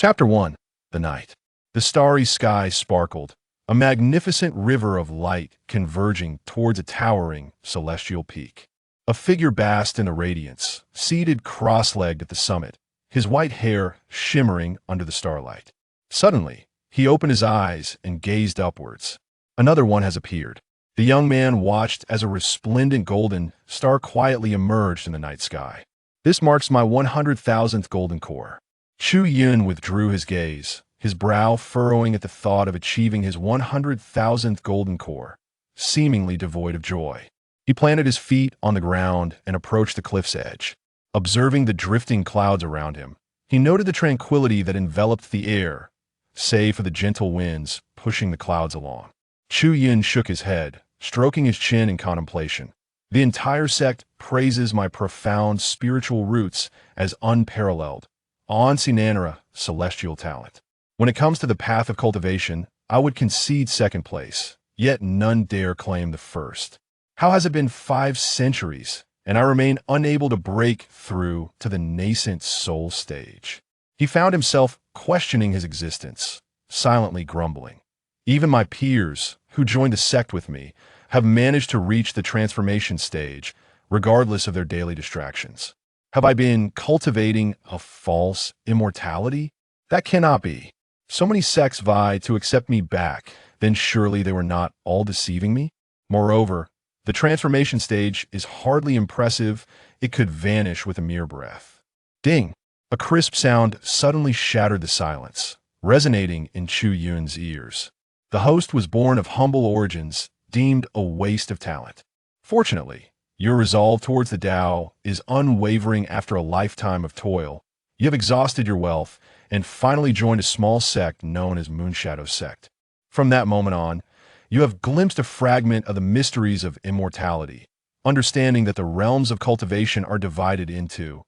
Chapter 1. The Night. The starry sky sparkled, a magnificent river of light converging towards a towering celestial peak. A figure basked in the radiance, seated cross-legged at the summit, his white hair shimmering under the starlight. Suddenly, he opened his eyes and gazed upwards. Another one has appeared. The young man watched as a resplendent golden star quietly emerged in the night sky. This marks my 100,000th golden core. Chu Yun withdrew his gaze, his brow furrowing at the thought of achieving his 100,000th golden core, seemingly devoid of joy. He planted his feet on the ground and approached the cliff's edge. Observing the drifting clouds around him, he noted the tranquility that enveloped the air, save for the gentle winds pushing the clouds along. Chu Yun shook his head, stroking his chin in contemplation. The entire sect praises my profound spiritual roots as unparalleled, awe-incinera, celestial talent. When it comes to the path of cultivation, I would concede second place, yet none dare claim the first. How has it been 5 centuries, and I remain unable to break through to the nascent soul stage? He found himself questioning his existence, silently grumbling. Even my peers, who joined the sect with me, have managed to reach the transformation stage, regardless of their daily distractions. Have I been cultivating a false immortality? That cannot be. So many sects vie to accept me back, then surely they were not all deceiving me? Moreover, the transformation stage is hardly impressive. It could vanish with a mere breath. Ding! A crisp sound suddenly shattered the silence, resonating in Chu Yun's ears. The host was born of humble origins, deemed a waste of talent. Fortunately, your resolve towards the Tao is unwavering after a lifetime of toil. You have exhausted your wealth and finally joined a small sect known as Moonshadow Sect. From that moment on, you have glimpsed a fragment of the mysteries of immortality, understanding that the realms of cultivation are divided into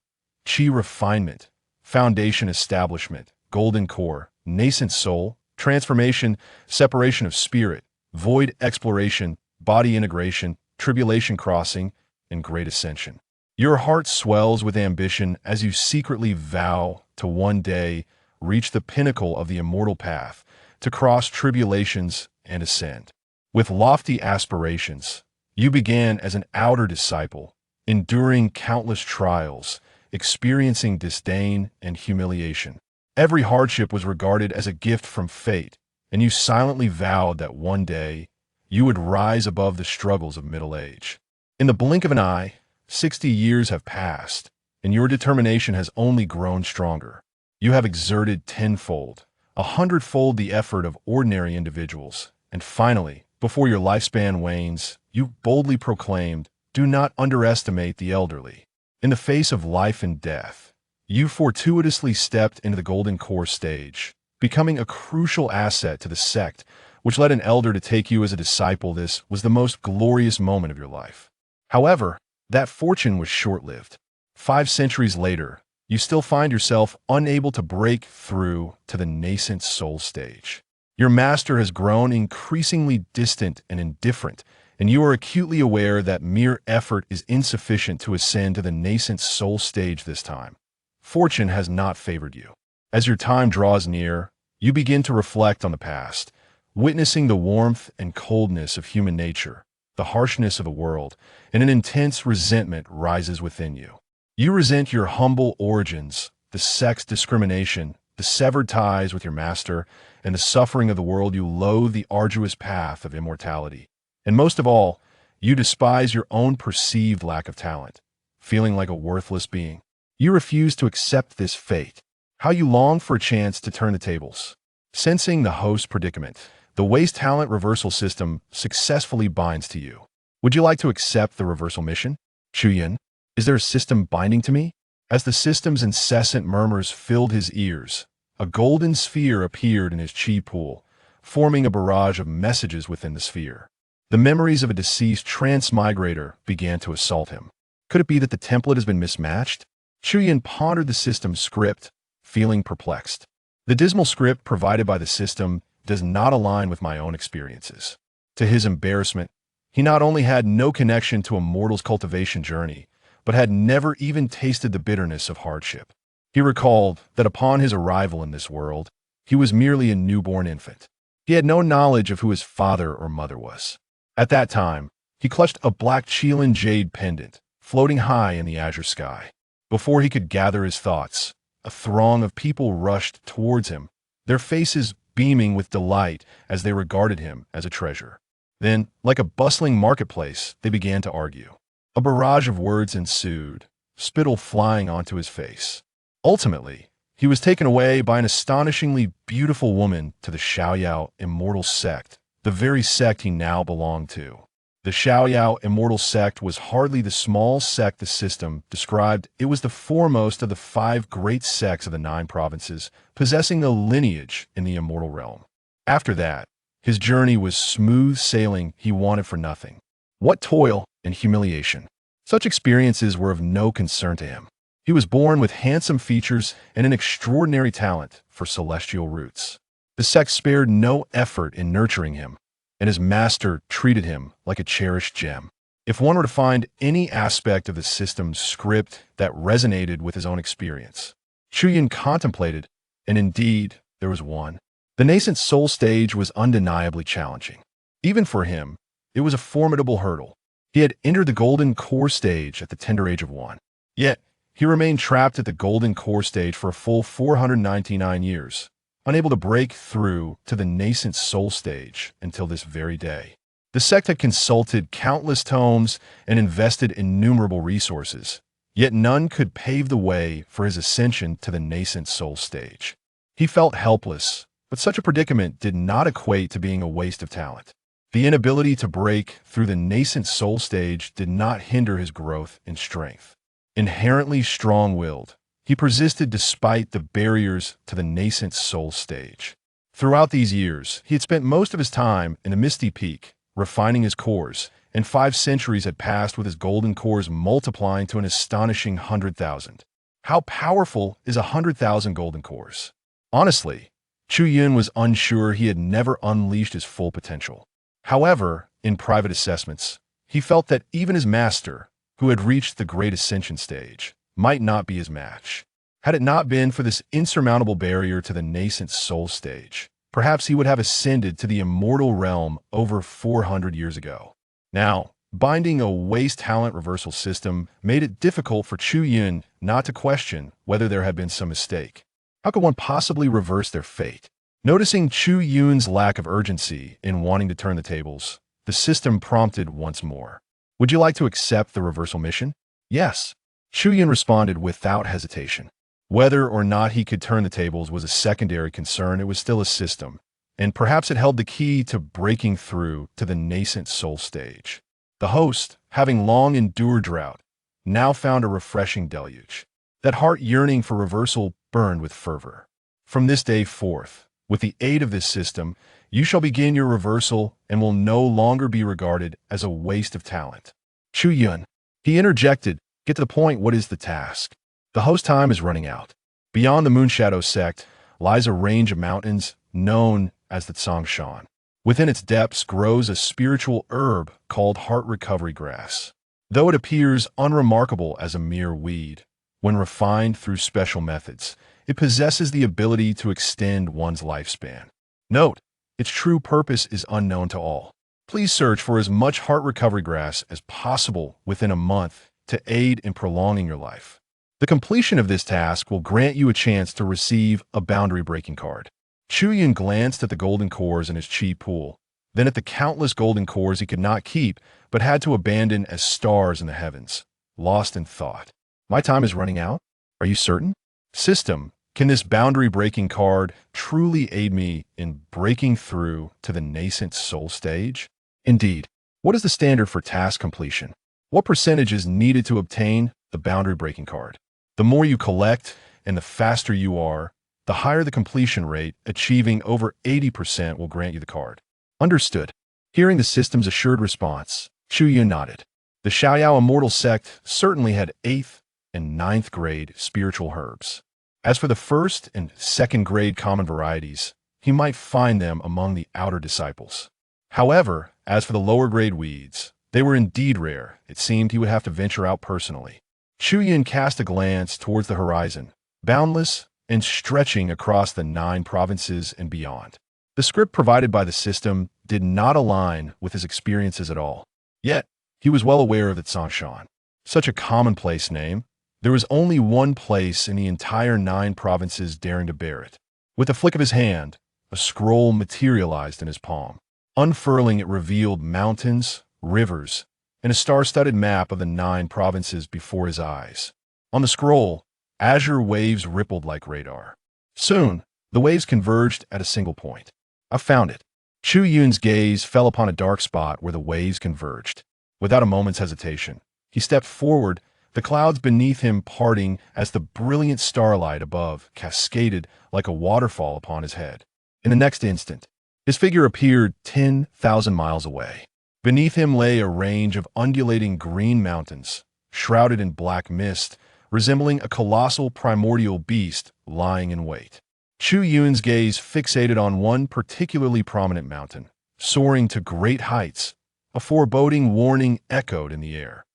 Chi refinement, foundation establishment, golden core, nascent soul, transformation, separation of spirit, void exploration, body integration, tribulation crossing, and great ascension. Your heart swells with ambition as you secretly vow to one day reach the pinnacle of the immortal path, to cross tribulations and ascend. With lofty aspirations, you began as an outer disciple, enduring countless trials, experiencing disdain and humiliation. Every hardship was regarded as a gift from fate, and you silently vowed that one day you would rise above the struggles of middle age. In the blink of an eye, 60 years have passed, and your determination has only grown stronger. You have exerted tenfold, 100-fold the effort of ordinary individuals, and finally, before your lifespan wanes, you boldly proclaimed, "Do not underestimate the elderly." In the face of life and death, you fortuitously stepped into the golden core stage, becoming a crucial asset to the sect, which led an elder to take you as a disciple. This was the most glorious moment of your life. However, that fortune was short-lived. 5 centuries later, you still find yourself unable to break through to the nascent soul stage. Your master has grown increasingly distant and indifferent, and you are acutely aware that mere effort is insufficient to ascend to the nascent soul stage this time. Fortune has not favored you. As your time draws near, you begin to reflect on the past, witnessing the warmth and coldness of human nature, the harshness of the world, and an intense resentment rises within you. You resent your humble origins, the sect's discrimination, the severed ties with your master, and the suffering of the world. You loathe the arduous path of immortality. And most of all, you despise your own perceived lack of talent, feeling like a worthless being. You refuse to accept this fate. How you long for a chance to turn the tables. Sensing the host's predicament, the waste talent reversal system successfully binds to you. Would you like to accept the reversal mission? Chu Yun, is there a system binding to me? As the system's incessant murmurs filled his ears, a golden sphere appeared in his chi pool, forming a barrage of messages within the sphere. The memories of a deceased transmigrator began to assault him. Could it be that the template has been mismatched? Chu Yun pondered the system's script, feeling perplexed. The dismal script provided by the system does not align with my own experiences. To his embarrassment, he not only had no connection to a mortal's cultivation journey, but had never even tasted the bitterness of hardship. He recalled that upon his arrival in this world, he was merely a newborn infant. He had no knowledge of who his father or mother was. At that time, he clutched a black Chu Yun jade pendant, floating high in the azure sky. Before he could gather his thoughts, a throng of people rushed towards him, their faces beaming with delight as they regarded him as a treasure. Then, like a bustling marketplace, they began to argue. A barrage of words ensued, spittle flying onto his face. Ultimately, he was taken away by an astonishingly beautiful woman to the Chu Immortal Sect, the very sect he now belonged to. The Chu Immortal Sect was hardly the small sect the system described. It was the foremost of the 5 great sects of the 9 provinces, possessing a lineage in the immortal realm. After that, his journey was smooth sailing. He wanted for nothing. What toil and humiliation! Such experiences were of no concern to him. He was born with handsome features and an extraordinary talent for celestial roots. The sect spared no effort in nurturing him, and his master treated him like a cherished gem. If one were to find any aspect of the system's script that resonated with his own experience, Chu Yun contemplated, and indeed, there was one. The Nascent Soul stage was undeniably challenging. Even for him, it was a formidable hurdle. He had entered the Golden Core stage at the tender age of 1. Yet, he remained trapped at the Golden Core stage for a full 499 years, unable to break through to the Nascent Soul stage until this very day. The sect had consulted countless tomes and invested innumerable resources, yet none could pave the way for his ascension to the Nascent Soul stage. He felt helpless, but such a predicament did not equate to being a waste of talent. The inability to break through the Nascent Soul stage did not hinder his growth in strength. Inherently strong-willed, he persisted despite the barriers to the Nascent Soul stage. Throughout these years, he had spent most of his time in the Misty Peak, refining his cores, and 5 centuries had passed with his golden cores multiplying to an astonishing 100,000. How powerful is 100,000 golden cores? Honestly, Chu Yun was unsure. He had never unleashed his full potential. However, in private assessments, he felt that even his master, who had reached the great ascension stage, might not be his match. Had it not been for this insurmountable barrier to the Nascent Soul stage, perhaps he would have ascended to the immortal realm over 400 years ago. Now, binding a waste talent reversal system made it difficult for Chu Yun not to question whether there had been some mistake. How could one possibly reverse their fate? Noticing Chu Yun's lack of urgency in wanting to turn the tables, the system prompted once more. Would you like to accept the reversal mission? Yes. Chu Yun responded without hesitation. Whether or not he could turn the tables was a secondary concern. It was still a system, and perhaps it held the key to breaking through to the Nascent Soul stage. The host, having long endured drought, now found a refreshing deluge. That heart yearning for reversal burned with fervor. From this day forth, with the aid of this system, you shall begin your reversal and will no longer be regarded as a waste of talent. Chu Yun, he interjected, get to the point. What is the task? The host time is running out. Beyond the Moonshadow sect lies a range of mountains known as the Tsongshan. Within its depths grows a spiritual herb called heart recovery grass. Though it appears unremarkable as a mere weed, when refined through special methods, it possesses the ability to extend one's lifespan. Note, its true purpose is unknown to all. Please search for as much heart recovery grass as possible within a month to aid in prolonging your life. The completion of this task will grant you a chance to receive a boundary-breaking card. Chu Yun glanced at the golden cores in his chi pool, then at the countless golden cores he could not keep but had to abandon as stars in the heavens, lost in thought. My time is running out? Are you certain? System, can this boundary-breaking card truly aid me in breaking through to the Nascent Soul stage? Indeed. What is the standard for task completion? What percentage is needed to obtain the boundary-breaking card? The more you collect and the faster you are, the higher the completion rate. Achieving over 80% will grant you the card. Understood. Hearing the system's assured response, Chu Yun nodded. The Chu Immortal Sect certainly had 8th and 9th grade spiritual herbs. As for the 1st and 2nd grade common varieties, he might find them among the outer disciples. However, as for the lower grade weeds, they were indeed rare. It seemed he would have to venture out personally. Chu Yun cast a glance towards the horizon, boundless and stretching across the 9 provinces and beyond. The script provided by the system did not align with his experiences at all. Yet, he was well aware of the Tsangshan. Such a commonplace name, there was only one place in the entire 9 provinces daring to bear it. With a flick of his hand, a scroll materialized in his palm. Unfurling, it revealed mountains, rivers, and a star-studded map of the 9 provinces before his eyes. On the scroll, azure waves rippled like radar. Soon, the waves converged at a single point. I found it. Chu Yun's gaze fell upon a dark spot where the waves converged. Without a moment's hesitation, he stepped forward, the clouds beneath him parting as the brilliant starlight above cascaded like a waterfall upon his head. In the next instant, his figure appeared 10,000 miles away. Beneath him lay a range of undulating green mountains, shrouded in black mist, resembling a colossal primordial beast lying in wait. Chu Yun's gaze fixated on one particularly prominent mountain, soaring to great heights. A foreboding warning echoed in the air.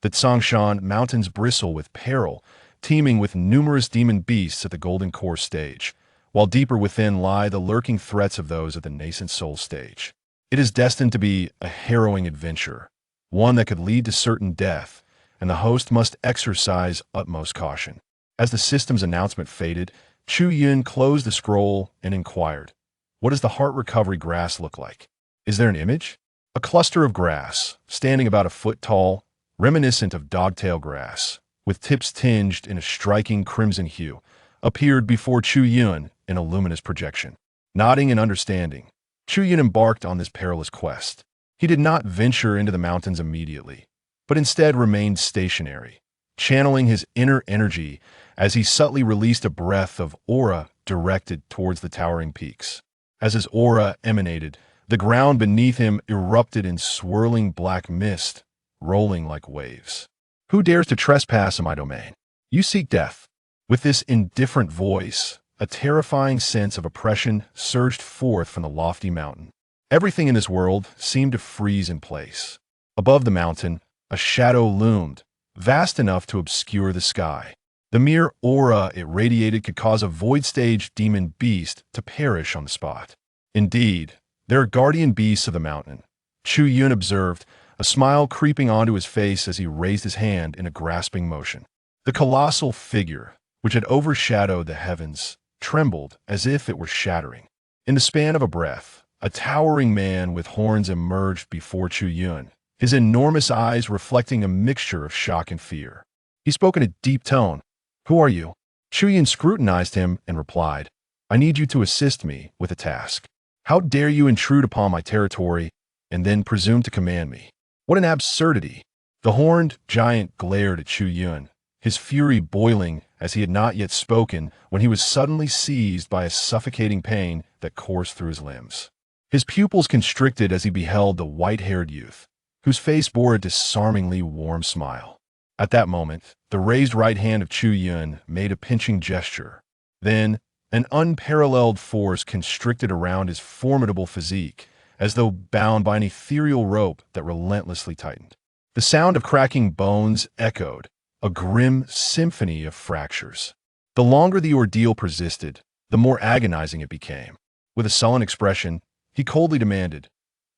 The Tsangshan mountains bristle with peril, teeming with numerous demon beasts at the Golden Core stage, while deeper within lie the lurking threats of those at the Nascent Soul stage. It is destined to be a harrowing adventure, one that could lead to certain death, and the host must exercise utmost caution. As the system's announcement faded, Chu Yun closed the scroll and inquired, "What does the heart recovery grass look like? Is there an image?" A cluster of grass, standing about a foot tall, reminiscent of dogtail grass, with tips tinged in a striking crimson hue, appeared before Chu Yun in a luminous projection. Nodding in understanding, Chu Yun embarked on this perilous quest. He did not venture into the mountains immediately, but instead remained stationary, channeling his inner energy as he subtly released a breath of aura directed towards the towering peaks. As his aura emanated, the ground beneath him erupted in swirling black mist, rolling like waves. "Who dares to trespass in my domain? You seek death." With this indifferent voice, a terrifying sense of oppression surged forth from the lofty mountain. Everything in this world seemed to freeze in place. Above the mountain, a shadow loomed, vast enough to obscure the sky. The mere aura it radiated could cause a void-stage demon beast to perish on the spot. Indeed, there are guardian beasts of the mountain, Chu Yun observed, a smile creeping onto his face as he raised his hand in a grasping motion. The colossal figure, which had overshadowed the heavens, trembled as if it were shattering. In the span of a breath, a towering man with horns emerged before Chu Yun, his enormous eyes reflecting a mixture of shock and fear. He spoke in a deep tone. "Who are you?" Chu Yun scrutinized him and replied, "I need you to assist me with a task. How dare you intrude upon my territory and then presume to command me? What an absurdity!" The horned giant glared at Chu Yun, his fury boiling as he had not yet spoken when he was suddenly seized by a suffocating pain that coursed through his limbs. His pupils constricted as he beheld the white-haired youth, whose face bore a disarmingly warm smile. At that moment, the raised right hand of Chu Yun made a pinching gesture. Then, an unparalleled force constricted around his formidable physique, as though bound by an ethereal rope that relentlessly tightened. The sound of cracking bones echoed, a grim symphony of fractures. The longer the ordeal persisted, the more agonizing it became. With a sullen expression, he coldly demanded,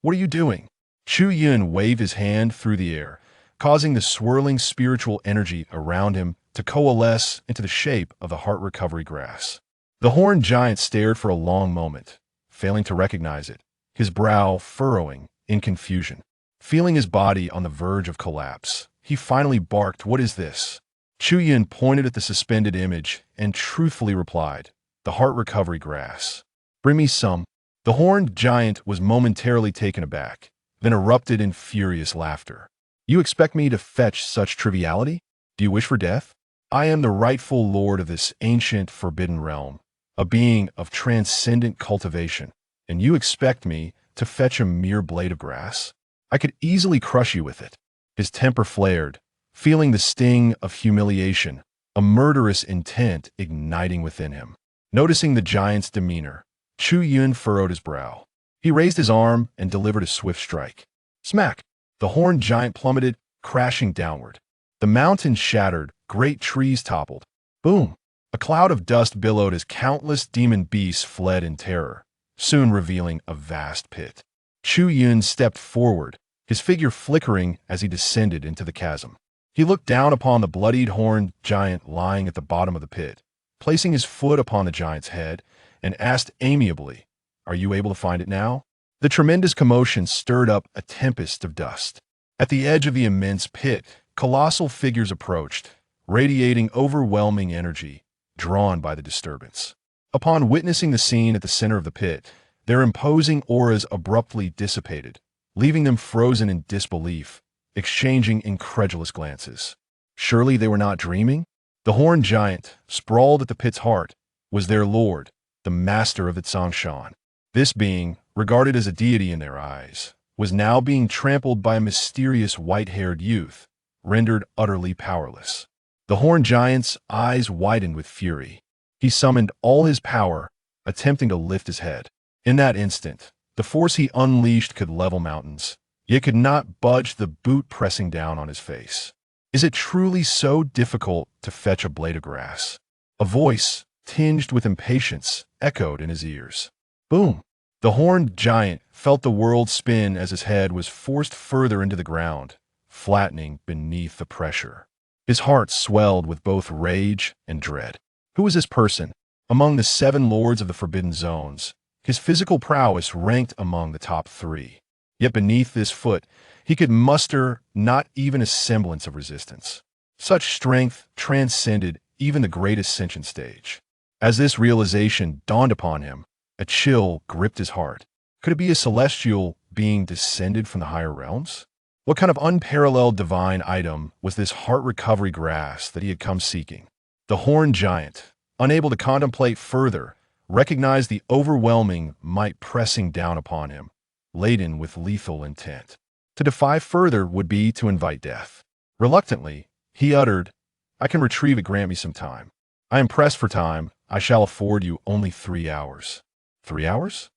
"What are you doing?" Chu Yun waved his hand through the air, causing the swirling spiritual energy around him to coalesce into the shape of the heart recovery grass. The horned giant stared for a long moment, failing to recognize it, his brow furrowing in confusion. Feeling his body on the verge of collapse, he finally barked, "What is this?" Chu Yun pointed at the suspended image and truthfully replied, "The heart recovery grass. Bring me some." The horned giant was momentarily taken aback, then erupted in furious laughter. "You expect me to fetch such triviality? Do you wish for death? I am the rightful lord of this ancient forbidden realm, a being of transcendent cultivation, and you expect me to fetch a mere blade of grass? I could easily crush you with it." His temper flared, feeling the sting of humiliation, a murderous intent igniting within him. Noticing the giant's demeanor, Chu Yun furrowed his brow. He raised his arm and delivered a swift strike. Smack! The horned giant plummeted, crashing downward. The mountains shattered, great trees toppled. Boom! A cloud of dust billowed as countless demon beasts fled in terror, soon revealing a vast pit. Chu Yun stepped forward, his figure flickering as he descended into the chasm. He looked down upon the bloodied horned giant lying at the bottom of the pit, placing his foot upon the giant's head, and asked amiably, "Are you able to find it now?" The tremendous commotion stirred up a tempest of dust. At the edge of the immense pit, colossal figures approached, radiating overwhelming energy, drawn by the disturbance. Upon witnessing the scene at the center of the pit, their imposing auras abruptly dissipated, leaving them frozen in disbelief, exchanging incredulous glances. Surely they were not dreaming? The horned giant, sprawled at the pit's heart, was their lord, the master of the Tsangshan. This being, regarded as a deity in their eyes, was now being trampled by a mysterious white-haired youth, rendered utterly powerless. The horned giant's eyes widened with fury. He summoned all his power, attempting to lift his head. In that instant, the force he unleashed could level mountains, yet could not budge the boot pressing down on his face. Is it truly so difficult to fetch a blade of grass? A voice, tinged with impatience, echoed in his ears. Boom! The horned giant felt the world spin as his head was forced further into the ground, flattening beneath the pressure. His heart swelled with both rage and dread. Who was this person? Among the 7 lords of the Forbidden Zones, his physical prowess ranked among the top 3. Yet beneath this foot, he could muster not even a semblance of resistance. Such strength transcended even the great ascension stage. As this realization dawned upon him, a chill gripped his heart. Could it be a celestial being descended from the higher realms? What kind of unparalleled divine item was this heart recovery grass that he had come seeking? The horned giant, unable to contemplate further, recognized the overwhelming might pressing down upon him, laden with lethal intent. To defy further would be to invite death. Reluctantly, he uttered, "I can retrieve it, grant me some time. I am pressed for time. I shall afford you only 3 hours." 3 hours?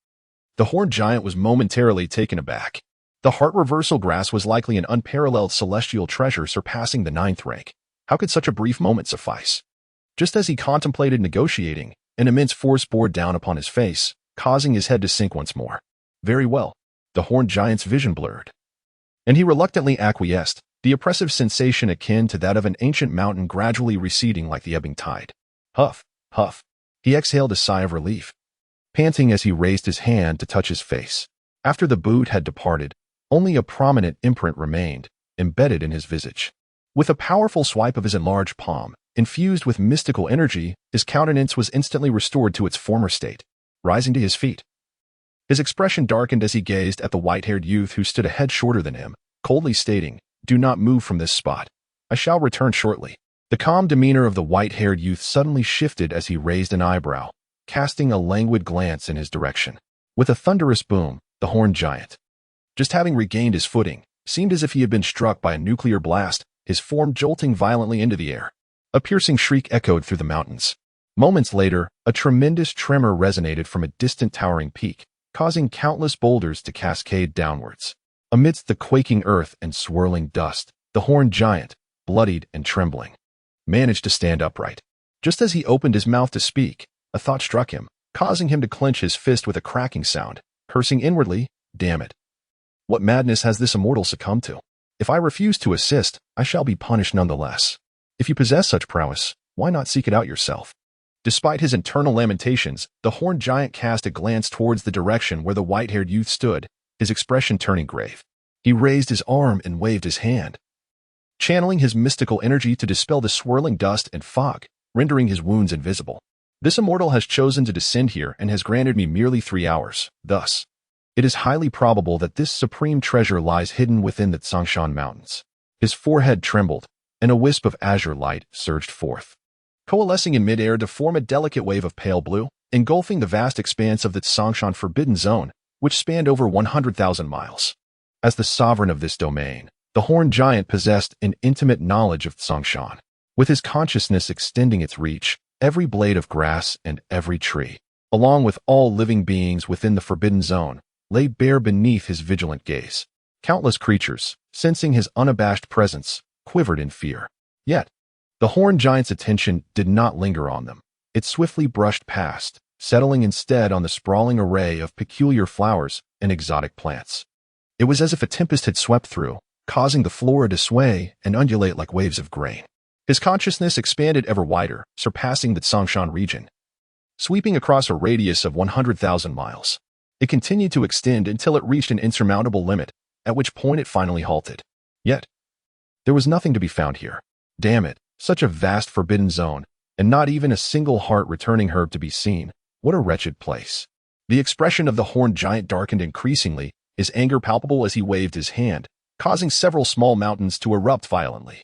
The horned giant was momentarily taken aback. The heart reversal grass was likely an unparalleled celestial treasure surpassing the 9th rank. How could such a brief moment suffice? Just as he contemplated negotiating, an immense force bore down upon his face, causing his head to sink once more. Very well. The horned giant's vision blurred, and he reluctantly acquiesced, the oppressive sensation akin to that of an ancient mountain gradually receding like the ebbing tide. Huff, huff. He exhaled a sigh of relief, panting as he raised his hand to touch his face. After the boot had departed, only a prominent imprint remained, embedded in his visage. With a powerful swipe of his enlarged palm, infused with mystical energy, his countenance was instantly restored to its former state. Rising to his feet, his expression darkened as he gazed at the white-haired youth who stood a head shorter than him, coldly stating, "Do not move from this spot. I shall return shortly." The calm demeanor of the white-haired youth suddenly shifted as he raised an eyebrow, casting a languid glance in his direction. With a thunderous boom, the horned giant, just having regained his footing, seemed as if he had been struck by a nuclear blast, his form jolting violently into the air. A piercing shriek echoed through the mountains. Moments later, a tremendous tremor resonated from a distant towering peak, causing countless boulders to cascade downwards. Amidst the quaking earth and swirling dust, the horned giant, bloodied and trembling, managed to stand upright. Just as he opened his mouth to speak, a thought struck him, causing him to clench his fist with a cracking sound, cursing inwardly, "Damn it. What madness has this immortal succumbed to? If I refuse to assist, I shall be punished nonetheless. If you possess such prowess, why not seek it out yourself?" Despite his internal lamentations, the horned giant cast a glance towards the direction where the white-haired youth stood, his expression turning grave. He raised his arm and waved his hand, channeling his mystical energy to dispel the swirling dust and fog, rendering his wounds invisible. "This immortal has chosen to descend here and has granted me merely 3 hours. Thus, it is highly probable that this supreme treasure lies hidden within the Tsangshan Mountains." His forehead trembled, and a wisp of azure light surged forth, coalescing in midair to form a delicate wave of pale blue, engulfing the vast expanse of the Tsangshan Forbidden Zone, which spanned over 100,000 miles. As the sovereign of this domain, the horned giant possessed an intimate knowledge of Tsangshan, with his consciousness extending its reach, every blade of grass and every tree, along with all living beings within the Forbidden Zone, lay bare beneath his vigilant gaze. Countless creatures, sensing his unabashed presence, quivered in fear. Yet, the horned giant's attention did not linger on them. It swiftly brushed past, settling instead on the sprawling array of peculiar flowers and exotic plants. It was as if a tempest had swept through, causing the flora to sway and undulate like waves of grain. His consciousness expanded ever wider, surpassing the Tsongshan region, sweeping across a radius of 100,000 miles. It continued to extend until it reached an insurmountable limit, at which point it finally halted. Yet, there was nothing to be found here. Damn it, such a vast forbidden zone, and not even a single heart-returning herb to be seen. What a wretched place. The expression of the horned giant darkened increasingly, his anger palpable as he waved his hand, causing several small mountains to erupt violently.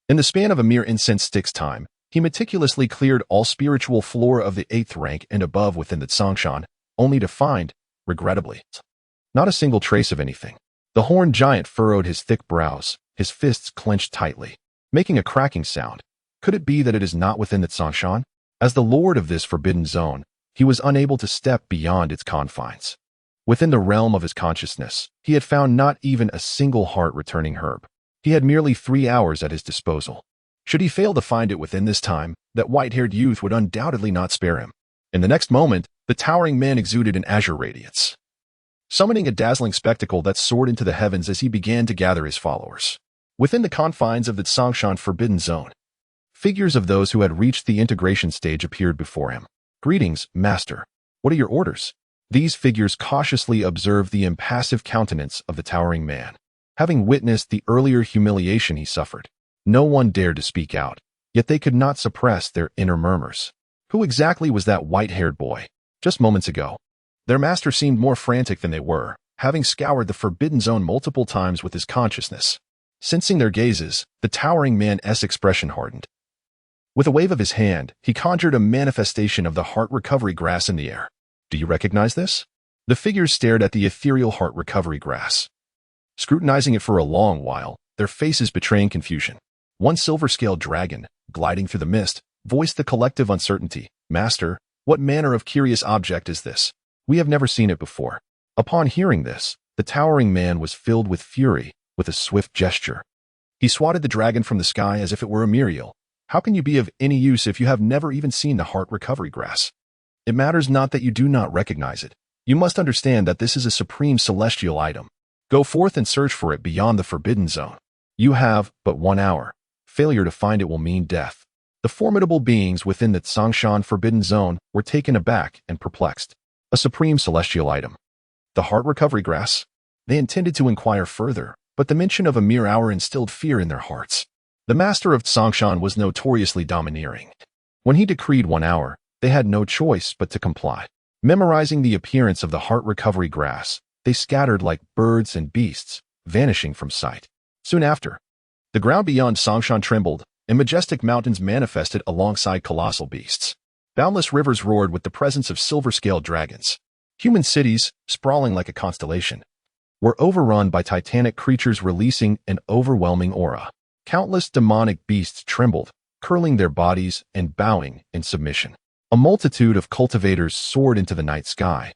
In the span of a mere incense stick's time, he meticulously cleared all spiritual flora of the 8th rank and above within the Tsongshan, only to find, regrettably, not a single trace of anything. The horned giant furrowed his thick brows, his fists clenched tightly, making a cracking sound. Could it be that it is not within the Tsongshan? As the lord of this forbidden zone, he was unable to step beyond its confines. Within the realm of his consciousness, he had found not even a single heart-returning herb. He had merely 3 hours at his disposal. Should he fail to find it within this time, that white-haired youth would undoubtedly not spare him. In the next moment, the towering man exuded an azure radiance, summoning a dazzling spectacle that soared into the heavens as he began to gather his followers. Within the confines of the Tsongshan Forbidden Zone, figures of those who had reached the integration stage appeared before him. "Greetings, Master. What are your orders?" These figures cautiously observed the impassive countenance of the towering man. Having witnessed the earlier humiliation he suffered, no one dared to speak out, yet they could not suppress their inner murmurs. Who exactly was that white-haired boy? Just moments ago, their master seemed more frantic than they were, having scoured the Forbidden Zone multiple times with his consciousness. Sensing their gazes, the towering man's expression hardened. With a wave of his hand, he conjured a manifestation of the heart recovery grass in the air. "Do you recognize this?" The figures stared at the ethereal heart recovery grass, scrutinizing it for a long while, their faces betraying confusion. One silver-scaled dragon, gliding through the mist, voiced the collective uncertainty. "Master, what manner of curious object is this? We have never seen it before." Upon hearing this, the towering man was filled with fury. With a swift gesture, he swatted the dragon from the sky as if it were a Muriel. "How can you be of any use if you have never even seen the heart recovery grass? It matters not that you do not recognize it. You must understand that this is a supreme celestial item. Go forth and search for it beyond the Forbidden Zone. You have but 1 hour. Failure to find it will mean death." The formidable beings within the Tsongshan Forbidden Zone were taken aback and perplexed. A supreme celestial item. The heart recovery grass? They intended to inquire further, but the mention of a mere hour instilled fear in their hearts. The master of Tsongshan was notoriously domineering. When he decreed 1 hour, they had no choice but to comply. Memorizing the appearance of the heart recovery grass, they scattered like birds and beasts, vanishing from sight. Soon after, the ground beyond Tsongshan trembled, and majestic mountains manifested alongside colossal beasts. Boundless rivers roared with the presence of silver-scaled dragons. Human cities, sprawling like a constellation, were overrun by titanic creatures releasing an overwhelming aura. Countless demonic beasts trembled, curling their bodies and bowing in submission. A multitude of cultivators soared into the night sky,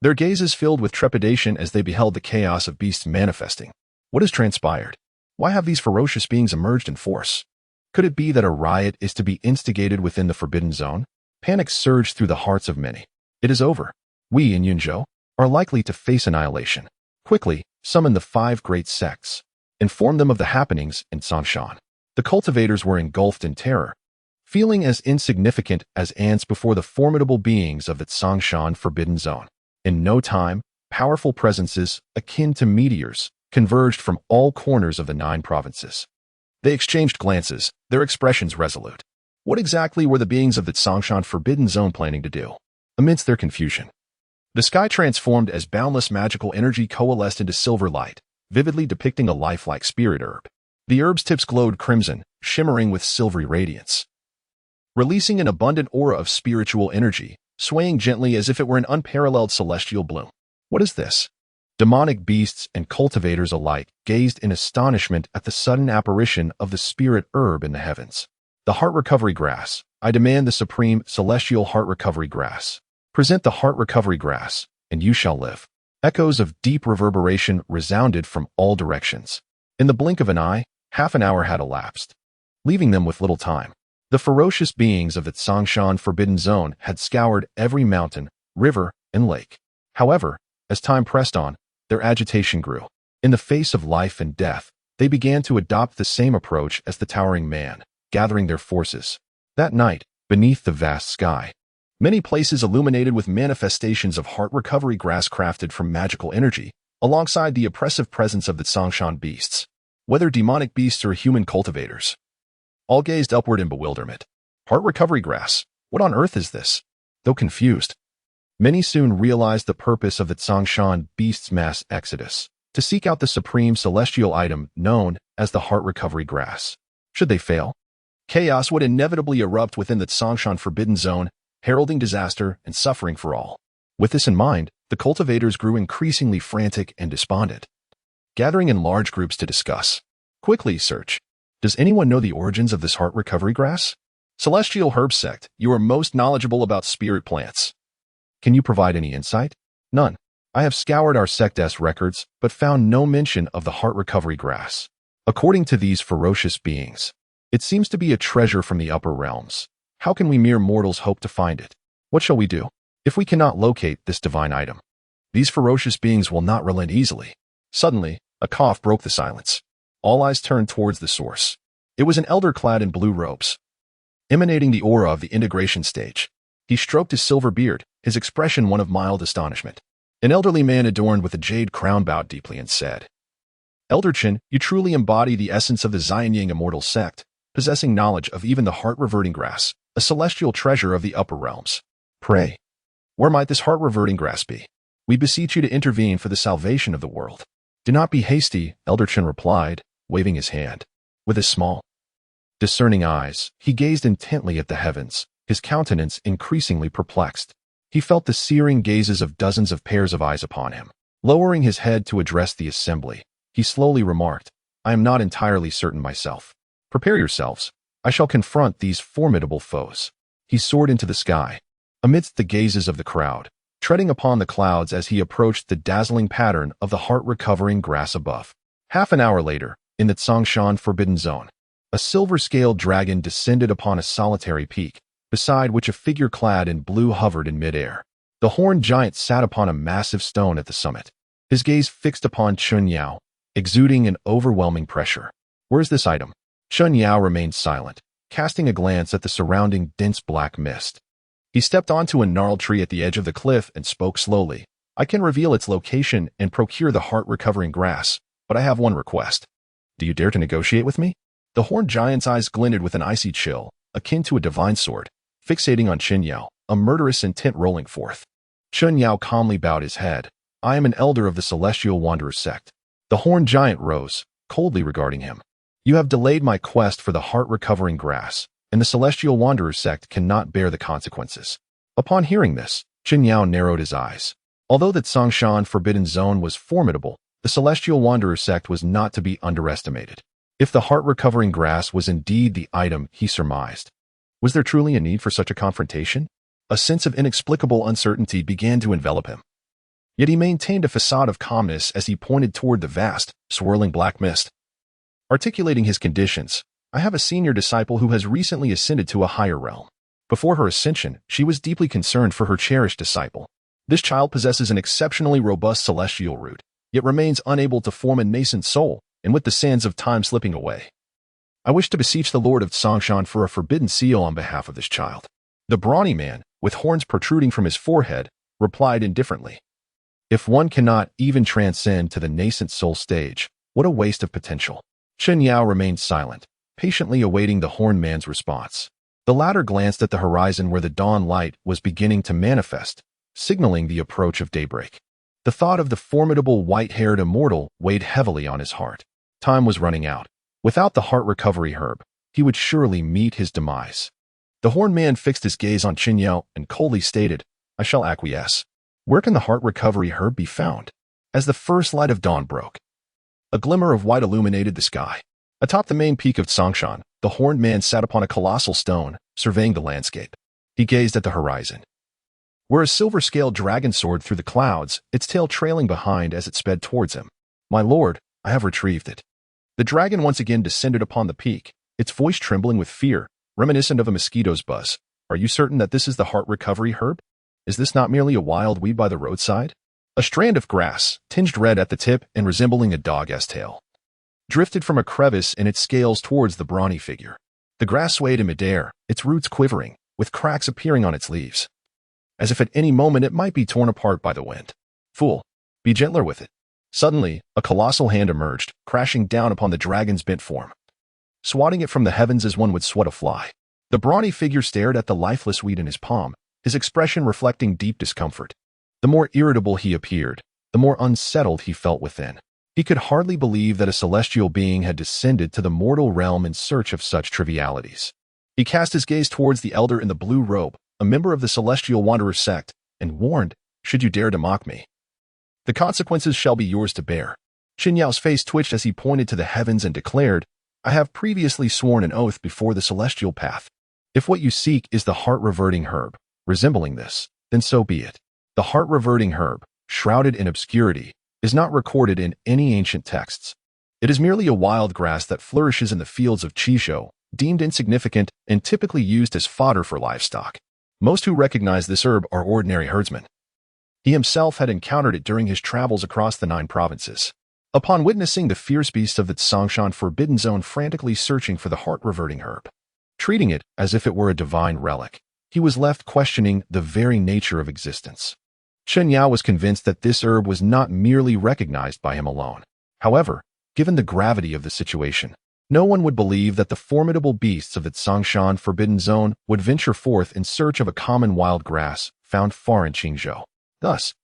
their gazes filled with trepidation as they beheld the chaos of beasts manifesting. What has transpired? Why have these ferocious beings emerged in force? Could it be that a riot is to be instigated within the Forbidden Zone? Panic surged through the hearts of many. It is over. We in Yunzhou are likely to face annihilation. Quickly, summon the 5 great sects. Inform them of the happenings in Tsongshan. The cultivators were engulfed in terror, feeling as insignificant as ants before the formidable beings of the Tsongshan Forbidden Zone. In no time, powerful presences, akin to meteors, converged from all corners of the 9 provinces. They exchanged glances, their expressions resolute. What exactly were the beings of the Tsongshan Forbidden Zone planning to do? Amidst their confusion, the sky transformed as boundless magical energy coalesced into silver light, vividly depicting a lifelike spirit herb. The herb's tips glowed crimson, shimmering with silvery radiance, releasing an abundant aura of spiritual energy, swaying gently as if it were an unparalleled celestial bloom. What is this? Demonic beasts and cultivators alike gazed in astonishment at the sudden apparition of the spirit herb in the heavens. The heart recovery grass. I demand the supreme celestial heart recovery grass. Present the heart recovery grass, and you shall live. Echoes of deep reverberation resounded from all directions. In the blink of an eye, half an hour had elapsed, leaving them with little time. The ferocious beings of the Tsongshan Forbidden Zone had scoured every mountain, river, and lake. However, as time pressed on, their agitation grew. In the face of life and death, they began to adopt the same approach as the towering man, gathering their forces. That night, beneath the vast sky, many places illuminated with manifestations of heart recovery grass crafted from magical energy, alongside the oppressive presence of the Tsongshan beasts, whether demonic beasts or human cultivators. All gazed upward in bewilderment. Heart recovery grass? What on earth is this? Though confused, many soon realized the purpose of the Tsongshan beasts' mass exodus, to seek out the supreme celestial item known as the heart recovery grass. Should they fail, chaos would inevitably erupt within the Tsongshan Forbidden Zone, heralding disaster and suffering for all. With this in mind, the cultivators grew increasingly frantic and despondent, gathering in large groups to discuss. Quickly search. Does anyone know the origins of this heart recovery grass? Celestial Herb Sect, you are most knowledgeable about spirit plants. Can you provide any insight? None. I have scoured our sect's records, but found no mention of the heart recovery grass. According to these ferocious beings, it seems to be a treasure from the upper realms. How can we mere mortals hope to find it? What shall we do if we cannot locate this divine item? These ferocious beings will not relent easily. Suddenly, a cough broke the silence. All eyes turned towards the source. It was an elder clad in blue robes, emanating the aura of the integration stage. He stroked his silver beard, his expression one of mild astonishment. An elderly man adorned with a jade crown bowed deeply and said, "Elder Chen, you truly embody the essence of the Xianying Immortal Sect, possessing knowledge of even the heart-reverting grass, a celestial treasure of the upper realms. Pray, where might this heart-reverting grass be? We beseech you to intervene for the salvation of the world." "Do not be hasty," Elder Chen replied, waving his hand. With his small, discerning eyes, he gazed intently at the heavens, his countenance increasingly perplexed. He felt the searing gazes of dozens of pairs of eyes upon him. Lowering his head to address the assembly, he slowly remarked, "I am not entirely certain myself. Prepare yourselves. I shall confront these formidable foes." He soared into the sky, amidst the gazes of the crowd, treading upon the clouds as he approached the dazzling pattern of the heart-recovering grass above. Half an hour later, in the Tsongshan Forbidden Zone, a silver-scaled dragon descended upon a solitary peak, beside which a figure clad in blue hovered in midair. The horned giant sat upon a massive stone at the summit, his gaze fixed upon Chun Yao, exuding an overwhelming pressure. "Where's this item?" Chun Yao remained silent, casting a glance at the surrounding dense black mist. He stepped onto a gnarled tree at the edge of the cliff and spoke slowly. "I can reveal its location and procure the heart-recovering grass, but I have one request. Do you dare to negotiate with me?" The horned giant's eyes glinted with an icy chill, akin to a divine sword, fixating on Chun Yao, a murderous intent rolling forth. Chun Yao calmly bowed his head. "I am an elder of the Celestial Wanderer sect." The horned giant rose, coldly regarding him. "You have delayed my quest for the heart-recovering grass, and the Celestial Wanderer sect cannot bear the consequences." Upon hearing this, Chun Yao narrowed his eyes. Although the Tsongshan Forbidden Zone was formidable, the Celestial Wanderer sect was not to be underestimated. If the heart-recovering grass was indeed the item he surmised, was there truly a need for such a confrontation? A sense of inexplicable uncertainty began to envelop him. Yet he maintained a facade of calmness as he pointed toward the vast, swirling black mist. Articulating his conditions, "I have a senior disciple who has recently ascended to a higher realm. Before her ascension, she was deeply concerned for her cherished disciple. This child possesses an exceptionally robust celestial root, yet remains unable to form a nascent soul, and with the sands of time slipping away. I wish to beseech the Lord of Tsongshan for a forbidden seal on behalf of this child." The brawny man, with horns protruding from his forehead, replied indifferently, "If one cannot even transcend to the nascent soul stage, what a waste of potential." Chun Yao remained silent, patiently awaiting the horned man's response. The latter glanced at the horizon where the dawn light was beginning to manifest, signaling the approach of daybreak. The thought of the formidable white-haired immortal weighed heavily on his heart. Time was running out. Without the heart recovery herb, he would surely meet his demise. The horned man fixed his gaze on Chun Yao and coldly stated, "I shall acquiesce. Where can the heart recovery herb be found?" As the first light of dawn broke, a glimmer of white illuminated the sky. Atop the main peak of Tsongshan, the horned man sat upon a colossal stone, surveying the landscape. He gazed at the horizon, where a silver-scaled dragon soared through the clouds, its tail trailing behind as it sped towards him. "My lord, I have retrieved it." The dragon once again descended upon the peak, its voice trembling with fear, reminiscent of a mosquito's buzz. Are you certain that this is the heart recovery herb? Is this not merely a wild weed by the roadside? A strand of grass, tinged red at the tip and resembling a dog's tail, drifted from a crevice in its scales towards the brawny figure. The grass swayed in midair, its roots quivering, with cracks appearing on its leaves, as if at any moment it might be torn apart by the wind. Fool, be gentler with it. Suddenly, a colossal hand emerged, crashing down upon the dragon's bent form, swatting it from the heavens as one would swat a fly. The brawny figure stared at the lifeless weed in his palm, his expression reflecting deep discomfort. The more irritable he appeared, the more unsettled he felt within. He could hardly believe that a celestial being had descended to the mortal realm in search of such trivialities. He cast his gaze towards the elder in the blue robe, a member of the Celestial Wanderer sect, and warned, "Should you dare to mock me, the consequences shall be yours to bear." Qin Yao's face twitched as he pointed to the heavens and declared, "I have previously sworn an oath before the celestial path. If what you seek is the heart-reverting herb, resembling this, then so be it. The heart-reverting herb, shrouded in obscurity, is not recorded in any ancient texts. It is merely a wild grass that flourishes in the fields of Qishou, deemed insignificant and typically used as fodder for livestock. Most who recognize this herb are ordinary herdsmen. He himself had encountered it during his travels across the 9 provinces. Upon witnessing the fierce beasts of the Tsongshan Forbidden Zone frantically searching for the heart-reverting herb, treating it as if it were a divine relic, he was left questioning the very nature of existence. Chen Yao was convinced that this herb was not merely recognized by him alone. However, given the gravity of the situation, no one would believe that the formidable beasts of the Tsongshan Forbidden Zone would venture forth in search of a common wild grass found far in Qingzhou. Thus,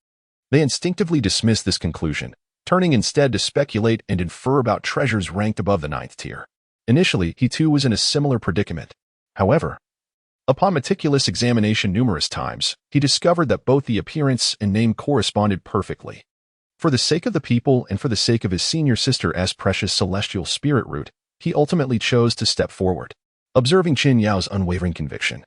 they instinctively dismissed this conclusion, turning instead to speculate and infer about treasures ranked above the 9th tier. Initially, he too was in a similar predicament. However, upon meticulous examination numerous times, he discovered that both the appearance and name corresponded perfectly. For the sake of the people and for the sake of his senior sister's precious celestial spirit root, he ultimately chose to step forward. Observing Qin Yao's unwavering conviction,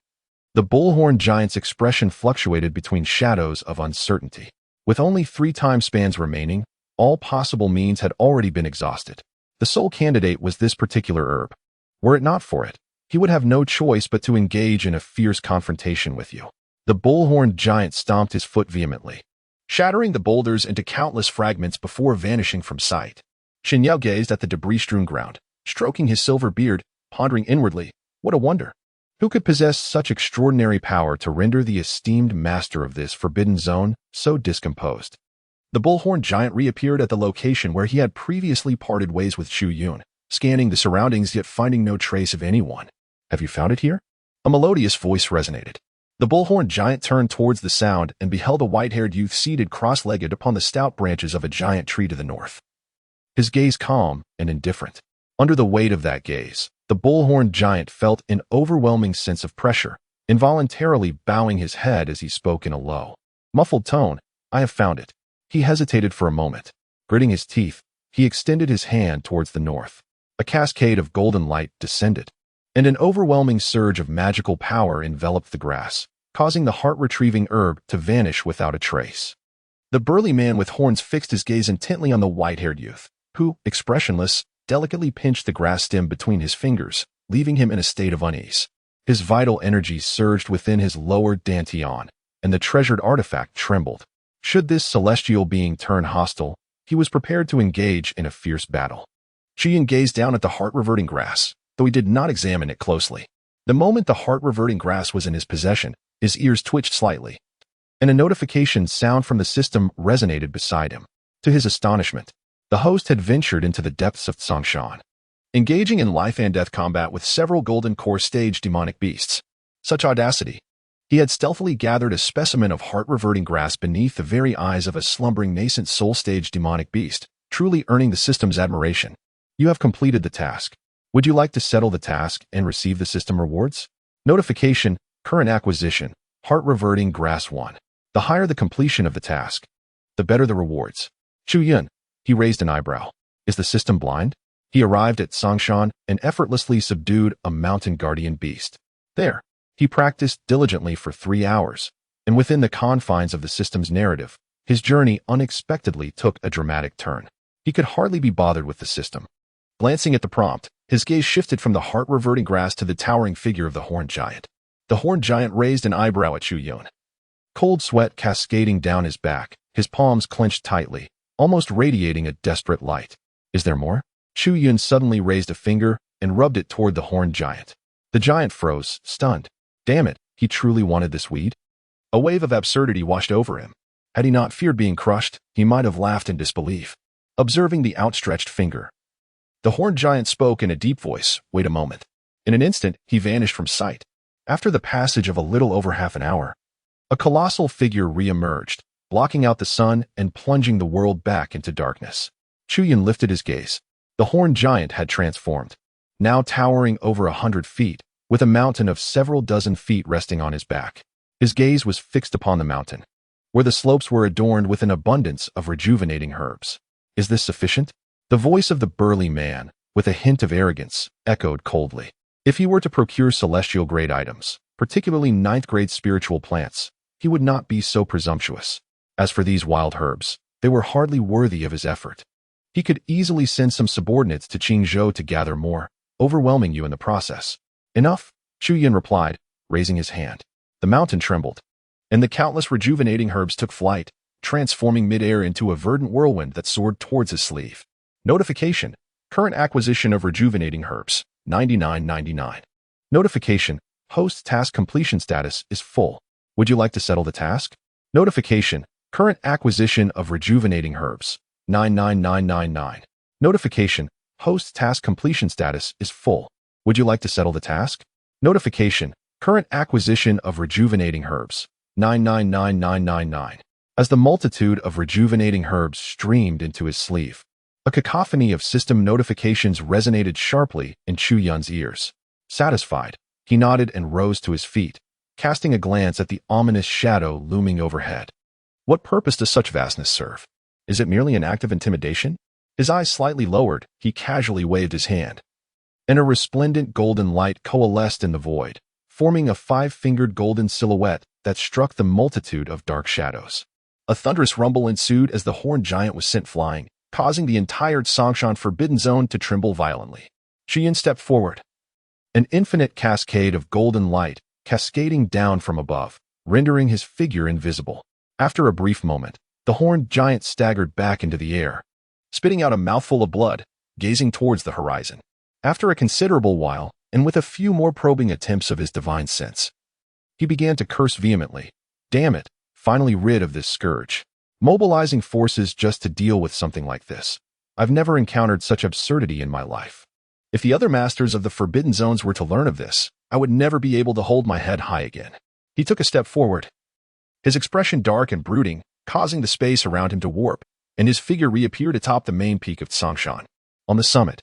the bullhorn giant's expression fluctuated between shadows of uncertainty. With only 3 time spans remaining, all possible means had already been exhausted. The sole candidate was this particular herb. Were it not for it, he would have no choice but to engage in a fierce confrontation with you. The bullhorn giant stomped his foot vehemently, shattering the boulders into countless fragments before vanishing from sight. Qin Yao gazed at the debris-strewn ground, stroking his silver beard, pondering inwardly, what a wonder! Who could possess such extraordinary power to render the esteemed master of this forbidden zone so discomposed? The bullhorn giant reappeared at the location where he had previously parted ways with Chu Yun, scanning the surroundings yet finding no trace of anyone. Have you found it here? A melodious voice resonated. The bullhorn giant turned towards the sound and beheld a white-haired youth seated cross-legged upon the stout branches of a giant tree to the north. His gaze calm and indifferent. Under the weight of that gaze, the bullhorn giant felt an overwhelming sense of pressure, involuntarily bowing his head as he spoke in a low, muffled tone. I have found it. He hesitated for a moment. Gritting his teeth, he extended his hand towards the north. A cascade of golden light descended, and an overwhelming surge of magical power enveloped the grass, causing the heart-retrieving herb to vanish without a trace. The burly man with horns fixed his gaze intently on the white-haired youth, who, expressionless, delicately pinched the grass stem between his fingers, leaving him in a state of unease. His vital energies surged within his lower dantian, and the treasured artifact trembled. Should this celestial being turn hostile, he was prepared to engage in a fierce battle. Chu Yun gazed down at the heart-reverting grass, though he did not examine it closely. The moment the heart-reverting grass was in his possession, his ears twitched slightly, and a notification sound from the system resonated beside him. To his astonishment, the host had ventured into the depths of Tsongshan, engaging in life-and-death combat with several golden core stage demonic beasts. Such audacity! He had stealthily gathered a specimen of heart-reverting grass beneath the very eyes of a slumbering Nascent Soul stage demonic beast, truly earning the system's admiration. You have completed the task. Would you like to settle the task and receive the system rewards? Notification, current acquisition, heart-reverting grass 1. The higher the completion of the task, the better the rewards. Chu Yun, he raised an eyebrow. Is the system blind? He arrived at Tsongshan and effortlessly subdued a mountain guardian beast. There, he practiced diligently for 3 hours, and within the confines of the system's narrative, his journey unexpectedly took a dramatic turn. He could hardly be bothered with the system. Glancing at the prompt, His gaze shifted from the heart-reverting grass to the towering figure of the horned giant. The horned giant raised an eyebrow at Chu Yun. Cold sweat cascading down his back, his palms clenched tightly, almost radiating a desperate light. Is there more? Chu Yun suddenly raised a finger and rubbed it toward the horned giant. The giant froze, stunned. Damn it, he truly wanted this weed? A wave of absurdity washed over him. Had he not feared being crushed, he might have laughed in disbelief. Observing the outstretched finger, the horned giant spoke in a deep voice. Wait a moment. In an instant, he vanished from sight. After the passage of a little over half an hour, a colossal figure re-emerged, blocking out the sun and plunging the world back into darkness. Chu Yun lifted his gaze. The horned giant had transformed, now towering over 100 feet, with a mountain of several dozen feet resting on his back. His gaze was fixed upon the mountain, where the slopes were adorned with an abundance of rejuvenating herbs. Is this sufficient? The voice of the burly man, with a hint of arrogance, echoed coldly. If he were to procure celestial-grade items, particularly ninth-grade spiritual plants, he would not be so presumptuous. As for these wild herbs, they were hardly worthy of his effort. He could easily send some subordinates to Qingzhou to gather more, overwhelming you in the process. Enough, Chu Yun replied, raising his hand. The mountain trembled, and the countless rejuvenating herbs took flight, transforming midair into a verdant whirlwind that soared towards his sleeve. Notification: current acquisition of rejuvenating herbs, 99.99. Notification: host task completion status is full. Would you like to settle the task? Notification: current acquisition of rejuvenating herbs, 99999. Notification: host task completion status is full. Would you like to settle the task? Notification: current acquisition of rejuvenating herbs, 999999. As the multitude of rejuvenating herbs streamed into his sleeve, a cacophony of system notifications resonated sharply in Chu Yun's ears. Satisfied, he nodded and rose to his feet, casting a glance at the ominous shadow looming overhead. What purpose does such vastness serve? Is it merely an act of intimidation? His eyes slightly lowered, he casually waved his hand, and a resplendent golden light coalesced in the void, forming a five-fingered golden silhouette that struck the multitude of dark shadows. A thunderous rumble ensued as the horned giant was sent flying, causing the entire Songshan Forbidden Zone to tremble violently. Chu Yun stepped forward. An infinite cascade of golden light cascading down from above, rendering his figure invisible. After a brief moment, the horned giant staggered back into the air, spitting out a mouthful of blood, gazing towards the horizon. After a considerable while, and with a few more probing attempts of his divine sense, he began to curse vehemently. Damn it, finally rid of this scourge. Mobilizing forces just to deal with something like this. I've never encountered such absurdity in my life. If the other masters of the Forbidden Zones were to learn of this, I would never be able to hold my head high again. He took a step forward, his expression dark and brooding, causing the space around him to warp, and his figure reappeared atop the main peak of Songshan. On the summit,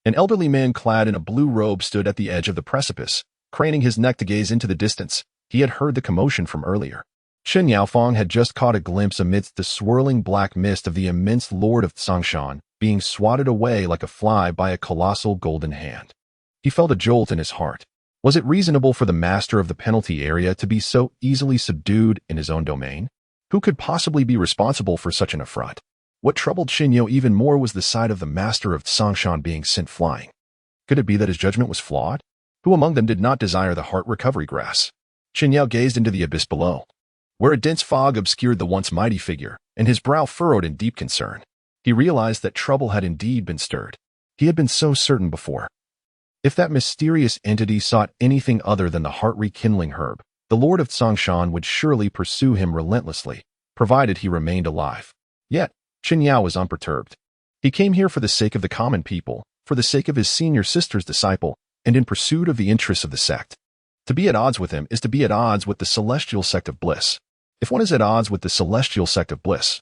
an elderly man clad in a blue robe stood at the edge of the precipice, craning his neck to gaze into the distance. He had heard the commotion from earlier. Chen Yaofeng had just caught a glimpse amidst the swirling black mist of the immense lord of Songshan being swatted away like a fly by a colossal golden hand. He felt a jolt in his heart. Was it reasonable for the master of the penalty area to be so easily subdued in his own domain? Who could possibly be responsible for such an affront? What troubled Xinyo even more was the sight of the master of Songshan being sent flying. Could it be that his judgment was flawed? Who among them did not desire the heart recovery grass? Xinyo gazed into the abyss below, where a dense fog obscured the once mighty figure, and his brow furrowed in deep concern. He realized that trouble had indeed been stirred. He had been so certain before. If that mysterious entity sought anything other than the heart-rekindling herb, the Lord of Songshan would surely pursue him relentlessly, provided he remained alive. Yet, Chen Yao was unperturbed. He came here for the sake of the common people, for the sake of his senior sister's disciple, and in pursuit of the interests of the sect. To be at odds with him is to be at odds with the celestial sect of bliss. If one is at odds with the celestial sect of bliss,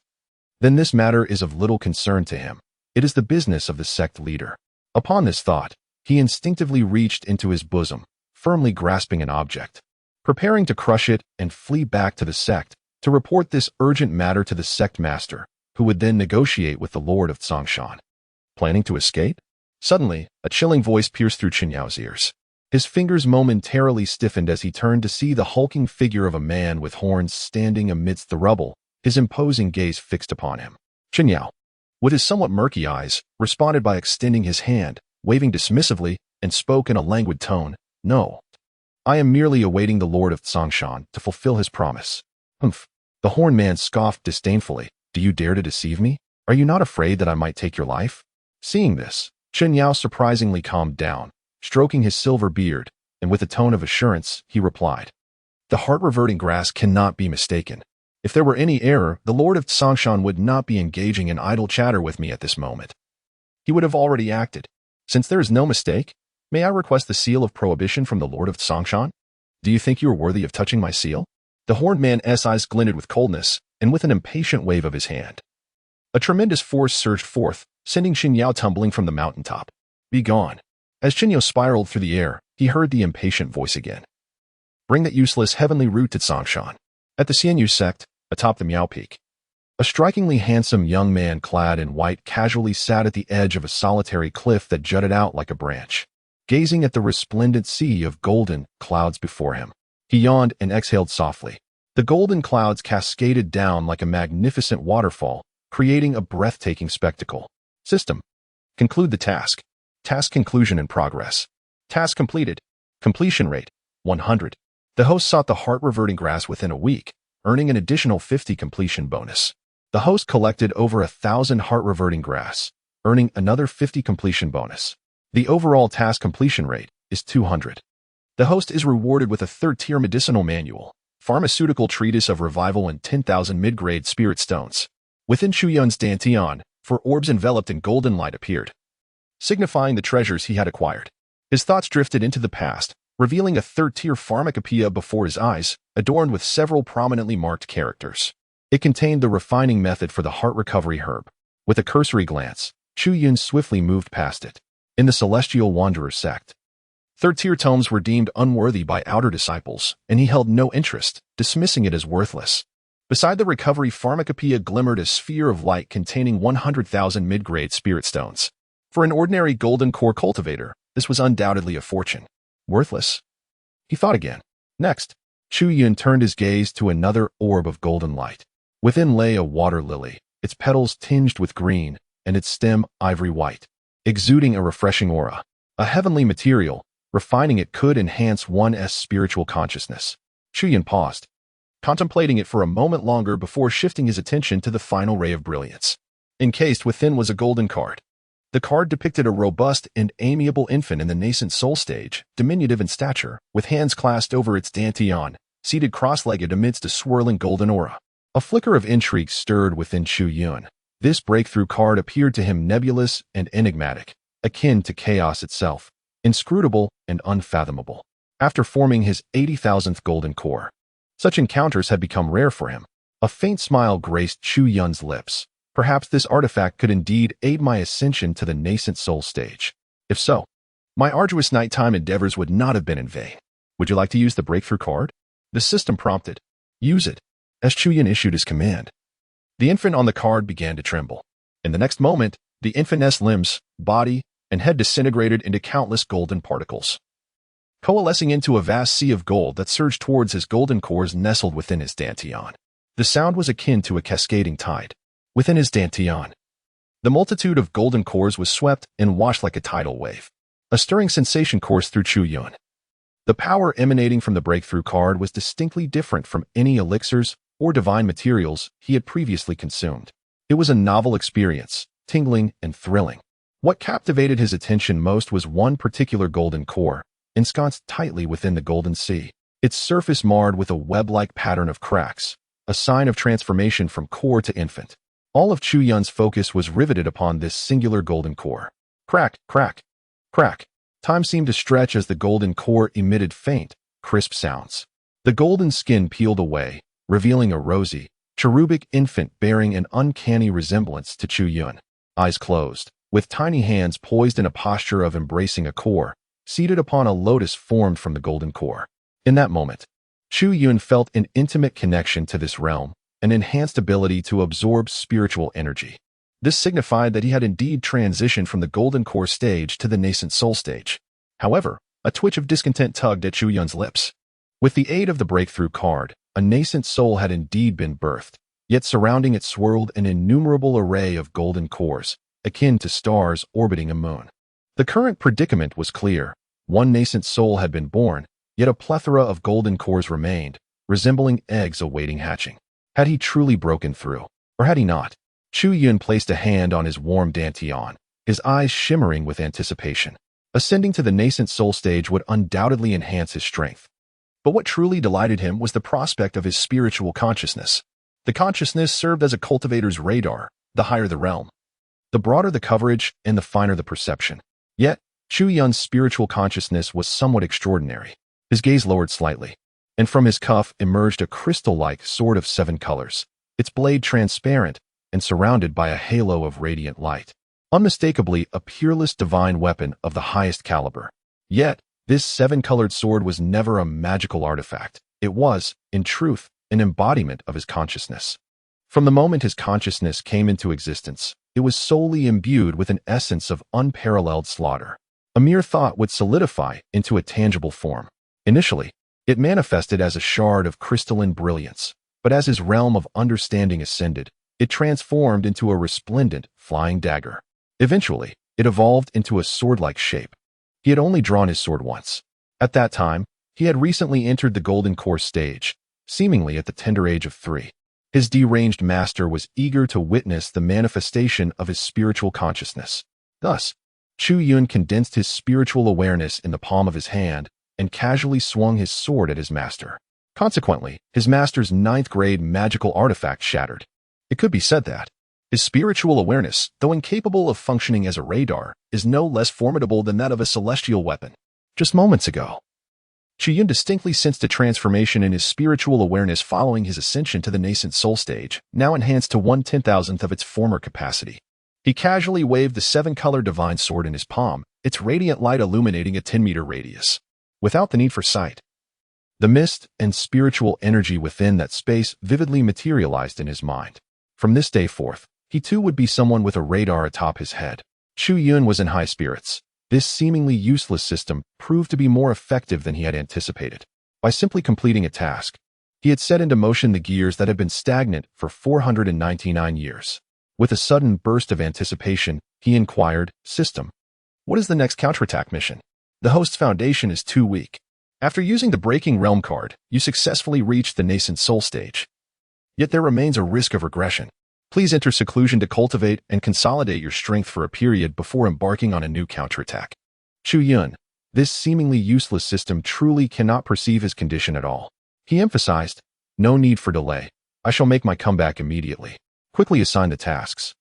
then this matter is of little concern to him. It is the business of the sect leader. Upon this thought, he instinctively reached into his bosom, firmly grasping an object, preparing to crush it and flee back to the sect, to report this urgent matter to the sect master, who would then negotiate with the Lord of Songshan. Planning to escape? Suddenly, a chilling voice pierced through Chen Yao's ears. His fingers momentarily stiffened as he turned to see the hulking figure of a man with horns standing amidst the rubble, his imposing gaze fixed upon him. Chen Yao, with his somewhat murky eyes, responded by extending his hand, waving dismissively, and spoke in a languid tone, "No. I am merely awaiting the Lord of Tsongshan to fulfill his promise." "Humph." The horned man scoffed disdainfully. "Do you dare to deceive me? Are you not afraid that I might take your life?" Seeing this, Chen Yao surprisingly calmed down, stroking his silver beard, and with a tone of assurance, he replied, "The heart-reverting grass cannot be mistaken. If there were any error, the Lord of Tsongshan would not be engaging in idle chatter with me at this moment. He would have already acted. Since there is no mistake, may I request the seal of prohibition from the Lord of Tsongshan? Do you think you are worthy of touching my seal?" The horned man's eyes glinted with coldness, and with an impatient wave of his hand, a tremendous force surged forth, sending Chen Yao tumbling from the mountaintop. "Be gone." As Chen Yao spiraled through the air, he heard the impatient voice again. "Bring that useless heavenly root to Tsongshan." At the Xianyu sect, atop the Miao Peak, a strikingly handsome young man clad in white casually sat at the edge of a solitary cliff that jutted out like a branch, gazing at the resplendent sea of golden clouds before him. He yawned and exhaled softly. The golden clouds cascaded down like a magnificent waterfall, creating a breathtaking spectacle. System. Conclude the task. Task conclusion in progress. Task completed. Completion rate, 100. The host sought the heart-reverting grass within a week, earning an additional 50 completion bonus. The host collected over 1,000 heart-reverting grass, earning another 50 completion bonus. The overall task completion rate is 200. The host is rewarded with a third-tier medicinal manual, pharmaceutical treatise of revival, and 10,000 mid-grade spirit stones. Within Chu Yun's dantian, 4 orbs enveloped in golden light appeared, signifying the treasures he had acquired. His thoughts drifted into the past, revealing a third-tier pharmacopoeia before his eyes, adorned with several prominently marked characters. It contained the refining method for the heart recovery herb. With a cursory glance, Chu Yun swiftly moved past it. In the Celestial Wanderer sect, third-tier tomes were deemed unworthy by outer disciples, and he held no interest, dismissing it as worthless. Beside the recovery pharmacopoeia glimmered a sphere of light containing 100,000 mid-grade spirit stones. For an ordinary golden core cultivator, this was undoubtedly a fortune. Worthless? He thought again. Next, Chu Yun turned his gaze to another orb of golden light. Within lay a water lily, its petals tinged with green, and its stem ivory white, exuding a refreshing aura. A heavenly material, refining it could enhance one's spiritual consciousness. Chu Yun paused, contemplating it for a moment longer before shifting his attention to the final ray of brilliance. Encased within was a golden card. The card depicted a robust and amiable infant in the Nascent Soul stage, diminutive in stature, with hands clasped over its dantian, seated cross-legged amidst a swirling golden aura. A flicker of intrigue stirred within Chu Yun. This breakthrough card appeared to him nebulous and enigmatic, akin to chaos itself, inscrutable and unfathomable. After forming his 80,000th golden core, such encounters had become rare for him. A faint smile graced Chu Yun's lips. Perhaps this artifact could indeed aid my ascension to the Nascent Soul stage. If so, my arduous nighttime endeavors would not have been in vain. Would you like to use the breakthrough card? The system prompted. Use it, as Chu Yun issued his command. The infant on the card began to tremble. In the next moment, the infant's limbs, body, and head disintegrated into countless golden particles, coalescing into a vast sea of gold that surged towards his golden cores nestled within his dantian. The sound was akin to a cascading tide. Within his dantian, the multitude of golden cores was swept and washed like a tidal wave. A stirring sensation coursed through Chu Yun. The power emanating from the breakthrough card was distinctly different from any elixirs or divine materials he had previously consumed. It was a novel experience, tingling and thrilling. What captivated his attention most was one particular golden core, ensconced tightly within the golden sea, its surface marred with a web-like pattern of cracks, a sign of transformation from core to infant. All of Chu Yun's focus was riveted upon this singular golden core. Crack, crack, crack. Time seemed to stretch as the golden core emitted faint, crisp sounds. The golden skin peeled away, revealing a rosy, cherubic infant bearing an uncanny resemblance to Chu Yun. Eyes closed, with tiny hands poised in a posture of embracing a core, seated upon a lotus formed from the golden core. In that moment, Chu Yun felt an intimate connection to this realm, an enhanced ability to absorb spiritual energy. This signified that he had indeed transitioned from the golden core stage to the Nascent Soul stage. However, a twitch of discontent tugged at Chu Yun's lips. With the aid of the breakthrough card, a Nascent Soul had indeed been birthed, yet surrounding it swirled an innumerable array of golden cores, akin to stars orbiting a moon. The current predicament was clear. One nascent soul had been born, yet a plethora of golden cores remained, resembling eggs awaiting hatching. Had he truly broken through, or had he not? Chu Yun placed a hand on his warm dantian, his eyes shimmering with anticipation. Ascending to the nascent soul stage would undoubtedly enhance his strength. But what truly delighted him was the prospect of his spiritual consciousness. The consciousness served as a cultivator's radar. The higher the realm, the broader the coverage and the finer the perception. Yet, Chu Yun's spiritual consciousness was somewhat extraordinary. His gaze lowered slightly, and from his cuff emerged a crystal-like sword of 7 colors, its blade transparent and surrounded by a halo of radiant light. Unmistakably a peerless divine weapon of the highest caliber. Yet, this 7-colored sword was never a magical artifact. It was, in truth, an embodiment of his consciousness. From the moment his consciousness came into existence, it was solely imbued with an essence of unparalleled slaughter. A mere thought would solidify into a tangible form. Initially, it manifested as a shard of crystalline brilliance, but as his realm of understanding ascended, it transformed into a resplendent, flying dagger. Eventually, it evolved into a sword-like shape. He had only drawn his sword once. At that time, he had recently entered the Golden Core stage, seemingly at the tender age of 3. His deranged master was eager to witness the manifestation of his spiritual consciousness. Thus, Chu Yun condensed his spiritual awareness in the palm of his hand and casually swung his sword at his master. Consequently, his master's 9th-grade magical artifact shattered. It could be said that his spiritual awareness, though incapable of functioning as a radar, is no less formidable than that of a celestial weapon. Just moments ago, Chu Yun distinctly sensed a transformation in his spiritual awareness following his ascension to the Nascent Soul stage, now enhanced to 1/10,000th of its former capacity. He casually waved the 7-color divine sword in his palm, its radiant light illuminating a 10-meter radius. Without the need for sight, the mist and spiritual energy within that space vividly materialized in his mind. From this day forth, he too would be someone with a radar atop his head. Chu Yun was in high spirits. This seemingly useless system proved to be more effective than he had anticipated. By simply completing a task, he had set into motion the gears that had been stagnant for 499 years. With a sudden burst of anticipation, he inquired, "System, what is the next counterattack mission?" The host's foundation is too weak. After using the Breaking Realm card, you successfully reached the Nascent Soul stage. Yet there remains a risk of regression. Please enter seclusion to cultivate and consolidate your strength for a period before embarking on a new counterattack. Chu Yun, this seemingly useless system truly cannot perceive his condition at all. He emphasized, "No need for delay. I shall make my comeback immediately. Quickly assign the tasks,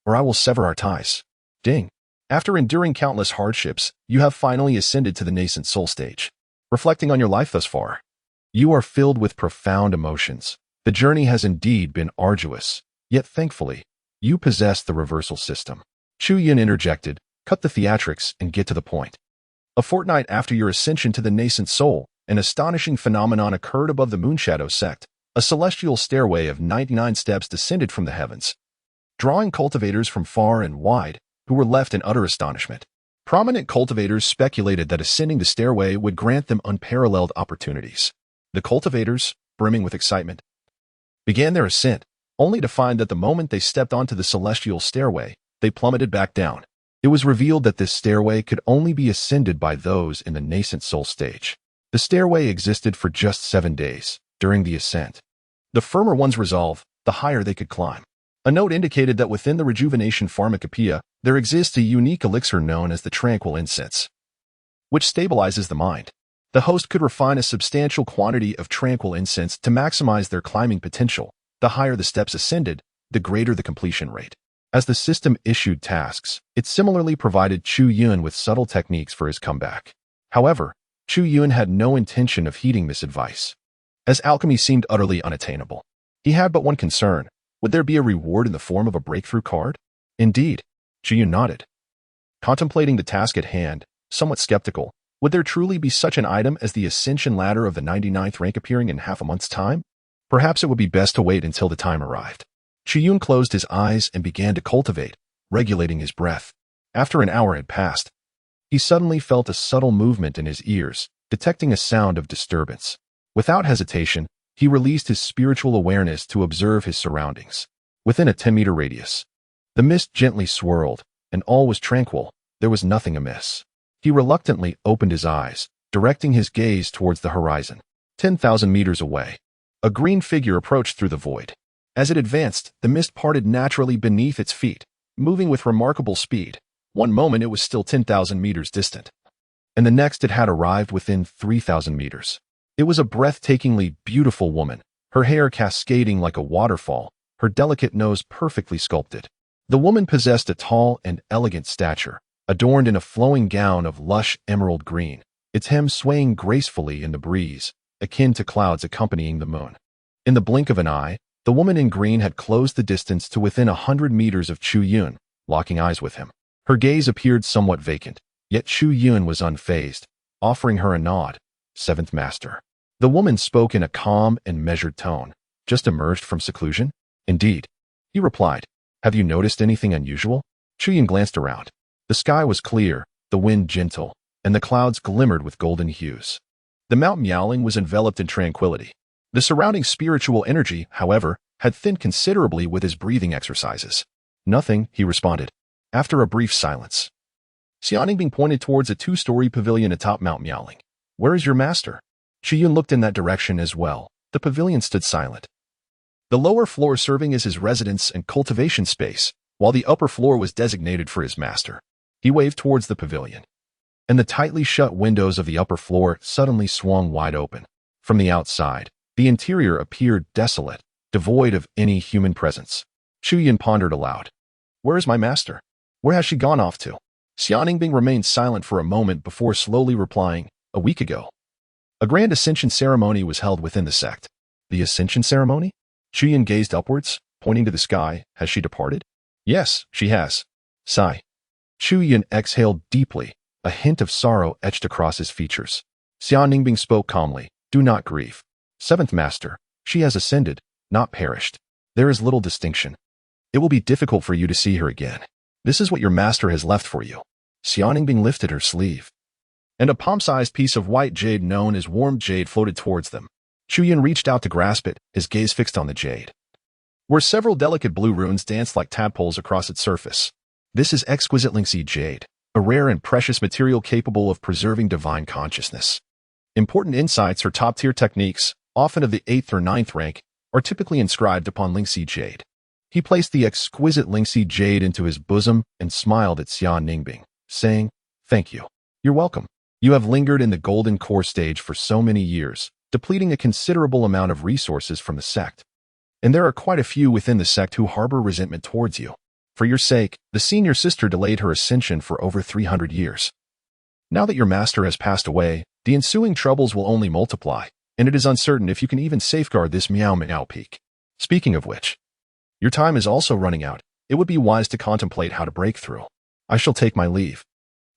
or I will sever our ties." Ding. After enduring countless hardships, you have finally ascended to the Nascent Soul stage. Reflecting on your life thus far, you are filled with profound emotions. The journey has indeed been arduous. Yet thankfully, you possess the reversal system. Chu Yun interjected, "Cut the theatrics and get to the point." A fortnight after your ascension to the Nascent Soul, an astonishing phenomenon occurred above the Moonshadow sect. A celestial stairway of 99 steps descended from the heavens, drawing cultivators from far and wide, who were left in utter astonishment. Prominent cultivators speculated that ascending the stairway would grant them unparalleled opportunities. The cultivators, brimming with excitement, began their ascent, only to find that the moment they stepped onto the celestial stairway, they plummeted back down. It was revealed that this stairway could only be ascended by those in the Nascent Soul stage. The stairway existed for just 7 days. During the ascent, the firmer one's resolve, the higher they could climb. A note indicated that within the rejuvenation pharmacopoeia, there exists a unique elixir known as the tranquil incense, which stabilizes the mind. The host could refine a substantial quantity of tranquil incense to maximize their climbing potential. The higher the steps ascended, the greater the completion rate. As the system issued tasks, it similarly provided Chu Yun with subtle techniques for his comeback. However, Chu Yun had no intention of heeding this advice, as alchemy seemed utterly unattainable. He had but one concern: would there be a reward in the form of a breakthrough card? Indeed. Chu Yun nodded, contemplating the task at hand, somewhat skeptical. Would there truly be such an item as the ascension ladder of the 99th rank appearing in half a month's time? Perhaps it would be best to wait until the time arrived. Chu Yun closed his eyes and began to cultivate, regulating his breath. After an hour had passed, he suddenly felt a subtle movement in his ears, detecting a sound of disturbance. Without hesitation, he released his spiritual awareness to observe his surroundings. Within a 10-meter radius, the mist gently swirled, and all was tranquil. There was nothing amiss. He reluctantly opened his eyes, directing his gaze towards the horizon. 10,000 meters away, a green figure approached through the void. As it advanced, the mist parted naturally beneath its feet, moving with remarkable speed. One moment it was still 10,000 meters distant, and the next it had arrived within 3,000 meters. It was a breathtakingly beautiful woman, her hair cascading like a waterfall, her delicate nose perfectly sculpted. The woman possessed a tall and elegant stature, adorned in a flowing gown of lush emerald green, its hem swaying gracefully in the breeze, akin to clouds accompanying the moon. In the blink of an eye, the woman in green had closed the distance to within 100 meters of Chu Yun, locking eyes with him. Her gaze appeared somewhat vacant, yet Chu Yun was unfazed, offering her a nod. Seventh Master. The woman spoke in a calm and measured tone. Just emerged from seclusion? Indeed. He replied. Have you noticed anything unusual? Chu Yun glanced around. The sky was clear, the wind gentle, and the clouds glimmered with golden hues. The Mount Miaoling was enveloped in tranquility. The surrounding spiritual energy, however, had thinned considerably with his breathing exercises. Nothing, he responded. After a brief silence, Xianingbing pointed towards a two-story pavilion atop Mount Miaoling. Where is your master? Chu Yun looked in that direction as well. The pavilion stood silent. The lower floor serving as his residence and cultivation space, while the upper floor was designated for his master. He waved towards the pavilion, and the tightly shut windows of the upper floor suddenly swung wide open. From the outside, the interior appeared desolate, devoid of any human presence. Chu Yun pondered aloud. Where is my master? Where has she gone off to? Xianingbing remained silent for a moment before slowly replying, a week ago. A grand ascension ceremony was held within the sect. The ascension ceremony? Chu Yun gazed upwards, pointing to the sky. Has she departed? Yes, she has. Sigh. Chu Yun exhaled deeply, a hint of sorrow etched across his features. Xianingbing spoke calmly. Do not grieve. Seventh Master, she has ascended, not perished. There is little distinction. It will be difficult for you to see her again. This is what your master has left for you. Xianingbing lifted her sleeve, and a palm-sized piece of white jade known as warm jade floated towards them. Chu Yun reached out to grasp it, his gaze fixed on the jade, where several delicate blue runes danced like tadpoles across its surface. This is exquisite linseed jade, a rare and precious material capable of preserving divine consciousness. Important insights or top-tier techniques, often of the 8th or 9th rank, are typically inscribed upon linseed jade. He placed the exquisite linseed jade into his bosom and smiled at Xianingbing, saying, Thank you. You're welcome. You have lingered in the golden core stage for so many years, depleting a considerable amount of resources from the sect. And there are quite a few within the sect who harbor resentment towards you. For your sake, the senior sister delayed her ascension for over 300 years. Now that your master has passed away, the ensuing troubles will only multiply, and it is uncertain if you can even safeguard this Miao Miao peak. Speaking of which, your time is also running out. It would be wise to contemplate how to break through. I shall take my leave.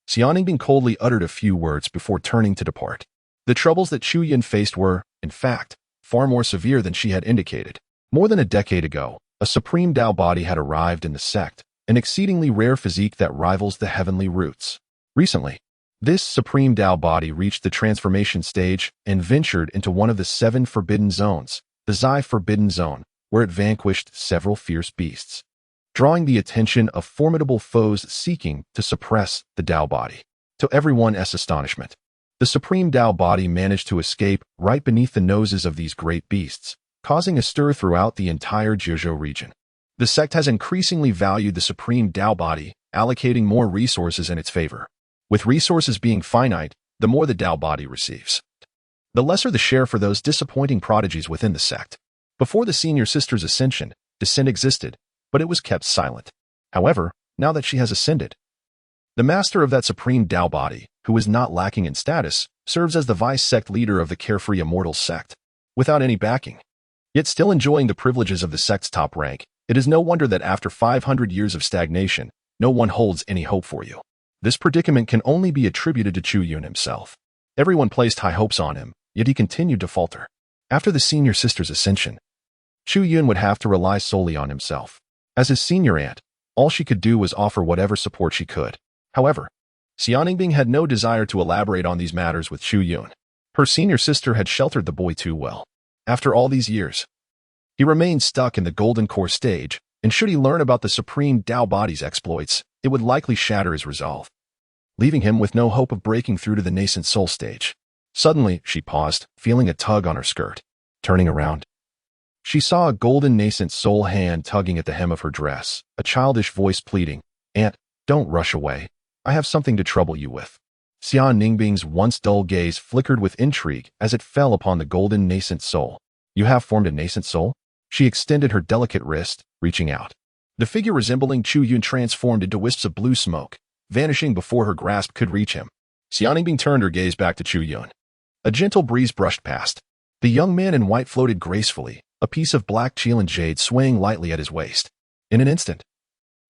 Xianingbing coldly uttered a few words before turning to depart. The troubles that Chu Yun faced were, in fact, far more severe than she had indicated. More than a decade ago, a supreme Tao body had arrived in the sect, an exceedingly rare physique that rivals the heavenly roots. Recently, this supreme Tao body reached the transformation stage and ventured into one of the 7 forbidden zones, the Zai Forbidden Zone, where it vanquished several fierce beasts, drawing the attention of formidable foes seeking to suppress the Tao body. To everyone's astonishment, the supreme Tao body managed to escape right beneath the noses of these great beasts, causing a stir throughout the entire Jiuzhou region. The sect has increasingly valued the supreme Tao body, allocating more resources in its favor. With resources being finite, the more the Tao body receives, the lesser the share for those disappointing prodigies within the sect. Before the senior sister's ascension, dissent existed, but it was kept silent. However, now that she has ascended, the master of that supreme Tao body, who is not lacking in status, serves as the vice-sect leader of the Carefree Immortal sect. Without any backing, yet still enjoying the privileges of the sect's top rank, it is no wonder that after 500 years of stagnation, no one holds any hope for you. This predicament can only be attributed to Chu Yun himself. Everyone placed high hopes on him, yet he continued to falter. After the senior sister's ascension, Chu Yun would have to rely solely on himself. As his senior aunt, all she could do was offer whatever support she could. However, Xianingbing had no desire to elaborate on these matters with Chu Yun. Her senior sister had sheltered the boy too well. After all these years, he remained stuck in the golden core stage, and should he learn about the supreme Tao body's exploits, it would likely shatter his resolve. leaving him with no hope of breaking through to the Nascent Soul stage. Suddenly, she paused, feeling a tug on her skirt. Turning around, she saw a golden Nascent Soul hand tugging at the hem of her dress, a childish voice pleading, "Aunt, don't rush away. I have something to trouble you with." Xia Ningbing's once dull gaze flickered with intrigue as it fell upon the golden Nascent Soul. "You have formed a Nascent Soul?" She extended her delicate wrist, reaching out. The figure resembling Chu Yun transformed into wisps of blue smoke, vanishing before her grasp could reach him. Xia Ningbing turned her gaze back to Chu Yun. A gentle breeze brushed past. The young man in white floated gracefully, a piece of black Qilin jade swaying lightly at his waist. In an instant,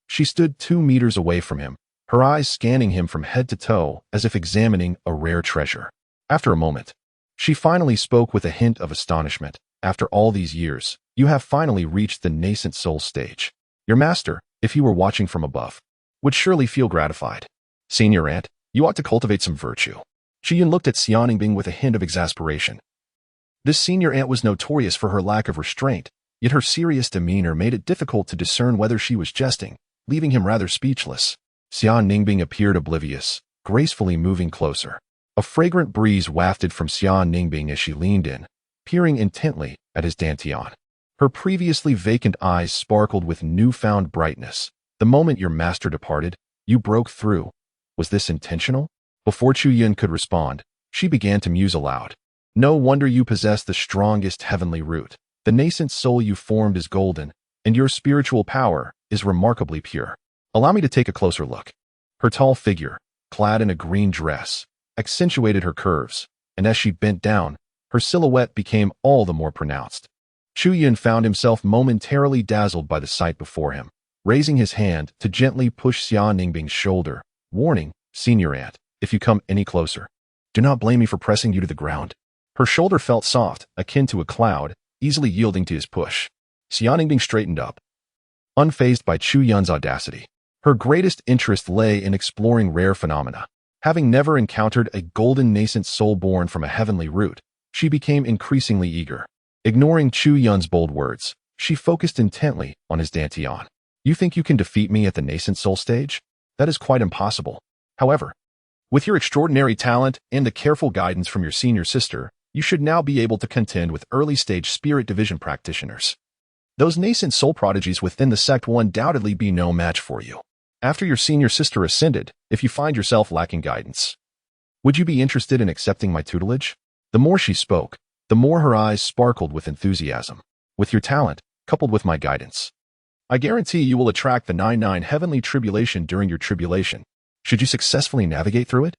she stood 2 meters away from him, her eyes scanning him from head to toe as if examining a rare treasure. After a moment, she finally spoke with a hint of astonishment. "After all these years, you have finally reached the Nascent Soul stage. Your master, if he were watching from above, would surely feel gratified. Senior Aunt, you ought to cultivate some virtue." Chu Yun looked at Xia Ningbing with a hint of exasperation. This senior aunt was notorious for her lack of restraint, yet her serious demeanor made it difficult to discern whether she was jesting, leaving him rather speechless. Xia Ningbing appeared oblivious, gracefully moving closer. A fragrant breeze wafted from Xia Ningbing as she leaned in, peering intently at his dantian. Her previously vacant eyes sparkled with newfound brightness. "The moment your master departed, you broke through. Was this intentional?" Before Chu Yun could respond, she began to muse aloud. "No wonder you possess the strongest heavenly root. The nascent soul you formed is golden, and your spiritual power is remarkably pure. Allow me to take a closer look." Her tall figure, clad in a green dress, accentuated her curves, and as she bent down, her silhouette became all the more pronounced. Chu Yun found himself momentarily dazzled by the sight before him, raising his hand to gently push Xia Ningbing's shoulder, warning, "Senior Aunt, if you come any closer, do not blame me for pressing you to the ground." Her shoulder felt soft, akin to a cloud, easily yielding to his push. Xia Ningbing straightened up, unfazed by Chu Yun's audacity. Her greatest interest lay in exploring rare phenomena. Having never encountered a golden nascent soul born from a heavenly root, she became increasingly eager. Ignoring Chu Yun's bold words, she focused intently on his dantian. "You think you can defeat me at the nascent soul stage? That is quite impossible. However, with your extraordinary talent and the careful guidance from your senior sister, you should now be able to contend with early-stage spirit division practitioners. Those nascent soul prodigies within the sect will undoubtedly be no match for you. After your senior sister ascended, if you find yourself lacking guidance, would you be interested in accepting my tutelage?" The more she spoke, the more her eyes sparkled with enthusiasm. "With your talent, coupled with my guidance, I guarantee you will attract the 99 heavenly tribulation during your tribulation. Should you successfully navigate through it,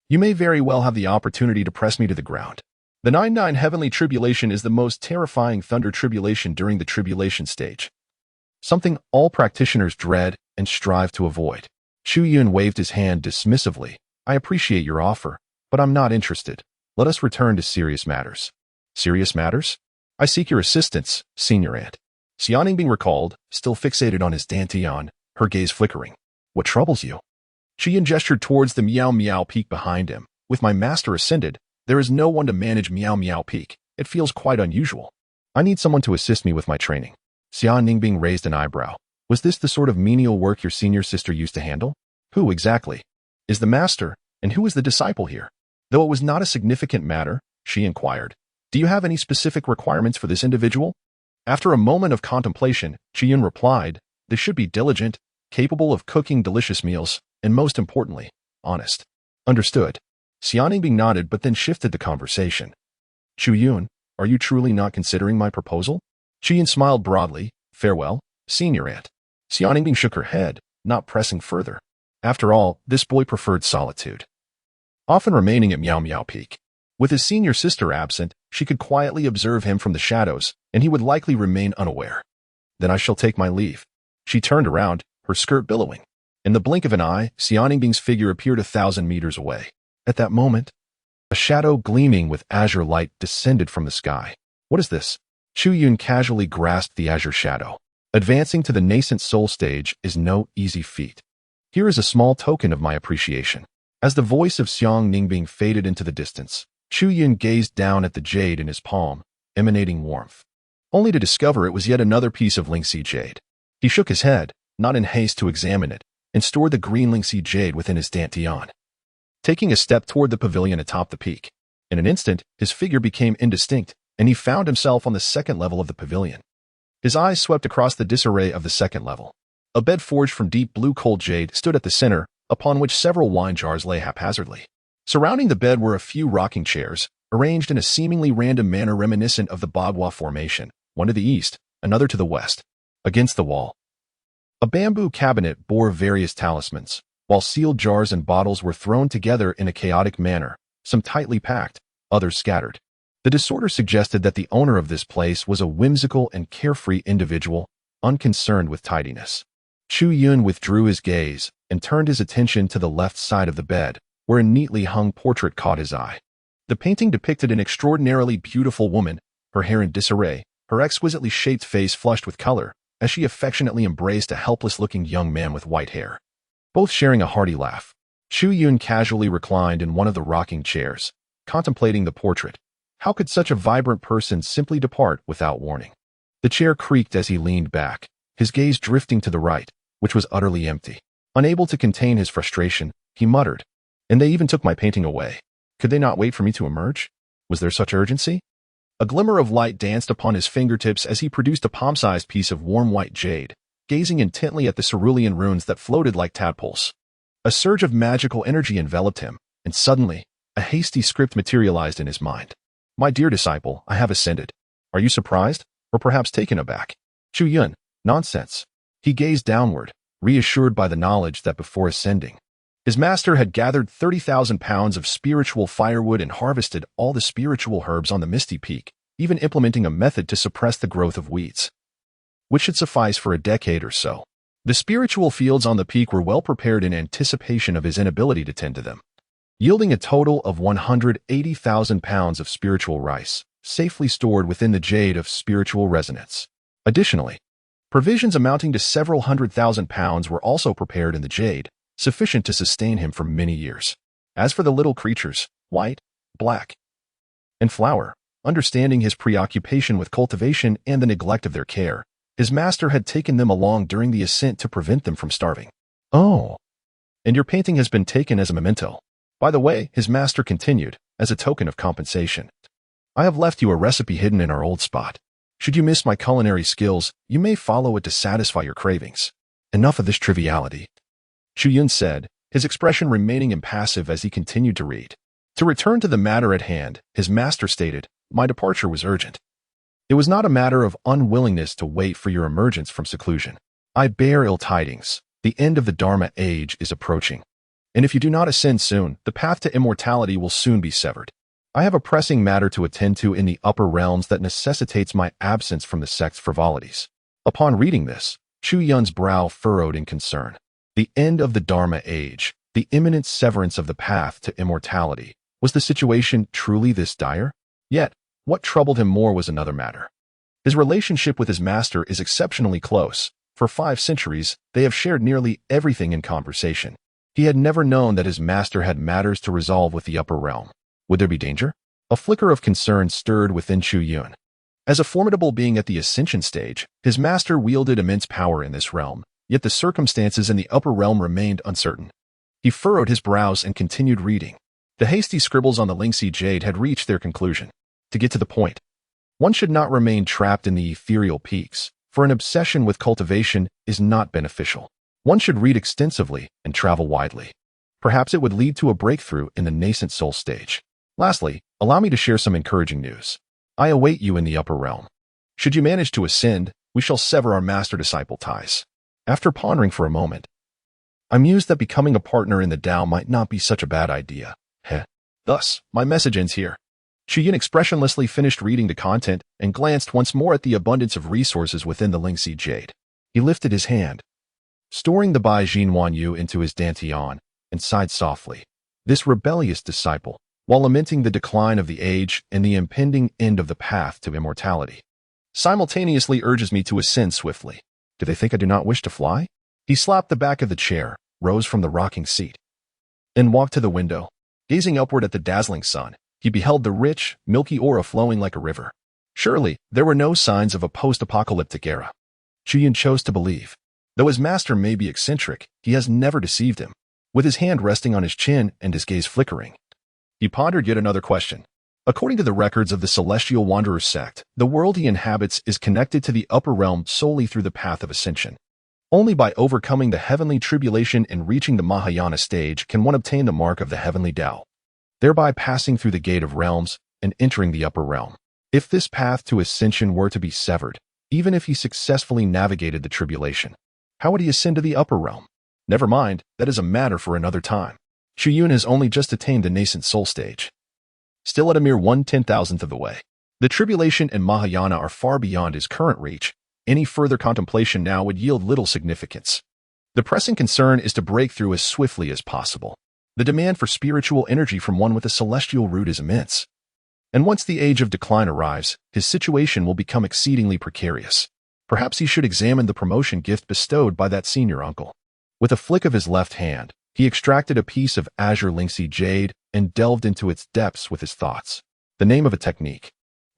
you may very well have the opportunity to press me to the ground. The 99 heavenly tribulation is the most terrifying thunder tribulation during the tribulation stage, something all practitioners dread and strive to avoid." Chu Yun waved his hand dismissively. "I appreciate your offer, but I'm not interested. Let us return to serious matters." "Serious matters? I seek your assistance, Senior Aunt." Xia Ningbing recalled, still fixated on his dantian, her gaze flickering. "What troubles you?" Chu Yun gestured towards the Miao Miao Peak behind him. "With my master ascended, there is no one to manage Miao Miao Peak. It feels quite unusual. I need someone to assist me with my training." Xia Ningbing raised an eyebrow. "Was this the sort of menial work your senior sister used to handle? Who exactly is the master, and who is the disciple here?" Though it was not a significant matter, she inquired, "Do you have any specific requirements for this individual?" After a moment of contemplation, Chu Yun replied, "They should be diligent, capable of cooking delicious meals, and most importantly, honest." "Understood." Xia Ningbing nodded but then shifted the conversation. "Chu Yun, are you truly not considering my proposal?" Chu Yun smiled broadly. "Farewell, Senior Aunt." Xia Ningbing shook her head, not pressing further. After all, this boy preferred solitude, often remaining at Miao Miao Peak. With his senior sister absent, she could quietly observe him from the shadows, and he would likely remain unaware. "Then I shall take my leave." She turned around, her skirt billowing. In the blink of an eye, Xia Ningbing's figure appeared 1,000 meters away. At that moment, a shadow gleaming with azure light descended from the sky. "What is this?" Chu Yun casually grasped the azure shadow. Advancing to the nascent soul stage is no easy feat. Here is a small token of my appreciation. As the voice of Xia Ningbing faded into the distance, Chu Yun gazed down at the jade in his palm, emanating warmth, only to discover it was yet another piece of Lingxi jade. He shook his head, not in haste to examine it, and stored the green Lingxi jade within his dantian. taking a step toward the pavilion atop the peak. In an instant, his figure became indistinct, and he found himself on the second level of the pavilion. His eyes swept across the disarray of the second level. A bed forged from deep blue cold jade stood at the center, upon which several wine jars lay haphazardly. Surrounding the bed were a few rocking chairs, arranged in a seemingly random manner reminiscent of the Bagua formation, one to the east, another to the west. Against the wall, a bamboo cabinet bore various talismans, while sealed jars and bottles were thrown together in a chaotic manner, some tightly packed, others scattered. The disorder suggested that the owner of this place was a whimsical and carefree individual, unconcerned with tidiness. Chu Yun withdrew his gaze and turned his attention to the left side of the bed, where a neatly hung portrait caught his eye. The painting depicted an extraordinarily beautiful woman, her hair in disarray, her exquisitely shaped face flushed with color, as she affectionately embraced a helpless-looking young man with white hair. Both sharing a hearty laugh, Chu Yun casually reclined in one of the rocking chairs, contemplating the portrait. How could such a vibrant person simply depart without warning? The chair creaked as he leaned back, his gaze drifting to the right, which was utterly empty. Unable to contain his frustration, he muttered, "And they even took my painting away. Could they not wait for me to emerge? Was there such urgency?" A glimmer of light danced upon his fingertips as he produced a palm-sized piece of warm white jade, gazing intently at the cerulean runes that floated like tadpoles. A surge of magical energy enveloped him, and suddenly, a hasty script materialized in his mind. "My dear disciple, I have ascended. Are you surprised, or perhaps taken aback?" Chu Yun, nonsense. He gazed downward, reassured by the knowledge that before ascending, his master had gathered 30,000 pounds of spiritual firewood and harvested all the spiritual herbs on the misty peak, even implementing a method to suppress the growth of weeds, which should suffice for a decade or so. The spiritual fields on the peak were well prepared in anticipation of his inability to tend to them, yielding a total of 180,000 pounds of spiritual rice, safely stored within the jade of spiritual resonance. Additionally, provisions amounting to several 100,000 pounds were also prepared in the jade, sufficient to sustain him for many years. As for the little creatures, white, black, and flower, understanding his preoccupation with cultivation and the neglect of their care, his master had taken them along during the ascent to prevent them from starving. "Oh, and your painting has been taken as a memento. By the way," his master continued, as a token of compensation, "I have left you a recipe hidden in our old spot. Should you miss my culinary skills, you may follow it to satisfy your cravings." "Enough of this triviality," Chu Yun said, his expression remaining impassive as he continued to read. To return to the matter at hand, his master stated, "My departure was urgent. It was not a matter of unwillingness to wait for your emergence from seclusion. I bear ill tidings. The end of the Dharma age is approaching. And if you do not ascend soon, the path to immortality will soon be severed. I have a pressing matter to attend to in the upper realms that necessitates my absence from the sect's frivolities." Upon reading this, Chu Yun's brow furrowed in concern. The end of the Dharma age, the imminent severance of the path to immortality. Was the situation truly this dire? Yet, what troubled him more was another matter. His relationship with his master is exceptionally close. For 5 centuries, they have shared nearly everything in conversation. He had never known that his master had matters to resolve with the upper realm. Would there be danger? A flicker of concern stirred within Chu Yun. As a formidable being at the ascension stage, his master wielded immense power in this realm, yet the circumstances in the upper realm remained uncertain. He furrowed his brows and continued reading. The hasty scribbles on the Lingxi jade had reached their conclusion. To get to the point, one should not remain trapped in the ethereal peaks, for an obsession with cultivation is not beneficial. One should read extensively and travel widely. Perhaps it would lead to a breakthrough in the Nascent Soul stage. Lastly, allow me to share some encouraging news. I await you in the upper realm. Should you manage to ascend, we shall sever our master-disciple ties." After pondering for a moment, I mused that becoming a partner in the Tao might not be such a bad idea. Thus, my message ends here. Chu Yun expressionlessly finished reading the content and glanced once more at the abundance of resources within the Lingxi jade. He lifted his hand, storing the Bai Jinwan Yu into his dantian, and sighed softly. This rebellious disciple, while lamenting the decline of the age and the impending end of the path to immortality, simultaneously urges me to ascend swiftly. Do they think I do not wish to fly? He slapped the back of the chair, rose from the rocking seat, and walked to the window. Gazing upward at the dazzling sun, he beheld the rich, milky aura flowing like a river. Surely, there were no signs of a post-apocalyptic era. Chu Yun chose to believe. Though his master may be eccentric, he has never deceived him. with his hand resting on his chin and his gaze flickering. He pondered yet another question. According to the records of the Celestial Wanderer sect, the world he inhabits is connected to the upper realm solely through the path of ascension. Only by overcoming the heavenly tribulation and reaching the Mahayana stage can one obtain the mark of the heavenly Tao, thereby passing through the gate of realms and entering the upper realm. If this path to ascension were to be severed, even if he successfully navigated the tribulation, how would he ascend to the upper realm? Never mind, that is a matter for another time. Chu Yun has only just attained the Nascent Soul stage, still at a mere 1/10,000th of the way. The tribulation and Mahayana are far beyond his current reach. Any further contemplation now would yield little significance. The pressing concern is to break through as swiftly as possible. The demand for spiritual energy from one with a celestial root is immense. And once the age of decline arrives, his situation will become exceedingly precarious. Perhaps he should examine the promotion gift bestowed by that senior uncle. With a flick of his left hand, he extracted a piece of azure lynxy jade and delved into its depths with his thoughts. The name of a technique,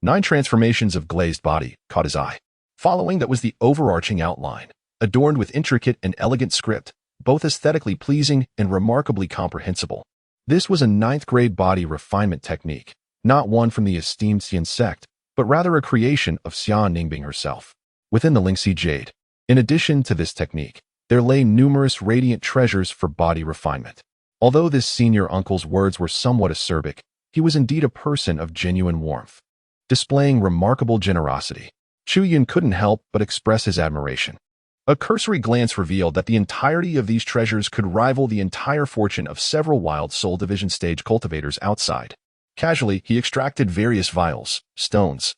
9 transformations of glazed body, caught his eye. Following that was the overarching outline, adorned with intricate and elegant script, both aesthetically pleasing and remarkably comprehensible. This was a 9th-grade body refinement technique, not one from the esteemed sect, but rather a creation of Xia Ningbing herself. Within the lynxy jade, in addition to this technique, there lay numerous radiant treasures for body refinement. Although this senior uncle's words were somewhat acerbic, he was indeed a person of genuine warmth, displaying remarkable generosity. Chu Yun couldn't help but express his admiration. A cursory glance revealed that the entirety of these treasures could rival the entire fortune of several Wild Soul Division stage cultivators outside. Casually, he extracted various vials, stones,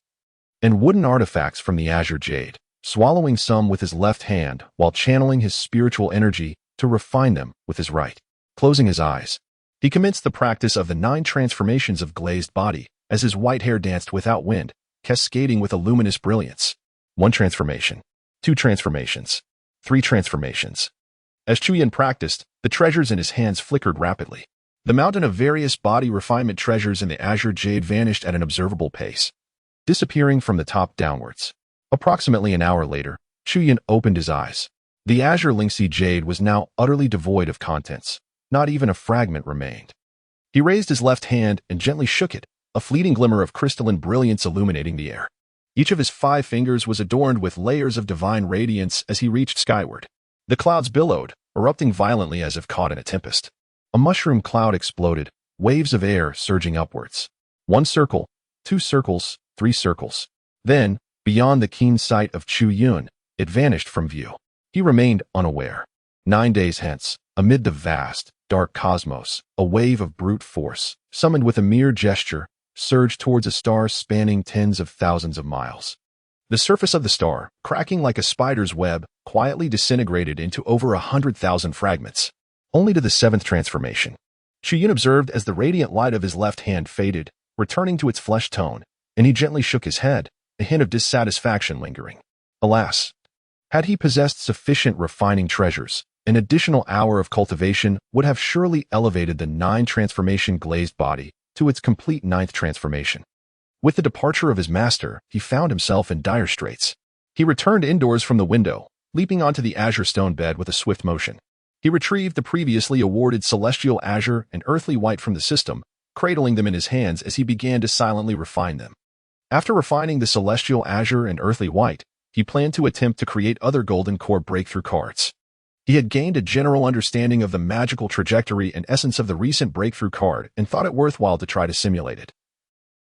and wooden artifacts from the azure jade, swallowing some with his left hand while channeling his spiritual energy to refine them with his right. Closing his eyes, he commenced the practice of the 9 transformations of glazed body as his white hair danced without wind, cascading with a luminous brilliance. 1 transformation, 2 transformations, 3 transformations. As Chu Yun practiced, the treasures in his hands flickered rapidly. The mountain of various body refinement treasures in the azure jade vanished at an observable pace, disappearing from the top downwards. Approximately an hour later, Chu Yun opened his eyes. The azure lynxy jade was now utterly devoid of contents. Not even a fragment remained. He raised his left hand and gently shook it, a fleeting glimmer of crystalline brilliance illuminating the air. Each of his 5 fingers was adorned with layers of divine radiance as he reached skyward. The clouds billowed, erupting violently as if caught in a tempest. A mushroom cloud exploded, waves of air surging upwards. 1 circle, 2 circles, 3 circles. Then, beyond the keen sight of Chu Yun, it vanished from view. He remained unaware. 9 days hence, amid the vast, dark cosmos, a wave of brute force, summoned with a mere gesture, surged towards a star spanning tens of thousands of miles. The surface of the star, cracking like a spider's web, quietly disintegrated into over 100,000 fragments. Only to the 7th transformation. Chu Yun observed as the radiant light of his left hand faded, returning to its flesh tone, and he gently shook his head, a hint of dissatisfaction lingering. Alas! Had he possessed sufficient refining treasures, an additional hour of cultivation would have surely elevated the 9 transformation glazed body to its complete 9th transformation. With the departure of his master, he found himself in dire straits. He returned indoors from the window, leaping onto the azure stone bed with a swift motion. He retrieved the previously awarded celestial azure and earthly white from the system, cradling them in his hands as he began to silently refine them. After refining the celestial azure and earthly white, he planned to attempt to create other golden core breakthrough cards. He had gained a general understanding of the magical trajectory and essence of the recent breakthrough card and thought it worthwhile to try to simulate it.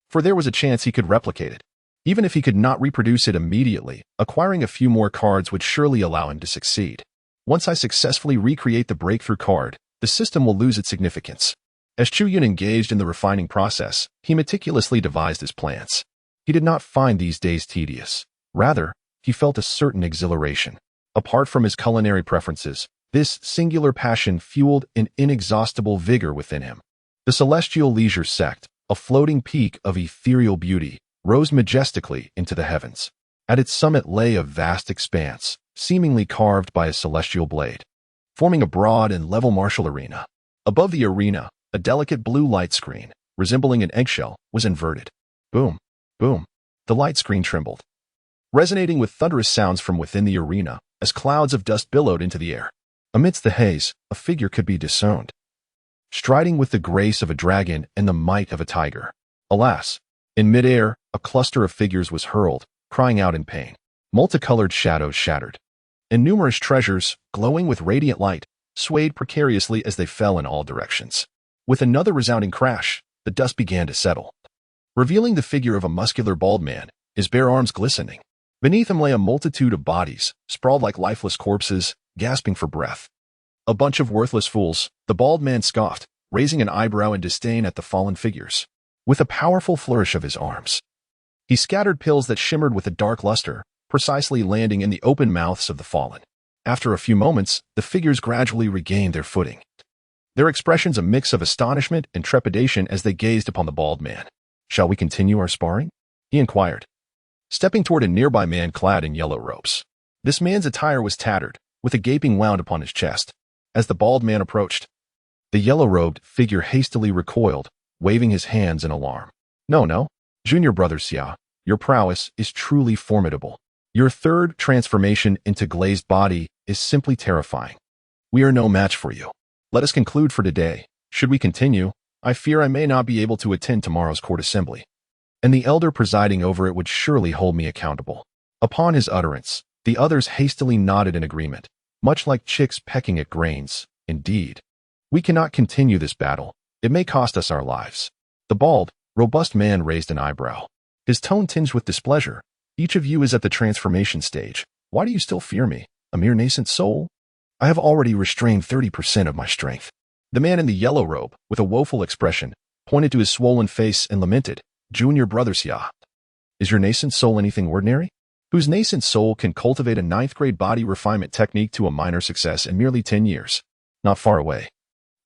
For there was a chance he could replicate it. Even if he could not reproduce it immediately, acquiring a few more cards would surely allow him to succeed. Once I successfully recreate the breakthrough card, the system will lose its significance. As Chu Yun engaged in the refining process, he meticulously devised his plans. He did not find these days tedious. Rather, he felt a certain exhilaration. Apart from his culinary preferences, this singular passion fueled an inexhaustible vigor within him. The Celestial Leisure sect, a floating peak of ethereal beauty, rose majestically into the heavens. At its summit lay a vast expanse, seemingly carved by a celestial blade, forming a broad and level martial arena. Above the arena, a delicate blue light screen, resembling an eggshell, was inverted. Boom, boom. The light screen trembled, resonating with thunderous sounds from within the arena as clouds of dust billowed into the air. Amidst the haze, a figure could be disowned, striding with the grace of a dragon and the might of a tiger. Alas, in midair, a cluster of figures was hurled, crying out in pain. Multicolored shadows shattered, and numerous treasures, glowing with radiant light, swayed precariously as they fell in all directions. With another resounding crash, the dust began to settle, revealing the figure of a muscular bald man, his bare arms glistening. Beneath him lay a multitude of bodies, sprawled like lifeless corpses, gasping for breath. A bunch of worthless fools, the bald man scoffed, raising an eyebrow in disdain at the fallen figures. With a powerful flourish of his arms, he scattered pills that shimmered with a dark luster, precisely landing in the open mouths of the fallen. After a few moments, the figures gradually regained their footing, their expressions a mix of astonishment and trepidation as they gazed upon the bald man. "Shall we continue our sparring?" he inquired, stepping toward a nearby man clad in yellow robes. This man's attire was tattered, with a gaping wound upon his chest. As the bald man approached, the yellow-robed figure hastily recoiled, waving his hands in alarm. No, Junior Brother Xia, your prowess is truly formidable. Your third transformation into glazed body is simply terrifying. We are no match for you. Let us conclude for today. Should we continue, I fear I may not be able to attend tomorrow's court assembly, and the elder presiding over it would surely hold me accountable." Upon his utterance, the others hastily nodded in agreement, much like chicks pecking at grains. "Indeed. We cannot continue this battle. It may cost us our lives." The bald, robust man raised an eyebrow, his tone tinged with displeasure. "Each of you is at the transformation stage. Why do you still fear me, a mere nascent soul? I have already restrained 30% of my strength." The man in the yellow robe, with a woeful expression, pointed to his swollen face and lamented, "Junior Brother Xia, is your nascent soul anything ordinary? Whose nascent soul can cultivate a 9th-grade body refinement technique to a minor success in merely 10 years? Not far away."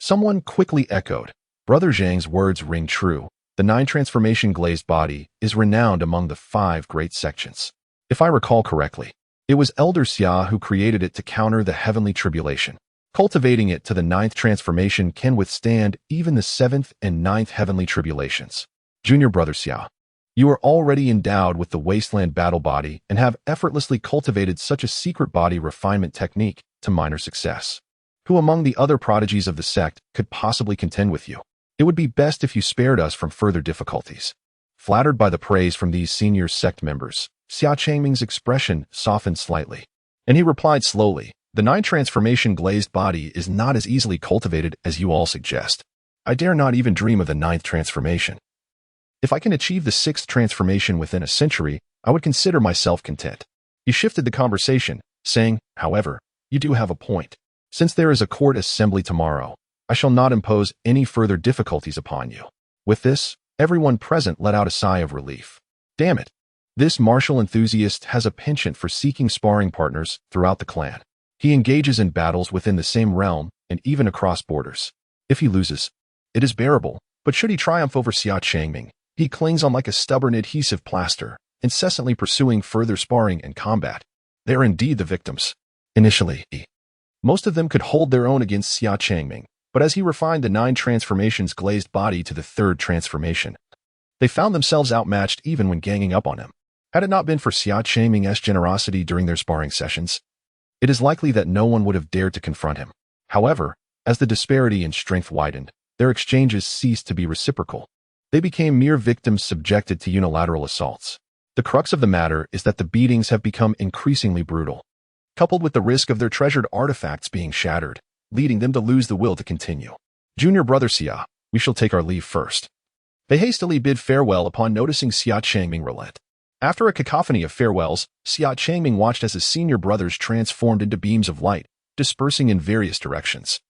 Someone quickly echoed, "Brother Zhang's words ring true. The 9-transformation glazed body is renowned among the 5 great sections. If I recall correctly, it was Elder Xia who created it to counter the heavenly tribulation. Cultivating it to the 9th transformation can withstand even the 7th and 9th heavenly tribulations. Junior Brother Xia, you are already endowed with the wasteland battle body and have effortlessly cultivated such a secret body refinement technique to minor success. Who among the other prodigies of the sect could possibly contend with you? It would be best if you spared us from further difficulties." Flattered by the praise from these senior sect members, Xia Changming's expression softened slightly, and he replied slowly, "The 9-transformation glazed body is not as easily cultivated as you all suggest. I dare not even dream of the 9th transformation. If I can achieve the 6th transformation within a century, I would consider myself content." He shifted the conversation, saying, "However, you do have a point. Since there is a court assembly tomorrow, I shall not impose any further difficulties upon you." With this, everyone present let out a sigh of relief. Damn it. This martial enthusiast has a penchant for seeking sparring partners throughout the clan. He engages in battles within the same realm and even across borders. If he loses, it is bearable, but should he triumph over Xia Changming, he clings on like a stubborn adhesive plaster, incessantly pursuing further sparring and combat. They are indeed the victims. Initially, most of them could hold their own against Xia Changming, but as he refined the 9 transformations glazed body to the 3rd transformation, they found themselves outmatched even when ganging up on him. Had it not been for Xia Changming's generosity during their sparring sessions, it is likely that no one would have dared to confront him. However, as the disparity in strength widened, their exchanges ceased to be reciprocal. They became mere victims subjected to unilateral assaults. The crux of the matter is that the beatings have become increasingly brutal, coupled with the risk of their treasured artifacts being shattered, leading them to lose the will to continue. Junior Brother Xia, we shall take our leave first." They hastily bid farewell upon noticing Xia Changming relent. After a cacophony of farewells, Xia Changming watched as his senior brothers transformed into beams of light, dispersing in various directions.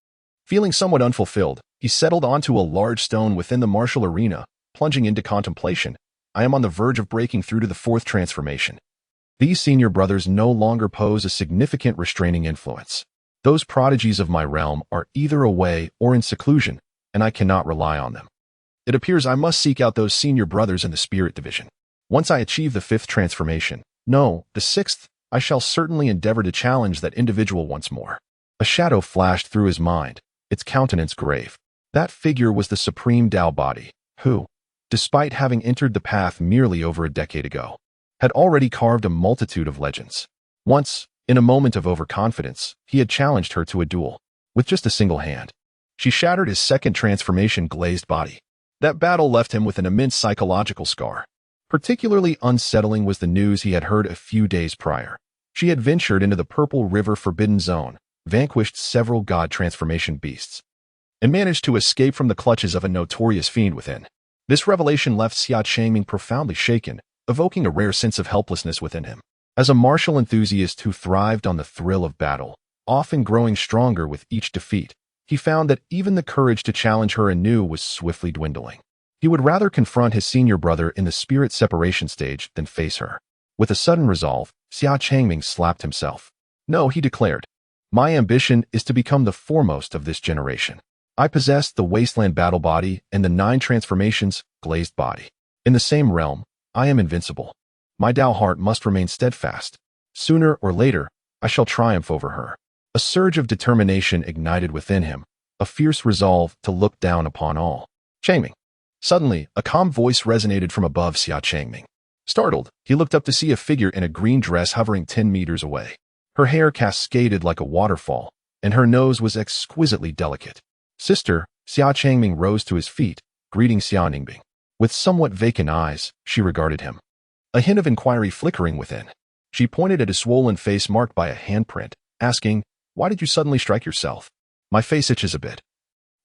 Feeling somewhat unfulfilled, he settled onto a large stone within the martial arena, plunging into contemplation. "I am on the verge of breaking through to the 4th transformation. These senior brothers no longer pose a significant restraining influence. Those prodigies of my realm are either away or in seclusion, and I cannot rely on them. It appears I must seek out those senior brothers in the spirit division. Once I achieve the 5th transformation, no, the 6th, I shall certainly endeavor to challenge that individual once more." A shadow flashed through his mind, its countenance grave. That figure was the supreme Tao body, who, despite having entered the path merely over a decade ago, had already carved a multitude of legends. Once, In a moment of overconfidence, he had challenged her to a duel. With just a single hand, she shattered his second transformation glazed body. That battle left him with an immense psychological scar. Particularly unsettling was the news he had heard a few days prior. She had ventured into the Purple River Forbidden Zone, vanquished several god transformation beasts, and managed to escape from the clutches of a notorious fiend within. This revelation left Xia Changming profoundly shaken, evoking a rare sense of helplessness within him. As a martial enthusiast who thrived on the thrill of battle, often growing stronger with each defeat, he found that even the courage to challenge her anew was swiftly dwindling. He would rather confront his senior brother in the spirit separation stage than face her. With a sudden resolve, Xia Changming slapped himself. No, he declared. My ambition is to become the foremost of this generation. I possess the wasteland battle body and the 9 transformations glazed body. In the same realm, I am invincible. My Dao heart must remain steadfast. Sooner or later, I shall triumph over her. A surge of determination ignited within him, a fierce resolve to look down upon all. Changming. Suddenly, a calm voice resonated from above Xia Changming. Startled, he looked up to see a figure in a green dress hovering 10 meters away. Her hair cascaded like a waterfall, and her nose was exquisitely delicate. Sister, Xia Changming rose to his feet, greeting Xia Ningbing. With somewhat vacant eyes, she regarded him. A hint of inquiry flickering within. She pointed at his swollen face marked by a handprint, asking, Why did you suddenly strike yourself? My face itches a bit.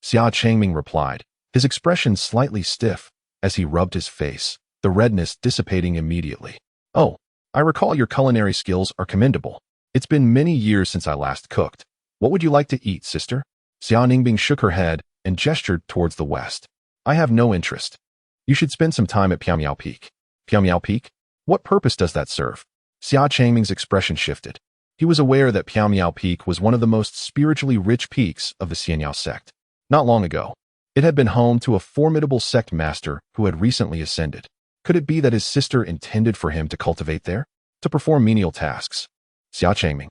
Xia Changming replied, his expression slightly stiff, as he rubbed his face, the redness dissipating immediately. Oh, I recall your culinary skills are commendable. It's been many years since I last cooked. What would you like to eat, sister? Xia Ningbing shook her head and gestured towards the west. I have no interest. You should spend some time at Piamiao Peak. Piamiao Peak? What purpose does that serve? Xia Changming's expression shifted. He was aware that Piamiao Peak was one of the most spiritually rich peaks of the Xianyao sect. Not long ago, it had been home to a formidable sect master who had recently ascended. Could it be that his sister intended for him to cultivate there? To perform menial tasks? Xia Changming.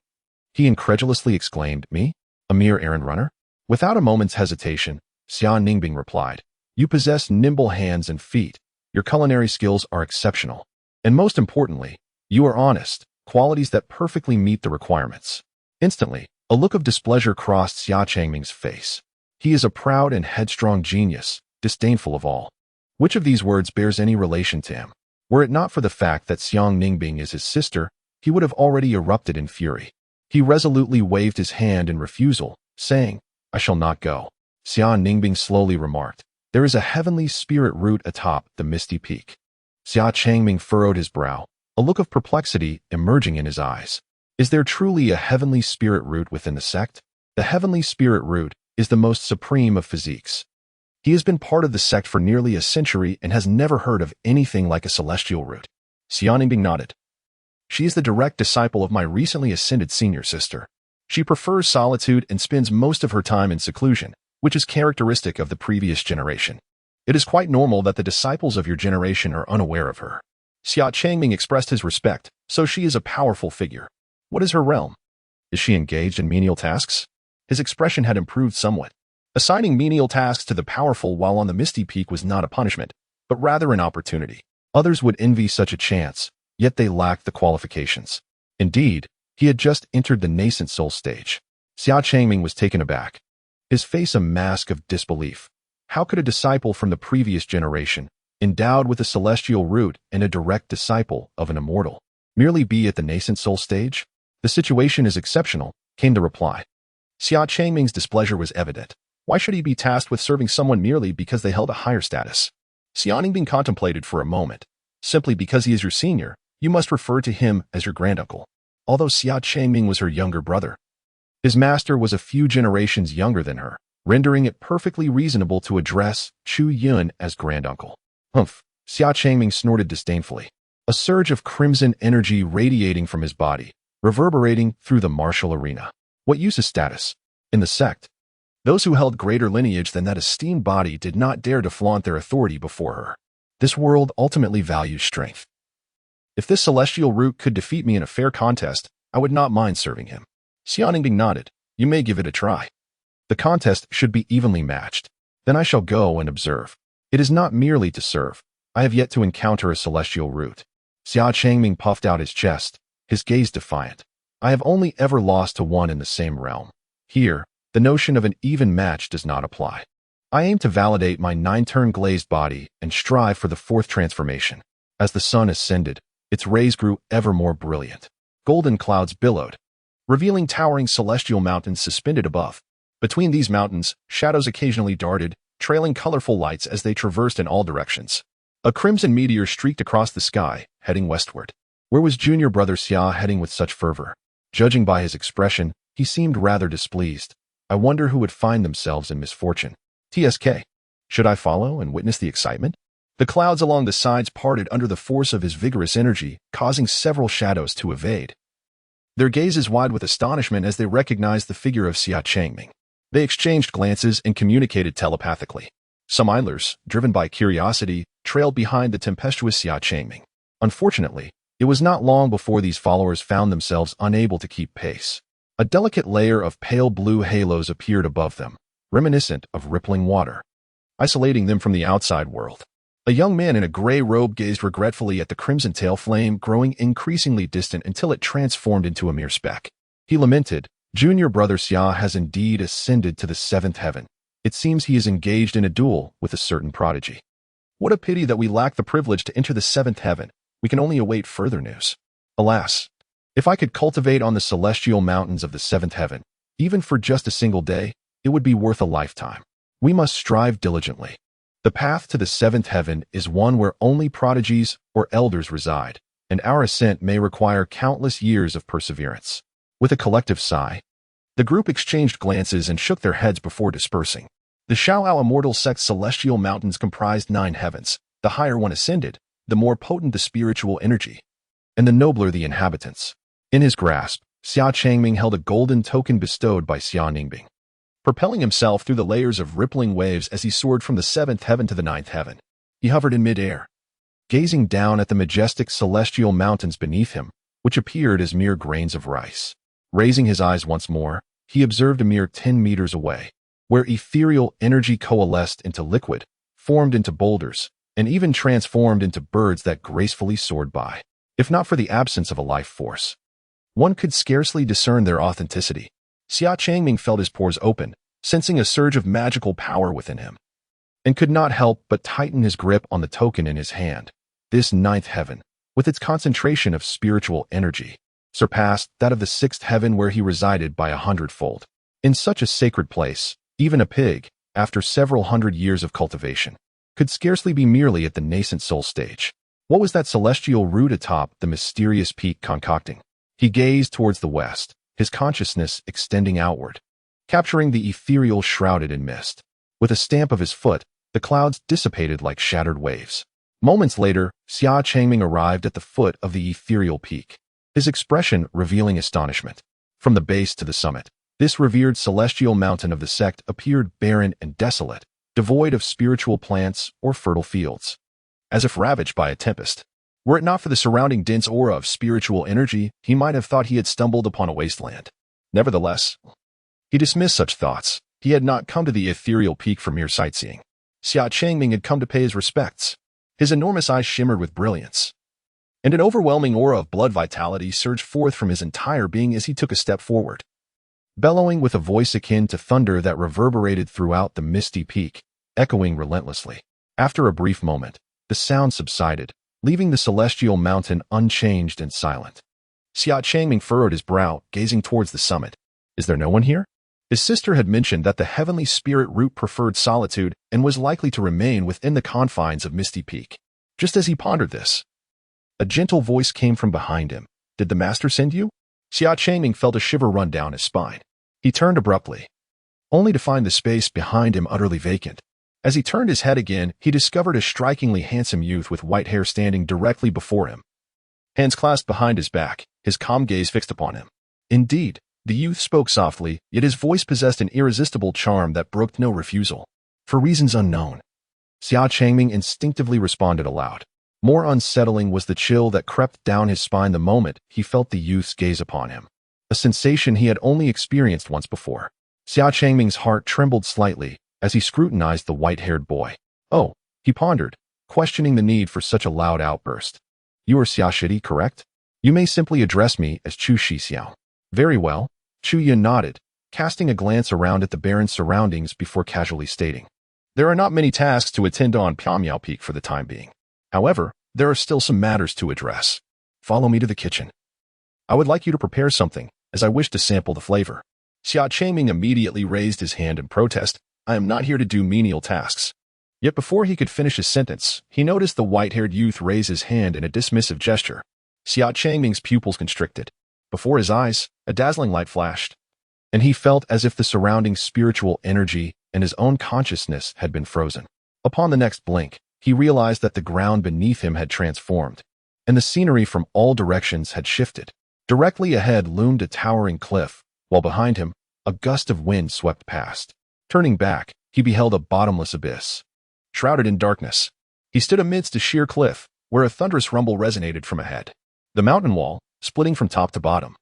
He incredulously exclaimed, Me? A mere errand runner? Without a moment's hesitation, Xia Ningbing replied, You possess nimble hands and feet. Your culinary skills are exceptional. And most importantly, you are honest, qualities that perfectly meet the requirements. Instantly, a look of displeasure crossed Xia Changming's face. He is a proud and headstrong genius, disdainful of all. Which of these words bears any relation to him? Were it not for the fact that Xia Ningbing is his sister, he would have already erupted in fury. He resolutely waved his hand in refusal, saying, I shall not go. Xia Ningbing slowly remarked, There is a heavenly spirit root atop the misty peak. Xia Changming furrowed his brow, a look of perplexity emerging in his eyes. Is there truly a heavenly spirit root within the sect? The heavenly spirit root is the most supreme of physiques. He has been part of the sect for nearly a century and has never heard of anything like a celestial root. Xia Ningbing nodded. She is the direct disciple of my recently ascended senior sister. She prefers solitude and spends most of her time in seclusion, which is characteristic of the previous generation. It is quite normal that the disciples of your generation are unaware of her. Xia Changming expressed his respect, so she is a powerful figure. What is her realm? Is she engaged in menial tasks? His expression had improved somewhat. Assigning menial tasks to the powerful while on the misty peak was not a punishment, but rather an opportunity. Others would envy such a chance, yet they lacked the qualifications. Indeed, he had just entered the Nascent Soul stage. Xia Changming was taken aback, his face a mask of disbelief. How could a disciple from the previous generation, endowed with a celestial root and a direct disciple of an immortal, merely be at the Nascent Soul stage? The situation is exceptional, came the reply. Xia Changming's displeasure was evident. Why should he be tasked with serving someone merely because they held a higher status? Xia Ningbing contemplated for a moment. Simply because he is your senior, you must refer to him as your granduncle. Although Xia Changming was her younger brother, his master was a few generations younger than her, rendering it perfectly reasonable to address Chu Yun as granduncle. Humph, Xia Changming snorted disdainfully. A surge of crimson energy radiating from his body, reverberating through the martial arena. What use is status? In the sect, those who held greater lineage than that esteemed body did not dare to flaunt their authority before her. This world ultimately values strength. If this celestial root could defeat me in a fair contest, I would not mind serving him. Xia Ningbing nodded. You may give it a try. The contest should be evenly matched. Then I shall go and observe. It is not merely to serve. I have yet to encounter a celestial root. Xia Changming puffed out his chest, his gaze defiant. I have only ever lost to one in the same realm. Here, the notion of an even match does not apply. I aim to validate my 9-turn glazed body and strive for the 4th transformation. As the sun ascended, its rays grew ever more brilliant. Golden clouds billowed, revealing towering celestial mountains suspended above. Between these mountains, shadows occasionally darted, trailing colorful lights as they traversed in all directions. A crimson meteor streaked across the sky, heading westward. Where was junior brother Xia heading with such fervor? Judging by his expression, he seemed rather displeased. I wonder who would find themselves in misfortune. TSK. Should I follow and witness the excitement? The clouds along the sides parted under the force of his vigorous energy, causing several shadows to evade. Their gazes wide with astonishment as they recognized the figure of Xia Changming. They exchanged glances and communicated telepathically. Some idlers, driven by curiosity, trailed behind the tempestuous Xia Changming. Unfortunately, it was not long before these followers found themselves unable to keep pace. A delicate layer of pale blue halos appeared above them, reminiscent of rippling water, isolating them from the outside world. A young man in a gray robe gazed regretfully at the crimson tail flame growing increasingly distant until it transformed into a mere speck. He lamented, "Junior brother Xia has indeed ascended to the 7th heaven. It seems he is engaged in a duel with a certain prodigy. What a pity that we lack the privilege to enter the 7th heaven. We can only await further news. Alas, if I could cultivate on the celestial mountains of the 7th heaven, even for just a single day, it would be worth a lifetime. We must strive diligently. The path to the 7th heaven is one where only prodigies or elders reside, and our ascent may require countless years of perseverance." With a collective sigh, the group exchanged glances and shook their heads before dispersing. The Xiaoao Immortal Sect's celestial mountains comprised 9 heavens. The higher one ascended, the more potent the spiritual energy, and the nobler the inhabitants. In his grasp, Xia Changming held a golden token bestowed by Xia Ningbing, propelling himself through the layers of rippling waves as he soared from the 7th heaven to the 9th heaven. He hovered in midair, gazing down at the majestic celestial mountains beneath him, which appeared as mere grains of rice. Raising his eyes once more, he observed a mere 10 meters away, where ethereal energy coalesced into liquid, formed into boulders, and even transformed into birds that gracefully soared by. If not for the absence of a life force, one could scarcely discern their authenticity. Xia Changming felt his pores open, sensing a surge of magical power within him, and could not help but tighten his grip on the token in his hand. This 9th heaven, with its concentration of spiritual energy, surpassed that of the 6th heaven where he resided by 100-fold. In such a sacred place, even a pig, after several hundred years of cultivation, could scarcely be merely at the Nascent Soul stage. What was that celestial root atop the mysterious peak concocting? He gazed towards the west, his consciousness extending outward, capturing the ethereal shrouded in mist. With a stamp of his foot, the clouds dissipated like shattered waves. Moments later, Xia Changming arrived at the foot of the ethereal peak, his expression revealing astonishment. From the base to the summit, this revered celestial mountain of the sect appeared barren and desolate, devoid of spiritual plants or fertile fields, as if ravaged by a tempest. Were it not for the surrounding dense aura of spiritual energy, he might have thought he had stumbled upon a wasteland. Nevertheless, he dismissed such thoughts. He had not come to the ethereal peak for mere sightseeing. Xia Changming had come to pay his respects. His enormous eyes shimmered with brilliance, and an overwhelming aura of blood vitality surged forth from his entire being as he took a step forward. Bellowing with a voice akin to thunder that reverberated throughout the misty peak, echoing relentlessly. After a brief moment, the sound subsided, leaving the celestial mountain unchanged and silent. Xia Changming furrowed his brow, gazing towards the summit. Is there no one here? His sister had mentioned that the heavenly spirit root preferred solitude and was likely to remain within the confines of Misty Peak. Just as he pondered this, a gentle voice came from behind him. Did the master send you? Xia Changming felt a shiver run down his spine. He turned abruptly, only to find the space behind him utterly vacant. As he turned his head again, he discovered a strikingly handsome youth with white hair standing directly before him, hands clasped behind his back, his calm gaze fixed upon him. Indeed, the youth spoke softly, yet his voice possessed an irresistible charm that brooked no refusal. For reasons unknown, Xia Changming instinctively responded aloud. More unsettling was the chill that crept down his spine the moment he felt the youth's gaze upon him, a sensation he had only experienced once before. Xia Changming's heart trembled slightly as he scrutinized the white-haired boy. Oh, he pondered, questioning the need for such a loud outburst. You are Xia Shidi, correct? You may simply address me as Chu Xixiao. Very well, Chu Yun nodded, casting a glance around at the barren surroundings before casually stating, there are not many tasks to attend on Pyongyang Peak for the time being. However, there are still some matters to address. Follow me to the kitchen. I would like you to prepare something, as I wish to sample the flavor. Xia Changming immediately raised his hand in protest. I am not here to do menial tasks. Yet before he could finish his sentence, he noticed the white-haired youth raise his hand in a dismissive gesture. Xia Changming's pupils constricted. Before his eyes, a dazzling light flashed, and he felt as if the surrounding spiritual energy and his own consciousness had been frozen. Upon the next blink, he realized that the ground beneath him had transformed, and the scenery from all directions had shifted. Directly ahead loomed a towering cliff, while behind him, a gust of wind swept past. Turning back, he beheld a bottomless abyss. Shrouded in darkness, he stood amidst a sheer cliff, where a thunderous rumble resonated from ahead. The mountain wall, splitting from top to bottom,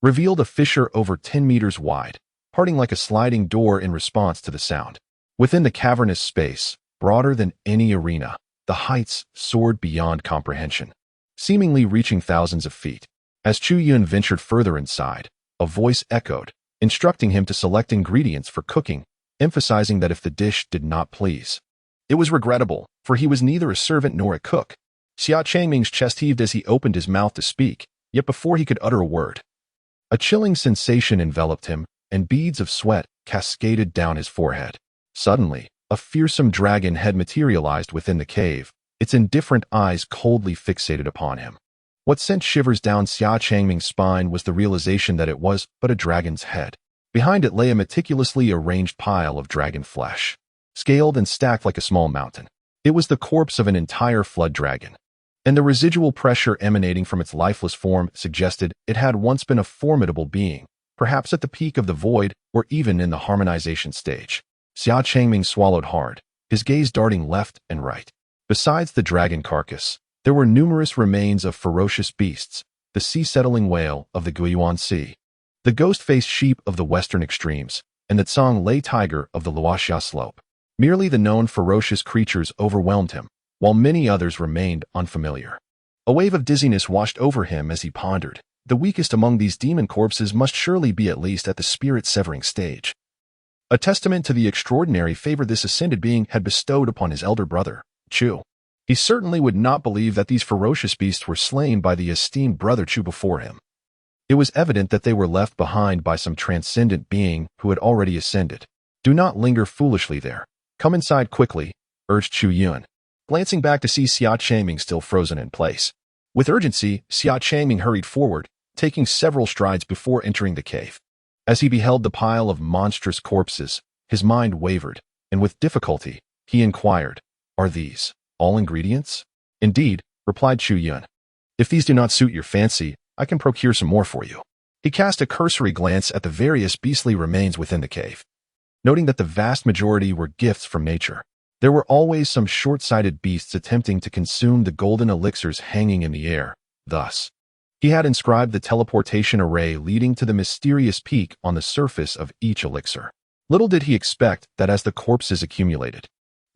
revealed a fissure over 10 meters wide, parting like a sliding door in response to the sound. Within the cavernous space, broader than any arena, the heights soared beyond comprehension, seemingly reaching thousands of feet. As Chu Yun ventured further inside, a voice echoed, instructing him to select ingredients for cooking, emphasizing that if the dish did not please, it was regrettable, for he was neither a servant nor a cook. Xia Changming's chest heaved as he opened his mouth to speak, yet before he could utter a word, a chilling sensation enveloped him, and beads of sweat cascaded down his forehead. Suddenly, a fearsome dragon head materialized within the cave, its indifferent eyes coldly fixated upon him. What sent shivers down Xia Changming's spine was the realization that it was but a dragon's head. Behind it lay a meticulously arranged pile of dragon flesh, scaled and stacked like a small mountain. It was the corpse of an entire flood dragon, and the residual pressure emanating from its lifeless form suggested it had once been a formidable being, perhaps at the peak of the void or even in the harmonization stage. Xia Changming swallowed hard, his gaze darting left and right. Besides the dragon carcass, there were numerous remains of ferocious beasts, the sea-settling whale of the Guiyuan Sea, the ghost-faced sheep of the western extremes, and the Tsang Lei tiger of the Luoxia slope. Merely the known ferocious creatures overwhelmed him, while many others remained unfamiliar. A wave of dizziness washed over him as he pondered. The weakest among these demon corpses must surely be at least at the spirit-severing stage, a testament to the extraordinary favor this ascended being had bestowed upon his elder brother, Chu. He certainly would not believe that these ferocious beasts were slain by the esteemed brother Chu before him. It was evident that they were left behind by some transcendent being who had already ascended. Do not linger foolishly there. Come inside quickly, urged Chu Yun, glancing back to see Xia Changming still frozen in place. With urgency, Xia Changming hurried forward, taking several strides before entering the cave. As he beheld the pile of monstrous corpses, his mind wavered, and with difficulty, he inquired, are these all ingredients? Indeed, replied Chu Yun. If these do not suit your fancy, I can procure some more for you. He cast a cursory glance at the various beastly remains within the cave, noting that the vast majority were gifts from nature. There were always some short-sighted beasts attempting to consume the golden elixirs hanging in the air. Thus, he had inscribed the teleportation array leading to the mysterious peak on the surface of each elixir. Little did he expect that as the corpses accumulated,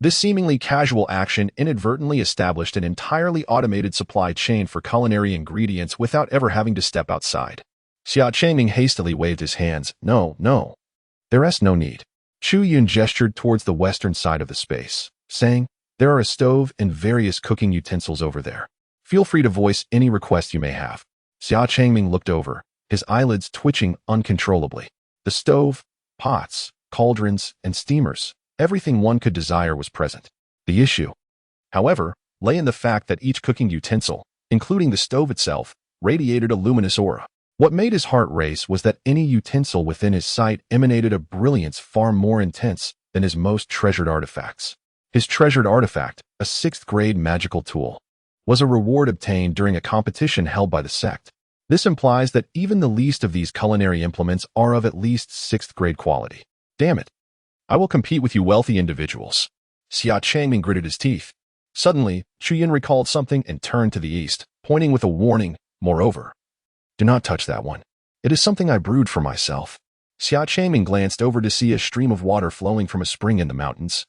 this seemingly casual action inadvertently established an entirely automated supply chain for culinary ingredients without ever having to step outside. Xia Changming hastily waved his hands. No. There is no need. Chu Yun gestured towards the western side of the space, saying, there are a stove and various cooking utensils over there. Feel free to voice any request you may have. Xia Changming looked over, his eyelids twitching uncontrollably. The stove, pots, cauldrons, and steamers, everything one could desire was present. The issue, however, lay in the fact that each cooking utensil, including the stove itself, radiated a luminous aura. What made his heart race was that any utensil within his sight emanated a brilliance far more intense than his most treasured artifacts. His treasured artifact, a 6th-grade magical tool, was a reward obtained during a competition held by the sect. This implies that even the least of these culinary implements are of at least 6th-grade quality. Damn it. I will compete with you wealthy individuals. Xia Changming gritted his teeth. Suddenly, Chu Yun recalled something and turned to the east, pointing with a warning. Moreover, do not touch that one. It is something I brewed for myself. Xia Changming glanced over to see a stream of water flowing from a spring in the mountains,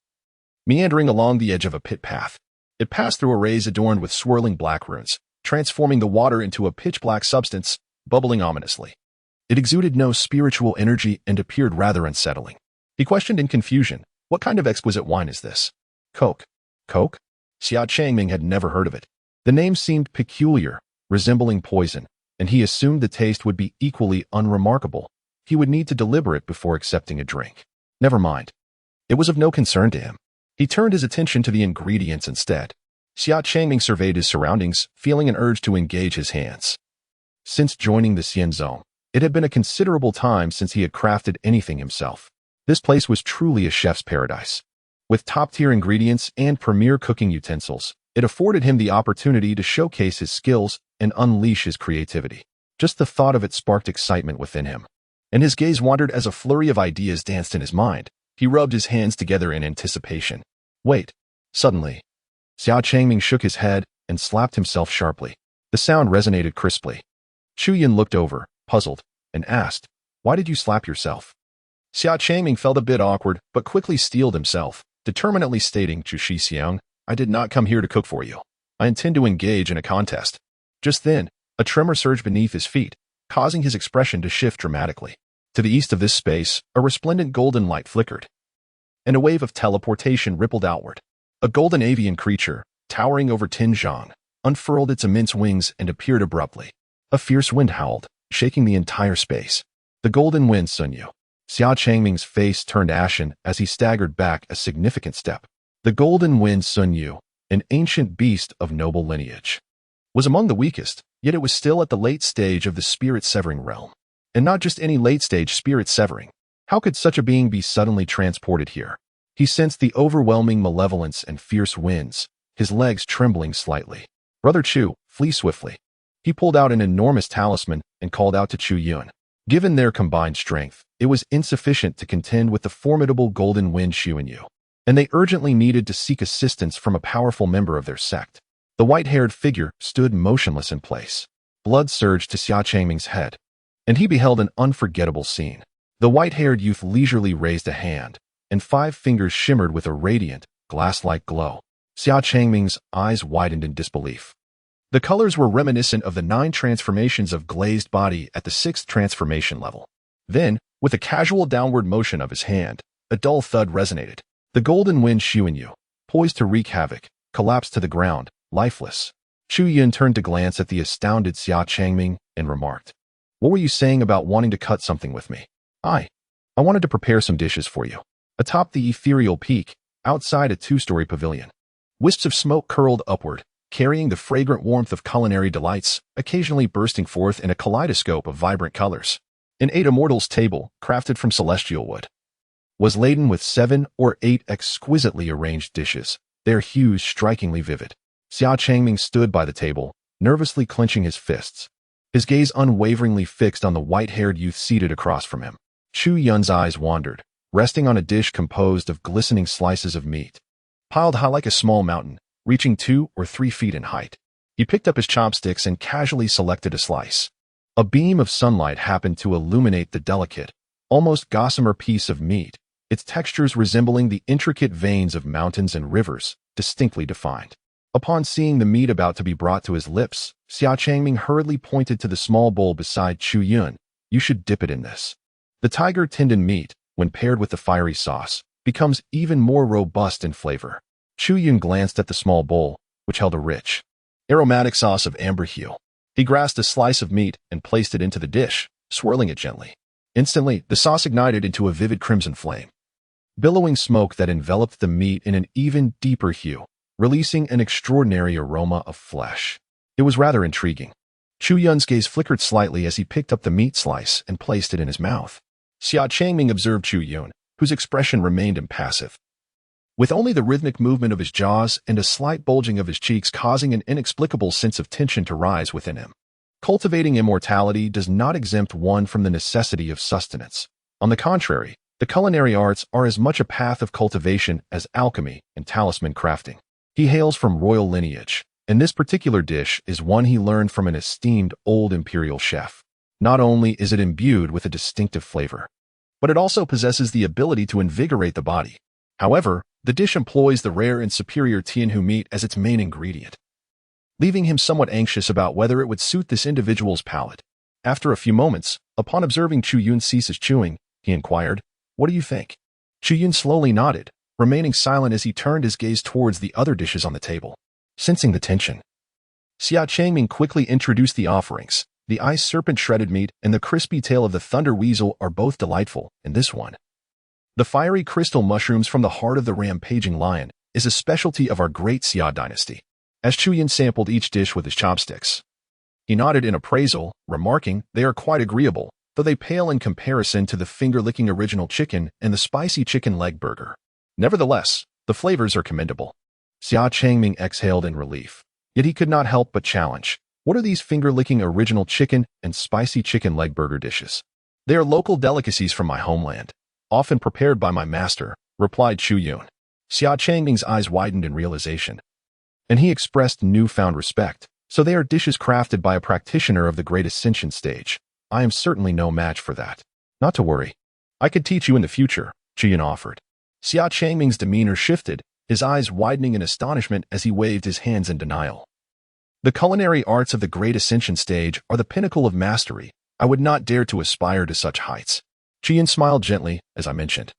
meandering along the edge of a pit path. It passed through a raise adorned with swirling black runes, transforming the water into a pitch-black substance, bubbling ominously. It exuded no spiritual energy and appeared rather unsettling. He questioned in confusion, "What kind of exquisite wine is this?" "Coke." "Coke?" Xia Changming had never heard of it. The name seemed peculiar, resembling poison, and he assumed the taste would be equally unremarkable. He would need to deliberate before accepting a drink. Never mind. It was of no concern to him. He turned his attention to the ingredients instead. Xia Changming surveyed his surroundings, feeling an urge to engage his hands. Since joining the Xian Zone, it had been a considerable time since he had crafted anything himself. This place was truly a chef's paradise. With top-tier ingredients and premier cooking utensils, it afforded him the opportunity to showcase his skills and unleash his creativity. Just the thought of it sparked excitement within him, and his gaze wandered as a flurry of ideas danced in his mind. He rubbed his hands together in anticipation. Wait. Suddenly, Xia Changming shook his head and slapped himself sharply. The sound resonated crisply. Chu Yun looked over, puzzled, and asked, "Why did you slap yourself?" Xia Changming felt a bit awkward, but quickly steeled himself, determinedly stating, "Chu Xiang, I did not come here to cook for you. I intend to engage in a contest." Just then, a tremor surged beneath his feet, causing his expression to shift dramatically. To the east of this space, a resplendent golden light flickered, and a wave of teleportation rippled outward. A golden avian creature, towering over Tinzhong, unfurled its immense wings and appeared abruptly. A fierce wind howled, shaking the entire space. The golden wind Sun Yu. Xia Changming's face turned ashen as he staggered back a significant step. The golden wind Sun Yu, an ancient beast of noble lineage, was among the weakest, yet it was still at the late stage of the spirit-severing realm. And not just any late-stage spirit-severing. How could such a being be suddenly transported here? He sensed the overwhelming malevolence and fierce winds, his legs trembling slightly. "Brother Chu, flee swiftly." He pulled out an enormous talisman and called out to Chu Yun. Given their combined strength, it was insufficient to contend with the formidable golden wind Xu Yu, and they urgently needed to seek assistance from a powerful member of their sect. The white-haired figure stood motionless in place. Blood surged to Xia Changming's head, and he beheld an unforgettable scene. The white-haired youth leisurely raised a hand, and 5 fingers shimmered with a radiant, glass-like glow. Xia Changming's eyes widened in disbelief. The colors were reminiscent of the 9 transformations of glazed body at the 6th transformation level. Then, with a casual downward motion of his hand, a dull thud resonated. The golden wind Xu Yu, poised to wreak havoc, collapsed to the ground, lifeless. Chu Yun turned to glance at the astounded Xia Changming and remarked, "What were you saying about wanting to cut something with me?" I wanted to prepare some dishes for you." Atop the ethereal peak, outside a 2-story pavilion, wisps of smoke curled upward, carrying the fragrant warmth of culinary delights, occasionally bursting forth in a kaleidoscope of vibrant colors. An 8 immortals table, crafted from celestial wood, was laden with 7 or 8 exquisitely arranged dishes, their hues strikingly vivid. Xia Changming stood by the table, nervously clenching his fists, his gaze unwaveringly fixed on the white-haired youth seated across from him. Chu Yun's eyes wandered, resting on a dish composed of glistening slices of meat, piled high like a small mountain, reaching 2 or 3 feet in height. He picked up his chopsticks and casually selected a slice. A beam of sunlight happened to illuminate the delicate, almost gossamer piece of meat, its textures resembling the intricate veins of mountains and rivers, distinctly defined. Upon seeing the meat about to be brought to his lips, Xia Changming hurriedly pointed to the small bowl beside Chu Yun. "You should dip it in this." The tiger tendon meat, when paired with the fiery sauce, becomes even more robust in flavor. Chu Yun glanced at the small bowl, which held a rich, aromatic sauce of amber hue. He grasped a slice of meat and placed it into the dish, swirling it gently. Instantly, the sauce ignited into a vivid crimson flame, billowing smoke that enveloped the meat in an even deeper hue, releasing an extraordinary aroma of flesh. It was rather intriguing. Chu Yun's gaze flickered slightly as he picked up the meat slice and placed it in his mouth. Xia Changming observed Chu Yun, whose expression remained impassive, with only the rhythmic movement of his jaws and a slight bulging of his cheeks causing an inexplicable sense of tension to rise within him. Cultivating immortality does not exempt one from the necessity of sustenance. On the contrary, the culinary arts are as much a path of cultivation as alchemy and talisman crafting. He hails from royal lineage, and this particular dish is one he learned from an esteemed old imperial chef. Not only is it imbued with a distinctive flavor, but it also possesses the ability to invigorate the body. However, the dish employs the rare and superior Tianhu meat as its main ingredient, leaving him somewhat anxious about whether it would suit this individual's palate. After a few moments, Upon observing Chu Yun cease his chewing, he inquired, "What do you think?" Chu Yun slowly nodded, remaining silent as he turned his gaze towards the other dishes on the table. Sensing the tension, Xia Changming quickly introduced the offerings. The ice serpent shredded meat and the crispy tail of the thunder weasel are both delightful, and this one, the fiery crystal mushrooms from the heart of the rampaging lion, is a specialty of our great Xia dynasty. As Chu Yun sampled each dish with his chopsticks, he nodded in appraisal, remarking, "They are quite agreeable, though they pale in comparison to the finger-licking original chicken and the spicy chicken leg burger. Nevertheless, the flavors are commendable." Xia Changming exhaled in relief. Yet he could not help but challenge, "What are these finger-licking original chicken and spicy chicken leg burger dishes?" "They are local delicacies from my homeland, often prepared by my master," replied Chu Yun. Xia Changming's eyes widened in realization, and he expressed newfound respect. "So they are dishes crafted by a practitioner of the great ascension stage. I am certainly no match for that." "Not to worry. I could teach you in the future," Chu Yun offered. Xia Changming's demeanor shifted, his eyes widening in astonishment as he waved his hands in denial. "The culinary arts of the great ascension stage are the pinnacle of mastery. I would not dare to aspire to such heights." Chu Yun smiled gently, as I mentioned.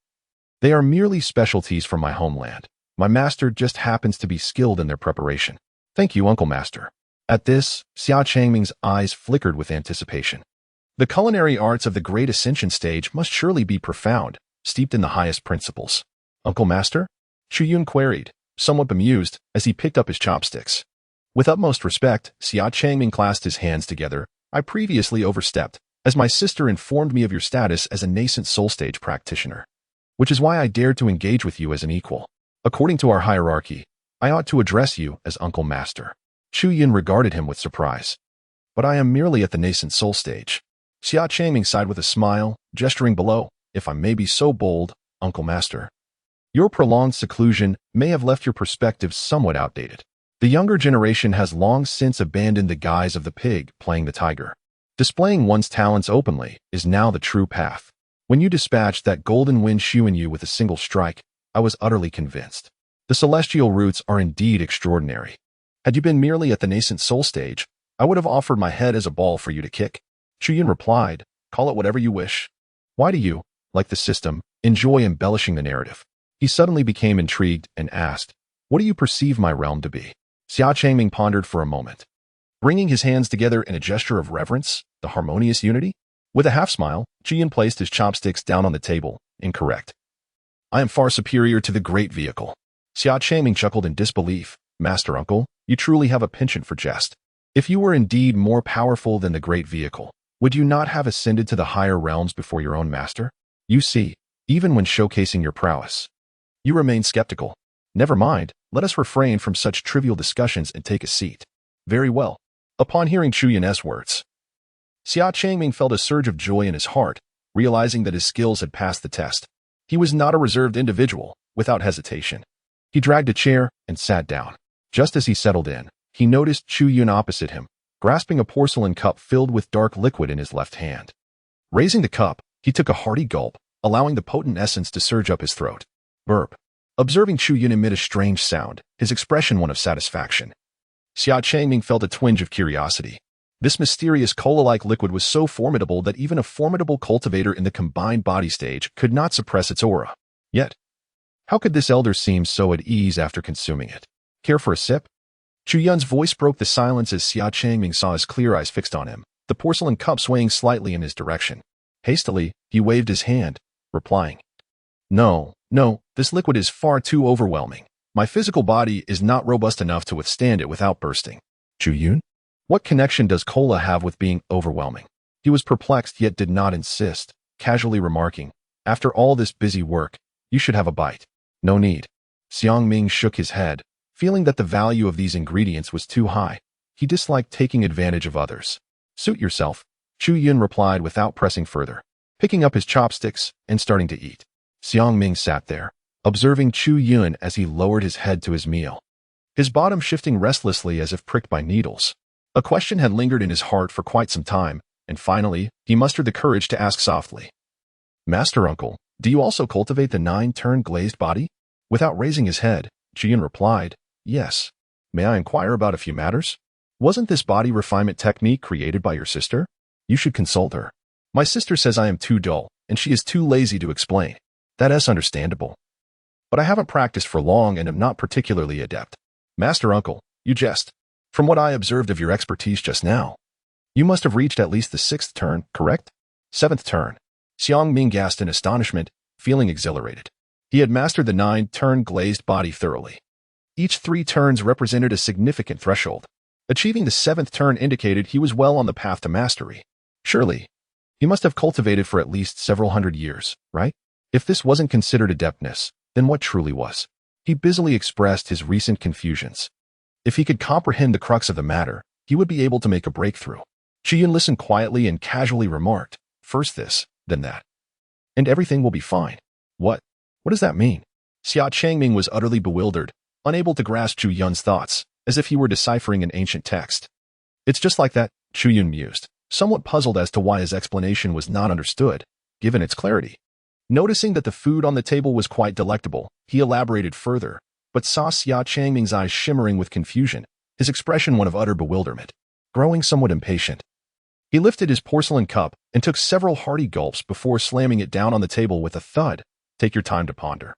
"They are merely specialties from my homeland. My master just happens to be skilled in their preparation." "Thank you, Uncle Master." At this, Xia Changming's eyes flickered with anticipation. The culinary arts of the great ascension stage must surely be profound, steeped in the highest principles. "Uncle Master?" Chu Yun queried, somewhat bemused, as he picked up his chopsticks. With utmost respect, Xia Changming clasped his hands together. "I previously overstepped, as my sister informed me of your status as a nascent soul stage practitioner, which is why I dared to engage with you as an equal. According to our hierarchy, I ought to address you as Uncle Master." Chu Yun regarded him with surprise. "But I am merely at the nascent soul stage." Xia Changming sighed with a smile, gesturing below. "If I may be so bold, Uncle Master, your prolonged seclusion may have left your perspective somewhat outdated. The younger generation has long since abandoned the guise of the pig playing the tiger. Displaying one's talents openly is now the true path. When you dispatched that golden wind shoe in you with a single strike, I was utterly convinced. The celestial roots are indeed extraordinary. Had you been merely at the nascent soul stage, I would have offered my head as a ball for you to kick." Chu Yun replied, "Call it whatever you wish. Why do you, like the system, enjoy embellishing the narrative?" He suddenly became intrigued and asked, "What do you perceive my realm to be?" Xia Changming pondered for a moment, bringing his hands together in a gesture of reverence, the harmonious unity. With a half-smile, Chu Yun placed his chopsticks down on the table. "Incorrect. I am far superior to the great vehicle." Xia Changming chuckled in disbelief. "Master Uncle, you truly have a penchant for jest. If you were indeed more powerful than the great vehicle, would you not have ascended to the higher realms before your own master? You see, even when showcasing your prowess, you remain skeptical. Never mind, let us refrain from such trivial discussions and take a seat." "Very well." Upon hearing Chu Yun's words, Xia Changming felt a surge of joy in his heart, realizing that his skills had passed the test. He was not a reserved individual. Without hesitation, he dragged a chair and sat down. Just as he settled in, he noticed Chu Yun opposite him, grasping a porcelain cup filled with dark liquid in his left hand. Raising the cup, he took a hearty gulp, allowing the potent essence to surge up his throat. Burp. Observing Chu Yun emit a strange sound, his expression one of satisfaction, Xia Changming felt a twinge of curiosity. This mysterious cola-like liquid was so formidable that even a formidable cultivator in the combined body stage could not suppress its aura. Yet, how could this elder seem so at ease after consuming it? "Care for a sip?" Chu Yun's voice broke the silence as Xia Changming saw his clear eyes fixed on him, the porcelain cup swaying slightly in his direction. Hastily, he waved his hand, replying, No, this liquid is far too overwhelming. My physical body is not robust enough to withstand it without bursting." "Chu Yun? What connection does cola have with being overwhelming?" He was perplexed yet did not insist, casually remarking, "After all this busy work, you should have a bite." "No need." Xiang Ming shook his head, feeling that the value of these ingredients was too high. He disliked taking advantage of others. "Suit yourself," Chu Yun replied without pressing further, picking up his chopsticks and starting to eat. Xiang Ming sat there, observing Chu Yun as he lowered his head to his meal, his bottom shifting restlessly as if pricked by needles. A question had lingered in his heart for quite some time, and finally, he mustered the courage to ask softly, "Master Uncle, do you also cultivate the 9-turn glazed body?" Without raising his head, Chu Yun replied, "Yes. May I inquire about a few matters? Wasn't this body refinement technique created by your sister? You should consult her." My sister says I am too dull, and she is too lazy to explain. That is understandable. But I haven't practiced for long and am not particularly adept. Master Uncle, you jest. From what I observed of your expertise just now, you must have reached at least the 6th turn, correct? 7th turn. Xiang Ming gasped in astonishment, feeling exhilarated. He had mastered the 9-turn glazed body thoroughly. Each 3 turns represented a significant threshold. Achieving the 7th turn indicated he was well on the path to mastery. Surely, he must have cultivated for at least several hundred years, right? If this wasn't considered adeptness, then what truly was? He busily expressed his recent confusions. If he could comprehend the crux of the matter, he would be able to make a breakthrough. Chu Yun listened quietly and casually remarked, first this, then that. And everything will be fine. What? What does that mean? Xia Changming was utterly bewildered, unable to grasp Chu Yun's thoughts, as if he were deciphering an ancient text. It's just like that, Chu Yun mused, somewhat puzzled as to why his explanation was not understood, given its clarity. Noticing that the food on the table was quite delectable, he elaborated further, but saw Xia Changming's eyes shimmering with confusion, his expression one of utter bewilderment. Growing somewhat impatient, he lifted his porcelain cup and took several hearty gulps before slamming it down on the table with a thud. Take your time to ponder.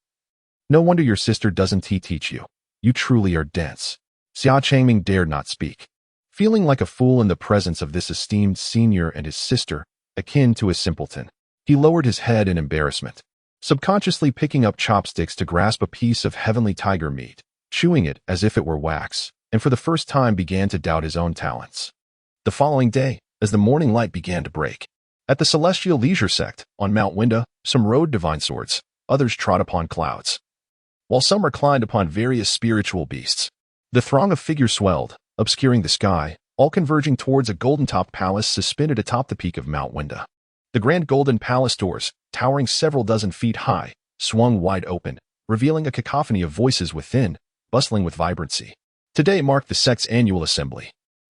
No wonder your sister doesn't teach you. You truly are dense. Xia Changming dared not speak. Feeling like a fool in the presence of this esteemed senior and his sister, akin to a simpleton, he lowered his head in embarrassment, subconsciously picking up chopsticks to grasp a piece of heavenly tiger meat, chewing it as if it were wax, and for the first time began to doubt his own talents. The following day, as the morning light began to break, at the Celestial Leisure Sect, on Mount Winda, some rode divine swords, others trod upon clouds, while some reclined upon various spiritual beasts. The throng of figures swelled, obscuring the sky, all converging towards a golden-topped palace suspended atop the peak of Mount Winda. The grand golden palace doors, towering several dozen feet high, swung wide open, revealing a cacophony of voices within, bustling with vibrancy. Today marked the sect's annual assembly,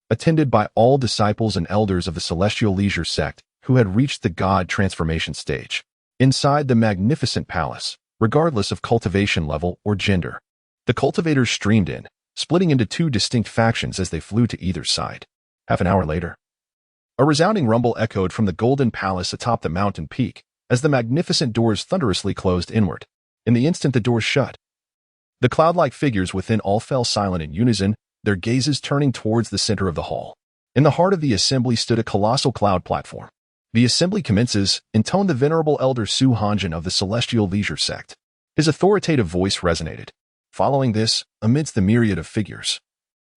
attended by all disciples and elders of the Celestial Leisure Sect who had reached the god transformation stage. Inside the magnificent palace, regardless of cultivation level or gender, the cultivators streamed in, splitting into 2 distinct factions as they flew to either side. Half an hour later, a resounding rumble echoed from the golden palace atop the mountain peak as the magnificent doors thunderously closed inward. In the instant the doors shut, the cloud-like figures within all fell silent in unison, their gazes turning towards the center of the hall. In the heart of the assembly stood a colossal cloud platform. The assembly commences, intoned the venerable elder Su Hanjin of the Celestial Leisure Sect. His authoritative voice resonated. Following this, amidst the myriad of figures,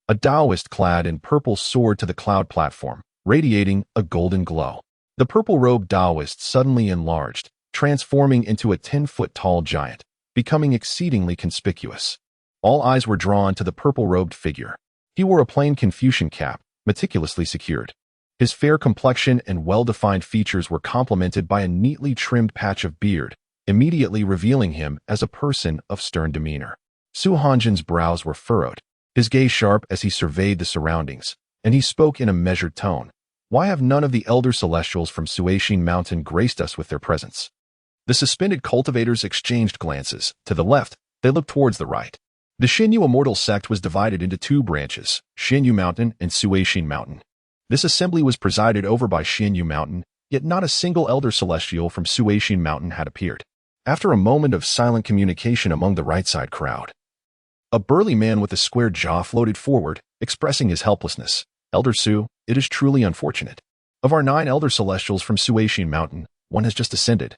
a Taoist clad in purple soared to the cloud platform, radiating a golden glow. The purple-robed Taoist suddenly enlarged, transforming into a 10-foot-tall giant, becoming exceedingly conspicuous. All eyes were drawn to the purple-robed figure. He wore a plain Confucian cap, meticulously secured. His fair complexion and well-defined features were complemented by a neatly trimmed patch of beard, immediately revealing him as a person of stern demeanor. Su Hanjin's brows were furrowed, his gaze sharp as he surveyed the surroundings, and he spoke in a measured tone. Why have none of the elder celestials from Suishin Mountain graced us with their presence? The suspended cultivators exchanged glances. To the left, they looked towards the right. The Xinyu Immortal Sect was divided into 2 branches, Xinyu Mountain and Suishin Mountain. This assembly was presided over by Xinyu Mountain, yet not a single elder celestial from Suishin Mountain had appeared. After a moment of silent communication among the right-side crowd, a burly man with a square jaw floated forward, expressing his helplessness. Elder Su, it is truly unfortunate. Of our 9 elder celestials from Suishin Mountain, 1 has just ascended,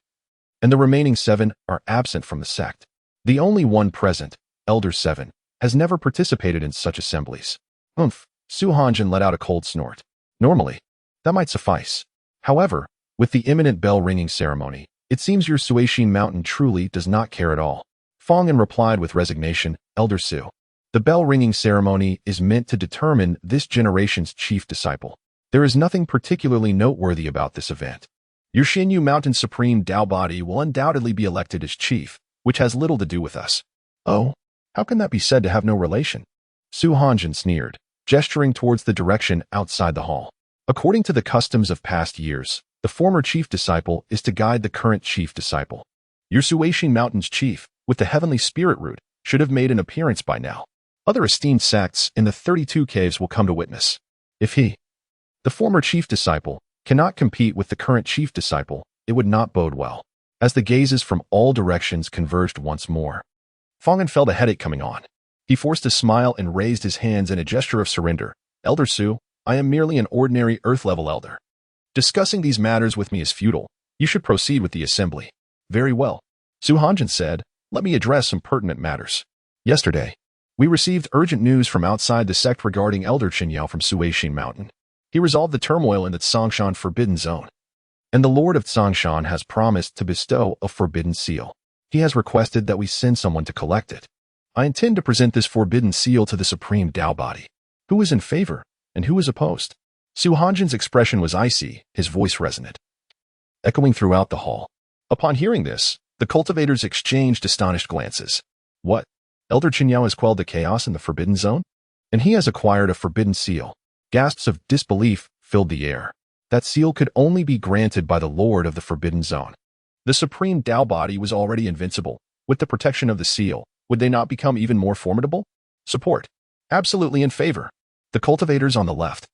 and the remaining 7 are absent from the sect. The only one present, Elder 7, has never participated in such assemblies. Oomph, Su Hanjin let out a cold snort. Normally, that might suffice. However, with the imminent bell-ringing ceremony, it seems your Suishin Mountain truly does not care at all. Fong'an replied with resignation, Elder Su. The bell-ringing ceremony is meant to determine this generation's chief disciple. There is nothing particularly noteworthy about this event. Your Xinyu Mountain Supreme Tao body will undoubtedly be elected as chief, which has little to do with us. Oh, how can that be said to have no relation? Su Hanjin sneered, gesturing towards the direction outside the hall. According to the customs of past years, the former chief disciple is to guide the current chief disciple. Your Suishin Mountain's chief, with the heavenly spirit root, should have made an appearance by now. Other esteemed sects in the 32 caves will come to witness. If he, the former chief disciple, cannot compete with the current chief disciple, it would not bode well. As the gazes from all directions converged once more, Fongan felt a headache coming on. He forced a smile and raised his hands in a gesture of surrender. Elder Su, I am merely an ordinary earth-level elder. Discussing these matters with me is futile. You should proceed with the assembly. Very well. Su Hanjin said, let me address some pertinent matters. Yesterday, we received urgent news from outside the sect regarding Elder Qinyao from Suishin Mountain. He resolved the turmoil in the Tsongshan Forbidden Zone. And the Lord of Tsongshan has promised to bestow a forbidden seal. He has requested that we send someone to collect it. I intend to present this forbidden seal to the Supreme Tao Body. Who is in favor, and who is opposed? Su Hanjin's expression was icy, his voice resonant, echoing throughout the hall. Upon hearing this, the cultivators exchanged astonished glances. What? Elder Qinyao has quelled the chaos in the Forbidden Zone? And he has acquired a forbidden seal. Gasps of disbelief filled the air. That seal could only be granted by the Lord of the Forbidden Zone. The Supreme Tao Body was already invincible. With the protection of the seal, would they not become even more formidable? Support. Absolutely in favor. The cultivators on the left,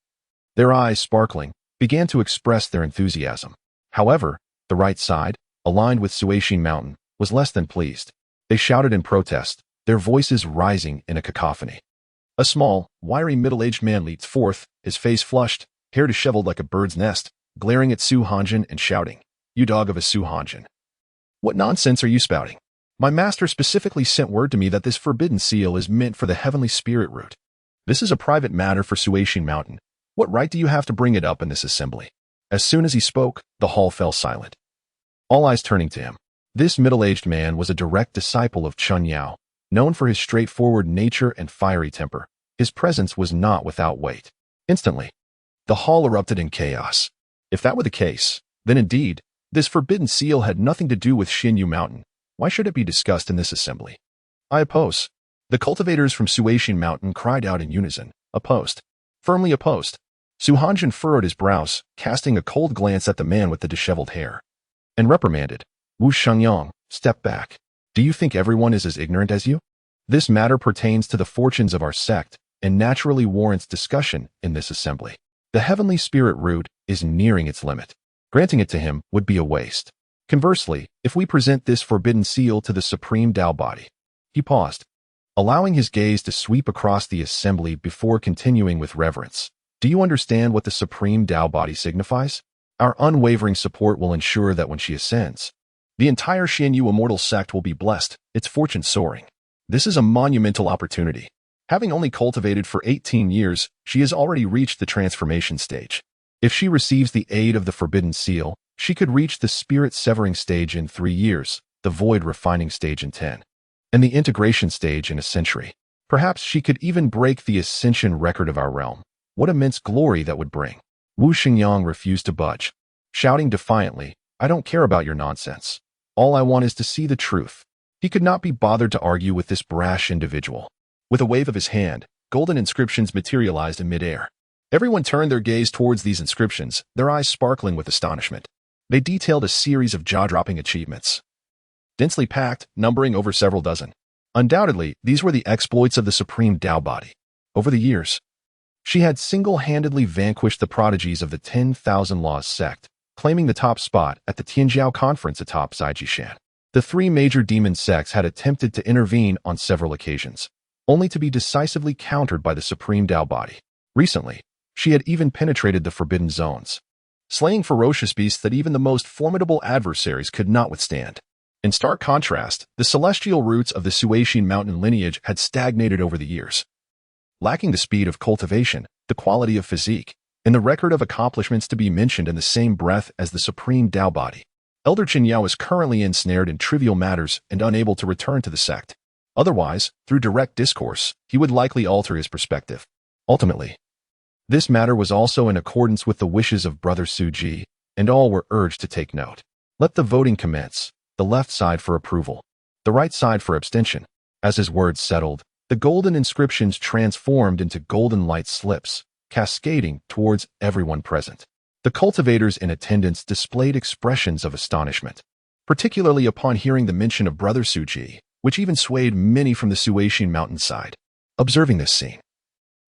their eyes sparkling, began to express their enthusiasm. However, the right side, aligned with Suishin Mountain, was less than pleased. They shouted in protest, their voices rising in a cacophony. A small, wiry middle-aged man leaped forth, his face flushed, hair disheveled like a bird's nest, glaring at Su Hanjin and shouting, You dog of a Su Hanjin. What nonsense are you spouting? My master specifically sent word to me that this forbidden seal is meant for the heavenly spirit root. This is a private matter for Suishin Mountain. What right do you have to bring it up in this assembly? As soon as he spoke, the hall fell silent. All eyes turning to him. This middle-aged man was a direct disciple of Chun Yao, known for his straightforward nature and fiery temper. His presence was not without weight. Instantly, the hall erupted in chaos. If that were the case, then indeed, this forbidden seal had nothing to do with Xinyu Mountain. Why should it be discussed in this assembly? I oppose. The cultivators from Suishin Mountain cried out in unison. Opposed. Firmly opposed. Su Hanjin furrowed his brows, casting a cold glance at the man with the disheveled hair, and reprimanded. Wu Shengyang, step back. Do you think everyone is as ignorant as you? This matter pertains to the fortunes of our sect, and naturally warrants discussion in this assembly. The heavenly spirit root is nearing its limit. Granting it to him would be a waste. Conversely, if we present this forbidden seal to the Supreme Tao Body. He paused, allowing his gaze to sweep across the assembly before continuing with reverence. Do you understand what the Supreme Tao Body signifies? Our unwavering support will ensure that when she ascends, the entire Xianyu immortal sect will be blessed, its fortune soaring. This is a monumental opportunity. Having only cultivated for 18 years, she has already reached the transformation stage. If she receives the aid of the Forbidden Seal, she could reach the spirit-severing stage in 3 years, the void refining stage in 10, and the integration stage in a century. Perhaps she could even break the ascension record of our realm. What immense glory that would bring. Wu Xingyang refused to budge, shouting defiantly, I don't care about your nonsense. All I want is to see the truth. He could not be bothered to argue with this brash individual. With a wave of his hand, golden inscriptions materialized in midair. Everyone turned their gaze towards these inscriptions, their eyes sparkling with astonishment. They detailed a series of jaw-dropping achievements, densely packed, numbering over several dozen. Undoubtedly, these were the exploits of the Supreme Tao Body. Over the years, she had single-handedly vanquished the prodigies of the 10,000 Laws sect, claiming the top spot at the Tianjiao conference atop Zaijishan. The 3 major demon sects had attempted to intervene on several occasions, only to be decisively countered by the Supreme Tao Body. Recently, she had even penetrated the forbidden zones, slaying ferocious beasts that even the most formidable adversaries could not withstand. In stark contrast, the celestial roots of the Suishin mountain lineage had stagnated over the years, lacking the speed of cultivation, the quality of physique, and the record of accomplishments to be mentioned in the same breath as the Supreme Tao Body. Elder Qinyao is currently ensnared in trivial matters and unable to return to the sect. Otherwise, through direct discourse, he would likely alter his perspective. Ultimately, this matter was also in accordance with the wishes of Brother Suji, and all were urged to take note. Let the voting commence, the left side for approval, the right side for abstention. As his words settled, the golden inscriptions transformed into golden light slips, cascading towards everyone present. The cultivators in attendance displayed expressions of astonishment, particularly upon hearing the mention of Brother Suji, which even swayed many from the Suishin mountainside. Observing this scene,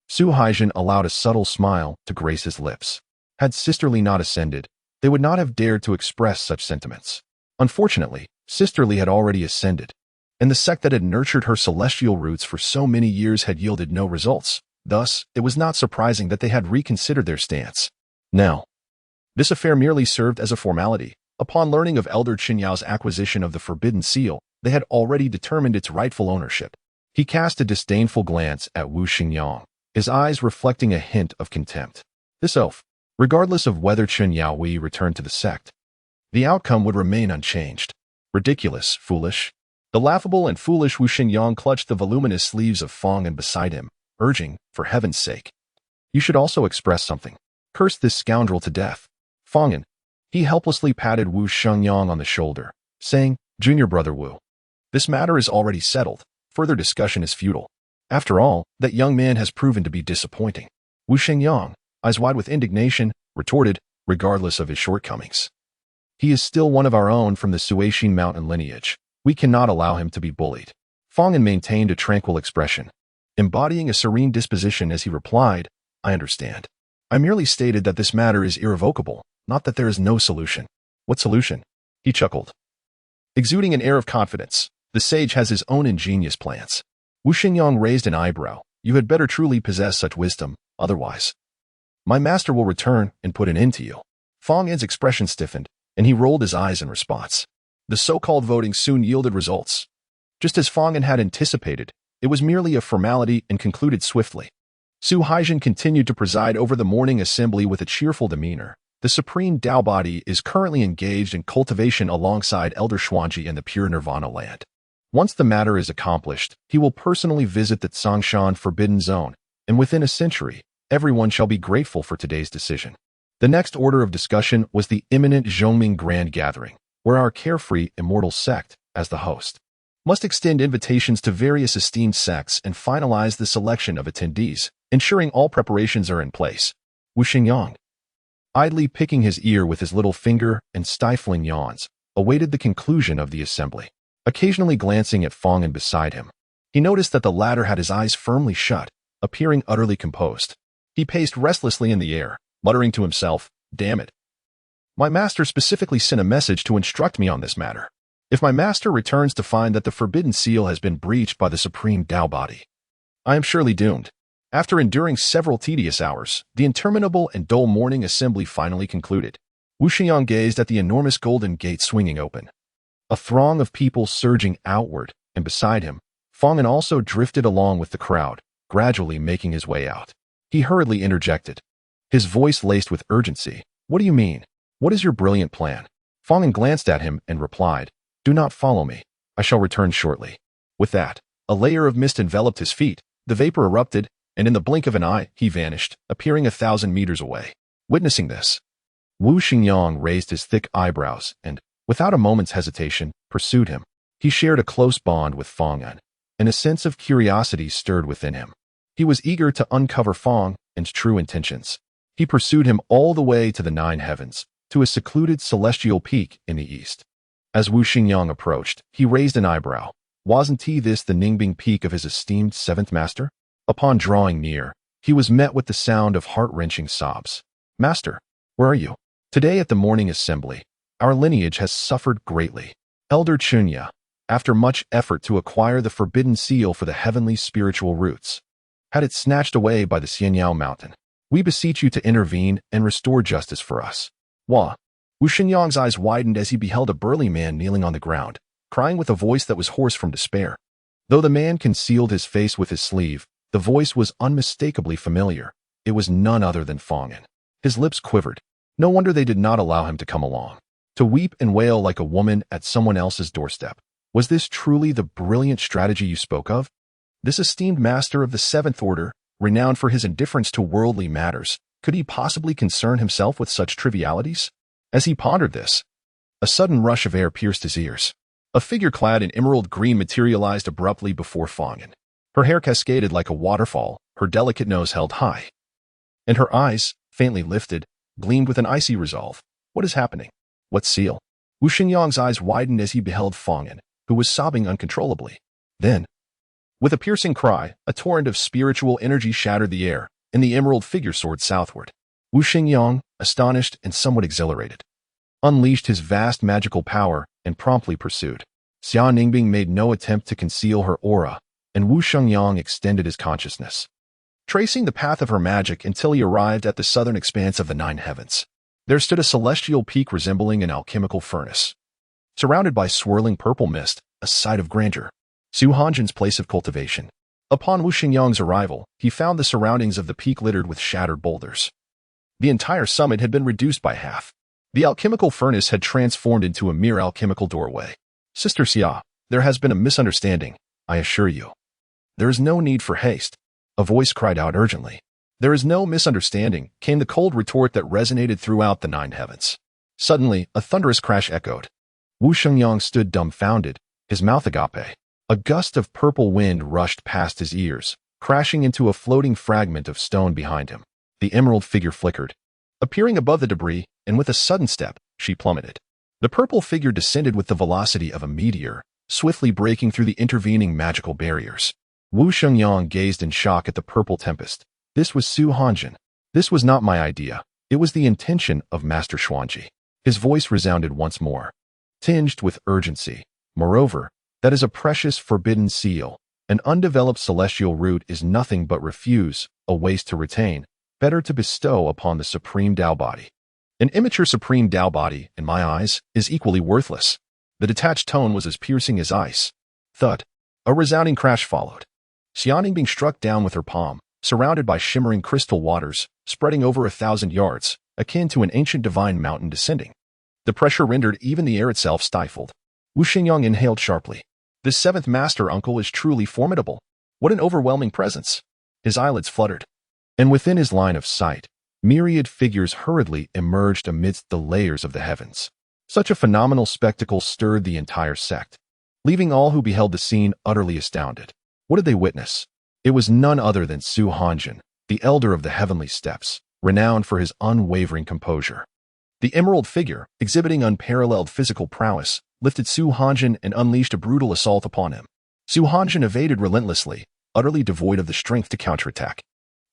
Su Haijin allowed a subtle smile to grace his lips. Had Sisterly not ascended, they would not have dared to express such sentiments. Unfortunately, Sisterly had already ascended, and the sect that had nurtured her celestial roots for so many years had yielded no results. Thus, it was not surprising that they had reconsidered their stance. Now, this affair merely served as a formality. Upon learning of Elder Qinyao's acquisition of the Forbidden Seal, they had already determined its rightful ownership. He cast a disdainful glance at Wu Xingyang, his eyes reflecting a hint of contempt. This oath, regardless of whether Chen Yaoi returned to the sect, the outcome would remain unchanged. Ridiculous, foolish. The laughable and foolish Wu Xingyang clutched the voluminous sleeves of Fong and beside him, urging, for heaven's sake, you should also express something. Curse this scoundrel to death. Fong'an. He helplessly patted Wu Xingyang on the shoulder, saying, Junior brother Wu, this matter is already settled. Further discussion is futile. After all, that young man has proven to be disappointing. Wu Xingyang, eyes wide with indignation, retorted, regardless of his shortcomings. He is still one of our own from the Suishin mountain lineage. We cannot allow him to be bullied. Fong'an maintained a tranquil expression, embodying a serene disposition as he replied, I understand. I merely stated that this matter is irrevocable, not that there is no solution. What solution? He chuckled, exuding an air of confidence. The sage has his own ingenious plans. Wu Xingyang raised an eyebrow. You had better truly possess such wisdom, otherwise my master will return and put an end to you. Fong'an's expression stiffened, and he rolled his eyes in response. The so-called voting soon yielded results. Just as Fong'an had anticipated, it was merely a formality and concluded swiftly. Su Haijin continued to preside over the morning assembly with a cheerful demeanor. The Supreme Tao Body is currently engaged in cultivation alongside Elder Xuanji in the Pure Nirvana land. Once the matter is accomplished, he will personally visit the Tsongshan Forbidden Zone, and within a century, everyone shall be grateful for today's decision. The next order of discussion was the imminent Zhongming Grand Gathering, where our Carefree Immortal Sect, as the host, must extend invitations to various esteemed sects and finalize the selection of attendees, ensuring all preparations are in place. Wu Xingyang, idly picking his ear with his little finger and stifling yawns, awaited the conclusion of the assembly. Occasionally glancing at Fong'an beside him, he noticed that the latter had his eyes firmly shut, appearing utterly composed. He paced restlessly in the air, muttering to himself, Damn it. My master specifically sent a message to instruct me on this matter. If my master returns to find that the Forbidden Seal has been breached by the Supreme Tao Body, I am surely doomed. After enduring several tedious hours, the interminable and dull morning assembly finally concluded. Wu Xingyang gazed at the enormous golden gate swinging open. A throng of people surging outward, and beside him, Fong'an also drifted along with the crowd, gradually making his way out. He hurriedly interjected, his voice laced with urgency. What do you mean? What is your brilliant plan? Fong'an glanced at him and replied, Do not follow me. I shall return shortly. With that, a layer of mist enveloped his feet, the vapor erupted, and in the blink of an eye, he vanished, appearing 1,000 meters away. Witnessing this, Wu Xingyang raised his thick eyebrows and, without a moment's hesitation, pursued him. He shared a close bond with Fong'an, and a sense of curiosity stirred within him. He was eager to uncover Fong'an's true intentions. He pursued him all the way to the 9 heavens, to a secluded celestial peak in the east. As Wu Xingyang approached, he raised an eyebrow. Wasn't this the Ningbing peak of his esteemed 7th master? Upon drawing near, he was met with the sound of heart-wrenching sobs. Master, where are you? Today at the morning assembly, our lineage has suffered greatly. Elder Chunya, after much effort to acquire the Forbidden Seal for the heavenly spiritual roots, had it snatched away by the Xianyao mountain. We beseech you to intervene and restore justice for us. Wah! Wu Xingyang's eyes widened as he beheld a burly man kneeling on the ground, crying with a voice that was hoarse from despair. Though the man concealed his face with his sleeve, the voice was unmistakably familiar. It was none other than Fong'an. His lips quivered. No wonder they did not allow him to come along. To weep and wail like a woman at someone else's doorstep. Was this truly the brilliant strategy you spoke of? This esteemed master of the 7th order, renowned for his indifference to worldly matters, could he possibly concern himself with such trivialities? As he pondered this, a sudden rush of air pierced his ears. A figure clad in emerald green materialized abruptly before Fong'an. Her hair cascaded like a waterfall, her delicate nose held high, and her eyes, faintly lifted, gleamed with an icy resolve. What is happening? What seal? Wu Xingyang's eyes widened as he beheld Fong'an, who was sobbing uncontrollably. Then, with a piercing cry, a torrent of spiritual energy shattered the air, and the emerald figure soared southward. Wu Xingyang, astonished and somewhat exhilarated, unleashed his vast magical power and promptly pursued. Xia Ningbing made no attempt to conceal her aura, and Wu Xingyang extended his consciousness, tracing the path of her magic until he arrived at the southern expanse of the nine heavens. There stood a celestial peak resembling an alchemical furnace, surrounded by swirling purple mist, a sight of grandeur. Su Hanjin's place of cultivation. Upon Wu Xingyang's arrival, he found the surroundings of the peak littered with shattered boulders. The entire summit had been reduced by half. The alchemical furnace had transformed into a mere alchemical doorway. Sister Xia, there has been a misunderstanding, I assure you. There is no need for haste, a voice cried out urgently. There is no misunderstanding, came the cold retort that resonated throughout the nine heavens. Suddenly, a thunderous crash echoed. Wu Xingyang stood dumbfounded, his mouth agape. A gust of purple wind rushed past his ears, crashing into a floating fragment of stone behind him. The emerald figure flickered, appearing above the debris, and with a sudden step, she plummeted. The purple figure descended with the velocity of a meteor, swiftly breaking through the intervening magical barriers. Wu Xingyang gazed in shock at the purple tempest. This was Su Hanjin. This was not my idea. It was the intention of Master Xuanji. His voice resounded once more, tinged with urgency. Moreover, that is a precious forbidden seal. An undeveloped celestial root is nothing but refuse, a waste to retain, better to bestow upon the supreme Tao body. An immature supreme Tao body, in my eyes, is equally worthless. The detached tone was as piercing as ice. Thud. A resounding crash followed. Xianing being struck down with her palm, surrounded by shimmering crystal waters, spreading over 1,000 yards, akin to an ancient divine mountain descending. The pressure rendered even the air itself stifled. Wu Xingyang inhaled sharply. This seventh master uncle is truly formidable. What an overwhelming presence. His eyelids fluttered. And within his line of sight, myriad figures hurriedly emerged amidst the layers of the heavens. Such a phenomenal spectacle stirred the entire sect, leaving all who beheld the scene utterly astounded. What did they witness? It was none other than Su Hanjin, the elder of the heavenly steppes, renowned for his unwavering composure. The emerald figure, exhibiting unparalleled physical prowess, lifted Su Hanjin and unleashed a brutal assault upon him. Su Hanjin evaded relentlessly, utterly devoid of the strength to counterattack.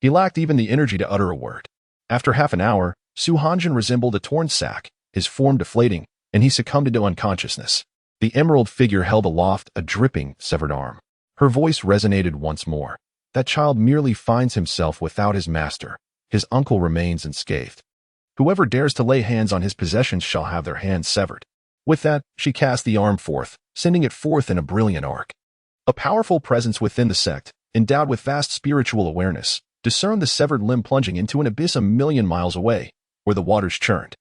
He lacked even the energy to utter a word. After half an hour, Su Hanjin resembled a torn sack, his form deflating, and he succumbed into unconsciousness. The emerald figure held aloft a dripping, severed arm. Her voice resonated once more. That child merely finds himself without his master. His uncle remains unscathed. Whoever dares to lay hands on his possessions shall have their hands severed. With that, she cast the arm forth, sending it forth in a brilliant arc. A powerful presence within the sect, endowed with vast spiritual awareness, discerned the severed limb plunging into an abyss 1,000,000 miles away, where the waters churned,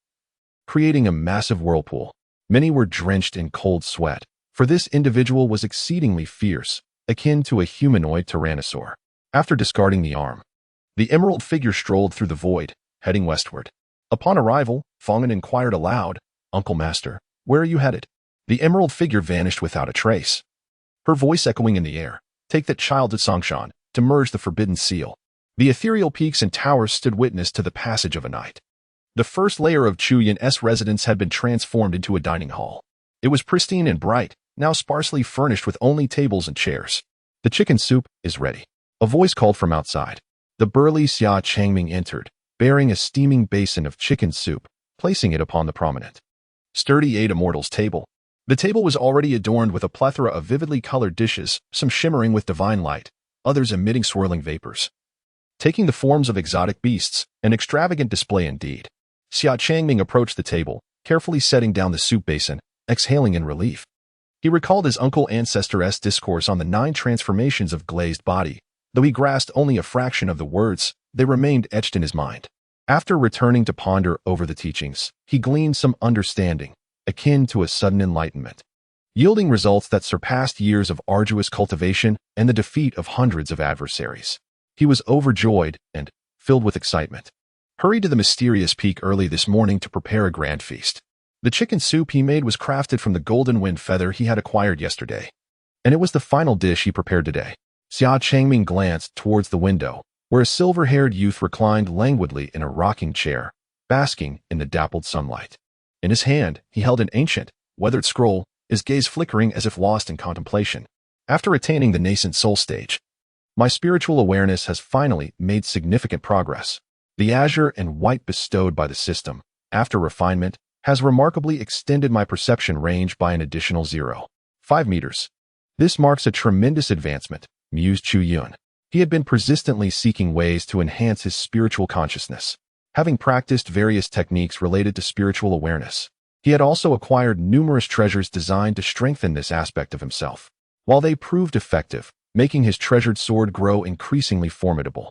creating a massive whirlpool. Many were drenched in cold sweat, for this individual was exceedingly fierce, akin to a humanoid tyrannosaur. After discarding the arm, the emerald figure strolled through the void, heading westward. Upon arrival, Fongan inquired aloud, "Uncle Master, where are you headed?" The emerald figure vanished without a trace, her voice echoing in the air. "Take that child to Songshan, to merge the forbidden seal." The ethereal peaks and towers stood witness to the passage of a night. The first layer of Chu Yun's residence had been transformed into a dining hall. It was pristine and bright, now sparsely furnished with only tables and chairs. "The chicken soup is ready," a voice called from outside. The burly Xia Changming entered, bearing a steaming basin of chicken soup, placing it upon the prominent, sturdy eight immortals table. The table was already adorned with a plethora of vividly colored dishes, some shimmering with divine light, others emitting swirling vapors, taking the forms of exotic beasts, an extravagant display indeed. Xia Changming approached the table, carefully setting down the soup basin, exhaling in relief. He recalled his uncle ancestor's discourse on the 9 transformations of glazed body. Though he grasped only a fraction of the words, they remained etched in his mind. After returning to ponder over the teachings, he gleaned some understanding, akin to a sudden enlightenment, yielding results that surpassed years of arduous cultivation and the defeat of hundreds of adversaries. He was overjoyed and, filled with excitement, hurried to the mysterious peak early this morning to prepare a grand feast. The chicken soup he made was crafted from the golden wind feather he had acquired yesterday, and it was the final dish he prepared today. Xia Changming glanced towards the window, where a silver-haired youth reclined languidly in a rocking chair, basking in the dappled sunlight. In his hand, he held an ancient, weathered scroll, his gaze flickering as if lost in contemplation. After attaining the Nascent Soul stage, my spiritual awareness has finally made significant progress. The azure and white bestowed by the system, after refinement, has remarkably extended my perception range by an additional 0.5 meters. This marks a tremendous advancement, mused Chu Yun. He had been persistently seeking ways to enhance his spiritual consciousness. Having practiced various techniques related to spiritual awareness, he had also acquired numerous treasures designed to strengthen this aspect of himself. While they proved effective, making his treasured sword grow increasingly formidable,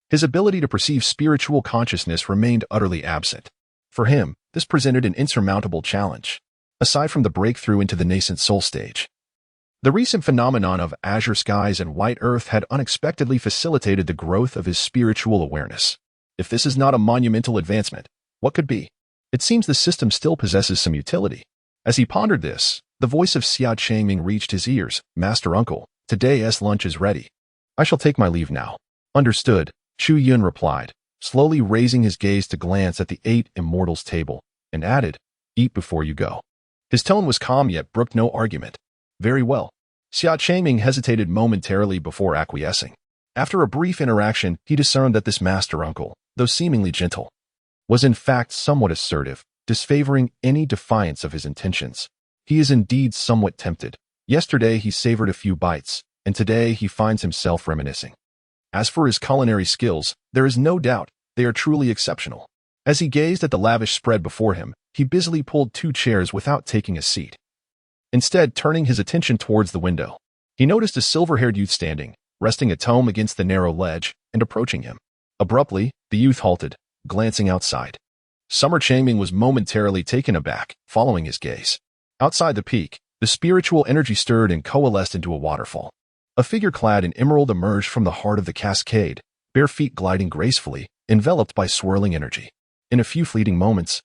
his ability to perceive spiritual consciousness remained utterly absent. For him, this presented an insurmountable challenge. Aside from the breakthrough into the Nascent Soul stage, the recent phenomenon of azure skies and white earth had unexpectedly facilitated the growth of his spiritual awareness. If this is not a monumental advancement, what could be? It seems the system still possesses some utility. As he pondered this, the voice of Xia Changming reached his ears. Master Uncle, today's lunch is ready. I shall take my leave now. Understood, Chu Yun replied, slowly raising his gaze to glance at the 8 immortals table, and added, eat before you go. His tone was calm yet brooked no argument. Very well. Xia Changming hesitated momentarily before acquiescing. After a brief interaction, he discerned that this master uncle, though seemingly gentle, was in fact somewhat assertive, disfavoring any defiance of his intentions. He is indeed somewhat tempted. Yesterday he savored a few bites, and today he finds himself reminiscing. As for his culinary skills, there is no doubt they are truly exceptional. As he gazed at the lavish spread before him, he busily pulled 2 chairs without taking a seat. Instead, turning his attention towards the window, he noticed a silver-haired youth standing, resting a tome against the narrow ledge, and approaching him. Abruptly, the youth halted, glancing outside. Summer Changming was momentarily taken aback, following his gaze. Outside the peak, the spiritual energy stirred and coalesced into a waterfall. A figure clad in emerald emerged from the heart of the cascade, bare feet gliding gracefully, enveloped by swirling energy. In a few fleeting moments,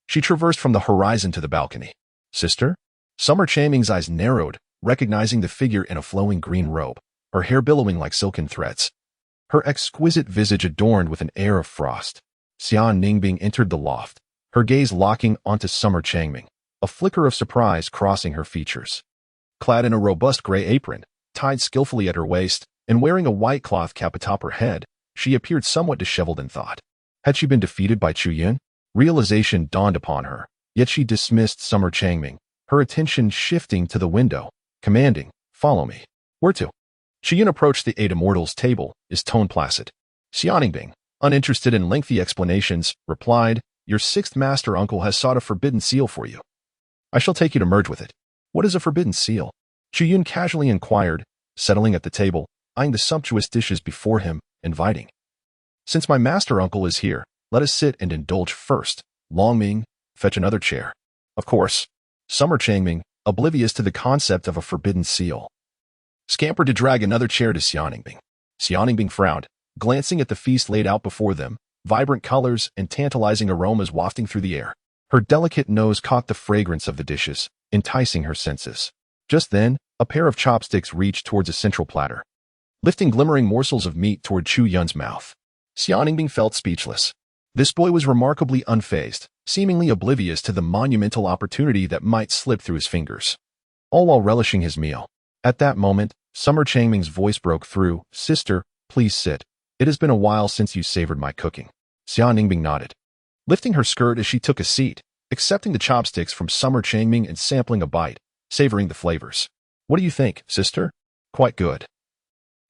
she traversed from the horizon to the balcony. Sister? Summer Changming's eyes narrowed, recognizing the figure in a flowing green robe, her hair billowing like silken threads, her exquisite visage adorned with an air of frost. Xia Ningbing entered the loft, her gaze locking onto Summer Changming, a flicker of surprise crossing her features. Clad in a robust gray apron, tied skillfully at her waist, and wearing a white cloth cap atop her head, she appeared somewhat disheveled in thought. Had she been defeated by Chu Yun? Realization dawned upon her, yet she dismissed Summer Changming, her attention shifting to the window, commanding, follow me. Where to? Chu Yun approached the 8 immortals table, his tone placid. Xia Ningbing, uninterested in lengthy explanations, replied, your 6th master uncle has sought a forbidden seal for you. I shall take you to merge with it. What is a forbidden seal? Chu Yun casually inquired, settling at the table, eyeing the sumptuous dishes before him, inviting. Since my master uncle is here, let us sit and indulge first. Long Ming, fetch another chair. Of course, Summer Changming, oblivious to the concept of a forbidden seal, scampered to drag another chair to Xia Ningbing. Xia Ningbing frowned, glancing at the feast laid out before them, vibrant colors and tantalizing aromas wafting through the air. Her delicate nose caught the fragrance of the dishes, enticing her senses. Just then, a pair of chopsticks reached towards a central platter, lifting glimmering morsels of meat toward Chu Yun's mouth. Xia Ningbing felt speechless. This boy was remarkably unfazed, seemingly oblivious to the monumental opportunity that might slip through his fingers, all while relishing his meal. At that moment, Summer Changming's voice broke through. Sister, please sit. It has been a while since you savored my cooking. Xia Ningbing nodded, lifting her skirt as she took a seat, accepting the chopsticks from Summer Changming and sampling a bite, savoring the flavors. What do you think, sister? Quite good.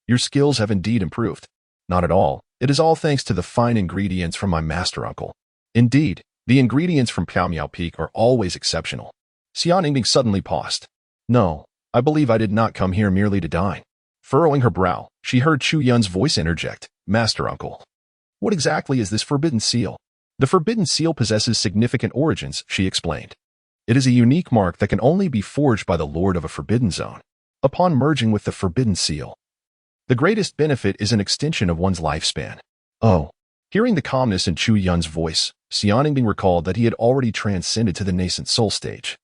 Your skills have indeed improved. Not at all. It is all thanks to the fine ingredients from my master uncle. Indeed, the ingredients from Piao Miao Peak are always exceptional. Xia Ningbing suddenly paused. No, I believe I did not come here merely to dine. Furrowing her brow, she heard Chu Yun's voice interject. Master uncle, what exactly is this forbidden seal? The forbidden seal possesses significant origins, she explained. It is a unique mark that can only be forged by the lord of a forbidden zone. Upon merging with the forbidden seal, the greatest benefit is an extension of one's lifespan. Oh. Hearing the calmness in Chu Yun's voice, Xia Ningbing recalled that he had already transcended to the Nascent Soul stage.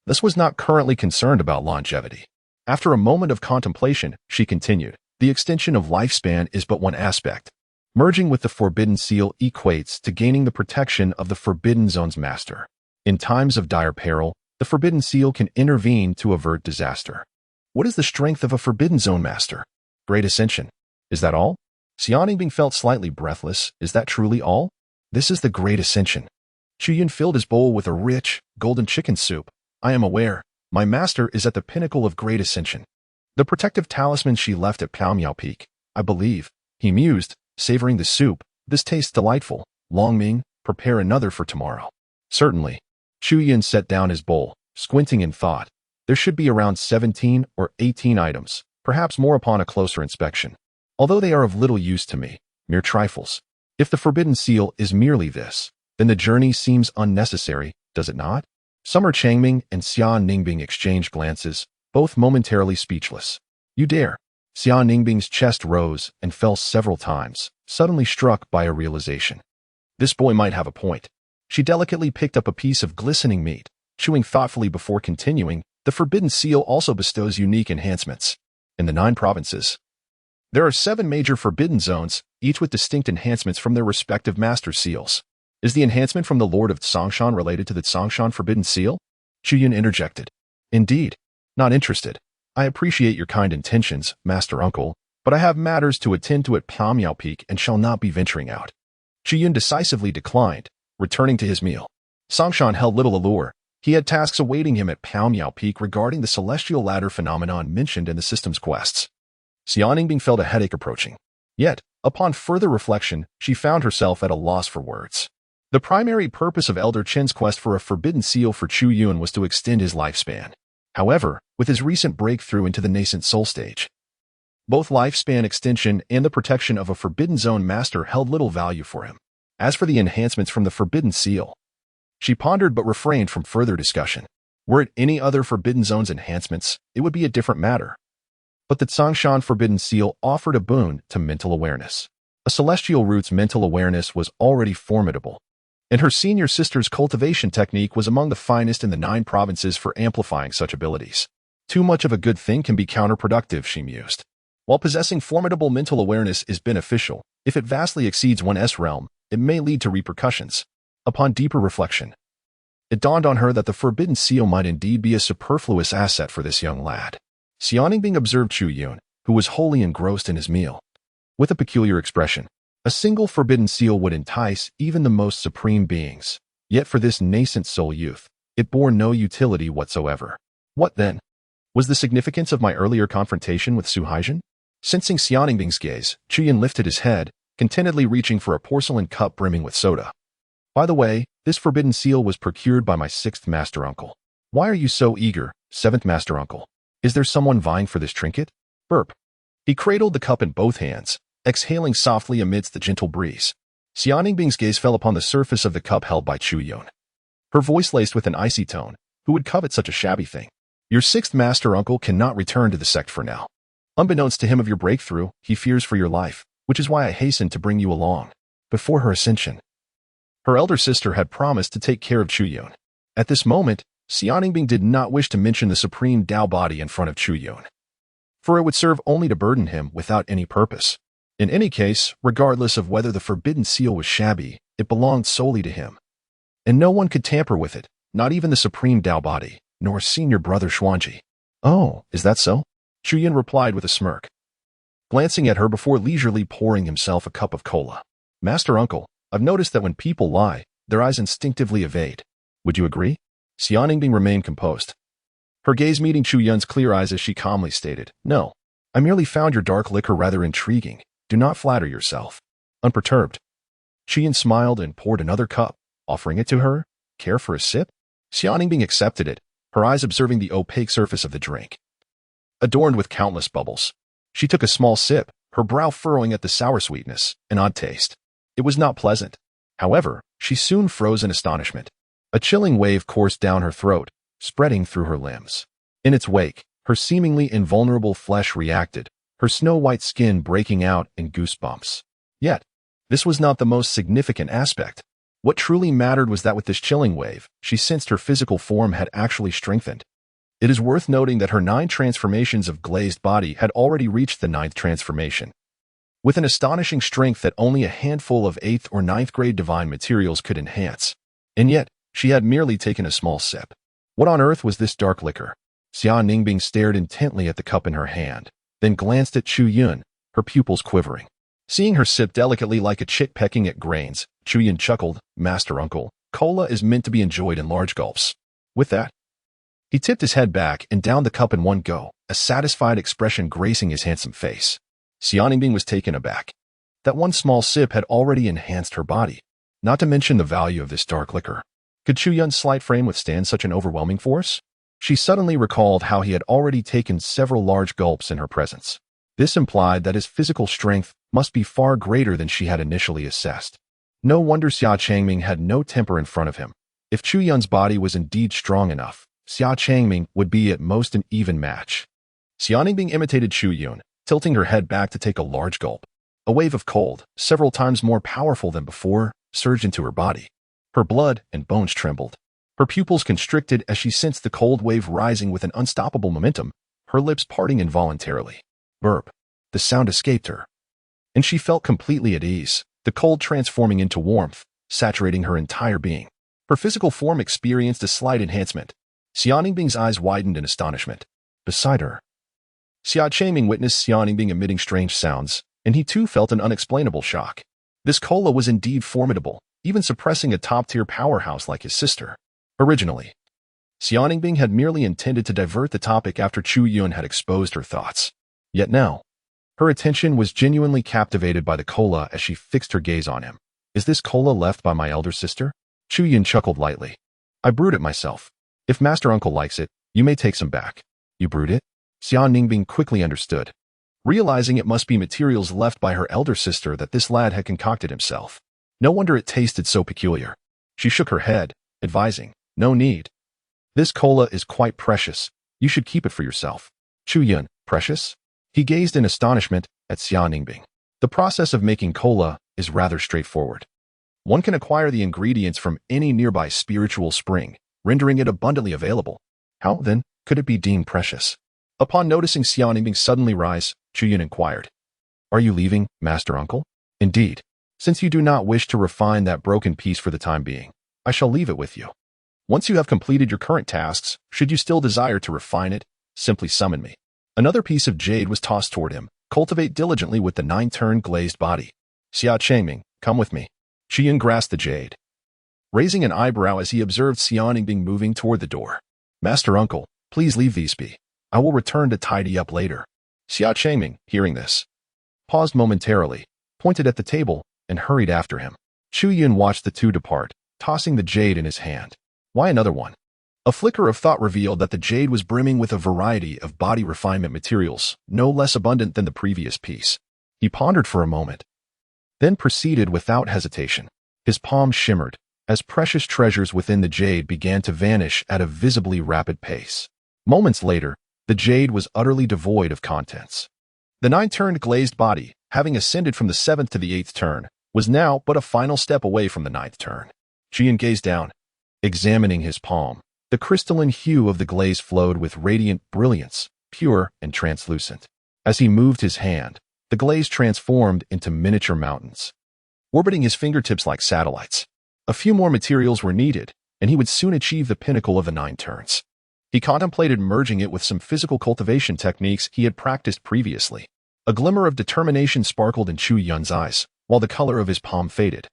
Thus was not currently concerned about longevity. After a moment of contemplation, she continued, the extension of lifespan is but one aspect. Merging with the forbidden seal equates to gaining the protection of the forbidden zone's master. In times of dire peril, the forbidden seal can intervene to avert disaster. What is the strength of a forbidden zone master? Great ascension. Is that all? Xia Ningbing felt slightly breathless. Is that truly all? This is the great ascension. Chu Yun filled his bowl with a rich, golden chicken soup. I am aware. My master is at the pinnacle of great ascension. The protective talisman she left at Miao Peak. I believe. He mused, savoring the soup. This tastes delightful. Long Ming, prepare another for tomorrow. Certainly. Chu Yun set down his bowl, squinting in thought. There should be around 17 or 18 items, perhaps more upon a closer inspection. Although they are of little use to me, mere trifles. If the forbidden seal is merely this, then the journey seems unnecessary, does it not? Summer Changming and Xia Ningbing exchanged glances, both momentarily speechless. You dare. Xia Ningbing's chest rose and fell several times, suddenly struck by a realization. This boy might have a point. She delicately picked up a piece of glistening meat, chewing thoughtfully before continuing. The forbidden seal also bestows unique enhancements. In the 9 provinces, there are 7 major forbidden zones, each with distinct enhancements from their respective master seals. Is the enhancement from the Lord of Tsongshan related to the Tsongshan forbidden seal? Chu Yun interjected. Indeed. Not interested. I appreciate your kind intentions, Master Uncle, but I have matters to attend to at Miao Peak and shall not be venturing out. Chu Yun decisively declined, returning to his meal. Tsongshan held little allure. He had tasks awaiting him at Miao Peak regarding the celestial ladder phenomenon mentioned in the system's quests. Xia Ningbing felt a headache approaching. Yet, upon further reflection, she found herself at a loss for words. The primary purpose of Elder Chen's quest for a forbidden seal for Chu Yun was to extend his lifespan. However, with his recent breakthrough into the Nascent Soul stage, both lifespan extension and the protection of a Forbidden Zone master held little value for him. As for the enhancements from the Forbidden Seal, she pondered but refrained from further discussion. Were it any other Forbidden Zone's enhancements, it would be a different matter. But the Tsongshan Forbidden Seal offered a boon to mental awareness. A celestial root's mental awareness was already formidable, and her senior sister's cultivation technique was among the finest in the 9 provinces for amplifying such abilities. Too much of a good thing can be counterproductive, she mused. While possessing formidable mental awareness is beneficial, if it vastly exceeds one's realm, it may lead to repercussions. Upon deeper reflection, it dawned on her that the Forbidden Seal might indeed be a superfluous asset for this young lad. Xia Ningbing observed Chu Yun, who was wholly engrossed in his meal, with a peculiar expression. A single Forbidden Seal would entice even the most supreme beings. Yet for this nascent soul youth, it bore no utility whatsoever. What then? Was the significance of my earlier confrontation with Su Haijin? Sensing Xia Ningbing's gaze, Chu Yun lifted his head, contentedly reaching for a porcelain cup brimming with soda. By the way, this Forbidden Seal was procured by my 6th Master Uncle. Why are you so eager, 7th Master Uncle? Is there someone vying for this trinket? Burp. He cradled the cup in both hands, exhaling softly amidst the gentle breeze. Xia Ningbing's gaze fell upon the surface of the cup held by Chu Yun. Her voice laced with an icy tone. Who would covet such a shabby thing? Your 6th Master Uncle cannot return to the sect for now. Unbeknownst to him of your breakthrough, he fears for your life, which is why I hastened to bring you along. Before her ascension, her elder sister had promised to take care of Chu Yun. At this moment, Xia Ningbing did not wish to mention the supreme Tao body in front of Chu Yun, for it would serve only to burden him without any purpose. In any case, regardless of whether the Forbidden Seal was shabby, it belonged solely to him. And no one could tamper with it, not even the supreme Tao body, nor senior brother Xuanji. Oh, is that so? Chu Yun replied with a smirk, glancing at her before leisurely pouring himself a cup of cola. Master Uncle, I've noticed that when people lie, their eyes instinctively evade. Would you agree? Xia Ningbing remained composed, her gaze meeting Chu Yun's clear eyes as she calmly stated, No, I merely found your dark liquor rather intriguing. Do not flatter yourself. Unperturbed, Chu Yun smiled and poured another cup, offering it to her. Care for a sip? Xia Ningbing accepted it, her eyes observing the opaque surface of the drink, adorned with countless bubbles. She took a small sip, her brow furrowing at the sour sweetness, an odd taste. It was not pleasant. However, she soon froze in astonishment. A chilling wave coursed down her throat, spreading through her limbs. In its wake, her seemingly invulnerable flesh reacted, her snow-white skin breaking out in goosebumps. Yet, this was not the most significant aspect. What truly mattered was that with this chilling wave, she sensed her physical form had actually strengthened. It is worth noting that her 9 transformations of glazed body had already reached the 9th transformation, with an astonishing strength that only a handful of 8th or 9th grade divine materials could enhance. And yet, she had merely taken a small sip. What on earth was this dark liquor? Xia Ningbing stared intently at the cup in her hand, then glanced at Chu Yun, her pupils quivering. Seeing her sip delicately like a chick pecking at grains, Chu Yun chuckled, "Master Uncle, cola is meant to be enjoyed in large gulps." With that, he tipped his head back and downed the cup in one go, a satisfied expression gracing his handsome face. Xianbing was taken aback. That one small sip had already enhanced her body, not to mention the value of this dark liquor. Could Chu Yun's slight frame withstand such an overwhelming force? She suddenly recalled how he had already taken several large gulps in her presence. This implied that his physical strength must be far greater than she had initially assessed. No wonder Xia Changming had no temper in front of him. If Chu Yun's body was indeed strong enough, Xia Changming would be at most an even match. Xianbing imitated Chu Yun, tilting her head back to take a large gulp. A wave of cold, several times more powerful than before, surged into her body. Her blood and bones trembled. Her pupils constricted as she sensed the cold wave rising with an unstoppable momentum, her lips parting involuntarily. Burp. The sound escaped her, and she felt completely at ease, the cold transforming into warmth, saturating her entire being. Her physical form experienced a slight enhancement. Xianbing's eyes widened in astonishment. Beside her, Xia Changming witnessed Xianbing emitting strange sounds, and he too felt an unexplainable shock. This cola was indeed formidable, even suppressing a top-tier powerhouse like his sister. Originally, Xianbing had merely intended to divert the topic after Chu Yun had exposed her thoughts. Yet now, her attention was genuinely captivated by the cola as she fixed her gaze on him. Is this cola left by my elder sister? Chu Yun chuckled lightly. I brewed it myself. If Master Uncle likes it, you may take some back. You brewed it? Xianbing quickly understood, realizing it must be materials left by her elder sister that this lad had concocted himself. No wonder it tasted so peculiar. She shook her head, advising, no need. This cola is quite precious. You should keep it for yourself. Chu Yun, precious? He gazed in astonishment at Xianbing. The process of making cola is rather straightforward. One can acquire the ingredients from any nearby spiritual spring, rendering it abundantly available. How, then, could it be deemed precious? Upon noticing Xianbing suddenly rise, Chu Yun inquired, Are you leaving, Master Uncle? Indeed. Since you do not wish to refine that broken piece for the time being, I shall leave it with you. Once you have completed your current tasks, should you still desire to refine it, simply summon me. Another piece of jade was tossed toward him. Cultivate diligently with the 9-turned glazed body. Xia Changming, come with me. Chu Yun grasped the jade, raising an eyebrow as he observed Xianbing moving toward the door. Master Uncle, please leave these be. I will return to tidy up later. Xia Changming, hearing this, paused momentarily, pointed at the table, and hurried after him. Chu Yun watched the two depart, tossing the jade in his hand. Why another one? A flicker of thought revealed that the jade was brimming with a variety of body refinement materials, no less abundant than the previous piece. He pondered for a moment, then proceeded without hesitation. His palms shimmered, as precious treasures within the jade began to vanish at a visibly rapid pace. Moments later, the jade was utterly devoid of contents. The 9-turned glazed body, having ascended from the 7th to the 8th turn, was now but a final step away from the 9th turn. Chu Yun gazed down, examining his palm. The crystalline hue of the glaze flowed with radiant brilliance, pure and translucent. As he moved his hand, the glaze transformed into miniature mountains, orbiting his fingertips like satellites. A few more materials were needed, and he would soon achieve the pinnacle of the 9 turns. He contemplated merging it with some physical cultivation techniques he had practiced previously. A glimmer of determination sparkled in Chu Yun's eyes, while the color of his palm faded.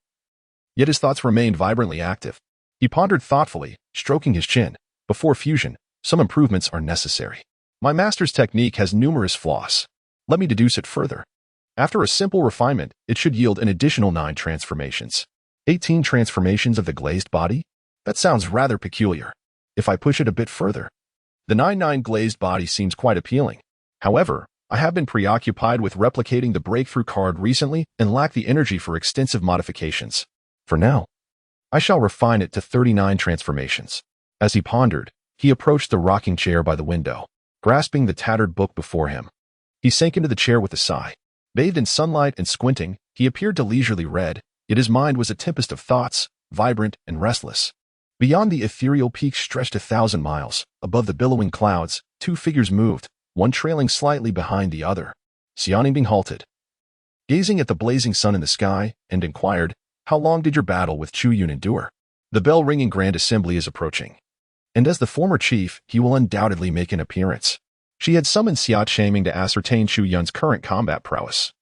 Yet his thoughts remained vibrantly active. He pondered thoughtfully, stroking his chin. Before fusion, some improvements are necessary. My master's technique has numerous flaws. Let me deduce it further. After a simple refinement, it should yield an additional 9 transformations. 18 transformations of the glazed body? That sounds rather peculiar. If I push it a bit further, the 9-9 glazed body seems quite appealing. However, I have been preoccupied with replicating the breakthrough card recently and lack the energy for extensive modifications. For now, I shall refine it to 39 transformations. As he pondered, he approached the rocking chair by the window, grasping the tattered book before him. He sank into the chair with a sigh. Bathed in sunlight and squinting, he appeared to leisurely read, yet his mind was a tempest of thoughts, vibrant and restless. Beyond the ethereal peaks stretched 1,000 miles. Above the billowing clouds, 2 figures moved, one trailing slightly behind the other. Xianbing halted, gazing at the blazing sun in the sky, and inquired, How long did your battle with Chu Yun endure? The bell-ringing grand assembly is approaching, and as the former chief, he will undoubtedly make an appearance. She had summoned Xia Changming to ascertain Chu Yun's current combat prowess.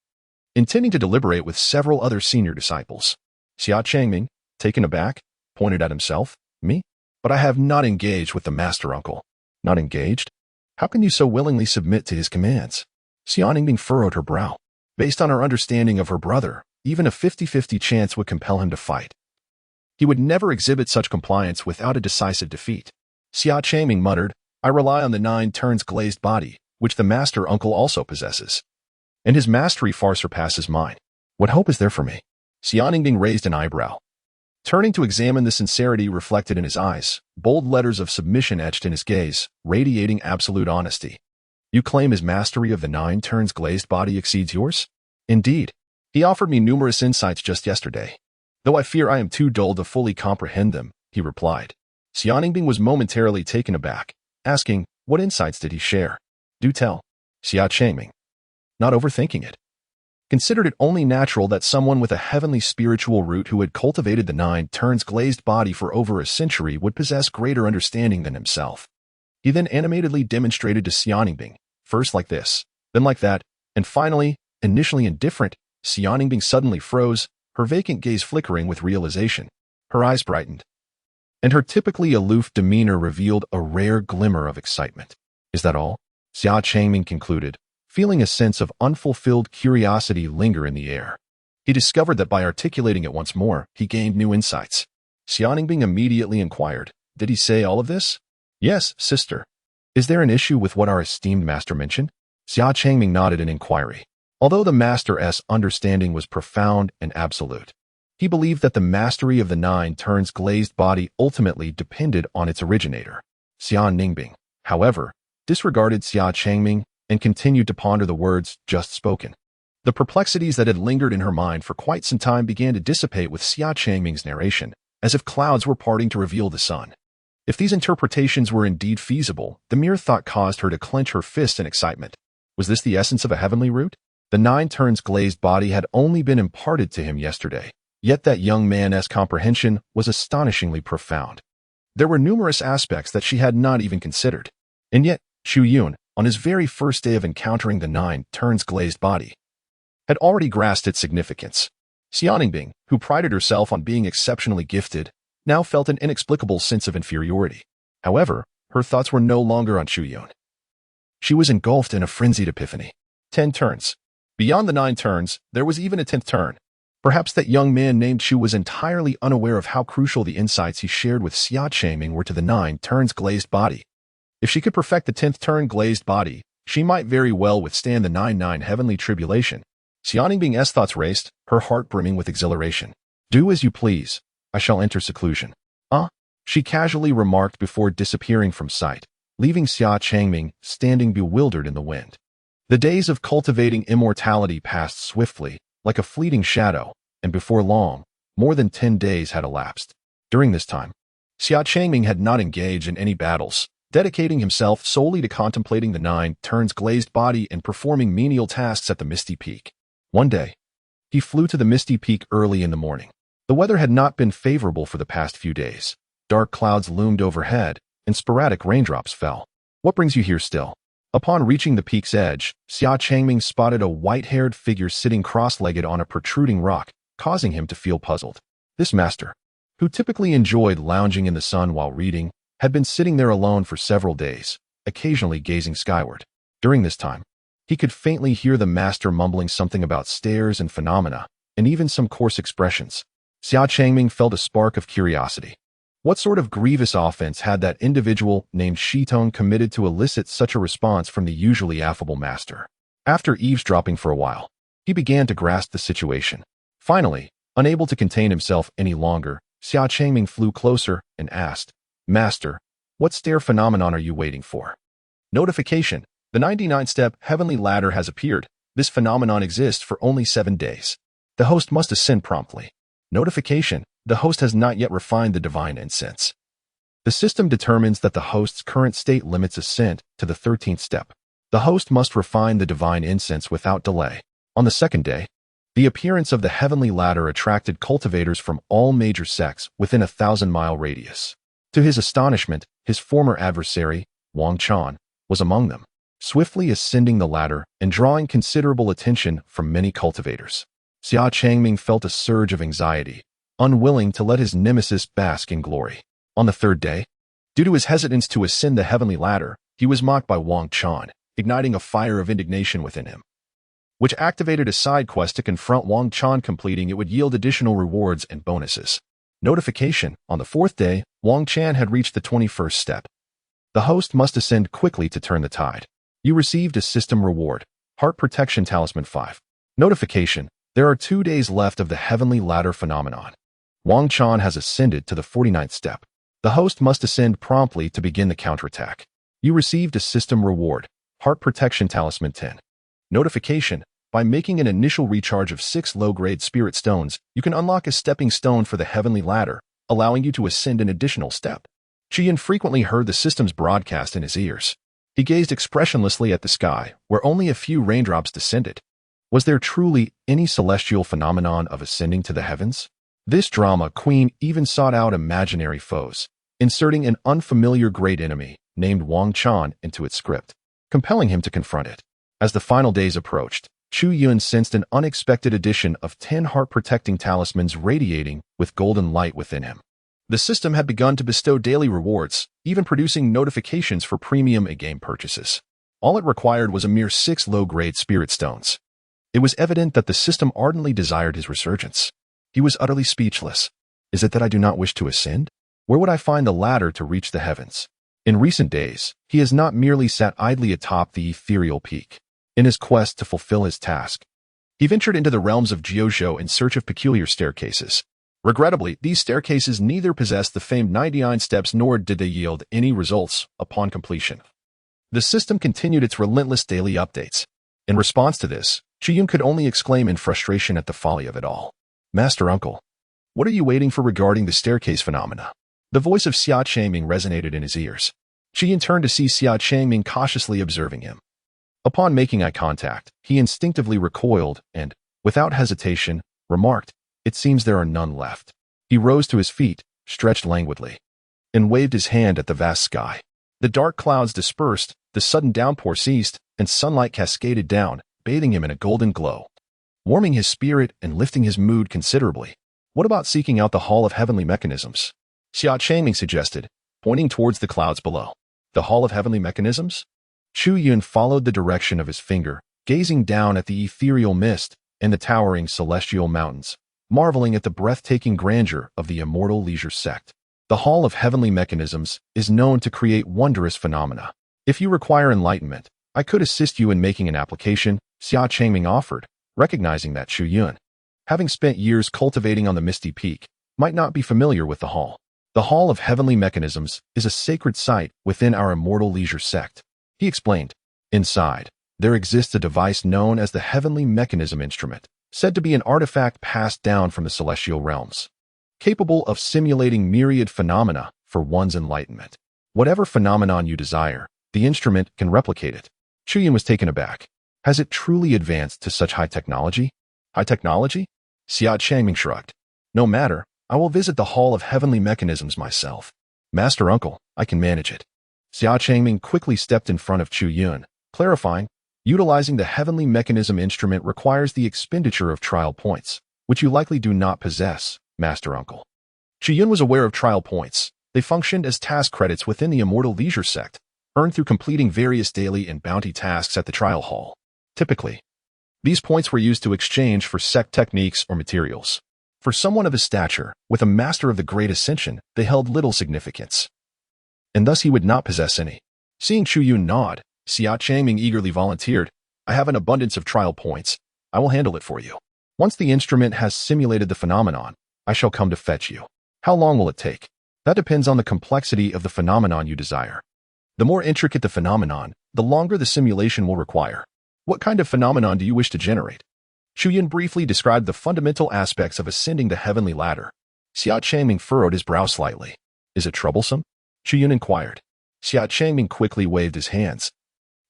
intending to deliberate with several other senior disciples. Xia Changming, taken aback, pointed at himself. Me? But I have not engaged with the master uncle. Not engaged? How can you so willingly submit to his commands? Xia Ningbing furrowed her brow. Based on her understanding of her brother, even a 50-50 chance would compel him to fight. He would never exhibit such compliance without a decisive defeat. Xia Changming muttered, I rely on the 9 turns glazed body, which the master uncle also possesses. And his mastery far surpasses mine. What hope is there for me? Xia Ningbing raised an eyebrow. Turning to examine the sincerity reflected in his eyes, bold letters of submission etched in his gaze, radiating absolute honesty. You claim his mastery of the 9 turns glazed body exceeds yours? Indeed. He offered me numerous insights just yesterday. Though I fear I am too dull to fully comprehend them, he replied. Xia Ningbing was momentarily taken aback, asking, what insights did he share? Do tell. Xia Changming. Not overthinking it. Considered it only natural that someone with a heavenly spiritual root who had cultivated the 9 turns glazed body for over a century would possess greater understanding than himself. He then animatedly demonstrated to Xia Ningbing, first like this, then like that, and finally, initially indifferent, Xia Ningbing suddenly froze, her vacant gaze flickering with realization. Her eyes brightened, and her typically aloof demeanor revealed a rare glimmer of excitement. Is that all? Xia Changming concluded, feeling a sense of unfulfilled curiosity linger in the air. He discovered that by articulating it once more, he gained new insights. Xia Ningbing immediately inquired, did he say all of this? Yes, sister. Is there an issue with what our esteemed master mentioned? Xia Changming nodded in inquiry. Although the master's understanding was profound and absolute, he believed that the mastery of the 9 turns glazed body ultimately depended on its originator. Xia Ningbing, however, disregarded Xia Changming and continued to ponder the words just spoken. The perplexities that had lingered in her mind for quite some time began to dissipate with Xia Changming's narration, as if clouds were parting to reveal the sun. If these interpretations were indeed feasible, the mere thought caused her to clench her fist in excitement. Was this the essence of a heavenly root? The 9 turns glazed body had only been imparted to him yesterday, yet that young man's comprehension was astonishingly profound. There were numerous aspects that she had not even considered. And yet, Chu Yun, on his very first day of encountering the 9 turns glazed body, had already grasped its significance. Xia Ningbing, who prided herself on being exceptionally gifted, now felt an inexplicable sense of inferiority. However, her thoughts were no longer on Chu Yun. She was engulfed in a frenzied epiphany. 10 turns. Beyond the 9 turns, there was even a 10th turn. Perhaps that young man named Chu was entirely unaware of how crucial the insights he shared with Xia Changming were to the 9 turns glazed body. If she could perfect the 10th turn glazed body, she might very well withstand the 9-9 heavenly tribulation. Xia Ningbing's thoughts raced, her heart brimming with exhilaration. Do as you please. I shall enter seclusion. She casually remarked before disappearing from sight, leaving Xia Changming standing bewildered in the wind. The days of cultivating immortality passed swiftly, like a fleeting shadow, and before long, more than 10 days had elapsed. During this time, Xia Changming had not engaged in any battles, dedicating himself solely to contemplating the 9 turns glazed body and performing menial tasks at the Misty Peak. One day, he flew to the Misty Peak early in the morning. The weather had not been favorable for the past few days. Dark clouds loomed overhead, and sporadic raindrops fell. What brings you here still? Upon reaching the peak's edge, Xia Changming spotted a white-haired figure sitting cross-legged on a protruding rock, causing him to feel puzzled. This master, who typically enjoyed lounging in the sun while reading, had been sitting there alone for several days, occasionally gazing skyward. During this time, he could faintly hear the master mumbling something about stairs and phenomena, and even some coarse expressions. Xia Changming felt a spark of curiosity. What sort of grievous offense had that individual named Shitong committed to elicit such a response from the usually affable master? After eavesdropping for a while, he began to grasp the situation. Finally, unable to contain himself any longer, Xia Changming flew closer and asked, Master, what stair phenomenon are you waiting for? Notification. The 99-step heavenly ladder has appeared. This phenomenon exists for only 7 days. The host must ascend promptly. Notification. The host has not yet refined the divine incense. The system determines that the host's current state limits ascent to the 13th step. The host must refine the divine incense without delay. On the 2nd day, the appearance of the heavenly ladder attracted cultivators from all major sects within a 1,000-mile radius. To his astonishment, his former adversary, Wang Chan, was among them. swiftly ascending the ladder and drawing considerable attention from many cultivators. Xia Changming felt a surge of anxiety, unwilling to let his nemesis bask in glory. On the third day, due to his hesitance to ascend the heavenly ladder, he was mocked by Wang Chan, igniting a fire of indignation within him, which activated a side quest to confront Wang Chan. Completing it would yield additional rewards and bonuses. Notification: on the fourth day, Wang Chan had reached the 21st step. The host must ascend quickly to turn the tide. You received a system reward, Heart Protection Talisman 5. Notification: there are 2 days left of the heavenly ladder phenomenon. Wang Chan has ascended to the 49th step. The host must ascend promptly to begin the counterattack. You received a system reward, Heart Protection Talisman 10. Notification: by making an initial recharge of 6 low-grade spirit stones, you can unlock a stepping stone for the heavenly ladder, allowing you to ascend an additional step. Chu Yun frequently heard the system's broadcast in his ears. He gazed expressionlessly at the sky, where only a few raindrops descended. Was there truly any celestial phenomenon of ascending to the heavens? This drama queen even sought out imaginary foes, inserting an unfamiliar great enemy named Wang Chan into its script, compelling him to confront it. As the final days approached, Chu Yun sensed an unexpected addition of 10 heart-protecting talismans radiating with golden light within him. The system had begun to bestow daily rewards, even producing notifications for premium in-game purchases. All it required was a mere 6 low-grade spirit stones. It was evident that the system ardently desired his resurgence. He was utterly speechless. Is it that I do not wish to ascend? Where would I find the ladder to reach the heavens? In recent days, he has not merely sat idly atop the ethereal peak. In his quest to fulfill his task, he ventured into the realms of Jiuzhou in search of peculiar staircases. Regrettably, these staircases neither possessed the famed 99 steps nor did they yield any results upon completion. The system continued its relentless daily updates. In response to this, Chu Yun could only exclaim in frustration at the folly of it all. Master Uncle, what are you waiting for regarding the staircase phenomena? The voice of Xia Changming resonated in his ears. Chu Yun turned to see Xia Changming cautiously observing him. Upon making eye contact, he instinctively recoiled and, without hesitation, remarked, "It seems there are none left." He rose to his feet, stretched languidly, and waved his hand at the vast sky. The dark clouds dispersed, the sudden downpour ceased, and sunlight cascaded down, bathing him in a golden glow, warming his spirit and lifting his mood considerably. What about seeking out the Hall of Heavenly Mechanisms? Xia Changming suggested, pointing towards the clouds below. The Hall of Heavenly Mechanisms? Chu Yun followed the direction of his finger, gazing down at the ethereal mist and the towering celestial mountains, marveling at the breathtaking grandeur of the immortal leisure sect. The Hall of Heavenly Mechanisms is known to create wondrous phenomena. If you require enlightenment, I could assist you in making an application, Xia Changming offered, recognizing that Chu Yun, having spent years cultivating on the misty peak, might not be familiar with the hall. The Hall of Heavenly Mechanisms is a sacred site within our immortal leisure sect. He explained. Inside, there exists a device known as the Heavenly Mechanism Instrument, said to be an artifact passed down from the celestial realms, capable of simulating myriad phenomena for one's enlightenment. Whatever phenomenon you desire, the instrument can replicate it. Chu Yun was taken aback. Has it truly advanced to such high technology? High technology? Xia Changming shrugged. No matter, I will visit the Hall of Heavenly Mechanisms myself. Master Uncle, I can manage it. Xia Changming quickly stepped in front of Chu Yun, clarifying, utilizing the Heavenly Mechanism Instrument requires the expenditure of trial points, which you likely do not possess, Master Uncle. Chu Yun was aware of trial points. They functioned as task credits within the Immortal Leisure Sect, earned through completing various daily and bounty tasks at the trial hall. Typically, these points were used to exchange for sect techniques or materials. For someone of his stature, with a master of the Great Ascension, they held little significance, and thus he would not possess any. Seeing Chu Yun nod, Xia Changming eagerly volunteered, I have an abundance of trial points. I will handle it for you. Once the instrument has simulated the phenomenon, I shall come to fetch you. How long will it take? That depends on the complexity of the phenomenon you desire. The more intricate the phenomenon, the longer the simulation will require. What kind of phenomenon do you wish to generate? Chu Yun briefly described the fundamental aspects of ascending the heavenly ladder. Xia Changming furrowed his brow slightly. Is it troublesome? Chu Yun inquired. Xia Changming quickly waved his hands.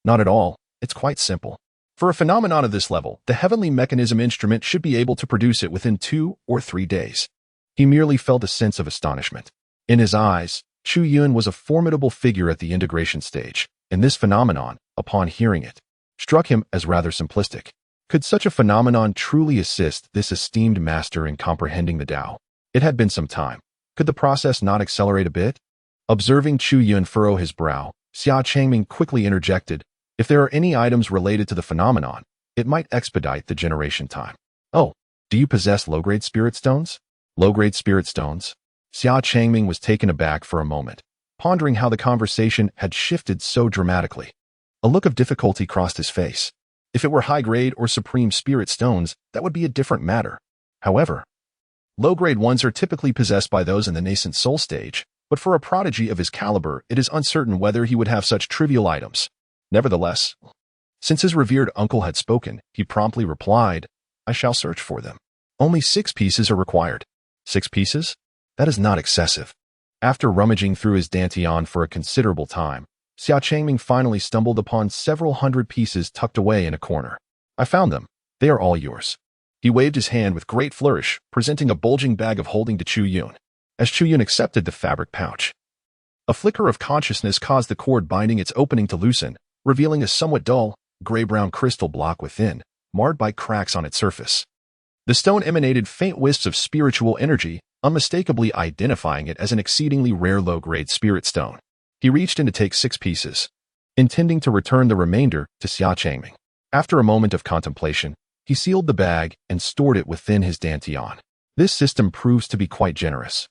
Not at all. It's quite simple. For a phenomenon of this level, the Heavenly Mechanism Instrument should be able to produce it within 2 or 3 days. He merely felt a sense of astonishment. In his eyes, Chu Yun was a formidable figure at the integration stage, and this phenomenon, upon hearing it, struck him as rather simplistic. Could such a phenomenon truly assist this esteemed master in comprehending the Tao? It had been some time. Could the process not accelerate a bit? Observing Chu Yun furrow his brow, Xia Changming quickly interjected, if there are any items related to the phenomenon, it might expedite the generation time. Oh, do you possess low-grade spirit stones? Low-grade spirit stones? Xia Changming was taken aback for a moment, pondering how the conversation had shifted so dramatically. A look of difficulty crossed his face. If it were high-grade or supreme spirit stones, that would be a different matter. However, low-grade ones are typically possessed by those in the Nascent Soul stage, but for a prodigy of his caliber, it is uncertain whether he would have such trivial items. Nevertheless, since his revered uncle had spoken, he promptly replied, I shall search for them. Only 6 pieces are required. 6 pieces? That is not excessive. After rummaging through his dantian for a considerable time, Xia Changming finally stumbled upon several hundred pieces tucked away in a corner. I found them. They are all yours. He waved his hand with great flourish, presenting a bulging bag of holding to Chu Yun. As Chu Yun accepted the fabric pouch, a flicker of consciousness caused the cord binding its opening to loosen, revealing a somewhat dull, gray-brown crystal block within, marred by cracks on its surface. The stone emanated faint wisps of spiritual energy, unmistakably identifying it as an exceedingly rare low-grade spirit stone. He reached in to take 6 pieces, intending to return the remainder to Xia Changming. After a moment of contemplation, he sealed the bag and stored it within his dantian. This system proves to be quite generous,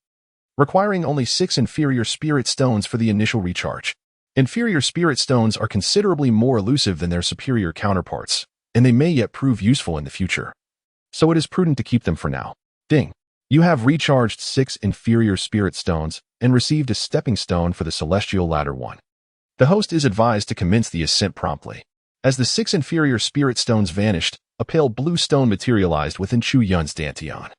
requiring only 6 inferior spirit stones for the initial recharge. Inferior spirit stones are considerably more elusive than their superior counterparts, and they may yet prove useful in the future. So it is prudent to keep them for now. Ding. You have recharged 6 inferior spirit stones and received a stepping stone for the celestial ladder 1. The host is advised to commence the ascent promptly. As the 6 inferior spirit stones vanished, a pale blue stone materialized within Chu Yun's dantian,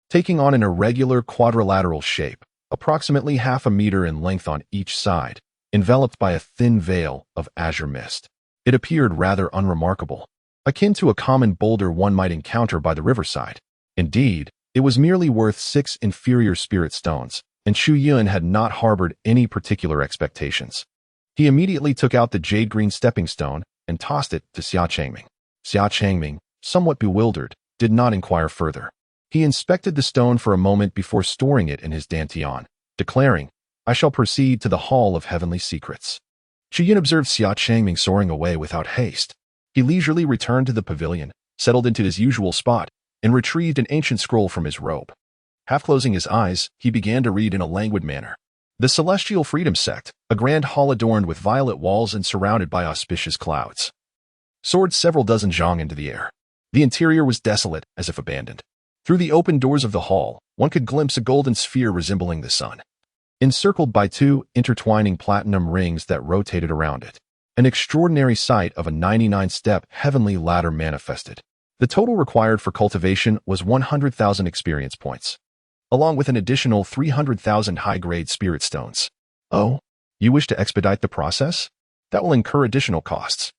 taking on an irregular quadrilateral shape, approximately half a meter in length on each side, enveloped by a thin veil of azure mist. It appeared rather unremarkable, akin to a common boulder one might encounter by the riverside. Indeed, it was merely worth 6 inferior spirit stones, and Chu Yun had not harbored any particular expectations. He immediately took out the jade-green stepping stone and tossed it to Xia Changming. Xia Changming, somewhat bewildered, did not inquire further. He inspected the stone for a moment before storing it in his dantian, declaring, I shall proceed to the Hall of Heavenly Secrets. Chu Yun observed Xia Changming soaring away without haste. He leisurely returned to the pavilion, settled into his usual spot, and retrieved an ancient scroll from his robe. Half closing his eyes, he began to read in a languid manner. The Celestial Freedom Sect, a grand hall adorned with violet walls and surrounded by auspicious clouds, soared several dozen zhang into the air. The interior was desolate, as if abandoned. Through the open doors of the hall, one could glimpse a golden sphere resembling the sun, encircled by 2 intertwining platinum rings that rotated around it. An extraordinary sight of a 99-step heavenly ladder manifested. The total required for cultivation was 100,000 experience points, along with an additional 300,000 high-grade spirit stones. Oh, you wish to expedite the process? That will incur additional costs.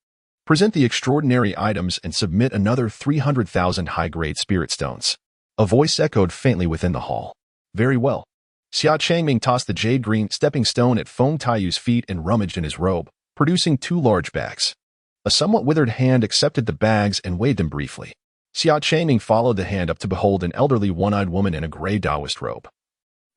Present the extraordinary items and submit another 300,000 high-grade spirit stones. A voice echoed faintly within the hall. Very well. Xia Changming tossed the jade-green stepping stone at Feng Taiyu's feet and rummaged in his robe, producing 2 large bags. A somewhat withered hand accepted the bags and weighed them briefly. Xia Changming followed the hand up to behold an elderly one-eyed woman in a gray Taoist robe.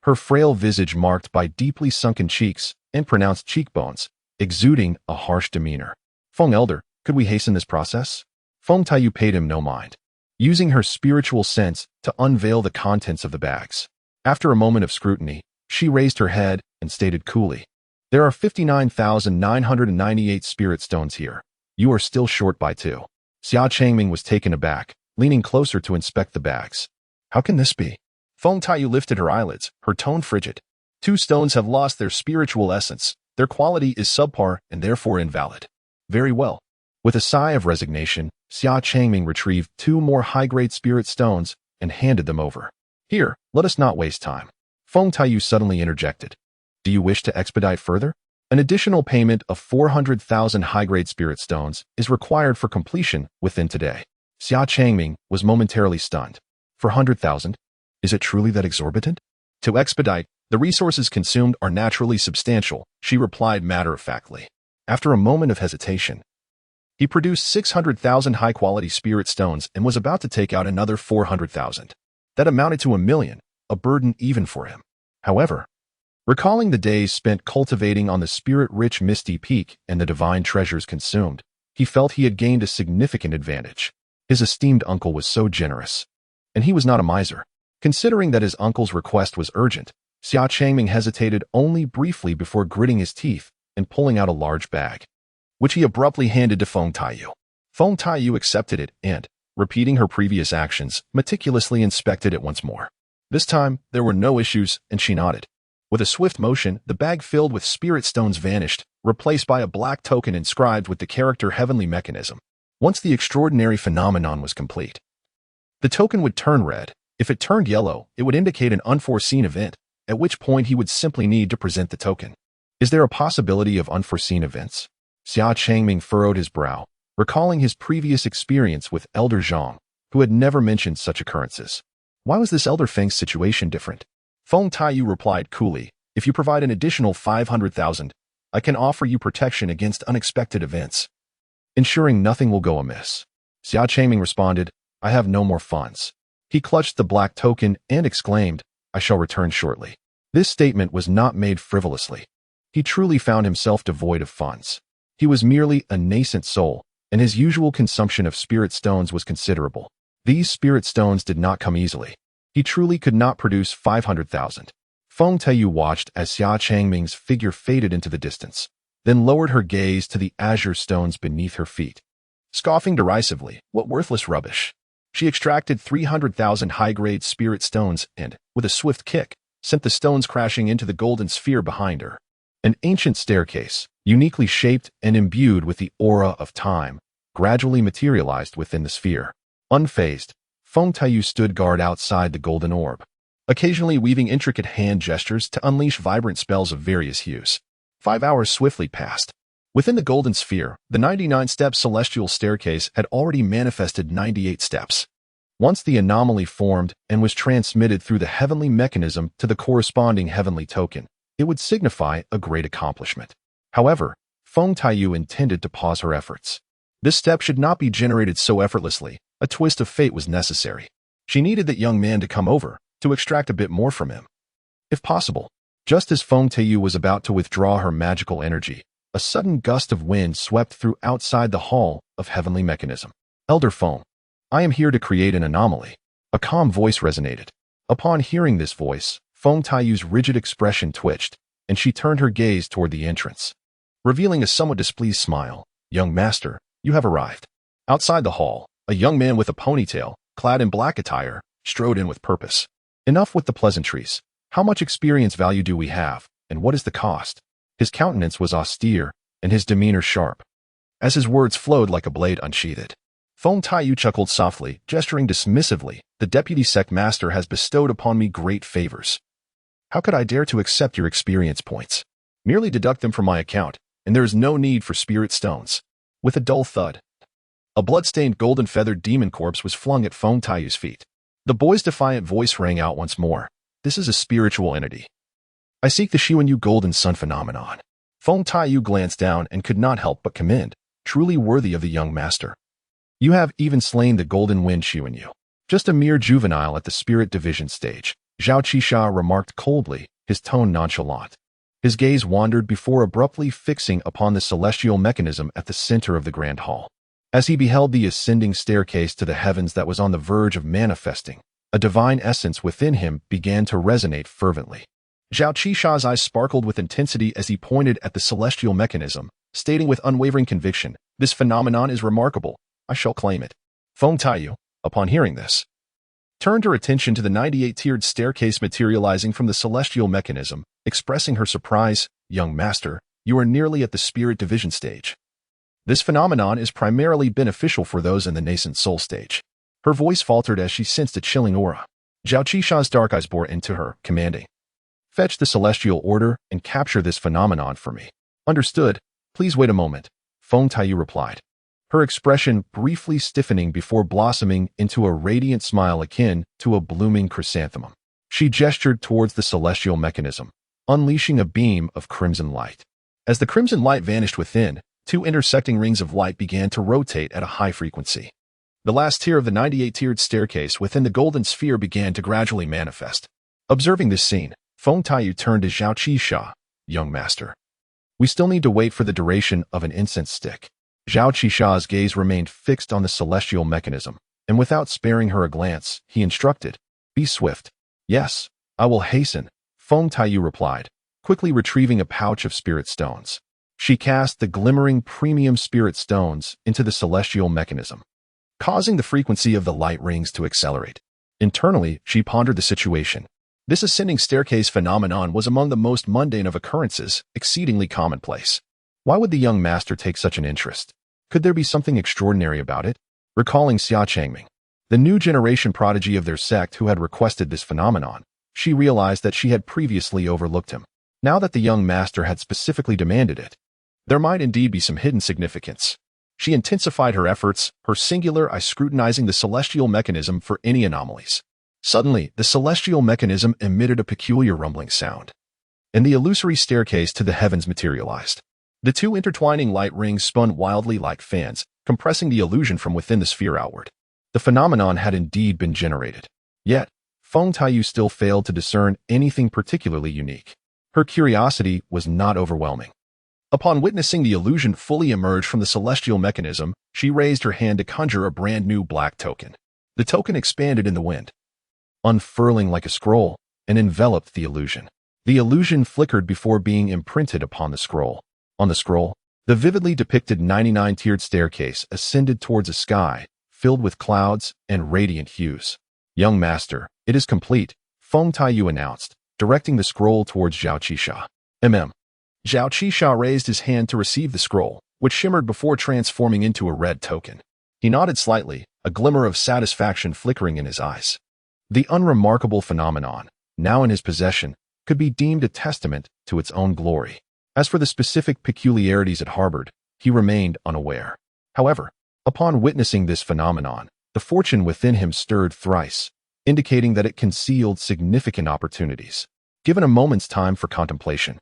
Her frail visage marked by deeply sunken cheeks and pronounced cheekbones, exuding a harsh demeanor. Feng Elder, could we hasten this process? Feng Taiyu paid him no mind, using her spiritual sense to unveil the contents of the bags. After a moment of scrutiny, she raised her head and stated coolly, There are 59,998 spirit stones here. You are still short by 2. Xia Changming was taken aback, leaning closer to inspect the bags. How can this be? Feng Taiyu lifted her eyelids, her tone frigid. 2 stones have lost their spiritual essence. Their quality is subpar and therefore invalid. Very well. With a sigh of resignation, Xia Changming retrieved 2 more high-grade spirit stones and handed them over. Here, let us not waste time. Feng Taiyu suddenly interjected. Do you wish to expedite further? An additional payment of 400,000 high-grade spirit stones is required for completion within today. Xia Changming was momentarily stunned. For 100,000? Is it truly that exorbitant? To expedite, the resources consumed are naturally substantial, she replied matter-of-factly. After a moment of hesitation, He produced 600,000 high-quality spirit stones and was about to take out another 400,000. That amounted to 1,000,000, a burden even for him. However, recalling the days spent cultivating on the spirit-rich Misty Peak and the divine treasures consumed, he felt he had gained a significant advantage. His esteemed uncle was so generous. And he was not a miser. Considering that his uncle's request was urgent, Xia Changming hesitated only briefly before gritting his teeth and pulling out a large bag, which he abruptly handed to Feng Taiyu. Feng Taiyu accepted it and, repeating her previous actions, meticulously inspected it once more. This time, there were no issues, and she nodded. With a swift motion, the bag filled with spirit stones vanished, replaced by a black token inscribed with the character Heavenly Mechanism. Once the extraordinary phenomenon was complete, the token would turn red. If it turned yellow, it would indicate an unforeseen event, at which point he would simply need to present the token. Is there a possibility of unforeseen events? Xia Changming furrowed his brow, recalling his previous experience with Elder Zhang, who had never mentioned such occurrences. Why was this Elder Feng's situation different? Feng Taiyu replied coolly, if you provide an additional 500,000, I can offer you protection against unexpected events, ensuring nothing will go amiss. Xia Changming responded, I have no more funds. He clutched the black token and exclaimed, I shall return shortly. This statement was not made frivolously. He truly found himself devoid of funds. He was merely a nascent soul, and his usual consumption of spirit stones was considerable. These spirit stones did not come easily. He truly could not produce 500,000. Feng Taiyu watched as Xia Changming's figure faded into the distance, then lowered her gaze to the azure stones beneath her feet. Scoffing derisively, what worthless rubbish. She extracted 300,000 high-grade spirit stones and, with a swift kick, sent the stones crashing into the golden sphere behind her. An ancient staircase, uniquely shaped and imbued with the aura of time, gradually materialized within the sphere. Unfazed, Feng Taiyu stood guard outside the golden orb, occasionally weaving intricate hand gestures to unleash vibrant spells of various hues. 5 hours swiftly passed. Within the golden sphere, the 99-step celestial staircase had already manifested 98 steps. Once the anomaly formed and was transmitted through the heavenly mechanism to the corresponding heavenly token, it would signify a great accomplishment. However, Feng Taiyu intended to pause her efforts. This step should not be generated so effortlessly. A twist of fate was necessary. She needed that young man to come over, to extract a bit more from him. If possible. Just as Feng Taiyu was about to withdraw her magical energy, a sudden gust of wind swept through outside the hall of heavenly mechanism. Elder Feng, I am here to create an anomaly. A calm voice resonated. Upon hearing this voice, Feng Taiyu's rigid expression twitched, and she turned her gaze toward the entrance. Revealing a somewhat displeased smile, young master, you have arrived. Outside the hall, a young man with a ponytail, clad in black attire, strode in with purpose. Enough with the pleasantries. How much experience value do we have, and what is the cost? His countenance was austere, and his demeanor sharp, as his words flowed like a blade unsheathed. Feng Taiyu chuckled softly, gesturing dismissively. The deputy sect master has bestowed upon me great favors. How could I dare to accept your experience points? Merely deduct them from my account, and there is no need for spirit stones. With a dull thud, a blood-stained golden-feathered demon corpse was flung at Feng Taiyu's feet. The boy's defiant voice rang out once more. This is a spiritual entity. I seek the Chu Yun golden sun phenomenon. Feng Taiyu glanced down and could not help but commend, truly worthy of the young master. You have even slain the golden wind Chu Yun. Just a mere juvenile at the spirit division stage, Zhao Qisha remarked coldly, his tone nonchalant. His gaze wandered before abruptly fixing upon the celestial mechanism at the center of the grand hall. As he beheld the ascending staircase to the heavens that was on the verge of manifesting, a divine essence within him began to resonate fervently. Zhao Qisha's eyes sparkled with intensity as he pointed at the celestial mechanism, stating with unwavering conviction, this phenomenon is remarkable. I shall claim it. Feng Taiyu, upon hearing this, turned her attention to the 98-tiered staircase materializing from the celestial mechanism, expressing her surprise, young master, you are nearly at the spirit division stage. This phenomenon is primarily beneficial for those in the Nascent Soul stage. Her voice faltered as she sensed a chilling aura. Zhao Qisha's dark eyes bored into her, commanding, fetch the celestial order and capture this phenomenon for me. Understood. Please wait a moment, Feng Taiyu replied, her expression briefly stiffening before blossoming into a radiant smile akin to a blooming chrysanthemum. She gestured towards the celestial mechanism, unleashing a beam of crimson light. As the crimson light vanished within, Two intersecting rings of light began to rotate at a high frequency. The last tier of the 98-tiered staircase within the golden sphere began to gradually manifest. Observing this scene, Feng Taiyu turned to Zhao Qisha, young master. We still need to wait for the duration of an incense stick. Zhao Qisha's gaze remained fixed on the celestial mechanism, and without sparing her a glance, he instructed, "Be swift." "Yes, I will hasten," Feng Taiyu replied, quickly retrieving a pouch of spirit stones. She cast the glimmering premium spirit stones into the celestial mechanism, causing the frequency of the light rings to accelerate. Internally, she pondered the situation. This ascending staircase phenomenon was among the most mundane of occurrences, exceedingly commonplace. Why would the young master take such an interest? Could there be something extraordinary about it? Recalling Xia Changming, the new generation prodigy of their sect who had requested this phenomenon, she realized that she had previously overlooked him. Now that the young master had specifically demanded it, there might indeed be some hidden significance. She intensified her efforts, her singular eye scrutinizing the celestial mechanism for any anomalies. Suddenly, the celestial mechanism emitted a peculiar rumbling sound, and the illusory staircase to the heavens materialized. The two intertwining light rings spun wildly like fans, compressing the illusion from within the sphere outward. The phenomenon had indeed been generated. Yet, Feng Taiyu still failed to discern anything particularly unique. Her curiosity was not overwhelming. Upon witnessing the illusion fully emerge from the celestial mechanism, she raised her hand to conjure a brand new black token. The token expanded in the wind, unfurling like a scroll, and enveloped the illusion. The illusion flickered before being imprinted upon the scroll. On the scroll, the vividly depicted 99-tiered staircase ascended towards a sky filled with clouds and radiant hues. "Young master, it is complete," Feng Taiyu announced, directing the scroll towards Zhao Qisha. Zhao Qisha raised his hand to receive the scroll, which shimmered before transforming into a red token. He nodded slightly, a glimmer of satisfaction flickering in his eyes. The unremarkable phenomenon, now in his possession, could be deemed a testament to its own glory. As for the specific peculiarities it harbored, he remained unaware. However, upon witnessing this phenomenon, the fortune within him stirred thrice, indicating that it concealed significant opportunities. Given a moment's time for contemplation,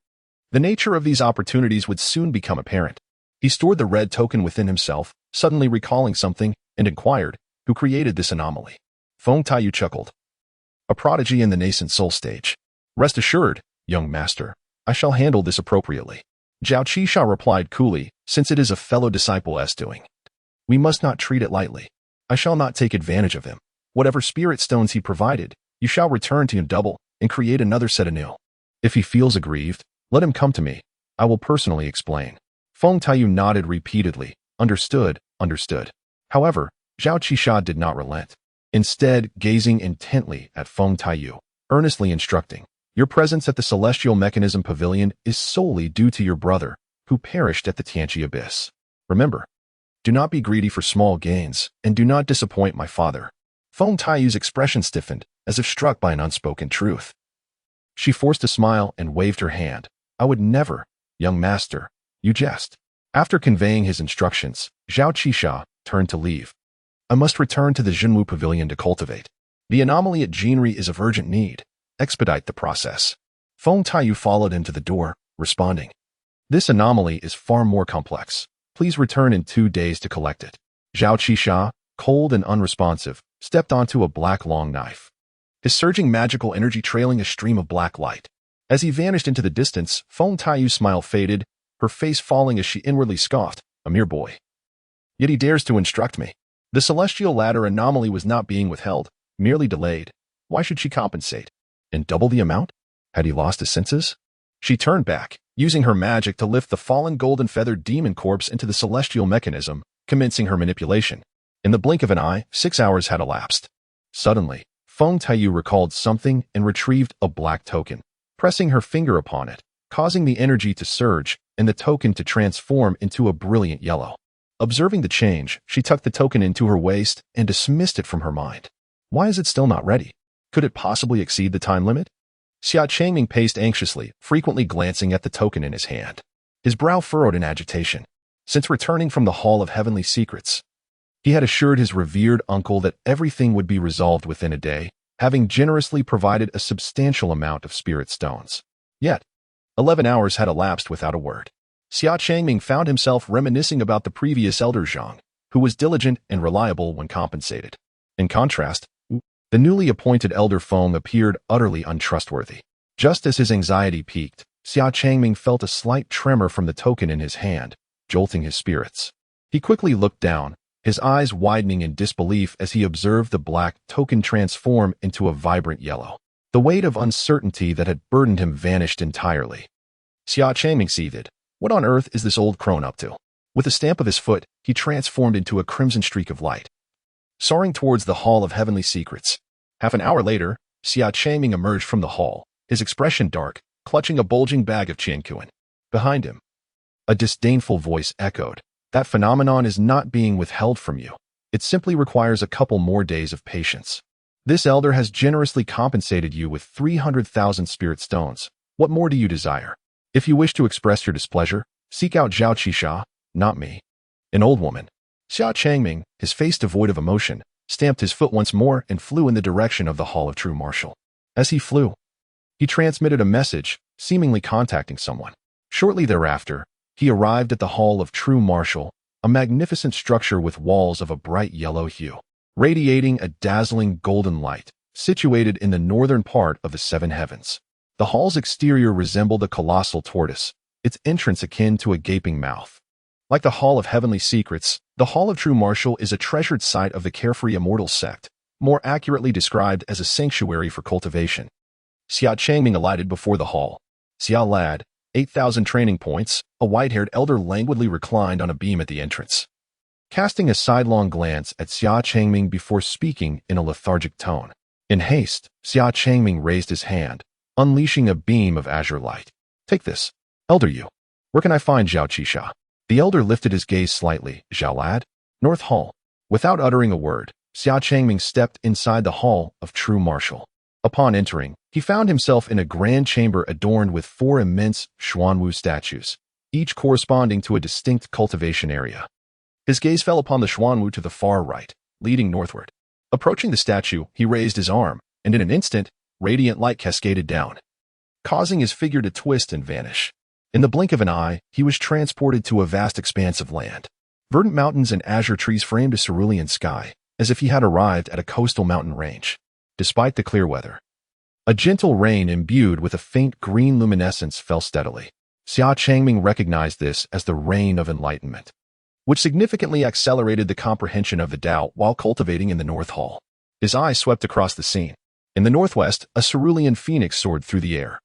the nature of these opportunities would soon become apparent. He stored the red token within himself, suddenly recalling something, and inquired, "Who created this anomaly?" Feng Taiyu chuckled. "A prodigy in the Nascent Soul stage. Rest assured, young master, I shall handle this appropriately." Zhao Qisha replied coolly, "Since it is a fellow disciple's doing, we must not treat it lightly. I shall not take advantage of him. Whatever spirit stones he provided, you shall return to him double and create another set anew. If he feels aggrieved, let him come to me. I will personally explain." Feng Taiyu nodded repeatedly. Understood. However, Zhao Qisha did not relent. Instead, gazing intently at Feng Taiyu, earnestly instructing, "Your presence at the Celestial Mechanism Pavilion is solely due to your brother, who perished at the Tianqi Abyss. Remember, do not be greedy for small gains, and do not disappoint my father." Feng Taiyu's expression stiffened, as if struck by an unspoken truth. She forced a smile and waved her hand. "I would never, young master, you jest." After conveying his instructions, Zhao Qisha turned to leave. "I must return to the Jinwu Pavilion to cultivate. The anomaly at Jinri is of urgent need. Expedite the process." Feng Taiyu followed him to the door, responding, "This anomaly is far more complex. Please return in 2 days to collect it." Zhao Qisha, cold and unresponsive, stepped onto a black long knife, his surging magical energy trailing a stream of black light. As he vanished into the distance, Feng Taiyu's smile faded, her face falling as she inwardly scoffed, "A mere boy. Yet he dares to instruct me." The celestial ladder anomaly was not being withheld, merely delayed. Why should she compensate? And double the amount? Had he lost his senses? She turned back, using her magic to lift the fallen golden-feathered demon corpse into the celestial mechanism, commencing her manipulation. In the blink of an eye, 6 hours had elapsed. Suddenly, Feng Taiyu recalled something and retrieved a black token, pressing her finger upon it, causing the energy to surge and the token to transform into a brilliant yellow. Observing the change, she tucked the token into her waist and dismissed it from her mind. Why is it still not ready? Could it possibly exceed the time limit? Xia Changming paced anxiously, frequently glancing at the token in his hand. His brow furrowed in agitation. Since returning from the Hall of Heavenly Secrets, he had assured his revered uncle that everything would be resolved within a day, having generously provided a substantial amount of spirit stones. Yet, 11 hours had elapsed without a word. Xia Changming found himself reminiscing about the previous elder Zhang, who was diligent and reliable when compensated. In contrast, the newly appointed elder Feng appeared utterly untrustworthy. Just as his anxiety peaked, Xia Changming felt a slight tremor from the token in his hand, jolting his spirits. He quickly looked down, his eyes widening in disbelief as he observed the black token transform into a vibrant yellow. The weight of uncertainty that had burdened him vanished entirely. Xia Changming seethed. What on earth is this old crone up to? With a stamp of his foot, he transformed into a crimson streak of light, soaring towards the Hall of Heavenly Secrets. Half an hour later, Xia Changming emerged from the hall, his expression dark, clutching a bulging bag of qianquan. Behind him, a disdainful voice echoed, "That phenomenon is not being withheld from you. It simply requires a couple more days of patience. This elder has generously compensated you with 300,000 spirit stones. What more do you desire? If you wish to express your displeasure, seek out Zhao Qisha, not me." An old woman. Xia Changming, his face devoid of emotion, stamped his foot once more and flew in the direction of the Hall of True Martial. As he flew, he transmitted a message, seemingly contacting someone. Shortly thereafter, he arrived at the Hall of True Martial, a magnificent structure with walls of a bright yellow hue, radiating a dazzling golden light, situated in the northern part of the seven heavens. The hall's exterior resembled a colossal tortoise, its entrance akin to a gaping mouth. Like the Hall of Heavenly Secrets, the Hall of True Martial is a treasured site of the Carefree Immortal sect, more accurately described as a sanctuary for cultivation. Xia Changming alighted before the hall. Xia Lad, 8,000 training points, a white-haired elder languidly reclined on a beam at the entrance. Casting a sidelong glance at Xia Changming before speaking in a lethargic tone. In haste, Xia Changming raised his hand, unleashing a beam of azure light. "Take this, Elder Yu. Where can I find Zhao Qisha?" The elder lifted his gaze slightly. "Zhao Lad? North Hall." Without uttering a word, Xia Changming stepped inside the Hall of True Martial. Upon entering, he found himself in a grand chamber adorned with 4 immense Xuanwu statues, each corresponding to a distinct cultivation area. His gaze fell upon the Xuanwu to the far right, leading northward. Approaching the statue, he raised his arm, and in an instant, radiant light cascaded down, causing his figure to twist and vanish. In the blink of an eye, he was transported to a vast expanse of land. Verdant mountains and azure trees framed a cerulean sky, as if he had arrived at a coastal mountain range. Despite the clear weather, a gentle rain imbued with a faint green luminescence fell steadily. Xia Changming recognized this as the rain of enlightenment, which significantly accelerated the comprehension of the Tao while cultivating in the North Hall. His eyes swept across the scene. In the northwest, a cerulean phoenix soared through the air,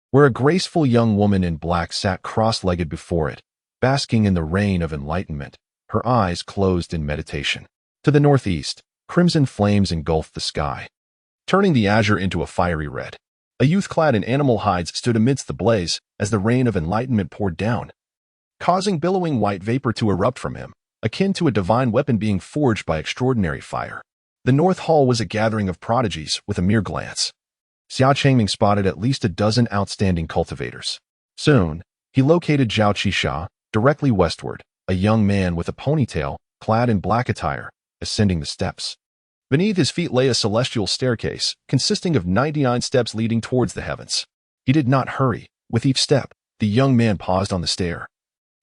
where a graceful young woman in black sat cross-legged before it, basking in the rain of enlightenment, her eyes closed in meditation. To the northeast, crimson flames engulfed the sky, turning the azure into a fiery red. A youth clad in animal hides stood amidst the blaze as the rain of enlightenment poured down, causing billowing white vapor to erupt from him, akin to a divine weapon being forged by extraordinary fire. The North Hall was a gathering of prodigies with a mere glance. Xia Changming spotted at least a dozen outstanding cultivators. Soon, he located Zhao Qisha, directly westward, a young man with a ponytail, clad in black attire, ascending the steps. Beneath his feet lay a celestial staircase, consisting of 99 steps leading towards the heavens. He did not hurry. With each step, the young man paused on the stair,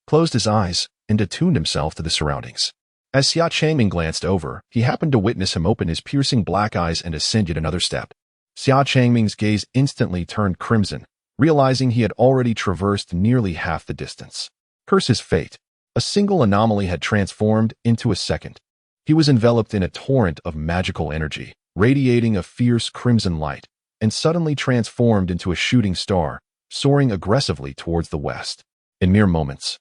closed his eyes, and attuned himself to the surroundings. As Xia Changming glanced over, he happened to witness him open his piercing black eyes and ascend yet another step. Xia Changming's gaze instantly turned crimson, realizing he had already traversed nearly half the distance. Curse his fate. A single anomaly had transformed into a second. He was enveloped in a torrent of magical energy, radiating a fierce crimson light, and suddenly transformed into a shooting star, soaring aggressively towards the west. In mere moments,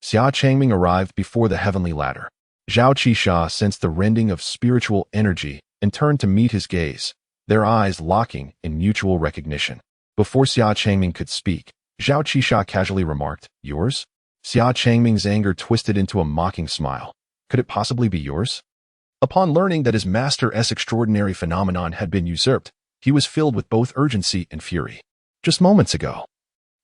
Xia Changming arrived before the heavenly ladder. Zhao Qisha sensed the rending of spiritual energy and turned to meet his gaze, their eyes locking in mutual recognition. Before Xia Changming could speak, Zhao Qisha casually remarked, "Yours?" Xia Changming's anger twisted into a mocking smile. Could it possibly be yours? Upon learning that his master's extraordinary phenomenon had been usurped, he was filled with both urgency and fury. Just moments ago,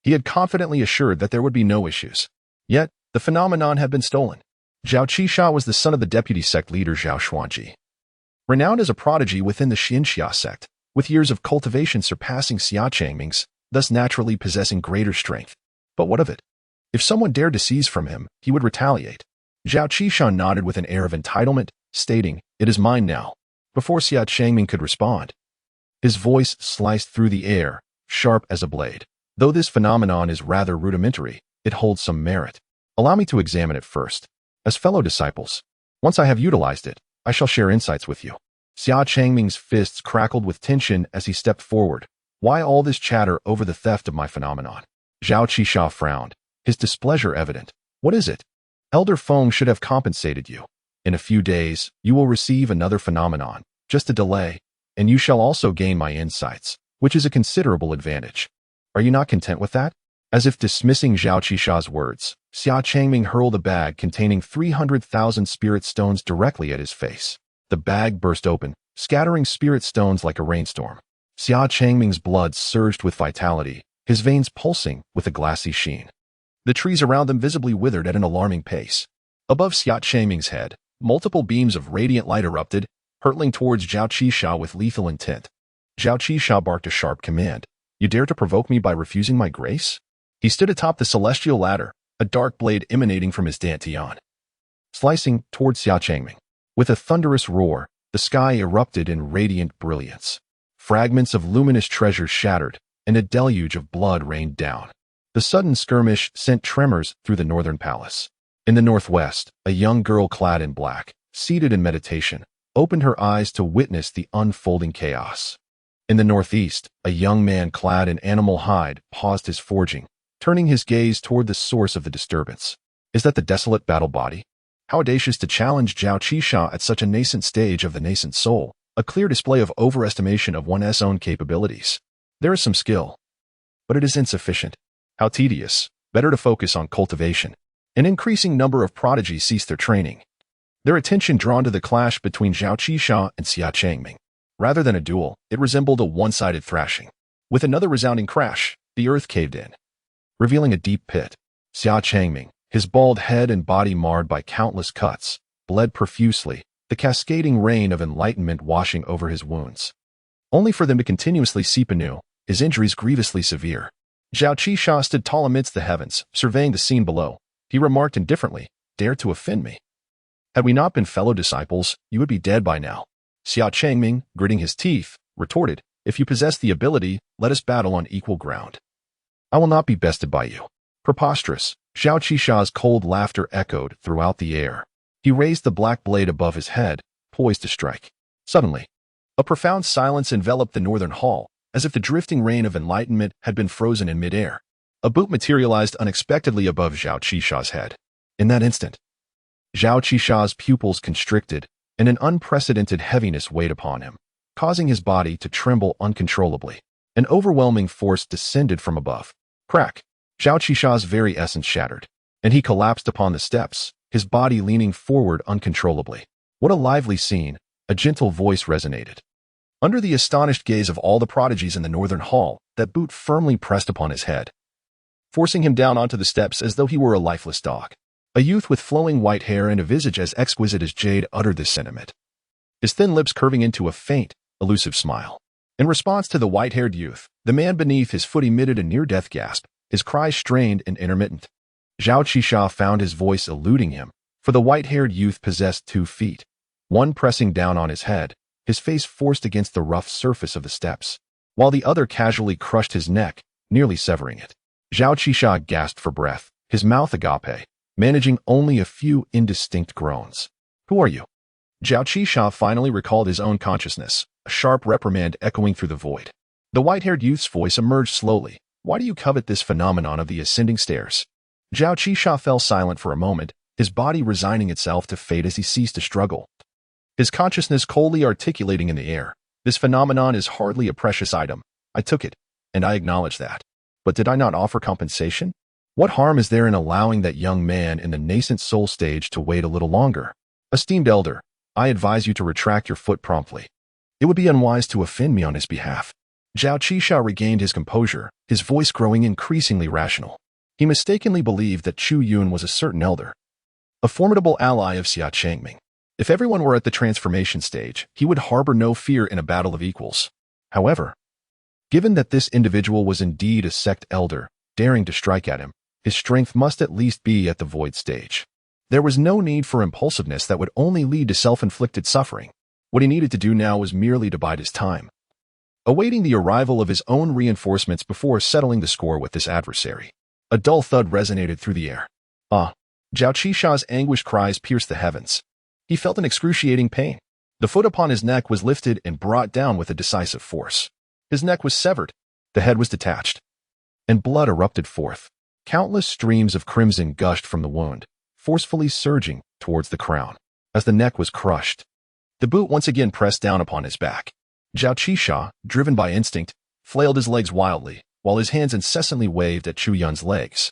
he had confidently assured that there would be no issues. Yet, the phenomenon had been stolen. Zhao Qisha was the son of the deputy sect leader Zhao Xuanji, renowned as a prodigy within the Xinxia sect, with years of cultivation surpassing Xia Changming's, thus naturally possessing greater strength. But what of it? If someone dared to seize from him, he would retaliate. Zhao Qishan nodded with an air of entitlement, stating, "It is mine now." Before Xia Changming could respond, his voice sliced through the air, sharp as a blade. Though this phenomenon is rather rudimentary, it holds some merit. Allow me to examine it first. As fellow disciples, once I have utilized it, I shall share insights with you. Xia Changming's fists crackled with tension as he stepped forward. Why all this chatter over the theft of my phenomenon? Zhao Qisha frowned, his displeasure evident. What is it? Elder Feng should have compensated you. In a few days, you will receive another phenomenon, just a delay, and you shall also gain my insights, which is a considerable advantage. Are you not content with that? As if dismissing Zhao Qisha's words, Xia Changming hurled a bag containing 300,000 spirit stones directly at his face. The bag burst open, scattering spirit stones like a rainstorm. Xia Changming's blood surged with vitality, his veins pulsing with a glassy sheen. The trees around them visibly withered at an alarming pace. Above Xia Changming's head, multiple beams of radiant light erupted, hurtling towards Zhao Qisha with lethal intent. Zhao Qisha barked a sharp command. You dare to provoke me by refusing my grace? He stood atop the celestial ladder, a dark blade emanating from his dantian, slicing towards Xia Changming. With a thunderous roar, the sky erupted in radiant brilliance. Fragments of luminous treasures shattered, and a deluge of blood rained down. The sudden skirmish sent tremors through the northern palace. In the northwest, a young girl clad in black, seated in meditation, opened her eyes to witness the unfolding chaos. In the northeast, a young man clad in animal hide paused his forging, turning his gaze toward the source of the disturbance. Is that the desolate battle body? How audacious to challenge Zhao Qisha at such a nascent stage of the Nascent Soul, a clear display of overestimation of one's own capabilities. There is some skill, but it is insufficient. How tedious. Better to focus on cultivation. An increasing number of prodigies ceased their training, their attention drawn to the clash between Zhao Qisha and Xia Changming. Rather than a duel, it resembled a one-sided thrashing. With another resounding crash, the earth caved in, revealing a deep pit. Xia Changming, his bald head and body marred by countless cuts, bled profusely, the cascading rain of enlightenment washing over his wounds, only for them to continuously seep anew, his injuries grievously severe. Zhao Qisha stood tall amidst the heavens, surveying the scene below. He remarked indifferently, "Dare to offend me? Had we not been fellow disciples, you would be dead by now." Xia Changming, gritting his teeth, retorted, "If you possess the ability, let us battle on equal ground. I will not be bested by you." Preposterous. Zhao Qisha's cold laughter echoed throughout the air. He raised the black blade above his head, poised to strike. Suddenly, a profound silence enveloped the northern hall, as if the drifting rain of enlightenment had been frozen in midair. A boot materialized unexpectedly above Zhao Qisha's head. In that instant, Zhao Qisha's pupils constricted, and an unprecedented heaviness weighed upon him, causing his body to tremble uncontrollably. An overwhelming force descended from above. Crack! Zhao Qisha's very essence shattered, and he collapsed upon the steps, his body leaning forward uncontrollably. What a lively scene! A gentle voice resonated. Under the astonished gaze of all the prodigies in the northern hall, that boot firmly pressed upon his head, forcing him down onto the steps as though he were a lifeless dog. A youth with flowing white hair and a visage as exquisite as jade uttered this sentiment, his thin lips curving into a faint, elusive smile. In response to the white-haired youth, the man beneath his foot emitted a near-death gasp, his cries strained and intermittent. Zhao Qisha found his voice eluding him, for the white-haired youth possessed 2 feet, one pressing down on his head, his face forced against the rough surface of the steps, while the other casually crushed his neck, nearly severing it. Zhao Qisha gasped for breath, his mouth agape, managing only a few indistinct groans. "Who are you?" Zhao Qisha finally recalled his own consciousness, a sharp reprimand echoing through the void. The white-haired youth's voice emerged slowly. "Why do you covet this phenomenon of the ascending stairs?" Zhao Qisha fell silent for a moment, his body resigning itself to fate as he ceased to struggle. His consciousness coldly articulating in the air, "This phenomenon is hardly a precious item. I took it, and I acknowledge that. But did I not offer compensation? What harm is there in allowing that young man in the nascent soul stage to wait a little longer? Esteemed elder, I advise you to retract your foot promptly. It would be unwise to offend me on his behalf." Zhao Qisha regained his composure, his voice growing increasingly rational. He mistakenly believed that Chu Yun was a certain elder, a formidable ally of Xia Changming. If everyone were at the transformation stage, he would harbor no fear in a battle of equals. However, given that this individual was indeed a sect elder, daring to strike at him, his strength must at least be at the void stage. There was no need for impulsiveness that would only lead to self-inflicted suffering. What he needed to do now was merely to bide his time, awaiting the arrival of his own reinforcements before settling the score with this adversary. A dull thud resonated through the air. Ah! Zhao Qisha's anguished cries pierced the heavens. He felt an excruciating pain. The foot upon his neck was lifted and brought down with a decisive force. His neck was severed, the head was detached, and blood erupted forth. Countless streams of crimson gushed from the wound, forcefully surging towards the crown. As the neck was crushed, the boot once again pressed down upon his back. Zhao Qisha, driven by instinct, flailed his legs wildly, while his hands incessantly waved at Chu Yun's legs,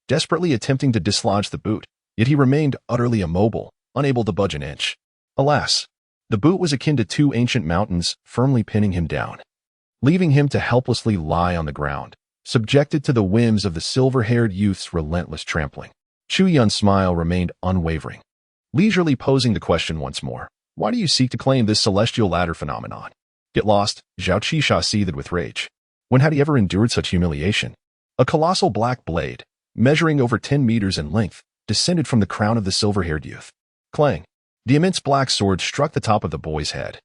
desperately attempting to dislodge the boot, yet he remained utterly immobile, unable to budge an inch. Alas, the boot was akin to two ancient mountains, firmly pinning him down, leaving him to helplessly lie on the ground, subjected to the whims of the silver-haired youth's relentless trampling. Chu Yun's smile remained unwavering, leisurely posing the question once more. Why do you seek to claim this celestial ladder phenomenon? Get lost, Zhao Qisha seethed with rage. When had he ever endured such humiliation? A colossal black blade, measuring over 10 meters in length, descended from the crown of the silver-haired youth. Clang! The immense black sword struck the top of the boy's head,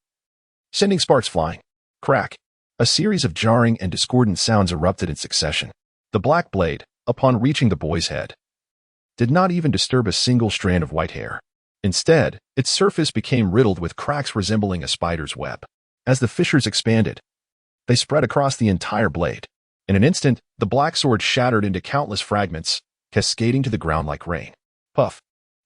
sending sparks flying. Crack! A series of jarring and discordant sounds erupted in succession. The black blade, upon reaching the boy's head, did not even disturb a single strand of white hair. Instead, its surface became riddled with cracks resembling a spider's web. As the fissures expanded, they spread across the entire blade. In an instant, the black sword shattered into countless fragments, cascading to the ground like rain. Puff!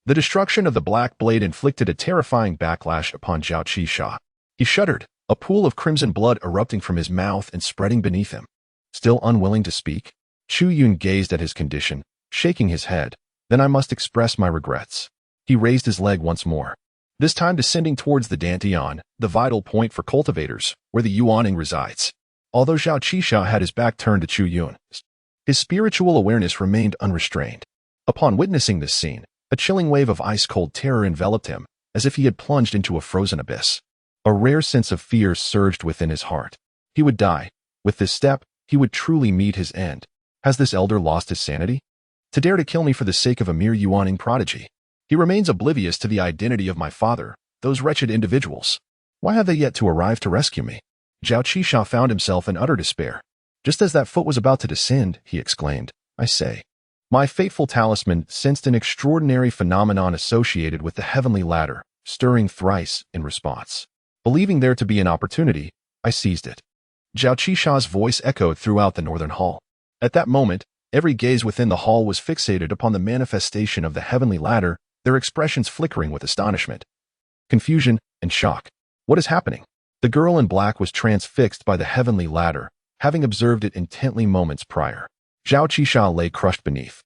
The destruction of the black blade inflicted a terrifying backlash upon Zhao Qisha. He shuddered, a pool of crimson blood erupting from his mouth and spreading beneath him. Still unwilling to speak, Chu Yun gazed at his condition, shaking his head. Then I must express my regrets. He raised his leg once more, this time descending towards the Dantian, the vital point for cultivators, where the Yuaning resides. Although Zhao Qisha had his back turned to Chu Yun, his spiritual awareness remained unrestrained. Upon witnessing this scene, a chilling wave of ice-cold terror enveloped him, as if he had plunged into a frozen abyss. A rare sense of fear surged within his heart. He would die. With this step, he would truly meet his end. Has this elder lost his sanity? To dare to kill me for the sake of a mere Yuaning prodigy. He remains oblivious to the identity of my father, those wretched individuals. Why have they yet to arrive to rescue me? Zhao Qisha found himself in utter despair. Just as that foot was about to descend, he exclaimed, I say. My fateful talisman sensed an extraordinary phenomenon associated with the heavenly ladder, stirring thrice in response. Believing there to be an opportunity, I seized it. Zhao Qisha's voice echoed throughout the northern hall. At that moment, every gaze within the hall was fixated upon the manifestation of the heavenly ladder, their expressions flickering with astonishment, confusion, and shock. What is happening? The girl in black was transfixed by the heavenly ladder, having observed it intently moments prior. Zhao Qisha lay crushed beneath,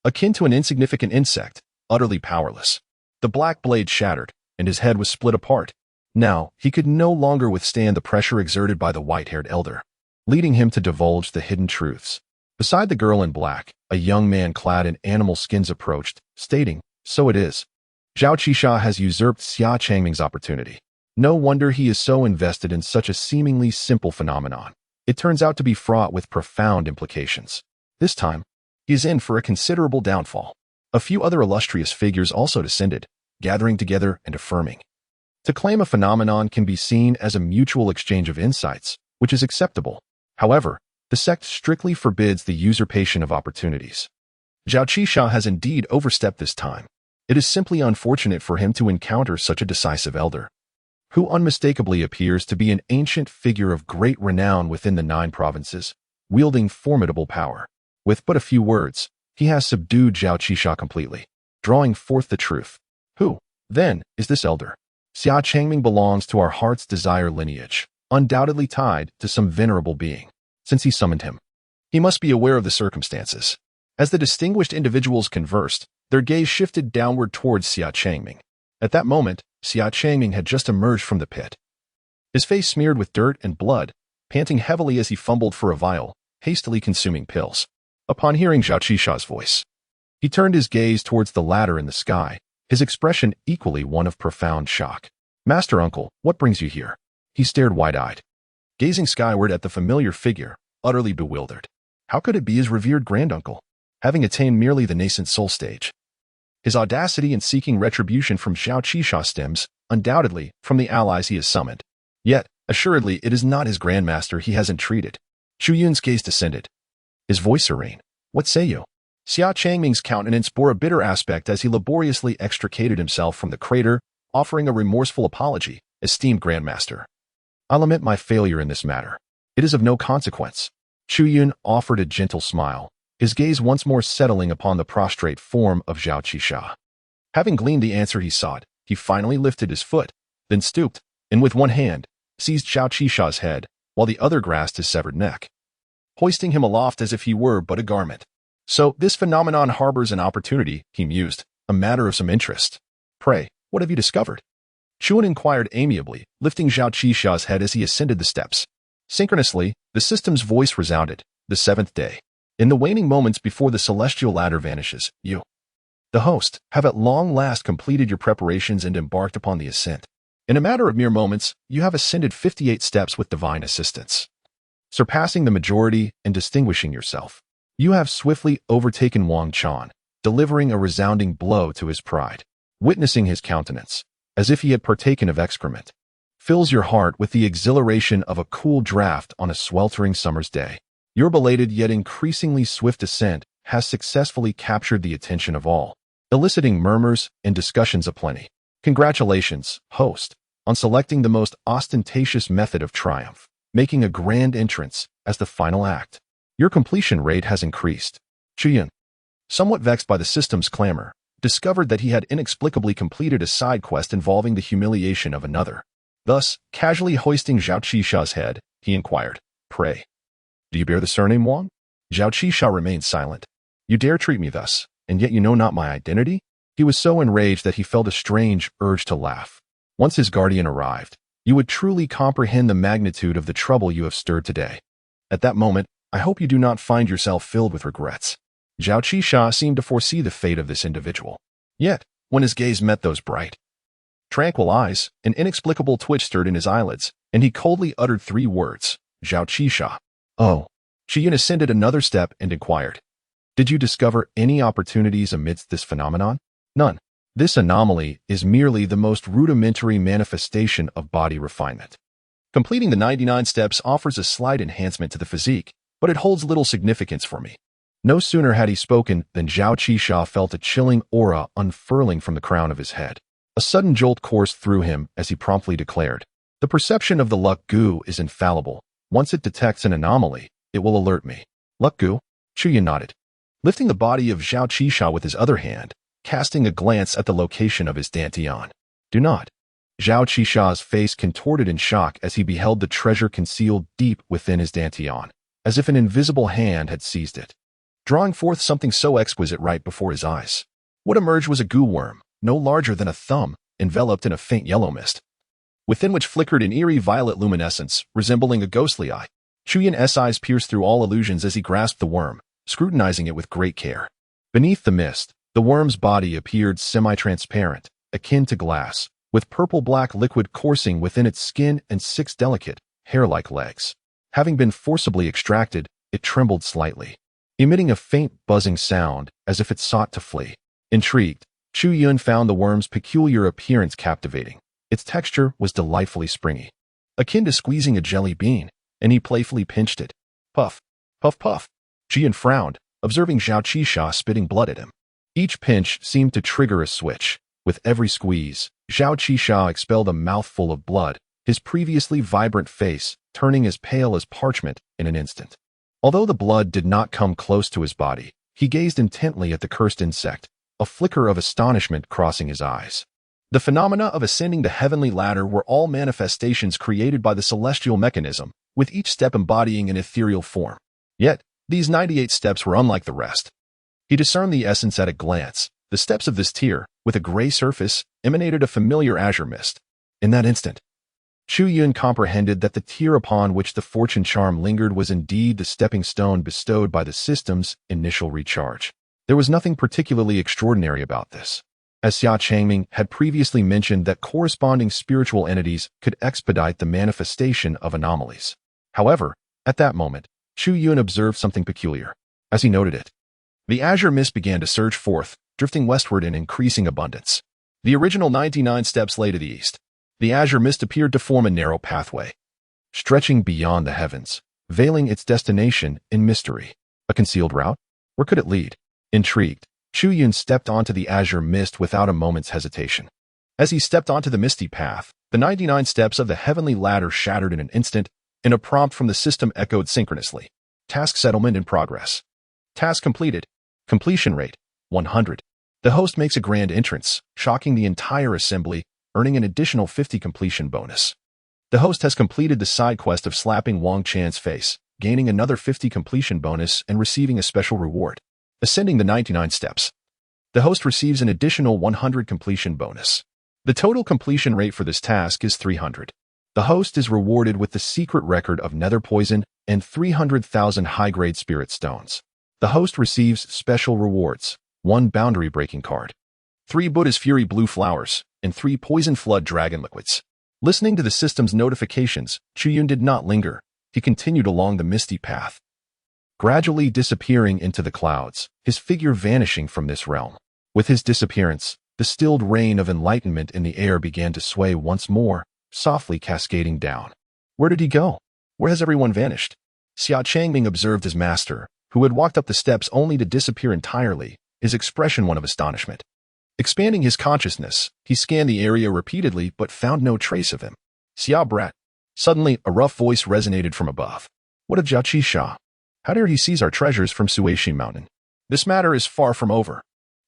akin to an insignificant insect, utterly powerless. The black blade shattered, and his head was split apart. Now, he could no longer withstand the pressure exerted by the white-haired elder, leading him to divulge the hidden truths. Beside the girl in black, a young man clad in animal skins approached, stating, So it is. Zhao Qisha has usurped Xia Changming's opportunity. No wonder he is so invested in such a seemingly simple phenomenon. It turns out to be fraught with profound implications. This time, he is in for a considerable downfall. A few other illustrious figures also descended, gathering together and affirming. To claim a phenomenon can be seen as a mutual exchange of insights, which is acceptable. However, the sect strictly forbids the usurpation of opportunities. Zhao Qisha has indeed overstepped this time. It is simply unfortunate for him to encounter such a decisive elder, who unmistakably appears to be an ancient figure of great renown within the 9 provinces, wielding formidable power. With but a few words, he has subdued Zhao Qisha completely, drawing forth the truth. Who, then, is this elder? Xia Changming belongs to our heart's desire lineage, undoubtedly tied to some venerable being. Since he summoned him, he must be aware of the circumstances. As the distinguished individuals conversed, their gaze shifted downward towards Xia Changming. At that moment, Xia Changming had just emerged from the pit, his face smeared with dirt and blood, panting heavily as he fumbled for a vial, hastily consuming pills. Upon hearing Zhao Qisha's voice, he turned his gaze towards the ladder in the sky, his expression equally one of profound shock. Master Uncle, what brings you here? He stared wide-eyed, gazing skyward at the familiar figure, utterly bewildered. How could it be his revered granduncle? having attained merely the Nascent Soul stage. His audacity in seeking retribution from Zhao Qisha stems, undoubtedly, from the allies he has summoned. Yet, assuredly, it is not his grandmaster he has entreated. Chu Yun's gaze descended, his voice serene. "What say you?" Xia Changming's countenance bore a bitter aspect as he laboriously extricated himself from the crater, offering a remorseful apology. "Esteemed Grandmaster, I lament my failure in this matter. It is of no consequence." Chu Yun offered a gentle smile, his gaze once more settling upon the prostrate form of Zhao Qisha. Having gleaned the answer he sought, he finally lifted his foot, then stooped, and with one hand, seized Zhao Qisha's head, while the other grasped his severed neck, hoisting him aloft as if he were but a garment. "So this phenomenon harbors an opportunity," he mused, "a matter of some interest. Pray, what have you discovered?" Chu Yun inquired amiably, lifting Zhao Qisha's head as he ascended the steps. Synchronously, the system's voice resounded, "The seventh day. In the waning moments before the celestial ladder vanishes, you, the host, have at long last completed your preparations and embarked upon the ascent. In a matter of mere moments, you have ascended 58 steps with divine assistance, surpassing the majority and distinguishing yourself. You have swiftly overtaken Wang Chan, delivering a resounding blow to his pride. Witnessing his countenance, as if he had partaken of excrement, fills your heart with the exhilaration of a cool draft on a sweltering summer's day. Your belated yet increasingly swift ascent has successfully captured the attention of all, eliciting murmurs and discussions aplenty. Congratulations, host, on selecting the most ostentatious method of triumph, making a grand entrance as the final act. Your completion rate has increased." Chu Yun, somewhat vexed by the system's clamor, discovered that he had inexplicably completed a side quest involving the humiliation of another. Thus, casually hoisting Zhao Qisha's head, he inquired, "Pray, do you bear the surname Wang?" Zhao Qisha remained silent. "You dare treat me thus, and yet you know not my identity?" He was so enraged that he felt a strange urge to laugh. Once his guardian arrived, you would truly comprehend the magnitude of the trouble you have stirred today. At that moment, I hope you do not find yourself filled with regrets. Zhao Qisha seemed to foresee the fate of this individual. Yet, when his gaze met those bright, tranquil eyes, an inexplicable twitch stirred in his eyelids, and he coldly uttered 3 words, "Zhao Qisha." "Oh." Chu Yun ascended another step and inquired, "Did you discover any opportunities amidst this phenomenon?" "None. This anomaly is merely the most rudimentary manifestation of body refinement. Completing the 99 steps offers a slight enhancement to the physique, but it holds little significance for me." No sooner had he spoken than Zhao Qisha felt a chilling aura unfurling from the crown of his head. A sudden jolt coursed through him as he promptly declared, "The perception of the luck goo is infallible. Once it detects an anomaly, it will alert me." "Luck goo?" Chu Yun nodded, lifting the body of Zhao Qisha with his other hand, casting a glance at the location of his dantian. "Do not." Zhao Qisha's face contorted in shock as he beheld the treasure concealed deep within his dantian, as if an invisible hand had seized it, drawing forth something so exquisite right before his eyes. What emerged was a goo worm, no larger than a thumb, enveloped in a faint yellow mist, within which flickered an eerie violet luminescence, resembling a ghostly eye. Chu Yun's eyes pierced through all illusions as he grasped the worm, scrutinizing it with great care. Beneath the mist, the worm's body appeared semi-transparent, akin to glass, with purple-black liquid coursing within its skin and 6 delicate, hair-like legs. Having been forcibly extracted, it trembled slightly, emitting a faint buzzing sound as if it sought to flee. Intrigued, Chu Yun found the worm's peculiar appearance captivating. Its texture was delightfully springy, akin to squeezing a jelly bean, and he playfully pinched it. Puff, puff, puff. Chu Yun frowned, observing Zhao Qisha spitting blood at him. Each pinch seemed to trigger a switch. With every squeeze, Zhao Qisha expelled a mouthful of blood, his previously vibrant face turning as pale as parchment in an instant. Although the blood did not come close to his body, he gazed intently at the cursed insect, a flicker of astonishment crossing his eyes. The phenomena of ascending the heavenly ladder were all manifestations created by the celestial mechanism, with each step embodying an ethereal form. Yet, these 98 steps were unlike the rest. He discerned the essence at a glance. The steps of this tier, with a gray surface, emanated a familiar azure mist. In that instant, Chu Yun comprehended that the tier upon which the fortune charm lingered was indeed the stepping stone bestowed by the system's initial recharge. There was nothing particularly extraordinary about this, as Xia Changming had previously mentioned that corresponding spiritual entities could expedite the manifestation of anomalies. However, at that moment, Chu Yun observed something peculiar. As he noted it, The azure mist began to surge forth, drifting westward in increasing abundance. The original 99 steps lay to the east. The azure mist appeared to form a narrow pathway, stretching beyond the heavens, veiling its destination in mystery. A concealed route? Where could it lead? Intrigued, Chu Yun stepped onto the azure mist without a moment's hesitation. As he stepped onto the misty path, the 99 steps of the heavenly ladder shattered in an instant, and a prompt from the system echoed synchronously. Task settlement in progress. Task completed. Completion rate, 100. The host makes a grand entrance, shocking the entire assembly, earning an additional 50 completion bonus. The host has completed the side quest of slapping Wang Chan's face, gaining another 50 completion bonus and receiving a special reward. Ascending the 99 steps. The host receives an additional 100 completion bonus. The total completion rate for this task is 300. The host is rewarded with the secret record of nether poison and 300,000 high-grade spirit stones. The host receives special rewards, 1 boundary-breaking card, 3 Buddha's Fury blue flowers, and 3 Poison Flood dragon liquids. Listening to the system's notifications, Chu Yun did not linger. He continued along the misty path, gradually disappearing into the clouds, his figure vanishing from this realm. With his disappearance, the stilled rain of enlightenment in the air began to sway once more, softly cascading down. Where did he go? Where has everyone vanished? Xia Changming observed his master, who had walked up the steps only to disappear entirely, his expression one of astonishment. Expanding his consciousness, he scanned the area repeatedly but found no trace of him. Xia brat. Suddenly, a rough voice resonated from above. What of Jiao Qisha? How dare he seize our treasures from Suishi Mountain? This matter is far from over.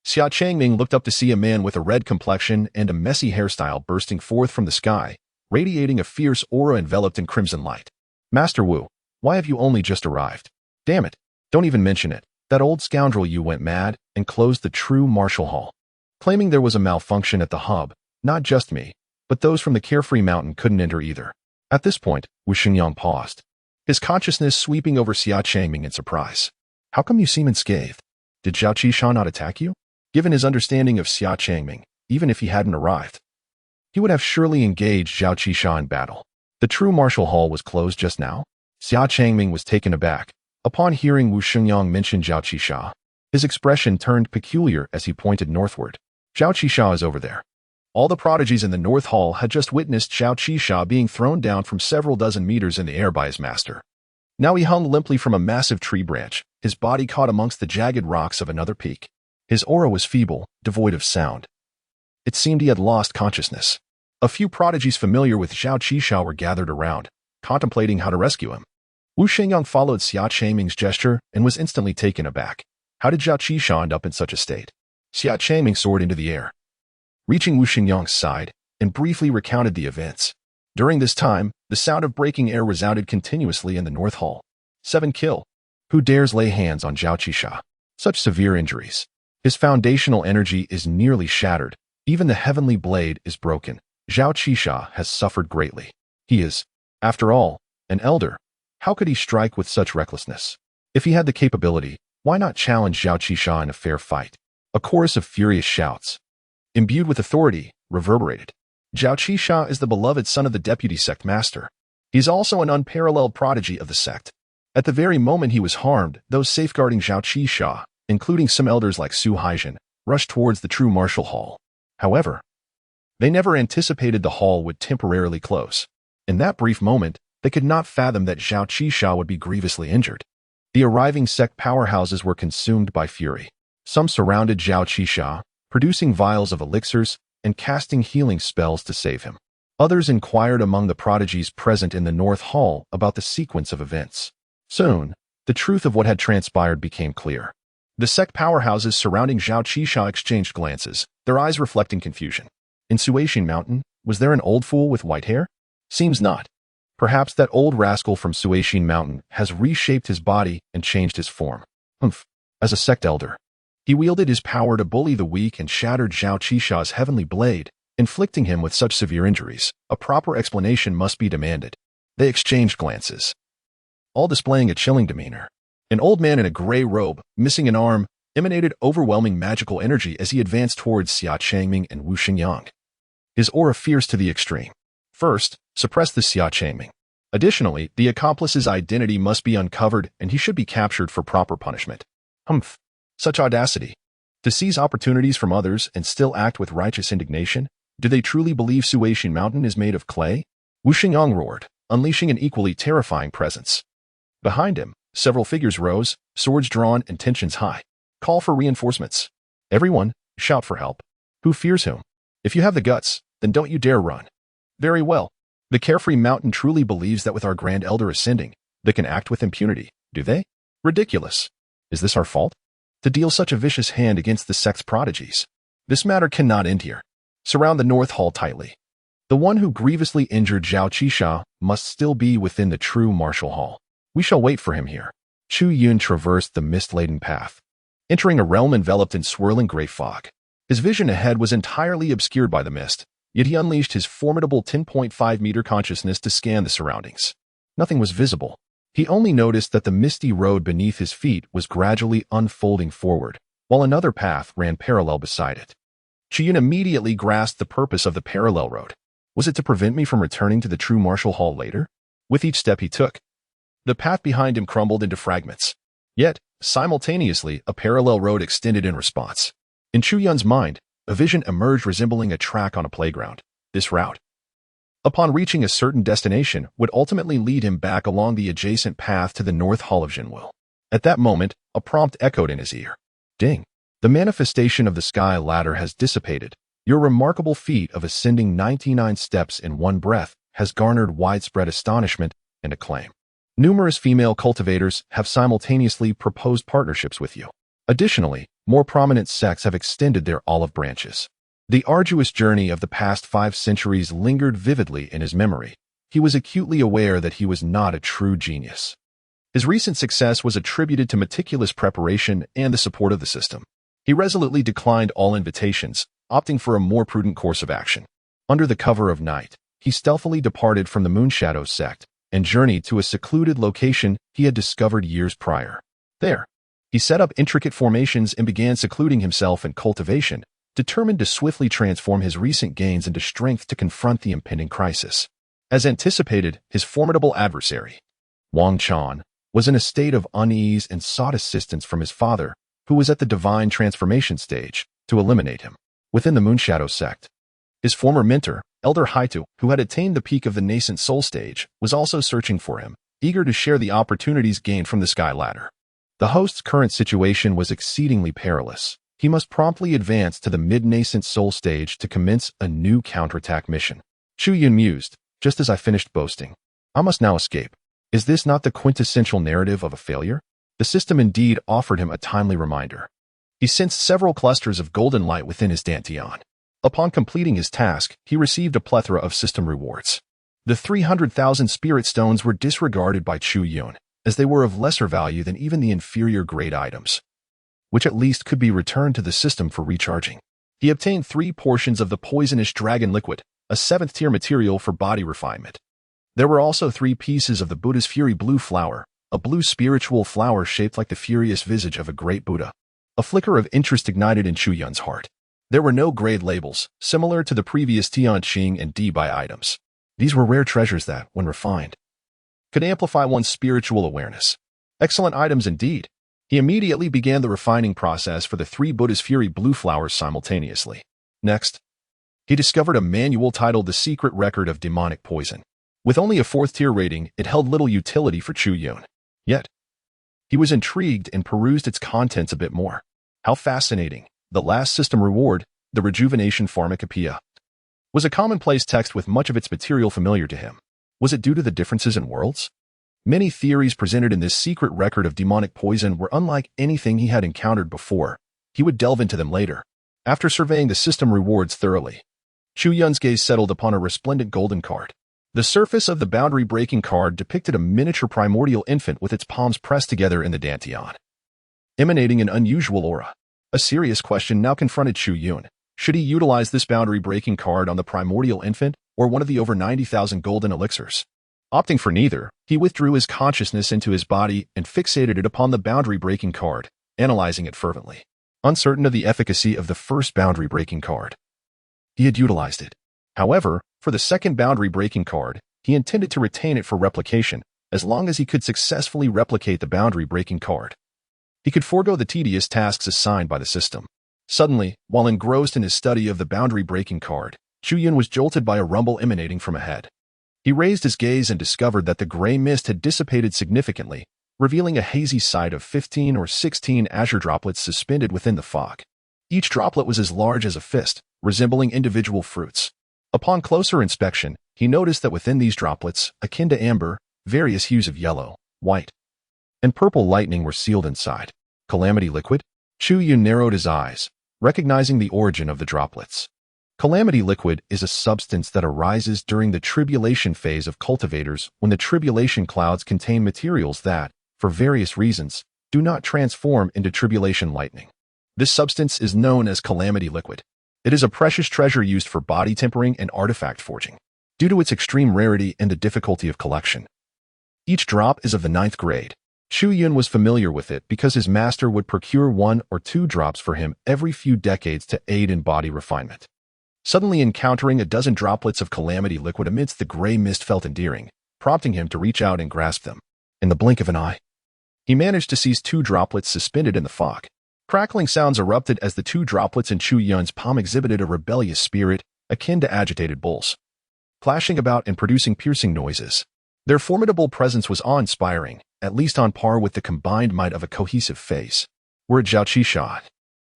Xia Changming looked up to see a man with a red complexion and a messy hairstyle bursting forth from the sky, radiating a fierce aura enveloped in crimson light. Master Wu, why have you only just arrived? Damn it, don't even mention it. That old scoundrel Yu went mad and closed the true martial hall. Claiming there was a malfunction at the hub, not just me, but those from the Carefree Mountain couldn't enter either. At this point, Wu Xingyang paused, his consciousness sweeping over Xia Changming in surprise. How come you seem unscathed? Did Zhao Qisha not attack you? Given his understanding of Xia Changming, even if he hadn't arrived, he would have surely engaged Zhao Qisha in battle. The true martial hall was closed just now? Xia Changming was taken aback. Upon hearing Wu Xingyang mention Zhao Qisha, his expression turned peculiar as he pointed northward. Zhao Qisha is over there. All the prodigies in the North Hall had just witnessed Zhao Qisha being thrown down from several dozen meters in the air by his master. Now he hung limply from a massive tree branch, his body caught amongst the jagged rocks of another peak. His aura was feeble, devoid of sound. It seemed he had lost consciousness. A few prodigies familiar with Zhao Qisha were gathered around, contemplating how to rescue him. Wu Xingyang followed Xia Changming's gesture and was instantly taken aback. How did Zhao Qisha end up in such a state? Xia Changming soared into the air, reaching Wu Xingyang's side, and briefly recounted the events. During this time, the sound of breaking air resounded continuously in the North Hall. 7 kill. Who dares lay hands on Zhao Qisha? Such severe injuries. His foundational energy is nearly shattered. Even the heavenly blade is broken. Zhao Qisha has suffered greatly. He is, after all, an elder. How could he strike with such recklessness? If he had the capability, why not challenge Zhao Qisha in a fair fight? A chorus of furious shouts, imbued with authority, reverberated. Zhao Qisha is the beloved son of the deputy sect master. He is also an unparalleled prodigy of the sect. At the very moment he was harmed, those safeguarding Zhao Qisha, including some elders like Su Haijin, rushed towards the true martial hall. However, they never anticipated the hall would temporarily close. In that brief moment, they could not fathom that Zhao Qisha would be grievously injured. The arriving sect powerhouses were consumed by fury. Some surrounded Zhao Qisha, producing vials of elixirs and casting healing spells to save him. Others inquired among the prodigies present in the North Hall about the sequence of events. Soon, the truth of what had transpired became clear. The sect powerhouses surrounding Zhao Qisha exchanged glances, their eyes reflecting confusion. In Suishi Mountain, was there an old fool with white hair? Seems not. Perhaps that old rascal from Suishi Mountain has reshaped his body and changed his form. As a sect elder, he wielded his power to bully the weak and shattered Zhao Qisha's heavenly blade, inflicting him with such severe injuries. A proper explanation must be demanded. They exchanged glances, all displaying a chilling demeanor. An old man in a gray robe, missing an arm, emanated overwhelming magical energy as he advanced towards Xia Changming and Wu Xingyang. His aura fierce to the extreme. First, suppress the Xia Changming. Additionally, the accomplice's identity must be uncovered and he should be captured for proper punishment. Such audacity. To seize opportunities from others and still act with righteous indignation? Do they truly believe Suishin Mountain is made of clay? Wu Xingyang roared, unleashing an equally terrifying presence. Behind him, several figures rose, swords drawn and tensions high. Call for reinforcements. Everyone, shout for help. Who fears whom? If you have the guts, then don't you dare run. Very well. The Carefree Mountain truly believes that with our Grand Elder ascending, they can act with impunity, do they? Ridiculous. Is this our fault? To deal such a vicious hand against the sect's prodigies? This matter cannot end here. Surround the North Hall tightly. The one who grievously injured Zhao Qisha must still be within the true martial hall. We shall wait for him here. Chu Yun traversed the mist-laden path, entering a realm enveloped in swirling gray fog. His vision ahead was entirely obscured by the mist, yet he unleashed his formidable 10.5-meter consciousness to scan the surroundings. Nothing was visible. He only noticed that the misty road beneath his feet was gradually unfolding forward, while another path ran parallel beside it. Chu Yun immediately grasped the purpose of the parallel road. Was it to prevent me from returning to the true martial hall later? With each step he took, the path behind him crumbled into fragments. Yet, simultaneously, a parallel road extended in response. In Chu Yun's mind, a vision emerged resembling a track on a playground. This route, upon reaching a certain destination, would ultimately lead him back along the adjacent path to the North Hall of Jinwu. At that moment, a prompt echoed in his ear. Ding! The manifestation of the sky ladder has dissipated. Your remarkable feat of ascending 99 steps in one breath has garnered widespread astonishment and acclaim. Numerous female cultivators have simultaneously proposed partnerships with you. Additionally, more prominent sects have extended their olive branches. The arduous journey of the past 5 centuries lingered vividly in his memory. He was acutely aware that he was not a true genius. His recent success was attributed to meticulous preparation and the support of the system. He resolutely declined all invitations, opting for a more prudent course of action. Under the cover of night, he stealthily departed from the Moonshadow sect and journeyed to a secluded location he had discovered years prior. There, he set up intricate formations and began secluding himself in cultivation, determined to swiftly transform his recent gains into strength to confront the impending crisis. As anticipated, his formidable adversary, Wang Chan, was in a state of unease and sought assistance from his father, who was at the divine transformation stage, to eliminate him. Within the Moonshadow sect, his former mentor, Elder Haitu, who had attained the peak of the Nascent Soul stage, was also searching for him, eager to share the opportunities gained from the sky ladder. The host's current situation was exceedingly perilous. He must promptly advance to the mid-Nascent Soul stage to commence a new counterattack mission. Chu Yun mused, just as I finished boasting. I must now escape. Is this not the quintessential narrative of a failure? The system indeed offered him a timely reminder. He sensed several clusters of golden light within his dantian. Upon completing his task, he received a plethora of system rewards. The 300,000 spirit stones were disregarded by Chu Yun, as they were of lesser value than even the inferior grade items, which at least could be returned to the system for recharging. He obtained 3 portions of the poisonous dragon liquid, a 7th-tier material for body refinement. There were also 3 pieces of the Buddha's Fury blue flower, a blue spiritual flower shaped like the furious visage of a great Buddha. A flicker of interest ignited in Chu Yun's heart. There were no grade labels, similar to the previous Tianqing and Dibai items. These were rare treasures that, when refined, could amplify one's spiritual awareness. Excellent items indeed. He immediately began the refining process for the 3 Buddha's Fury blue flowers simultaneously. Next, he discovered a manual titled The Secret Record of Demonic Poison. With only a 4th-tier rating, it held little utility for Chu Yun. Yet, he was intrigued and perused its contents a bit more. How fascinating. The last system reward, the Rejuvenation Pharmacopoeia, was a commonplace text with much of its material familiar to him. Was it due to the differences in worlds? Many theories presented in this secret record of demonic poison were unlike anything he had encountered before. He would delve into them later. After surveying the system rewards thoroughly, Chu Yun's gaze settled upon a resplendent golden card. The surface of the boundary-breaking card depicted a miniature primordial infant with its palms pressed together in the dantian, emanating an unusual aura. A serious question now confronted Chu Yun. Should he utilize this boundary-breaking card on the primordial infant or one of the over 90,000 golden elixirs? Opting for neither, he withdrew his consciousness into his body and fixated it upon the boundary-breaking card, analyzing it fervently. Uncertain of the efficacy of the first boundary-breaking card, he had utilized it. However, for the second boundary-breaking card, he intended to retain it for replication, as long as he could successfully replicate the boundary-breaking card. He could forego the tedious tasks assigned by the system. Suddenly, while engrossed in his study of the boundary-breaking card, Chu Yun was jolted by a rumble emanating from ahead. He raised his gaze and discovered that the gray mist had dissipated significantly, revealing a hazy sight of 15 or 16 azure droplets suspended within the fog. Each droplet was as large as a fist, resembling individual fruits. Upon closer inspection, he noticed that within these droplets, akin to amber, various hues of yellow, white, and purple lightning were sealed inside. Calamity liquid? Chu Yun narrowed his eyes, recognizing the origin of the droplets. Calamity liquid is a substance that arises during the tribulation phase of cultivators when the tribulation clouds contain materials that, for various reasons, do not transform into tribulation lightning. This substance is known as calamity liquid. It is a precious treasure used for body tempering and artifact forging, due to its extreme rarity and the difficulty of collection. Each drop is of the 9th grade. Chu Yun was familiar with it because his master would procure 1 or 2 drops for him every few decades to aid in body refinement. Suddenly encountering a dozen droplets of calamity liquid amidst the gray mist felt endearing, prompting him to reach out and grasp them. In the blink of an eye, he managed to seize 2 droplets suspended in the fog. Crackling sounds erupted as the 2 droplets in Chu Yun's palm exhibited a rebellious spirit akin to agitated bulls, clashing about and producing piercing noises. Their formidable presence was awe-inspiring, at least on par with the combined might of a cohesive phase. Were it Zhao Qishan,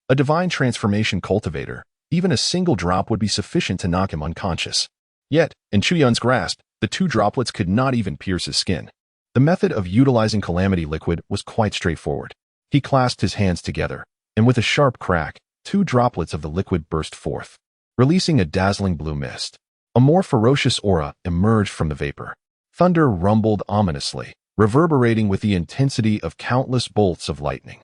a divine transformation cultivator, even a single drop would be sufficient to knock him unconscious. Yet, in Chu Yun's grasp, the 2 droplets could not even pierce his skin. The method of utilizing calamity liquid was quite straightforward. He clasped his hands together, and with a sharp crack, 2 droplets of the liquid burst forth, releasing a dazzling blue mist. A more ferocious aura emerged from the vapor. Thunder rumbled ominously, reverberating with the intensity of countless bolts of lightning.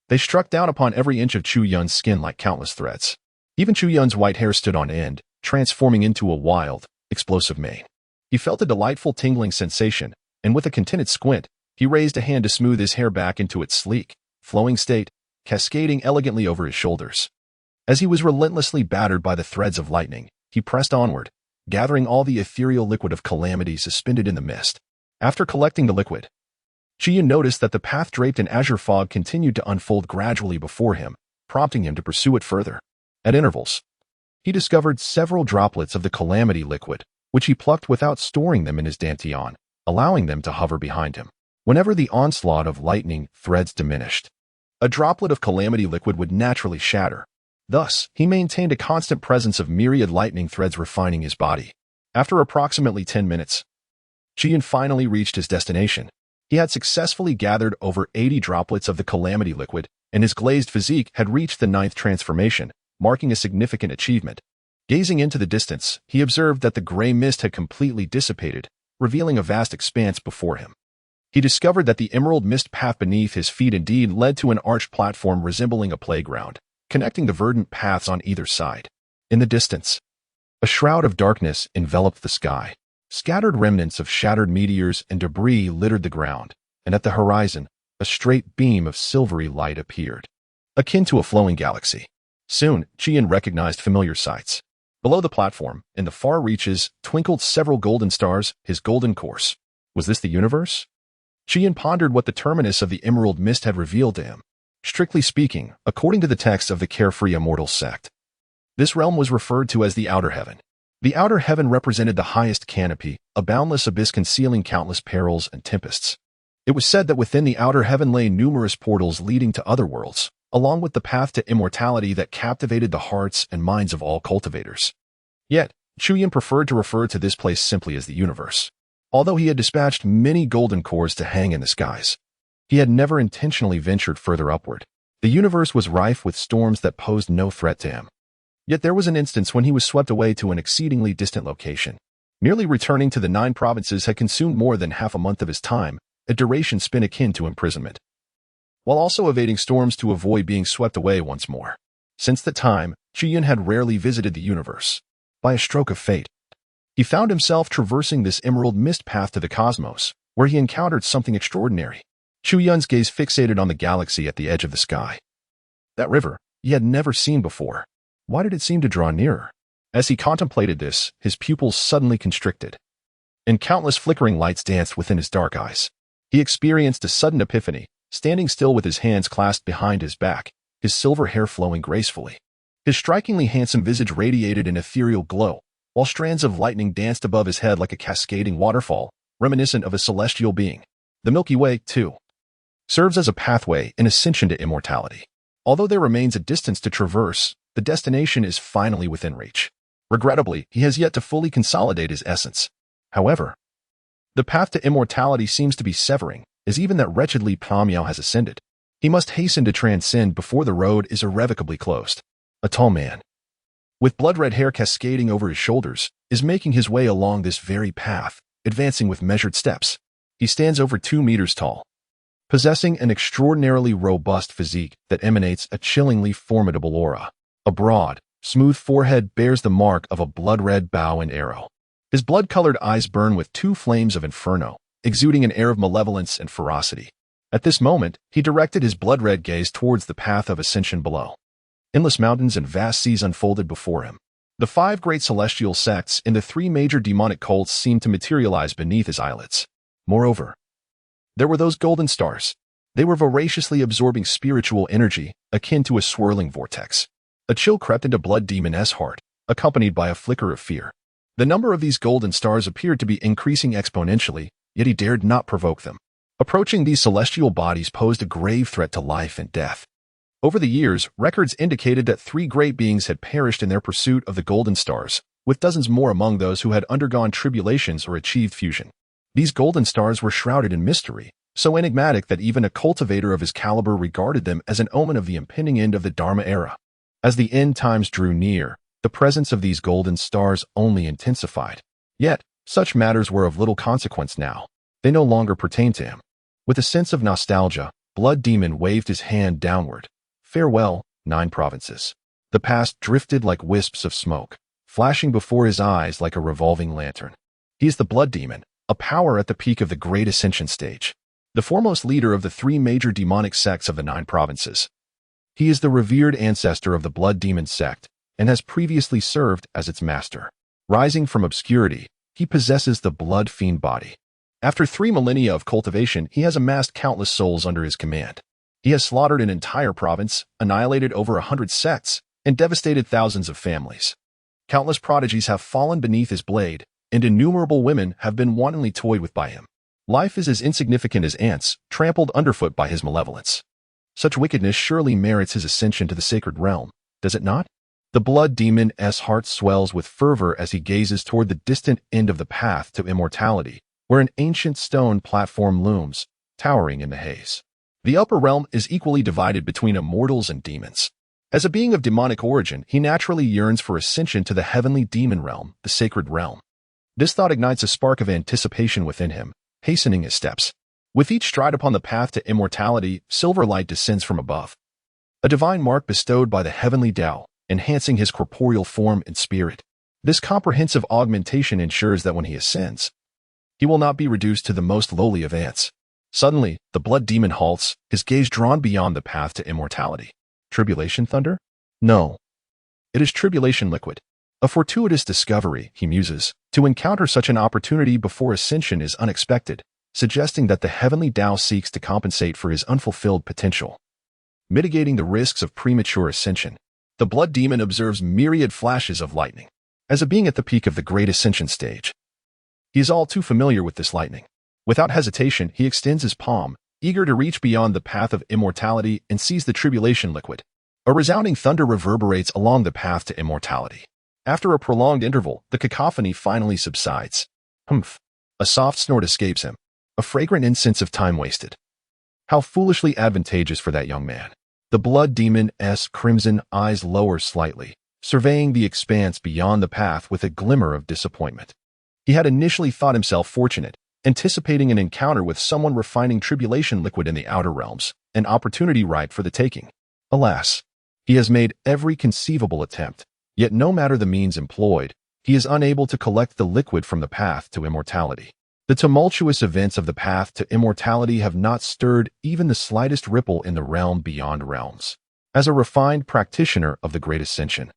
They struck down upon every inch of Chu Yun's skin like countless threads. Even Chu Yun's white hair stood on end, transforming into a wild, explosive mane. He felt a delightful tingling sensation, and with a contented squint, he raised a hand to smooth his hair back into its sleek, flowing state, cascading elegantly over his shoulders. As he was relentlessly battered by the threads of lightning, he pressed onward, gathering all the ethereal liquid of calamity suspended in the mist. After collecting the liquid, Chu Yun noticed that the path draped in azure fog continued to unfold gradually before him, prompting him to pursue it further. At intervals, he discovered several droplets of the calamity liquid, which he plucked without storing them in his dantian, allowing them to hover behind him. Whenever the onslaught of lightning threads diminished, a droplet of calamity liquid would naturally shatter. Thus, he maintained a constant presence of myriad lightning threads refining his body. After approximately 10 minutes, Chu Yun finally reached his destination. He had successfully gathered over 80 droplets of the calamity liquid, and his glazed physique had reached the 9th transformation, marking a significant achievement. Gazing into the distance, he observed that the gray mist had completely dissipated, revealing a vast expanse before him. He discovered that the emerald mist path beneath his feet indeed led to an arched platform resembling a playground, connecting the verdant paths on either side. In the distance, a shroud of darkness enveloped the sky. Scattered remnants of shattered meteors and debris littered the ground, and at the horizon, a straight beam of silvery light appeared, akin to a flowing galaxy. Soon, Chu Yun recognized familiar sights. Below the platform, in the far reaches, twinkled several golden stars, his golden course. Was this the universe? Chu Yun pondered what the terminus of the emerald mist had revealed to him. Strictly speaking, according to the text of the Carefree Immortal sect, this realm was referred to as the outer heaven. The outer heaven represented the highest canopy, a boundless abyss concealing countless perils and tempests. It was said that within the outer heaven lay numerous portals leading to other worlds, along with the path to immortality that captivated the hearts and minds of all cultivators. Yet, Chu Yun preferred to refer to this place simply as the universe. Although he had dispatched many golden cores to hang in the skies, he had never intentionally ventured further upward. The universe was rife with storms that posed no threat to him. Yet there was an instance when he was swept away to an exceedingly distant location. Merely returning to the 9 provinces had consumed more than half a month of his time, a duration spent akin to imprisonment, while also evading storms to avoid being swept away once more. Since that time, Chu Yun had rarely visited the universe. By a stroke of fate, he found himself traversing this emerald mist path to the cosmos, where he encountered something extraordinary. Chu Yun's gaze fixated on the galaxy at the edge of the sky. That river he had never seen before. Why did it seem to draw nearer? As he contemplated this, his pupils suddenly constricted, and countless flickering lights danced within his dark eyes. He experienced a sudden epiphany, standing still with his hands clasped behind his back, his silver hair flowing gracefully. His strikingly handsome visage radiated an ethereal glow, while strands of lightning danced above his head like a cascading waterfall, reminiscent of a celestial being. The Milky Way, too, serves as a pathway in ascension to immortality. Although there remains a distance to traverse, the destination is finally within reach. Regrettably, he has yet to fully consolidate his essence. However, the path to immortality seems to be severing, as even that wretched Li Pamiao has ascended. He must hasten to transcend before the road is irrevocably closed. A tall man, with blood-red hair cascading over his shoulders, is making his way along this very path, advancing with measured steps. He stands over 2 meters tall, possessing an extraordinarily robust physique that emanates a chillingly formidable aura. A broad, smooth forehead bears the mark of a blood-red bow and arrow. His blood-colored eyes burn with 2 flames of inferno, exuding an air of malevolence and ferocity. At this moment, he directed his blood-red gaze towards the path of ascension below. Endless mountains and vast seas unfolded before him. The 5 great celestial sects and the 3 major demonic cults seemed to materialize beneath his eyelids. Moreover, there were those golden stars. They were voraciously absorbing spiritual energy, akin to a swirling vortex. A chill crept into Blood Demon's heart, accompanied by a flicker of fear. The number of these golden stars appeared to be increasing exponentially, yet he dared not provoke them. Approaching these celestial bodies posed a grave threat to life and death. Over the years, records indicated that 3 great beings had perished in their pursuit of the golden stars, with dozens more among those who had undergone tribulations or achieved fusion. These golden stars were shrouded in mystery, so enigmatic that even a cultivator of his caliber regarded them as an omen of the impending end of the Dharma era. As the end times drew near, the presence of these golden stars only intensified. Yet, such matters were of little consequence now. They no longer pertained to him. With a sense of nostalgia, Blood Demon waved his hand downward. Farewell, 9 provinces. The past drifted like wisps of smoke, flashing before his eyes like a revolving lantern. He is the Blood Demon, a power at the peak of the great ascension stage, the foremost leader of the 3 major demonic sects of the 9 provinces. He is the revered ancestor of the Blood Demon sect, and has previously served as its master. Rising from obscurity, he possesses the Blood Fiend body. After 3 millennia of cultivation, he has amassed countless souls under his command. He has slaughtered an entire province, annihilated over 100 sects, and devastated thousands of families. Countless prodigies have fallen beneath his blade, and innumerable women have been wantonly toyed with by him. Life is as insignificant as ants, trampled underfoot by his malevolence. Such wickedness surely merits his ascension to the sacred realm, does it not? The Blood Demon's heart swells with fervor as he gazes toward the distant end of the path to immortality, where an ancient stone platform looms, towering in the haze. The upper realm is equally divided between immortals and demons. As a being of demonic origin, he naturally yearns for ascension to the heavenly demon realm, the sacred realm. This thought ignites a spark of anticipation within him, hastening his steps. With each stride upon the path to immortality, silver light descends from above. A divine mark bestowed by the heavenly Tao, enhancing his corporeal form and spirit. This comprehensive augmentation ensures that when he ascends, he will not be reduced to the most lowly of ants. Suddenly, the Blood Demon halts, his gaze drawn beyond the path to immortality. Tribulation thunder? No. It is tribulation liquid. A fortuitous discovery, he muses. To encounter such an opportunity before ascension is unexpected, suggesting that the heavenly Tao seeks to compensate for his unfulfilled potential. Mitigating the risks of premature ascension, the Blood Demon observes myriad flashes of lightning. As a being at the peak of the great ascension stage, he is all too familiar with this lightning. Without hesitation, he extends his palm, eager to reach beyond the path of immortality and seize the tribulation liquid. A resounding thunder reverberates along the path to immortality. After a prolonged interval, the cacophony finally subsides. Humph. A soft snort escapes him. A fragrant incense of time wasted. How foolishly advantageous for that young man. The Blood Demon's crimson eyes lower slightly, surveying the expanse beyond the path with a glimmer of disappointment. He had initially thought himself fortunate, anticipating an encounter with someone refining tribulation liquid in the outer realms, an opportunity ripe for the taking. Alas, he has made every conceivable attempt, yet no matter the means employed, he is unable to collect the liquid from the path to immortality. The tumultuous events of the path to immortality have not stirred even the slightest ripple in the realm beyond realms. As a refined practitioner of the Great Ascension,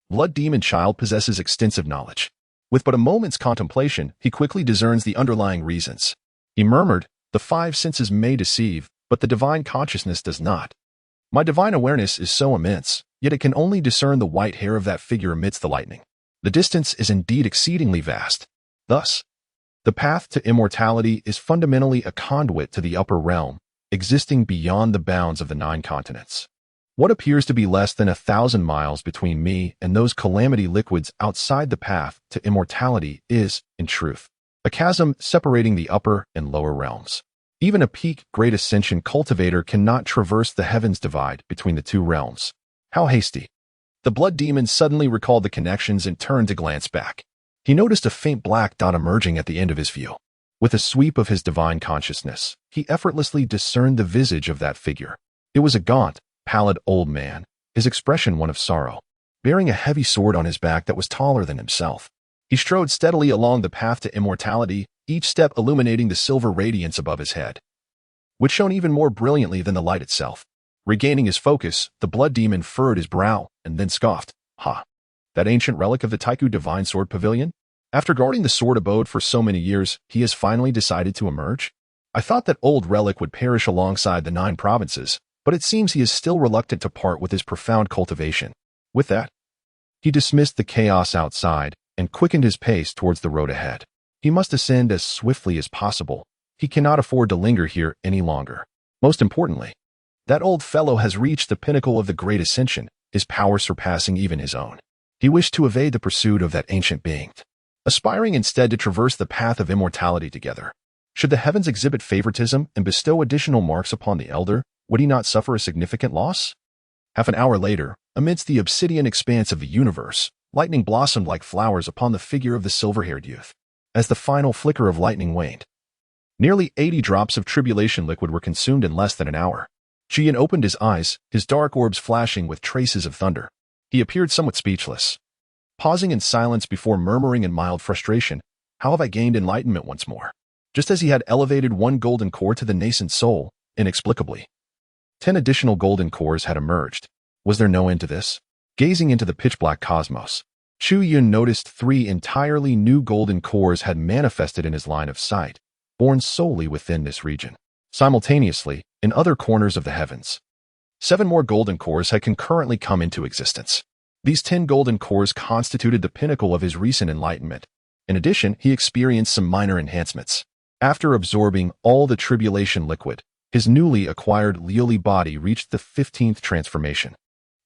Blood Demon Child possesses extensive knowledge. With but a moment's contemplation, he quickly discerns the underlying reasons. He murmured, "The 5 senses may deceive, but the divine consciousness does not. My divine awareness is so immense, yet it can only discern the white hair of that figure amidst the lightning. The distance is indeed exceedingly vast. Thus, the path to immortality is fundamentally a conduit to the upper realm, existing beyond the bounds of the 9 continents. What appears to be less than 1,000 miles between me and those calamity liquids outside the path to immortality is, in truth, a chasm separating the upper and lower realms. Even a peak great ascension cultivator cannot traverse the heavens divide between the 2 realms. How hasty. The blood demon suddenly recalled the connections and turned to glance back. He noticed a faint black dot emerging at the end of his view. With a sweep of his divine consciousness, he effortlessly discerned the visage of that figure. It was a gaunt, pallid old man, his expression one of sorrow, bearing a heavy sword on his back that was taller than himself. He strode steadily along the path to immortality, each step illuminating the silver radiance above his head, which shone even more brilliantly than the light itself. Regaining his focus, the blood demon furrowed his brow and then scoffed. Ha! That ancient relic of the Taiku Divine Sword Pavilion? After guarding the sword abode for so many years, he has finally decided to emerge? I thought that old relic would perish alongside the 9 provinces, but it seems he is still reluctant to part with his profound cultivation. With that, he dismissed the chaos outside and quickened his pace towards the road ahead. He must ascend as swiftly as possible. He cannot afford to linger here any longer. Most importantly, that old fellow has reached the pinnacle of the great ascension, his power surpassing even his own. He wished to evade the pursuit of that ancient being, aspiring instead to traverse the path of immortality together. Should the heavens exhibit favoritism and bestow additional marks upon the elder, would he not suffer a significant loss? Half an hour later, amidst the obsidian expanse of the universe, lightning blossomed like flowers upon the figure of the silver-haired youth. As the final flicker of lightning waned, nearly 80 drops of tribulation liquid were consumed in less than an hour. Chu Yun opened his eyes, his dark orbs flashing with traces of thunder. He appeared somewhat speechless, pausing in silence before murmuring in mild frustration, "How have I gained enlightenment once more?" Just as he had elevated 1 golden core to the Nascent Soul, inexplicably, 10 additional golden cores had emerged. Was there no end to this? Gazing into the pitch-black cosmos, Chu Yun noticed 3 entirely new golden cores had manifested in his line of sight, born solely within this region. Simultaneously, in other corners of the heavens, 7 more golden cores had concurrently come into existence. These 10 golden cores constituted the pinnacle of his recent enlightenment. In addition, he experienced some minor enhancements. After absorbing all the tribulation liquid, his newly acquired Liuli body reached the 15th transformation.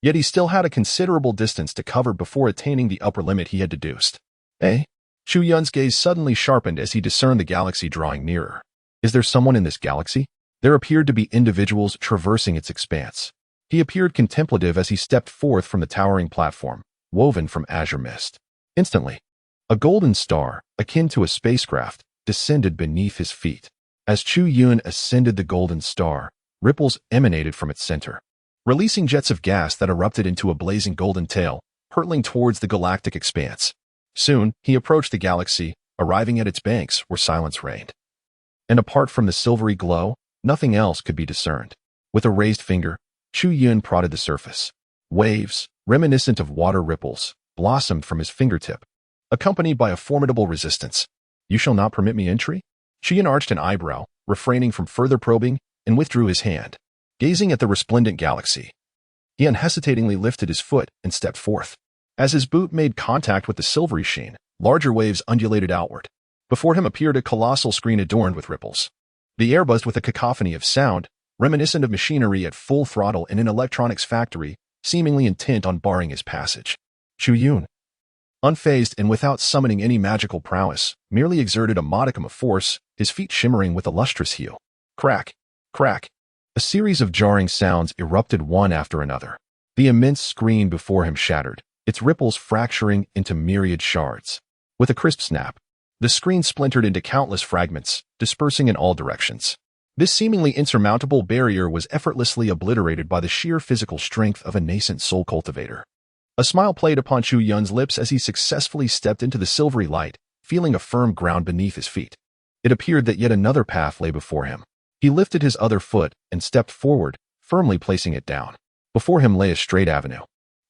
Yet he still had a considerable distance to cover before attaining the upper limit he had deduced. Chu Yun's gaze suddenly sharpened as he discerned the galaxy drawing nearer. Is there someone in this galaxy? There appeared to be individuals traversing its expanse. He appeared contemplative as he stepped forth from the towering platform, woven from azure mist. Instantly, a golden star, akin to a spacecraft, descended beneath his feet. As Chu Yun ascended the golden star, ripples emanated from its center, releasing jets of gas that erupted into a blazing golden tail, hurtling towards the galactic expanse. Soon, he approached the galaxy, arriving at its banks where silence reigned. And apart from the silvery glow, nothing else could be discerned. With a raised finger, Chu Yun prodded the surface. Waves, reminiscent of water ripples, blossomed from his fingertip, accompanied by a formidable resistance. "You shall not permit me entry?" Chu Yun arched an eyebrow, refraining from further probing, and withdrew his hand. Gazing at the resplendent galaxy, he unhesitatingly lifted his foot and stepped forth. As his boot made contact with the silvery sheen, larger waves undulated outward. Before him appeared a colossal screen adorned with ripples. The air buzzed with a cacophony of sound, reminiscent of machinery at full throttle in an electronics factory, seemingly intent on barring his passage. Chu Yun, unfazed and without summoning any magical prowess, merely exerted a modicum of force, his feet shimmering with a lustrous hue. Crack, crack. A series of jarring sounds erupted one after another. The immense screen before him shattered, its ripples fracturing into myriad shards. With a crisp snap, the screen splintered into countless fragments, dispersing in all directions. This seemingly insurmountable barrier was effortlessly obliterated by the sheer physical strength of a nascent soul cultivator. A smile played upon Chu Yun's lips as he successfully stepped into the silvery light, feeling a firm ground beneath his feet. It appeared that yet another path lay before him. He lifted his other foot and stepped forward, firmly placing it down. Before him lay a straight avenue,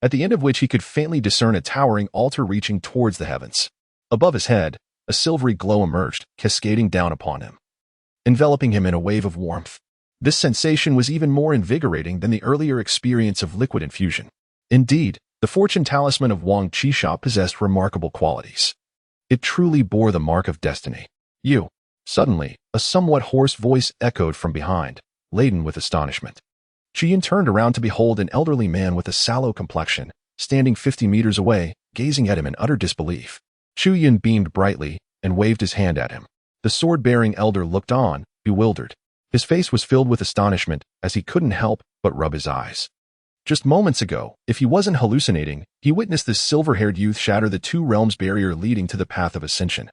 at the end of which he could faintly discern a towering altar reaching towards the heavens. Above his head, a silvery glow emerged, cascading down upon him, enveloping him in a wave of warmth. This sensation was even more invigorating than the earlier experience of liquid infusion. Indeed, the fortune talisman of Wang Qisha possessed remarkable qualities. It truly bore the mark of destiny. You. Suddenly, a somewhat hoarse voice echoed from behind, laden with astonishment. Chu Yun turned around to behold an elderly man with a sallow complexion, standing 50 meters away, gazing at him in utter disbelief. Chu Yun beamed brightly and waved his hand at him. The sword-bearing elder looked on, bewildered. His face was filled with astonishment as he couldn't help but rub his eyes. Just moments ago, if he wasn't hallucinating, he witnessed this silver-haired youth shatter the two realms barrier leading to the path of ascension,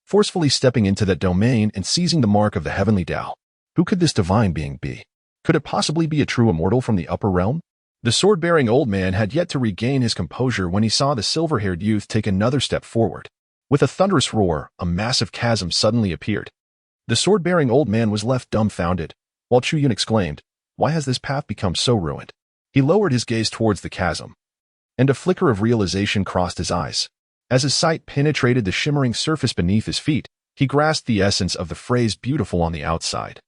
forcefully stepping into that domain and seizing the mark of the heavenly Tao. Who could this divine being be? Could it possibly be a true immortal from the upper realm? The sword-bearing old man had yet to regain his composure when he saw the silver-haired youth take another step forward. With a thunderous roar, a massive chasm suddenly appeared. The sword-bearing old man was left dumbfounded, while Chu Yun exclaimed, "Why has this path become so ruined?" He lowered his gaze towards the chasm, and a flicker of realization crossed his eyes. As his sight penetrated the shimmering surface beneath his feet, he grasped the essence of the phrase beautiful on the outside,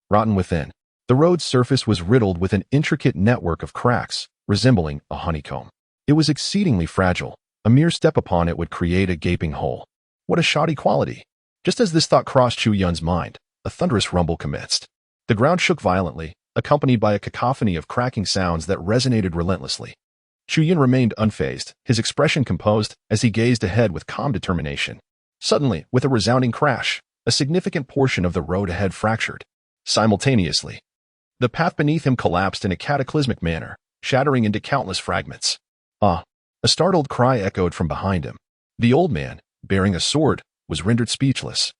rotten within. The road's surface was riddled with an intricate network of cracks, resembling a honeycomb. It was exceedingly fragile. A mere step upon it would create a gaping hole. What a shoddy quality! Just as this thought crossed Chu Yun's mind, a thunderous rumble commenced. The ground shook violently, accompanied by a cacophony of cracking sounds that resonated relentlessly. Chu Yun remained unfazed, his expression composed as he gazed ahead with calm determination. Suddenly, with a resounding crash, a significant portion of the road ahead fractured. Simultaneously, the path beneath him collapsed in a cataclysmic manner, shattering into countless fragments. Ah! A startled cry echoed from behind him. The old man, bearing a sword, was rendered speechless.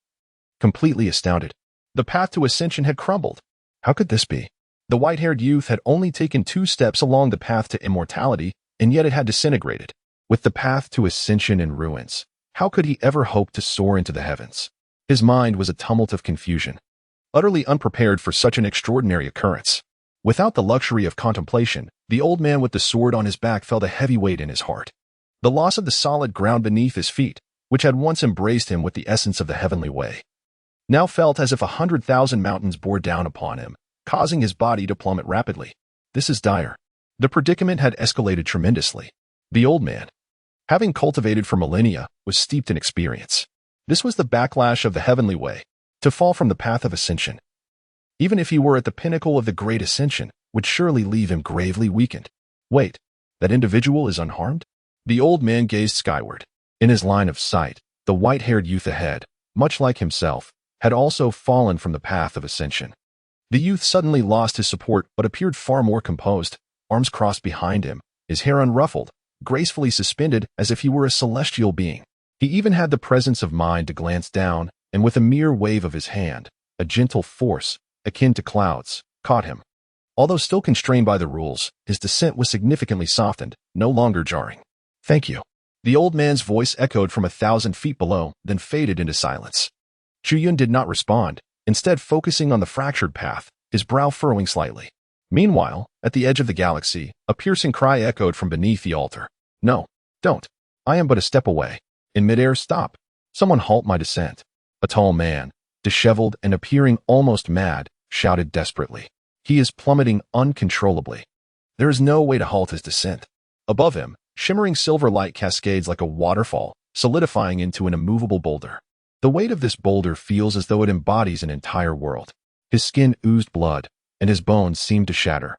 Completely astounded. The path to ascension had crumbled. How could this be? The white-haired youth had only taken 2 steps along the path to immortality, and yet it had disintegrated. With the path to ascension in ruins, how could he ever hope to soar into the heavens? His mind was a tumult of confusion, utterly unprepared for such an extraordinary occurrence. Without the luxury of contemplation, the old man with the sword on his back felt a heavy weight in his heart. The loss of the solid ground beneath his feet, which had once embraced him with the essence of the heavenly way, now felt as if 100,000 mountains bore down upon him, causing his body to plummet rapidly. This is dire. The predicament had escalated tremendously. The old man, having cultivated for millennia, was steeped in experience. This was the backlash of the heavenly way, to fall from the path of ascension. Even if he were at the pinnacle of the great ascension, would surely leave him gravely weakened. Wait, that individual is unharmed? The old man gazed skyward. In his line of sight, the white-haired youth ahead, much like himself, had also fallen from the path of ascension. The youth suddenly lost his support but appeared far more composed, arms crossed behind him, his hair unruffled, gracefully suspended as if he were a celestial being. He even had the presence of mind to glance down, and with a mere wave of his hand, a gentle force, akin to clouds, caught him. Although still constrained by the rules, his descent was significantly softened, no longer jarring. "Thank you." The old man's voice echoed from 1,000 feet below, then faded into silence. Chu Yun did not respond, instead focusing on the fractured path, his brow furrowing slightly. Meanwhile, at the edge of the galaxy, a piercing cry echoed from beneath the altar. "No, don't. I am but a step away. In midair, stop. Someone halt my descent." A tall man, disheveled and appearing almost mad, shouted desperately. "He is plummeting uncontrollably. There is no way to halt his descent." Above him, shimmering silver light cascades like a waterfall, solidifying into an immovable boulder. The weight of this boulder feels as though it embodies an entire world. His skin oozed blood, and his bones seemed to shatter,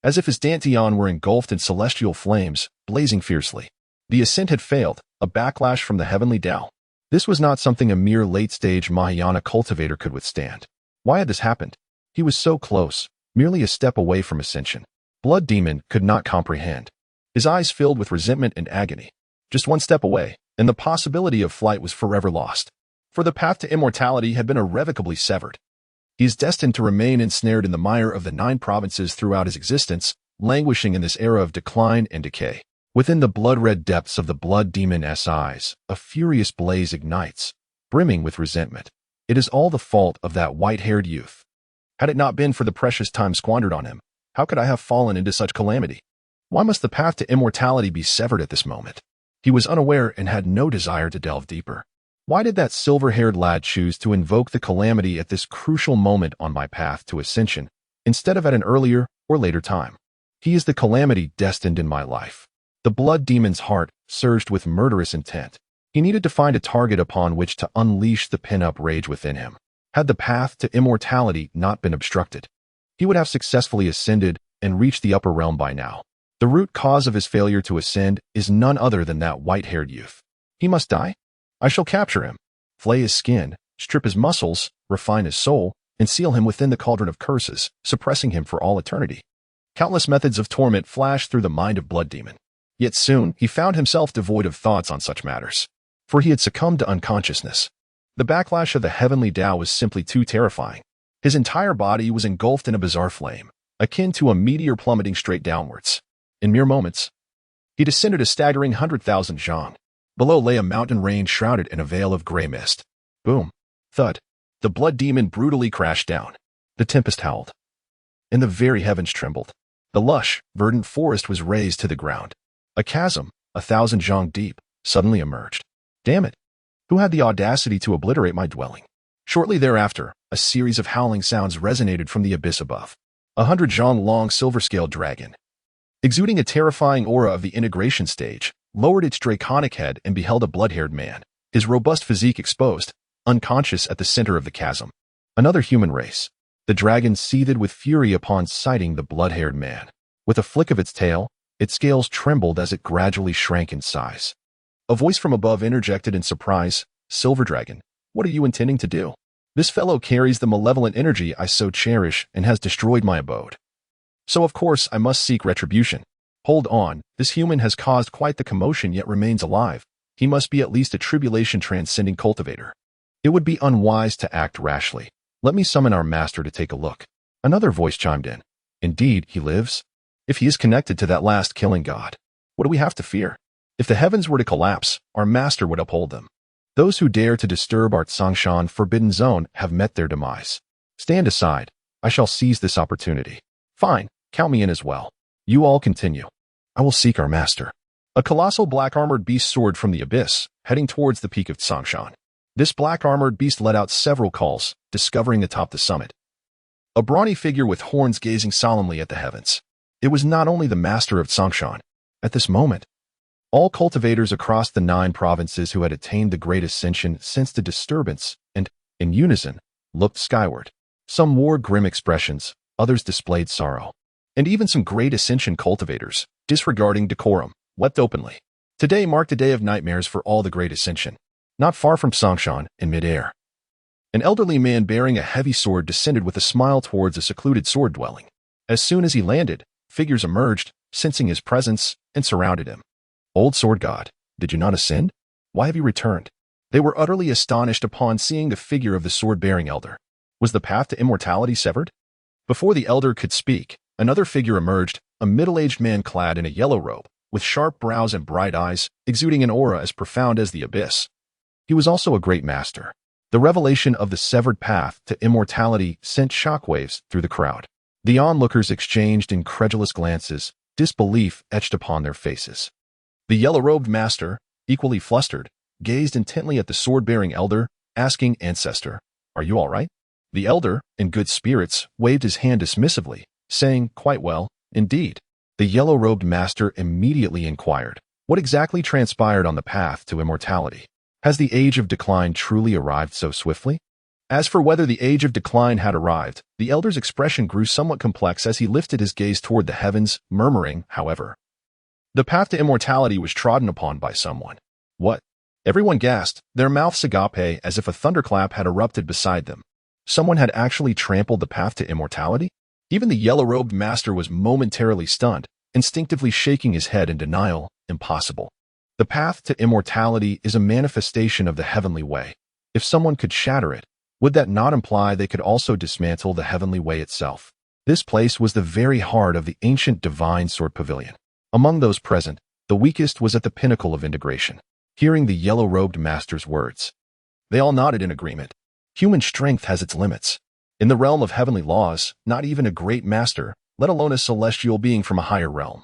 as if his dantian were engulfed in celestial flames, blazing fiercely. The ascent had failed, a backlash from the heavenly Tao. This was not something a mere late-stage Mahayana cultivator could withstand. Why had this happened? He was so close, merely a step away from ascension. Blood Demon could not comprehend. His eyes filled with resentment and agony. Just one step away, and the possibility of flight was forever lost. For the path to immortality had been irrevocably severed. He is destined to remain ensnared in the mire of the 9 provinces throughout his existence, languishing in this era of decline and decay. Within the blood-red depths of the Blood Demon's eyes, a furious blaze ignites, brimming with resentment. It is all the fault of that white-haired youth. Had it not been for the precious time squandered on him, how could I have fallen into such calamity? Why must the path to immortality be severed at this moment? He was unaware and had no desire to delve deeper. Why did that silver-haired lad choose to invoke the calamity at this crucial moment on my path to ascension, instead of at an earlier or later time? He is the calamity destined in my life. The blood demon's heart surged with murderous intent. He needed to find a target upon which to unleash the pin-up rage within him. Had the path to immortality not been obstructed, he would have successfully ascended and reached the upper realm by now. The root cause of his failure to ascend is none other than that white-haired youth. He must die? I shall capture him, flay his skin, strip his muscles, refine his soul, and seal him within the cauldron of curses, suppressing him for all eternity. Countless methods of torment flashed through the mind of Blood Demon. Yet soon he found himself devoid of thoughts on such matters, for he had succumbed to unconsciousness. The backlash of the heavenly Tao was simply too terrifying. His entire body was engulfed in a bizarre flame, akin to a meteor plummeting straight downwards. In mere moments, he descended a staggering 100,000 zhang. Below lay a mountain range shrouded in a veil of gray mist. Boom. Thud. The blood demon brutally crashed down. The tempest howled, and the very heavens trembled. The lush, verdant forest was razed to the ground. A chasm, 1,000 zhang deep, suddenly emerged. Damn it! Who had the audacity to obliterate my dwelling? Shortly thereafter, a series of howling sounds resonated from the abyss above. 100 zhang long silver-scaled dragon, exuding a terrifying aura of the integration stage, lowered its draconic head and beheld a blood-haired man, his robust physique exposed, unconscious at the center of the chasm. Another human race. The dragon seethed with fury upon sighting the blood-haired man. With a flick of its tail, its scales trembled as it gradually shrank in size. A voice from above interjected in surprise, "Silver Dragon, what are you intending to do? This fellow carries the malevolent energy I so cherish and has destroyed my abode. So of course I must seek retribution. Hold on, this human has caused quite the commotion yet remains alive. He must be at least a tribulation-transcending cultivator. It would be unwise to act rashly. Let me summon our master to take a look." Another voice chimed in. "Indeed, he lives. If he is connected to that last killing god, what do we have to fear? If the heavens were to collapse, our master would uphold them. Those who dare to disturb our Tsangshan forbidden zone have met their demise. Stand aside. I shall seize this opportunity." "Fine, count me in as well. You all continue. I will seek our master." A colossal black-armored beast soared from the abyss, heading towards the peak of Tsangshan. This black-armored beast let out several calls, discovering atop the summit a brawny figure with horns gazing solemnly at the heavens. It was not only the master of Tsangshan. At this moment, all cultivators across the 9 provinces who had attained the great ascension sensed a disturbance and, in unison, looked skyward. Some wore grim expressions, others displayed sorrow. And even some great ascension cultivators, disregarding decorum, wept openly. Today marked a day of nightmares for all the great ascension. Not far from Tsangshan, in midair, an elderly man bearing a heavy sword descended with a smile towards a secluded sword dwelling. As soon as he landed, figures emerged, sensing his presence, and surrounded him. "Old sword god, did you not ascend? Why have you returned?" They were utterly astonished upon seeing the figure of the sword-bearing elder. Was the path to immortality severed? Before the elder could speak, another figure emerged, a middle-aged man clad in a yellow robe, with sharp brows and bright eyes, exuding an aura as profound as the abyss. He was also a great master. The revelation of the severed path to immortality sent shockwaves through the crowd. The onlookers exchanged incredulous glances, disbelief etched upon their faces. The yellow-robed master, equally flustered, gazed intently at the sword-bearing elder, asking, "Ancestor, are you all right?" The elder, in good spirits, waved his hand dismissively, saying, "Quite well, indeed." The yellow-robed master immediately inquired, "What exactly transpired on the path to immortality? Has the age of decline truly arrived so swiftly?" As for whether the age of decline had arrived, the elder's expression grew somewhat complex as he lifted his gaze toward the heavens, murmuring, however, "The path to immortality was trodden upon by someone." "What?" Everyone gasped, their mouths agape as if a thunderclap had erupted beside them. Someone had actually trampled the path to immortality? Even the yellow-robed master was momentarily stunned, instinctively shaking his head in denial. Impossible. The path to immortality is a manifestation of the heavenly way. If someone could shatter it, would that not imply they could also dismantle the heavenly way itself? This place was the very heart of the ancient divine sword pavilion. Among those present, the weakest was at the pinnacle of integration. Hearing the yellow-robed master's words, they all nodded in agreement. Human strength has its limits. In the realm of heavenly laws, not even a great master, let alone a celestial being from a higher realm,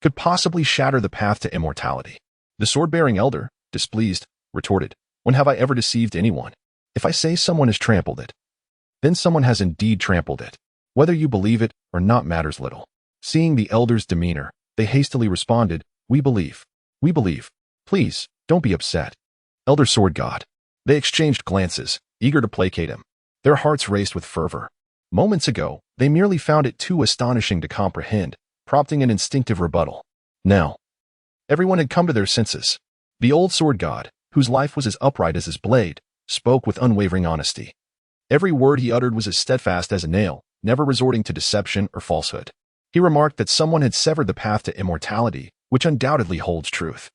could possibly shatter the path to immortality. The sword-bearing elder, displeased, retorted, When have I ever deceived anyone? If I say someone has trampled it, then someone has indeed trampled it. Whether you believe it or not matters little. Seeing the elder's demeanor, they hastily responded, "We believe. We believe. Please, don't be upset." Elder Sword God. They exchanged glances, eager to placate him. Their hearts raced with fervor. Moments ago, they merely found it too astonishing to comprehend, prompting an instinctive rebuttal. Now, everyone had come to their senses. The old sword god, whose life was as upright as his blade, spoke with unwavering honesty. Every word he uttered was as steadfast as a nail, never resorting to deception or falsehood. He remarked that someone had severed the path to immortality, which undoubtedly holds truth.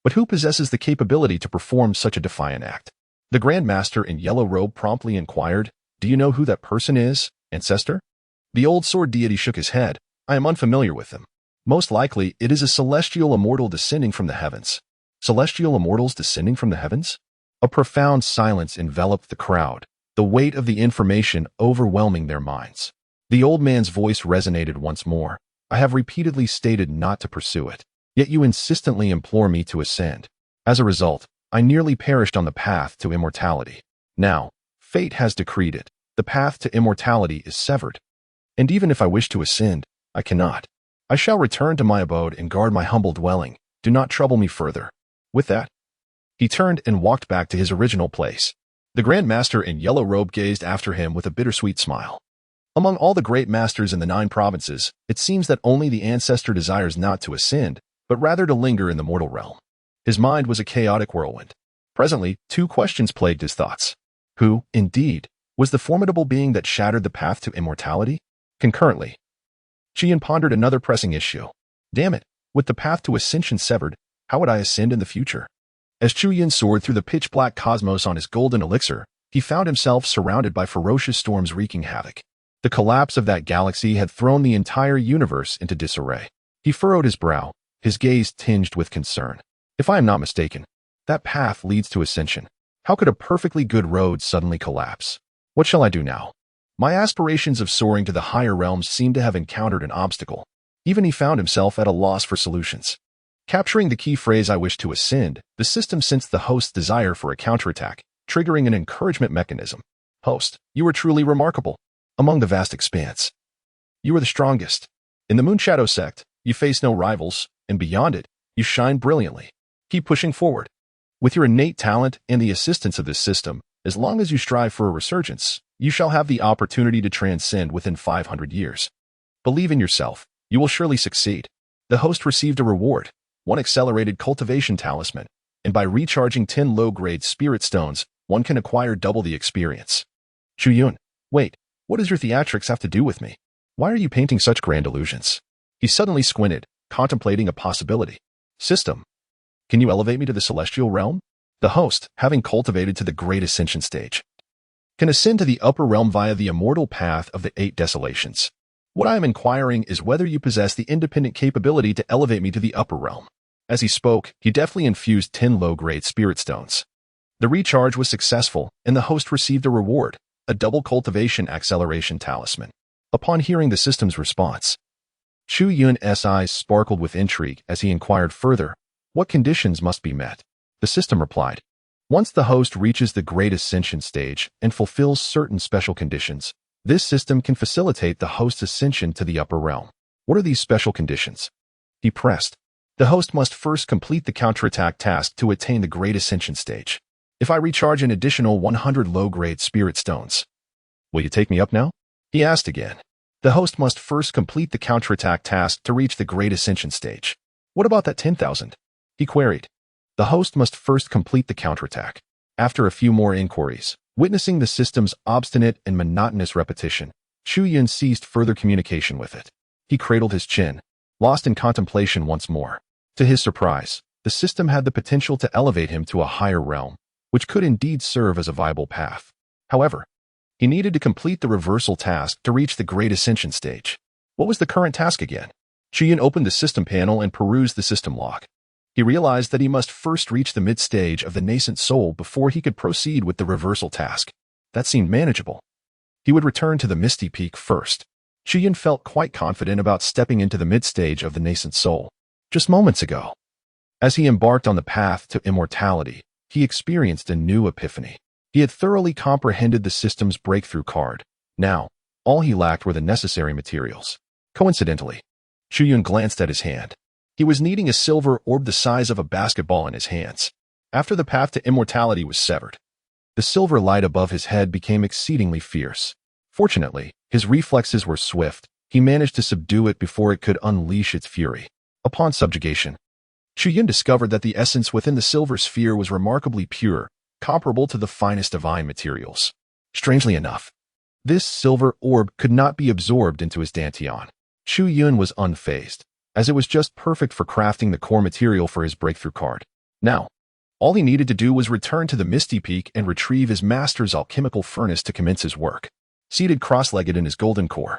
But who possesses the capability to perform such a defiant act? The Grand Master in yellow robe promptly inquired, "Do you know who that person is, ancestor?" The old sword deity shook his head. "I am unfamiliar with him. Most likely, it is a celestial immortal descending from the heavens." Celestial immortals descending from the heavens? A profound silence enveloped the crowd, the weight of the information overwhelming their minds. The old man's voice resonated once more. "I have repeatedly stated not to pursue it, yet you insistently implore me to ascend. As a result, I nearly perished on the path to immortality. Now, fate has decreed it. The path to immortality is severed. And even if I wish to ascend, I cannot. I shall return to my abode and guard my humble dwelling. Do not trouble me further." With that, he turned and walked back to his original place. The Grand Master in yellow robe gazed after him with a bittersweet smile. Among all the great masters in the 9 provinces, it seems that only the ancestor desires not to ascend, but rather to linger in the mortal realm. His mind was a chaotic whirlwind. Presently, 2 questions plagued his thoughts. Who, indeed, was the formidable being that shattered the path to immortality? Concurrently, Chu Yun pondered another pressing issue. Damn it, with the path to ascension severed, how would I ascend in the future? As Chu Yun soared through the pitch-black cosmos on his golden elixir, he found himself surrounded by ferocious storms wreaking havoc. The collapse of that galaxy had thrown the entire universe into disarray. He furrowed his brow, his gaze tinged with concern. If I am not mistaken, that path leads to ascension. How could a perfectly good road suddenly collapse? What shall I do now? My aspirations of soaring to the higher realms seemed to have encountered an obstacle. Even he found himself at a loss for solutions. Capturing the key phrase "I wish to ascend," the system sensed the host's desire for a counterattack, triggering an encouragement mechanism. "Host, you are truly remarkable. Among the vast expanse, you are the strongest. In the Moonshadow sect, you face no rivals, and beyond it, you shine brilliantly. Keep pushing forward. With your innate talent and the assistance of this system, as long as you strive for a resurgence, you shall have the opportunity to transcend within 500 years. Believe in yourself. You will surely succeed." The host received a reward, 1 accelerated cultivation talisman, and by recharging 10 low-grade spirit stones, one can acquire double the experience. Chu Yun, wait, what does your theatrics have to do with me? Why are you painting such grand illusions? He suddenly squinted, contemplating a possibility. System, can you elevate me to the celestial realm? The host, having cultivated to the great ascension stage, can ascend to the upper realm via the immortal path of the 8 desolations. What I am inquiring is whether you possess the independent capability to elevate me to the upper realm. As he spoke, he deftly infused 10 low-grade spirit stones. The recharge was successful, and the host received a reward, a double cultivation acceleration talisman. Upon hearing the system's response, Chu Yun's eyes sparkled with intrigue as he inquired further, what conditions must be met? The system replied, once the host reaches the great ascension stage and fulfills certain special conditions, this system can facilitate the host's ascension to the upper realm. What are these special conditions? He pressed. The host must first complete the counterattack task to attain the great ascension stage. If I recharge an additional 100 low-grade spirit stones, will you take me up now? He asked again. The host must first complete the counterattack task to reach the great ascension stage. What about that 10,000? He queried. The host must first complete the counterattack. After a few more inquiries, witnessing the system's obstinate and monotonous repetition, Chu Yun ceased further communication with it. He cradled his chin, lost in contemplation once more. To his surprise, the system had the potential to elevate him to a higher realm, which could indeed serve as a viable path. However, he needed to complete the reversal task to reach the great ascension stage. What was the current task again? Chu Yun opened the system panel and perused the system log. He realized that he must first reach the mid-stage of the Nascent Soul before he could proceed with the reversal task. That seemed manageable. He would return to the Misty Peak first. Chu Yun felt quite confident about stepping into the mid-stage of the Nascent Soul. Just moments ago, as he embarked on the path to immortality, he experienced a new epiphany. He had thoroughly comprehended the system's breakthrough card. Now, all he lacked were the necessary materials. Coincidentally, Chu Yun glanced at his hand. He was kneading a silver orb the size of a basketball in his hands. After the path to immortality was severed, the silver light above his head became exceedingly fierce. Fortunately, his reflexes were swift. He managed to subdue it before it could unleash its fury. Upon subjugation, Chu Yun discovered that the essence within the silver sphere was remarkably pure, comparable to the finest divine materials. Strangely enough, this silver orb could not be absorbed into his dantian. Chu Yun was unfazed, as it was just perfect for crafting the core material for his breakthrough card. Now, all he needed to do was return to the Misty Peak and retrieve his master's alchemical furnace to commence his work. Seated cross-legged in his golden core,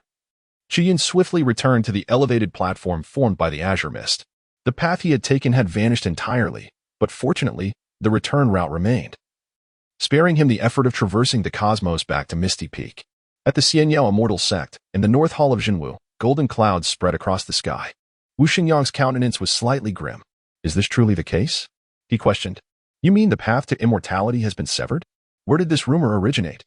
Chu Yun swiftly returned to the elevated platform formed by the azure mist. The path he had taken had vanished entirely, but fortunately, the return route remained, sparing him the effort of traversing the cosmos back to Misty Peak. At the Xianyao Immortal Sect, in the North Hall of Jinwu, golden clouds spread across the sky. Wu Xingyang's countenance was slightly grim. Is this truly the case? He questioned. You mean the path to immortality has been severed? Where did this rumor originate?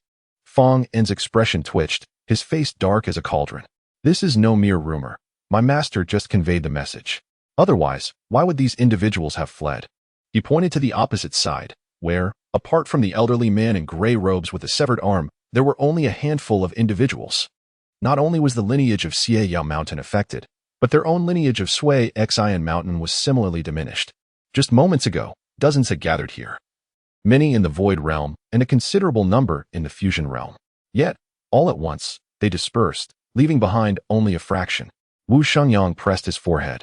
Fong En's expression twitched, his face dark as a cauldron. This is no mere rumor. My master just conveyed the message. Otherwise, why would these individuals have fled? He pointed to the opposite side, where, apart from the elderly man in gray robes with a severed arm, there were only a handful of individuals. Not only was the lineage of Xieyao Mountain affected, but their own lineage of Sui Xian Mountain was similarly diminished. Just moments ago, dozens had gathered here. Many in the Void Realm, and a considerable number in the Fusion Realm. Yet, all at once, they dispersed, leaving behind only a fraction. Wu Shengyang pressed his forehead,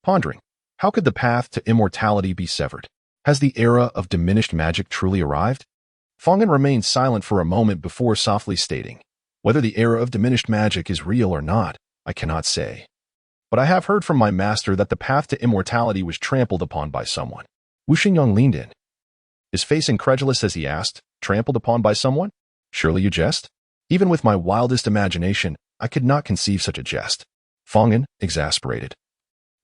pondering, how could the path to immortality be severed? Has the era of diminished magic truly arrived? Fong En remained silent for a moment before softly stating, whether the era of diminished magic is real or not, I cannot say. But I have heard from my master that the path to immortality was trampled upon by someone. Wu Xingyang leaned in, his face incredulous as he asked, trampled upon by someone? Surely you jest? Even with my wildest imagination, I could not conceive such a jest. Fong En, exasperated,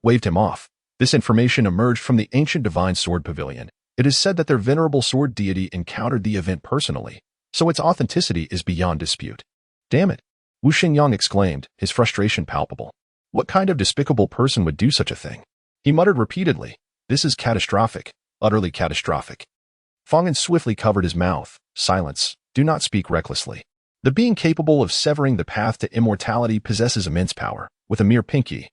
waved him off. This information emerged from the ancient divine sword pavilion. It is said that their venerable sword deity encountered the event personally, so its authenticity is beyond dispute. Damn it! Wu Xingyang exclaimed, his frustration palpable. What kind of despicable person would do such a thing? He muttered repeatedly, this is catastrophic, utterly catastrophic. Fong En swiftly covered his mouth. Silence, do not speak recklessly. The being capable of severing the path to immortality possesses immense power. With a mere pinky,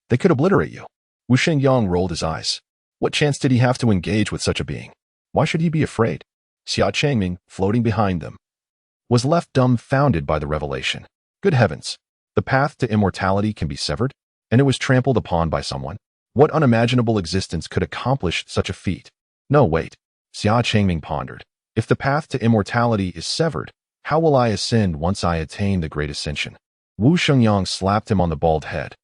they could obliterate you. Wu Xingyang rolled his eyes. What chance did he have to engage with such a being? Why should he be afraid? Xia Changming, floating behind them, was left dumbfounded by the revelation. Good heavens! The path to immortality can be severed, and it was trampled upon by someone. What unimaginable existence could accomplish such a feat? No, wait. Xia Changming pondered. If the path to immortality is severed, how will I ascend once I attain the great ascension? Wu Shengyang slapped him on the bald head.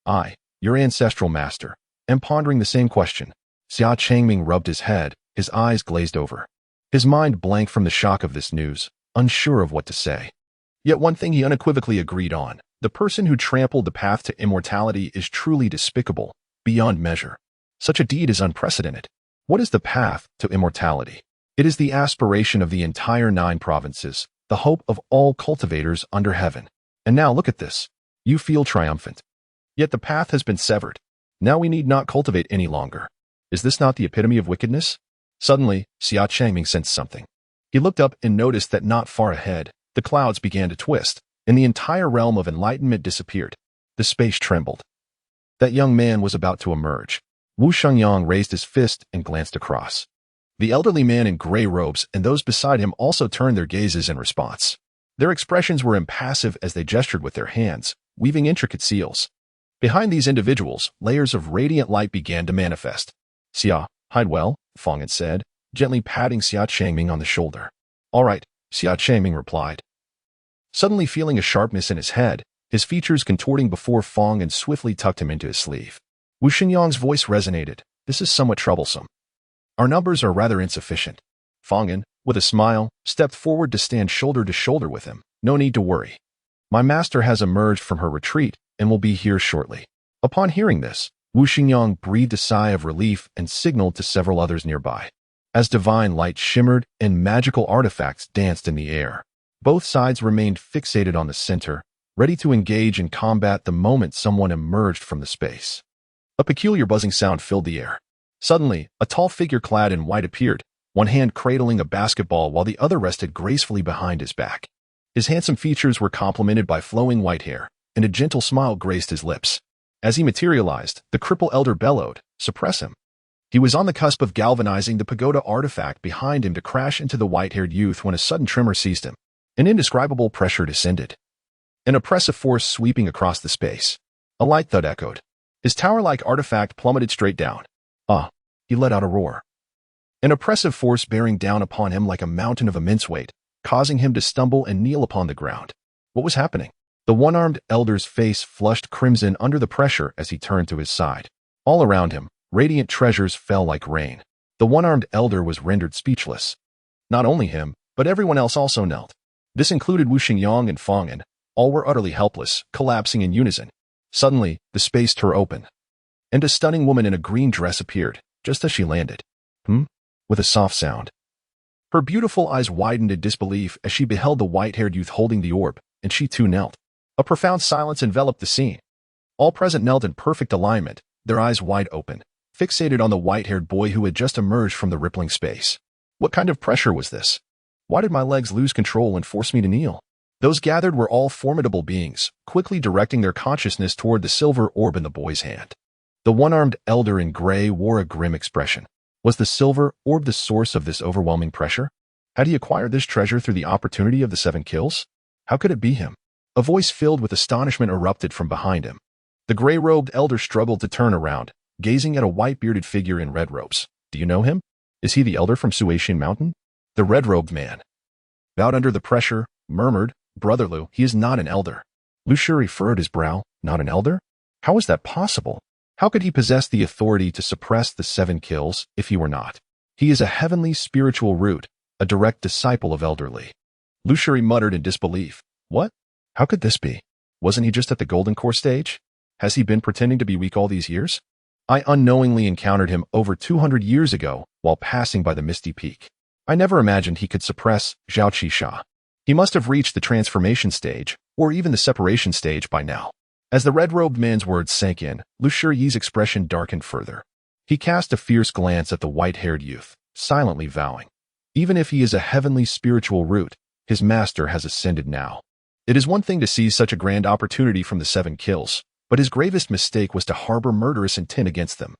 I, your ancestral master, am pondering the same question. Xia Changming rubbed his head, his eyes glazed over. His mind blanked from the shock of this news, unsure of what to say. Yet one thing he unequivocally agreed on. The person who trampled the path to immortality is truly despicable, beyond measure. Such a deed is unprecedented. What is the path to immortality? It is the aspiration of the entire 9 provinces, the hope of all cultivators under heaven. And now look at this. You feel triumphant. Yet the path has been severed. Now we need not cultivate any longer. Is this not the epitome of wickedness? Suddenly, Xia Changming sensed something. He looked up and noticed that not far ahead, the clouds began to twist, and the entire realm of enlightenment disappeared. The space trembled. That young man was about to emerge. Wu Shengyang raised his fist and glanced across. The elderly man in gray robes and those beside him also turned their gazes in response. Their expressions were impassive as they gestured with their hands, weaving intricate seals. Behind these individuals, layers of radiant light began to manifest. Xia, hide well, Fong had said, gently patting Xia Changming on the shoulder. All right, Xia Changming replied. Suddenly feeling a sharpness in his head, his features contorting before Fong and swiftly tucked him into his sleeve. Wu Xingyang's voice resonated. This is somewhat troublesome. Our numbers are rather insufficient. Fong En, with a smile, stepped forward to stand shoulder to shoulder with him. No need to worry. My master has emerged from her retreat and will be here shortly. Upon hearing this, Wu Xingyang breathed a sigh of relief and signaled to several others nearby. as divine light shimmered and magical artifacts danced in the air. Both sides remained fixated on the center, ready to engage in combat the moment someone emerged from the space. A peculiar buzzing sound filled the air. Suddenly, a tall figure clad in white appeared, one hand cradling a basketball while the other rested gracefully behind his back. His handsome features were complemented by flowing white hair, and a gentle smile graced his lips. As he materialized, the crippled elder bellowed, "Suppress him." He was on the cusp of galvanizing the pagoda artifact behind him to crash into the white-haired youth when a sudden tremor seized him. An indescribable pressure descended. An oppressive force sweeping across the space. A light thud echoed. His tower-like artifact plummeted straight down. Ah! He let out a roar. An oppressive force bearing down upon him like a mountain of immense weight, causing him to stumble and kneel upon the ground. What was happening? The one-armed elder's face flushed crimson under the pressure as he turned to his side. All around him, radiant treasures fell like rain. The one-armed elder was rendered speechless. Not only him, but everyone else also knelt. This included Wu Xingyang and Fang'an. All were utterly helpless, collapsing in unison. Suddenly, the space tore open, and a stunning woman in a green dress appeared, just as she landed. With a soft sound. Her beautiful eyes widened in disbelief as she beheld the white-haired youth holding the orb, and she too knelt. A profound silence enveloped the scene. All present knelt in perfect alignment, their eyes wide open, fixated on the white-haired boy who had just emerged from the rippling space. What kind of pressure was this? Why did my legs lose control and force me to kneel? Those gathered were all formidable beings, quickly directing their consciousness toward the silver orb in the boy's hand. The one-armed elder in gray wore a grim expression. Was the silver orb the source of this overwhelming pressure? Had he acquired this treasure through the opportunity of the 7 kills? How could it be him? A voice filled with astonishment erupted from behind him. The gray-robed elder struggled to turn around, gazing at a white-bearded figure in red robes. Do you know him? Is he the elder from Suishin Mountain? The red-robed man, bowed under the pressure, murmured, "Brother Lu, he is not an elder." Lu Shuri furrowed his brow. Not an elder? How is that possible? How could he possess the authority to suppress the 7 kills if he were not? He is a heavenly spiritual root, a direct disciple of Elder Li. Lu Shuri muttered in disbelief. What? How could this be? Wasn't he just at the Golden Core stage? Has he been pretending to be weak all these years? I unknowingly encountered him over 200 years ago while passing by the Misty Peak. I never imagined he could suppress Zhao Qisha. He must have reached the transformation stage, or even the separation stage by now. As the red-robed man's words sank in, Lu Shiyi's expression darkened further. He cast a fierce glance at the white-haired youth, silently vowing, even if he is a heavenly spiritual root, his master has ascended now. It is one thing to seize such a grand opportunity from the 7 kills, but his gravest mistake was to harbor murderous intent against them.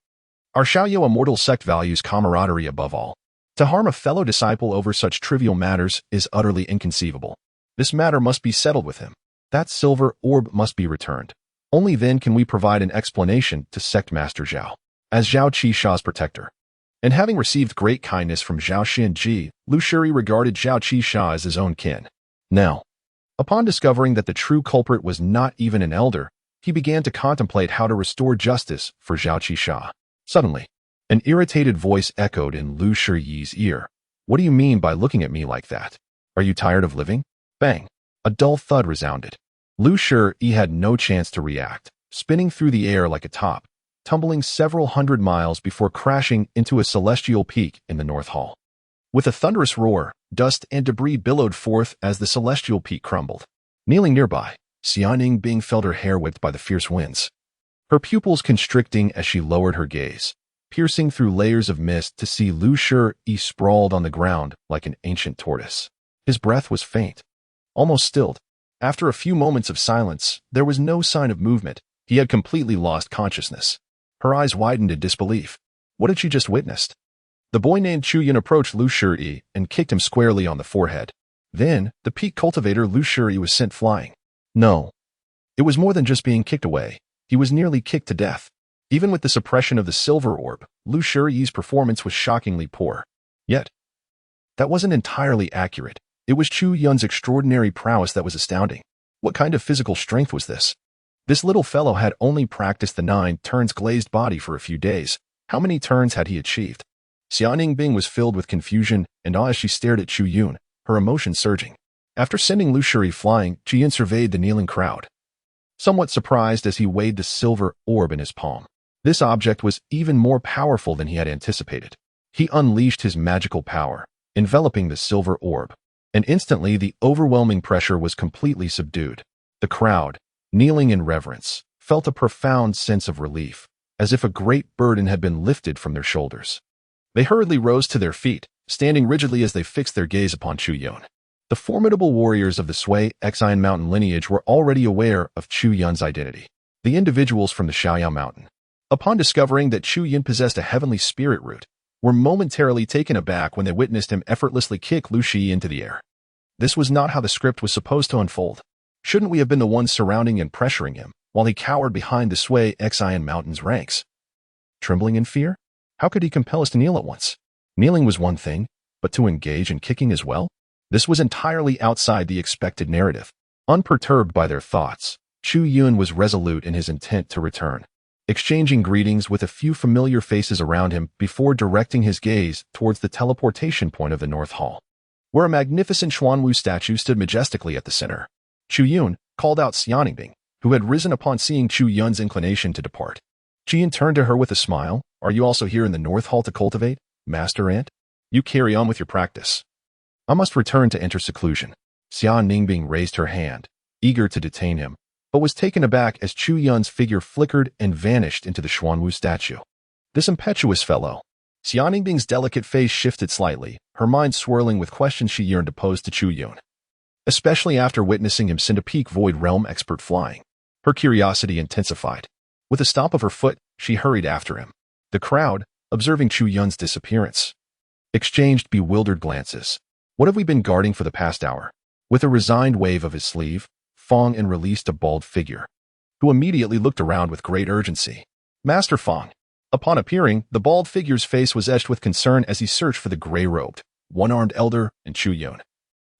Our Xiaoyu immortal sect values camaraderie above all. To harm a fellow disciple over such trivial matters is utterly inconceivable. This matter must be settled with him. That silver orb must be returned. Only then can we provide an explanation to Sect Master Zhao, as Zhao Qisha's protector. And having received great kindness from Zhao Xinji, Lu Shuri regarded Zhao Qisha as his own kin. Now, upon discovering that the true culprit was not even an elder, he began to contemplate how to restore justice for Zhao Qisha. Suddenly, an irritated voice echoed in Lu Shiyi's ear. What do you mean by looking at me like that? Are you tired of living? Bang! A dull thud resounded. Lu Shiyi had no chance to react, spinning through the air like a top, tumbling several hundred miles before crashing into a celestial peak in the North Hall. With a thunderous roar, dust and debris billowed forth as the celestial peak crumbled. Kneeling nearby, Xiaoning Bing felt her hair whipped by the fierce winds, her pupils constricting as she lowered her gaze, piercing through layers of mist to see Lu Shiyi sprawled on the ground like an ancient tortoise. His breath was faint, almost stilled. After a few moments of silence, there was no sign of movement. He had completely lost consciousness. Her eyes widened in disbelief. What had she just witnessed? The boy named Chu Yun approached Lu Shiyi and kicked him squarely on the forehead. Then, the peak cultivator Lu Shiyi was sent flying. No. It was more than just being kicked away. He was nearly kicked to death. Even with the suppression of the silver orb, Lu Shiyi's performance was shockingly poor. Yet, that wasn't entirely accurate. It was Chu Yun's extraordinary prowess that was astounding. What kind of physical strength was this? This little fellow had only practiced the 9 turns glazed body for a few days. How many turns had he achieved? Xiaoning Bing was filled with confusion and awe as she stared at Chu Yun, her emotions surging. After sending Lu Shiyi flying, Chu Yun surveyed the kneeling crowd, somewhat surprised as he weighed the silver orb in his palm. This object was even more powerful than he had anticipated. He unleashed his magical power, enveloping the silver orb, and instantly the overwhelming pressure was completely subdued. The crowd, kneeling in reverence, felt a profound sense of relief, as if a great burden had been lifted from their shoulders. They hurriedly rose to their feet, standing rigidly as they fixed their gaze upon Chu Yun. The formidable warriors of the Sui Xian Mountain lineage were already aware of Chu Yun's identity. The individuals from the Xiaoyao Mountain, upon discovering that Chu Yun possessed a heavenly spirit root, were momentarily taken aback when they witnessed him effortlessly kick Lu Shi into the air. This was not how the script was supposed to unfold. Shouldn't we have been the ones surrounding and pressuring him, while he cowered behind the Sui Xian Mountain's ranks? Trembling in fear? How could he compel us to kneel at once? Kneeling was one thing, but to engage in kicking as well? This was entirely outside the expected narrative. Unperturbed by their thoughts, Chu Yun was resolute in his intent to return, exchanging greetings with a few familiar faces around him before directing his gaze towards the teleportation point of the North Hall, where a magnificent Xuanwu statue stood majestically at the center. Chu Yun called out Xianbing, who had risen upon seeing Chu Yun's inclination to depart. Chu Yun turned to her with a smile. Are you also here in the North Hall to cultivate, Master Ant? You carry on with your practice. I must return to enter seclusion. Xianbing raised her hand, eager to detain him, but was taken aback as Chu Yun's figure flickered and vanished into the Xuanwu statue. This impetuous fellow. Xianbing's delicate face shifted slightly, her mind swirling with questions she yearned to pose to Chu Yun, especially after witnessing him send a peak void realm expert flying. Her curiosity intensified. With a stomp of her foot, she hurried after him. The crowd, observing Chu Yun's disappearance, exchanged bewildered glances. What have we been guarding for the past hour? With a resigned wave of his sleeve, Fong and released a bald figure, who immediately looked around with great urgency. Master Fong. Upon appearing, the bald figure's face was etched with concern as he searched for the gray-robed, one-armed elder and Chu Yun,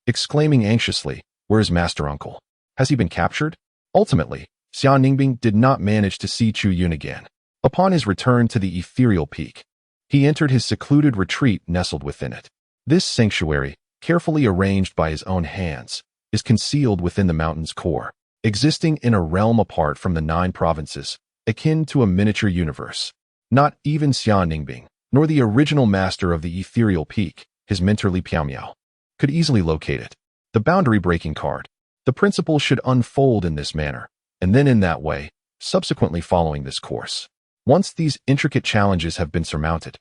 exclaiming anxiously, "Where is Master Uncle? Has he been captured?" Ultimately, Xianbing did not manage to see Chu Yun again. Upon his return to the ethereal peak, he entered his secluded retreat nestled within it. This sanctuary, carefully arranged by his own hands, is concealed within the mountain's core, existing in a realm apart from the 9 provinces, akin to a miniature universe. Not even Xianbing, nor the original master of the ethereal peak, his mentor Li Piaomiao, could easily locate it. The boundary-breaking card. The principle should unfold in this manner, and then in that way, subsequently following this course. Once these intricate challenges have been surmounted,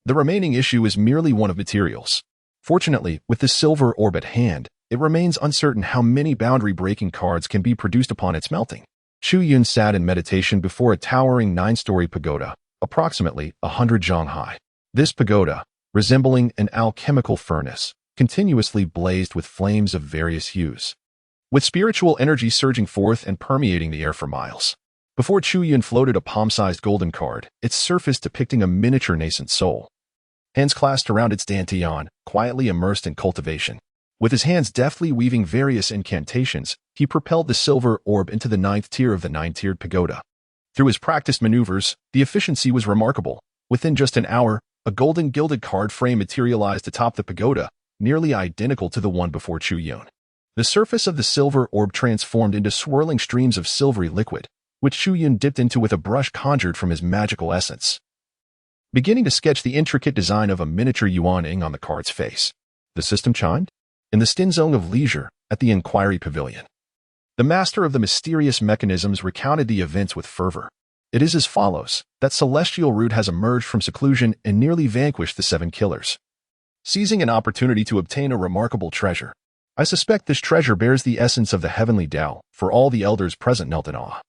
the remaining issue is merely one of materials. Fortunately, with the silver orb at hand, it remains uncertain how many boundary-breaking cards can be produced upon its melting. Chu Yun sat in meditation before a towering 9-story pagoda, approximately 100 zhang high. This pagoda, resembling an alchemical furnace, continuously blazed with flames of various hues, with spiritual energy surging forth and permeating the air for miles. Before Chu Yun floated a palm-sized golden card, its surface depicting a miniature Nascent Soul. Hands clasped around its dantian, quietly immersed in cultivation. With his hands deftly weaving various incantations, he propelled the silver orb into the 9th tier of the 9-tiered pagoda. Through his practiced maneuvers, the efficiency was remarkable. Within just an hour, a golden gilded card frame materialized atop the pagoda, nearly identical to the one before Chu Yun. The surface of the silver orb transformed into swirling streams of silvery liquid, which Chu Yun dipped into with a brush conjured from his magical essence, beginning to sketch the intricate design of a miniature Yuaning on the card's face. The system chimed. In the Stinzong of Leisure, at the Inquiry Pavilion, the master of the mysterious mechanisms recounted the events with fervor. It is as follows, that celestial root has emerged from seclusion and nearly vanquished the 7 killers, seizing an opportunity to obtain a remarkable treasure. I suspect this treasure bears the essence of the heavenly Tao, for all the elders present knelt in awe.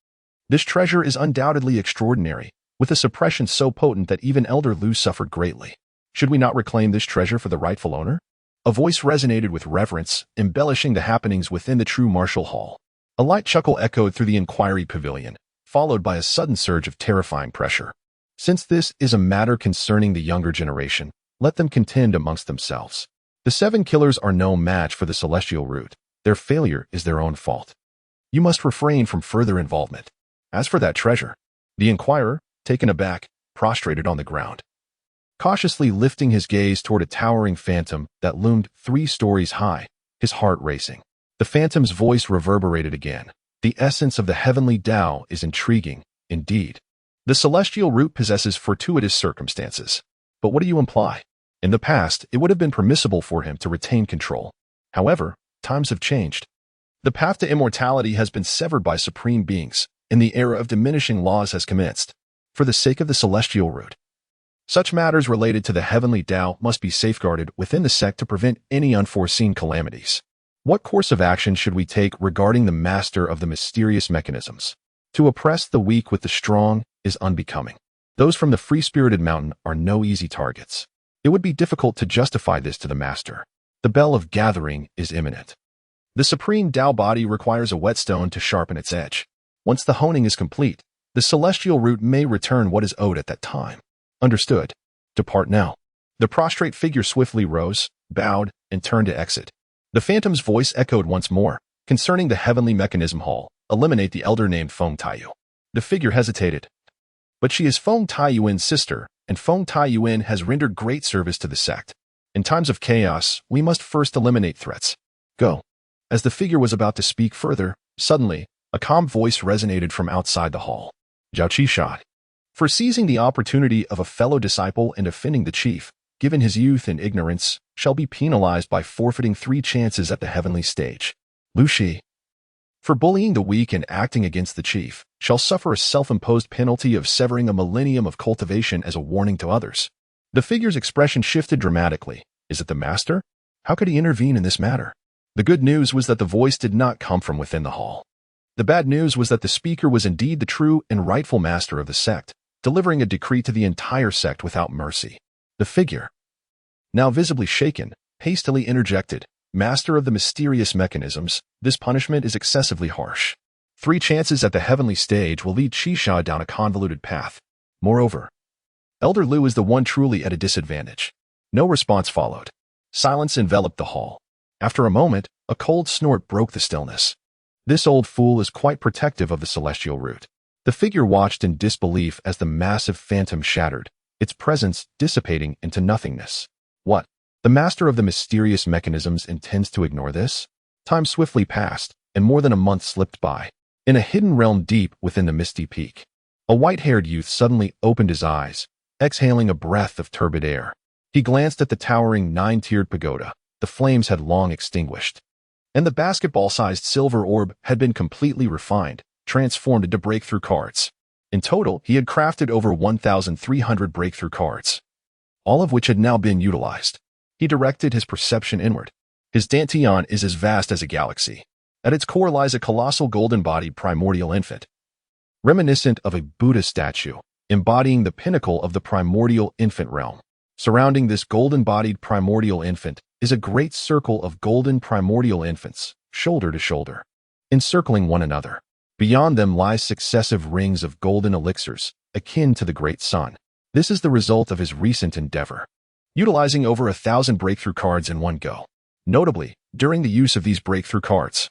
This treasure is undoubtedly extraordinary, with a suppression so potent that even Elder Lu suffered greatly. Should we not reclaim this treasure for the rightful owner? A voice resonated with reverence, embellishing the happenings within the true martial hall. A light chuckle echoed through the Inquiry Pavilion, followed by a sudden surge of terrifying pressure. Since this is a matter concerning the younger generation, let them contend amongst themselves. The 7 killers are no match for the celestial root. Their failure is their own fault. You must refrain from further involvement. As for that treasure, the inquirer, taken aback, prostrated on the ground, cautiously lifting his gaze toward a towering phantom that loomed 3 stories high, his heart racing. The phantom's voice reverberated again. The essence of the heavenly Tao is intriguing, indeed. The celestial root possesses fortuitous circumstances. But what do you imply? In the past, it would have been permissible for him to retain control. However, times have changed. The path to immortality has been severed by supreme beings, and the era of diminishing laws has commenced. For the sake of the celestial root, such matters related to the heavenly Tao must be safeguarded within the sect to prevent any unforeseen calamities. What course of action should we take regarding the master of the mysterious mechanisms? To oppress the weak with the strong is unbecoming. Those from the free-spirited mountain are no easy targets. It would be difficult to justify this to the master. The bell of gathering is imminent. The supreme Tao body requires a whetstone to sharpen its edge. Once the honing is complete, the celestial root may return what is owed at that time. Understood. Depart now. The prostrate figure swiftly rose, bowed, and turned to exit. The phantom's voice echoed once more, concerning the heavenly mechanism hall. Eliminate the elder named Feng Taiyu. The figure hesitated. But she is Feng Taiyuan's sister, and Feng Taiyuan has rendered great service to the sect. In times of chaos, we must first eliminate threats. Go. As the figure was about to speak further, suddenly, a calm voice resonated from outside the hall. Zhao Qi shot. For seizing the opportunity of a fellow disciple and offending the chief, given his youth and ignorance, shall be penalized by forfeiting 3 chances at the heavenly stage. Lu Shi. For bullying the weak and acting against the chief, shall suffer a self-imposed penalty of severing a millennium of cultivation as a warning to others. The figure's expression shifted dramatically. Is it the master? How could he intervene in this matter? The good news was that the voice did not come from within the hall. The bad news was that the speaker was indeed the true and rightful master of the sect, delivering a decree to the entire sect without mercy. The figure, now visibly shaken, hastily interjected, Master of the mysterious mechanisms, this punishment is excessively harsh. 3 chances at the heavenly stage will lead Qisha down a convoluted path. Moreover, Elder Lu is the one truly at a disadvantage. No response followed. Silence enveloped the hall. After a moment, a cold snort broke the stillness. This old fool is quite protective of the celestial root. The figure watched in disbelief as the massive phantom shattered, its presence dissipating into nothingness. What? The master of the mysterious mechanisms intends to ignore this? Time swiftly passed, and more than a month slipped by. In a hidden realm deep within the misty peak, a white-haired youth suddenly opened his eyes, exhaling a breath of turbid air. He glanced at the towering 9-tiered pagoda. The flames had long extinguished, and the basketball-sized silver orb had been completely refined, transformed into breakthrough cards. In total, he had crafted over 1,300 breakthrough cards, all of which had now been utilized. He directed his perception inward. His Dantian is as vast as a galaxy. At its core lies a colossal golden-bodied primordial infant, reminiscent of a Buddha statue, embodying the pinnacle of the primordial infant realm. Surrounding this golden-bodied primordial infant is a great circle of golden primordial infants, shoulder to shoulder, encircling one another. Beyond them lie successive rings of golden elixirs, akin to the great sun. This is the result of his recent endeavor, utilizing over 1,000 breakthrough cards in one go. Notably, during the use of these breakthrough cards,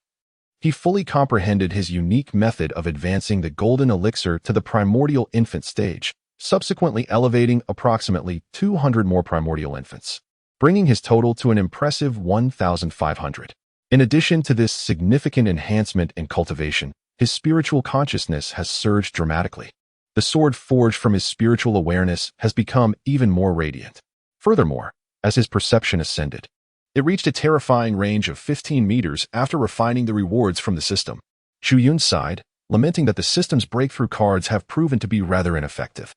he fully comprehended his unique method of advancing the golden elixir to the primordial infant stage, subsequently elevating approximately 200 more primordial infants, bringing his total to an impressive 1,500. In addition to this significant enhancement in cultivation, his spiritual consciousness has surged dramatically. The sword forged from his spiritual awareness has become even more radiant. Furthermore, as his perception ascended, it reached a terrifying range of 15 meters after refining the rewards from the system. Chu Yun sighed, lamenting that the system's breakthrough cards have proven to be rather ineffective.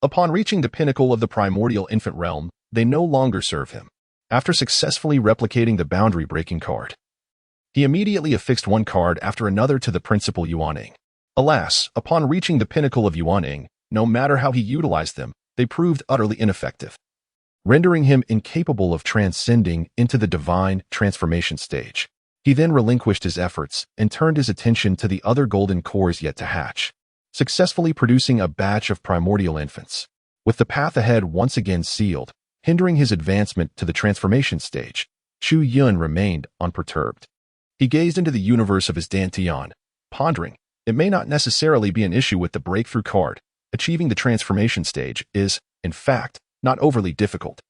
Upon reaching the pinnacle of the primordial infant realm, they no longer serve him. After successfully replicating the boundary-breaking card, he immediately affixed one card after another to the principal Yuaning. Alas, upon reaching the pinnacle of Yuaning, no matter how he utilized them, they proved utterly ineffective, rendering him incapable of transcending into the divine transformation stage. He then relinquished his efforts and turned his attention to the other golden cores yet to hatch, successfully producing a batch of primordial infants. With the path ahead once again sealed, hindering his advancement to the transformation stage, Chu Yun remained unperturbed. He gazed into the universe of his Dantian, pondering, it may not necessarily be an issue with the breakthrough card. Achieving the transformation stage is, in fact, not overly difficult.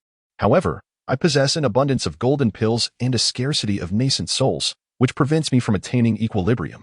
However, I possess an abundance of golden pills and a scarcity of nascent souls, which prevents me from attaining equilibrium.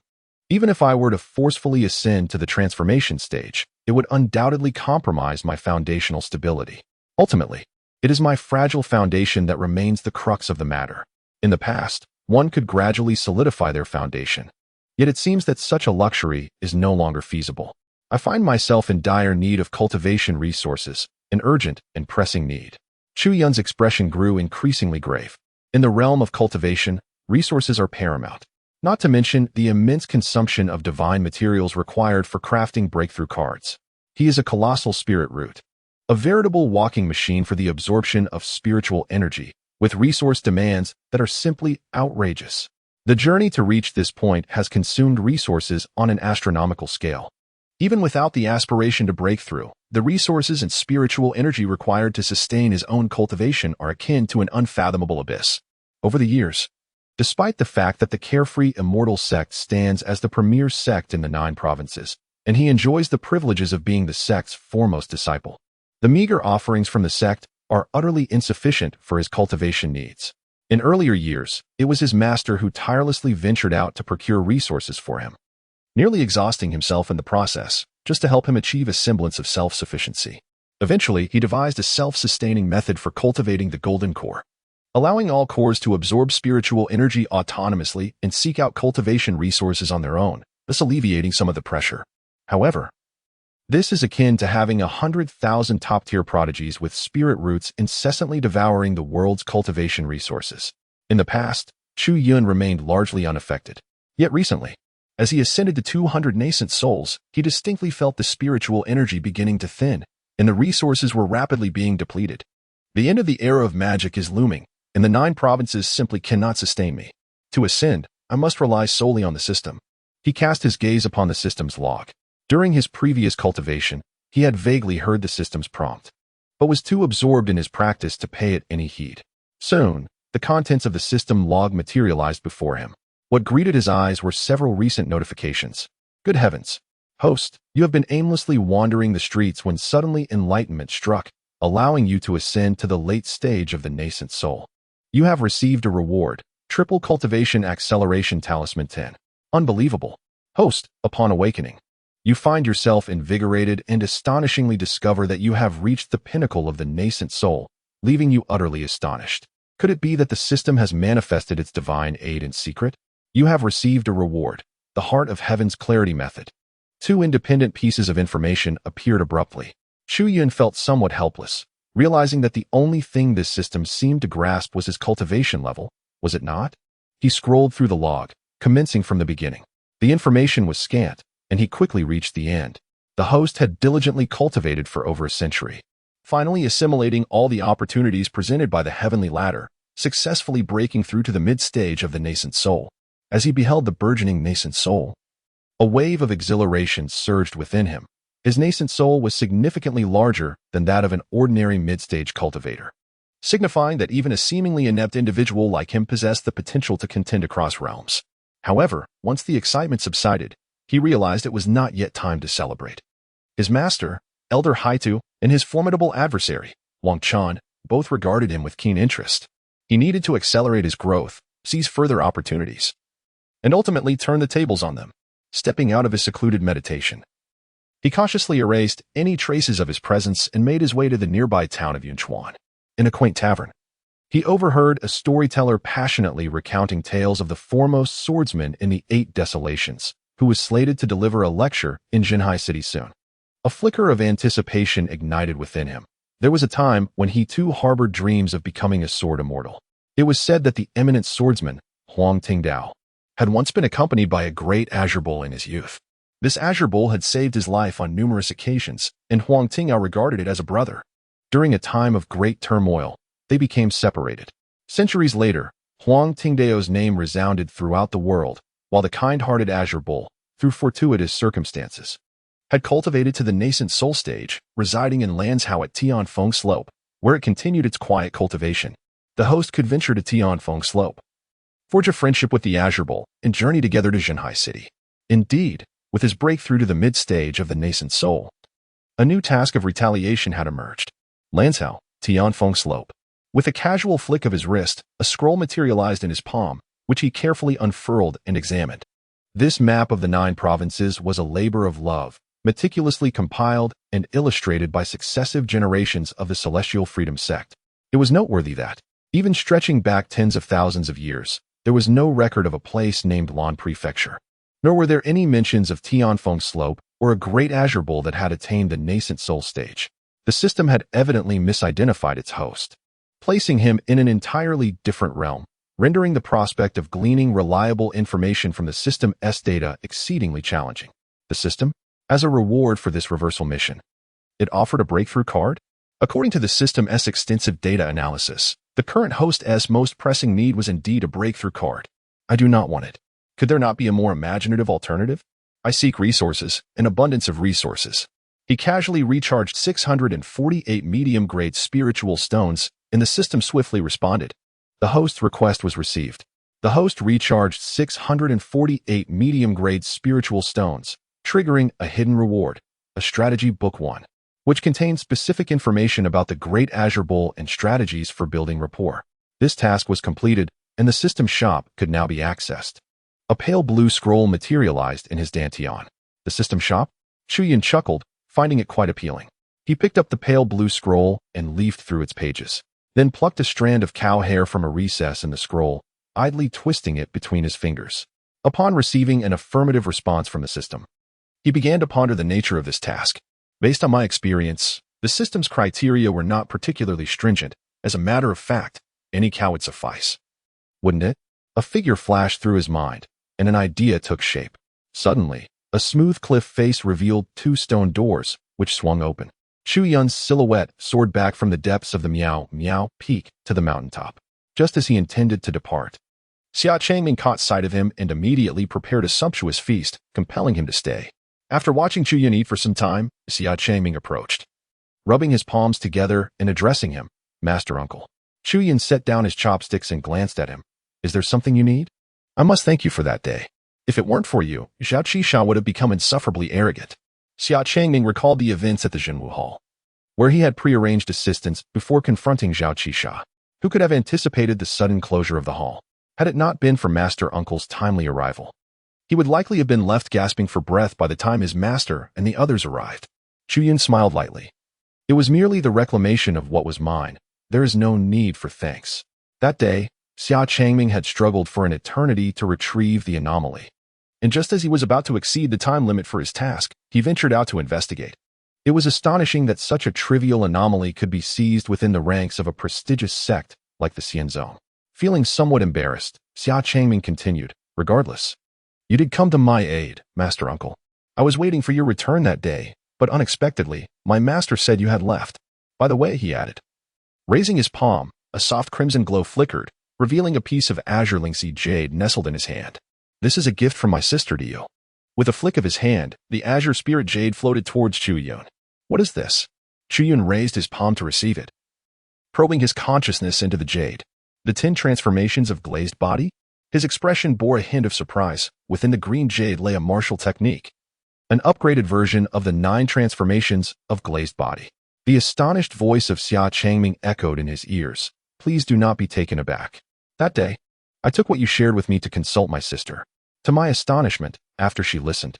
Even if I were to forcefully ascend to the transformation stage, it would undoubtedly compromise my foundational stability. Ultimately, it is my fragile foundation that remains the crux of the matter. In the past, one could gradually solidify their foundation. Yet it seems that such a luxury is no longer feasible. I find myself in dire need of cultivation resources, an urgent and pressing need. Chu Yun's expression grew increasingly grave. In the realm of cultivation, resources are paramount. Not to mention the immense consumption of divine materials required for crafting breakthrough cards. He is a colossal spirit root, a veritable walking machine for the absorption of spiritual energy, with resource demands that are simply outrageous. The journey to reach this point has consumed resources on an astronomical scale. Even without the aspiration to break through, the resources and spiritual energy required to sustain his own cultivation are akin to an unfathomable abyss. Over the years, despite the fact that the Carefree Immortal sect stands as the premier sect in the 9 provinces, and he enjoys the privileges of being the sect's foremost disciple, the meager offerings from the sect are utterly insufficient for his cultivation needs. In earlier years, it was his master who tirelessly ventured out to procure resources for him, nearly exhausting himself in the process, just to help him achieve a semblance of self-sufficiency. Eventually, he devised a self-sustaining method for cultivating the golden core, allowing all cores to absorb spiritual energy autonomously and seek out cultivation resources on their own, thus alleviating some of the pressure. However, this is akin to having 100,000 top-tier prodigies with spirit roots incessantly devouring the world's cultivation resources. In the past, Chu Yun remained largely unaffected. Yet recently, as he ascended to 200 nascent souls, he distinctly felt the spiritual energy beginning to thin, and the resources were rapidly being depleted. The end of the era of magic is looming, and the 9 provinces simply cannot sustain me. To ascend, I must rely solely on the system. He cast his gaze upon the system's log. During his previous cultivation, he had vaguely heard the system's prompt, but was too absorbed in his practice to pay it any heed. Soon, the contents of the system log materialized before him. What greeted his eyes were several recent notifications. Good heavens! Host, you have been aimlessly wandering the streets when suddenly enlightenment struck, allowing you to ascend to the late stage of the Nascent Soul. You have received a reward, Triple Cultivation Acceleration Talisman 10. Unbelievable. Host, upon awakening, you find yourself invigorated and astonishingly discover that you have reached the pinnacle of the Nascent Soul, leaving you utterly astonished. Could it be that the system has manifested its divine aid in secret? You have received a reward, the Heart of Heaven's Clarity Method. 2 independent pieces of information appeared abruptly. Chu Yun felt somewhat helpless, realizing that the only thing this system seemed to grasp was his cultivation level, was it not? He scrolled through the log, commencing from the beginning. The information was scant, and he quickly reached the end. The host had diligently cultivated for over a century, finally assimilating all the opportunities presented by the heavenly ladder, successfully breaking through to the mid-stage of the Nascent Soul. As he beheld the burgeoning Nascent Soul, a wave of exhilaration surged within him. His Nascent Soul was significantly larger than that of an ordinary mid-stage cultivator, signifying that even a seemingly inept individual like him possessed the potential to contend across realms. However, once the excitement subsided, he realized it was not yet time to celebrate. His master, Elder Haitu, and his formidable adversary, Wang Chan, both regarded him with keen interest. He needed to accelerate his growth, seize further opportunities, and ultimately turn the tables on them. Stepping out of his secluded meditation, he cautiously erased any traces of his presence and made his way to the nearby town of Yunchuan. In a quaint tavern, he overheard a storyteller passionately recounting tales of the foremost swordsman in the 8 desolations, who was slated to deliver a lecture in Jinhai City soon. A flicker of anticipation ignited within him. There was a time when he too harbored dreams of becoming a sword immortal. It was said that the eminent swordsman, Huang Tingdao, had once been accompanied by a great azure bull in his youth. This azure bull had saved his life on numerous occasions, and Huang Tingdao regarded it as a brother. During a time of great turmoil, they became separated. Centuries later, Huang Tingdao's name resounded throughout the world, while the kind-hearted azure bull, through fortuitous circumstances, had cultivated to the Nascent Soul stage, residing in Lanzhou at Tianfeng Slope, where it continued its quiet cultivation. The host could venture to Tianfeng Slope, forge a friendship with the azure bull, and journey together to Jinhai City. Indeed, with his breakthrough to the mid-stage of the Nascent Soul, a new task of retaliation had emerged. Lanzhou, Tianfeng Slope. With a casual flick of his wrist, a scroll materialized in his palm, which he carefully unfurled and examined. This map of the 9 provinces was a labor of love, meticulously compiled and illustrated by successive generations of the Celestial Freedom sect. It was noteworthy that, even stretching back tens of thousands of years, there was no record of a place named Lan Prefecture. Nor were there any mentions of Tianfeng Slope or a great azure bowl that had attained the Nascent Soul stage. The system had evidently misidentified its host, placing him in an entirely different realm, rendering the prospect of gleaning reliable information from the system's data exceedingly challenging. The system, as a reward for this reversal mission, it offered a breakthrough card? According to the system's extensive data analysis, the current host's most pressing need was indeed a breakthrough card. I do not want it. Could there not be a more imaginative alternative? I seek resources, an abundance of resources. He casually recharged 648 medium-grade spiritual stones, and the system swiftly responded. The host's request was received. The host recharged 648 medium-grade spiritual stones, triggering a hidden reward, a strategy book 1, which contained specific information about the Great Azure Bowl and strategies for building rapport. This task was completed, and the system shop could now be accessed. A pale blue scroll materialized in his dantian. The system shop? Chu Yun chuckled, finding it quite appealing. He picked up the pale blue scroll and leafed through its pages, then plucked a strand of cow hair from a recess in the scroll, idly twisting it between his fingers. Upon receiving an affirmative response from the system, he began to ponder the nature of this task. Based on my experience, the system's criteria were not particularly stringent. As a matter of fact, any cow would suffice. Wouldn't it? A figure flashed through his mind, and an idea took shape. Suddenly, a smooth cliff face revealed 2 stone doors, which swung open. Chu Yun's silhouette soared back from the depths of the Miao peak to the mountaintop, just as he intended to depart. Xia Changming caught sight of him and immediately prepared a sumptuous feast, compelling him to stay. After watching Chu Yun eat for some time, Xia Changming approached. Rubbing his palms together and addressing him, Master Uncle. Chu Yun set down his chopsticks and glanced at him. Is there something you need? I must thank you for that day. If it weren't for you, Zhao Qisha would have become insufferably arrogant. Xia Changming recalled the events at the Jinwu Hall, where he had prearranged assistance before confronting Zhao Qisha. Who could have anticipated the sudden closure of the hall? Had it not been for Master Uncle's timely arrival, he would likely have been left gasping for breath by the time his master and the others arrived. Chu Yun smiled lightly. It was merely the reclamation of what was mine. There is no need for thanks. That day, Xia Changming had struggled for an eternity to retrieve the anomaly. And just as he was about to exceed the time limit for his task, he ventured out to investigate. It was astonishing that such a trivial anomaly could be seized within the ranks of a prestigious sect like the Xianzong. Feeling somewhat embarrassed, Xia Changming continued, regardless. You did come to my aid, Master Uncle. I was waiting for your return that day, but unexpectedly, my master said you had left. By the way, he added. Raising his palm, a soft crimson glow flickered, revealing a piece of azure linksy jade nestled in his hand. This is a gift from my sister to you. With a flick of his hand, the azure spirit jade floated towards Chu Yun. What is this? Chu Yun raised his palm to receive it, probing his consciousness into the jade. The 10 transformations of glazed body? His expression bore a hint of surprise. Within the green jade lay a martial technique, an upgraded version of the 9 transformations of glazed body. The astonished voice of Xia Changming echoed in his ears. Please do not be taken aback. That day, I took what you shared with me to consult my sister. To my astonishment, after she listened,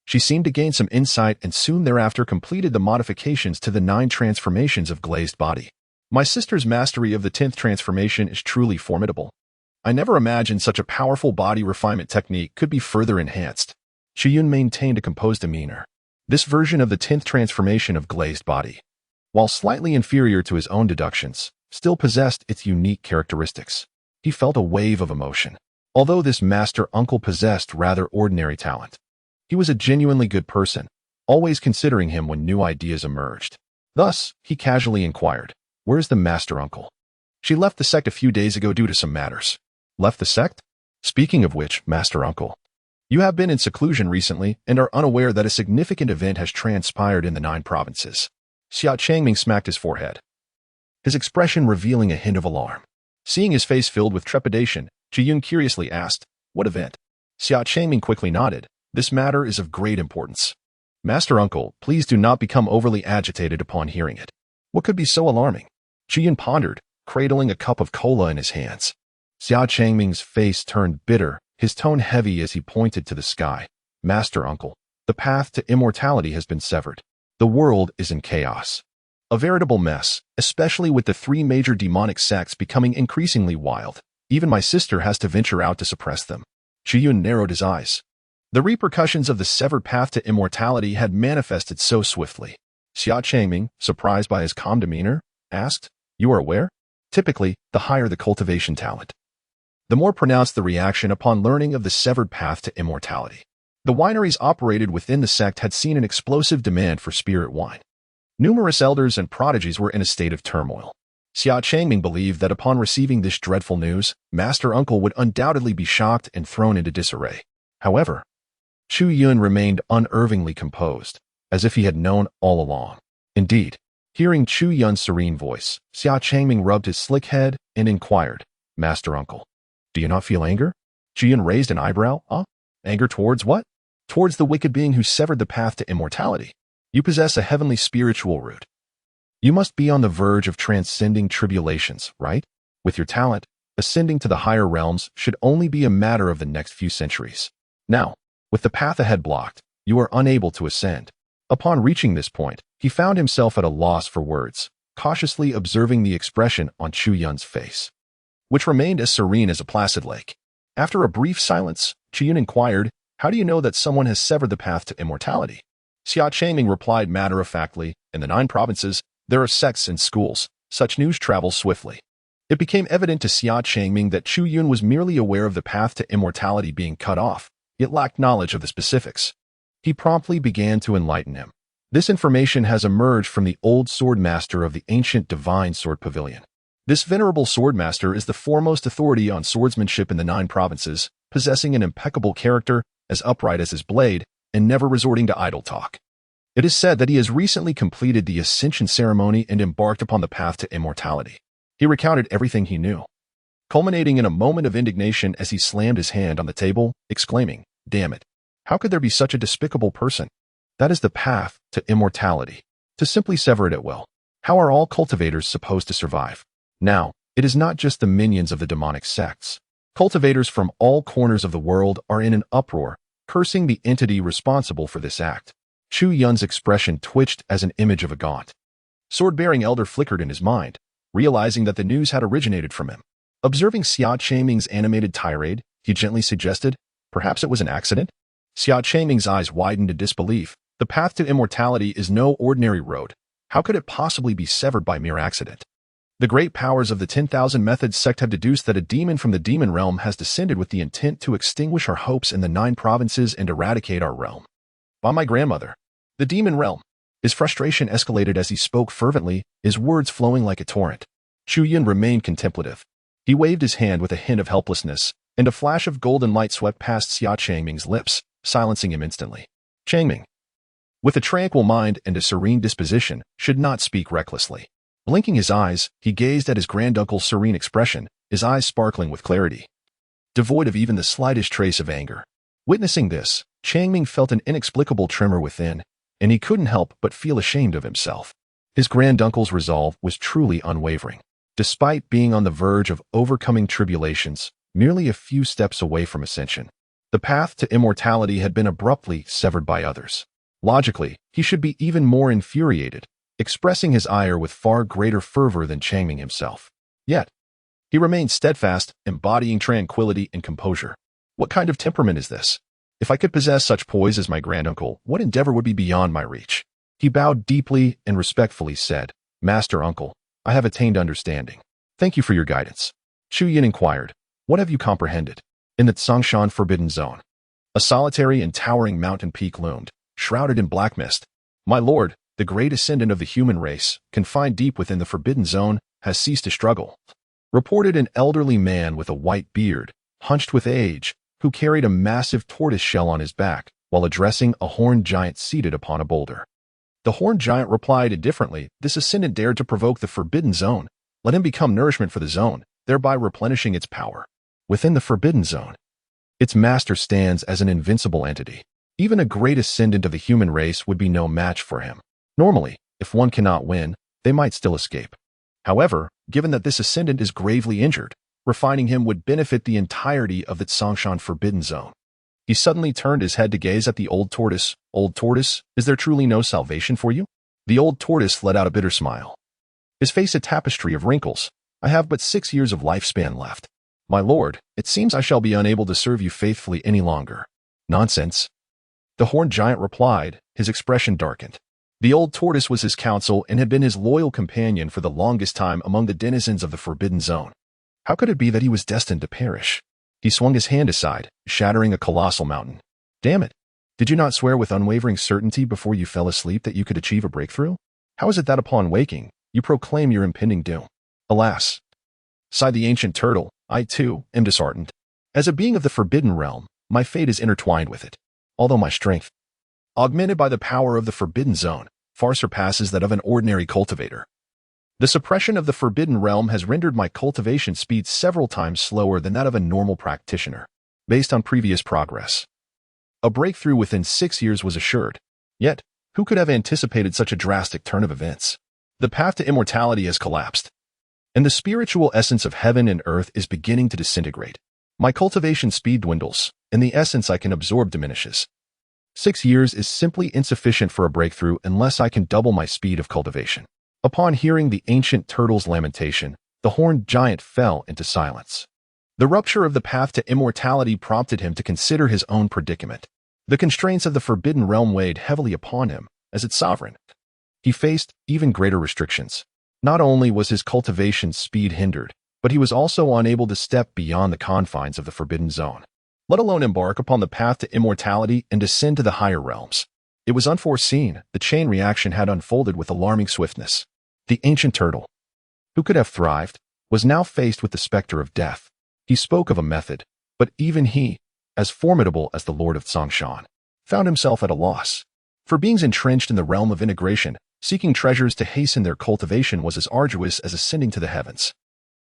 she seemed to gain some insight and soon thereafter completed the modifications to the 9 transformations of glazed body. My sister's mastery of the 10th transformation is truly formidable. I never imagined such a powerful body refinement technique could be further enhanced. Chu Yun maintained a composed demeanor. This version of the 10th transformation of glazed body, while slightly inferior to his own deductions, still possessed its unique characteristics. He felt a wave of emotion. Although this master uncle possessed rather ordinary talent, he was a genuinely good person, always considering him when new ideas emerged. Thus, he casually inquired, where's the master uncle? She left the sect a few days ago due to some matters. Left the sect? Speaking of which, master uncle, you have been in seclusion recently and are unaware that a significant event has transpired in the 9 provinces. Xia Changming smacked his forehead, his expression revealing a hint of alarm. Seeing his face filled with trepidation, Chu Yun curiously asked, what event? Xia Changming quickly nodded. This matter is of great importance. Master Uncle, please do not become overly agitated upon hearing it. What could be so alarming? Chu Yun pondered, cradling a cup of cola in his hands. Xia Changming's face turned bitter, his tone heavy as he pointed to the sky. Master Uncle, The path to immortality has been severed. The world is in chaos. A veritable mess, especially with the three major demonic sects becoming increasingly wild. Even my sister has to venture out to suppress them. Chu Yun narrowed his eyes. The repercussions of the severed path to immortality had manifested so swiftly. Xia Changming, surprised by his calm demeanor, asked, "You are aware? Typically, the higher the cultivation talent, the more pronounced the reaction upon learning of the severed path to immortality. The wineries operated within the sect had seen an explosive demand for spirit wine. Numerous elders and prodigies were in a state of turmoil. Xia Changming believed that upon receiving this dreadful news, Master Uncle would undoubtedly be shocked and thrown into disarray. However, Chu Yun remained unervingly composed, as if he had known all along. Indeed, hearing Chu Yun's serene voice, Xia Changming rubbed his slick head and inquired, "Master Uncle, do you not feel anger?" Chu Yun raised an eyebrow. Anger towards what? Towards the wicked being who severed the path to immortality. You possess a heavenly spiritual root. You must be on the verge of transcending tribulations, right? With your talent, ascending to the higher realms should only be a matter of the next few centuries. Now, with the path ahead blocked, you are unable to ascend. Upon reaching this point, he found himself at a loss for words, cautiously observing the expression on Chu Yun's face, which remained as serene as a placid lake. After a brief silence, Chu Yun inquired, "How do you know that someone has severed the path to immortality?" Xia Changming replied matter-of-factly, "In the 9 provinces, there are sects and schools. Such news travels swiftly." It became evident to Xia Changming that Chu Yun was merely aware of the path to immortality being cut off, yet lacked knowledge of the specifics. He promptly began to enlighten him. This information has emerged from the old sword master of the ancient divine sword pavilion. This venerable sword master is the foremost authority on swordsmanship in the 9 provinces, possessing an impeccable character, as upright as his blade, and never resorting to idle talk. It is said that he has recently completed the ascension ceremony and embarked upon the path to immortality. He recounted everything he knew, culminating in a moment of indignation as he slammed his hand on the table, exclaiming, "Damn it! How could there be such a despicable person? That is the path to immortality. To simply sever it at will. How are all cultivators supposed to survive? Now, it is not just the minions of the demonic sects. Cultivators from all corners of the world are in an uproar, cursing the entity responsible for this act." Chu Yun's expression twitched as an image of a gaunt, sword-bearing elder flickered in his mind, realizing that the news had originated from him. Observing Xia Changming's animated tirade, he gently suggested, "Perhaps it was an accident?" Xia Changming's eyes widened in disbelief. The path to immortality is no ordinary road. How could it possibly be severed by mere accident? The great powers of the 10,000 Methods sect have deduced that a demon from the demon realm has descended with the intent to extinguish our hopes in the 9 provinces and eradicate our realm. By my grandmother, the demon realm. His frustration escalated as he spoke fervently, his words flowing like a torrent. Chu Yun remained contemplative. He waved his hand with a hint of helplessness, and a flash of golden light swept past Xia Changming's lips, silencing him instantly. Changming, with a tranquil mind and a serene disposition, should not speak recklessly. Blinking his eyes, he gazed at his granduncle's serene expression, his eyes sparkling with clarity, devoid of even the slightest trace of anger. Witnessing this, Changming felt an inexplicable tremor within, and he couldn't help but feel ashamed of himself. His granduncle's resolve was truly unwavering. Despite being on the verge of overcoming tribulations, merely a few steps away from ascension, the path to immortality had been abruptly severed by others. Logically, he should be even more infuriated, expressing his ire with far greater fervor than Changming himself. Yet, he remained steadfast, embodying tranquility and composure. What kind of temperament is this? If I could possess such poise as my granduncle, what endeavor would be beyond my reach? He bowed deeply and respectfully said, "Master Uncle, I have attained understanding. Thank you for your guidance." Chu Yun inquired, "What have you comprehended?" In the Tsongshan Forbidden Zone, a solitary and towering mountain peak loomed, shrouded in black mist. "My lord, the great ascendant of the human race, confined deep within the Forbidden Zone, has ceased to struggle," reported an elderly man with a white beard, hunched with age, who carried a massive tortoise shell on his back while addressing a horned giant seated upon a boulder. The horned giant replied indifferently, "This ascendant dared to provoke the Forbidden Zone. Let him become nourishment for the zone, thereby replenishing its power. Within the Forbidden Zone, its master stands as an invincible entity. Even a great ascendant of the human race would be no match for him. Normally, if one cannot win, they might still escape. However, given that this ascendant is gravely injured, refining him would benefit the entirety of the Tsongshan Forbidden Zone. He suddenly turned his head to gaze at the old tortoise. Old tortoise, is there truly no salvation for you? The old tortoise let out a bitter smile. His face a tapestry of wrinkles. I have but 6 years of lifespan left. My lord, it seems I shall be unable to serve you faithfully any longer. Nonsense. The horned giant replied, his expression darkened. The old tortoise was his counsel and had been his loyal companion for the longest time among the denizens of the Forbidden Zone. How could it be that he was destined to perish? He swung his hand aside, shattering a colossal mountain. Damn it! Did you not swear with unwavering certainty before you fell asleep that you could achieve a breakthrough? How is it that upon waking, you proclaim your impending doom? Alas! Sighed the ancient turtle, I too am disheartened. As a being of the Forbidden Realm, my fate is intertwined with it. Although my strength, augmented by the power of the Forbidden Zone, far surpasses that of an ordinary cultivator. The suppression of the Forbidden Realm has rendered my cultivation speed several times slower than that of a normal practitioner, based on previous progress. A breakthrough within 6 years was assured. Yet, who could have anticipated such a drastic turn of events? The path to immortality has collapsed, and the spiritual essence of heaven and earth is beginning to disintegrate. My cultivation speed dwindles, and the essence I can absorb diminishes. 6 years is simply insufficient for a breakthrough unless I can double my speed of cultivation. Upon hearing the ancient turtle's lamentation, the horned giant fell into silence. The rupture of the path to immortality prompted him to consider his own predicament. The constraints of the Forbidden Realm weighed heavily upon him as its sovereign. He faced even greater restrictions. Not only was his cultivation speed hindered, but he was also unable to step beyond the confines of the Forbidden Zone, let alone embark upon the path to immortality and descend to the higher realms. It was unforeseen. The chain reaction had unfolded with alarming swiftness. The ancient turtle, who could have thrived, was now faced with the specter of death. He spoke of a method, but even he, as formidable as the Lord of Tsongshan, found himself at a loss. For beings entrenched in the realm of integration, seeking treasures to hasten their cultivation was as arduous as ascending to the heavens.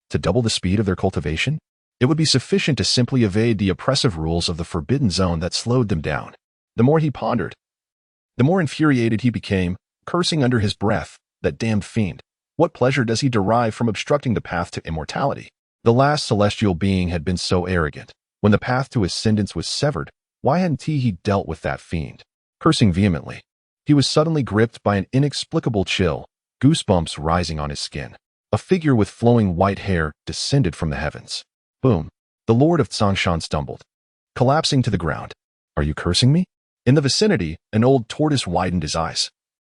To double the speed of their cultivation, it would be sufficient to simply evade the oppressive rules of the Forbidden Zone that slowed them down. The more he pondered, the more infuriated he became, cursing under his breath, that damned fiend. What pleasure does he derive from obstructing the path to immortality? The last celestial being had been so arrogant. When the path to ascendance was severed, why hadn't he dealt with that fiend? Cursing vehemently, he was suddenly gripped by an inexplicable chill, goosebumps rising on his skin. A figure with flowing white hair descended from the heavens. Boom! The Lord of Tsongshan stumbled, collapsing to the ground. Are you cursing me? In the vicinity, an old tortoise widened his eyes,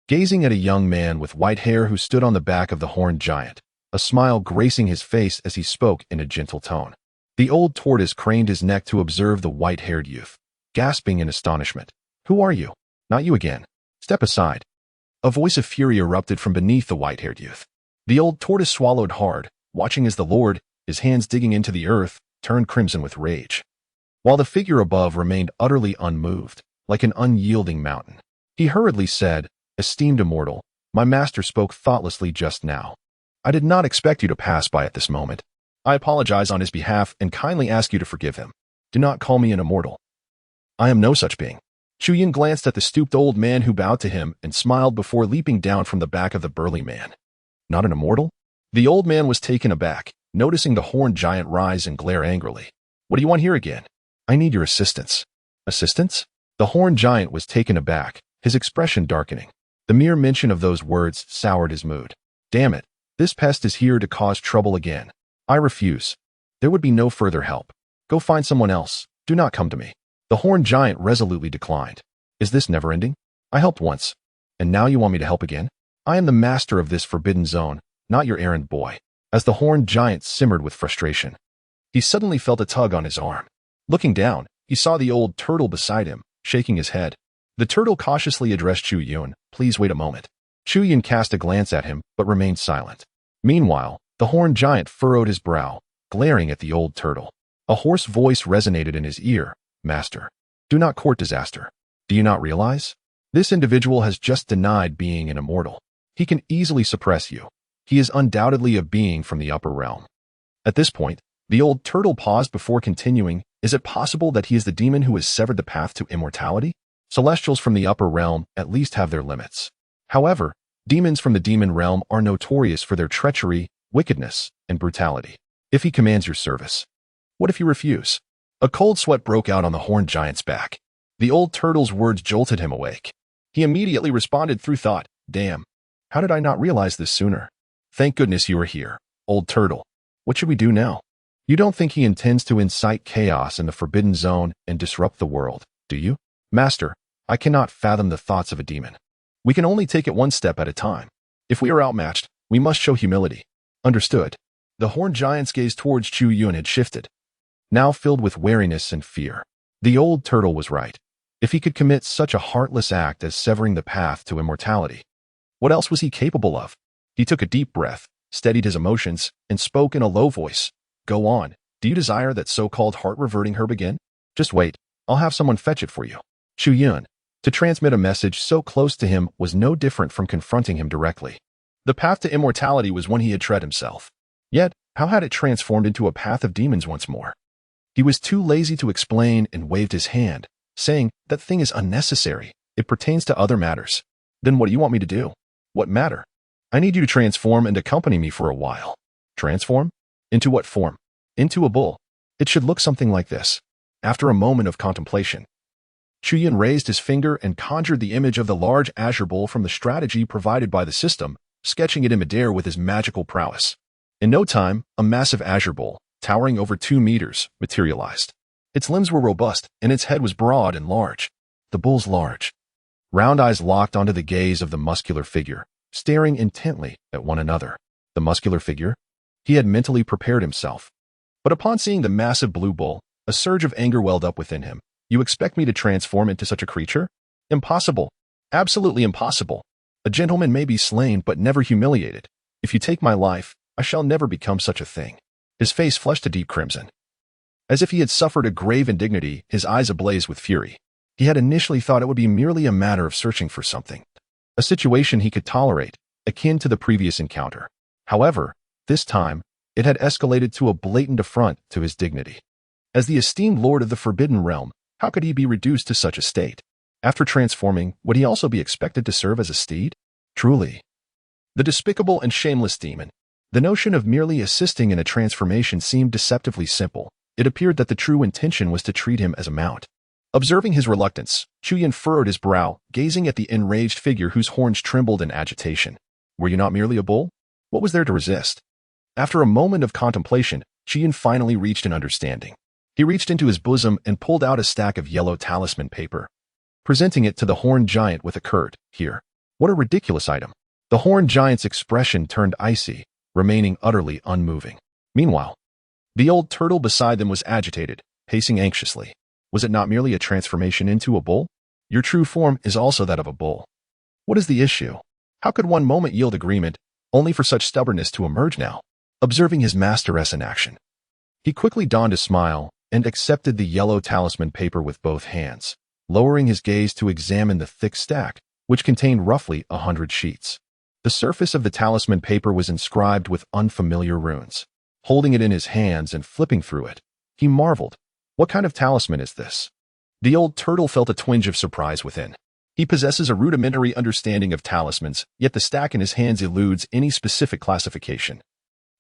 gazing at a young man with white hair who stood on the back of the horned giant, a smile gracing his face as he spoke in a gentle tone. The old tortoise craned his neck to observe the white-haired youth, gasping in astonishment. Who are you? Not you again. Step aside. A voice of fury erupted from beneath the white-haired youth. The old tortoise swallowed hard, watching as the Lord, his hands digging into the earth, turned crimson with rage, while the figure above remained utterly unmoved, like an unyielding mountain. He hurriedly said, Esteemed immortal, my master spoke thoughtlessly just now. I did not expect you to pass by at this moment. I apologize on his behalf and kindly ask you to forgive him. Do not call me an immortal. I am no such being. Chu Yun glanced at the stooped old man who bowed to him and smiled before leaping down from the back of the burly man. Not an immortal? The old man was taken aback, noticing the horned giant rise and glare angrily. What do you want here again? I need your assistance. Assistance? The horned giant was taken aback, his expression darkening. The mere mention of those words soured his mood. Damn it, this pest is here to cause trouble again. I refuse. There would be no further help. Go find someone else. Do not come to me. The horned giant resolutely declined. Is this never ending? I helped once, and now you want me to help again? I am the master of this Forbidden Zone, not your errand boy. As the horned giant simmered with frustration, he suddenly felt a tug on his arm. Looking down, he saw the old turtle beside him, shaking his head. The turtle cautiously addressed Chu Yun. Please wait a moment. Chu Yun cast a glance at him, but remained silent. Meanwhile, the horned giant furrowed his brow, glaring at the old turtle. A hoarse voice resonated in his ear. Master, do not court disaster. Do you not realize? This individual has just denied being an immortal. He can easily suppress you. He is undoubtedly a being from the upper realm. At this point, the old turtle paused before continuing. Is it possible that he is the demon who has severed the path to immortality? Celestials from the upper realm at least have their limits. However, demons from the demon realm are notorious for their treachery, wickedness, and brutality. If he commands your service, what if you refuse? A cold sweat broke out on the horned giant's back. The old turtle's words jolted him awake. He immediately responded through thought, "Damn, how did I not realize this sooner? Thank goodness you are here, old turtle. What should we do now?" You don't think he intends to incite chaos in the Forbidden Zone and disrupt the world, do you? Master, I cannot fathom the thoughts of a demon. We can only take it one step at a time. If we are outmatched, we must show humility. Understood. The horned giant's gaze towards Chu Yun had shifted, now filled with wariness and fear. The old turtle was right. If he could commit such a heartless act as severing the path to immortality, what else was he capable of? He took a deep breath, steadied his emotions, and spoke in a low voice. Go on. Do you desire that so-called heart-reverting herb again? Just wait. I'll have someone fetch it for you. Chu Yun, to transmit a message so close to him was no different from confronting him directly. The path to immortality was one he had tread himself. Yet, how had it transformed into a path of demons once more? He was too lazy to explain and waved his hand, saying, that thing is unnecessary. It pertains to other matters. Then what do you want me to do? What matter? I need you to transform and accompany me for a while. Transform? Into what form? Into a bull. It should look something like this. After a moment of contemplation, Chu Yun raised his finger and conjured the image of the large azure bull from the strategy provided by the system, sketching it in midair with his magical prowess. In no time, a massive azure bull, towering over 2 meters, materialized. Its limbs were robust, and its head was broad and large. The bull's large, round eyes locked onto the gaze of the muscular figure, staring intently at one another. The muscular figure? He had mentally prepared himself. But upon seeing the massive blue bull, a surge of anger welled up within him. You expect me to transform into such a creature? Impossible. Absolutely impossible. A gentleman may be slain but never humiliated. If you take my life, I shall never become such a thing. His face flushed a deep crimson. As if he had suffered a grave indignity, his eyes ablaze with fury. He had initially thought it would be merely a matter of searching for something, a situation he could tolerate, akin to the previous encounter. However, this time, it had escalated to a blatant affront to his dignity. As the esteemed lord of the Forbidden Realm, how could he be reduced to such a state? After transforming, would he also be expected to serve as a steed? Truly. The despicable and shameless demon. The notion of merely assisting in a transformation seemed deceptively simple. It appeared that the true intention was to treat him as a mount. Observing his reluctance, Chu Yun furrowed his brow, gazing at the enraged figure whose horns trembled in agitation. Were you not merely a bull? What was there to resist? After a moment of contemplation, Chu Yun finally reached an understanding. He reached into his bosom and pulled out a stack of yellow talisman paper, presenting it to the horned giant with a curt, "Here." What a ridiculous item. The horned giant's expression turned icy, remaining utterly unmoving. Meanwhile, the old turtle beside them was agitated, pacing anxiously. Was it not merely a transformation into a bull? Your true form is also that of a bull. What is the issue? How could one moment yield agreement, only for such stubbornness to emerge now? Observing his masteress in action, he quickly donned a smile and accepted the yellow talisman paper with both hands, lowering his gaze to examine the thick stack, which contained roughly 100 sheets. The surface of the talisman paper was inscribed with unfamiliar runes. Holding it in his hands and flipping through it, he marveled. What kind of talisman is this? The old turtle felt a twinge of surprise within. He possesses a rudimentary understanding of talismans, yet the stack in his hands eludes any specific classification,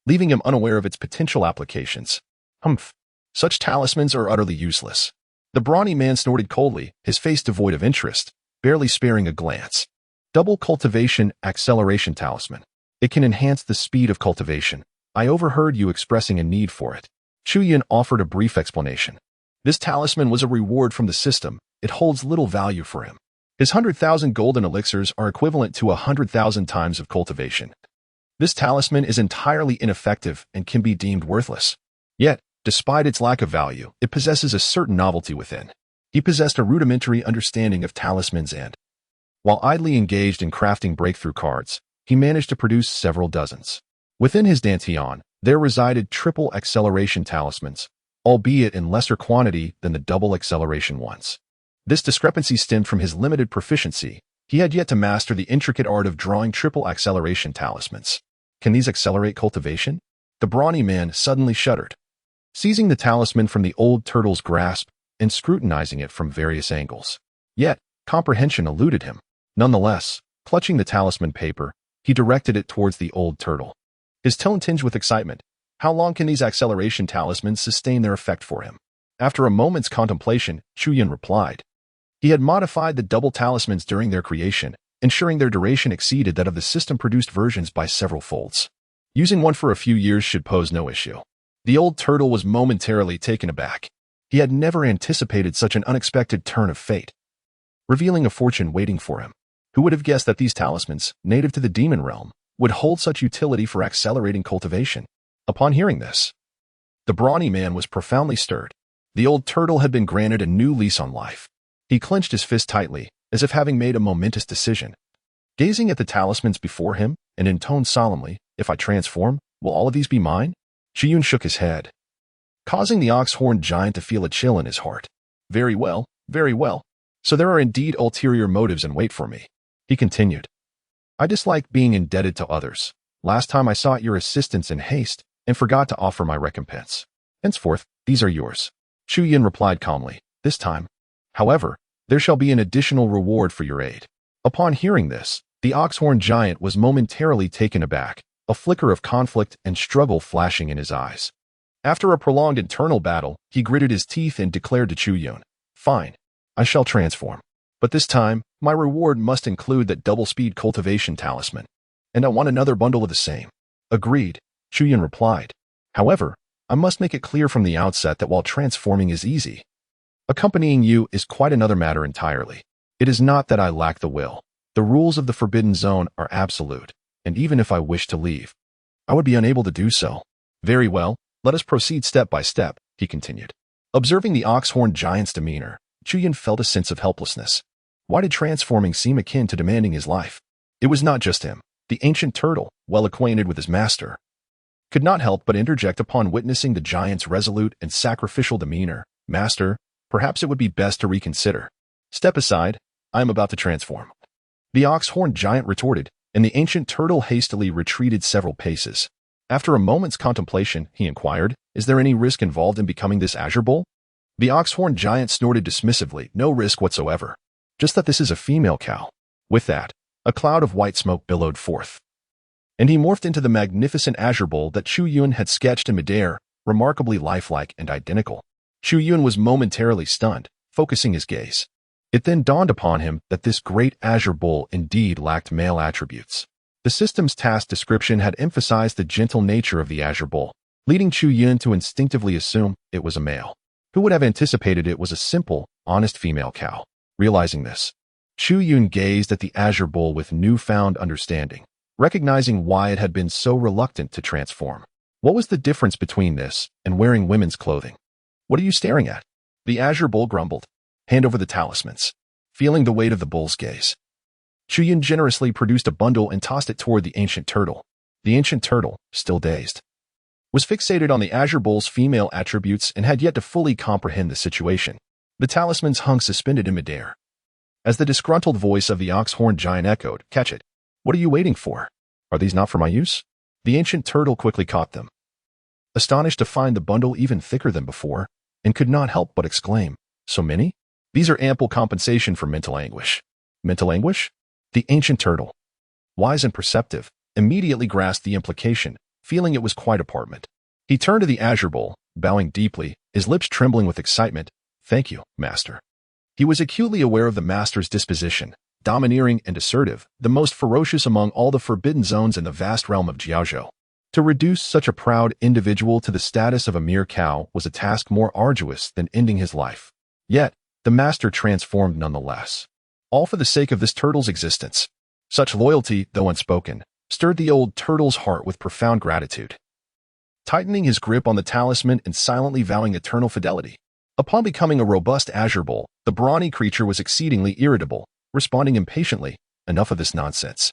leaving him unaware of its potential applications. Humph. Such talismans are utterly useless. The brawny man snorted coldly, his face devoid of interest, barely sparing a glance. Double cultivation acceleration talisman. It can enhance the speed of cultivation. I overheard you expressing a need for it. Chu Yun offered a brief explanation. This talisman was a reward from the system. It holds little value for him. His 100,000 golden elixirs are equivalent to 100,000 times of cultivation. This talisman is entirely ineffective and can be deemed worthless. Yet, despite its lack of value, it possesses a certain novelty within. He possessed a rudimentary understanding of talismans and, while idly engaged in crafting breakthrough cards, he managed to produce several dozens. Within his dantian, there resided triple acceleration talismans, albeit in lesser quantity than the double acceleration ones. This discrepancy stemmed from his limited proficiency. He had yet to master the intricate art of drawing triple acceleration talismans. Can these accelerate cultivation? The brawny man suddenly shuddered, seizing the talisman from the old turtle's grasp and scrutinizing it from various angles. Yet, comprehension eluded him. Nonetheless, clutching the talisman paper, he directed it towards the old turtle. His tone tinged with excitement. How long can these acceleration talismans sustain their effect for him? After a moment's contemplation, Chu Yun replied. He had modified the double talismans during their creation, ensuring their duration exceeded that of the system-produced versions by several folds. Using one for a few years should pose no issue. The old turtle was momentarily taken aback. He had never anticipated such an unexpected turn of fate, revealing a fortune waiting for him. Who would have guessed that these talismans, native to the demon realm, would hold such utility for accelerating cultivation? Upon hearing this, the brawny man was profoundly stirred. The old turtle had been granted a new lease on life. He clenched his fist tightly, as if having made a momentous decision. Gazing at the talismans before him, and intoned solemnly, "If I transform, will all of these be mine?" Chu Yun shook his head, causing the ox-horned giant to feel a chill in his heart. Very well, very well. So there are indeed ulterior motives in wait for me. He continued. I dislike being indebted to others. Last time I sought your assistance in haste, and forgot to offer my recompense. Henceforth, these are yours. Chu Yun replied calmly. This time, however, there shall be an additional reward for your aid. Upon hearing this, the ox-horned giant was momentarily taken aback, a flicker of conflict and struggle flashing in his eyes. After a prolonged internal battle, he gritted his teeth and declared to Chu Yun, Fine, I shall transform. But this time, my reward must include that double-speed cultivation talisman. And I want another bundle of the same. Agreed, Chu Yun replied. However, I must make it clear from the outset that while transforming is easy, accompanying you is quite another matter entirely. It is not that I lack the will. The rules of the Forbidden Zone are absolute, and even if I wish to leave, I would be unable to do so. Very well, let us proceed step by step, he continued. Observing the ox-horned giant's demeanor, Chu Yun felt a sense of helplessness. Why did transforming seem akin to demanding his life? It was not just him. The ancient turtle, well acquainted with his master, could not help but interject upon witnessing the giant's resolute and sacrificial demeanor. Master, perhaps it would be best to reconsider. Step aside, I am about to transform. The ox-horned giant retorted, and the ancient turtle hastily retreated several paces. After a moment's contemplation, he inquired, Is there any risk involved in becoming this azure bull? The ox-horned giant snorted dismissively, No risk whatsoever. Just that this is a female cow. With that, a cloud of white smoke billowed forth, and he morphed into the magnificent azure bull that Chu Yun had sketched in midair, remarkably lifelike and identical. Chu Yun was momentarily stunned, focusing his gaze. It then dawned upon him that this great azure bull indeed lacked male attributes. The system's task description had emphasized the gentle nature of the azure bull, leading Chu Yun to instinctively assume it was a male. Who would have anticipated it was a simple, honest female cow? Realizing this, Chu Yun gazed at the azure bull with newfound understanding, recognizing why it had been so reluctant to transform. What was the difference between this and wearing women's clothing? What are you staring at? The azure bull grumbled. Hand over the talismans. Feeling the weight of the bull's gaze, Chu Yun generously produced a bundle and tossed it toward the ancient turtle. The ancient turtle, still dazed, was fixated on the azure bull's female attributes and had yet to fully comprehend the situation. The talismans hung suspended in midair. As the disgruntled voice of the ox-horned giant echoed, Catch it. What are you waiting for? Are these not for my use? The ancient turtle quickly caught them, astonished to find the bundle even thicker than before, and could not help but exclaim, So many? These are ample compensation for mental anguish. Mental anguish? The ancient turtle, wise and perceptive, immediately grasped the implication, feeling it was quite apartment. He turned to the azure bull, bowing deeply, his lips trembling with excitement. Thank you, master. He was acutely aware of the master's disposition, domineering and assertive, the most ferocious among all the forbidden zones in the vast realm of Jiaozhou. To reduce such a proud individual to the status of a mere cow was a task more arduous than ending his life. Yet, the master transformed nonetheless. All for the sake of this turtle's existence. Such loyalty, though unspoken, stirred the old turtle's heart with profound gratitude. Tightening his grip on the talisman and silently vowing eternal fidelity. Upon becoming a robust azure bull, the brawny creature was exceedingly irritable, responding impatiently, Enough of this nonsense.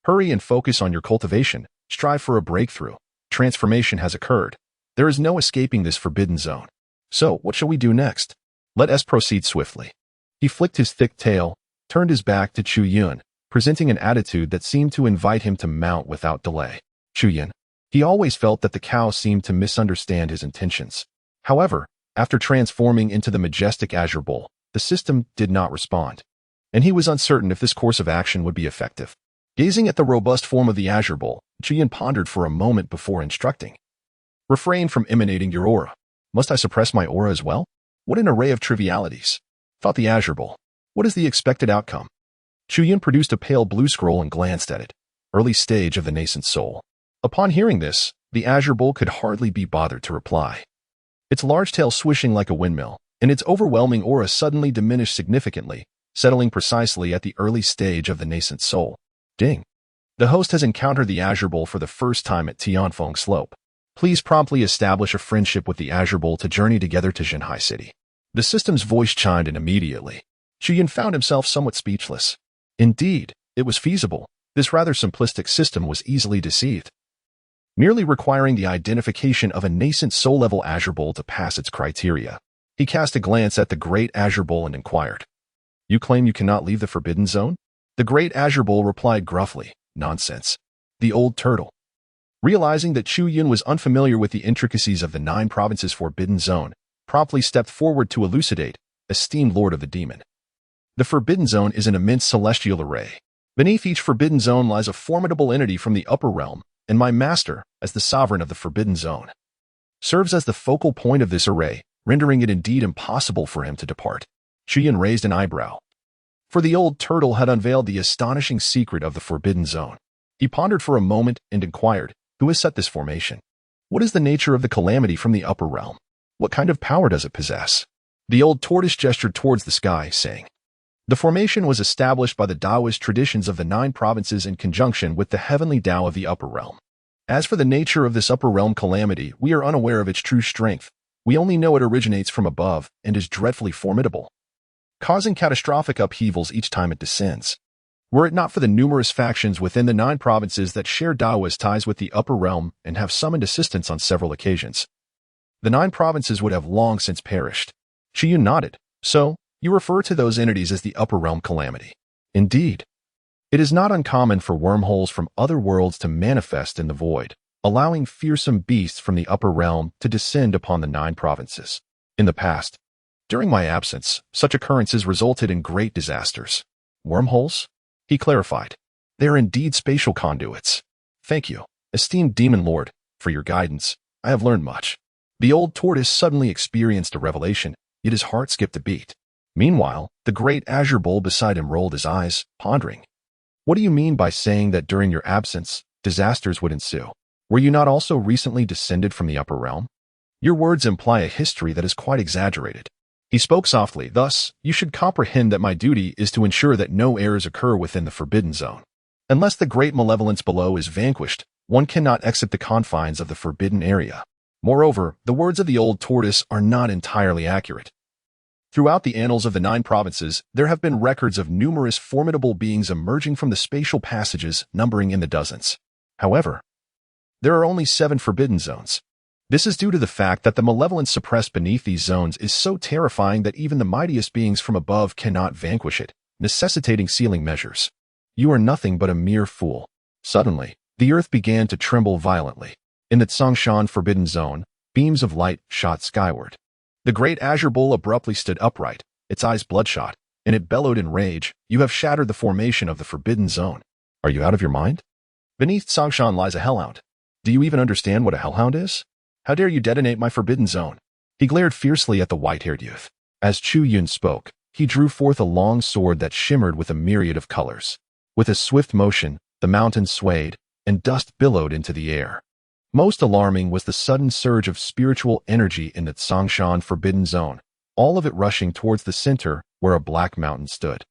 Hurry and focus on your cultivation, strive for a breakthrough. Transformation has occurred. There is no escaping this forbidden zone. So, what shall we do next? Let us proceed swiftly. He flicked his thick tail, turned his back to Chu Yun, presenting an attitude that seemed to invite him to mount without delay. Chu Yun. He always felt that the cow seemed to misunderstand his intentions. However, after transforming into the majestic azure bull, the system did not respond, and he was uncertain if this course of action would be effective. Gazing at the robust form of the azure bull, Chu Yun pondered for a moment before instructing. Refrain from emanating your aura. Must I suppress my aura as well? What an array of trivialities, thought the Azure Bull. What is the expected outcome? Chu Yun produced a pale blue scroll and glanced at it. Early stage of the Nascent Soul. Upon hearing this, the Azure Bull could hardly be bothered to reply. Its large tail swishing like a windmill, and its overwhelming aura suddenly diminished significantly, settling precisely at the early stage of the Nascent Soul. Ding. The host has encountered the Azure Bull for the first time at Tianfeng Slope. Please promptly establish a friendship with the Azure Bull to journey together to Zhenhai City. The system's voice chimed in immediately. Chu Yun found himself somewhat speechless. Indeed, it was feasible. This rather simplistic system was easily deceived, merely requiring the identification of a nascent soul-level Azure Bull to pass its criteria. He cast a glance at the Great Azure Bull and inquired, "You claim you cannot leave the Forbidden Zone?" The Great Azure Bull replied gruffly, "Nonsense." The old turtle, realizing that Chu Yun was unfamiliar with the intricacies of the 9 provinces Forbidden Zone, promptly stepped forward to elucidate, "Esteemed Lord of the Demon. The Forbidden Zone is an immense celestial array. Beneath each Forbidden Zone lies a formidable entity from the upper realm, and my master, as the sovereign of the Forbidden Zone, serves as the focal point of this array, rendering it indeed impossible for him to depart." Chu Yun raised an eyebrow, for the old turtle had unveiled the astonishing secret of the Forbidden Zone. He pondered for a moment and inquired, "Who has set this formation? What is the nature of the calamity from the upper realm? What kind of power does it possess?" The old tortoise gestured towards the sky, saying, "The formation was established by the Taoist traditions of the 9 provinces in conjunction with the heavenly Tao of the upper realm. As for the nature of this upper realm calamity, we are unaware of its true strength. We only know it originates from above and is dreadfully formidable, causing catastrophic upheavals each time it descends. Were it not for the numerous factions within the 9 provinces that share Taoist ties with the upper realm and have summoned assistance on several occasions, the 9 provinces would have long since perished." Chu Yun nodded. "So, you refer to those entities as the upper realm calamity?" "Indeed. It is not uncommon for wormholes from other worlds to manifest in the void, allowing fearsome beasts from the upper realm to descend upon the 9 provinces. In the past, during my absence, such occurrences resulted in great disasters." "Wormholes?" he clarified. "They are indeed spatial conduits. Thank you, esteemed Demon Lord, for your guidance. I have learned much." The old tortoise suddenly experienced a revelation, yet his heart skipped a beat. Meanwhile, the Great Azure Bull beside him rolled his eyes, pondering. "What do you mean by saying that during your absence, disasters would ensue? Were you not also recently descended from the upper realm? Your words imply a history that is quite exaggerated." He spoke softly, "Thus, you should comprehend that my duty is to ensure that no errors occur within the Forbidden Zone. Unless the great malevolence below is vanquished, one cannot exit the confines of the forbidden area." Moreover, the words of the old tortoise are not entirely accurate. Throughout the annals of the 9 provinces, there have been records of numerous formidable beings emerging from the spatial passages numbering in the dozens. However, there are only 7 Forbidden Zones. This is due to the fact that the malevolence suppressed beneath these zones is so terrifying that even the mightiest beings from above cannot vanquish it, necessitating sealing measures. "You are nothing but a mere fool." Suddenly, the earth began to tremble violently. In the Tsongshan Forbidden Zone, beams of light shot skyward. The Great Azure Bull abruptly stood upright, its eyes bloodshot, and it bellowed in rage, "You have shattered the formation of the Forbidden Zone. Are you out of your mind? Beneath Tsongshan lies a hellhound. Do you even understand what a hellhound is? How dare you detonate my Forbidden Zone?" He glared fiercely at the white-haired youth. As Chu Yun spoke, he drew forth a long sword that shimmered with a myriad of colors. With a swift motion, the mountains swayed, and dust billowed into the air. Most alarming was the sudden surge of spiritual energy in the Tsongshan Forbidden Zone, all of it rushing towards the center where a black mountain stood.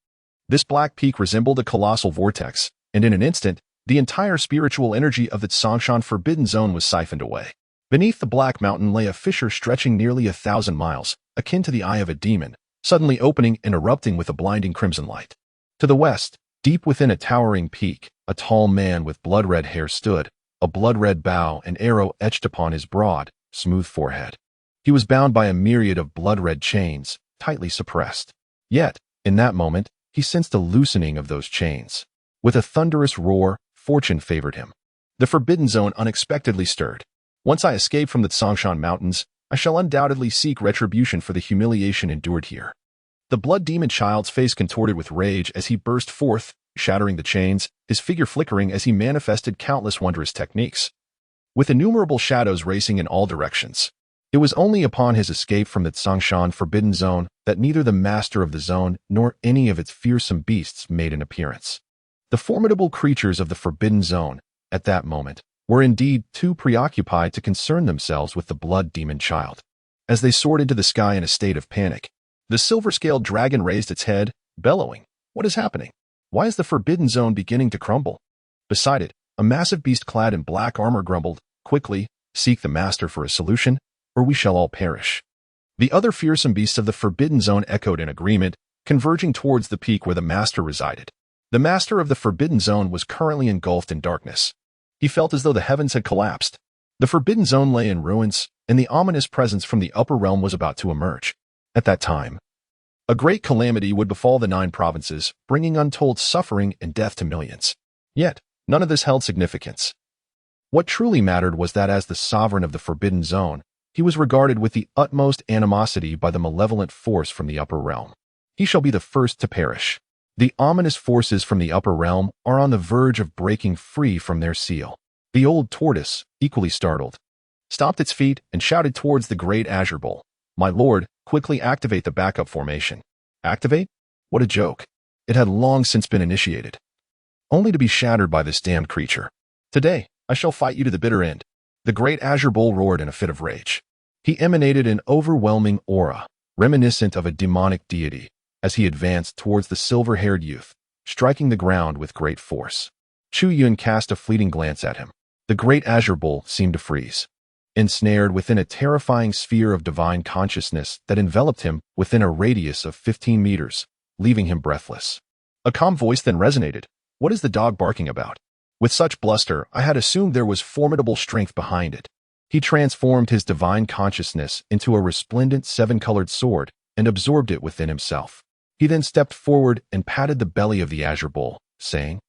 This black peak resembled a colossal vortex, and in an instant, the entire spiritual energy of the Tsongshan Forbidden Zone was siphoned away. Beneath the black mountain lay a fissure stretching nearly 1,000 miles, akin to the eye of a demon, suddenly opening and erupting with a blinding crimson light. To the west, deep within a towering peak, a tall man with blood-red hair stood, a blood-red bow and arrow etched upon his broad, smooth forehead. He was bound by a myriad of blood-red chains, tightly suppressed. Yet, in that moment, he sensed a loosening of those chains. With a thunderous roar, fortune favored him. The Forbidden Zone unexpectedly stirred. "Once I escape from the Tsongshan Mountains, I shall undoubtedly seek retribution for the humiliation endured here." The blood demon child's face contorted with rage as he burst forth, shattering the chains, his figure flickering as he manifested countless wondrous techniques. With innumerable shadows racing in all directions, It was only upon his escape from the Tsangshan Forbidden Zone that neither the master of the zone nor any of its fearsome beasts made an appearance. The formidable creatures of the Forbidden Zone, at that moment, were indeed too preoccupied to concern themselves with the blood demon child. As they soared into the sky in a state of panic, the silver-scaled dragon raised its head, bellowing, "What is happening? Why is the Forbidden Zone beginning to crumble?" Beside it, a massive beast clad in black armor grumbled, "Quickly, seek the master for a solution, or we shall all perish." The other fearsome beasts of the Forbidden Zone echoed in agreement, converging towards the peak where the master resided. The master of the Forbidden Zone was currently engulfed in darkness. He felt as though the heavens had collapsed. The Forbidden Zone lay in ruins, and the ominous presence from the upper realm was about to emerge. At that time, a great calamity would befall the 9 provinces, bringing untold suffering and death to millions. Yet, none of this held significance. What truly mattered was that as the sovereign of the Forbidden Zone, he was regarded with the utmost animosity by the malevolent force from the upper realm. He shall be the first to perish. The ominous forces from the upper realm are on the verge of breaking free from their seal. The old tortoise, equally startled, stomped its feet and shouted towards the great azure bowl, "My lord, quickly activate the backup formation." Activate? What a joke. It had long since been initiated, only to be shattered by this damned creature. "Today, I shall fight you to the bitter end." The great azure bull roared in a fit of rage. He emanated an overwhelming aura, reminiscent of a demonic deity, as he advanced towards the silver-haired youth, striking the ground with great force. Chu Yun cast a fleeting glance at him. The great azure bull seemed to freeze, ensnared within a terrifying sphere of divine consciousness that enveloped him within a radius of 15 meters, leaving him breathless. A calm voice then resonated. "What is the dog barking about?" With such bluster, I had assumed there was formidable strength behind it. He transformed his divine consciousness into a resplendent 7-colored sword and absorbed it within himself. He then stepped forward and patted the belly of the azure bull, saying,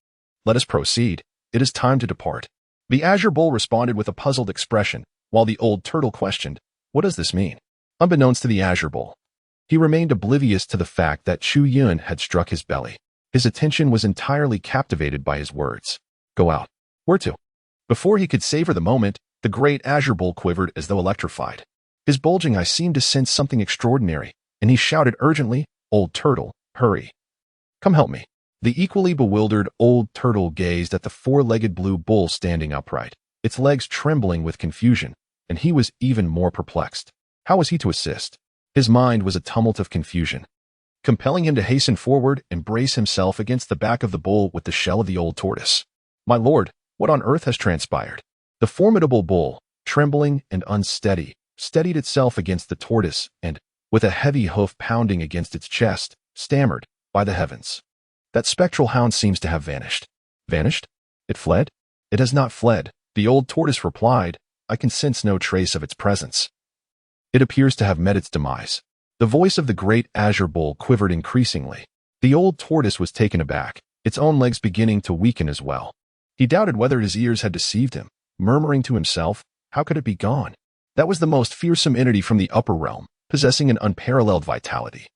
"Let us proceed. It is time to depart." The azure bull responded with a puzzled expression, while the old turtle questioned, "What does this mean?" Unbeknownst to the azure bull, he remained oblivious to the fact that Chu Yun had struck his belly. His attention was entirely captivated by his words. "Go out." "Where to?" Before he could savor the moment, the great azure bull quivered as though electrified. His bulging eyes seemed to sense something extraordinary, and he shouted urgently, "Old turtle, hurry. Come help me." The equally bewildered old turtle gazed at the 4-legged blue bull standing upright, its legs trembling with confusion, and he was even more perplexed. How was he to assist? His mind was a tumult of confusion, compelling him to hasten forward and brace himself against the back of the bull with the shell of the old tortoise. "My lord, what on earth has transpired?" The formidable bull, trembling and unsteady, steadied itself against the tortoise and, with a heavy hoof pounding against its chest, stammered, "By the heavens, that spectral hound seems to have vanished." "Vanished? It fled?" "It has not fled," the old tortoise replied. "I can sense no trace of its presence. It appears to have met its demise." The voice of the great azure bull quivered increasingly. The old tortoise was taken aback, its own legs beginning to weaken as well. He doubted whether his ears had deceived him, murmuring to himself, "How could it be gone?" That was the most fearsome entity from the upper realm, possessing an unparalleled vitality,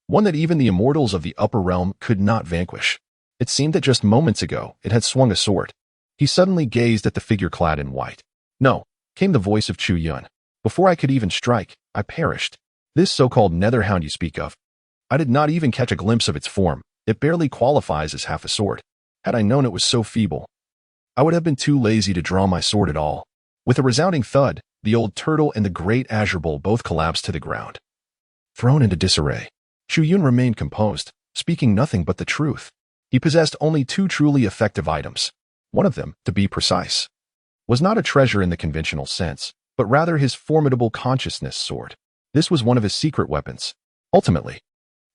one that even the immortals of the upper realm could not vanquish. It seemed that just moments ago it had swung a sword. He suddenly gazed at the figure clad in white. "No," came the voice of Chu Yun. "Before I could even strike, I perished. This so-called netherhound you speak of, I did not even catch a glimpse of its form. It barely qualifies as half a sword. Had I known it was so feeble, I would have been too lazy to draw my sword at all." With a resounding thud, the old turtle and the great azure bull both collapsed to the ground. Thrown into disarray, Chu Yun remained composed, speaking nothing but the truth. He possessed only 2 truly effective items. One of them, to be precise, was not a treasure in the conventional sense, but rather his formidable consciousness sword. This was one of his secret weapons. Ultimately,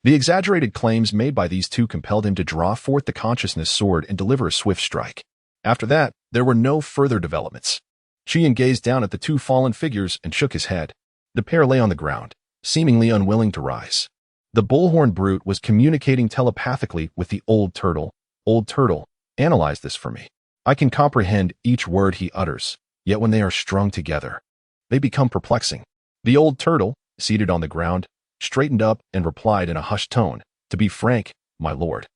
the exaggerated claims made by these 2 compelled him to draw forth the consciousness sword and deliver a swift strike. After that, there were no further developments. Chu Yun gazed down at the 2 fallen figures and shook his head. The pair lay on the ground, seemingly unwilling to rise. The bullhorn brute was communicating telepathically with the old turtle. "Old turtle, analyze this for me. I can comprehend each word he utters, yet when they are strung together, they become perplexing." The old turtle, seated on the ground, straightened up and replied in a hushed tone, "To be frank, my lord,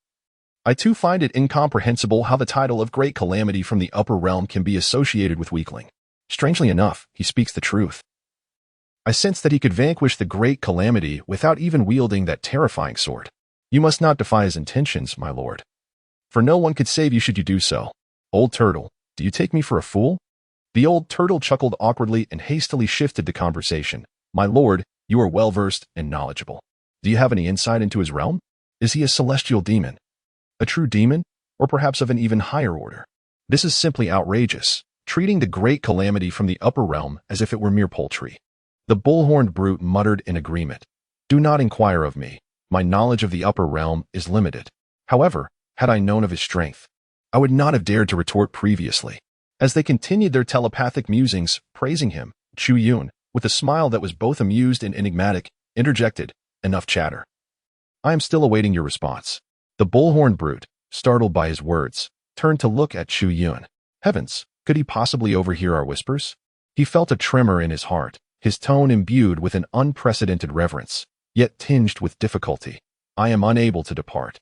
I too find it incomprehensible how the title of Great Calamity from the upper realm can be associated with weakling. Strangely enough, he speaks the truth. I sensed that he could vanquish the Great Calamity without even wielding that terrifying sword. You must not defy his intentions, my lord. For no one could save you should you do so. Old turtle, do you take me for a fool? The old turtle chuckled awkwardly and hastily shifted the conversation. My lord, you are well-versed and knowledgeable. Do you have any insight into his realm? Is he a celestial demon? A true demon? Or perhaps of an even higher order? This is simply outrageous, treating the Great Calamity from the upper realm as if it were mere poultry. The bull-horned brute muttered in agreement. Do not inquire of me. My knowledge of the upper realm is limited. However, had I known of his strength, I would not have dared to retort previously. As they continued their telepathic musings, praising him, Chu Yun, with a smile that was both amused and enigmatic, interjected, enough chatter. I am still awaiting your response. The bull-horned brute, startled by his words, turned to look at Chu Yun. Heavens, could he possibly overhear our whispers? He felt a tremor in his heart, his tone imbued with an unprecedented reverence, yet tinged with difficulty. I am unable to depart.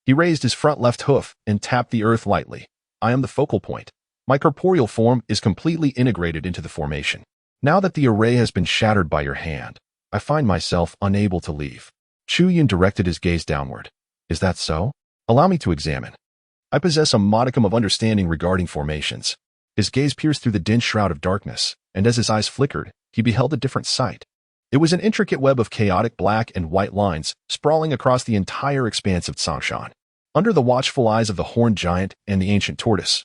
He raised his front left hoof and tapped the earth lightly. I am the focal point. My corporeal form is completely integrated into the formation. Now that the array has been shattered by your hand, I find myself unable to leave. Chu Yun directed his gaze downward. Is that so? Allow me to examine. I possess a modicum of understanding regarding formations. His gaze pierced through the dense shroud of darkness, and as his eyes flickered, he beheld a different sight. It was an intricate web of chaotic black and white lines sprawling across the entire expanse of Tsangshan, under the watchful eyes of the horned giant and the ancient tortoise.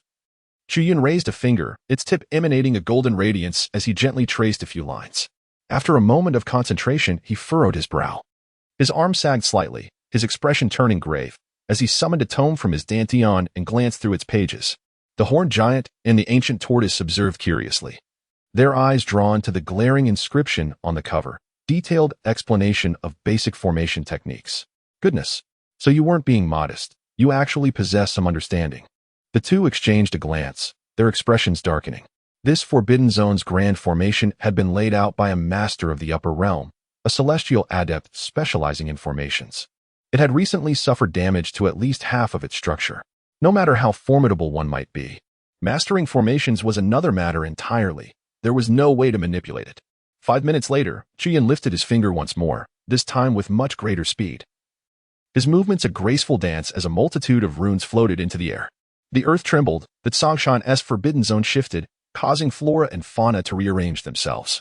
Chu Yun raised a finger, its tip emanating a golden radiance as he gently traced a few lines. After a moment of concentration, he furrowed his brow. His arm sagged slightly, his expression turning grave, as he summoned a tome from his dantian and glanced through its pages. The horned giant and the ancient tortoise observed curiously, their eyes drawn to the glaring inscription on the cover, detailed explanation of basic formation techniques. Goodness, so you weren't being modest. You actually possess some understanding. The two exchanged a glance, their expressions darkening. This Forbidden Zone's grand formation had been laid out by a master of the upper realm, a celestial adept specializing in formations. It had recently suffered damage to at least half of its structure. No matter how formidable one might be, mastering formations was another matter entirely. There was no way to manipulate it. 5 minutes later, Chu Yun lifted his finger once more, this time with much greater speed. His movements a graceful dance as a multitude of runes floated into the air. The earth trembled, the Tsangshan's Forbidden Zone shifted, causing flora and fauna to rearrange themselves,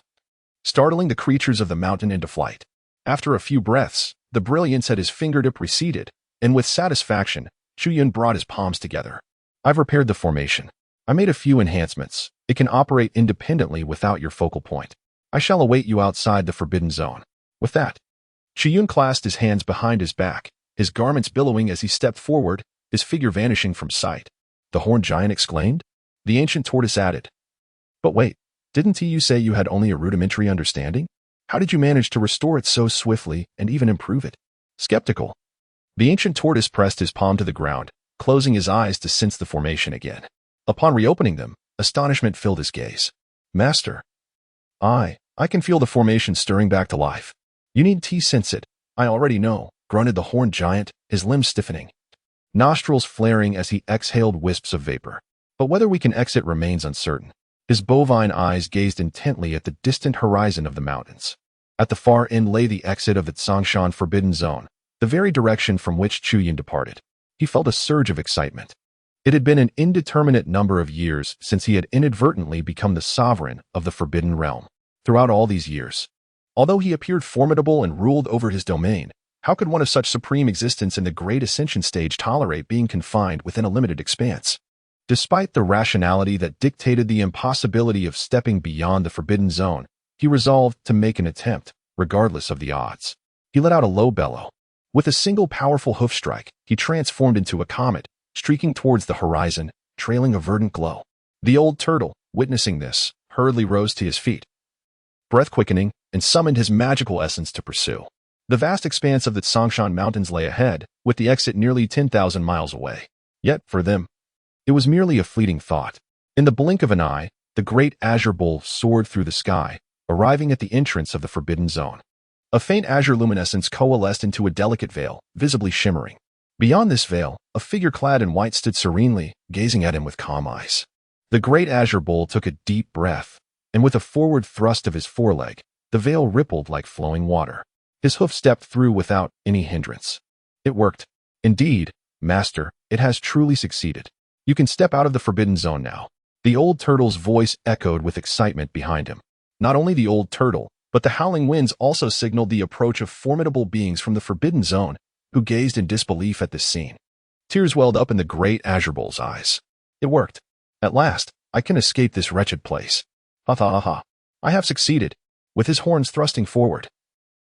startling the creatures of the mountain into flight. After a few breaths, the brilliance at his fingertip receded, and with satisfaction, Chu Yun brought his palms together. I've repaired the formation. I made a few enhancements. It can operate independently without your focal point. I shall await you outside the Forbidden Zone. With that, Chu Yun clasped his hands behind his back, his garments billowing as he stepped forward, his figure vanishing from sight. The horned giant exclaimed. The ancient tortoise added. But wait, didn't you say you had only a rudimentary understanding? How did you manage to restore it so swiftly and even improve it? Skeptical. The ancient tortoise pressed his palm to the ground, closing his eyes to sense the formation again. Upon reopening them, astonishment filled his gaze. Master. I can feel the formation stirring back to life. You need to sense it. I already know, grunted the horned giant, his limbs stiffening, nostrils flaring as he exhaled wisps of vapor. But whether we can exit remains uncertain. His bovine eyes gazed intently at the distant horizon of the mountains. At the far end lay the exit of the Tsangshan Forbidden Zone, the very direction from which Chu Yun departed. He felt a surge of excitement. It had been an indeterminate number of years since he had inadvertently become the sovereign of the Forbidden Realm. Throughout all these years, although he appeared formidable and ruled over his domain, how could one of such supreme existence in the great ascension stage tolerate being confined within a limited expanse? Despite the rationality that dictated the impossibility of stepping beyond the Forbidden Zone, he resolved to make an attempt, regardless of the odds. He let out a low bellow. With a single powerful hoof strike, he transformed into a comet, streaking towards the horizon, trailing a verdant glow. The old turtle, witnessing this, hurriedly rose to his feet, breath-quickening, and summoned his magical essence to pursue. The vast expanse of the Tsangshan Mountains lay ahead, with the exit nearly 10,000 miles away. Yet, for them, it was merely a fleeting thought. In the blink of an eye, the great azure bull soared through the sky, arriving at the entrance of the Forbidden Zone. A faint azure luminescence coalesced into a delicate veil, visibly shimmering. Beyond this veil, a figure clad in white stood serenely, gazing at him with calm eyes. The great azure bull took a deep breath, and with a forward thrust of his foreleg, The veil rippled like flowing water. His hoof stepped through without any hindrance. It worked. Indeed, Master, it has truly succeeded. You can step out of the forbidden zone now. The old turtle's voice echoed with excitement behind him. Not only the old turtle, but the howling winds also signaled the approach of formidable beings from the forbidden zone, who gazed in disbelief at this scene. Tears welled up in the great azure bull's eyes. It worked. At last, I can escape this wretched place. Ha ha ha ha. I have succeeded. With his horns thrusting forward,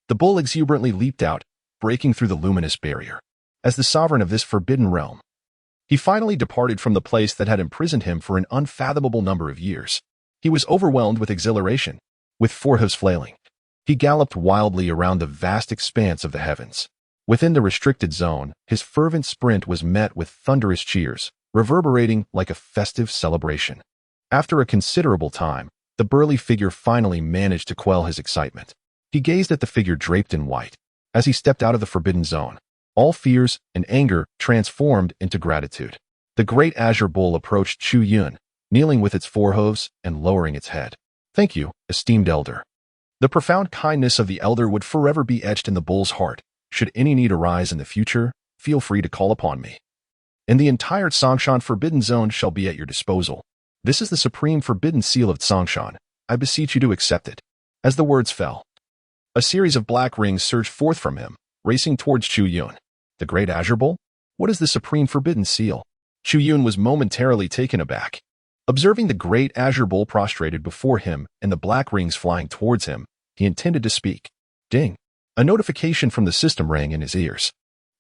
the bull exuberantly leaped out, breaking through the luminous barrier. As the sovereign of this forbidden realm, he finally departed from the place that had imprisoned him for an unfathomable number of years. He was overwhelmed with exhilaration. With forehooves flailing, he galloped wildly around the vast expanse of the heavens. Within the restricted zone, his fervent sprint was met with thunderous cheers, reverberating like a festive celebration. After a considerable time, the burly figure finally managed to quell his excitement. He gazed at the figure draped in white. As he stepped out of the forbidden zone, all fears and anger transformed into gratitude. The great azure bull approached Chu Yun, kneeling with its forehooves and lowering its head. Thank you, esteemed elder. The profound kindness of the elder would forever be etched in the bull's heart. Should any need arise in the future, feel free to call upon me. And the entire Tsongshan Forbidden Zone shall be at your disposal. This is the supreme forbidden seal of Tsongshan. I beseech you to accept it. As the words fell, a series of black rings surged forth from him, racing towards Chu Yun. The great azure bull? What is the supreme forbidden seal? Chu Yun was momentarily taken aback. Observing the great azure bull prostrated before him and the black rings flying towards him, he intended to speak. Ding! A notification from the system rang in his ears.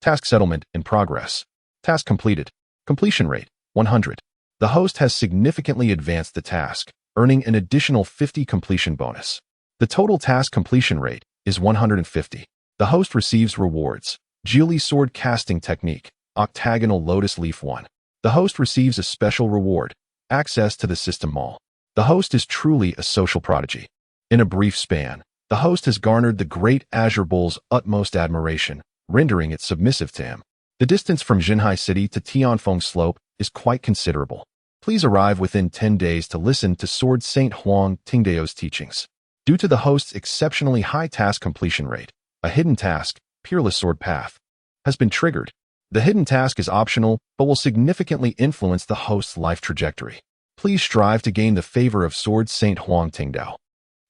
Task settlement in progress. Task completed. Completion rate, 100. The host has significantly advanced the task, earning an additional 50 completion bonus. The total task completion rate is 150. The host receives rewards. Geely Sword Casting Technique, Octagonal Lotus Leaf 1. The host receives a special reward, access to the system mall. The host is truly a social prodigy. In a brief span, the host has garnered the great azure bull's utmost admiration, rendering it submissive to him. The distance from Jinhai City to Tianfeng Slope is quite considerable. Please arrive within 10 days to listen to Sword Saint Huang Tingdao's teachings. Due to the host's exceptionally high task completion rate, a hidden task, Peerless Sword Path, has been triggered. The hidden task is optional, but will significantly influence the host's life trajectory. Please strive to gain the favor of Sword Saint Huang Tingdao.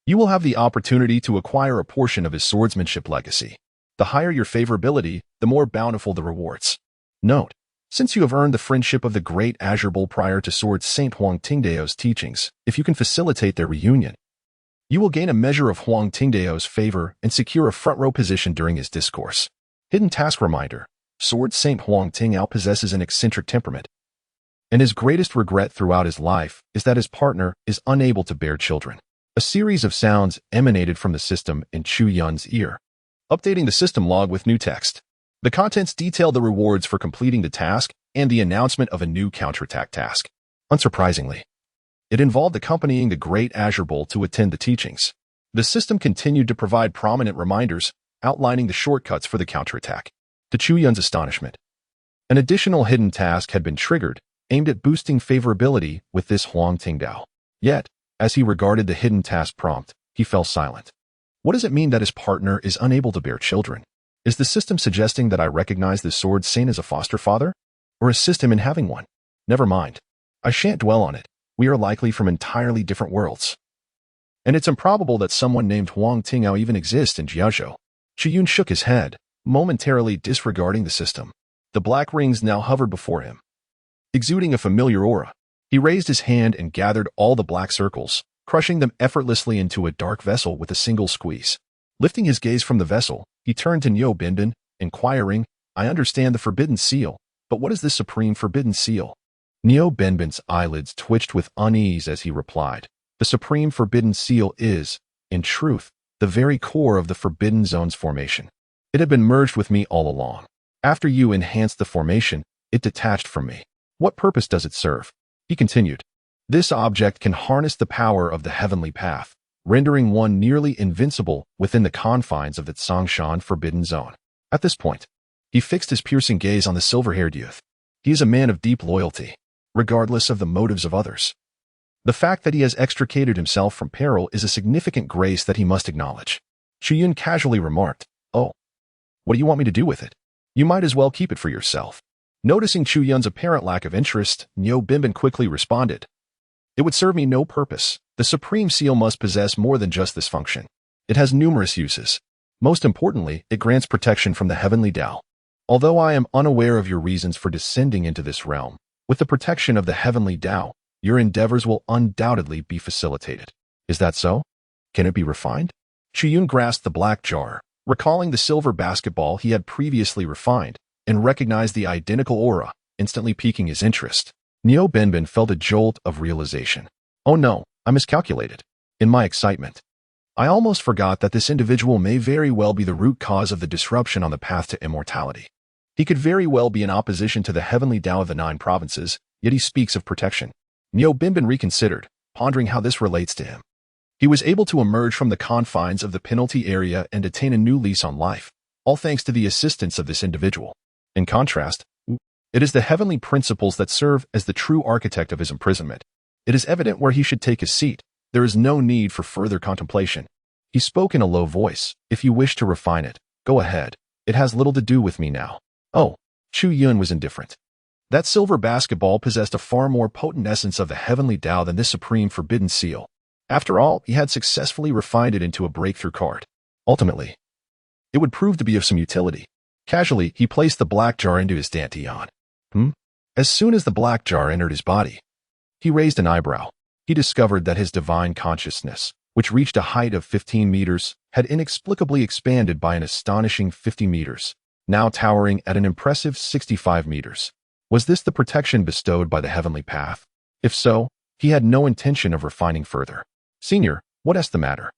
You will have the opportunity to acquire a portion of his swordsmanship legacy. The higher your favorability, the more bountiful the rewards. Note: since you have earned the friendship of the great azure bull prior to Sword Saint Huang Tingdao's teachings, if you can facilitate their reunion, you will gain a measure of Huang Tingdao's favor and secure a front-row position during his discourse. Hidden task reminder: Sword Saint Huang Tingdao possesses an eccentric temperament, and his greatest regret throughout his life is that his partner is unable to bear children. A series of sounds emanated from the system in Chu Yun's ear. Updating the system log with new text. The contents detail the rewards for completing the task and the announcement of a new counterattack task. Unsurprisingly, it involved accompanying the great azure bull to attend the teachings. The system continued to provide prominent reminders outlining the shortcuts for the counterattack. To Chu Yun's astonishment, an additional hidden task had been triggered, aimed at boosting favorability with this Huang Tingdao. Yet, as he regarded the hidden task prompt, he fell silent. What does it mean that his partner is unable to bear children? Is the system suggesting that I recognize the Sword Saint as a foster father? Or assist him in having one? Never mind. I shan't dwell on it. We are likely from entirely different worlds. And it's improbable that someone named Huang Tingdao even exists in Jiazhou. Chu Yun shook his head, momentarily disregarding the system. The black rings now hovered before him, exuding a familiar aura. He raised his hand and gathered all the black circles, crushing them effortlessly into a dark vessel with a single squeeze. Lifting his gaze from the vessel, he turned to Niu Binbin, inquiring, I understand the forbidden seal, but what is this supreme forbidden seal? Niu Binbin's eyelids twitched with unease as he replied, the supreme forbidden seal is, in truth, the very core of the forbidden zone's formation. It had been merged with me all along. After you enhanced the formation, it detached from me. What purpose does it serve? He continued. This object can harness the power of the heavenly path, rendering one nearly invincible within the confines of the Tsongshan Forbidden Zone. At this point, he fixed his piercing gaze on the silver-haired youth. He is a man of deep loyalty, regardless of the motives of others. The fact that he has extricated himself from peril is a significant grace that he must acknowledge. Chu Yun casually remarked, "Oh, what do you want me to do with it? You might as well keep it for yourself." Noticing Chu Yun's apparent lack of interest, Nyo Bimbin quickly responded, "It would serve me no purpose. The Supreme Seal must possess more than just this function. It has numerous uses. Most importantly, it grants protection from the heavenly Tao. Although I am unaware of your reasons for descending into this realm, with the protection of the heavenly Tao, your endeavors will undoubtedly be facilitated. Is that so? Can it be refined?" Chu Yun grasped the black jar, recalling the silver basketball he had previously refined, and recognized the identical aura, instantly piquing his interest. Nyo Bimbin felt a jolt of realization. "Oh no, I miscalculated. In my excitement, I almost forgot that this individual may very well be the root cause of the disruption on the path to immortality. He could very well be in opposition to the heavenly Tao of the 9 provinces, yet he speaks of protection." Nyo Bimbin reconsidered, pondering how this relates to him. He was able to emerge from the confines of the penalty area and attain a new lease on life, all thanks to the assistance of this individual. In contrast, it is the heavenly principles that serve as the true architect of his imprisonment. It is evident where he should take his seat. There is no need for further contemplation. He spoke in a low voice. "If you wish to refine it, go ahead. It has little to do with me now." Oh, Chu Yun was indifferent. That silver basketball possessed a far more potent essence of the heavenly Tao than this supreme forbidden seal. After all, he had successfully refined it into a breakthrough card. Ultimately, it would prove to be of some utility. Casually, he placed the black jar into his dantian. As soon as the black jar entered his body, he raised an eyebrow. He discovered that his divine consciousness, which reached a height of 15 meters, had inexplicably expanded by an astonishing 50 meters, now towering at an impressive 65 meters. Was this the protection bestowed by the heavenly path? If so, he had no intention of refining further. "Senior, what is the matter?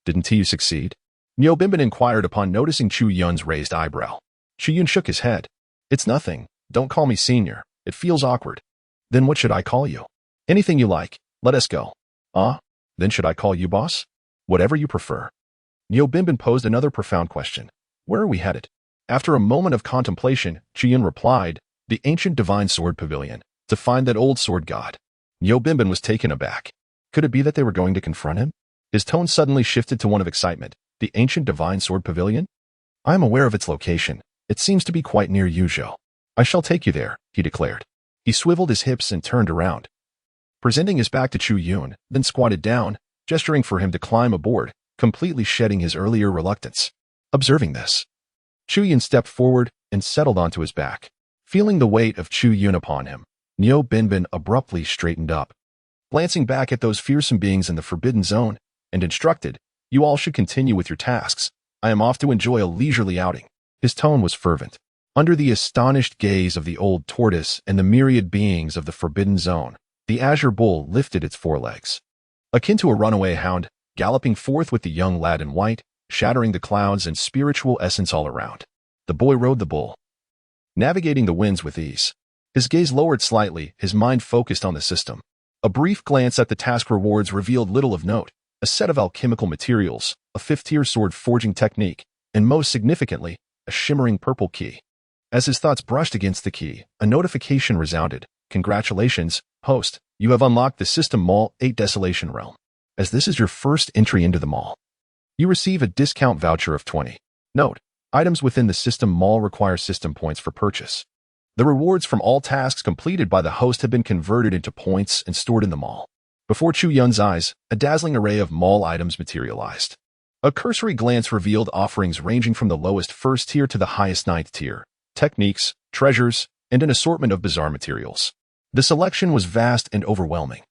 Didn't you succeed?" Nyo Bimbin inquired upon noticing Chu Yun's raised eyebrow. Chu Yun shook his head. "It's nothing. Don't call me senior. It feels awkward." "Then what should I call you?" "Anything you like. Let us go." "Ah? Then should I call you boss?" "Whatever you prefer." Nyo Bimbin posed another profound question. "Where are we headed?" After a moment of contemplation, Chu Yun replied, "The ancient divine sword pavilion, to find that old sword god." Nyo Bimbin was taken aback. Could it be that they were going to confront him? His tone suddenly shifted to one of excitement. "The ancient divine sword pavilion? I am aware of its location. It seems to be quite near Yuzhou. I shall take you there," he declared. He swiveled his hips and turned around, presenting his back to Chu Yun, then squatted down, gesturing for him to climb aboard, completely shedding his earlier reluctance. Observing this, Chu Yun stepped forward and settled onto his back. Feeling the weight of Chu Yun upon him, Nyo Bimbin abruptly straightened up, glancing back at those fearsome beings in the forbidden zone, and instructed, "You all should continue with your tasks. I am off to enjoy a leisurely outing." His tone was fervent. Under the astonished gaze of the old tortoise and the myriad beings of the forbidden zone, the azure bull lifted its forelegs, akin to a runaway hound, galloping forth with the young lad in white, shattering the clouds and spiritual essence all around. The boy rode the bull, navigating the winds with ease. His gaze lowered slightly, his mind focused on the system. A brief glance at the task rewards revealed little of note: a set of alchemical materials, a 5th-tier sword forging technique, and most significantly, a shimmering purple key. As his thoughts brushed against the key, a notification resounded. "Congratulations, host. You have unlocked the System Mall 8 Desolation Realm. As this is your first entry into the mall, you receive a discount voucher of 20. Note: items within the System Mall require system points for purchase. The rewards from all tasks completed by the host have been converted into points and stored in the mall." Before Chu Yun's eyes, a dazzling array of mall items materialized. A cursory glance revealed offerings ranging from the lowest 1st tier to the highest 9th tier, techniques, treasures, and an assortment of bizarre materials. The selection was vast and overwhelming,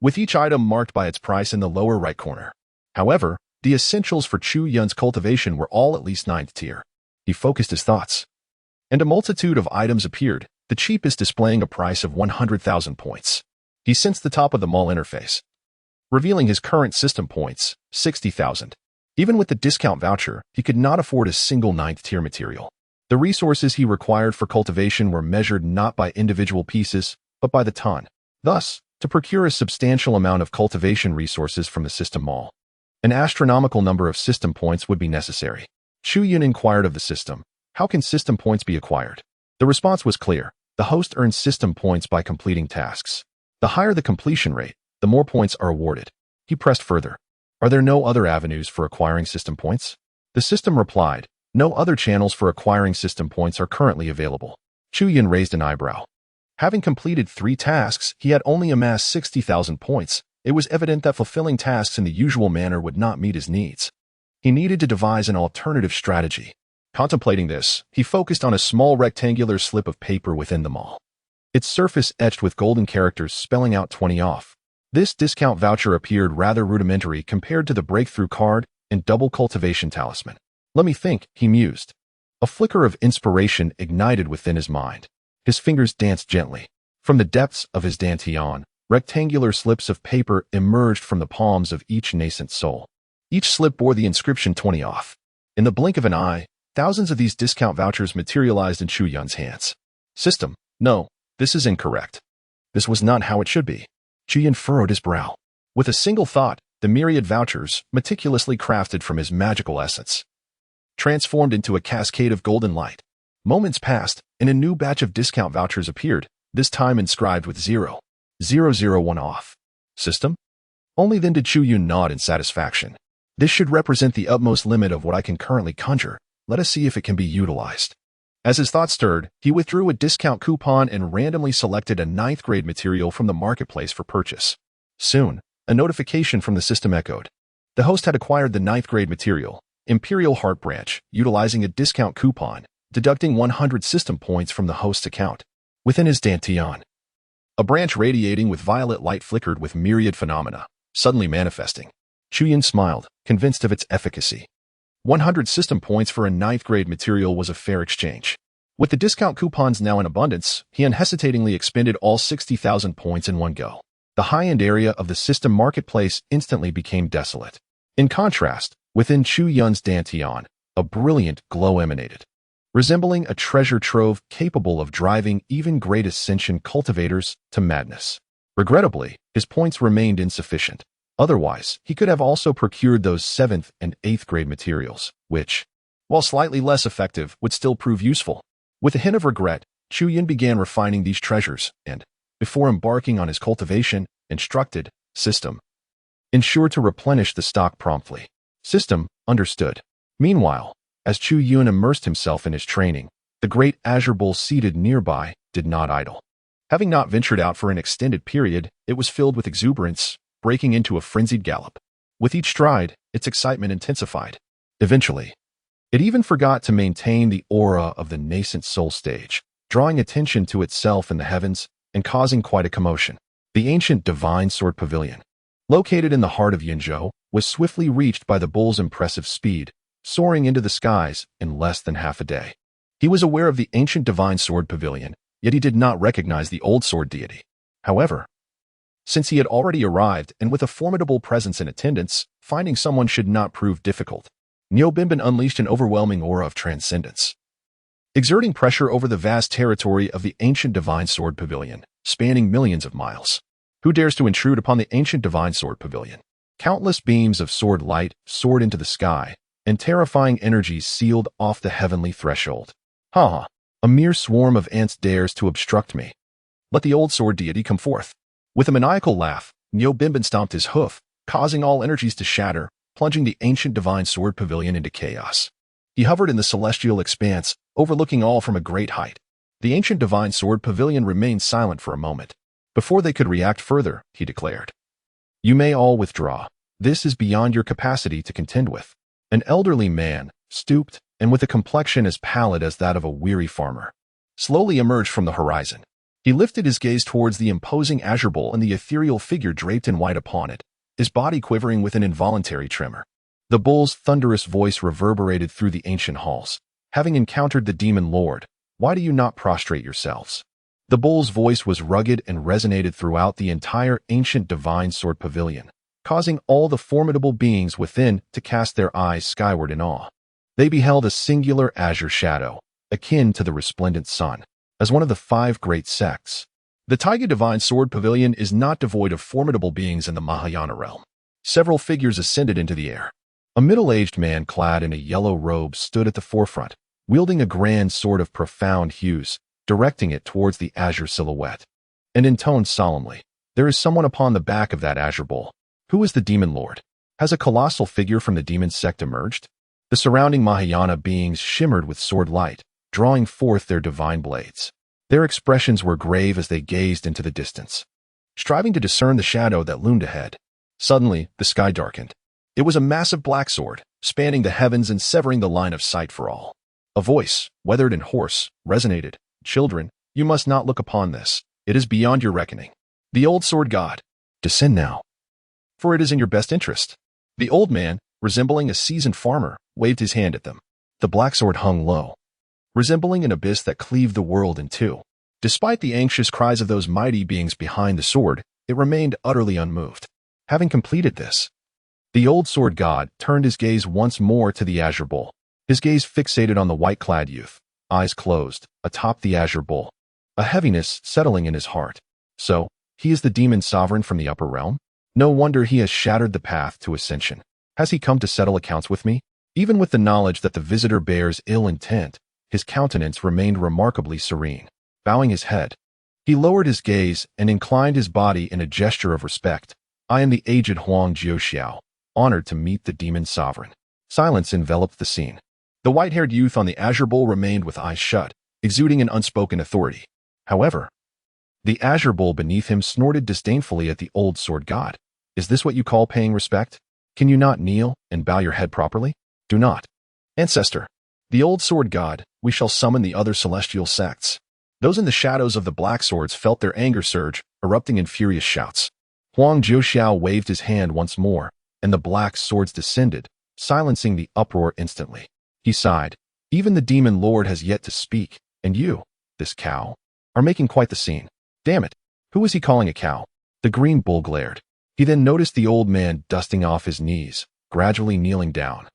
with each item marked by its price in the lower right corner. However, the essentials for Chu Yun's cultivation were all at least 9th tier. He focused his thoughts, and a multitude of items appeared, the cheapest displaying a price of 100,000 points. He sensed the top of the mall interface, revealing his current system points, 60,000. Even with the discount voucher, he could not afford a single 9th tier material. The resources he required for cultivation were measured not by individual pieces, but by the ton. Thus, to procure a substantial amount of cultivation resources from the system mall, an astronomical number of system points would be necessary. Chu Yun inquired of the system, "How can system points be acquired?" The response was clear: the host earns system points by completing tasks. The higher the completion rate, the more points are awarded. He pressed further. Are there no other avenues for acquiring system points? The system replied, no other channels for acquiring system points are currently available. Chu Yun raised an eyebrow. Having completed 3 tasks, he had only amassed 60,000 points. It was evident that fulfilling tasks in the usual manner would not meet his needs. He needed to devise an alternative strategy. Contemplating this, he focused on a small rectangular slip of paper within the mall. Its surface etched with golden characters spelling out 20 off. This discount voucher appeared rather rudimentary compared to the breakthrough card and double cultivation talisman. Let me think, he mused. A flicker of inspiration ignited within his mind. His fingers danced gently. From the depths of his dantian, rectangular slips of paper emerged from the palms of each nascent soul. Each slip bore the inscription 20 off. In the blink of an eye, thousands of these discount vouchers materialized in Chu Yun's hands. System, no, this is incorrect. This was not how it should be. Chu Yun furrowed his brow. With a single thought, the myriad vouchers, meticulously crafted from his magical essence, transformed into a cascade of golden light. Moments passed, and a new batch of discount vouchers appeared, this time inscribed with 0.001 off. System? Only then did Chu Yun nod in satisfaction. This should represent the utmost limit of what I can currently conjure. Let us see if it can be utilized. As his thoughts stirred, he withdrew a discount coupon and randomly selected a 9th grade material from the marketplace for purchase. Soon, a notification from the system echoed. The host had acquired the 9th grade material, Imperial Heart Branch, utilizing a discount coupon, deducting 100 system points from the host's account. Within his dantian, a branch radiating with violet light flickered with myriad phenomena, suddenly manifesting. Chu Yun smiled, convinced of its efficacy. 100 system points for a 9th grade material was a fair exchange. With the discount coupons now in abundance, he unhesitatingly expended all 60,000 points in one go. The high-end area of the system marketplace instantly became desolate. In contrast, within Chu Yun's dantian, a brilliant glow emanated, resembling a treasure trove capable of driving even great ascension cultivators to madness. Regrettably, his points remained insufficient. Otherwise, he could have also procured those 7th and 8th grade materials, which, while slightly less effective, would still prove useful. With a hint of regret, Chu Yun began refining these treasures and, before embarking on his cultivation, instructed, System, ensure to replenish the stock promptly. System, understood. Meanwhile, as Chu Yun immersed himself in his training, the great azure bull seated nearby did not idle. Having not ventured out for an extended period, it was filled with exuberance, breaking into a frenzied gallop. With each stride, its excitement intensified. Eventually, it even forgot to maintain the aura of the Nascent Soul stage, drawing attention to itself in the heavens and causing quite a commotion. The ancient Divine Sword Pavilion, located in the heart of Yinzhou, was swiftly reached by the bull's impressive speed, soaring into the skies in less than half a day. He was aware of the ancient Divine Sword Pavilion, yet he did not recognize the old sword deity. However, since he had already arrived and with a formidable presence in attendance, finding someone should not prove difficult. Niu Binbin unleashed an overwhelming aura of transcendence, exerting pressure over the vast territory of the ancient Divine Sword Pavilion, spanning millions of miles. Who dares to intrude upon the ancient Divine Sword Pavilion? Countless beams of sword light soared into the sky, and terrifying energies sealed off the heavenly threshold. Ha! A mere swarm of ants dares to obstruct me. Let the old sword deity come forth. With a maniacal laugh, Niu Binbin stomped his hoof, causing all energies to shatter, plunging the ancient Divine Sword Pavilion into chaos. He hovered in the celestial expanse, overlooking all from a great height. The ancient Divine Sword Pavilion remained silent for a moment. Before they could react further, he declared, "You may all withdraw. This is beyond your capacity to contend with." An elderly man, stooped, and with a complexion as pallid as that of a weary farmer, slowly emerged from the horizon. He lifted his gaze towards the imposing azure bowl and the ethereal figure draped in white upon it, his body quivering with an involuntary tremor. The bull's thunderous voice reverberated through the ancient halls. "Having encountered the demon lord, why do you not prostrate yourselves?" The bull's voice was rugged and resonated throughout the entire ancient Divine Sword Pavilion, causing all the formidable beings within to cast their eyes skyward in awe. They beheld a singular azure shadow, akin to the resplendent sun, as one of the 5 great sects. The Taiga Divine Sword Pavilion is not devoid of formidable beings in the Mahayana realm. Several figures ascended into the air. A middle-aged man clad in a yellow robe stood at the forefront, wielding a grand sword of profound hues, directing it towards the azure silhouette, and intoned solemnly, There is someone upon the back of that azure bull. Who is the demon lord? Has a colossal figure from the demon sect emerged? The surrounding Mahayana beings shimmered with sword light, drawing forth their divine blades. Their expressions were grave as they gazed into the distance, striving to discern the shadow that loomed ahead. Suddenly, the sky darkened. It was a massive black sword, spanning the heavens and severing the line of sight for all. A voice, weathered and hoarse, resonated. Children, you must not look upon this. It is beyond your reckoning. The old sword god. Descend now, for it is in your best interest. The old man, resembling a seasoned farmer, waved his hand at them. The black sword hung low, resembling an abyss that cleaved the world in two. Despite the anxious cries of those mighty beings behind the sword, it remained utterly unmoved. Having completed this, the old sword god turned his gaze once more to the azure bull. His gaze fixated on the white-clad youth, eyes closed, atop the azure bull, a heaviness settling in his heart. So, he is the demon sovereign from the upper realm? No wonder he has shattered the path to ascension. Has he come to settle accounts with me? Even with the knowledge that the visitor bears ill intent, his countenance remained remarkably serene. Bowing his head, he lowered his gaze and inclined his body in a gesture of respect. I am the aged Huang Jiuxiao, honored to meet the demon sovereign. Silence enveloped the scene. The white-haired youth on the azure bull remained with eyes shut, exuding an unspoken authority. However, the azure bull beneath him snorted disdainfully at the old sword god. Is this what you call paying respect? Can you not kneel and bow your head properly? Do not. Ancestor, the old sword god, we shall summon the other celestial sects. Those in the shadows of the black swords felt their anger surge, erupting in furious shouts. Huang Jiuxiao waved his hand once more, and the black swords descended, silencing the uproar instantly. He sighed. Even the demon lord has yet to speak, and you, this cow, are making quite the scene. Damn it, who is he calling a cow? The green bull glared. He then noticed the old man dusting off his knees, gradually kneeling down,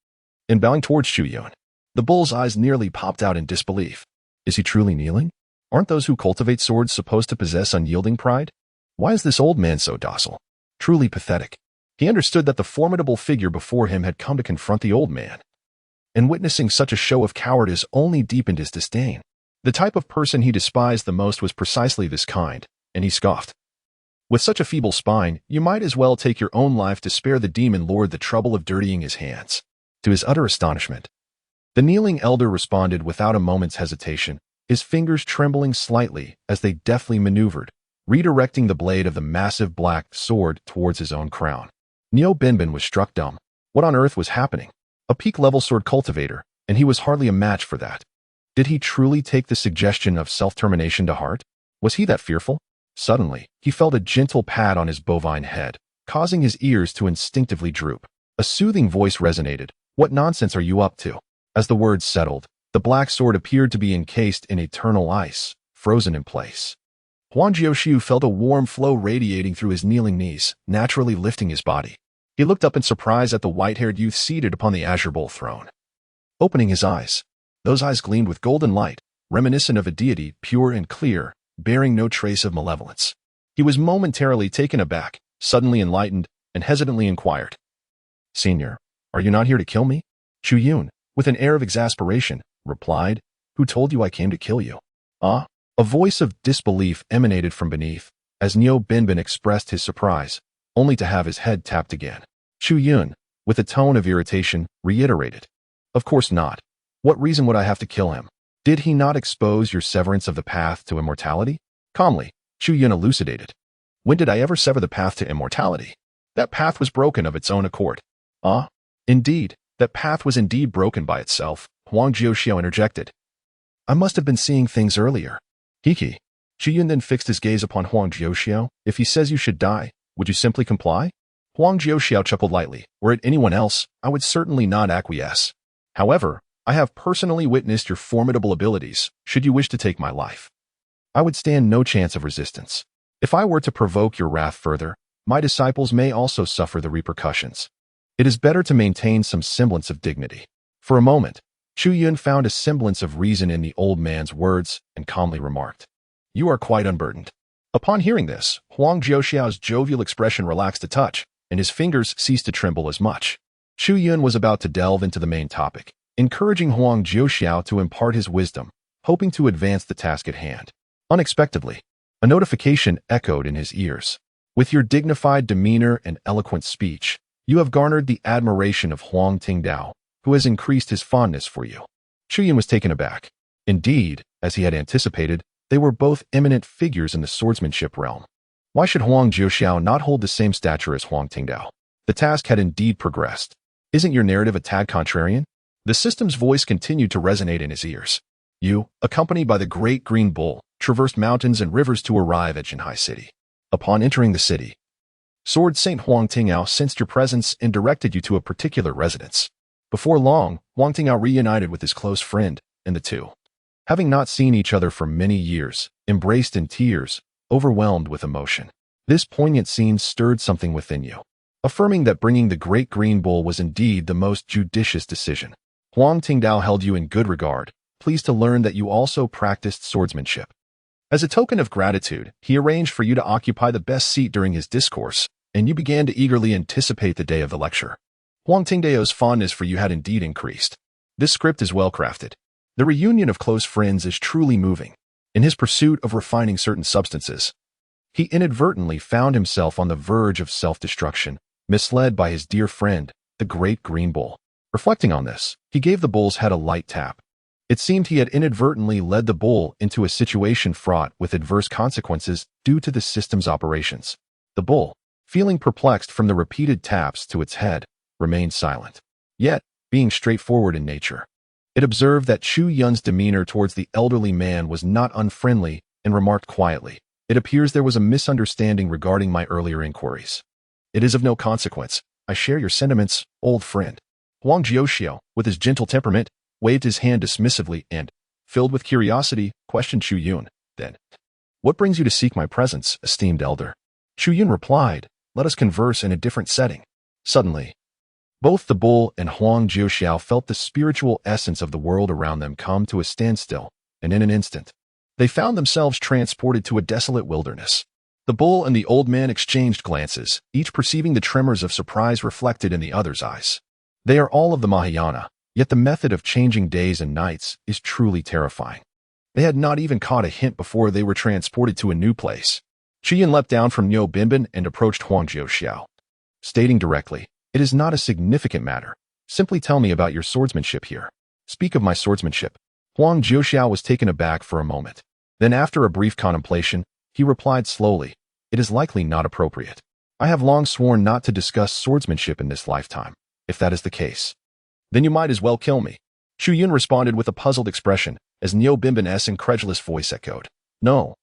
and bowing towards Chu Yun. The bull's eyes nearly popped out in disbelief. Is he truly kneeling? Aren't those who cultivate swords supposed to possess unyielding pride? Why is this old man so docile? Truly pathetic. He understood that the formidable figure before him had come to confront the old man, and witnessing such a show of cowardice only deepened his disdain. The type of person he despised the most was precisely this kind, and he scoffed. With such a feeble spine, you might as well take your own life to spare the demon lord the trouble of dirtying his hands. To his utter astonishment, the kneeling elder responded without a moment's hesitation, his fingers trembling slightly as they deftly maneuvered, redirecting the blade of the massive black sword towards his own crown. Neo Binbin was struck dumb. What on earth was happening? A peak-level sword cultivator, and he was hardly a match for that. Did he truly take the suggestion of self-termination to heart? Was he that fearful? Suddenly, he felt a gentle pat on his bovine head, causing his ears to instinctively droop. A soothing voice resonated. What nonsense are you up to? As the words settled, the black sword appeared to be encased in eternal ice, frozen in place. Huang Jiuxiu felt a warm flow radiating through his kneeling knees, naturally lifting his body. He looked up in surprise at the white-haired youth seated upon the azure bowl throne. Opening his eyes, those eyes gleamed with golden light, reminiscent of a deity, pure and clear, bearing no trace of malevolence. He was momentarily taken aback, suddenly enlightened, and hesitantly inquired, Senior, are you not here to kill me? Chu Yun, with an air of exasperation, replied, Who told you I came to kill you? Ah? A voice of disbelief emanated from beneath, as Neo Binbin expressed his surprise, only to have his head tapped again. Chu Yun, with a tone of irritation, reiterated, Of course not. What reason would I have to kill him? Did he not expose your severance of the path to immortality? Calmly, Chu Yun elucidated. When did I ever sever the path to immortality? That path was broken of its own accord. Ah? Indeed, that path was indeed broken by itself, Huang Jiuxiao interjected. I must have been seeing things earlier. Hiki. Chu Yun then fixed his gaze upon Huang Jiuxiao. If he says you should die, would you simply comply? Huang Jiuxiao chuckled lightly. Were it anyone else, I would certainly not acquiesce. However, I have personally witnessed your formidable abilities, should you wish to take my life. I would stand no chance of resistance. If I were to provoke your wrath further, my disciples may also suffer the repercussions. It is better to maintain some semblance of dignity. For a moment, Chu Yun found a semblance of reason in the old man's words and calmly remarked, You are quite unburdened. Upon hearing this, Huang Jiuxiao's jovial expression relaxed a touch, and his fingers ceased to tremble as much. Chu Yun was about to delve into the main topic, encouraging Huang Jiuxiao to impart his wisdom, hoping to advance the task at hand. Unexpectedly, a notification echoed in his ears. With your dignified demeanor and eloquent speech, you have garnered the admiration of Huang Tingdao, who has increased his fondness for you. Chu Yun was taken aback. Indeed, as he had anticipated, they were both eminent figures in the swordsmanship realm. Why should Huang Jiuxiao not hold the same stature as Huang Tingdao? The task had indeed progressed. Isn't your narrative a tad contrarian? The system's voice continued to resonate in his ears. You, accompanied by the great green bull, traversed mountains and rivers to arrive at Jinhai City. Upon entering the city, Sword Saint Huang Tingao sensed your presence and directed you to a particular residence. Before long, Huang Tingao reunited with his close friend, and the two, having not seen each other for many years, embraced in tears, overwhelmed with emotion. This poignant scene stirred something within you, affirming that bringing the great green bull was indeed the most judicious decision. Huang Tingdao held you in good regard, pleased to learn that you also practiced swordsmanship. As a token of gratitude, he arranged for you to occupy the best seat during his discourse, and you began to eagerly anticipate the day of the lecture. Huang Tingdao's fondness for you had indeed increased. This script is well crafted. The reunion of close friends is truly moving. In his pursuit of refining certain substances, he inadvertently found himself on the verge of self-destruction, misled by his dear friend, the great green bull. Reflecting on this, he gave the bull's head a light tap. It seemed he had inadvertently led the bull into a situation fraught with adverse consequences due to the system's operations. The bull, feeling perplexed from the repeated taps to its head, remained silent. Yet, being straightforward in nature, it observed that Chu Yun's demeanor towards the elderly man was not unfriendly and remarked quietly, "It appears there was a misunderstanding regarding my earlier inquiries. It is of no consequence. I share your sentiments, old friend." Huang Jiuxiao, with his gentle temperament, waved his hand dismissively and, filled with curiosity, questioned Chu Yun. Then, "What brings you to seek my presence, esteemed elder?" Chu Yun replied, "Let us converse in a different setting." Suddenly, both the bull and Huang Jiuxiao felt the spiritual essence of the world around them come to a standstill, and in an instant, they found themselves transported to a desolate wilderness. The bull and the old man exchanged glances, each perceiving the tremors of surprise reflected in the other's eyes. They are all of the Mahayana, yet the method of changing days and nights is truly terrifying. They had not even caught a hint before they were transported to a new place. Chu Yun leapt down from Niu Binbin and approached Huang Jiuxiao, stating directly, "It is not a significant matter. Simply tell me about your swordsmanship here." "Speak of my swordsmanship." Huang Jiuxiao was taken aback for a moment. Then after a brief contemplation, he replied slowly, "It is likely not appropriate. I have long sworn not to discuss swordsmanship in this lifetime. If that is the case, then you might as well kill me." Chu Yun responded with a puzzled expression, as Niu Binbin's incredulous voice echoed, "No.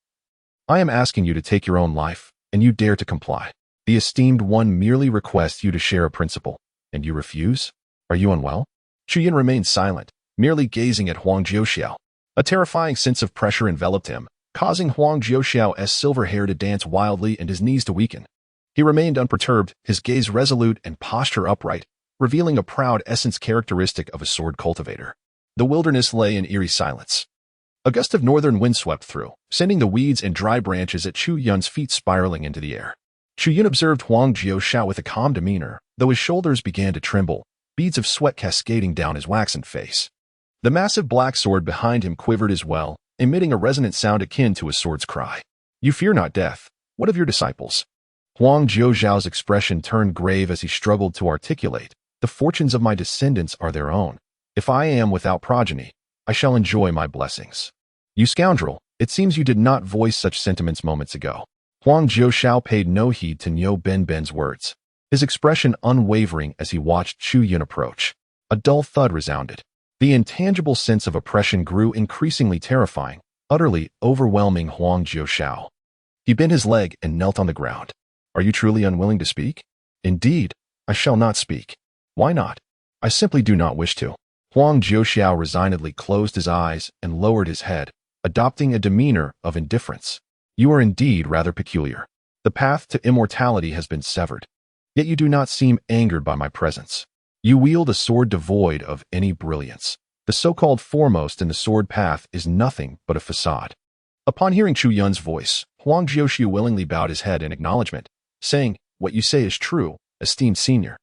I am asking you to take your own life, and you dare to comply. The esteemed one merely requests you to share a principle, and you refuse? Are you unwell?" Chu Yun remained silent, merely gazing at Huang Jiuxiao. A terrifying sense of pressure enveloped him, causing Huang Jiuxiao's silver hair to dance wildly and his knees to weaken. He remained unperturbed, his gaze resolute and posture upright, revealing a proud essence characteristic of a sword cultivator. The wilderness lay in eerie silence. A gust of northern wind swept through, sending the weeds and dry branches at Chu Yun's feet spiraling into the air. Chu Yun observed Huang Jiuxiao with a calm demeanor, though his shoulders began to tremble, beads of sweat cascading down his waxen face. The massive black sword behind him quivered as well, emitting a resonant sound akin to a sword's cry. "You fear not death. What of your disciples?" Huang Jiuxiao's expression turned grave as he struggled to articulate, "The fortunes of my descendants are their own. If I am without progeny, I shall enjoy my blessings." "You scoundrel, it seems you did not voice such sentiments moments ago." Huang Jiuxiao paid no heed to Niu Binbin's words, his expression unwavering as he watched Chu Yun approach. A dull thud resounded. The intangible sense of oppression grew increasingly terrifying, utterly overwhelming Huang Jiuxiao. He bent his leg and knelt on the ground. "Are you truly unwilling to speak?" "Indeed, I shall not speak." "Why not?" "I simply do not wish to." Huang Jiuxiao resignedly closed his eyes and lowered his head, adopting a demeanor of indifference. "You are indeed rather peculiar. The path to immortality has been severed. Yet you do not seem angered by my presence. You wield a sword devoid of any brilliance. The so-called foremost in the sword path is nothing but a facade." Upon hearing Chu Yun's voice, Huang Jiuxiao willingly bowed his head in acknowledgement, saying, "What you say is true, esteemed senior.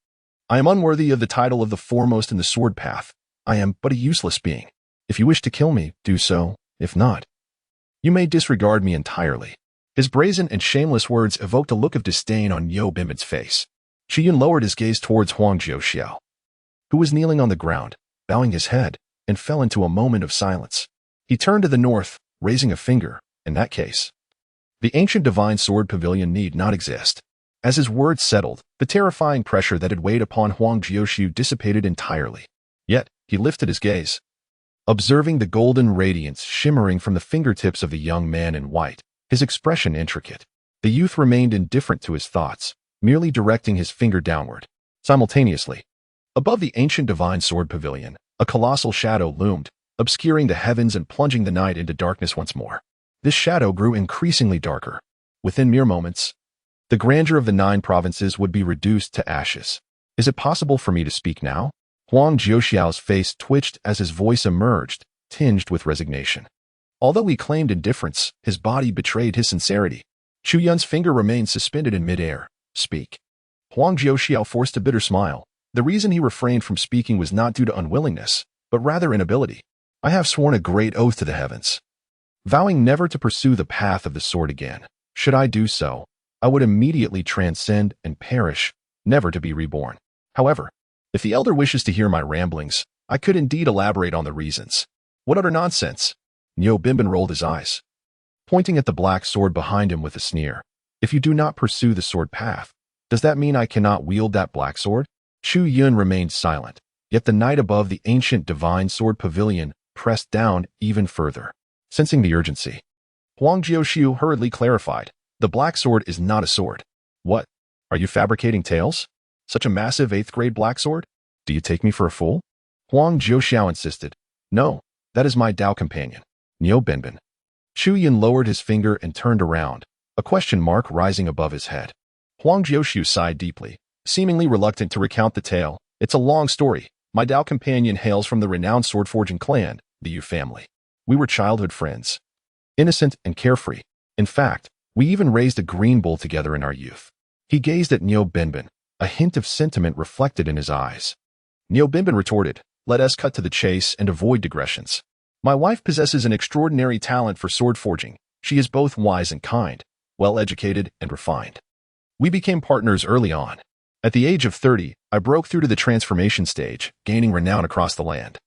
I am unworthy of the title of the foremost in the sword path. I am but a useless being. If you wish to kill me, do so. If not, you may disregard me entirely." His brazen and shameless words evoked a look of disdain on Niu Binbin's face. Chu Yun lowered his gaze towards Huang Jiuxiao, who was kneeling on the ground, bowing his head, and fell into a moment of silence. He turned to the north, raising a finger. In that case, the ancient divine sword pavilion need not exist. As his words settled, the terrifying pressure that had weighed upon Huang Jiuxiu dissipated entirely. Yet, he lifted his gaze, observing the golden radiance shimmering from the fingertips of the young man in white, his expression intricate. The youth remained indifferent to his thoughts, merely directing his finger downward. Simultaneously, above the ancient divine sword pavilion, a colossal shadow loomed, obscuring the heavens and plunging the night into darkness once more. This shadow grew increasingly darker. Within mere moments, the grandeur of the 9 provinces would be reduced to ashes. Is it possible for me to speak now? Huang Jiuxiao's face twitched as his voice emerged, tinged with resignation. Although he claimed indifference, his body betrayed his sincerity. Chu Yun's finger remained suspended in midair. Speak. Huang Jiuxiao forced a bitter smile. The reason he refrained from speaking was not due to unwillingness, but rather inability. I have sworn a great oath to the heavens, vowing never to pursue the path of the sword again. Should I do so, I would immediately transcend and perish, never to be reborn. However, if the elder wishes to hear my ramblings, I could indeed elaborate on the reasons. What utter nonsense! Niu Binbin rolled his eyes, pointing at the black sword behind him with a sneer. If you do not pursue the sword path, does that mean I cannot wield that black sword? Chu Yun remained silent, yet the night above the ancient divine sword pavilion pressed down even further. Sensing the urgency, Huang Jiuxiu hurriedly clarified, the black sword is not a sword. What? Are you fabricating tales? Such a massive 8th grade black sword? Do you take me for a fool? Huang Jiuxiao insisted. No, that is my Dao companion, Niu Binbin. Chu Yun lowered his finger and turned around, a question mark rising above his head. Huang Jiuxiu sighed deeply, seemingly reluctant to recount the tale. It's a long story. My Dao companion hails from the renowned sword-forging clan, the Yu family. We were childhood friends, innocent and carefree. In fact, we even raised a green bull together in our youth. He gazed at Niu Binbin, a hint of sentiment reflected in his eyes. Niu Binbin retorted, let us cut to the chase and avoid digressions. My wife possesses an extraordinary talent for sword forging. She is both wise and kind, well-educated and refined. We became partners early on. At the age of 30, I broke through to the transformation stage, gaining renown across the land.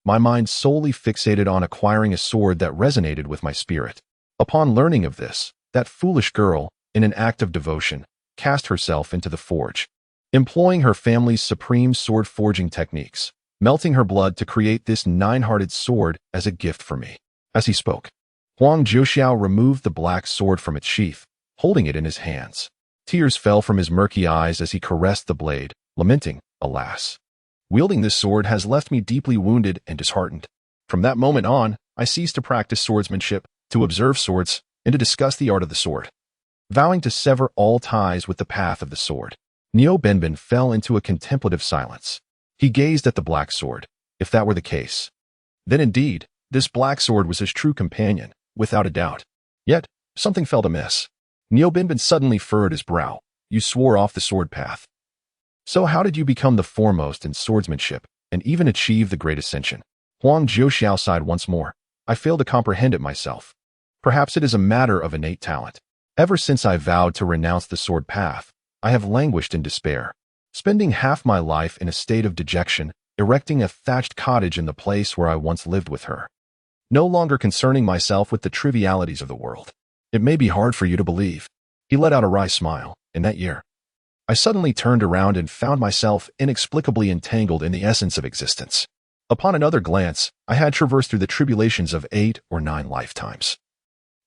My mind solely fixated on acquiring a sword that resonated with my spirit. Upon learning of this, that foolish girl, in an act of devotion, cast herself into the forge, employing her family's supreme sword forging techniques, melting her blood to create this 9-hearted sword as a gift for me. As he spoke, Huang Jiuxiao removed the black sword from its sheath, holding it in his hands. Tears fell from his murky eyes as he caressed the blade, lamenting, alas, wielding this sword has left me deeply wounded and disheartened. From that moment on, I ceased to practice swordsmanship, to observe swords, and to discuss the art of the sword. Vowing to sever all ties with the path of the sword, Niu Binbin fell into a contemplative silence. He gazed at the black sword. If that were the case, then indeed, this black sword was his true companion, without a doubt. Yet, something felt amiss. Niu Binbin suddenly furrowed his brow. You swore off the sword path. So how did you become the foremost in swordsmanship, and even achieve the great ascension? Huang Jiuxiao sighed once more. I fail to comprehend it myself. Perhaps it is a matter of innate talent. Ever since I vowed to renounce the sword path, I have languished in despair, spending half my life in a state of dejection, erecting a thatched cottage in the place where I once lived with her, no longer concerning myself with the trivialities of the world. It may be hard for you to believe. He let out a wry smile. In that year, I suddenly turned around and found myself inexplicably entangled in the essence of existence. Upon another glance, I had traversed through the tribulations of 8 or 9 lifetimes,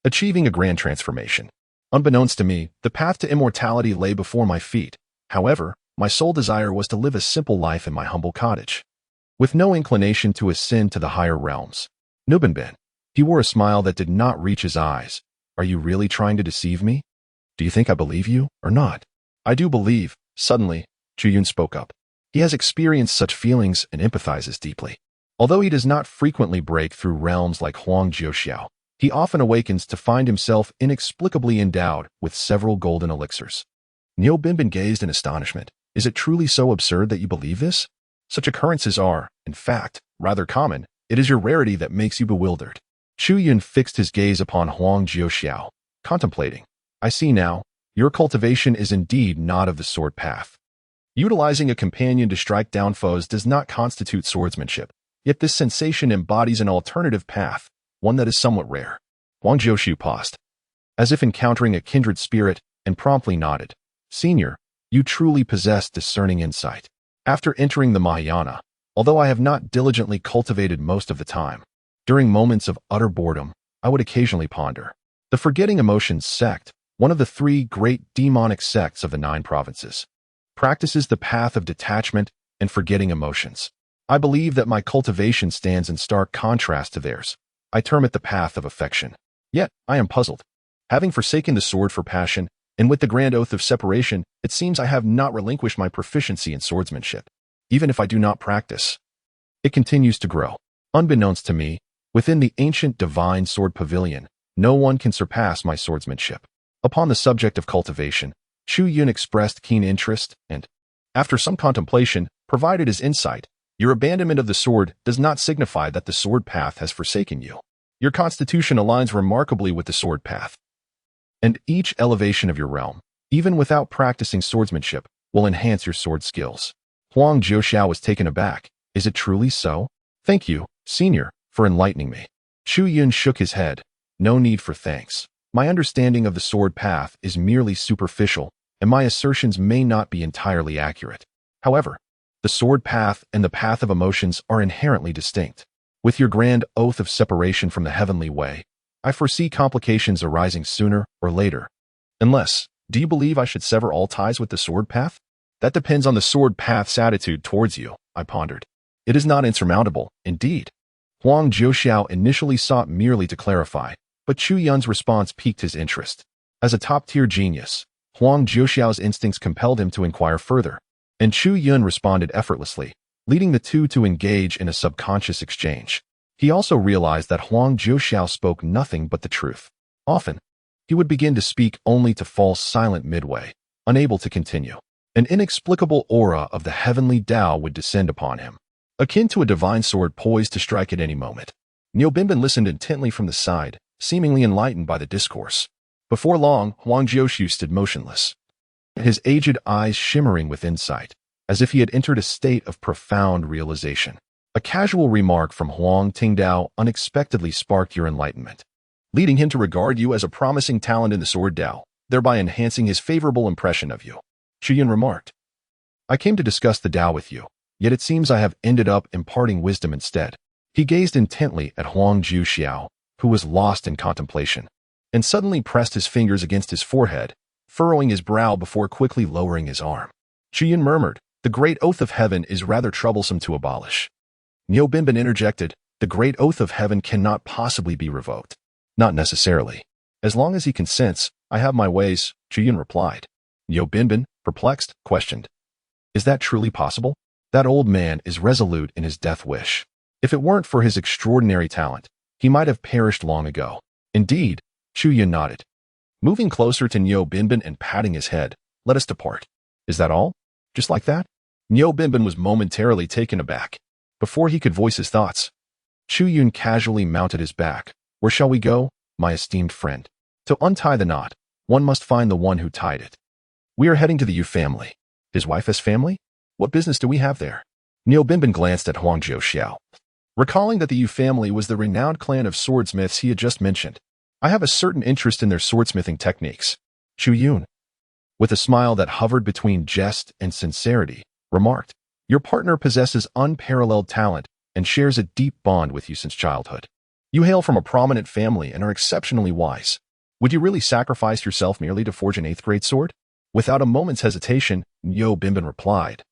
achieving a grand transformation. Unbeknownst to me, the path to immortality lay before my feet. However, my sole desire was to live a simple life in my humble cottage, with no inclination to ascend to the higher realms. Niu Binbin. He wore a smile that did not reach his eyes. Are you really trying to deceive me? Do you think I believe you, or not? I do believe. Suddenly, Chu Yun spoke up. He has experienced such feelings and empathizes deeply. Although he does not frequently break through realms like Huang Jiuxiao, he often awakens to find himself inexplicably endowed with several golden elixirs. Niu Binbin gazed in astonishment. Is it truly so absurd that you believe this? Such occurrences are, in fact, rather common. It is your rarity that makes you bewildered. Chu Yun fixed his gaze upon Huang Jiuxiao, contemplating. I see now. Your cultivation is indeed not of the sword path. Utilizing a companion to strike down foes does not constitute swordsmanship, yet this sensation embodies an alternative path, one that is somewhat rare. Huang Jiushu paused, as if encountering a kindred spirit, and promptly nodded. Senior, you truly possess discerning insight. After entering the Mahayana, although I have not diligently cultivated most of the time, during moments of utter boredom, I would occasionally ponder. The Forgetting Emotions sect, one of the 3 great demonic sects of the 9 provinces, practices the path of detachment and forgetting emotions. I believe that my cultivation stands in stark contrast to theirs. I term it the path of affection. Yet, I am puzzled. Having forsaken the sword for passion, and with the grand oath of separation, it seems I have not relinquished my proficiency in swordsmanship. Even if I do not practice, it continues to grow. Unbeknownst to me, within the ancient divine sword pavilion, no one can surpass my swordsmanship. Upon the subject of cultivation, Chu Yun expressed keen interest and, after some contemplation, provided his insight. Your abandonment of the sword does not signify that the sword path has forsaken you. Your constitution aligns remarkably with the sword path. And each elevation of your realm, even without practicing swordsmanship, will enhance your sword skills. Huang Jiuxiao was taken aback. Is it truly so? Thank you, senior, for enlightening me. Chu Yun shook his head. No need for thanks. My understanding of the sword path is merely superficial, and my assertions may not be entirely accurate. However, the sword path and the path of emotions are inherently distinct. With your grand oath of separation from the heavenly way, I foresee complications arising sooner or later. Unless, do you believe I should sever all ties with the sword path? That depends on the sword path's attitude towards you, I pondered. It is not insurmountable, indeed. Huang Jiuxiao initially sought merely to clarify, but Chu Yun's response piqued his interest. As a top-tier genius, Huang Jiuxiao's instincts compelled him to inquire further, and Chu Yun responded effortlessly, leading the two to engage in a subconscious exchange. He also realized that Huang Jiuxiao spoke nothing but the truth. Often, he would begin to speak only to fall silent midway, unable to continue. An inexplicable aura of the heavenly Tao would descend upon him, akin to a divine sword poised to strike at any moment. Niu Binbin listened intently from the side, seemingly enlightened by the discourse. Before long, Huang Jiushu stood motionless, his aged eyes shimmering with insight, as if he had entered a state of profound realization. A casual remark from Huang Tingdao unexpectedly sparked your enlightenment, leading him to regard you as a promising talent in the sword Tao, thereby enhancing his favorable impression of you. Chu Yun remarked, I came to discuss the Tao with you, yet it seems I have ended up imparting wisdom instead. He gazed intently at Huang Jiuxiao, who was lost in contemplation, and suddenly pressed his fingers against his forehead, furrowing his brow before quickly lowering his arm. Chu Yun murmured, the great oath of heaven is rather troublesome to abolish. Niu Binbin interjected, the great oath of heaven cannot possibly be revoked. Not necessarily. As long as he consents, I have my ways, Chu Yun replied. Niu Binbin, perplexed, questioned, is that truly possible? That old man is resolute in his death wish. If it weren't for his extraordinary talent, he might have perished long ago. Indeed, Chu Yun nodded. Moving closer to Niu Binbin and patting his head, let us depart. Is that all? Just like that? Niu Binbin was momentarily taken aback. Before he could voice his thoughts, Chu Yun casually mounted his back. Where shall we go, my esteemed friend? To untie the knot, one must find the one who tied it. We are heading to the Yu family. His wife has family? What business do we have there? Niu Binbin glanced at Huang Jiuxiao, recalling that the Yu family was the renowned clan of swordsmiths he had just mentioned. I have a certain interest in their swordsmithing techniques. Chu Yun, with a smile that hovered between jest and sincerity, remarked, your partner possesses unparalleled talent and shares a deep bond with you since childhood. You hail from a prominent family and are exceptionally wise. Would you really sacrifice yourself merely to forge an 8th-grade sword? Without a moment's hesitation, Niu Binbin replied,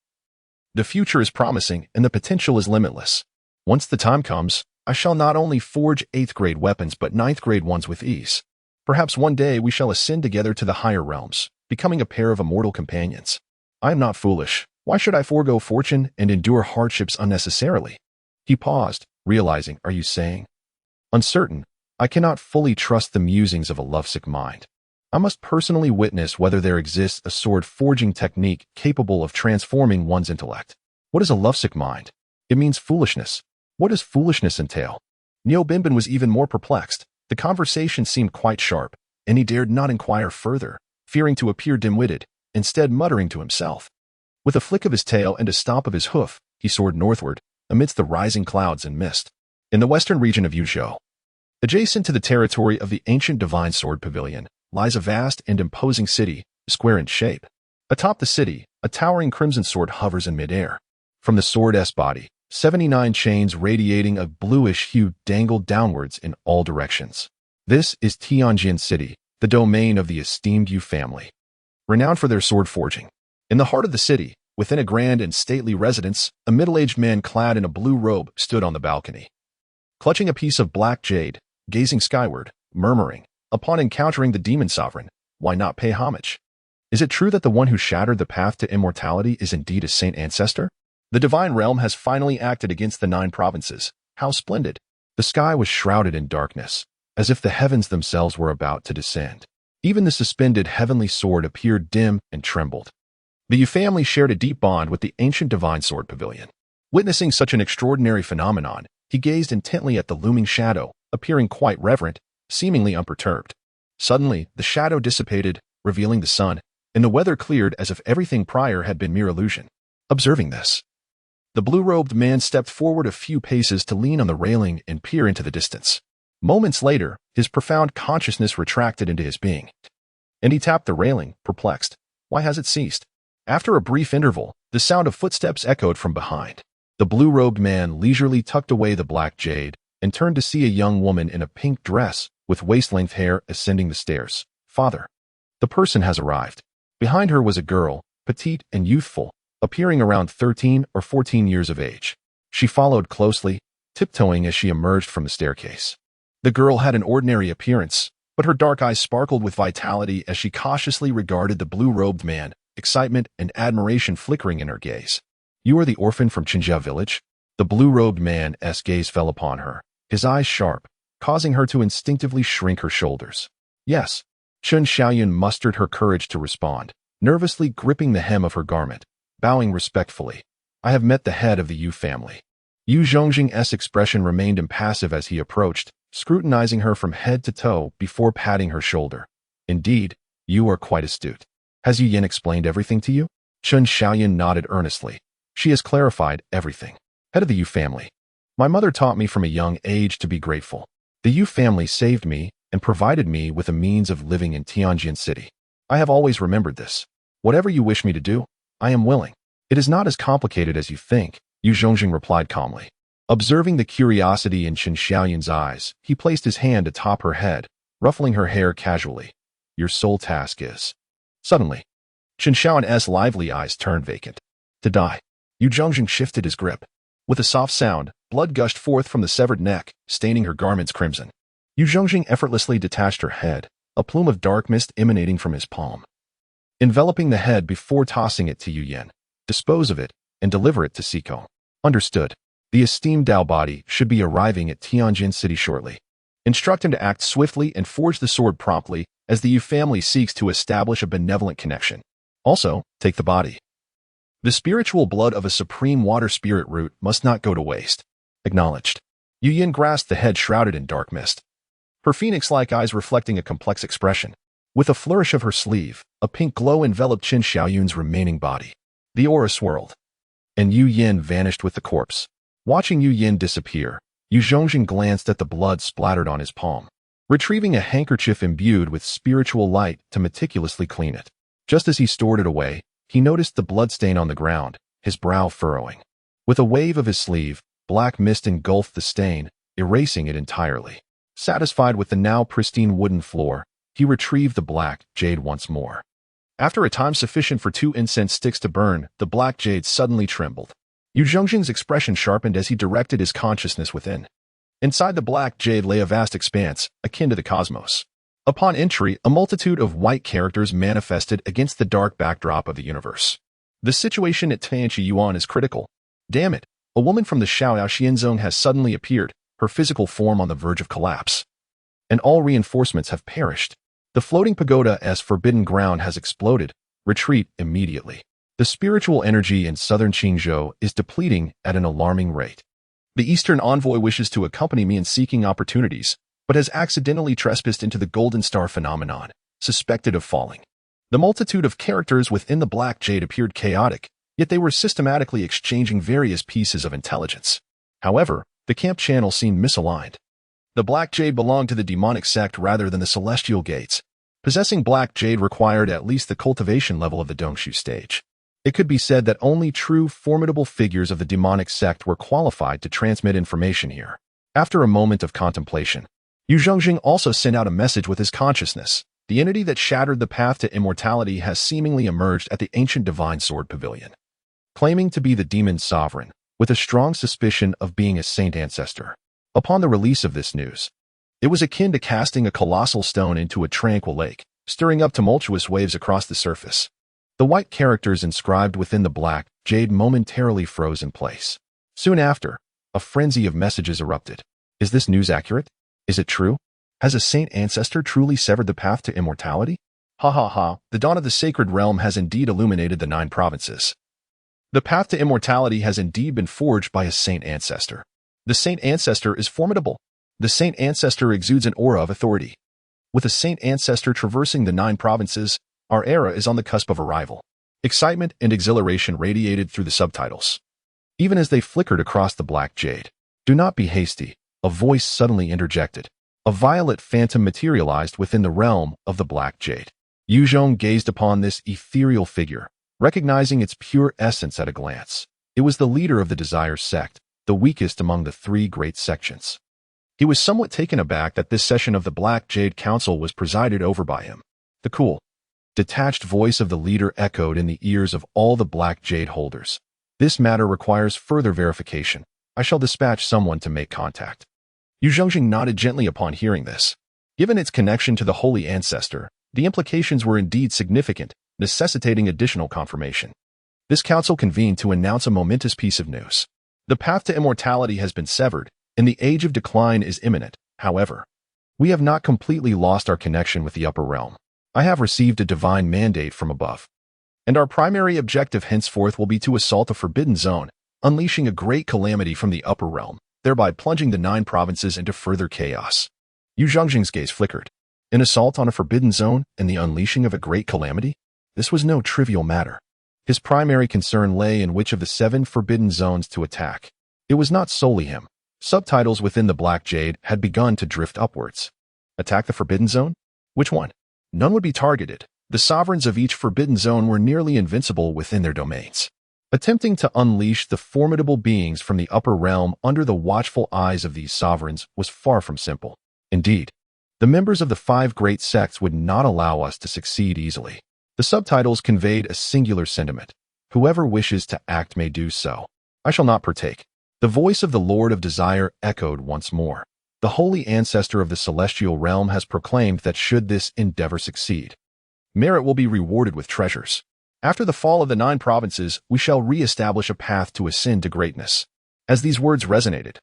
the future is promising and the potential is limitless. Once the time comes, I shall not only forge 8th-grade weapons but 9th-grade ones with ease. Perhaps one day we shall ascend together to the higher realms, becoming a pair of immortal companions. I am not foolish. Why should I forego fortune and endure hardships unnecessarily? He paused, realizing, are you saying? Uncertain, I cannot fully trust the musings of a lovesick mind. I must personally witness whether there exists a sword-forging technique capable of transforming one's intellect. What is a lovesick mind? It means foolishness. What does foolishness entail? Niu Binbin was even more perplexed. The conversation seemed quite sharp, and he dared not inquire further, fearing to appear dim-witted, instead muttering to himself. With a flick of his tail and a stomp of his hoof, he soared northward, amidst the rising clouds and mist. In the western region of Yuzhou, adjacent to the territory of the ancient Divine Sword Pavilion, lies a vast and imposing city, square in shape. Atop the city, a towering crimson sword hovers in midair. From the sword's body, 79 chains radiating a bluish hue dangle downwards in all directions. This is Tianjin City, the domain of the esteemed Yu family, renowned for their sword forging. In the heart of the city, within a grand and stately residence, a middle-aged man clad in a blue robe stood on the balcony, clutching a piece of black jade, gazing skyward, murmuring, upon encountering the demon sovereign, why not pay homage? Is it true that the one who shattered the path to immortality is indeed a saint ancestor? The divine realm has finally acted against the 9 provinces. How splendid! The sky was shrouded in darkness, as if the heavens themselves were about to descend. Even the suspended heavenly sword appeared dim and trembled. The Yu family shared a deep bond with the ancient Divine Sword Pavilion. Witnessing such an extraordinary phenomenon, he gazed intently at the looming shadow, appearing quite reverent, seemingly unperturbed. Suddenly, the shadow dissipated, revealing the sun, and the weather cleared as if everything prior had been mere illusion. Observing this, the blue-robed man stepped forward a few paces to lean on the railing and peer into the distance. Moments later, his profound consciousness retracted into his being, and he tapped the railing, perplexed. Why has it ceased? After a brief interval, the sound of footsteps echoed from behind. The blue-robed man leisurely tucked away the black jade and turned to see a young woman in a pink dress with waist-length hair ascending the stairs. Father. The person has arrived. Behind her was a girl, petite and youthful, appearing around 13 or 14 years of age. She followed closely, tiptoeing as she emerged from the staircase. The girl had an ordinary appearance, but her dark eyes sparkled with vitality as she cautiously regarded the blue-robed man, excitement and admiration flickering in her gaze. You are the orphan from Qinjia village? The blue-robed man's gaze fell upon her, his eyes sharp, causing her to instinctively shrink her shoulders. Yes. Chu Yun mustered her courage to respond, nervously gripping the hem of her garment, bowing respectfully. I have met the head of the Yu family. Yu Zhongjing's expression remained impassive as he approached, scrutinizing her from head to toe before patting her shoulder. Indeed, you are quite astute. Has Yu Yin explained everything to you? Chu Yun nodded earnestly. She has clarified everything. Head of the Yu family. My mother taught me from a young age to be grateful. The Yu family saved me and provided me with a means of living in Tianjin City. I have always remembered this. Whatever you wish me to do, I am willing. It is not as complicated as you think, Yu Zhongjing replied calmly. Observing the curiosity in Chu Yun's eyes, he placed his hand atop her head, ruffling her hair casually. Your sole task is... Suddenly, Chu Yun's lively eyes turned vacant. To die. Yu Zhongjing shifted his grip. With a soft sound, blood gushed forth from the severed neck, staining her garments crimson. Yu Zhongjing effortlessly detached her head, a plume of dark mist emanating from his palm, enveloping the head before tossing it to Yu Yin. Dispose of it, and deliver it to Siko. Understood. The esteemed Dao body should be arriving at Tianjin City shortly. Instruct him to act swiftly and forge the sword promptly, as the Yu family seeks to establish a benevolent connection. Also, take the body. The spiritual blood of a supreme water spirit root must not go to waste. Acknowledged. Yu Yin grasped the head shrouded in dark mist, her phoenix-like eyes reflecting a complex expression. With a flourish of her sleeve, a pink glow enveloped Chu Yun's remaining body. The aura swirled, and Yu Yin vanished with the corpse. Watching Yu Yin disappear, Yu Zhongjing glanced at the blood splattered on his palm, retrieving a handkerchief imbued with spiritual light to meticulously clean it. Just as he stored it away, he noticed the bloodstain on the ground, his brow furrowing. With a wave of his sleeve, black mist engulfed the stain, erasing it entirely. Satisfied with the now pristine wooden floor, he retrieved the black jade once more. After a time sufficient for 2 incense sticks to burn, the black jade suddenly trembled. Yu Zhongjing's expression sharpened as he directed his consciousness within. Inside the black jade lay a vast expanse, akin to the cosmos. Upon entry, a multitude of white characters manifested against the dark backdrop of the universe. The situation at Tianchi Yuan is critical. Damn it, a woman from the Xiaoyao Zone has suddenly appeared, her physical form on the verge of collapse. And all reinforcements have perished. The floating pagoda's forbidden ground has exploded. Retreat immediately. The spiritual energy in southern Qingzhou is depleting at an alarming rate. The Eastern envoy wishes to accompany me in seeking opportunities, but has accidentally trespassed into the golden star phenomenon, suspected of falling. The multitude of characters within the Black Jade appeared chaotic, yet they were systematically exchanging various pieces of intelligence. However, the camp channel seemed misaligned. The Black Jade belonged to the demonic sect rather than the celestial gates. Possessing Black Jade required at least the cultivation level of the Dongshu stage. It could be said that only true formidable figures of the demonic sect were qualified to transmit information here. After a moment of contemplation, Yu Zhongjing also sent out a message with his consciousness. The entity that shattered the path to immortality has seemingly emerged at the ancient divine sword pavilion. Claiming to be the demon sovereign, with a strong suspicion of being a saint ancestor. Upon the release of this news, it was akin to casting a colossal stone into a tranquil lake, stirring up tumultuous waves across the surface. The white characters inscribed within the Black Jade momentarily froze in place. Soon after, a frenzy of messages erupted. Is this news accurate? Is it true? Has a saint ancestor truly severed the path to immortality? Ha ha ha, the dawn of the sacred realm has indeed illuminated the 9 provinces. The path to immortality has indeed been forged by a saint ancestor. The saint ancestor is formidable. The saint ancestor exudes an aura of authority. With a saint ancestor traversing the 9 provinces, our era is on the cusp of arrival. Excitement and exhilaration radiated through the subtitles. Even as they flickered across the Black Jade. Do not be hasty, a voice suddenly interjected. A violet phantom materialized within the realm of the Black Jade. Yu Zhong gazed upon this ethereal figure, recognizing its pure essence at a glance. It was the leader of the Desire sect, the weakest among the 3 great sections. He was somewhat taken aback that this session of the Black Jade Council was presided over by him. The cool, detached voice of the leader echoed in the ears of all the Black Jade holders. This matter requires further verification. I shall dispatch someone to make contact. Yu Zhongjing nodded gently upon hearing this. Given its connection to the Holy Ancestor, the implications were indeed significant, necessitating additional confirmation. This council convened to announce a momentous piece of news. The path to immortality has been severed, and the age of decline is imminent. However, we have not completely lost our connection with the upper realm. I have received a divine mandate from above. And our primary objective henceforth will be to assault the Forbidden Zone, unleashing a great calamity from the upper realm, thereby plunging the 9 provinces into further chaos. Yu Zhongjing's gaze flickered. An assault on a Forbidden Zone and the unleashing of a great calamity? This was no trivial matter. His primary concern lay in which of the 7 Forbidden Zones to attack. It was not solely him. Subtitles within the Black Jade had begun to drift upwards. Attack the Forbidden Zone? Which one? None would be targeted. The sovereigns of each Forbidden Zone were nearly invincible within their domains. Attempting to unleash the formidable beings from the upper realm under the watchful eyes of these sovereigns was far from simple. Indeed, the members of the 5 great sects would not allow us to succeed easily. The subtitles conveyed a singular sentiment. Whoever wishes to act may do so. I shall not partake. The voice of the Lord of Desire echoed once more. The holy ancestor of the celestial realm has proclaimed that should this endeavor succeed, merit will be rewarded with treasures. After the fall of the 9 provinces, we shall re-establish a path to ascend to greatness. As these words resonated,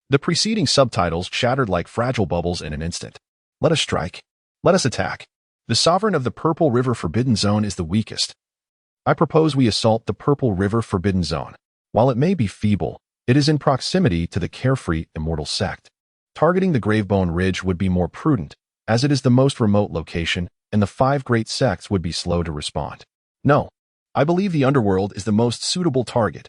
the preceding subtitles shattered like fragile bubbles in an instant. Let us strike. Let us attack. The sovereign of the Purple River Forbidden Zone is the weakest. I propose we assault the Purple River Forbidden Zone. While it may be feeble, it is in proximity to the Carefree Immortal sect. Targeting the Gravebone Ridge would be more prudent, as it is the most remote location, and the 5 great sects would be slow to respond. No, I believe the underworld is the most suitable target.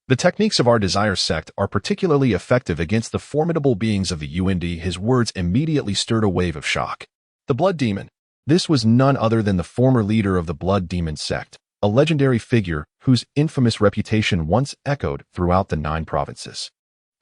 The techniques of our Desire sect are particularly effective against the formidable beings of the UND. His words immediately stirred a wave of shock. The Blood Demon. This was none other than the former leader of the Blood Demon sect, a legendary figure whose infamous reputation once echoed throughout the 9 provinces.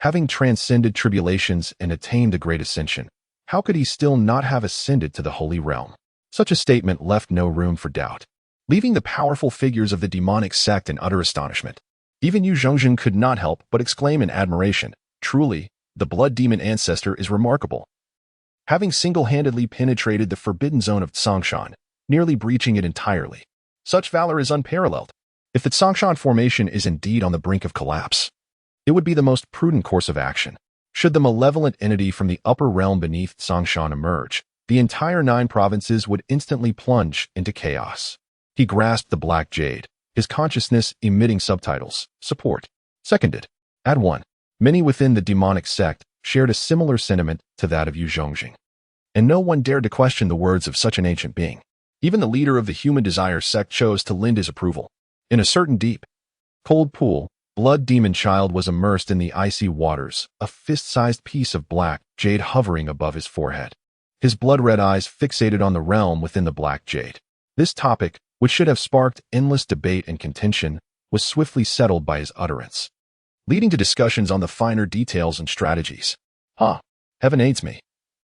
Having transcended tribulations and attained the great ascension, how could he still not have ascended to the Holy Realm? Such a statement left no room for doubt, leaving the powerful figures of the demonic sect in utter astonishment. Even Yu Zhongjing could not help but exclaim in admiration, truly, the Blood Demon ancestor is remarkable. Having single-handedly penetrated the Forbidden Zone of Tsongshan, nearly breaching it entirely. Such valor is unparalleled. If the Tsongshan formation is indeed on the brink of collapse, it would be the most prudent course of action. Should the malevolent entity from the upper realm beneath Tsongshan emerge, the entire 9 provinces would instantly plunge into chaos. He grasped the Black Jade, his consciousness emitting subtitles. Support. Seconded. Add 1. Many within the demonic sect shared a similar sentiment to that of Yu Zhongjing. And no one dared to question the words of such an ancient being. Even the leader of the Human Desire sect chose to lend his approval. In a certain deep, cold pool, Blood Demon Child was immersed in the icy waters, a fist-sized piece of black jade hovering above his forehead. His blood-red eyes fixated on the realm within the black jade. This topic, which should have sparked endless debate and contention, was swiftly settled by his utterance, leading to discussions on the finer details and strategies. Heaven aids me.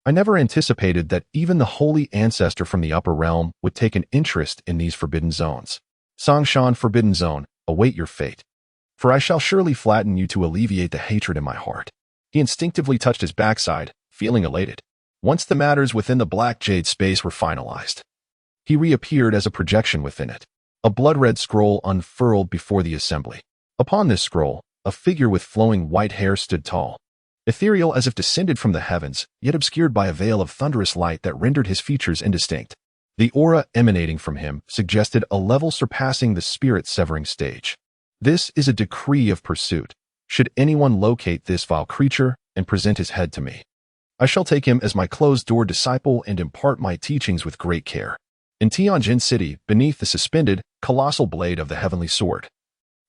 I never anticipated that even the holy ancestor from the upper realm would take an interest in these forbidden zones. Songshan Forbidden Zone, await your fate. For I shall surely flatten you to alleviate the hatred in my heart. He instinctively touched his backside, feeling elated. Once the matters within the black jade space were finalized, he reappeared as a projection within it. A blood-red scroll unfurled before the assembly. Upon this scroll, a figure with flowing white hair stood tall, ethereal as if descended from the heavens, yet obscured by a veil of thunderous light that rendered his features indistinct. The aura emanating from him suggested a level surpassing the spirit-severing stage. This is a decree of pursuit. Should anyone locate this vile creature and present his head to me, I shall take him as my closed-door disciple and impart my teachings with great care. In Tianjin City, beneath the suspended, colossal blade of the heavenly sword,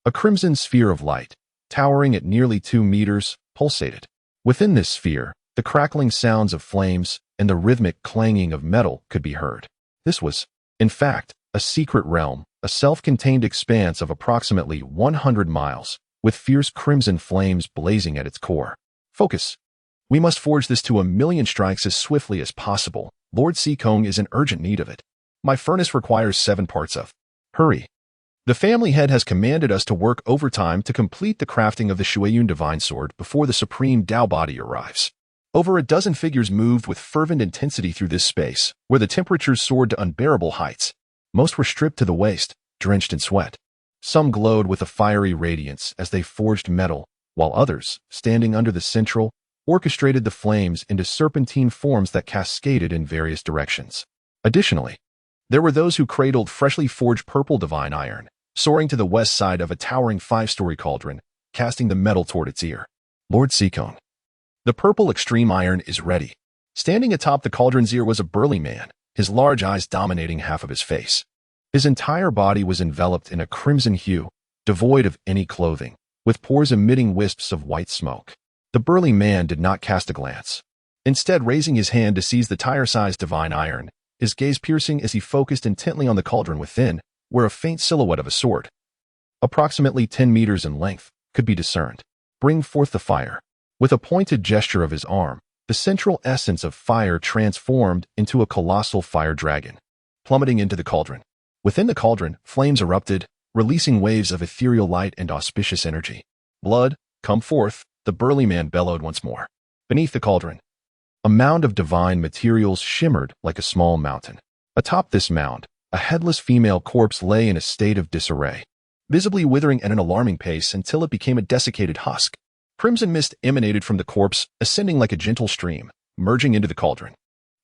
a crimson sphere of light, towering at nearly 2 meters, pulsated. Within this sphere, the crackling sounds of flames and the rhythmic clanging of metal could be heard. This was, in fact, a secret realm, a self-contained expanse of approximately 100 miles, with fierce crimson flames blazing at its core. Focus. We must forge this to 1,000,000 strikes as swiftly as possible. Lord Sikong is in urgent need of it. My furnace requires 7 parts of. Hurry. The family head has commanded us to work overtime to complete the crafting of the Chu Yun divine sword before the supreme Tao body arrives. Over a dozen figures moved with fervent intensity through this space, where the temperatures soared to unbearable heights. Most were stripped to the waist, drenched in sweat. Some glowed with a fiery radiance as they forged metal, while others, standing under the central, orchestrated the flames into serpentine forms that cascaded in various directions. Additionally, there were those who cradled freshly forged purple divine iron, soaring to the west side of a towering 5-story cauldron, casting the metal toward its ear. Lord Sikong. The purple extreme iron is ready. Standing atop the cauldron's ear was a burly man, his large eyes dominating half of his face. His entire body was enveloped in a crimson hue, devoid of any clothing, with pores emitting wisps of white smoke. The burly man did not cast a glance. Instead, raising his hand to seize the tire-sized divine iron, his gaze piercing as he focused intently on the cauldron within, where a faint silhouette of a sword, approximately 10 meters in length, could be discerned. Bring forth the fire. With a pointed gesture of his arm, the central essence of fire transformed into a colossal fire dragon, plummeting into the cauldron. Within the cauldron, flames erupted, releasing waves of ethereal light and auspicious energy. Blood, come forth, the burly man bellowed once more. Beneath the cauldron, a mound of divine materials shimmered like a small mountain. Atop this mound, a headless female corpse lay in a state of disarray, visibly withering at an alarming pace until it became a desiccated husk. Crimson mist emanated from the corpse, ascending like a gentle stream, merging into the cauldron.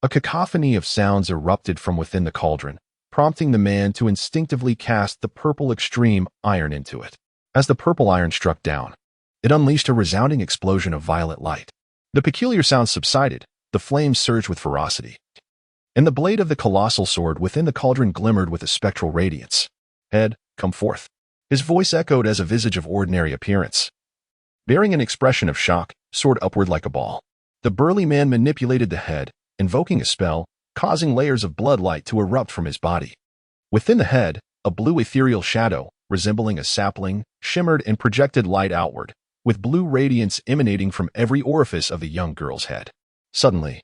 A cacophony of sounds erupted from within the cauldron, prompting the man to instinctively cast the purple extreme iron into it. As the purple iron struck down, it unleashed a resounding explosion of violet light. The peculiar sounds subsided, the flames surged with ferocity, and the blade of the colossal sword within the cauldron glimmered with a spectral radiance. Head, come forth. His voice echoed as a visage of ordinary appearance, bearing an expression of shock, soared upward like a ball. The burly man manipulated the head, invoking a spell, causing layers of blood light to erupt from his body. Within the head, a blue ethereal shadow, resembling a sapling, shimmered and projected light outward, with blue radiance emanating from every orifice of the young girl's head. Suddenly,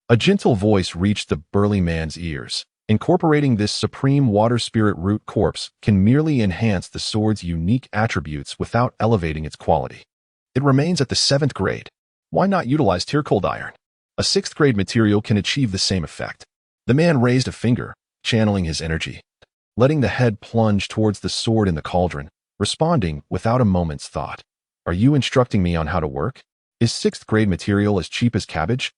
a gentle voice reached the burly man's ears. Incorporating this supreme water spirit root corpse can merely enhance the sword's unique attributes without elevating its quality. It remains at the 7th grade. Why not utilize tear cold iron? A 6th grade material can achieve the same effect. The man raised a finger, channeling his energy, letting the head plunge towards the sword in the cauldron, responding without a moment's thought. Are you instructing me on how to work? Is 6th grade material as cheap as cabbage?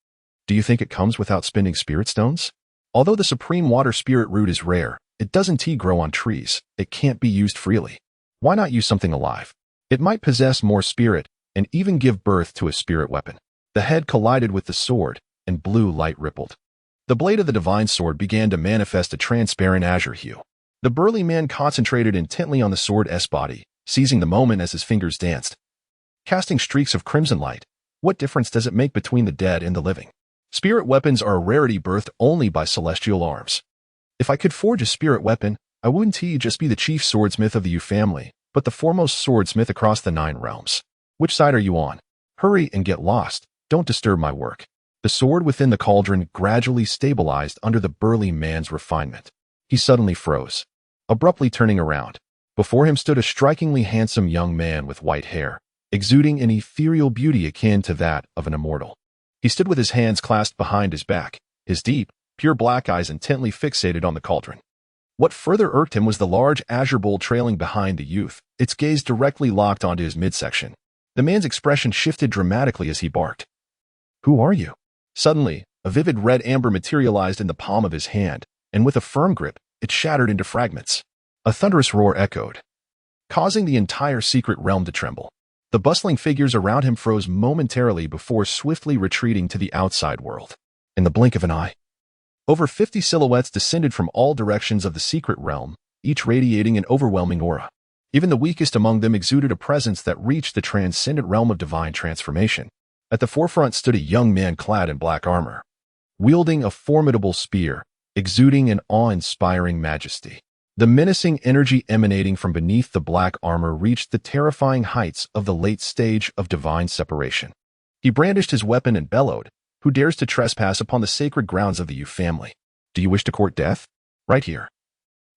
Do you think it comes without spending spirit stones? Although the supreme water spirit root is rare, it doesn't grow on trees. It can't be used freely. Why not use something alive? It might possess more spirit and even give birth to a spirit weapon. The head collided with the sword, and blue light rippled. The blade of the divine sword began to manifest a transparent azure hue. The burly man concentrated intently on the sword's body, seizing the moment as his fingers danced, casting streaks of crimson light. What difference does it make between the dead and the living? Spirit weapons are a rarity birthed only by celestial arms. If I could forge a spirit weapon, I wouldn't just be the chief swordsmith of the Yu family, but the foremost swordsmith across the 9 realms. Which side are you on? Hurry and get lost. Don't disturb my work. The sword within the cauldron gradually stabilized under the burly man's refinement. He suddenly froze, abruptly turning around. Before him stood a strikingly handsome young man with white hair, exuding an ethereal beauty akin to that of an immortal. He stood with his hands clasped behind his back, his deep, pure black eyes intently fixated on the cauldron. What further irked him was the large azure bowl trailing behind the youth, its gaze directly locked onto his midsection. The man's expression shifted dramatically as he barked. "Who are you?" Suddenly, a vivid red amber materialized in the palm of his hand, and with a firm grip, it shattered into fragments. A thunderous roar echoed, causing the entire secret realm to tremble. The bustling figures around him froze momentarily before swiftly retreating to the outside world. In the blink of an eye, over 50 silhouettes descended from all directions of the secret realm, each radiating an overwhelming aura. Even the weakest among them exuded a presence that reached the transcendent realm of divine transformation. At the forefront stood a young man clad in black armor, wielding a formidable spear, exuding an awe-inspiring majesty. The menacing energy emanating from beneath the black armor reached the terrifying heights of the late stage of divine separation. He brandished his weapon and bellowed, "Who dares to trespass upon the sacred grounds of the Yu family? Do you wish to court death? Right here,"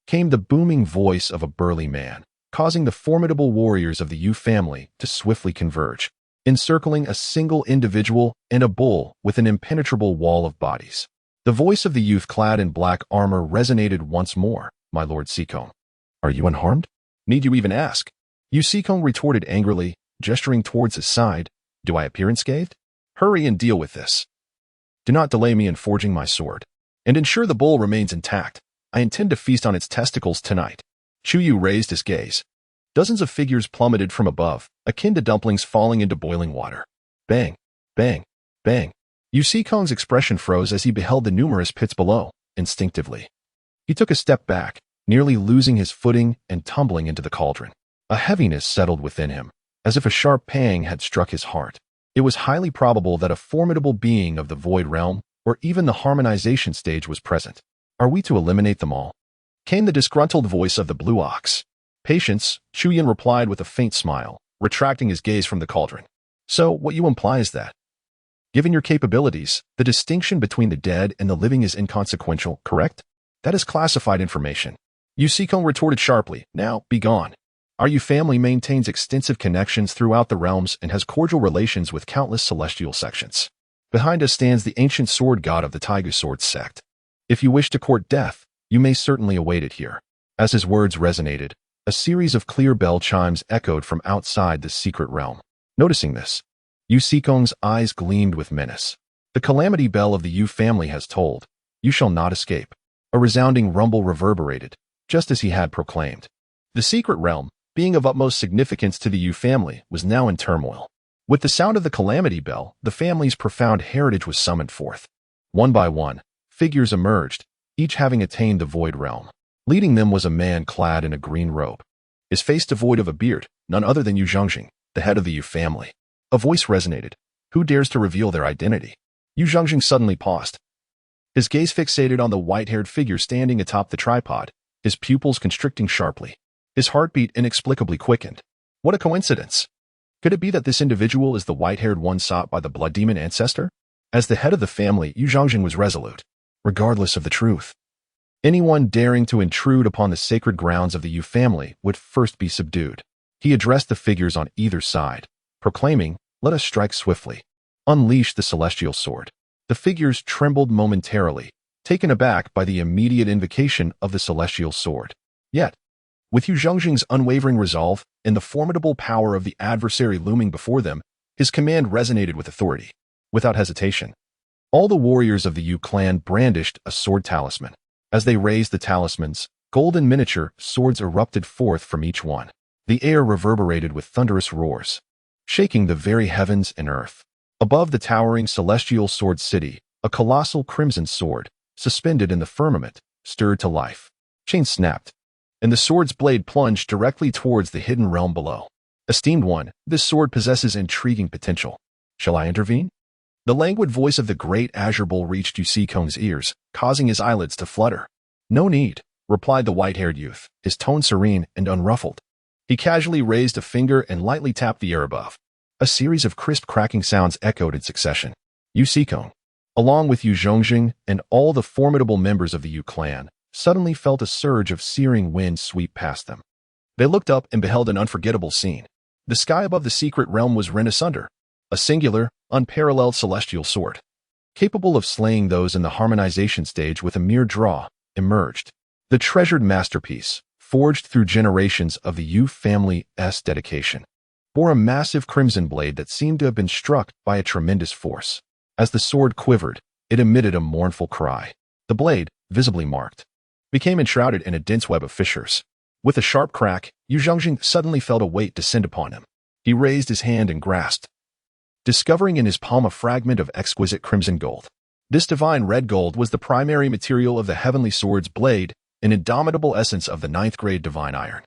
came the booming voice of a burly man, causing the formidable warriors of the Yu family to swiftly converge, encircling a single individual and a bull with an impenetrable wall of bodies. The voice of the youth clad in black armor resonated once more. "My lord Sikong, are you unharmed? Need you even ask?" Yu Sikong retorted angrily, gesturing towards his side. "Do I appear unscathed? Hurry and deal with this. Do not delay me in forging my sword, and ensure the bull remains intact. I intend to feast on its testicles tonight." Chu Yun raised his gaze. Dozens of figures plummeted from above, akin to dumplings falling into boiling water. Bang, bang, bang. Yu Sikong's expression froze as he beheld the numerous pits below. Instinctively, he took a step back, nearly losing his footing and tumbling into the cauldron. A heaviness settled within him, as if a sharp pang had struck his heart. It was highly probable that a formidable being of the Void Realm, or even the harmonization stage, was present. "Are we to eliminate them all?" came the disgruntled voice of the Blue Ox. "Patience," Chu Yun replied with a faint smile, retracting his gaze from the cauldron. "So, what you imply is that, given your capabilities, the distinction between the dead and the living is inconsequential, correct? That is classified information." Yu Sikong retorted sharply. "Now, be gone. Our Yu family maintains extensive connections throughout the realms and has cordial relations with countless celestial sections. Behind us stands the ancient sword god of the Tiger Sword sect. If you wish to court death, you may certainly await it here." As his words resonated, a series of clear bell chimes echoed from outside the secret realm. Noticing this, Yu Sikong's eyes gleamed with menace. "The calamity bell of the Yu family has tolled. You shall not escape." A resounding rumble reverberated, just as he had proclaimed. The secret realm, being of utmost significance to the Yu family, was now in turmoil. With the sound of the calamity bell, the family's profound heritage was summoned forth. One by one, figures emerged, each having attained the Void Realm. Leading them was a man clad in a green robe, his face devoid of a beard, none other than Yu Zhongjing, the head of the Yu family. A voice resonated. "Who dares to reveal their identity?" Yu Zhongjing suddenly paused, his gaze fixated on the white-haired figure standing atop the tripod, his pupils constricting sharply. His heartbeat inexplicably quickened. What a coincidence! Could it be that this individual is the white-haired one sought by the blood demon ancestor? As the head of the family, Yu Zhongjing was resolute, regardless of the truth. Anyone daring to intrude upon the sacred grounds of the Yu family would first be subdued. He addressed the figures on either side, proclaiming, "Let us strike swiftly. Unleash the celestial sword." The figures trembled momentarily, taken aback by the immediate invocation of the celestial sword. Yet, with Yu Zhongjing's unwavering resolve and the formidable power of the adversary looming before them, his command resonated with authority. Without hesitation, all the warriors of the Yu clan brandished a sword talisman. As they raised the talismans, golden miniature swords erupted forth from each one. The air reverberated with thunderous roars, shaking the very heavens and earth. Above the towering celestial sword city, a colossal crimson sword, suspended in the firmament, stirred to life. Chains snapped, and the sword's blade plunged directly towards the hidden realm below. Esteemed one, this sword possesses intriguing potential. Shall I intervene? The languid voice of the great azure bull reached Yu Kong's ears, causing his eyelids to flutter. No need, replied the white-haired youth, his tone serene and unruffled. He casually raised a finger and lightly tapped the air above. A series of crisp cracking sounds echoed in succession. Yu Kong, along with Yu Zhongjing and all the formidable members of the Yu clan, suddenly felt a surge of searing wind sweep past them. They looked up and beheld an unforgettable scene. The sky above the secret realm was rent asunder. A singular, unparalleled celestial sword, capable of slaying those in the harmonization stage with a mere draw, emerged. The treasured masterpiece, forged through generations of the Yu family's dedication, bore a massive crimson blade that seemed to have been struck by a tremendous force. As the sword quivered, it emitted a mournful cry. The blade, visibly marked, became enshrouded in a dense web of fissures. With a sharp crack, Yu Zhongjing suddenly felt a weight descend upon him. He raised his hand and grasped, discovering in his palm a fragment of exquisite crimson gold. This divine red gold was the primary material of the heavenly sword's blade, an indomitable essence of the 9th-grade divine iron.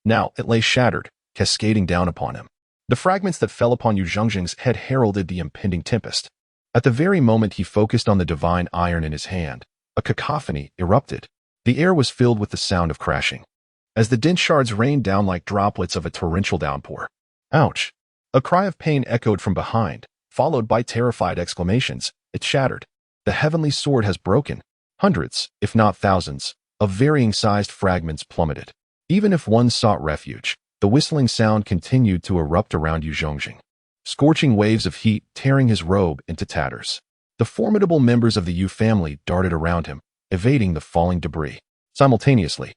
Now it lay shattered, cascading down upon him. The fragments that fell upon Yu Zhongjing's head heralded the impending tempest. At the very moment he focused on the divine iron in his hand, a cacophony erupted. The air was filled with the sound of crashing, as the dense shards rained down like droplets of a torrential downpour. Ouch! A cry of pain echoed from behind, followed by terrified exclamations. It shattered. The heavenly sword has broken. Hundreds, if not thousands, of varying-sized fragments plummeted. Even if one sought refuge, the whistling sound continued to erupt around Yu Zhongjing, scorching waves of heat tearing his robe into tatters. The formidable members of the Yu family darted around him, evading the falling debris. Simultaneously,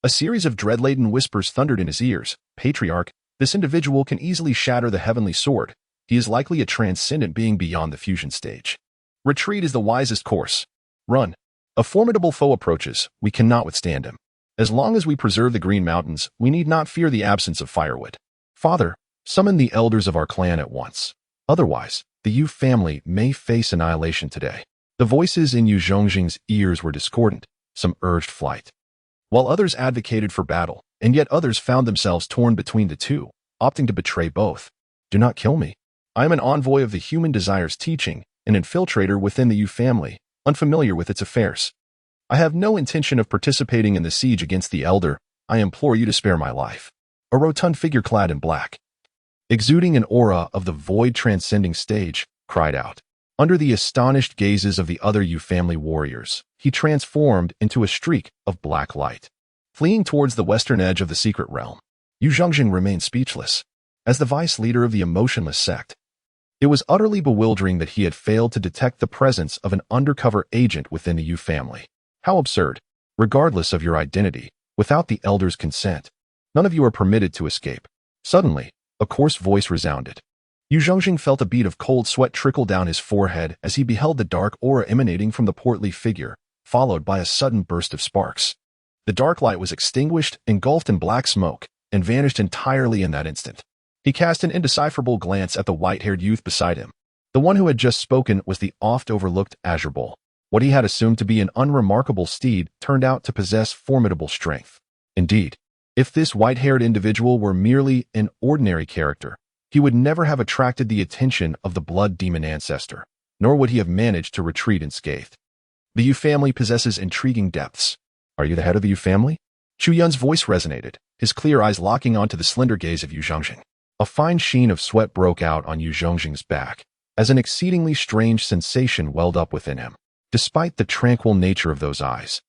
a series of dread-laden whispers thundered in his ears. Patriarch, this individual can easily shatter the heavenly sword. He is likely a transcendent being beyond the fusion stage. Retreat is the wisest course. Run. A formidable foe approaches. We cannot withstand him. As long as we preserve the Green Mountains, we need not fear the absence of firewood. Father, summon the elders of our clan at once. Otherwise, the Yu family may face annihilation today. The voices in Yu Zhongjing's ears were discordant. Some urged flight, while others advocated for battle, and yet others found themselves torn between the two, opting to betray both. Do not kill me. I am an envoy of the human desire's teaching, an infiltrator within the Yu family, unfamiliar with its affairs. I have no intention of participating in the siege against the elder. I implore you to spare my life. A rotund figure clad in black, exuding an aura of the void transcending stage, cried out. Under the astonished gazes of the other Yu family warriors, he transformed into a streak of black light, fleeing towards the western edge of the secret realm. Yu Zhongjing remained speechless. As the vice leader of the emotionless sect, it was utterly bewildering that he had failed to detect the presence of an undercover agent within the Yu family. How absurd! Regardless of your identity, without the elder's consent, none of you are permitted to escape. Suddenly, a coarse voice resounded. Yu Zhongjing felt a bead of cold sweat trickle down his forehead as he beheld the dark aura emanating from the portly figure, followed by a sudden burst of sparks. The dark light was extinguished, engulfed in black smoke, and vanished entirely in that instant. He cast an indecipherable glance at the white-haired youth beside him. The one who had just spoken was the oft-overlooked Azure Bull. What he had assumed to be an unremarkable steed turned out to possess formidable strength. Indeed, if this white-haired individual were merely an ordinary character, he would never have attracted the attention of the blood demon ancestor, nor would he have managed to retreat unscathed. The Yu family possesses intriguing depths. Are you the head of the Yu family? Chu Yun's voice resonated, his clear eyes locking onto the slender gaze of Yu Zhongjing. A fine sheen of sweat broke out on Yu Zhongjing's back, as an exceedingly strange sensation welled up within him. Despite the tranquil nature of those eyes,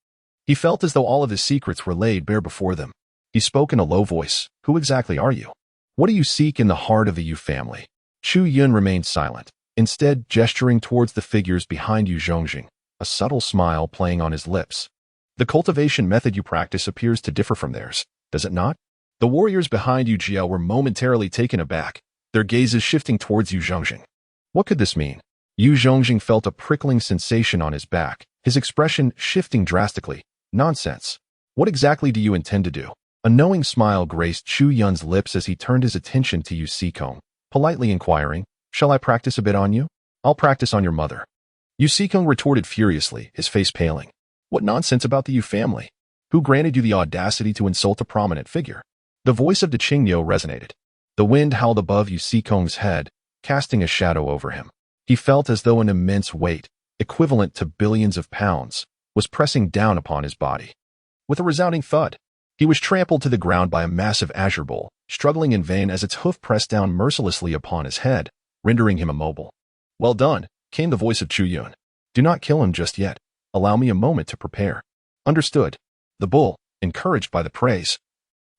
he felt as though all of his secrets were laid bare before them. He spoke in a low voice. Who exactly are you? What do you seek in the heart of the Yu family? Chu Yun remained silent, instead gesturing towards the figures behind Yu Zhongjing, a subtle smile playing on his lips. The cultivation method you practice appears to differ from theirs, does it not? The warriors behind Yu Jiao were momentarily taken aback, their gazes shifting towards Yu Zhongjing. What could this mean? Yu Zhongjing felt a prickling sensation on his back, his expression shifting drastically. Nonsense. What exactly do you intend to do? A knowing smile graced Chu Yun's lips as he turned his attention to Yu Kong, politely inquiring, Shall I practice a bit on you? I'll practice on your mother. Yu Sikong retorted furiously, his face paling. What nonsense about the Yu family? Who granted you the audacity to insult a prominent figure? The voice of De Qingyo resonated. The wind howled above Yu Sikong's head, casting a shadow over him. He felt as though an immense weight, equivalent to billions of pounds, was pressing down upon his body. With a resounding thud, he was trampled to the ground by a massive azure bull, struggling in vain as its hoof pressed down mercilessly upon his head, rendering him immobile. Well done, came the voice of Chu Yun. Do not kill him just yet. Allow me a moment to prepare. Understood. The bull, encouraged by the praise,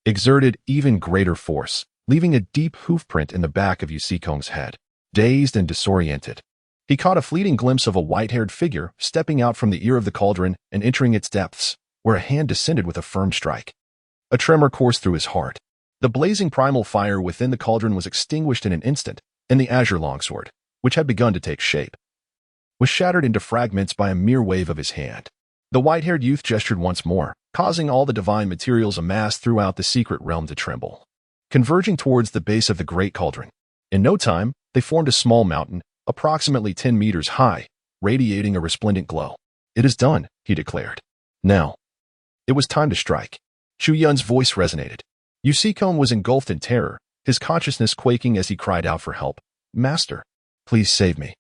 exerted even greater force, leaving a deep hoofprint in the back of Yu Sikong's head. Dazed and disoriented, he caught a fleeting glimpse of a white-haired figure stepping out from the ear of the cauldron and entering its depths, where a hand descended with a firm strike. A tremor coursed through his heart. The blazing primal fire within the cauldron was extinguished in an instant, and the azure longsword, which had begun to take shape, was shattered into fragments by a mere wave of his hand. The white-haired youth gestured once more, causing all the divine materials amassed throughout the secret realm to tremble, converging towards the base of the great cauldron. In no time, they formed a small mountain, approximately 10 meters high, radiating a resplendent glow. It is done, he declared. Now, it was time to strike. Chu Yun's voice resonated. Yu Sikong was engulfed in terror, his consciousness quaking as he cried out for help. Master, please save me.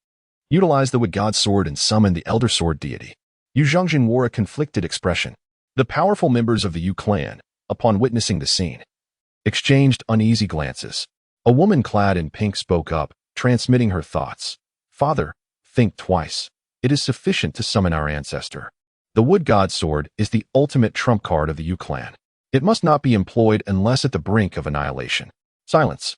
Utilize the Wood God Sword and summon the Elder Sword deity. Yu Zhongjin wore a conflicted expression. The powerful members of the Yu clan, upon witnessing the scene, exchanged uneasy glances. A woman clad in pink spoke up, transmitting her thoughts. Father, think twice. It is sufficient to summon our ancestor. The Wood God Sword is the ultimate trump card of the Yu clan. It must not be employed unless at the brink of annihilation. Silence.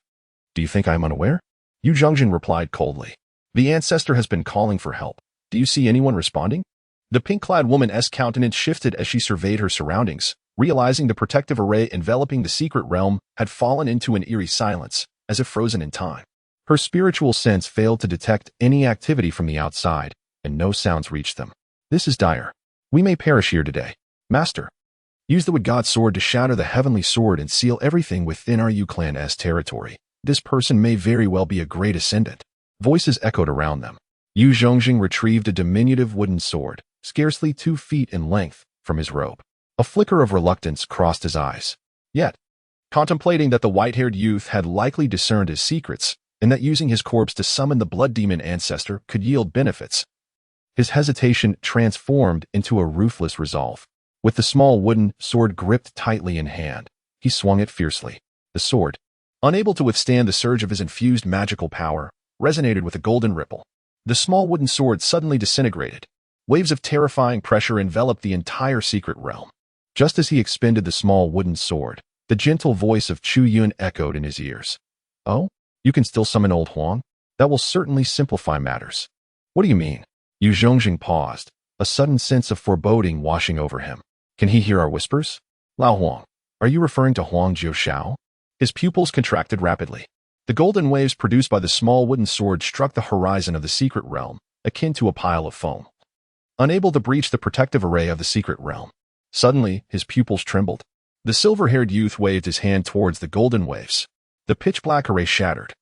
Do you think I am unaware? Yu Zhongjin replied coldly. The ancestor has been calling for help. Do you see anyone responding? The pink-clad woman's countenance shifted as she surveyed her surroundings, realizing the protective array enveloping the secret realm had fallen into an eerie silence, as if frozen in time. Her spiritual sense failed to detect any activity from the outside, and no sounds reached them. This is dire. We may perish here today. Master, use the Wood God Sword to shatter the heavenly sword and seal everything within our Yu clan's territory. This person may very well be a great ascendant. Voices echoed around them. Yu Zhongjing retrieved a diminutive wooden sword, scarcely 2 feet in length, from his robe. A flicker of reluctance crossed his eyes. Yet, contemplating that the white-haired youth had likely discerned his secrets, and that using his corpse to summon the blood demon ancestor could yield benefits, his hesitation transformed into a ruthless resolve. With the small wooden sword gripped tightly in hand, he swung it fiercely. The sword, unable to withstand the surge of his infused magical power, resonated with a golden ripple. The small wooden sword suddenly disintegrated. Waves of terrifying pressure enveloped the entire secret realm. Just as he expended the small wooden sword, the gentle voice of Chu Yun echoed in his ears. Oh? You can still summon Old Huang? That will certainly simplify matters. What do you mean? Yu Zhongjing paused, a sudden sense of foreboding washing over him. Can he hear our whispers? Lao Huang, are you referring to Huang Jiuxiao? His pupils contracted rapidly. The golden waves produced by the small wooden sword struck the horizon of the secret realm, akin to a pile of foam. Unable to breach the protective array of the secret realm, suddenly his pupils trembled. The silver-haired youth waved his hand towards the golden waves. The pitch-black array shattered,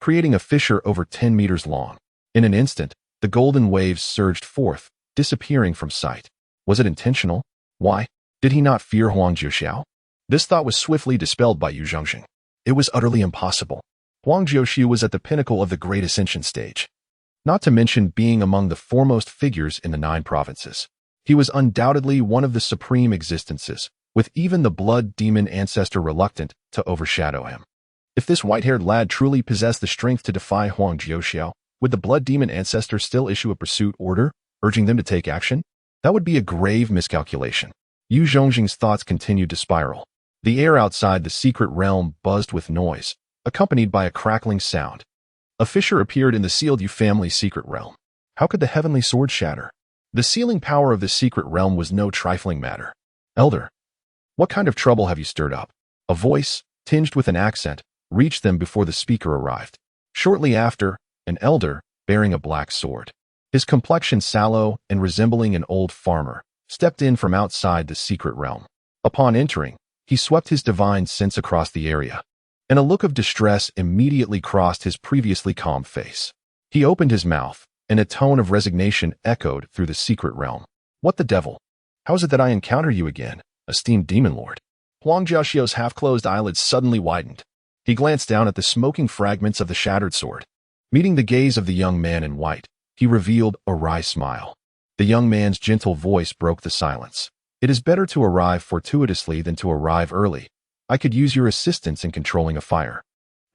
creating a fissure over 10 meters long. In an instant, the golden waves surged forth, disappearing from sight. Was it intentional? Why? Did he not fear Huang Jiuxiao? This thought was swiftly dispelled by Yu Zhongjing. It was utterly impossible. Huang Jiuxiao was at the pinnacle of the Great Ascension stage, not to mention being among the foremost figures in the 9 provinces. He was undoubtedly one of the supreme existences, with even the blood demon ancestor reluctant to overshadow him. If this white-haired lad truly possessed the strength to defy Huang Jiuxiao, would the blood demon ancestor still issue a pursuit order, urging them to take action? That would be a grave miscalculation. Yu Zhongjing's thoughts continued to spiral. The air outside the secret realm buzzed with noise, accompanied by a crackling sound. A fissure appeared in the sealed Yu family's secret realm. How could the heavenly sword shatter? The sealing power of the secret realm was no trifling matter. Elder, what kind of trouble have you stirred up? A voice, tinged with an accent, reached them before the speaker arrived. Shortly after, an elder, bearing a black sword, his complexion sallow and resembling an old farmer, stepped in from outside the secret realm. Upon entering, he swept his divine sense across the area. and a look of distress immediately crossed his previously calm face. He opened his mouth, and a tone of resignation echoed through the secret realm. What the devil? How is it that I encounter you again, esteemed demon lord? Huang Jiaxiao's half-closed eyelids suddenly widened. He glanced down at the smoking fragments of the shattered sword. Meeting the gaze of the young man in white, he revealed a wry smile. The young man's gentle voice broke the silence. It is better to arrive fortuitously than to arrive early. I could use your assistance in controlling a fire.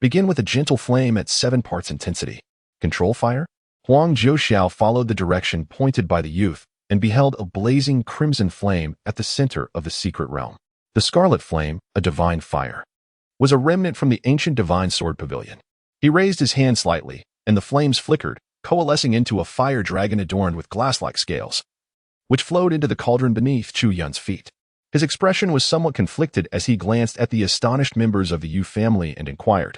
Begin with a gentle flame at 7 parts intensity. Control fire? Huang Jiaxiao followed the direction pointed by the youth and beheld a blazing crimson flame at the center of the secret realm. The scarlet flame, a divine fire, was a remnant from the ancient divine sword pavilion. He raised his hand slightly, and the flames flickered, coalescing into a fire dragon adorned with glass-like scales, which flowed into the cauldron beneath Chu Yun's feet. His expression was somewhat conflicted as he glanced at the astonished members of the Yu family and inquired,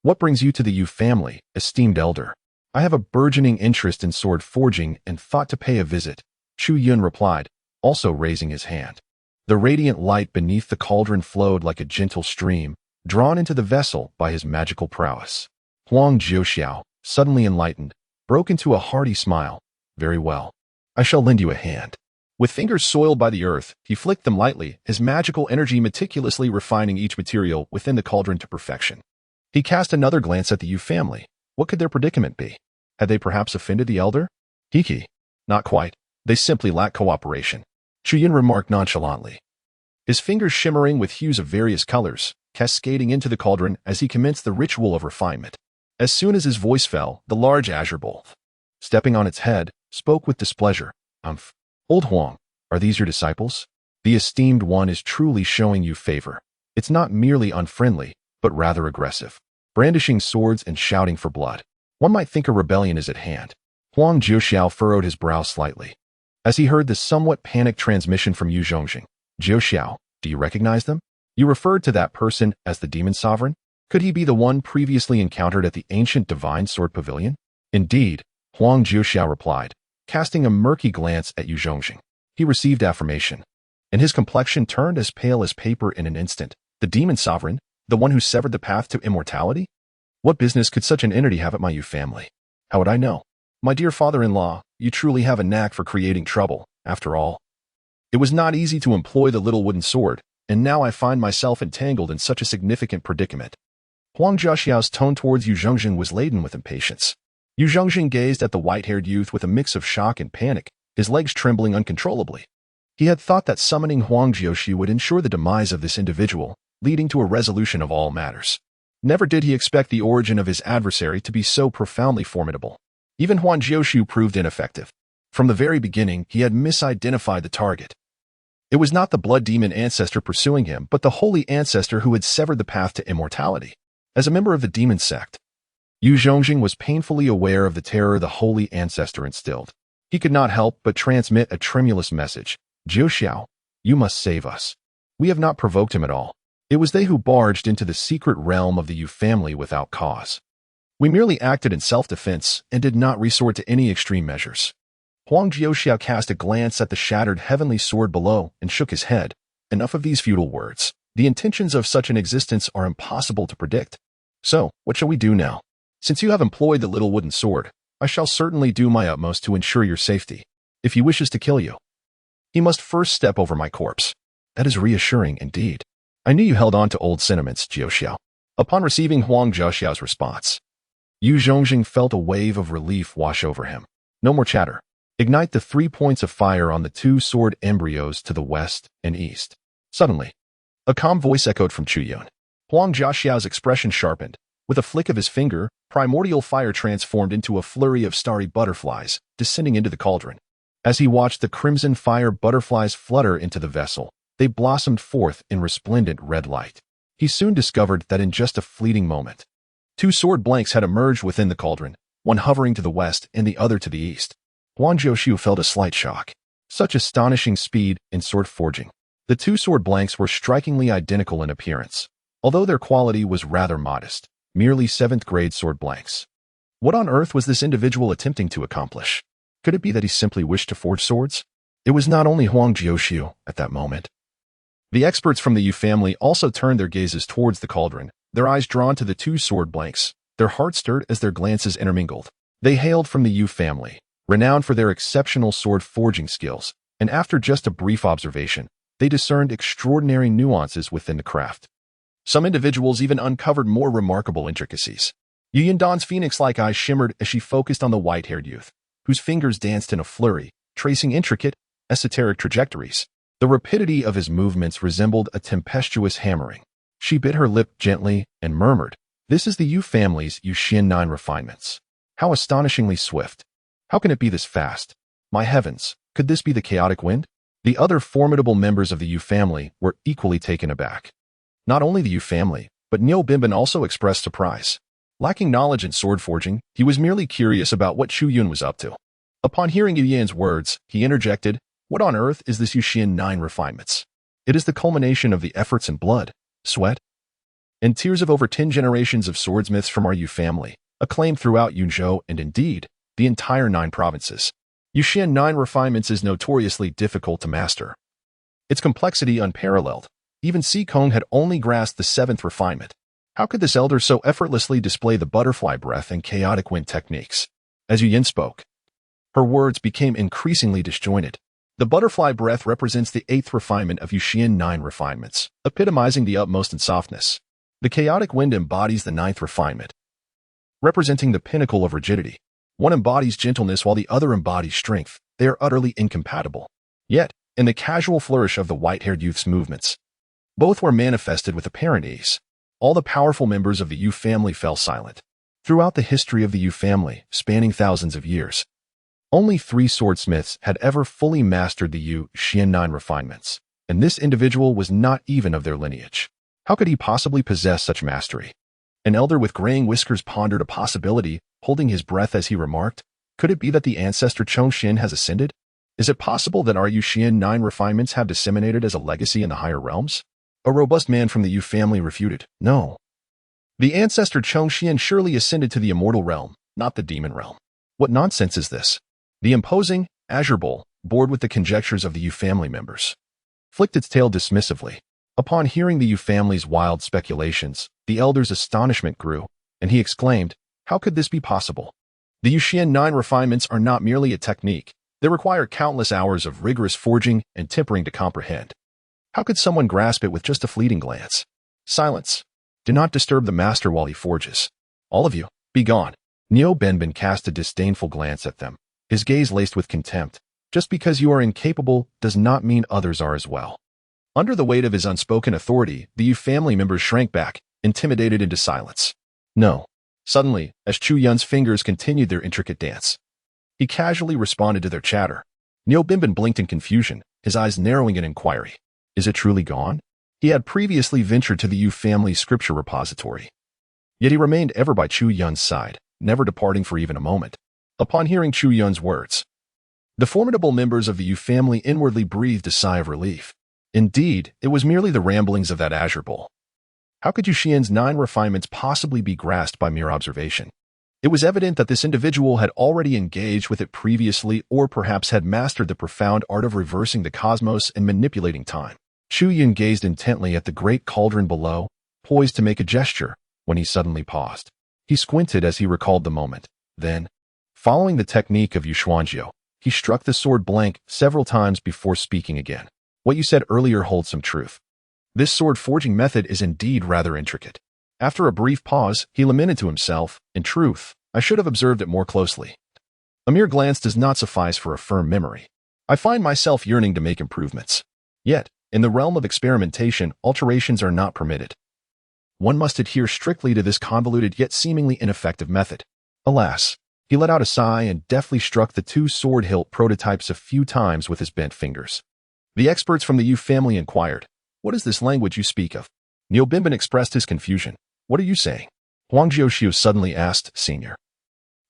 "What brings you to the Yu family, esteemed elder?" "I have a burgeoning interest in sword forging and thought to pay a visit," Chu Yun replied, also raising his hand. The radiant light beneath the cauldron flowed like a gentle stream, drawn into the vessel by his magical prowess. Huang Jiaxiao, suddenly enlightened, broke into a hearty smile. "Very well. I shall lend you a hand." With fingers soiled by the earth, he flicked them lightly, his magical energy meticulously refining each material within the cauldron to perfection. He cast another glance at the Yu family. What could their predicament be? Had they perhaps offended the elder? Hiki. Not quite. They simply lack cooperation, Chu Yun remarked nonchalantly, his fingers shimmering with hues of various colors, cascading into the cauldron as he commenced the ritual of refinement. As soon as his voice fell, the large azure bowl, stepping on its head, spoke with displeasure. Old Huang, are these your disciples? The esteemed one is truly showing you favor. It's not merely unfriendly, but rather aggressive, brandishing swords and shouting for blood. One might think a rebellion is at hand. Huang Jiaxiao furrowed his brow slightly as he heard the somewhat panicked transmission from Yu Zhongxing. "Jiaxiao, do you recognize them? You referred to that person as the demon sovereign? Could he be the one previously encountered at the ancient divine sword pavilion?" "Indeed," Huang Jiaxiao replied, casting a murky glance at Yu Zhongxing. He received affirmation, and his complexion turned as pale as paper in an instant. The demon sovereign? The one who severed the path to immortality? What business could such an entity have at my Yu family? How would I know? My dear father-in-law, you truly have a knack for creating trouble, after all. It was not easy to employ the little wooden sword, and now I find myself entangled in such a significant predicament. Huang Jiaxiao's tone towards Yu Zhongxing was laden with impatience. Yu Zhongxing gazed at the white-haired youth with a mix of shock and panic, his legs trembling uncontrollably. He had thought that summoning Huang Jiaxi would ensure the demise of this individual, leading to a resolution of all matters. Never did he expect the origin of his adversary to be so profoundly formidable. Even Huang Jiaxi proved ineffective. From the very beginning, he had misidentified the target. It was not the blood demon ancestor pursuing him, but the holy ancestor who had severed the path to immortality. As a member of the demon sect, Yu Zhongxing was painfully aware of the terror the holy ancestor instilled. He could not help but transmit a tremulous message. "Jiaxiao, you must save us. We have not provoked him at all. It was they who barged into the secret realm of the Yu family without cause. We merely acted in self-defense and did not resort to any extreme measures." Huang Jiaxiao cast a glance at the shattered heavenly sword below and shook his head. Enough of these futile words. The intentions of such an existence are impossible to predict. So, what shall we do now? Since you have employed the little wooden sword, I shall certainly do my utmost to ensure your safety. If he wishes to kill you, he must first step over my corpse. That is reassuring indeed. I knew you held on to old sentiments, Jiaxiao. Upon receiving Huang Jiaxiao's response, Yu Zhongxing felt a wave of relief wash over him. No more chatter. Ignite the 3 points of fire on the 2 sword embryos to the west and east. Suddenly, a calm voice echoed from Chu Yun. Huang Jiaxiao's expression sharpened. With a flick of his finger, primordial fire transformed into a flurry of starry butterflies, descending into the cauldron. As he watched the crimson fire butterflies flutter into the vessel, they blossomed forth in resplendent red light. He soon discovered that in just a fleeting moment, 2 sword blanks had emerged within the cauldron, one hovering to the west and the other to the east. Huang Jiaxiu felt a slight shock. Such astonishing speed in sword forging. The 2 sword blanks were strikingly identical in appearance, although their quality was rather modest, merely 7th-grade sword blanks. What on earth was this individual attempting to accomplish? Could it be that he simply wished to forge swords? It was not only Huang Jiaxiu at that moment. The experts from the Yu family also turned their gazes towards the cauldron, their eyes drawn to the two sword blanks. Their hearts stirred as their glances intermingled. They hailed from the Yu family, renowned for their exceptional sword forging skills, and after just a brief observation, they discerned extraordinary nuances within the craft. Some individuals even uncovered more remarkable intricacies. Yu Yundan's phoenix-like eyes shimmered as she focused on the white-haired youth, whose fingers danced in a flurry, tracing intricate, esoteric trajectories. The rapidity of his movements resembled a tempestuous hammering. She bit her lip gently and murmured, "This is the Yu family's Yuxian 9 refinements. How astonishingly swift. How can it be this fast? My heavens, could this be the chaotic wind?" The other formidable members of the Yu family were equally taken aback. Not only the Yu family, but Niu Binbin also expressed surprise. Lacking knowledge in sword forging, he was merely curious about what Chu Yun was up to. Upon hearing Yu Yan's words, he interjected, "What on earth is this Yuxian 9 refinements? It is the culmination of the efforts and blood, sweat, and tears of over 10 generations of swordsmiths from our Yu family, acclaimed throughout Yunzhou and indeed, the entire 9 provinces. Yuxian 9 refinements is notoriously difficult to master. Its complexity unparalleled. Even Si Kong had only grasped the 7th refinement. How could this elder so effortlessly display the butterfly breath and chaotic wind techniques?" As Yu Yin spoke, her words became increasingly disjointed. The butterfly breath represents the 8th refinement of Yuxian 9 refinements, epitomizing the utmost in softness. The chaotic wind embodies the 9th refinement, representing the pinnacle of rigidity. One embodies gentleness while the other embodies strength. They are utterly incompatible. Yet, in the casual flourish of the white-haired youth's movements, both were manifested with apparent ease. All the powerful members of the Yu family fell silent. Throughout the history of the Yu family, spanning thousands of years, only 3 swordsmiths had ever fully mastered the Yu Xian 9 refinements, and this individual was not even of their lineage. How could he possibly possess such mastery? An elder with graying whiskers pondered a possibility, holding his breath as he remarked, "Could it be that the ancestor Chongxin has ascended? Is it possible that our Yu Xian 9 refinements have disseminated as a legacy in the higher realms?" A robust man from the Yu family refuted, "No. The ancestor Chongxian surely ascended to the immortal realm, not the demon realm. What nonsense is this?" The imposing, azure bull, bored with the conjectures of the Yu family members, flicked its tail dismissively. Upon hearing the Yu family's wild speculations, the elder's astonishment grew, and he exclaimed, "How could this be possible? The Yuxian 9 refinements are not merely a technique. They require countless hours of rigorous forging and tempering to comprehend. How could someone grasp it with just a fleeting glance? Silence. Do not disturb the master while he forges. All of you, be gone." Niu Binbin cast a disdainful glance at them, his gaze laced with contempt. Just because you are incapable does not mean others are as well. Under the weight of his unspoken authority, the Yu family members shrank back, intimidated into silence. "No." Suddenly, as Chu Yun's fingers continued their intricate dance, he casually responded to their chatter. Niu Binbin blinked in confusion, his eyes narrowing in inquiry. Is it truly gone? He had previously ventured to the Yu family scripture repository. Yet he remained ever by Chu Yun's side, never departing for even a moment. Upon hearing Chu Yun's words, the formidable members of the Yu family inwardly breathed a sigh of relief. Indeed, it was merely the ramblings of that azure bull. How could Yuxian's 9 refinements possibly be grasped by mere observation? It was evident that this individual had already engaged with it previously or perhaps had mastered the profound art of reversing the cosmos and manipulating time. Chu Yun gazed intently at the great cauldron below, poised to make a gesture, when he suddenly paused. He squinted as he recalled the moment. Then, following the technique of Yushuanjiu, he struck the sword blank several times before speaking again. "What you said earlier holds some truth. This sword forging method is indeed rather intricate." After a brief pause, he lamented to himself, "In truth, I should have observed it more closely. A mere glance does not suffice for a firm memory. I find myself yearning to make improvements. Yet, in the realm of experimentation, alterations are not permitted. One must adhere strictly to this convoluted yet seemingly ineffective method." Alas, he let out a sigh and deftly struck the 2 sword hilt prototypes a few times with his bent fingers. The experts from the Yu family inquired, "What is this language you speak of?" Niu Binbin expressed his confusion. "What are you saying?" Huang Jiuxiu suddenly asked, "Senior,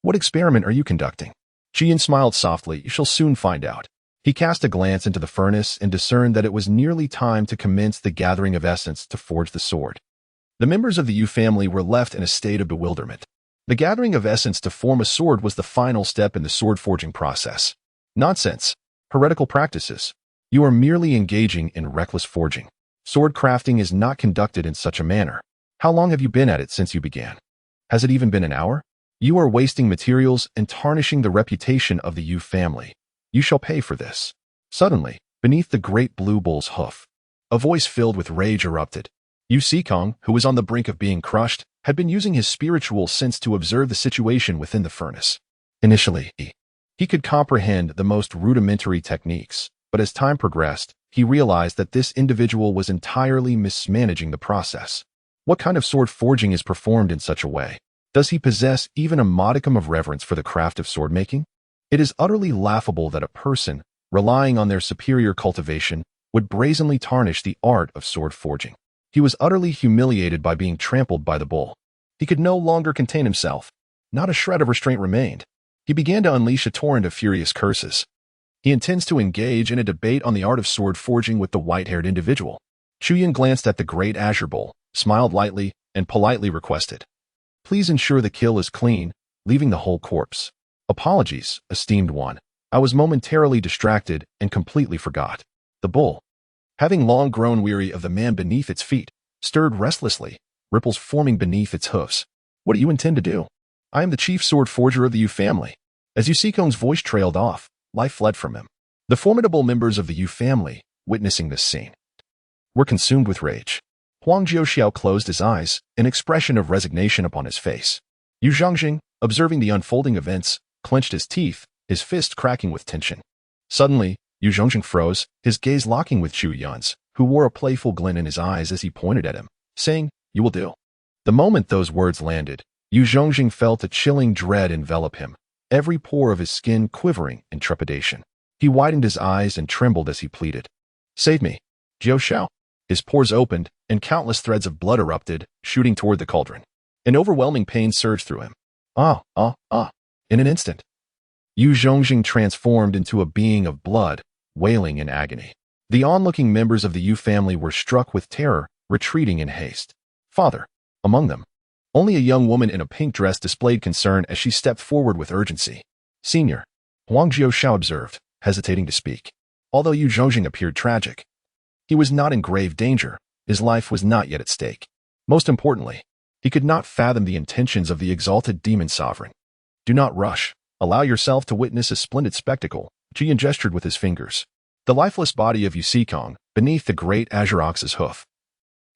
what experiment are you conducting?" Chu Yun smiled softly. "You shall soon find out." He cast a glance into the furnace and discerned that it was nearly time to commence the gathering of essence to forge the sword. The members of the Yu family were left in a state of bewilderment. The gathering of essence to form a sword was the final step in the sword forging process. Nonsense. Heretical practices. You are merely engaging in reckless forging. Sword crafting is not conducted in such a manner. How long have you been at it since you began? Has it even been an hour? You are wasting materials and tarnishing the reputation of the Yu family. You shall pay for this. Suddenly, beneath the great blue bull's hoof, a voice filled with rage erupted. Yu Sikong, who was on the brink of being crushed, had been using his spiritual sense to observe the situation within the furnace. Initially, he could comprehend the most rudimentary techniques, but as time progressed, he realized that this individual was entirely mismanaging the process. What kind of sword forging is performed in such a way? Does he possess even a modicum of reverence for the craft of sword making? It is utterly laughable that a person, relying on their superior cultivation, would brazenly tarnish the art of sword forging. He was utterly humiliated by being trampled by the bull. He could no longer contain himself. Not a shred of restraint remained. He began to unleash a torrent of furious curses. He intends to engage in a debate on the art of sword forging with the white-haired individual. Chu Yun glanced at the great azure bull, smiled lightly, and politely requested, "Please ensure the kill is clean, leaving the whole corpse." "Apologies, esteemed one. I was momentarily distracted and completely forgot." The bull, having long grown weary of the man beneath its feet, stirred restlessly, ripples forming beneath its hoofs. "What do you intend to do?" "I am the chief sword forger of the Yu family." As Yu Sikong's voice trailed off, life fled from him. The formidable members of the Yu family, witnessing this scene, were consumed with rage. Huang Jiuxiao closed his eyes, an expression of resignation upon his face. Yu Zhongjing, observing the unfolding events, clenched his teeth, his fist cracking with tension. Suddenly, Yu Zhongjing froze, his gaze locking with Chu Yun's, who wore a playful glint in his eyes as he pointed at him, saying, "You will do." The moment those words landed, Yu Zhongjing felt a chilling dread envelop him, every pore of his skin quivering in trepidation. He widened his eyes and trembled as he pleaded, "Save me, Jiao Xiao." His pores opened, and countless threads of blood erupted, shooting toward the cauldron. An overwhelming pain surged through him. In an instant, Yu Zhongjing transformed into a being of blood, wailing in agony. The onlooking members of the Yu family were struck with terror, retreating in haste. Father, among them, only a young woman in a pink dress displayed concern as she stepped forward with urgency. "Senior," Huang Jiuxiao observed, hesitating to speak. Although Yu Zhongjing appeared tragic, he was not in grave danger. His life was not yet at stake. Most importantly, he could not fathom the intentions of the exalted demon sovereign. "Do not rush. Allow yourself to witness a splendid spectacle." Chu Yun gestured with his fingers. The lifeless body of Yu Sikong, beneath the great azure ox's hoof,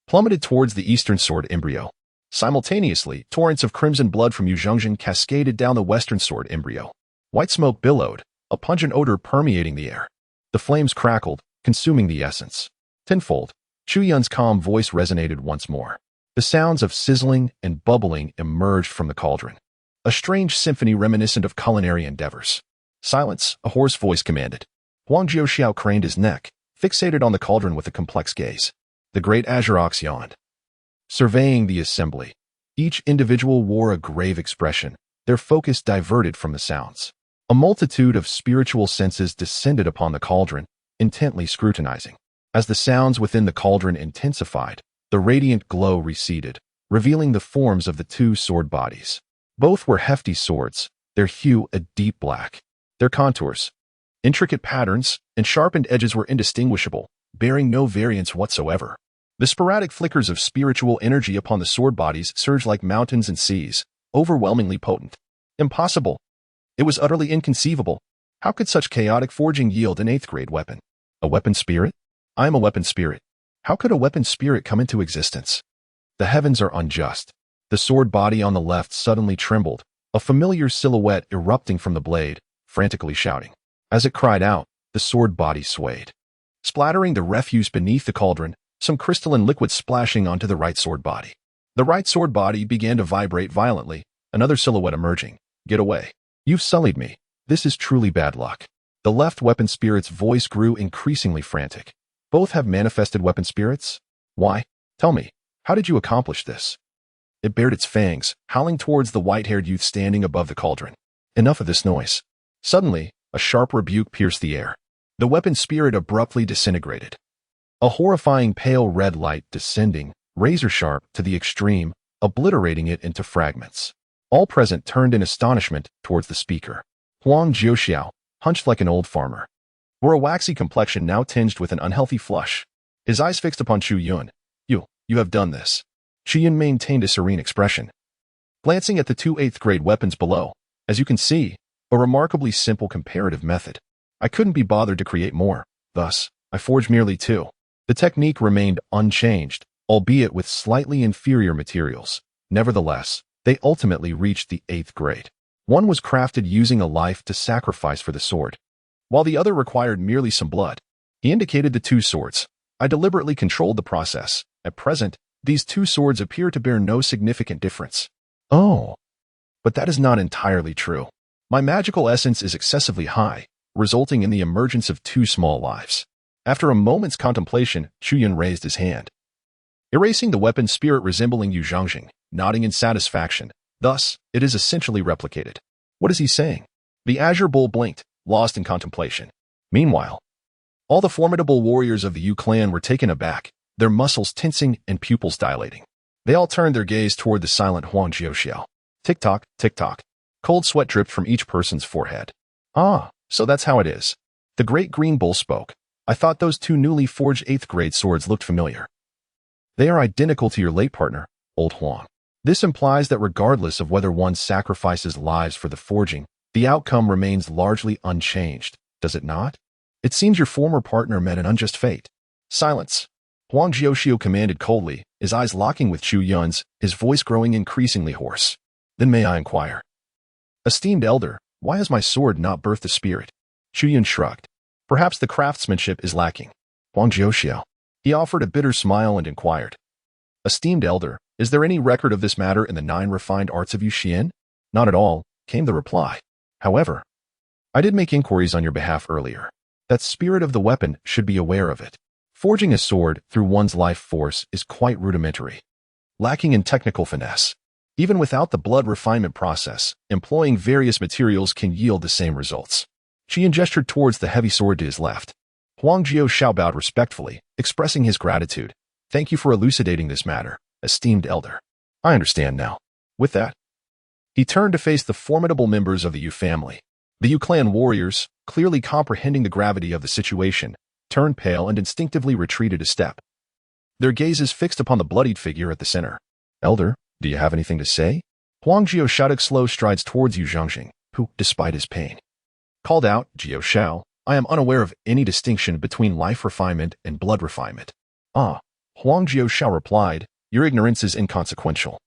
plummeted towards the eastern sword embryo. Simultaneously, torrents of crimson blood from Yu Zhongjing cascaded down the western sword embryo. White smoke billowed, a pungent odor permeating the air. The flames crackled, consuming the essence. Tenfold, Chu Yun's calm voice resonated once more. The sounds of sizzling and bubbling emerged from the cauldron, a strange symphony reminiscent of culinary endeavors. "Silence," a hoarse voice commanded. Huang Jiuxiao craned his neck, fixated on the cauldron with a complex gaze. The great azure ox yawned, surveying the assembly. Each individual wore a grave expression, their focus diverted from the sounds. A multitude of spiritual senses descended upon the cauldron, intently scrutinizing. As the sounds within the cauldron intensified, the radiant glow receded, revealing the forms of the two sword bodies. Both were hefty swords, their hue a deep black. Their contours, intricate patterns, and sharpened edges were indistinguishable, bearing no variance whatsoever. The sporadic flickers of spiritual energy upon the sword bodies surged like mountains and seas, overwhelmingly potent. Impossible. It was utterly inconceivable. How could such chaotic forging yield an 8th-grade weapon? A weapon spirit? I am a weapon spirit. How could a weapon spirit come into existence? The heavens are unjust. The sword body on the left suddenly trembled, a familiar silhouette erupting from the blade, frantically shouting. As it cried out, the sword body swayed, splattering the refuse beneath the cauldron, some crystalline liquid splashing onto the right sword body. The right sword body began to vibrate violently, another silhouette emerging. "Get away. You've sullied me. This is truly bad luck." The left weapon spirit's voice grew increasingly frantic. "Both have manifested weapon spirits? Why? Tell me, how did you accomplish this?" It bared its fangs, howling towards the white-haired youth standing above the cauldron. Enough of this noise. Suddenly, a sharp rebuke pierced the air. The weapon spirit abruptly disintegrated. A horrifying pale red light descending, razor-sharp to the extreme, obliterating it into fragments. All present turned in astonishment towards the speaker. Huang Jiuxiao, hunched like an old farmer, wore a waxy complexion now tinged with an unhealthy flush. His eyes fixed upon Chu Yun. You have done this." Chu Yun maintained a serene expression. Glancing at the two 8th grade weapons below, as you can see, a remarkably simple comparative method. I couldn't be bothered to create more, thus, I forged merely 2. The technique remained unchanged, albeit with slightly inferior materials. Nevertheless, they ultimately reached the 8th grade. One was crafted using a life to sacrifice for the sword, while the other required merely some blood. He indicated the 2 swords. I deliberately controlled the process. At present, these 2 swords appear to bear no significant difference. Oh, but that is not entirely true. My magical essence is excessively high, resulting in the emergence of 2 small lives. After a moment's contemplation, Chu Yun raised his hand, erasing the weapon's spirit resembling Yu Zhongjing, nodding in satisfaction. Thus, it is essentially replicated. What is he saying? The azure bull blinked, lost in contemplation. Meanwhile, all the formidable warriors of the Yu clan were taken aback, their muscles tensing and pupils dilating. They all turned their gaze toward the silent Huang Jiuxiao. Tick-tock, tick-tock. Cold sweat dripped from each person's forehead. Ah, so that's how it is. The great green bull spoke. I thought those 2 newly forged 8th grade swords looked familiar. They are identical to your late partner, old Huang. This implies that regardless of whether one sacrifices lives for the forging, the outcome remains largely unchanged, does it not? It seems your former partner met an unjust fate. Silence. Huang Jiuxiao commanded coldly, his eyes locking with Chu Yun's, his voice growing increasingly hoarse. Then may I inquire? Esteemed elder, why has my sword not birthed a spirit? Chu Yun shrugged. Perhaps the craftsmanship is lacking. Huang Jiuxiao. He offered a bitter smile and inquired. Esteemed elder, is there any record of this matter in the 9 refined arts of Yuxian? Not at all, came the reply. However, I did make inquiries on your behalf earlier. That spirit of the weapon should be aware of it. Forging a sword through one's life force is quite rudimentary, lacking in technical finesse. Even without the blood refinement process, employing various materials can yield the same results. Chu Yun gestured towards the heavy sword to his left. Huang Jiuxiao bowed respectfully, expressing his gratitude. Thank you for elucidating this matter, esteemed elder. I understand now. With that, he turned to face the formidable members of the Yu family. The Yu clan warriors, clearly comprehending the gravity of the situation, turned pale and instinctively retreated a step, their gazes fixed upon the bloodied figure at the center. Elder, do you have anything to say? Huang Jiuxiao took slow strides towards Yu Zhongjing, who, despite his pain, called out, Jiuxiao, I am unaware of any distinction between life refinement and blood refinement. Ah, Huang Jiuxiao replied, your ignorance is inconsequential.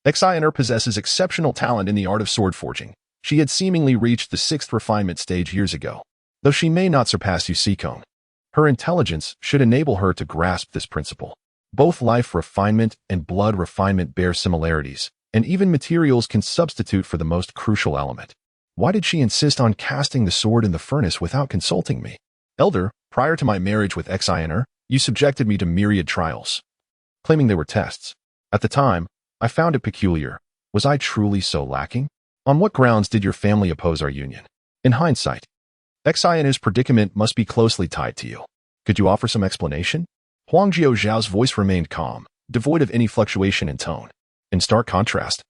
Xiner possesses exceptional talent in the art of sword forging. She had seemingly reached the 6th refinement stage years ago. Though she may not surpass Yu Sikong, her intelligence should enable her to grasp this principle. Both life refinement and blood refinement bear similarities, and even materials can substitute for the most crucial element. Why did she insist on casting the sword in the furnace without consulting me? Elder, prior to my marriage with Xiner, you subjected me to myriad trials, claiming they were tests. At the time, I found it peculiar. Was I truly so lacking? On what grounds did your family oppose our union? In hindsight, Xiao's predicament must be closely tied to you. Could you offer some explanation? Huang Jiuxiao's voice remained calm, devoid of any fluctuation in tone. In stark contrast,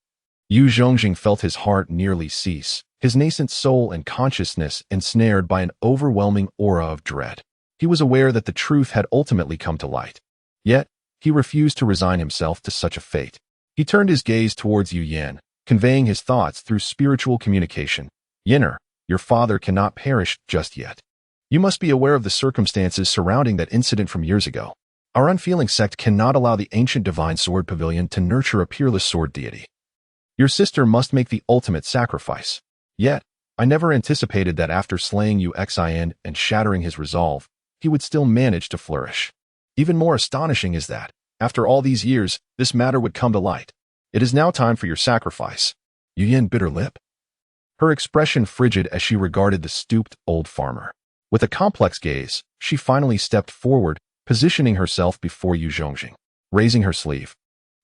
Yu Zhongjing felt his heart nearly cease, his nascent soul and consciousness ensnared by an overwhelming aura of dread. He was aware that the truth had ultimately come to light. Yet, he refused to resign himself to such a fate. He turned his gaze towards Yu Yan, conveying his thoughts through spiritual communication. Yinner, your father cannot perish just yet. You must be aware of the circumstances surrounding that incident from years ago. Our unfeeling sect cannot allow the ancient divine sword pavilion to nurture a peerless sword deity. Your sister must make the ultimate sacrifice. Yet, I never anticipated that after slaying Yu Xian and shattering his resolve, he would still manage to flourish. Even more astonishing is that, after all these years, this matter would come to light. It is now time for your sacrifice. Yu Yan bit her lip, her expression frigid as she regarded the stooped old farmer. With a complex gaze, she finally stepped forward, positioning herself before Yu Zhongjing. Raising her sleeve,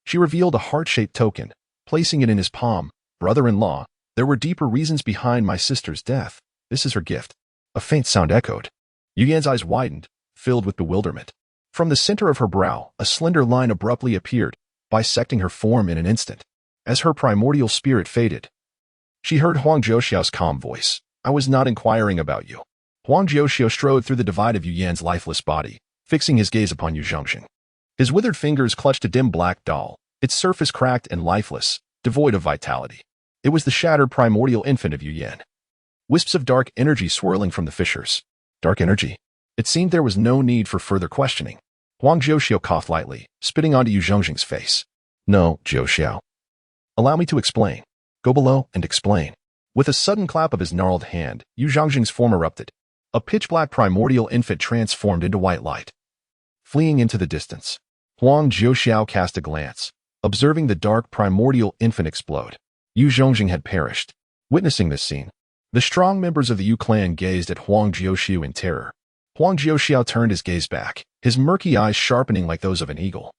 she revealed a heart-shaped token, placing it in his palm. Brother-in-law, there were deeper reasons behind my sister's death. This is her gift. A faint sound echoed. Yu Yan's eyes widened, filled with bewilderment. From the center of her brow, a slender line abruptly appeared, bisecting her form in an instant. As her primordial spirit faded, she heard Huang Jiuxiao's calm voice. I was not inquiring about you. Huang Jiuxiao strode through the divide of Yu Yan's lifeless body, fixing his gaze upon Yu Zhongjing. His withered fingers clutched a dim black doll, its surface cracked and lifeless, devoid of vitality. It was the shattered primordial infant of Chu Yun. Wisps of dark energy swirling from the fissures. Dark energy? It seemed there was no need for further questioning. Huang Jiuxiao coughed lightly, spitting onto Yu Zhongjing's face. No, Jiuxiao. Allow me to explain. Go below and explain. With a sudden clap of his gnarled hand, Yu Zhongjing's form erupted. A pitch-black primordial infant transformed into white light. Fleeing into the distance, Huang Jiuxiao cast a glance, observing the dark primordial infant explode. Yu Zhongjing had perished. Witnessing this scene, the strong members of the Yu clan gazed at Huang Jiuxiao in terror. Huang Jiuxiao turned his gaze back, his murky eyes sharpening like those of an eagle.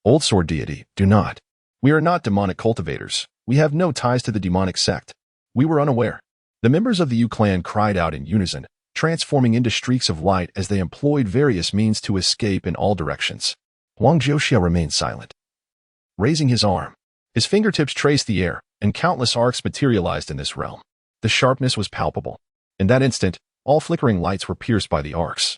Old sword deity, do not. We are not demonic cultivators. We have no ties to the demonic sect. We were unaware. The members of the Yu clan cried out in unison, transforming into streaks of light as they employed various means to escape in all directions. Huang Jiuxiao remained silent. Raising his arm, his fingertips traced the air, and countless arcs materialized in this realm. The sharpness was palpable. In that instant, all flickering lights were pierced by the arcs,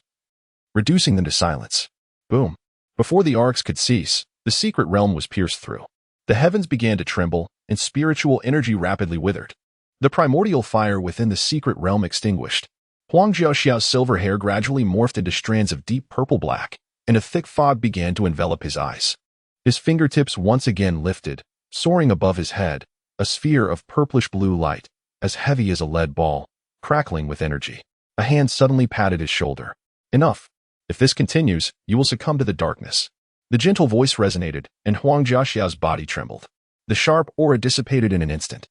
reducing them to silence. Boom. Before the arcs could cease, the secret realm was pierced through. The heavens began to tremble, and spiritual energy rapidly withered. The primordial fire within the secret realm extinguished. Huang Jiuxiao's silver hair gradually morphed into strands of deep purple-black, and a thick fog began to envelop his eyes. His fingertips once again lifted, soaring above his head, a sphere of purplish-blue light, as heavy as a lead ball, crackling with energy. A hand suddenly patted his shoulder. Enough. If this continues, you will succumb to the darkness. The gentle voice resonated, and Huang Jiuxiao's body trembled. The sharp aura dissipated in an instant,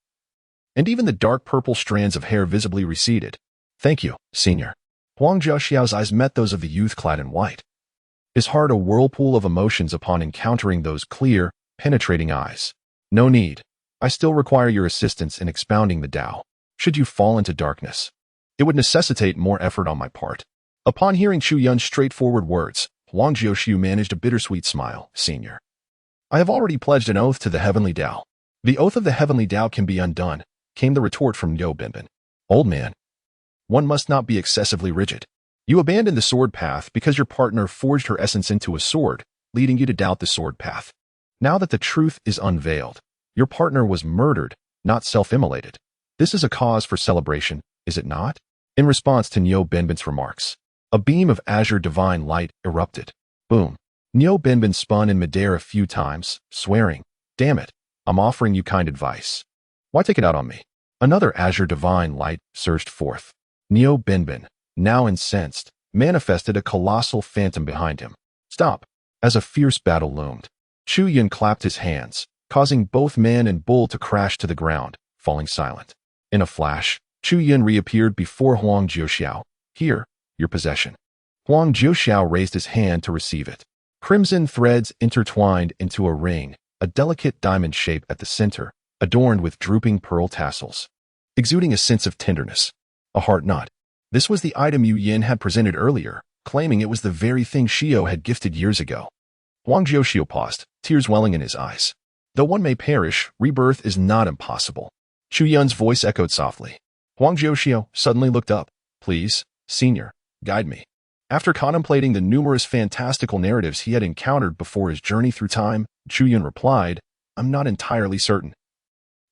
and even the dark purple strands of hair visibly receded. Thank you, senior. Huang Jiuxiao's eyes met those of the youth clad in white. His heart a whirlpool of emotions upon encountering those clear, penetrating eyes. No need. I still require your assistance in expounding the Tao. Should you fall into darkness, it would necessitate more effort on my part. Upon hearing Chu Yun's straightforward words, Huang Jiuxiao managed a bittersweet smile. Senior, I have already pledged an oath to the heavenly Tao. The oath of the heavenly Tao can be undone, came the retort from Yo Binbin. Old man, one must not be excessively rigid. You abandoned the sword path because your partner forged her essence into a sword, leading you to doubt the sword path. Now that the truth is unveiled, your partner was murdered, not self-immolated. This is a cause for celebration, is it not? In response to Nyo Binbin's remarks, a beam of azure divine light erupted. Boom. Nyo Binbin spun in midair a few times, swearing, damn it, I'm offering you kind advice. Why take it out on me? Another azure divine light surged forth. Nyo Binbin, now incensed, manifested a colossal phantom behind him. Stop. As a fierce battle loomed, Chu Yun clapped his hands, causing both man and bull to crash to the ground, falling silent. In a flash, Chu Yun reappeared before Huang Jiuxiao. Here, your possession. Huang Jiuxiao raised his hand to receive it. Crimson threads intertwined into a ring, a delicate diamond shape at the center, adorned with drooping pearl tassels, exuding a sense of tenderness. A heart knot. This was the item Yu Yin had presented earlier, claiming it was the very thing Shio had gifted years ago. Huang Jiuxiao paused, tears welling in his eyes. Though one may perish, rebirth is not impossible. Chu Yun's voice echoed softly. Huang Jiuxiao suddenly looked up. Please, senior, guide me. After contemplating the numerous fantastical narratives he had encountered before his journey through time, Chu Yun replied, I'm not entirely certain.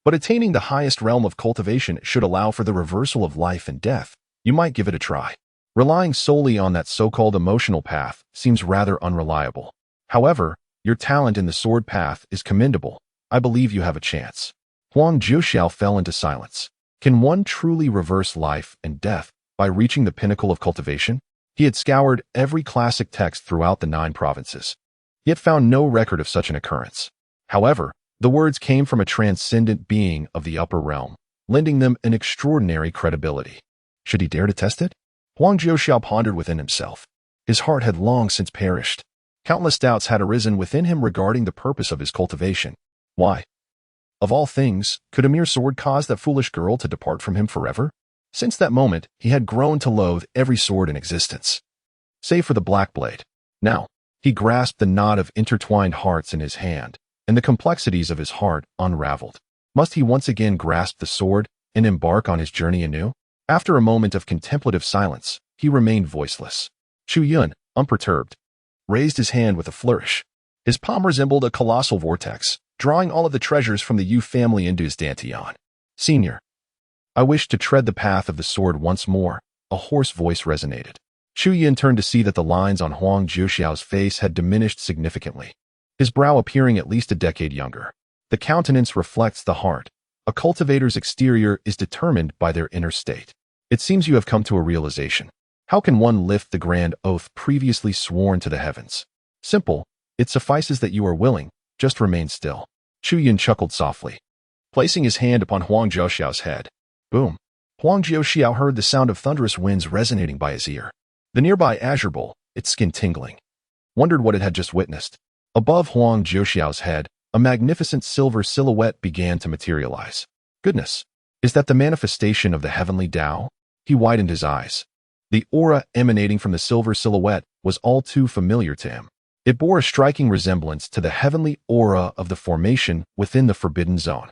But attaining the highest realm of cultivation should allow for the reversal of life and death. You might give it a try. Relying solely on that so-called emotional path seems rather unreliable. However, your talent in the sword path is commendable. I believe you have a chance. Huang Jiuxiao fell into silence. Can one truly reverse life and death by reaching the pinnacle of cultivation? He had scoured every classic text throughout the 9 provinces, yet found no record of such an occurrence. However, the words came from a transcendent being of the upper realm, lending them an extraordinary credibility. Should he dare to test it? Huang Jiuxiao pondered within himself. His heart had long since perished. Countless doubts had arisen within him regarding the purpose of his cultivation. Why? Of all things, could a mere sword cause that foolish girl to depart from him forever? Since that moment, he had grown to loathe every sword in existence, save for the black blade. Now, he grasped the knot of intertwined hearts in his hand, and the complexities of his heart unraveled. Must he once again grasp the sword and embark on his journey anew? After a moment of contemplative silence, he remained voiceless. Chu Yun, unperturbed, raised his hand with a flourish. His palm resembled a colossal vortex, drawing all of the treasures from the Yu family into his dantian. Senior, I wish to tread the path of the sword once more, a hoarse voice resonated. Chu Yun turned to see that the lines on Huang Jiuxiao's face had diminished significantly, his brow appearing at least a decade younger. The countenance reflects the heart. A cultivator's exterior is determined by their inner state. It seems you have come to a realization. How can one lift the grand oath previously sworn to the heavens? Simple. It suffices that you are willing. Just remain still. Chu Yun chuckled softly, placing his hand upon Huang Jiuxiao's head. Boom. Huang Jiuxiao heard the sound of thunderous winds resonating by his ear. The nearby azure bowl, its skin tingling, wondered what it had just witnessed. Above Huang Jiuxiao's head, a magnificent silver silhouette began to materialize. Goodness, is that the manifestation of the heavenly Tao? He widened his eyes. The aura emanating from the silver silhouette was all too familiar to him. It bore a striking resemblance to the heavenly aura of the formation within the Forbidden Zone.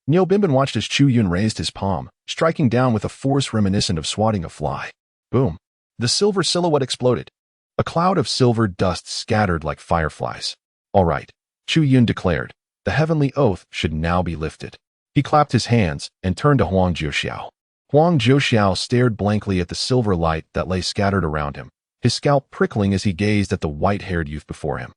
Niu Binbin watched as Chu Yun raised his palm, striking down with a force reminiscent of swatting a fly. Boom. The silver silhouette exploded. A cloud of silver dust scattered like fireflies. All right, Chu Yun declared. The heavenly oath should now be lifted. He clapped his hands and turned to Huang Jiuxiao. Huang Jiuxiao stared blankly at the silver light that lay scattered around him, his scalp prickling as he gazed at the white-haired youth before him.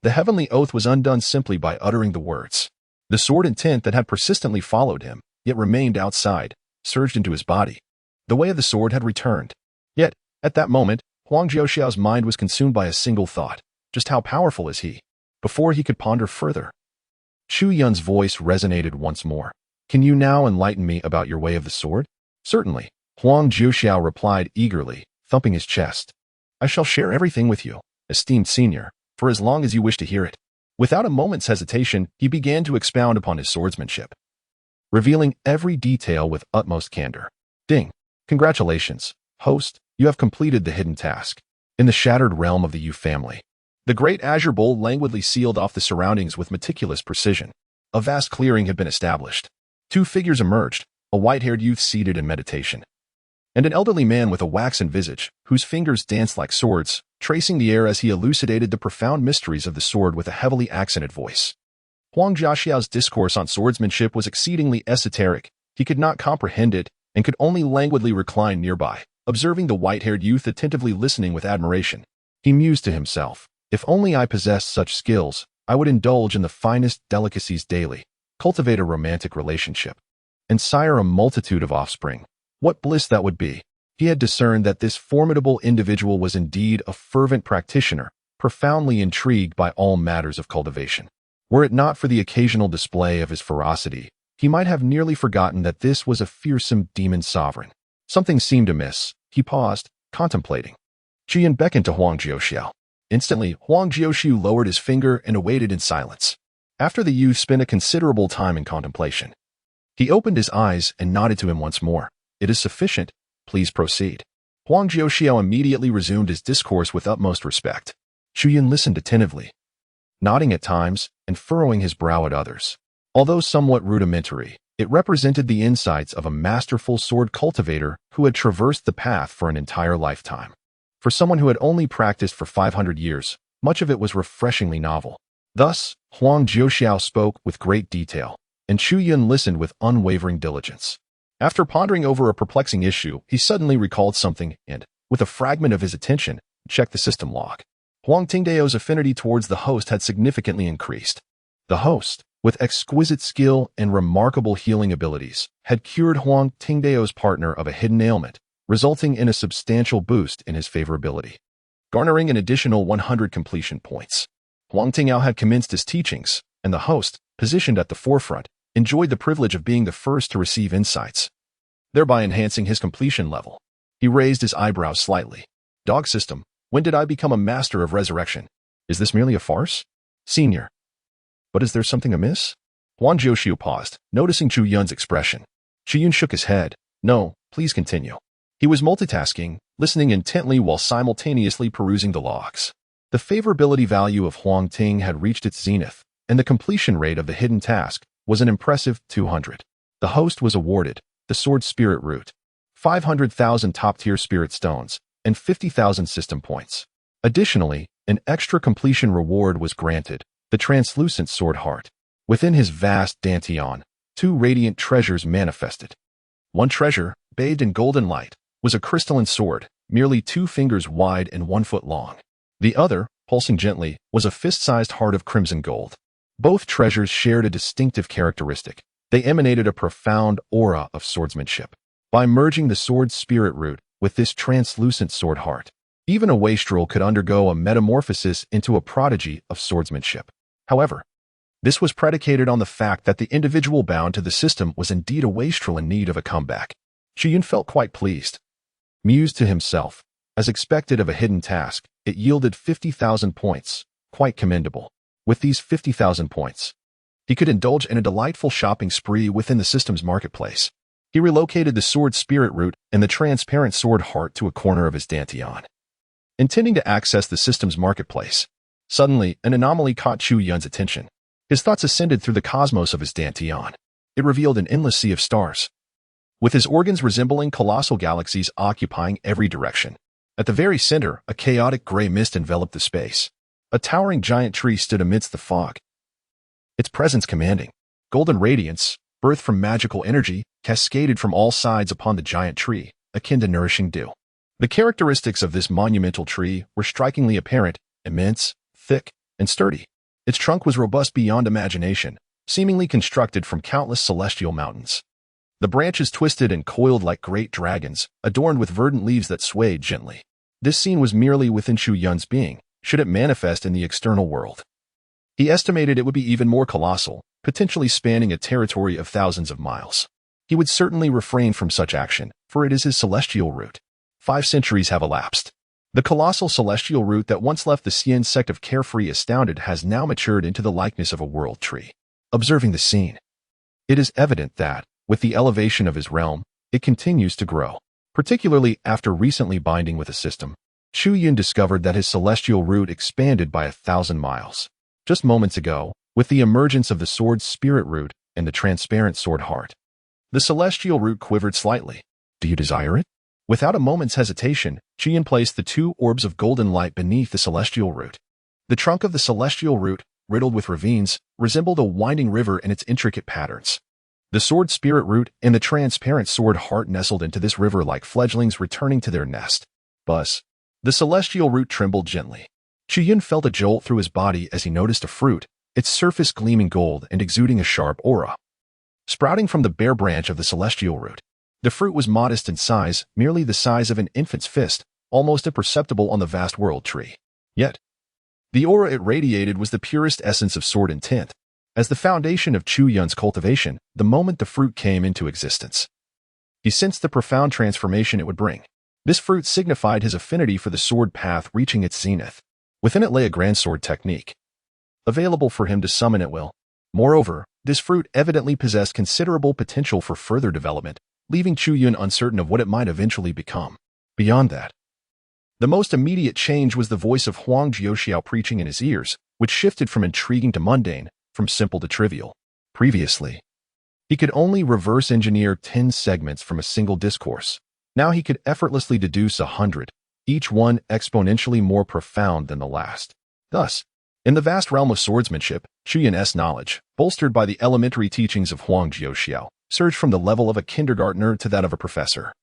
The heavenly oath was undone simply by uttering the words. The sword intent that had persistently followed him, yet remained outside, surged into his body. The way of the sword had returned. Yet, at that moment, Huang Jiuxiao's mind was consumed by a single thought. Just how powerful is he? Before he could ponder further, Chu Yun's voice resonated once more. Can you now enlighten me about your way of the sword? Certainly, Huang Jiuxiao replied eagerly, thumping his chest. I shall share everything with you, esteemed senior, for as long as you wish to hear it. Without a moment's hesitation, he began to expound upon his swordsmanship, revealing every detail with utmost candor. Ding! Congratulations, host, you have completed the hidden task. In the shattered realm of the Yu family, the great azure bowl languidly sealed off the surroundings with meticulous precision. A vast clearing had been established. Two figures emerged, a white-haired youth seated in meditation, and an elderly man with a waxen visage, whose fingers danced like swords, tracing the air as he elucidated the profound mysteries of the sword with a heavily accented voice. Huang Jiuxiao's discourse on swordsmanship was exceedingly esoteric. He could not comprehend it and could only languidly recline nearby, observing the white-haired youth attentively listening with admiration. He mused to himself, if only I possessed such skills, I would indulge in the finest delicacies daily, cultivate a romantic relationship, and sire a multitude of offspring. What bliss that would be! He had discerned that this formidable individual was indeed a fervent practitioner, profoundly intrigued by all matters of cultivation. Were it not for the occasional display of his ferocity, he might have nearly forgotten that this was a fearsome demon sovereign. Something seemed amiss. He paused, contemplating. Chu Yun beckoned to Huang Jiuxiao. Instantly, Huang Jiuxiao lowered his finger and awaited in silence. After the youth spent a considerable time in contemplation, he opened his eyes and nodded to him once more. It is sufficient. Please proceed. Huang Jiuxiao immediately resumed his discourse with utmost respect. Chu Yun listened attentively, nodding at times and furrowing his brow at others. Although somewhat rudimentary, it represented the insights of a masterful sword cultivator who had traversed the path for an entire lifetime. For someone who had only practiced for 500 years, much of it was refreshingly novel. Thus, Huang Jiuxiao spoke with great detail, and Chu Yun listened with unwavering diligence. After pondering over a perplexing issue, he suddenly recalled something and, with a fragment of his attention, checked the system log. Huang Tingdao's affinity towards the host had significantly increased. The host, with exquisite skill and remarkable healing abilities, had cured Huang Tingdao's partner of a hidden ailment, resulting in a substantial boost in his favorability, garnering an additional 100 completion points. Huang Tingdao had commenced his teachings, and the host, positioned at the forefront, enjoyed the privilege of being the first to receive insights, thereby enhancing his completion level. He raised his eyebrows slightly. Dog system, when did I become a master of resurrection? Is this merely a farce? Senior. But is there something amiss? Huang Jiuxiao paused, noticing Chu Yun's expression. Chu Yun shook his head. No, please continue. He was multitasking, listening intently while simultaneously perusing the logs. The favorability value of Huang Ting had reached its zenith, and the completion rate of the hidden task was an impressive 200. The host was awarded the Sword Spirit Root, 500,000 top-tier spirit stones, and 50,000 system points. Additionally, an extra completion reward was granted, the translucent sword heart. Within his vast dantian, two radiant treasures manifested. One treasure, bathed in golden light, was a crystalline sword, merely 2 fingers wide and 1 foot long. The other, pulsing gently, was a fist-sized heart of crimson gold. Both treasures shared a distinctive characteristic. They emanated a profound aura of swordsmanship. By merging the sword spirit root with this translucent sword heart, even a wastrel could undergo a metamorphosis into a prodigy of swordsmanship. However, this was predicated on the fact that the individual bound to the system was indeed a wastrel in need of a comeback. Chu Yun felt quite pleased. Mused to himself, as expected of a hidden task, it yielded 50,000 points, quite commendable. With these 50,000 points, he could indulge in a delightful shopping spree within the system's marketplace. He relocated the sword spirit root and the transparent sword heart to a corner of his dantian, intending to access the system's marketplace. Suddenly, an anomaly caught Chu Yun's attention. His thoughts ascended through the cosmos of his dantian. It revealed an endless sea of stars, with his organs resembling colossal galaxies occupying every direction. At the very center, a chaotic gray mist enveloped the space. A towering giant tree stood amidst the fog, its presence commanding. Golden radiance, birthed from magical energy, cascaded from all sides upon the giant tree, akin to nourishing dew. The characteristics of this monumental tree were strikingly apparent: immense, thick, and sturdy. Its trunk was robust beyond imagination, seemingly constructed from countless celestial mountains. The branches twisted and coiled like great dragons, adorned with verdant leaves that swayed gently. This scene was merely within Chu Yun's being, should it manifest in the external world. He estimated it would be even more colossal, potentially spanning a territory of thousands of miles. He would certainly refrain from such action, for it is his celestial root. 5 centuries have elapsed. The colossal celestial root that once left the Xian sect of Carefree astounded has now matured into the likeness of a world tree. Observing the scene, it is evident that, with the elevation of his realm, it continues to grow. Particularly after recently binding with a system, Chu Yun discovered that his celestial root expanded by 1,000 miles. Just moments ago, with the emergence of the sword spirit root and the transparent sword heart, the celestial root quivered slightly. Do you desire it? Without a moment's hesitation, Chu Yun placed the 2 orbs of golden light beneath the celestial root. The trunk of the celestial root, riddled with ravines, resembled a winding river in its intricate patterns. The sword spirit root and the transparent sword heart nestled into this river like fledglings returning to their nest. Buzz. The celestial root trembled gently. Chu Yun felt a jolt through his body as he noticed a fruit, its surface gleaming gold and exuding a sharp aura, sprouting from the bare branch of the celestial root. The fruit was modest in size, merely the size of an infant's fist, almost imperceptible on the vast world tree. Yet, the aura it radiated was the purest essence of sword intent, as the foundation of Chu Yun's cultivation, the moment the fruit came into existence. He sensed the profound transformation it would bring. This fruit signified his affinity for the sword path reaching its zenith. Within it lay a grand sword technique, available for him to summon at will. Moreover, this fruit evidently possessed considerable potential for further development, leaving Chu Yun uncertain of what it might eventually become. Beyond that, the most immediate change was the voice of Huang Jiuxiao preaching in his ears, which shifted from intriguing to mundane, from simple to trivial. Previously, he could only reverse engineer 10 segments from a single discourse. Now he could effortlessly deduce 100, each one exponentially more profound than the last. Thus, in the vast realm of swordsmanship, Chu Yun's knowledge, bolstered by the elementary teachings of Huang Jiuxiao, surged from the level of a kindergartner to that of a professor.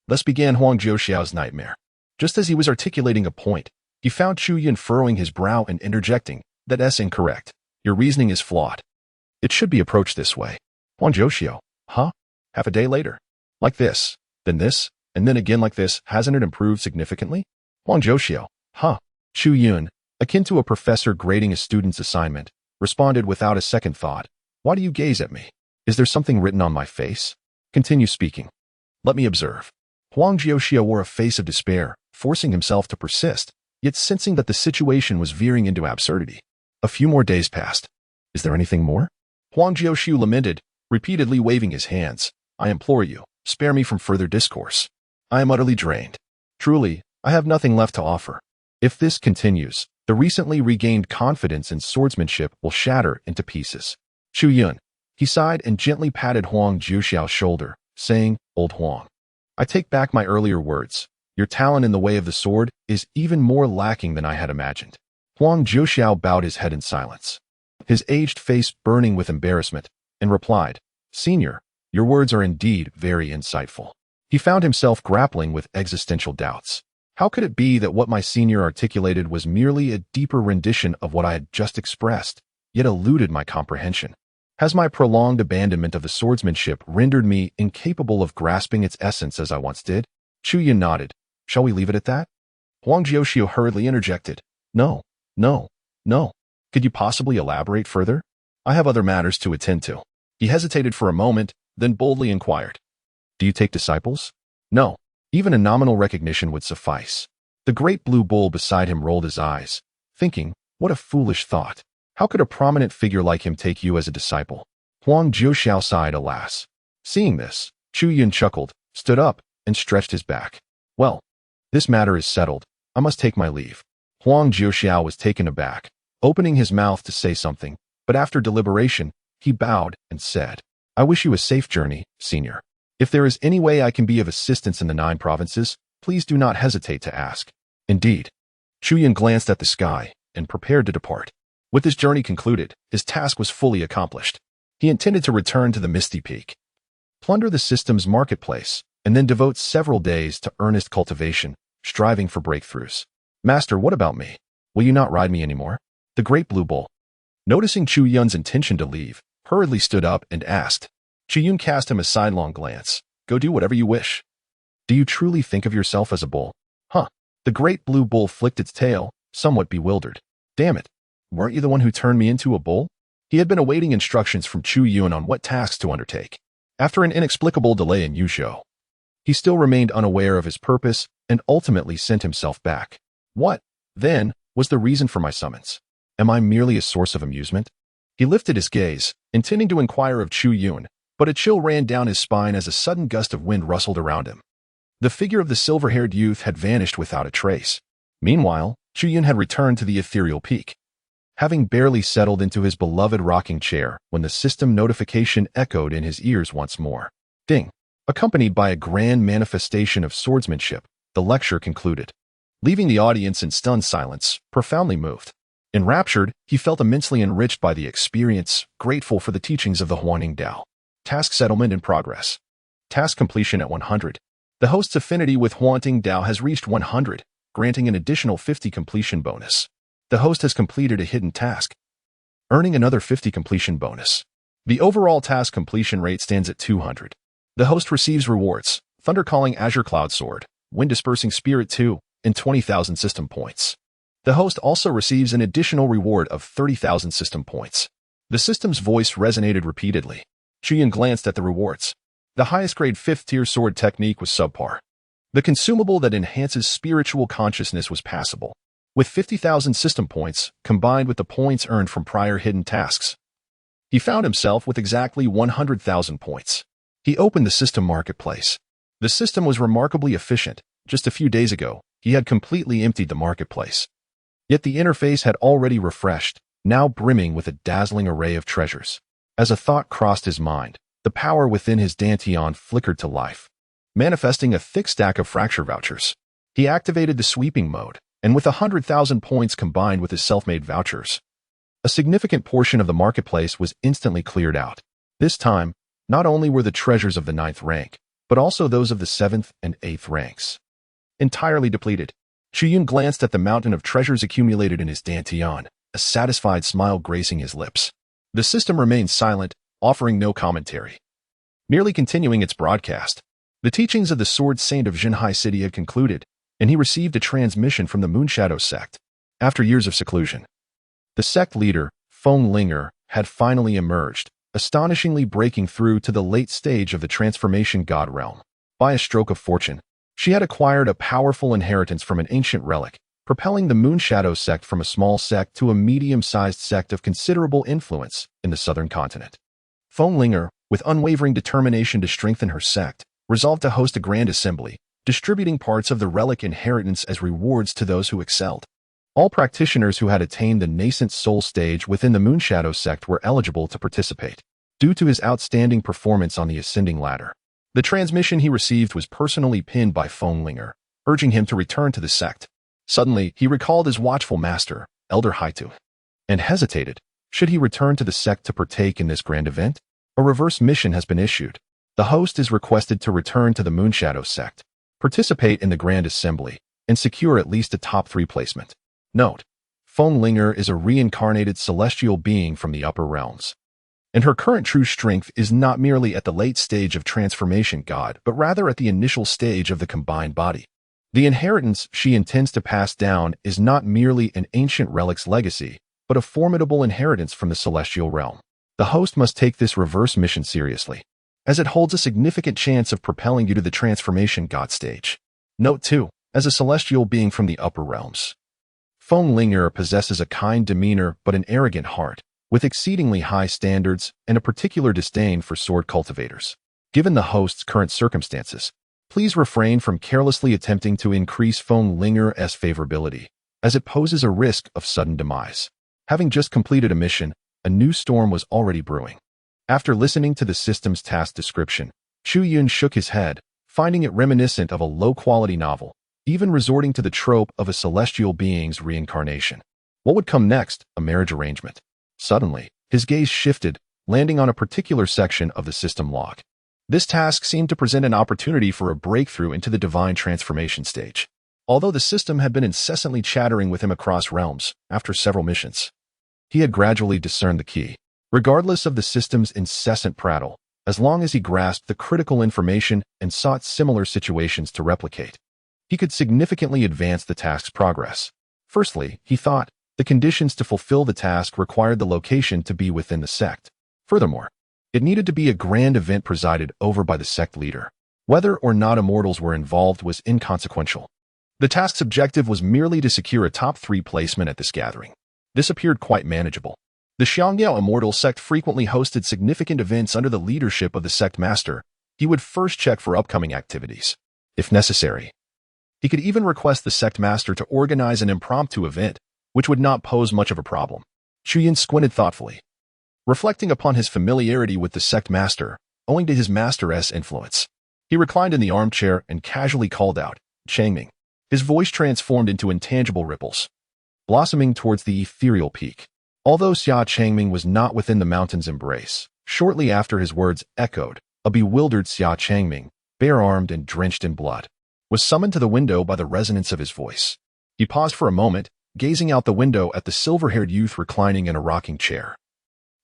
Thus began Huang Jiuxiao's nightmare. Just as he was articulating a point, he found Chu Yun furrowing his brow and interjecting, "That's incorrect. Your reasoning is flawed. It should be approached this way." Huang Jiuxiao, huh? Half a day later. Like this, then this, and then again like this, hasn't it improved significantly? Huang Jiuxiao, huh? Chu Yun, akin to a professor grading a student's assignment, responded without a second thought. Why do you gaze at me? Is there something written on my face? Continue speaking. Let me observe. Huang Jiuxiao wore a face of despair, forcing himself to persist, yet sensing that the situation was veering into absurdity. A few more days passed. Is there anything more? Huang Jiuxiao lamented, repeatedly waving his hands. I implore you, spare me from further discourse. I am utterly drained. Truly, I have nothing left to offer. If this continues, the recently regained confidence in swordsmanship will shatter into pieces. Chu Yun. He sighed and gently patted Huang Jiuxiao's shoulder, saying, Old Huang, I take back my earlier words. Your talent in the way of the sword is even more lacking than I had imagined. Huang Jiuxiao bowed his head in silence. his aged face burning with embarrassment, and replied, "Senior, your words are indeed very insightful." He found himself grappling with existential doubts. How could it be that what my senior articulated was merely a deeper rendition of what I had just expressed, yet eluded my comprehension? Has my prolonged abandonment of the swordsmanship rendered me incapable of grasping its essence as I once did? Chu Yun nodded. Shall we leave it at that? Huang Jiuxiu hurriedly interjected. No, no, no. Could you possibly elaborate further? I have other matters to attend to. He hesitated for a moment, then boldly inquired. Do you take disciples? No. Even a nominal recognition would suffice. The great blue bull beside him rolled his eyes, thinking, what a foolish thought. How could a prominent figure like him take you as a disciple? Huang Jiuxiao sighed, alas. Seeing this, Chu Yun chuckled, stood up, and stretched his back. Well, this matter is settled. I must take my leave. Huang Jiuxiao was taken aback, opening his mouth to say something, but after deliberation, he bowed and said, I wish you a safe journey, senior. If there is any way I can be of assistance in the 9 provinces, please do not hesitate to ask. Indeed. Chu Yun glanced at the sky and prepared to depart. With his journey concluded, his task was fully accomplished. He intended to return to the Misty Peak, plunder the system's marketplace, and then devote several days to earnest cultivation, striving for breakthroughs. Master, what about me? Will you not ride me anymore? The great blue bull, noticing Chu Yun's intention to leave, hurriedly stood up and asked. Chu Yun cast him a sidelong glance. Go do whatever you wish. Do you truly think of yourself as a bull? Huh. The great blue bull flicked its tail, somewhat bewildered. Damn it. Weren't you the one who turned me into a bull? He had been awaiting instructions from Chu Yun on what tasks to undertake. After an inexplicable delay in Yuzhou, he still remained unaware of his purpose and ultimately sent himself back. What, then, was the reason for my summons? Am I merely a source of amusement? He lifted his gaze, intending to inquire of Chu Yun, but a chill ran down his spine as a sudden gust of wind rustled around him. The figure of the silver-haired youth had vanished without a trace. Meanwhile, Chu Yun had returned to the ethereal peak, having barely settled into his beloved rocking chair when the system notification echoed in his ears once more. Ding! Accompanied by a grand manifestation of swordsmanship, the lecture concluded, leaving the audience in stunned silence, profoundly moved. Enraptured, he felt immensely enriched by the experience, grateful for the teachings of the Huaning Dao. Task settlement in progress. Task completion at 100. The host's affinity with Huaning Dao has reached 100, granting an additional 50 completion bonus. The host has completed a hidden task, earning another 50 completion bonus. The overall task completion rate stands at 200. The host receives rewards, Thunder Calling Azure Cloud Sword, Wind Dispersing Spirit 2, and 20,000 system points. The host also receives an additional reward of 30,000 system points. The system's voice resonated repeatedly. Chu Yun glanced at the rewards. The highest grade 5th tier sword technique was subpar. The consumable that enhances spiritual consciousness was passable. With 50,000 system points, combined with the points earned from prior hidden tasks, he found himself with exactly 100,000 points. He opened the system marketplace. The system was remarkably efficient. Just a few days ago, he had completely emptied the marketplace. Yet the interface had already refreshed, now brimming with a dazzling array of treasures. As a thought crossed his mind, the power within his dantian flickered to life, manifesting a thick stack of fracture vouchers. He activated the sweeping mode, and with 100,000 points combined with his self-made vouchers, a significant portion of the marketplace was instantly cleared out. This time, not only were the treasures of the 9th rank, but also those of the 7th and 8th ranks entirely depleted. Chu Yun glanced at the mountain of treasures accumulated in his dantian, a satisfied smile gracing his lips. The system remained silent, offering no commentary, merely continuing its broadcast. The teachings of the Sword Saint of Zhenhai City had concluded, and he received a transmission from the Moonshadow sect. After years of seclusion, the sect leader, Feng Linger, had finally emerged, astonishingly breaking through to the late stage of the transformation god realm. By a stroke of fortune, she had acquired a powerful inheritance from an ancient relic, propelling the Moonshadow sect from a small sect to a medium-sized sect of considerable influence in the southern continent. Feng Linger, with unwavering determination to strengthen her sect, resolved to host a grand assembly, distributing parts of the relic inheritance as rewards to those who excelled. All practitioners who had attained the Nascent Soul stage within the Moonshadow sect were eligible to participate, due to his outstanding performance on the ascending ladder. The transmission he received was personally pinned by Feng Linger, urging him to return to the sect. Suddenly, he recalled his watchful master, Elder Haitu, and hesitated. Should he return to the sect to partake in this grand event? A reverse mission has been issued. The host is requested to return to the Moonshadow sect, participate in the Grand Assembly, and secure at least a top 3 placement. Note: Linger is a reincarnated celestial being from the upper realms, and her current true strength is not merely at the late stage of transformation god, but rather at the initial stage of the combined body. The inheritance she intends to pass down is not merely an ancient relic's legacy, but a formidable inheritance from the celestial realm. The host must take this reverse mission seriously, as it holds a significant chance of propelling you to the transformation god stage. Note 2. As a celestial being from the upper realms, Linger possesses a kind demeanor but an arrogant heart, with exceedingly high standards and a particular disdain for sword cultivators. Given the host's current circumstances, please refrain from carelessly attempting to increase Linger's favorability, as it poses a risk of sudden demise. Having just completed a mission, a new storm was already brewing. After listening to the system's task description, Chu Yun shook his head, finding it reminiscent of a low-quality novel, even resorting to the trope of a celestial being's reincarnation. What would come next? A marriage arrangement. Suddenly, his gaze shifted, landing on a particular section of the system log. This task seemed to present an opportunity for a breakthrough into the divine transformation stage. Although the system had been incessantly chattering with him across realms, after several missions, he had gradually discerned the key. Regardless of the system's incessant prattle, as long as he grasped the critical information and sought similar situations to replicate, he could significantly advance the task's progress. Firstly, he thought, the conditions to fulfill the task required the location to be within the sect. Furthermore, it needed to be a grand event presided over by the sect leader. Whether or not immortals were involved was inconsequential. The task's objective was merely to secure a top 3 placement at this gathering. This appeared quite manageable. The Xiangyao Immortal sect frequently hosted significant events under the leadership of the sect master. He would first check for upcoming activities. If necessary, he could even request the sect master to organize an impromptu event, which would not pose much of a problem. Chu Yun squinted thoughtfully, reflecting upon his familiarity with the sect master, owing to his master's influence. He reclined in the armchair and casually called out, "Changming." His voice transformed into intangible ripples, blossoming towards the ethereal peak. Although Xia Changming was not within the mountain's embrace, shortly after his words echoed, a bewildered Xia Changming, bare-armed and drenched in blood, was summoned to the window by the resonance of his voice. He paused for a moment, gazing out the window at the silver-haired youth reclining in a rocking chair,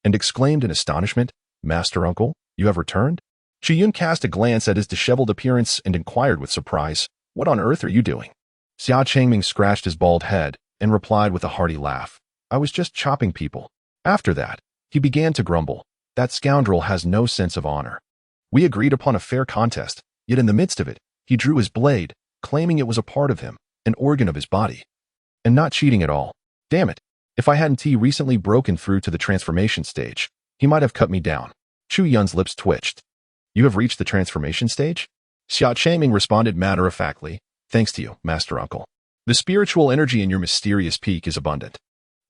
and exclaimed in astonishment, "Master Uncle, you have returned?" Chu Yun cast a glance at his disheveled appearance and inquired with surprise, "What on earth are you doing?" Xia Changming scratched his bald head and replied with a hearty laugh, "I was just chopping people." After that, he began to grumble, "That scoundrel has no sense of honor. We agreed upon a fair contest, yet in the midst of it, he drew his blade, claiming it was a part of him, an organ of his body. And not cheating at all. Damn it. If I hadn't recently broken through to the transformation stage, he might have cut me down." Chu Yun's lips twitched. "You have reached the transformation stage?" Xia Changming responded matter-of-factly, "Thanks to you, Master Uncle. The spiritual energy in your mysterious peak is abundant.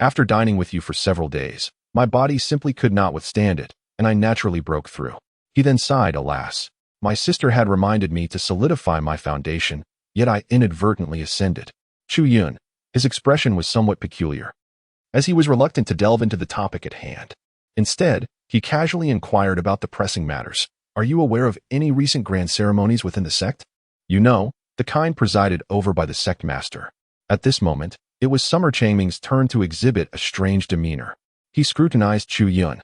After dining with you for several days, my body simply could not withstand it, and I naturally broke through." He then sighed, "Alas, my sister had reminded me to solidify my foundation, yet I inadvertently ascended." Chu Yun, his expression was somewhat peculiar, as he was reluctant to delve into the topic at hand. Instead, he casually inquired about the pressing matters. "Are you aware of any recent grand ceremonies within the sect?" "You know, the kind presided over by the sect master." At this moment, it was Summer Changming's turn to exhibit a strange demeanor. He scrutinized Chu Yun,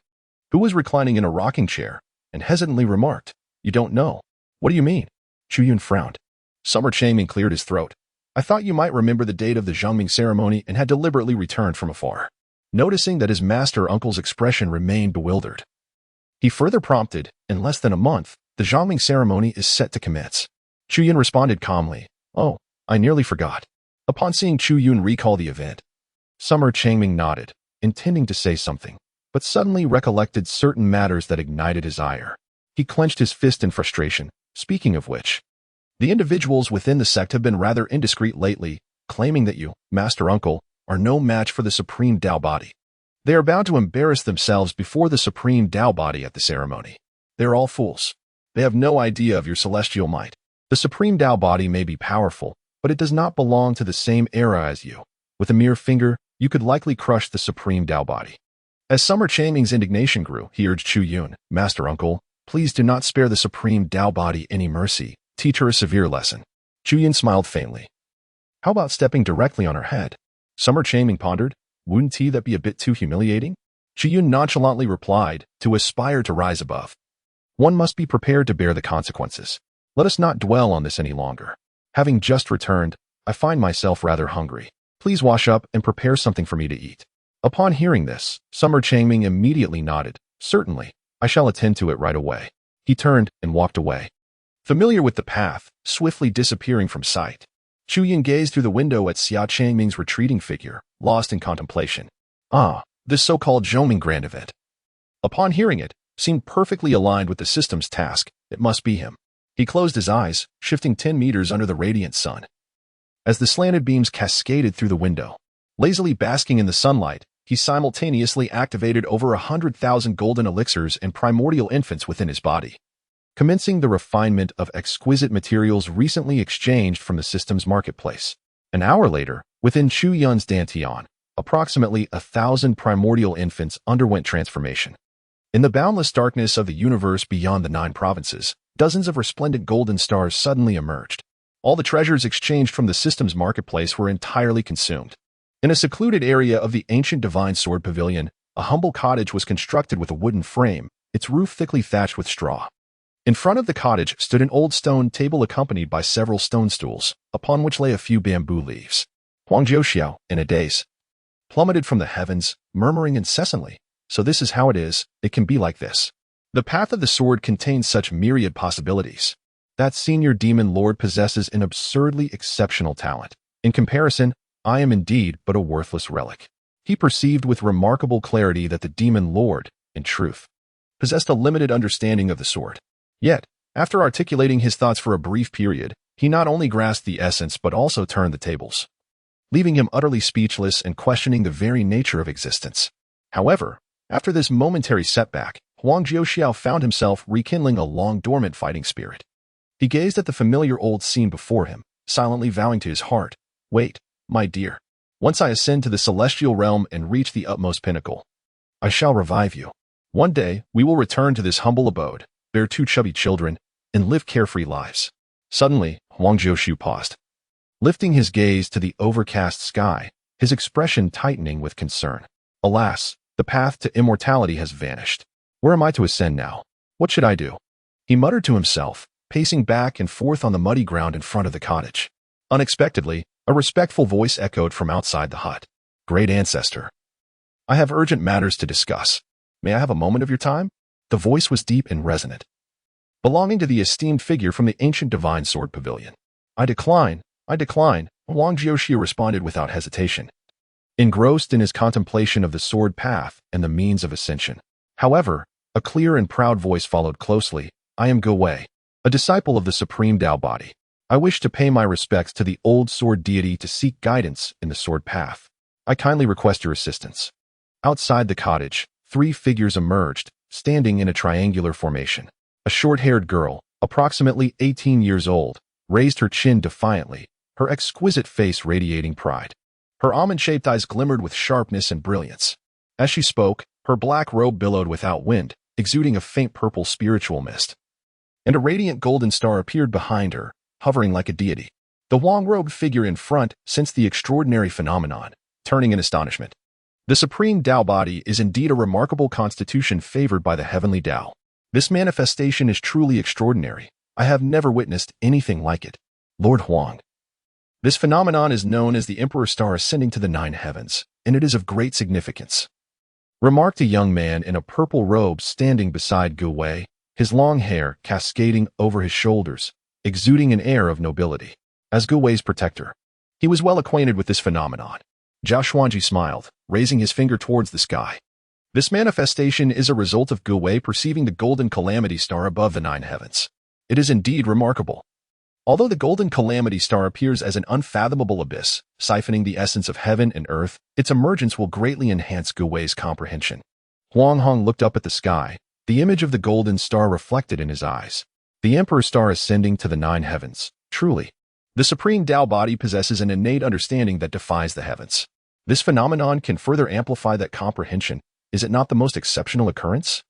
who was reclining in a rocking chair, and hesitantly remarked, "You don't know." "What do you mean?" Chu Yun frowned. Summer Changming cleared his throat. "I thought you might remember the date of the Zhongming ceremony and had deliberately returned from afar." Noticing that his master uncle's expression remained bewildered, he further prompted, "In less than a month, the Zhongming ceremony is set to commence." Chu Yun responded calmly, "Oh, I nearly forgot." Upon seeing Chu Yun recall the event, Summer Changming nodded, intending to say something, but suddenly recollected certain matters that ignited his ire. He clenched his fist in frustration. "Speaking of which, the individuals within the sect have been rather indiscreet lately, claiming that you, Master Uncle, are no match for the Supreme Tao Body. They are bound to embarrass themselves before the Supreme Tao Body at the ceremony. They are all fools. They have no idea of your celestial might. The Supreme Tao Body may be powerful, but it does not belong to the same era as you. With a mere finger, you could likely crush the Supreme Tao Body." As Summer Changming's indignation grew, he urged Chu Yun, Master Uncle, please do not spare the supreme Tao body any mercy. Teach her a severe lesson. Chu Yun smiled faintly. How about stepping directly on her head? Summer Changming pondered. Wouldn't that be a bit too humiliating? Chu Yun nonchalantly replied, to aspire to rise above. One must be prepared to bear the consequences. Let us not dwell on this any longer. Having just returned, I find myself rather hungry. Please wash up and prepare something for me to eat. Upon hearing this, Summer Changming immediately nodded. Certainly, I shall attend to it right away. He turned and walked away. Familiar with the path, swiftly disappearing from sight, Chu Yun gazed through the window at Xia Changming's retreating figure, lost in contemplation. Ah, this so-called Zhongming grand event. Upon hearing it, seemed perfectly aligned with the system's task. It must be him. He closed his eyes, shifting 10 meters under the radiant sun. As the slanted beams cascaded through the window, lazily basking in the sunlight, he simultaneously activated over 100,000 golden elixirs and primordial infants within his body, commencing the refinement of exquisite materials recently exchanged from the system's marketplace. An hour later, within Chu Yun's dantian, approximately 1,000 primordial infants underwent transformation. In the boundless darkness of the universe beyond the 9 provinces, dozens of resplendent golden stars suddenly emerged. All the treasures exchanged from the system's marketplace were entirely consumed. In a secluded area of the ancient divine sword pavilion, a humble cottage was constructed with a wooden frame, its roof thickly thatched with straw. In front of the cottage stood an old stone table accompanied by several stone stools, upon which lay a few bamboo leaves. Huang Jiuxiao, in a daze, plummeted from the heavens, murmuring incessantly, so this is how it is, it can be like this. The path of the sword contains such myriad possibilities. That senior demon lord possesses an absurdly exceptional talent. In comparison, I am indeed but a worthless relic. He perceived with remarkable clarity that the demon lord, in truth, possessed a limited understanding of the sword. Yet, after articulating his thoughts for a brief period, he not only grasped the essence but also turned the tables, leaving him utterly speechless and questioning the very nature of existence. However, after this momentary setback, Huang Jiuxiao found himself rekindling a long-dormant fighting spirit. He gazed at the familiar old scene before him, silently vowing to his heart, wait, my dear. Once I ascend to the celestial realm and reach the utmost pinnacle, I shall revive you. One day, we will return to this humble abode, bear 2 chubby children, and live carefree lives. Suddenly, Huang Jiuxiu paused, lifting his gaze to the overcast sky, his expression tightening with concern. Alas, the path to immortality has vanished. Where am I to ascend now? What should I do? He muttered to himself, pacing back and forth on the muddy ground in front of the cottage. Unexpectedly, a respectful voice echoed from outside the hut. Great ancestor, I have urgent matters to discuss. May I have a moment of your time? The voice was deep and resonant, belonging to the esteemed figure from the ancient divine sword pavilion. I decline, Huang Jiuxiu responded without hesitation, engrossed in his contemplation of the sword path and the means of ascension. However, a clear and proud voice followed closely. I am Gu Wei, a disciple of the supreme Tao body. I wish to pay my respects to the old sword deity to seek guidance in the sword path. I kindly request your assistance. Outside the cottage, 3 figures emerged, standing in a triangular formation. A short-haired girl, approximately 18 years old, raised her chin defiantly, her exquisite face radiating pride. Her almond-shaped eyes glimmered with sharpness and brilliance. As she spoke, her black robe billowed without wind, exuding a faint purple spiritual mist. And a radiant golden star appeared behind her, hovering like a deity. The long-robed figure in front sensed the extraordinary phenomenon, turning in astonishment. The supreme Tao body is indeed a remarkable constitution favored by the heavenly Tao. This manifestation is truly extraordinary. I have never witnessed anything like it. Lord Huang. This phenomenon is known as the Emperor Star ascending to the 9 heavens, and it is of great significance, remarked a young man in a purple robe standing beside Gu Wei, his long hair cascading over his shoulders, exuding an air of nobility. As Gu Wei's protector, he was well acquainted with this phenomenon. Zhao Xuanji smiled, raising his finger towards the sky. This manifestation is a result of Gu Wei perceiving the golden calamity star above the 9 heavens. It is indeed remarkable. Although the golden calamity star appears as an unfathomable abyss, siphoning the essence of heaven and earth, its emergence will greatly enhance Gu Wei's comprehension. Huang Hong looked up at the sky, the image of the golden star reflected in his eyes. The Emperor Star ascending to the 9 heavens. Truly, the supreme Tao body possesses an innate understanding that defies the heavens. This phenomenon can further amplify that comprehension, Is it not the most exceptional occurrence?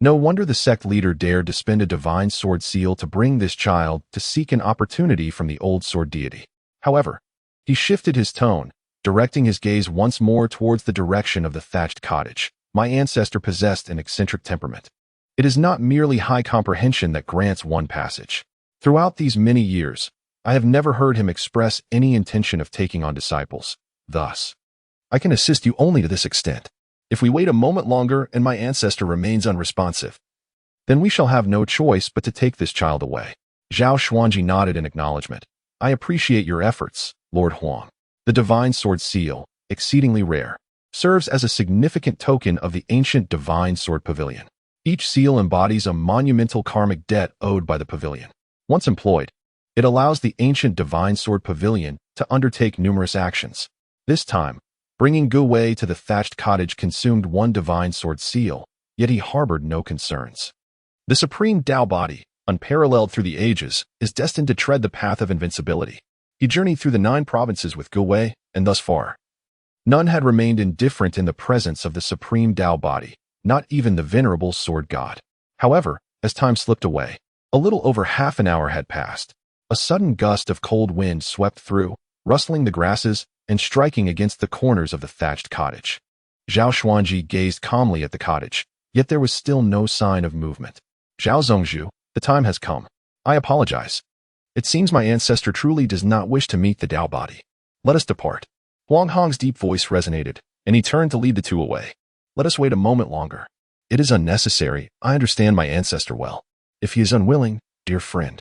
No wonder the sect leader dared to spend a divine sword seal to bring this child to seek an opportunity from the old sword deity. However, he shifted his tone, directing his gaze once more towards the direction of the thatched cottage. My ancestor possessed an eccentric temperament. It is not merely high comprehension that grants one passage. Throughout these many years, I have never heard him express any intention of taking on disciples. Thus, I can assist you only to this extent. If we wait a moment longer and my ancestor remains unresponsive, then we shall have no choice but to take this child away. Zhao Xuanji nodded in acknowledgement. I appreciate your efforts, Lord Huang. The divine sword seal, exceedingly rare, serves as a significant token of the ancient divine sword pavilion. Each seal embodies a monumental karmic debt owed by the pavilion. Once employed, it allows the ancient divine sword pavilion to undertake numerous actions. This time, bringing Gu Wei to the thatched cottage consumed one divine sword seal, yet he harbored no concerns. The supreme Tao body, unparalleled through the ages, is destined to tread the path of invincibility. He journeyed through the 9 provinces with Gu Wei, and thus far, none had remained indifferent in the presence of the supreme Tao body, not even the venerable sword god. However, as time slipped away, a little over half an hour had passed. A sudden gust of cold wind swept through, rustling the grasses and striking against the corners of the thatched cottage. Zhao Xuanji gazed calmly at the cottage, yet there was still no sign of movement. Zhao Zongzhu, the time has come. I apologize. It seems my ancestor truly does not wish to meet the Tao body. Let us depart. Huang Hong's deep voice resonated, and he turned to lead the two away. Let us wait a moment longer. It is unnecessary. I understand my ancestor well. If he is unwilling, dear friend,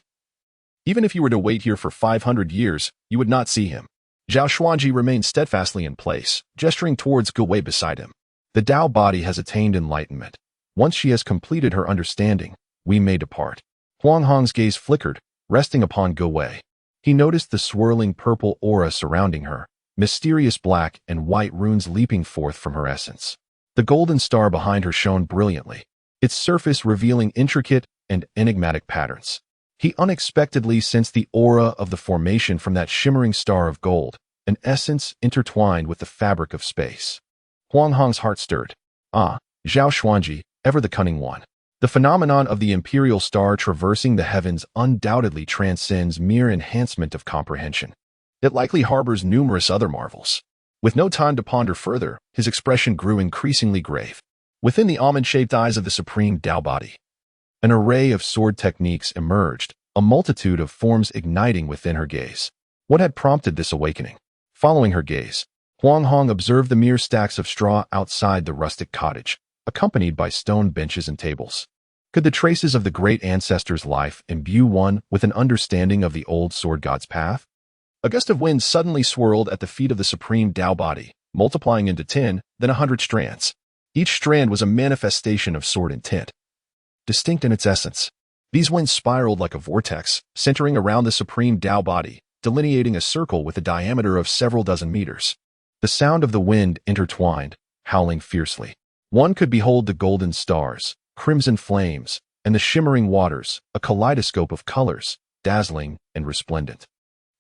even if you were to wait here for 500 years, you would not see him. Zhao Xuanji remained steadfastly in place, gesturing towards Gu Wei beside him. The Tao body has attained enlightenment. Once she has completed her understanding, we may depart. Huang Hong's gaze flickered, resting upon Gu Wei. He noticed the swirling purple aura surrounding her, mysterious black and white runes leaping forth from her essence. The golden star behind her shone brilliantly, its surface revealing intricate and enigmatic patterns. He unexpectedly sensed the aura of the formation from that shimmering star of gold, an essence intertwined with the fabric of space. Huang Hong's heart stirred. Ah, Zhao Xuanji, ever the cunning one. The phenomenon of the imperial star traversing the heavens undoubtedly transcends mere enhancement of comprehension. It likely harbors numerous other marvels. With no time to ponder further, his expression grew increasingly grave. Within the almond-shaped eyes of the supreme Tao body, an array of sword techniques emerged, a multitude of forms igniting within her gaze. What had prompted this awakening? Following her gaze, Huang Hong observed the mere stacks of straw outside the rustic cottage, accompanied by stone benches and tables. Could the traces of the great ancestor's life imbue one with an understanding of the old sword god's path? A gust of wind suddenly swirled at the feet of the supreme Tao body, multiplying into 10, then 100 strands. Each strand was a manifestation of sword intent. Distinct in its essence, these winds spiraled like a vortex, centering around the supreme Tao body, delineating a circle with a diameter of several dozen meters. The sound of the wind intertwined, howling fiercely. One could behold the golden stars, crimson flames, and the shimmering waters, a kaleidoscope of colors, dazzling and resplendent,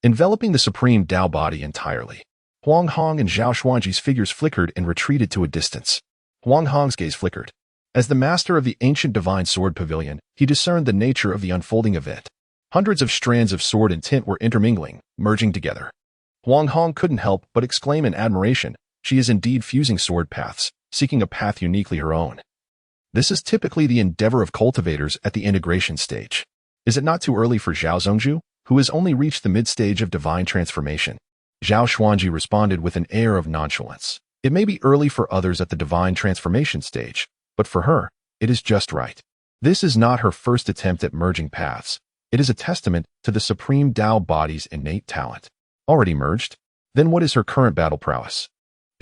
enveloping the supreme Tao body entirely. Huang Hong and Zhao Xuanji's figures flickered and retreated to a distance. Huang Hong's gaze flickered. As the master of the ancient divine sword pavilion, he discerned the nature of the unfolding event. Hundreds of strands of sword intent were intermingling, merging together. Huang Hong couldn't help but exclaim in admiration. She is indeed fusing sword paths, seeking a path uniquely her own. This is typically the endeavor of cultivators at the integration stage. Is it not too early for Zhao Zongzhu, who has only reached the mid-stage of divine transformation? Zhao Xuanji responded with an air of nonchalance. It may be early for others at the divine transformation stage, but for her, it is just right. This is not her first attempt at merging paths. It is a testament to the supreme Tao body's innate talent. Already merged? Then what is her current battle prowess?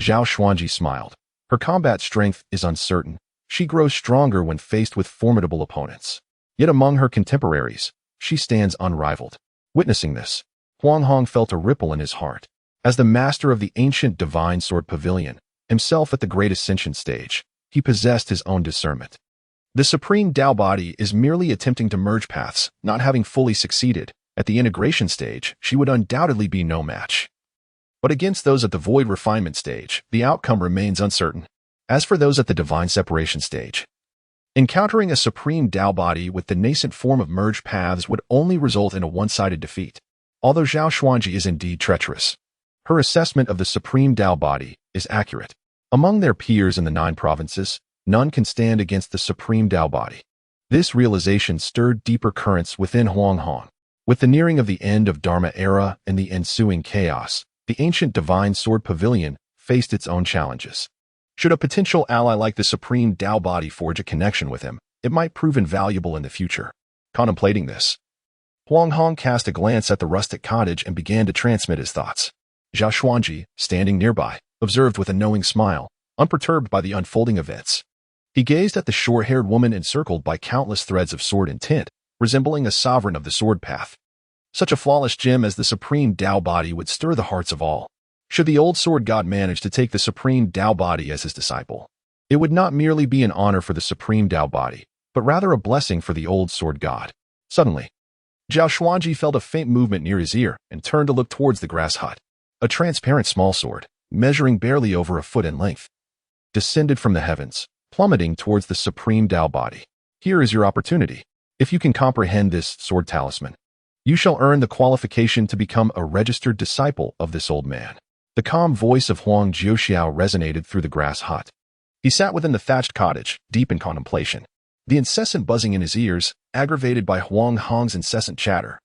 Zhao Xuanji smiled. Her combat strength is uncertain. She grows stronger when faced with formidable opponents. Yet among her contemporaries, she stands unrivaled. Witnessing this, Huang Hong felt a ripple in his heart. As the master of the ancient divine sword pavilion, himself at the great ascension stage, he possessed his own discernment. The supreme Tao body is merely attempting to merge paths, not having fully succeeded. At the integration stage, she would undoubtedly be no match. But against those at the void refinement stage, the outcome remains uncertain. As for those at the divine separation stage, encountering a supreme Tao body with the nascent form of merged paths would only result in a one-sided defeat. Although Zhao Xuanji is indeed treacherous, her assessment of the supreme Tao body is accurate. Among their peers in the 9 provinces, none can stand against the supreme Tao body. This realization stirred deeper currents within Huang Hong. With the nearing of the end of Dharma era and the ensuing chaos, the ancient divine sword pavilion faced its own challenges. Should a potential ally like the supreme Tao body forge a connection with him, it might prove invaluable in the future. Contemplating this, Huang Hong cast a glance at the rustic cottage and began to transmit his thoughts. Zhao Xuanji, standing nearby, observed with a knowing smile, unperturbed by the unfolding events. He gazed at the short-haired woman encircled by countless threads of sword intent, resembling a sovereign of the sword path. Such a flawless gem as the supreme Tao body would stir the hearts of all. Should the old sword god manage to take the supreme Tao body as his disciple, it would not merely be an honor for the supreme Tao body, but rather a blessing for the old sword god. Suddenly, Zhao Xuanji felt a faint movement near his ear and turned to look towards the grass hut. A transparent small sword, measuring barely over a foot in length, descended from the heavens, plummeting towards the supreme Tao body. Here is your opportunity. If you can comprehend this sword talisman, you shall earn the qualification to become a registered disciple of this old man. The calm voice of Huang Jiuxiao resonated through the grass hut. He sat within the thatched cottage, deep in contemplation. The incessant buzzing in his ears, aggravated by Huang Hong's incessant chatter,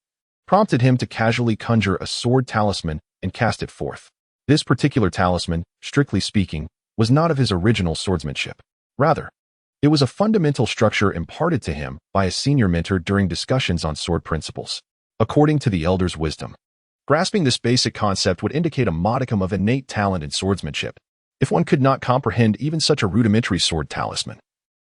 prompted him to casually conjure a sword talisman and cast it forth. This particular talisman, strictly speaking, was not of his original swordsmanship. Rather, it was a fundamental structure imparted to him by a senior mentor during discussions on sword principles. According to the elder's wisdom, grasping this basic concept would indicate a modicum of innate talent in swordsmanship. If one could not comprehend even such a rudimentary sword talisman,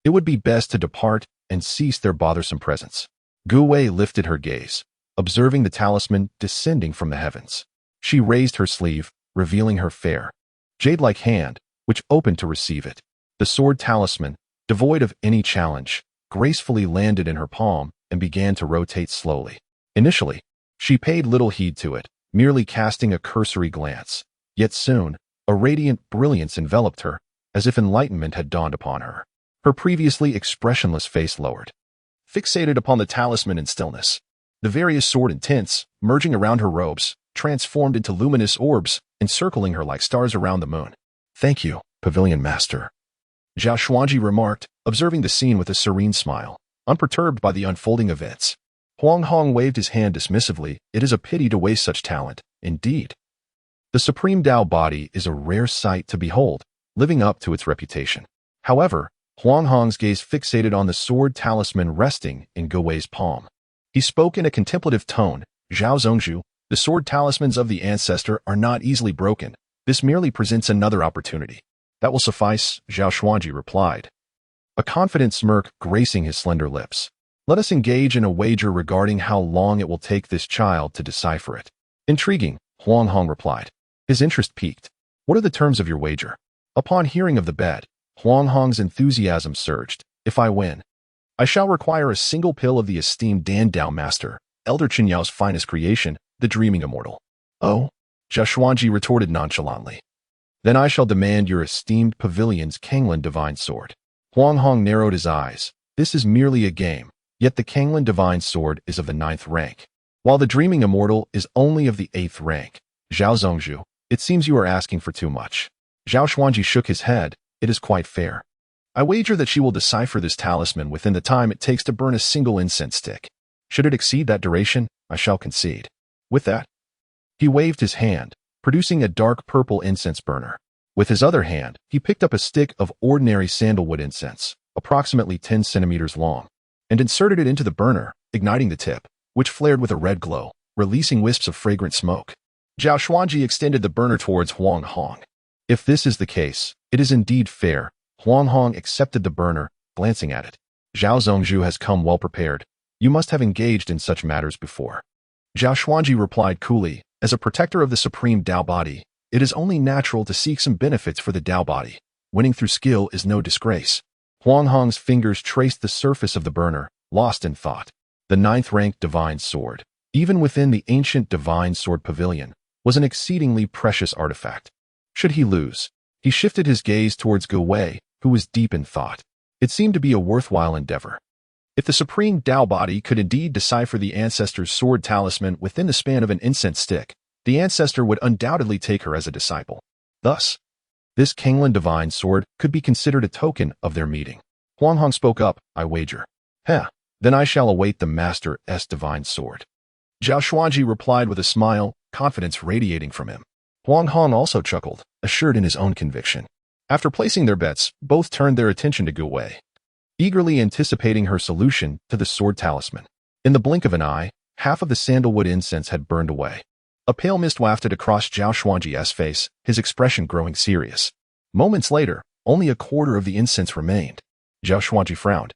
it would be best to depart and cease their bothersome presence. Gu Wei lifted her gaze, observing the talisman descending from the heavens. She raised her sleeve, revealing her fair, jade-like hand, which opened to receive it. The sword talisman, devoid of any challenge, gracefully landed in her palm and began to rotate slowly. Initially, she paid little heed to it, merely casting a cursory glance. Yet soon, a radiant brilliance enveloped her, as if enlightenment had dawned upon her. Her previously expressionless face lowered, fixated upon the talisman in stillness. The various sword intents, merging around her robes, transformed into luminous orbs, encircling her like stars around the moon. "Thank you, Pavilion Master," Zhao Xuanji remarked, observing the scene with a serene smile, unperturbed by the unfolding events. Huang Hong waved his hand dismissively. "It is a pity to waste such talent, indeed. The supreme Tao body is a rare sight to behold, living up to its reputation." However, Huang Hong's gaze fixated on the sword talisman resting in Gu Wei's palm. He spoke in a contemplative tone. "Zhao Zongzhu, the sword talismans of the ancestor are not easily broken. This merely presents another opportunity." "That will suffice," Zhao Xuanji replied, a confident smirk gracing his slender lips. "Let us engage in a wager regarding how long it will take this child to decipher it." "Intriguing," Huang Hong replied. His interest piqued. "What are the terms of your wager?" Upon hearing of the bet, Huang Hong's enthusiasm surged. "If I win, I shall require a single pill of the esteemed Dan Dao Master, Elder Chen Yao's finest creation, the Dreaming Immortal." "Oh?" Zhao Xuanji retorted nonchalantly. "Then I shall demand your esteemed pavilion's Kanglan Divine Sword." Huang Hong narrowed his eyes. "This is merely a game, yet the Kanglan Divine Sword is of the 9th rank, while the Dreaming Immortal is only of the 8th rank. Zhao Zongzhu, it seems you are asking for too much." Zhao Xuanji shook his head. "It is quite fair. I wager that she will decipher this talisman within the time it takes to burn a single incense stick. Should it exceed that duration, I shall concede." With that, he waved his hand, producing a dark purple incense burner. With his other hand, he picked up a stick of ordinary sandalwood incense, approximately 10 centimeters long, and inserted it into the burner, igniting the tip, which flared with a red glow, releasing wisps of fragrant smoke. Zhao Xuanji extended the burner towards Huang Hong. "If this is the case, it is indeed fair." Huang Hong accepted the burner, glancing at it. "Zhao Zongzhu has come well prepared. You must have engaged in such matters before." Zhao Xuanji replied coolly, "As a protector of the supreme Tao body, it is only natural to seek some benefits for the Tao body. Winning through skill is no disgrace." Huang Hong's fingers traced the surface of the burner, lost in thought. The 9th rank divine sword, even within the ancient divine sword pavilion, was an exceedingly precious artifact. Should he lose, he shifted his gaze towards Gu Wei, who was deep in thought. It seemed to be a worthwhile endeavor. If the supreme Tao body could indeed decipher the ancestor's sword talisman within the span of an incense stick, the ancestor would undoubtedly take her as a disciple. Thus, this Kinglan divine sword could be considered a token of their meeting. Huang Hong spoke up, I wager. Then I shall await the master's divine sword. Zhao Xuanji replied with a smile, confidence radiating from him. Huang Hong also chuckled, assured in his own conviction. After placing their bets, both turned their attention to Gu Wei, eagerly anticipating her solution to the sword talisman. In the blink of an eye, half of the sandalwood incense had burned away. A pale mist wafted across Zhao Xuanji's face, his expression growing serious. Moments later, only a quarter of the incense remained. Zhao Xuanji frowned,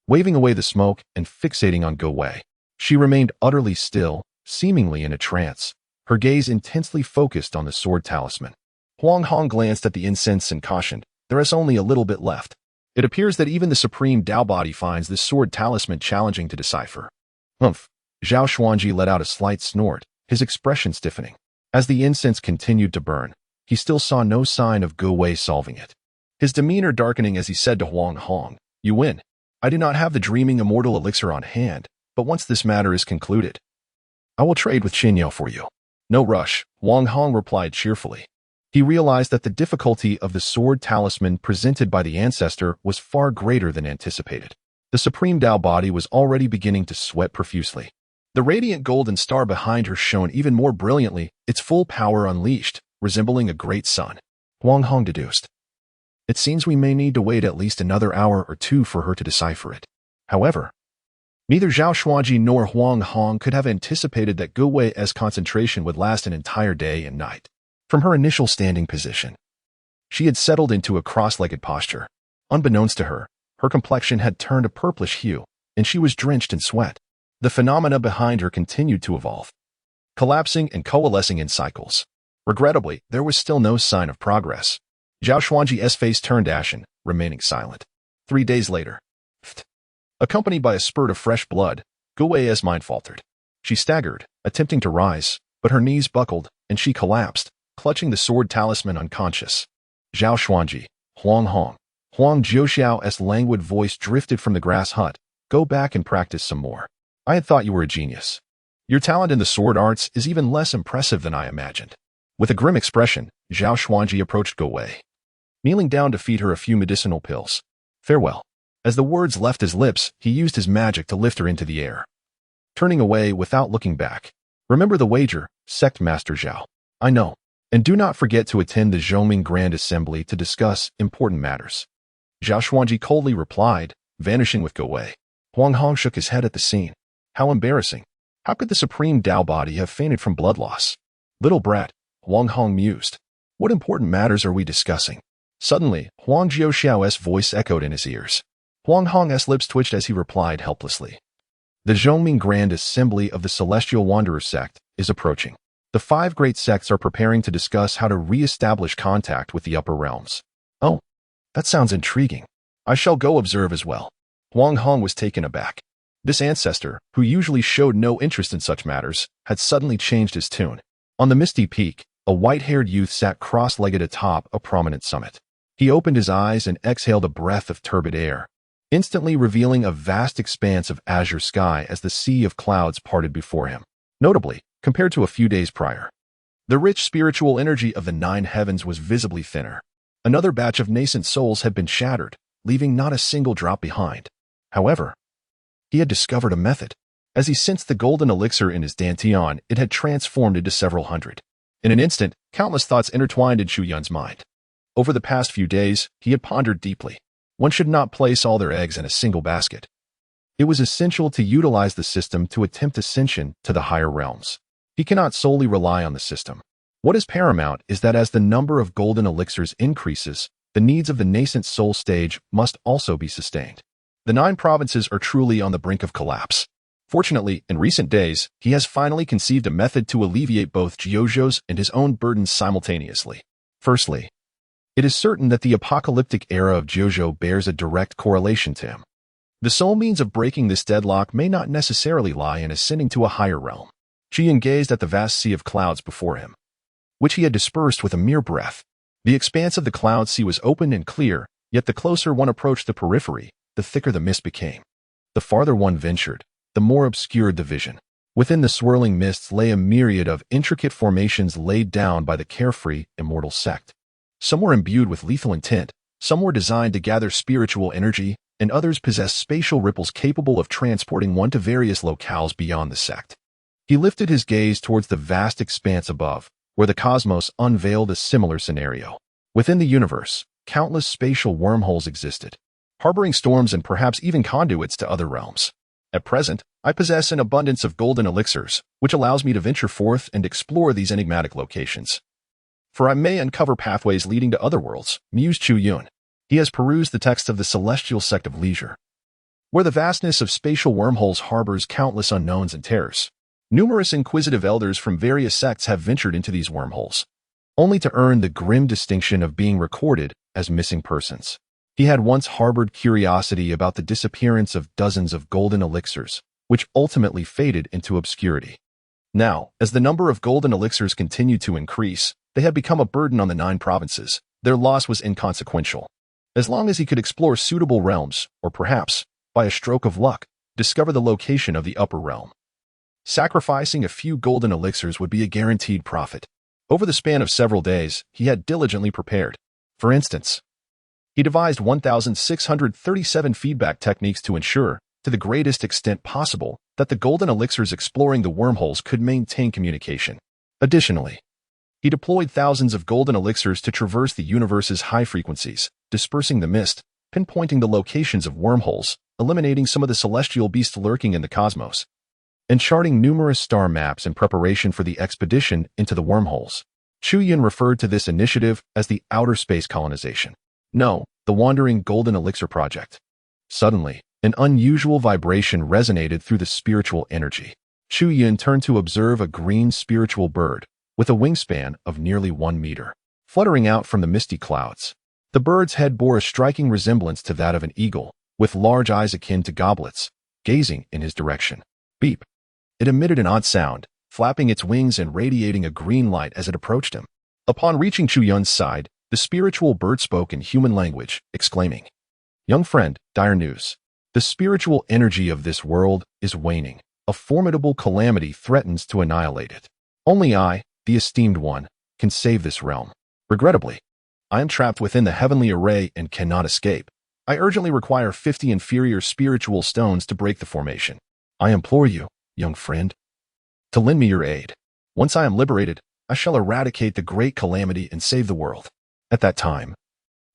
waving away the smoke and fixating on Gu Wei. She remained utterly still, seemingly in a trance, her gaze intensely focused on the sword talisman. Huang Hong glanced at the incense and cautioned, there is only a little bit left. It appears that even the supreme Tao body finds this sword talisman challenging to decipher. Humph. Zhao Xuanji let out a slight snort, his expression stiffening. As the incense continued to burn, he still saw no sign of Gu Wei solving it. His demeanor darkening as he said to Huang Hong, You win. I do not have the dreaming immortal elixir on hand, but once this matter is concluded, I will trade with Qinyao for you. No rush, Huang Hong replied cheerfully. He realized that the difficulty of the sword talisman presented by the ancestor was far greater than anticipated. The supreme Tao body was already beginning to sweat profusely. The radiant golden star behind her shone even more brilliantly, its full power unleashed, resembling a great sun. Huang Hong deduced. It seems we may need to wait at least another hour or two for her to decipher it. However, neither Zhao Xuanji nor Huang Hong could have anticipated that Gu Wei's concentration would last an entire day and night. From her initial standing position, she had settled into a cross-legged posture. Unbeknownst to her, her complexion had turned a purplish hue, and she was drenched in sweat. The phenomena behind her continued to evolve, collapsing and coalescing in cycles. Regrettably, there was still no sign of progress. Zhao Xuanji's face turned ashen, remaining silent. 3 days later, accompanied by a spurt of fresh blood, Gu Wei's mind faltered. She staggered, attempting to rise, but her knees buckled, and she collapsed, clutching the sword talisman unconscious. Zhao Xuanji, Huang Hong, Huang Jiuxiao's languid voice drifted from the grass hut. Go back and practice some more. I had thought you were a genius. Your talent in the sword arts is even less impressive than I imagined. With a grim expression, Zhao Xuanji approached Gu Wei, kneeling down to feed her a few medicinal pills. Farewell. As the words left his lips, he used his magic to lift her into the air, turning away without looking back. Remember the wager, Sect Master Zhao. I know. And do not forget to attend the Zhongming Grand Assembly to discuss important matters. Zhao Xuanji coldly replied, vanishing with Gu Wei. Huang Hong shook his head at the scene. How embarrassing. How could the supreme Tao body have fainted from blood loss? Little brat, Huang Hong mused. What important matters are we discussing? Suddenly, Huang Jiuxiao's voice echoed in his ears. Huang Hong's lips twitched as he replied helplessly. The Zhongming Grand Assembly of the Celestial Wanderer sect is approaching. The 5 great sects are preparing to discuss how to re-establish contact with the upper realms. Oh, that sounds intriguing. I shall go observe as well. Huang Hong was taken aback. This ancestor, who usually showed no interest in such matters, had suddenly changed his tune. On the misty peak, a white-haired youth sat cross-legged atop a prominent summit. He opened his eyes and exhaled a breath of turbid air, instantly revealing a vast expanse of azure sky as the sea of clouds parted before him. Notably, compared to a few days prior, the rich spiritual energy of the 9 heavens was visibly thinner. Another batch of nascent souls had been shattered, leaving not a single drop behind. However, he had discovered a method. As he sensed the golden elixir in his dantian, it had transformed into several hundred. In an instant, countless thoughts intertwined in Chu Yun's mind. Over the past few days, he had pondered deeply. One should not place all their eggs in a single basket. It was essential to utilize the system to attempt ascension to the higher realms. He cannot solely rely on the system. What is paramount is that as the number of golden elixirs increases, the needs of the nascent soul stage must also be sustained. The 9 provinces are truly on the brink of collapse. Fortunately, in recent days, he has finally conceived a method to alleviate both Jiuzhou's and his own burdens simultaneously. Firstly, it is certain that the apocalyptic era of Jiuzhou bears a direct correlation to him. The sole means of breaking this deadlock may not necessarily lie in ascending to a higher realm. Chu Yun gazed at the vast sea of clouds before him, which he had dispersed with a mere breath. The expanse of the cloud sea was open and clear, Yet the closer one approached the periphery, the thicker the mist became. The farther one ventured, the more obscured the vision. Within the swirling mists lay a myriad of intricate formations laid down by the Carefree Immortal sect. Some were imbued with lethal intent, some were designed to gather spiritual energy, and others possessed spatial ripples capable of transporting one to various locales beyond the sect. He lifted his gaze towards the vast expanse above, where the cosmos unveiled a similar scenario. Within the universe, countless spatial wormholes existed, harboring storms and perhaps even conduits to other realms. At present, I possess an abundance of golden elixirs, which allows me to venture forth and explore these enigmatic locations. For I may uncover pathways leading to other worlds, mused Chu Yun. He has perused the text of the celestial sect of leisure, where the vastness of spatial wormholes harbors countless unknowns and terrors. Numerous inquisitive elders from various sects have ventured into these wormholes, only to earn the grim distinction of being recorded as missing persons. He had once harbored curiosity about the disappearance of dozens of golden elixirs, which ultimately faded into obscurity. Now, as the number of golden elixirs continued to increase, they had become a burden on the 9 provinces. Their loss was inconsequential. As long as he could explore suitable realms, or perhaps, by a stroke of luck, discover the location of the upper realm. Sacrificing a few golden elixirs would be a guaranteed profit. Over the span of several days, he had diligently prepared. For instance, he devised 1,637 feedback techniques to ensure, to the greatest extent possible, that the golden elixirs exploring the wormholes could maintain communication. Additionally, he deployed thousands of golden elixirs to traverse the universe's high frequencies, dispersing the mist, pinpointing the locations of wormholes, eliminating some of the celestial beasts lurking in the cosmos, and charting numerous star maps in preparation for the expedition into the wormholes. Chu Yun referred to this initiative as the outer space colonization. No, the Wandering Golden Elixir Project. Suddenly, an unusual vibration resonated through the spiritual energy. Chu Yun turned to observe a green spiritual bird, with a wingspan of nearly 1 meter, fluttering out from the misty clouds. The bird's head bore a striking resemblance to that of an eagle, with large eyes akin to goblets, gazing in his direction. Beep. It emitted an odd sound, flapping its wings and radiating a green light as it approached him. Upon reaching Chu Yun's side, the spiritual bird spoke in human language, exclaiming, "Young friend, dire news. The spiritual energy of this world is waning. A formidable calamity threatens to annihilate it. Only I, the esteemed one, can save this realm. Regrettably, I am trapped within the heavenly array and cannot escape. I urgently require 50 inferior spiritual stones to break the formation. I implore you, young friend, to lend me your aid. Once I am liberated, I shall eradicate the great calamity and save the world. At that time,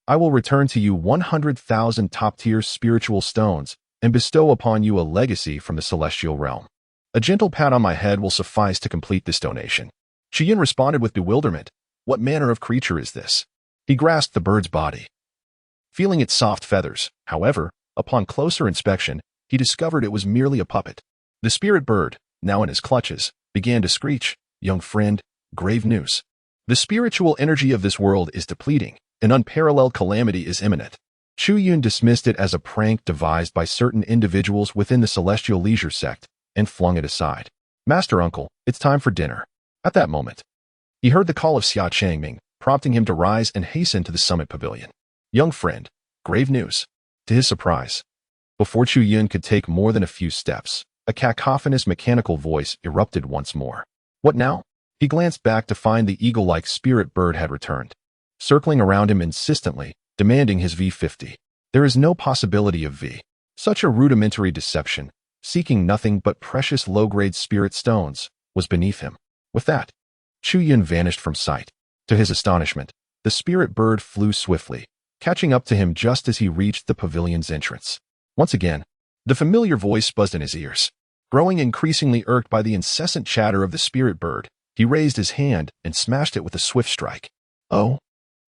I will return to you 100,000 top-tier spiritual stones and bestow upon you a legacy from the celestial realm. A gentle pat on my head will suffice to complete this donation." Chu Yun responded with bewilderment. What manner of creature is this? He grasped the bird's body, feeling its soft feathers. However, upon closer inspection, he discovered it was merely a puppet. The spirit bird, now in his clutches, began to screech, "Young friend, grave news. The spiritual energy of this world is depleting. An unparalleled calamity is imminent." Chu Yun dismissed it as a prank devised by certain individuals within the celestial leisure sect and flung it aside. "Master Uncle, it's time for dinner." At that moment, he heard the call of Xia Changming, prompting him to rise and hasten to the summit pavilion. "Young friend, grave news." To his surprise, before Chu Yun could take more than a few steps, a cacophonous mechanical voice erupted once more. "What now?" He glanced back to find the eagle-like spirit bird had returned, circling around him insistently, demanding his V50. There is no possibility of V. Such a rudimentary deception, seeking nothing but precious low-grade spirit stones, was beneath him. With that, Chu Yun vanished from sight. To his astonishment, the spirit bird flew swiftly, catching up to him just as he reached the pavilion's entrance. Once again, the familiar voice buzzed in his ears. Growing increasingly irked by the incessant chatter of the spirit bird, he raised his hand and smashed it with a swift strike. Oh!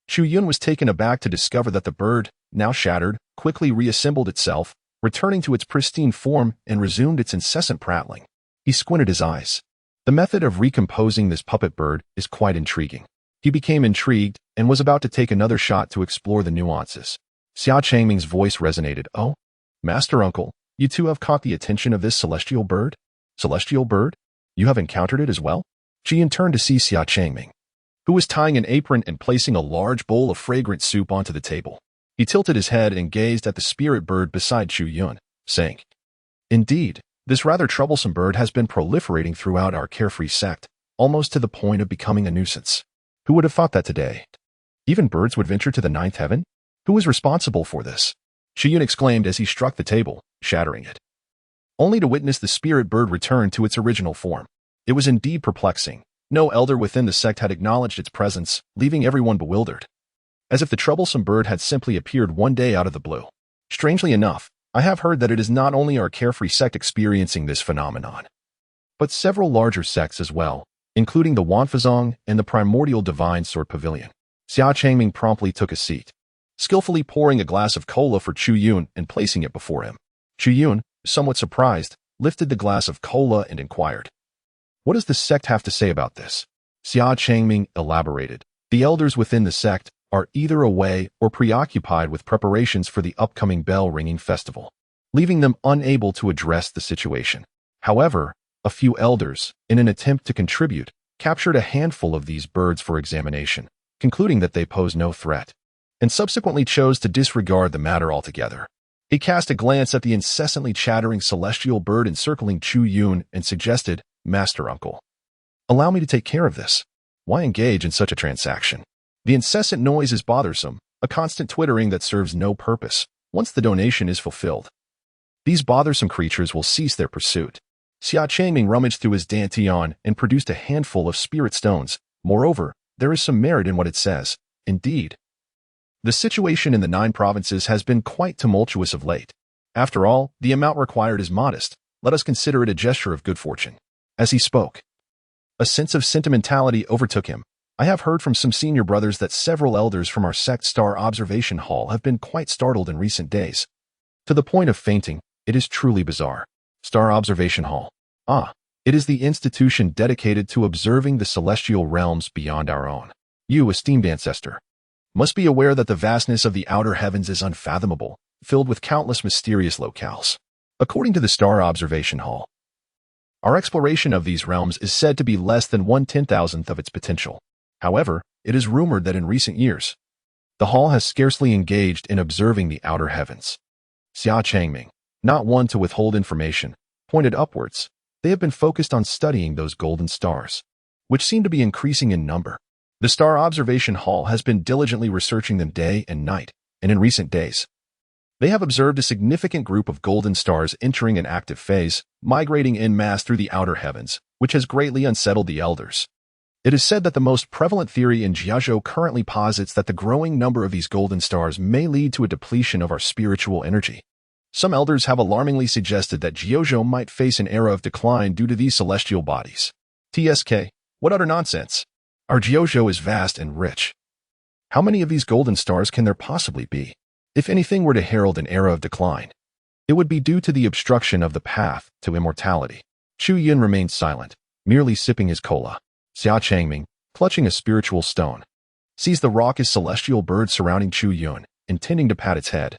Chu Yun was taken aback to discover that the bird, now shattered, quickly reassembled itself, returning to its pristine form and resumed its incessant prattling. He squinted his eyes. The method of recomposing this puppet bird is quite intriguing. He became intrigued and was about to take another shot to explore the nuances. Xia Changming's voice resonated. "Oh, Master Uncle, you too have caught the attention of this celestial bird? Celestial bird? You have encountered it as well?" Chu Yun turned to see Xia Changming, who was tying an apron and placing a large bowl of fragrant soup onto the table. He tilted his head and gazed at the spirit bird beside Chu Yun, saying, "Indeed, this rather troublesome bird has been proliferating throughout our Carefree sect, almost to the point of becoming a nuisance. Who would have thought that today? Even birds would venture to the ninth heaven? Who is responsible for this?" Chu Yun exclaimed as he struck the table, shattering it. Only to witness the spirit bird return to its original form. It was indeed perplexing. No elder within the sect had acknowledged its presence, leaving everyone bewildered. As if the troublesome bird had simply appeared one day out of the blue. Strangely enough, I have heard that it is not only our Carefree sect experiencing this phenomenon, but several larger sects as well, including the Wanfazong and the Primordial Divine Sword Pavilion. Xia Changming promptly took a seat, skillfully pouring a glass of cola for Chu Yun and placing it before him. Chu Yun, somewhat surprised, lifted the glass of cola and inquired, "What does the sect have to say about this?" Xia Changming elaborated, "The elders within the sect are either away or preoccupied with preparations for the upcoming bell-ringing festival, leaving them unable to address the situation. However, a few elders, in an attempt to contribute, captured a handful of these birds for examination, concluding that they pose no threat, and subsequently chose to disregard the matter altogether." He cast a glance at the incessantly chattering celestial bird encircling Chu Yun and suggested, "Master Uncle, allow me to take care of this. Why engage in such a transaction? The incessant noise is bothersome, a constant twittering that serves no purpose. Once the donation is fulfilled, these bothersome creatures will cease their pursuit." Xia Changming rummaged through his dantian and produced a handful of spirit stones. Moreover, there is some merit in what it says. Indeed, the situation in the 9 provinces has been quite tumultuous of late. After all, the amount required is modest. Let us consider it a gesture of good fortune. As he spoke, a sense of sentimentality overtook him. I have heard from some senior brothers that several elders from our sect Star Observation Hall have been quite startled in recent days. To the point of fainting. It is truly bizarre. Star Observation Hall. Ah, it is the institution dedicated to observing the celestial realms beyond our own. You, esteemed ancestor, must be aware that the vastness of the outer heavens is unfathomable, filled with countless mysterious locales. According to the Star Observation Hall, our exploration of these realms is said to be less than 1/10,000th of its potential. However, it is rumored that in recent years, the Hall has scarcely engaged in observing the outer heavens. Xia Changming, not one to withhold information, pointed upwards. They have been focused on studying those golden stars, which seem to be increasing in number. The Star Observation Hall has been diligently researching them day and night, and in recent days, they have observed a significant group of golden stars entering an active phase, migrating en masse through the outer heavens, which has greatly unsettled the elders. It is said that the most prevalent theory in Jiazhou currently posits that the growing number of these golden stars may lead to a depletion of our spiritual energy. Some elders have alarmingly suggested that Jiazhou might face an era of decline due to these celestial bodies. TSK, what utter nonsense! Our Jiazhou is vast and rich. How many of these golden stars can there possibly be? If anything were to herald an era of decline, it would be due to the obstruction of the path to immortality. Chu Yun remained silent, merely sipping his cola. Xia Changming, clutching a spiritual stone, sees the raucous celestial bird surrounding Chu Yun, intending to pat its head.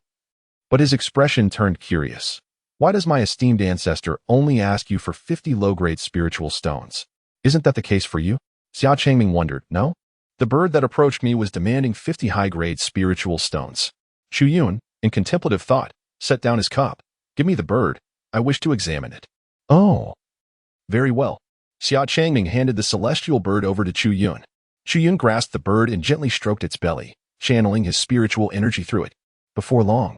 But his expression turned curious. Why does my esteemed ancestor only ask you for 50 low-grade spiritual stones? Isn't that the case for you? Xia Changming wondered. No? The bird that approached me was demanding 50 high-grade spiritual stones. Chu Yun, in contemplative thought, set down his cup. Give me the bird. I wish to examine it. Oh. Very well. Xia Changming handed the celestial bird over to Chu Yun. Chu Yun grasped the bird and gently stroked its belly, channeling his spiritual energy through it. Before long,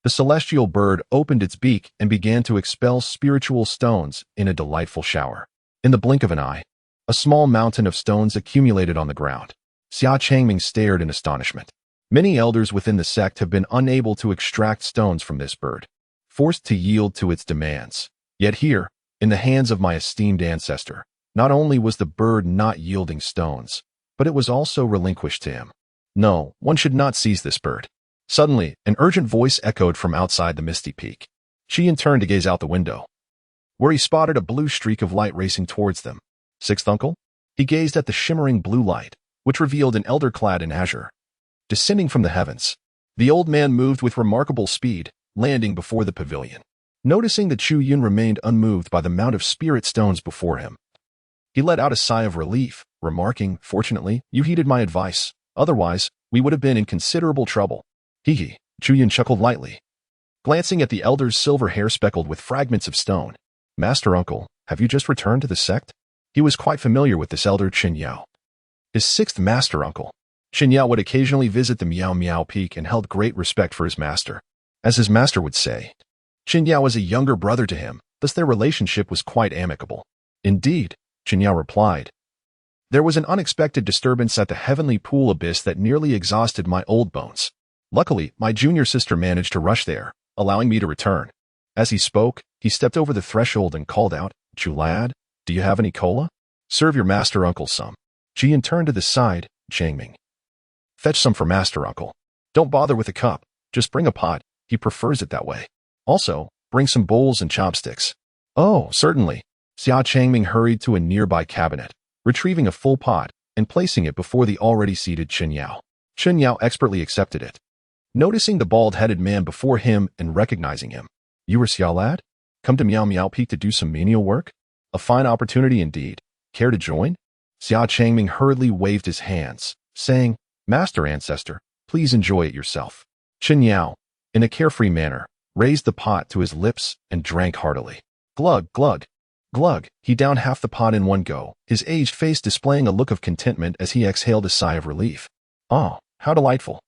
the celestial bird opened its beak and began to expel spiritual stones in a delightful shower. In the blink of an eye, a small mountain of stones accumulated on the ground. Xia Changming stared in astonishment. Many elders within the sect have been unable to extract stones from this bird, forced to yield to its demands. Yet here, in the hands of my esteemed ancestor, not only was the bird not yielding stones, but it was also relinquished to him. No, one should not seize this bird. Suddenly, an urgent voice echoed from outside the misty peak. Chu Yun turned to gaze out the window, where he spotted a blue streak of light racing towards them. Sixth uncle? He gazed at the shimmering blue light, which revealed an elder clad in azure, descending from the heavens. The old man moved with remarkable speed, landing before the pavilion. Noticing that Chu Yun remained unmoved by the mount of spirit stones before him, he let out a sigh of relief, remarking, "Fortunately, you heeded my advice. Otherwise, we would have been in considerable trouble." Hee. Chu Yun chuckled lightly, glancing at the elder's silver hair speckled with fragments of stone. Master Uncle, have you just returned to the sect? He was quite familiar with this elder Qin Yao. His sixth master uncle. Qin Yao would occasionally visit the Miao Miao Peak and held great respect for his master. As his master would say, Qin Yao was a younger brother to him, thus their relationship was quite amicable. Indeed, Qin Yao replied. There was an unexpected disturbance at the heavenly pool abyss that nearly exhausted my old bones. Luckily, my junior sister managed to rush there, allowing me to return. As he spoke, he stepped over the threshold and called out, Chu lad, do you have any cola? Serve your master uncle some. Chu Yun turned to the side, Changming. Fetch some for master uncle. Don't bother with a cup, just bring a pot, he prefers it that way. Also, bring some bowls and chopsticks. Oh, certainly. Xia Changming hurried to a nearby cabinet, retrieving a full pot and placing it before the already seated Qin Yao. Qin Yao expertly accepted it. Noticing the bald-headed man before him and recognizing him. You are Xia lad? Come to Miao Miao Peak to do some menial work? A fine opportunity indeed. Care to join? Xia Changming hurriedly waved his hands, saying, Master Ancestor, please enjoy it yourself. Qin Yao, in a carefree manner, raised the pot to his lips and drank heartily. Glug, glug, glug. He downed half the pot in one go, his aged face displaying a look of contentment as he exhaled a sigh of relief. Oh, how delightful.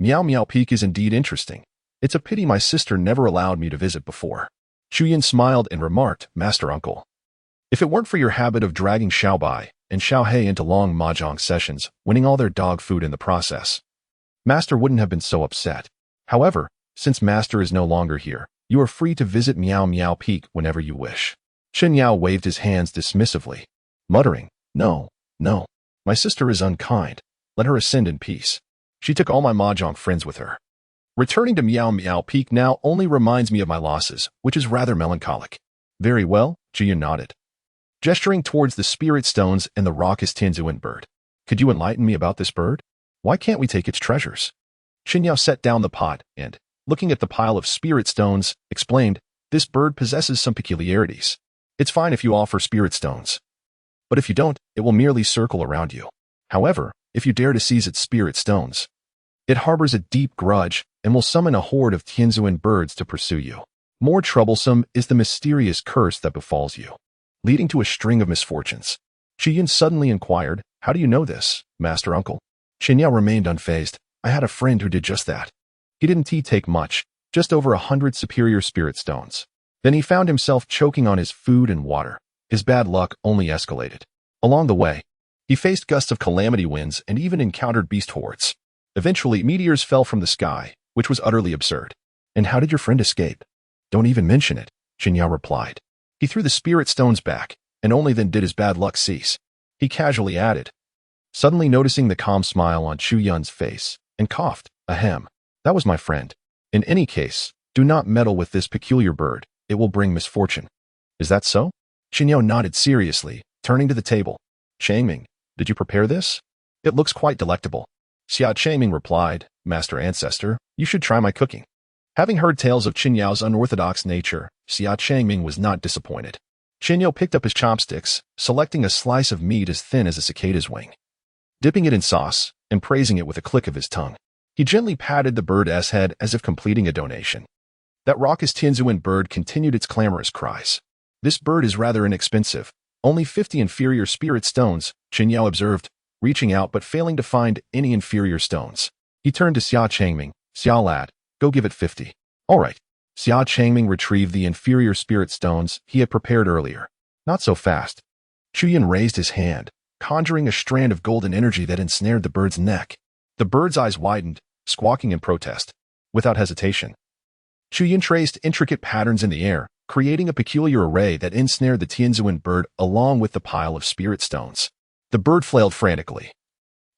Miao Miao Peak is indeed interesting. It's a pity my sister never allowed me to visit before. Chu Yun smiled and remarked, Master Uncle, if it weren't for your habit of dragging Xiaobai and Xiaohei into long mahjong sessions, winning all their dog food in the process, Master wouldn't have been so upset. However, since Master is no longer here, you are free to visit Miao Miao Peak whenever you wish. Qin Yao waved his hands dismissively, muttering, No, no, my sister is unkind. Let her ascend in peace. She took all my mahjong friends with her. Returning to Miao Miao Peak now only reminds me of my losses, which is rather melancholic. Very well, Chu Yun nodded, gesturing towards the spirit stones and the raucous Tianzuan bird. Could you enlighten me about this bird? Why can't we take its treasures? Qin Yao set down the pot and, looking at the pile of spirit stones, explained, This bird possesses some peculiarities. It's fine if you offer spirit stones. But if you don't, it will merely circle around you. However, if you dare to seize its spirit stones, it harbors a deep grudge and will summon a horde of Tianzuan birds to pursue you. More troublesome is the mysterious curse that befalls you, leading to a string of misfortunes. Chu Yun suddenly inquired, How do you know this, Master Uncle? Qin Yao remained unfazed. I had a friend who did just that. He didn't take much, just over 100 superior spirit stones. Then he found himself choking on his food and water. His bad luck only escalated. Along the way, he faced gusts of calamity winds and even encountered beast hordes. Eventually, meteors fell from the sky, which was utterly absurd. And how did your friend escape? Don't even mention it, Qin Yao replied. He threw the spirit stones back, and only then did his bad luck cease. He casually added, suddenly noticing the calm smile on Chu Yun's face, and coughed, Ahem. That was my friend. In any case, do not meddle with this peculiar bird. It will bring misfortune. Is that so? Qin Yao nodded seriously, turning to the table. Changming, did you prepare this? It looks quite delectable. Xia Changming replied, Master Ancestor, you should try my cooking. Having heard tales of Qin Yao's unorthodox nature, Xia Changming was not disappointed. Qin Yao picked up his chopsticks, selecting a slice of meat as thin as a cicada's wing, dipping it in sauce, and praising it with a click of his tongue. He gently patted the bird's head as if completing a donation. That raucous Tianzuan bird continued its clamorous cries. This bird is rather inexpensive. Only 50 inferior spirit stones, Qin Yao observed, reaching out but failing to find any inferior stones. He turned to Xia Changming. Xia lad, go give it 50. All right. Xia Changming retrieved the inferior spirit stones he had prepared earlier. Not so fast. Chu Yun raised his hand, conjuring a strand of golden energy that ensnared the bird's neck. The bird's eyes widened, squawking in protest. Without hesitation, Chu Yun traced intricate patterns in the air, creating a peculiar array that ensnared the Tianzuan bird along with the pile of spirit stones. The bird flailed frantically,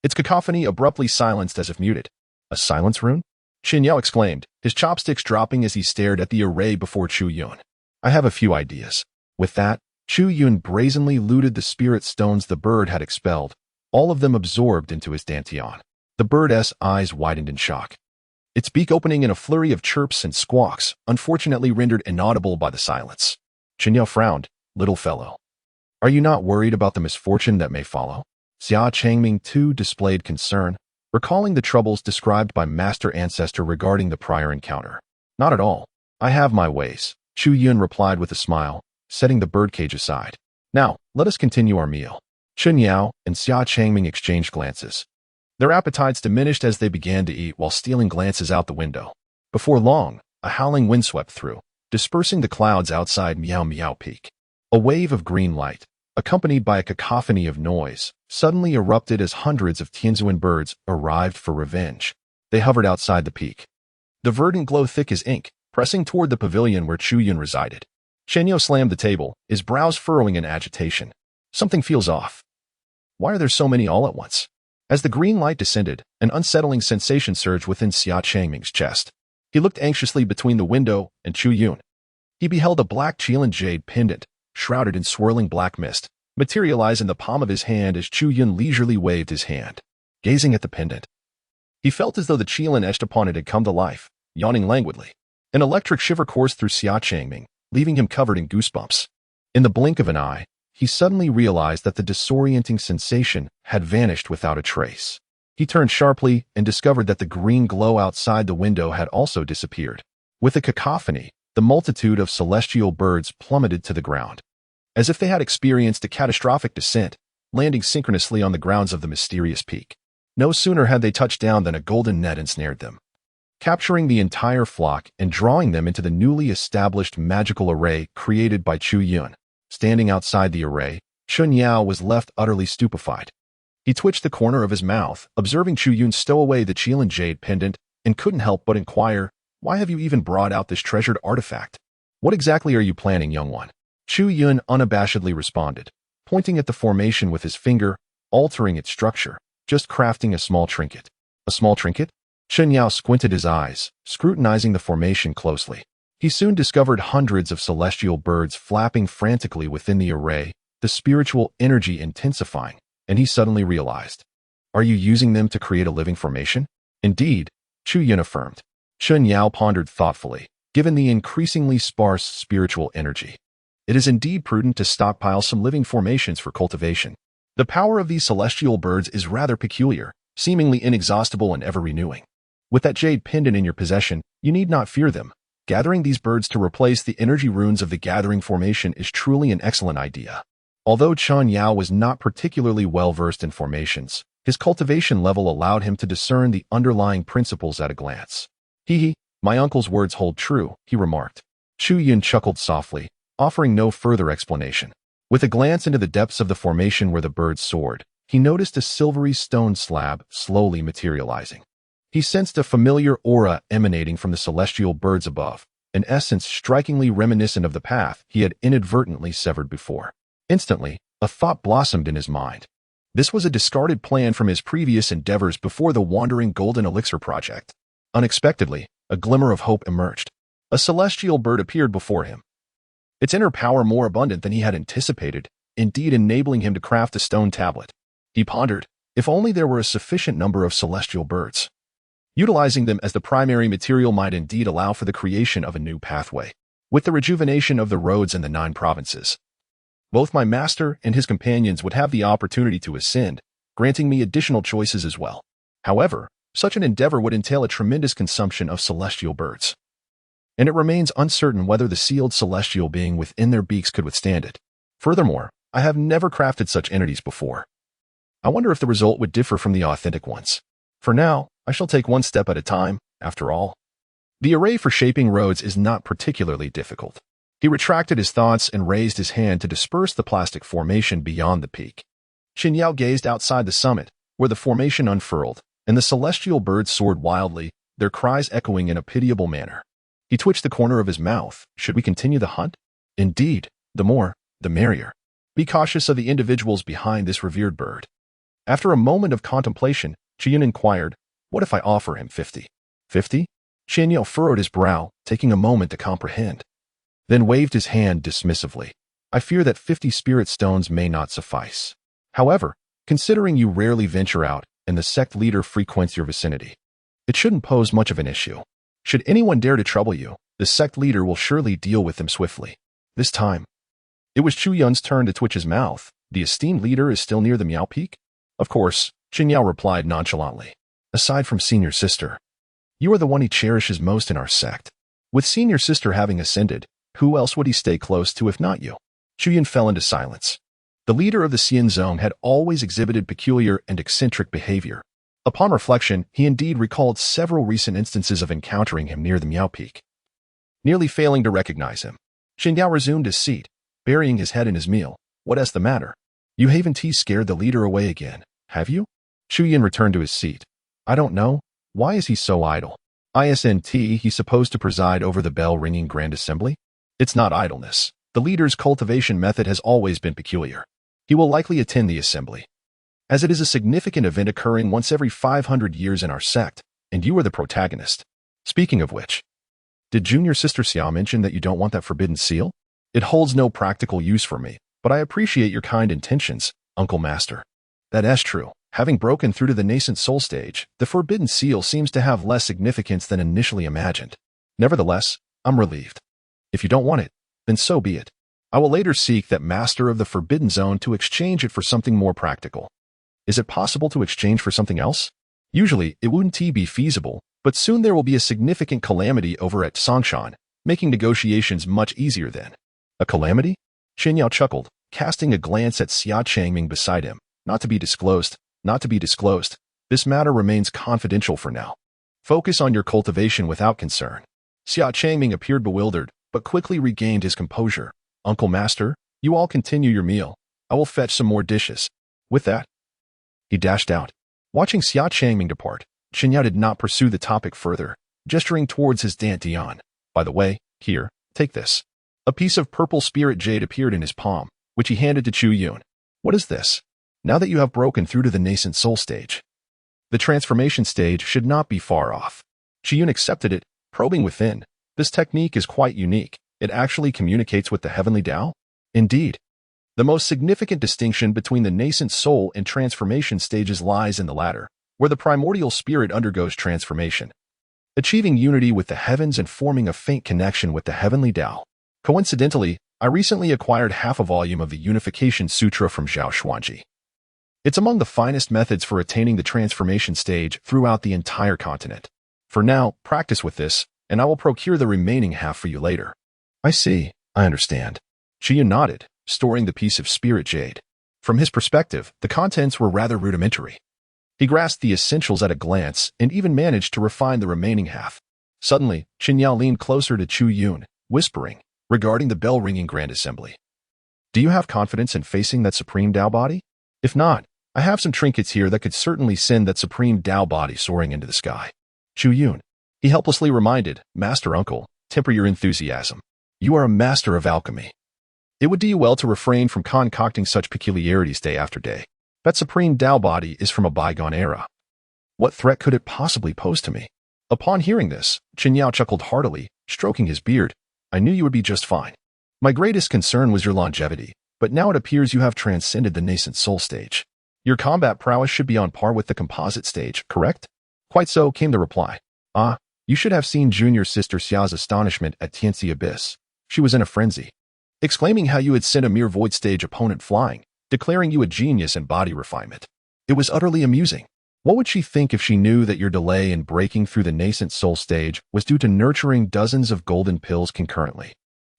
its cacophony abruptly silenced as if muted. A silence rune? Qin Yao exclaimed, his chopsticks dropping as he stared at the array before Chu Yun. I have a few ideas. With that, Chu Yun brazenly looted the spirit stones the bird had expelled, all of them absorbed into his dantian. The bird's eyes widened in shock, its beak opening in a flurry of chirps and squawks, unfortunately rendered inaudible by the silence. Qin Yao frowned. Little fellow, are you not worried about the misfortune that may follow? Xia Changming too displayed concern. recalling the troubles described by Master Ancestor regarding the prior encounter. Not at all. I have my ways, Chu Yun replied with a smile, setting the birdcage aside. Now, let us continue our meal. Chen Yao and Xia Changming exchanged glances. Their appetites diminished as they began to eat while stealing glances out the window. Before long, a howling wind swept through, dispersing the clouds outside Miao Miao Peak. A wave of green light, accompanied by a cacophony of noise, suddenly erupted as hundreds of Tianzuan birds arrived for revenge. They hovered outside the peak. The verdant glow thick as ink, pressing toward the pavilion where Chu Yun resided. Shen Yao slammed the table, his brows furrowing in agitation. Something feels off. Why are there so many all at once? As the green light descended, an unsettling sensation surged within Xia Changming's chest. He looked anxiously between the window and Chu Yun. He beheld a black Qilin jade pendant, shrouded in swirling black mist, materialize in the palm of his hand as Chu Yun leisurely waved his hand. Gazing at the pendant, he felt as though the Qilin etched upon it had come to life, yawning languidly. An electric shiver coursed through Xia Changming, leaving him covered in goosebumps. In the blink of an eye, he suddenly realized that the disorienting sensation had vanished without a trace. He turned sharply and discovered that the green glow outside the window had also disappeared. With a cacophony, the multitude of celestial birds plummeted to the ground, as if they had experienced a catastrophic descent, landing synchronously on the grounds of the mysterious peak. No sooner had they touched down than a golden net ensnared them, capturing the entire flock and drawing them into the newly established magical array created by Chu Yun. Standing outside the array, Chen Yao was left utterly stupefied. He twitched the corner of his mouth, observing Chu Yun stow away the Qilin jade pendant, and couldn't help but inquire, "Why have you even brought out this treasured artifact? What exactly are you planning, young one?" Chu Yun unabashedly responded, pointing at the formation with his finger, altering its structure, "Just crafting a small trinket." "A small trinket?" Chen Yao squinted his eyes, scrutinizing the formation closely. He soon discovered hundreds of celestial birds flapping frantically within the array, the spiritual energy intensifying, and he suddenly realized. "Are you using them to create a living formation?" "Indeed," Chu Yun affirmed. Chen Yao pondered thoughtfully, given the increasingly sparse spiritual energy. It is indeed prudent to stockpile some living formations for cultivation. The power of these celestial birds is rather peculiar, seemingly inexhaustible and ever-renewing. With that jade pendant in your possession, you need not fear them. Gathering these birds to replace the energy runes of the gathering formation is truly an excellent idea. Although Chen Yao was not particularly well-versed in formations, his cultivation level allowed him to discern the underlying principles at a glance. "Hee, my uncle's words hold true," he remarked. Chu Yun chuckled softly, offering no further explanation. With a glance into the depths of the formation where the birds soared, he noticed a silvery stone slab slowly materializing. He sensed a familiar aura emanating from the celestial birds above, an essence strikingly reminiscent of the path he had inadvertently severed before. Instantly, a thought blossomed in his mind. This was a discarded plan from his previous endeavors before the Wandering Golden Elixir project. Unexpectedly, a glimmer of hope emerged. A celestial bird appeared before him, its inner power more abundant than he had anticipated, indeed enabling him to craft a stone tablet. He pondered, if only there were a sufficient number of celestial birds. Utilizing them as the primary material might indeed allow for the creation of a new pathway. With the rejuvenation of the roads in the 9 provinces, both my master and his companions would have the opportunity to ascend, granting me additional choices as well. However, such an endeavor would entail a tremendous consumption of celestial birds, and it remains uncertain whether the sealed celestial being within their beaks could withstand it. Furthermore, I have never crafted such entities before. I wonder if the result would differ from the authentic ones. For now, I shall take one step at a time, after all. The array for shaping roads is not particularly difficult. He retracted his thoughts and raised his hand to disperse the plastic formation beyond the peak. Chen Yao gazed outside the summit, where the formation unfurled, and the celestial birds soared wildly, their cries echoing in a pitiable manner. He twitched the corner of his mouth. Should we continue the hunt? Indeed, the more, the merrier. Be cautious of the individuals behind this revered bird. After a moment of contemplation, Chu Yun inquired, "What if I offer him 50? 50? Chen Yao furrowed his brow, taking a moment to comprehend, then waved his hand dismissively. "I fear that 50 spirit stones may not suffice. However, considering you rarely venture out and the sect leader frequents your vicinity, it shouldn't pose much of an issue. Should anyone dare to trouble you, the sect leader will surely deal with them swiftly." This time, it was Chu Yun's turn to twitch his mouth. "The esteemed leader is still near the Miao Peak?" "Of course," Chen Yao replied nonchalantly. aside from senior sister. You are the one he cherishes most in our sect. With senior sister having ascended, who else would he stay close to if not you? Chu Yun fell into silence. The leader of the Xian Zone had always exhibited peculiar and eccentric behavior. Upon reflection, he indeed recalled several recent instances of encountering him near the Miao Peak. Nearly failing to recognize him, Xin Yao resumed his seat, burying his head in his meal. What is the matter? You haven't scared the leader away again, have you? Chu Yun returned to his seat. I don't know. Why is he so idle? Isn't he supposed to preside over the bell-ringing Grand Assembly? It's not idleness. The leader's cultivation method has always been peculiar. He will likely attend the assembly, as it is a significant event occurring once every 500 years in our sect, and you are the protagonist. Speaking of which, did junior sister Xia mention that you don't want that forbidden seal? It holds no practical use for me, but I appreciate your kind intentions, Uncle Master. That is true. Having broken through to the Nascent Soul stage, the forbidden seal seems to have less significance than initially imagined. Nevertheless, I'm relieved. If you don't want it, then so be it. I will later seek that master of the Forbidden Zone to exchange it for something more practical. Is it possible to exchange for something else? Usually, it wouldn't be feasible, but soon there will be a significant calamity over at Songshan, making negotiations much easier then. A calamity? Xin Yao chuckled, casting a glance at Xia Changming beside him. Not to be disclosed. This matter remains confidential for now. Focus on your cultivation without concern. Xia Changming appeared bewildered, but quickly regained his composure. Uncle Master, you all continue your meal. I will fetch some more dishes. With that, he dashed out. Watching Xia Changming depart, Xin Yao did not pursue the topic further, gesturing towards his dantian. By the way, here, take this. A piece of purple spirit jade appeared in his palm, which he handed to Chu Yun. What is this? Now that you have broken through to the Nascent Soul stage, the transformation stage should not be far off. Chu Yun accepted it, probing within. This technique is quite unique. It actually communicates with the heavenly Tao? Indeed. The most significant distinction between the Nascent Soul and transformation stages lies in the latter, where the primordial spirit undergoes transformation, achieving unity with the heavens and forming a faint connection with the heavenly Tao. Coincidentally, I recently acquired half a volume of the Unification Sutra from Zhao Xuanji. It's among the finest methods for attaining the transformation stage throughout the entire continent. For now, practice with this, and I will procure the remaining half for you later. I see. I understand. Chu Yun nodded, storing the piece of spirit jade. From his perspective, the contents were rather rudimentary. He grasped the essentials at a glance and even managed to refine the remaining half. Suddenly, Xin Yao leaned closer to Chu Yun, whispering, regarding the bell-ringing Grand Assembly. Do you have confidence in facing that Supreme Tao body? If not, I have some trinkets here that could certainly send that Supreme Tao body soaring into the sky. Chu Yun, he helplessly reminded, Master Uncle, temper your enthusiasm. You are a master of alchemy. It would do you well to refrain from concocting such peculiarities day after day. That Supreme Tao body is from a bygone era. What threat could it possibly pose to me? Upon hearing this, Xin Yao chuckled heartily, stroking his beard. I knew you would be just fine. My greatest concern was your longevity, but now it appears you have transcended the Nascent Soul stage. Your combat prowess should be on par with the composite stage, correct? Quite so, came the reply. Ah, you should have seen junior sister Xia's astonishment at Tianxi Abyss. She was in a frenzy, exclaiming how you had sent a mere void stage opponent flying, declaring you a genius in body refinement. It was utterly amusing. What would she think if she knew that your delay in breaking through the Nascent Soul stage was due to nurturing dozens of golden pills concurrently?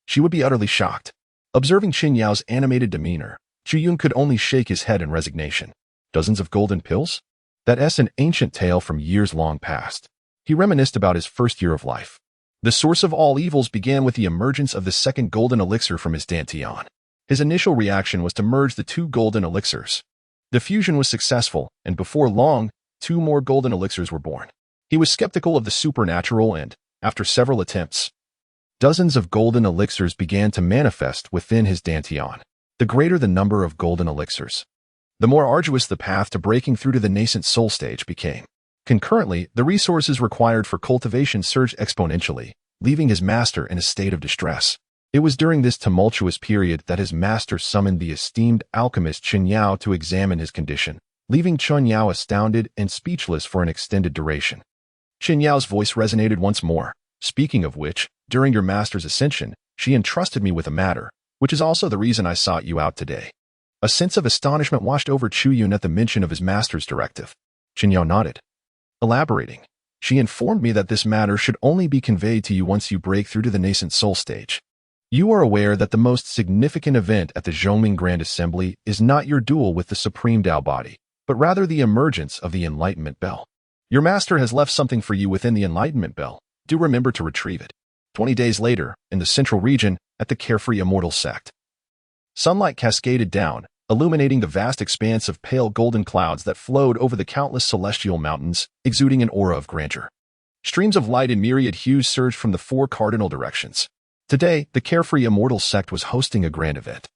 She would be utterly shocked. Observing Xin Yao's animated demeanor, Chu Yun could only shake his head in resignation. Dozens of golden pills? That's an ancient tale from years long past. He reminisced about his first year of life. The source of all evils began with the emergence of the second golden elixir from his dantian. His initial reaction was to merge the two golden elixirs. The fusion was successful, and before long, 2 more golden elixirs were born. He was skeptical of the supernatural and, after several attempts, dozens of golden elixirs began to manifest within his dantian. The greater the number of golden elixirs, the more arduous the path to breaking through to the Nascent Soul stage became. Concurrently, the resources required for cultivation surged exponentially, leaving his master in a state of distress. It was during this tumultuous period that his master summoned the esteemed alchemist Chen Yao to examine his condition, leaving Chen Yao astounded and speechless for an extended duration. Chen Yao's voice resonated once more. Speaking of which, during your master's ascension, she entrusted me with a matter, which is also the reason I sought you out today. A sense of astonishment washed over Chu Yun at the mention of his master's directive. Chen Yao nodded. Elaborating, she informed me that this matter should only be conveyed to you once you break through to the Nascent Soul stage. You are aware that the most significant event at the Zhongming Grand Assembly is not your duel with the Supreme Tao Body, but rather the emergence of the Enlightenment Bell. Your master has left something for you within the Enlightenment Bell. Do remember to retrieve it. 20 days later, in the central region, at the Carefree Immortal Sect. Sunlight cascaded down, illuminating the vast expanse of pale golden clouds that flowed over the countless celestial mountains, exuding an aura of grandeur. Streams of light in myriad hues surged from the four cardinal directions. Today, the Carefree Immortal Sect was hosting a grand event,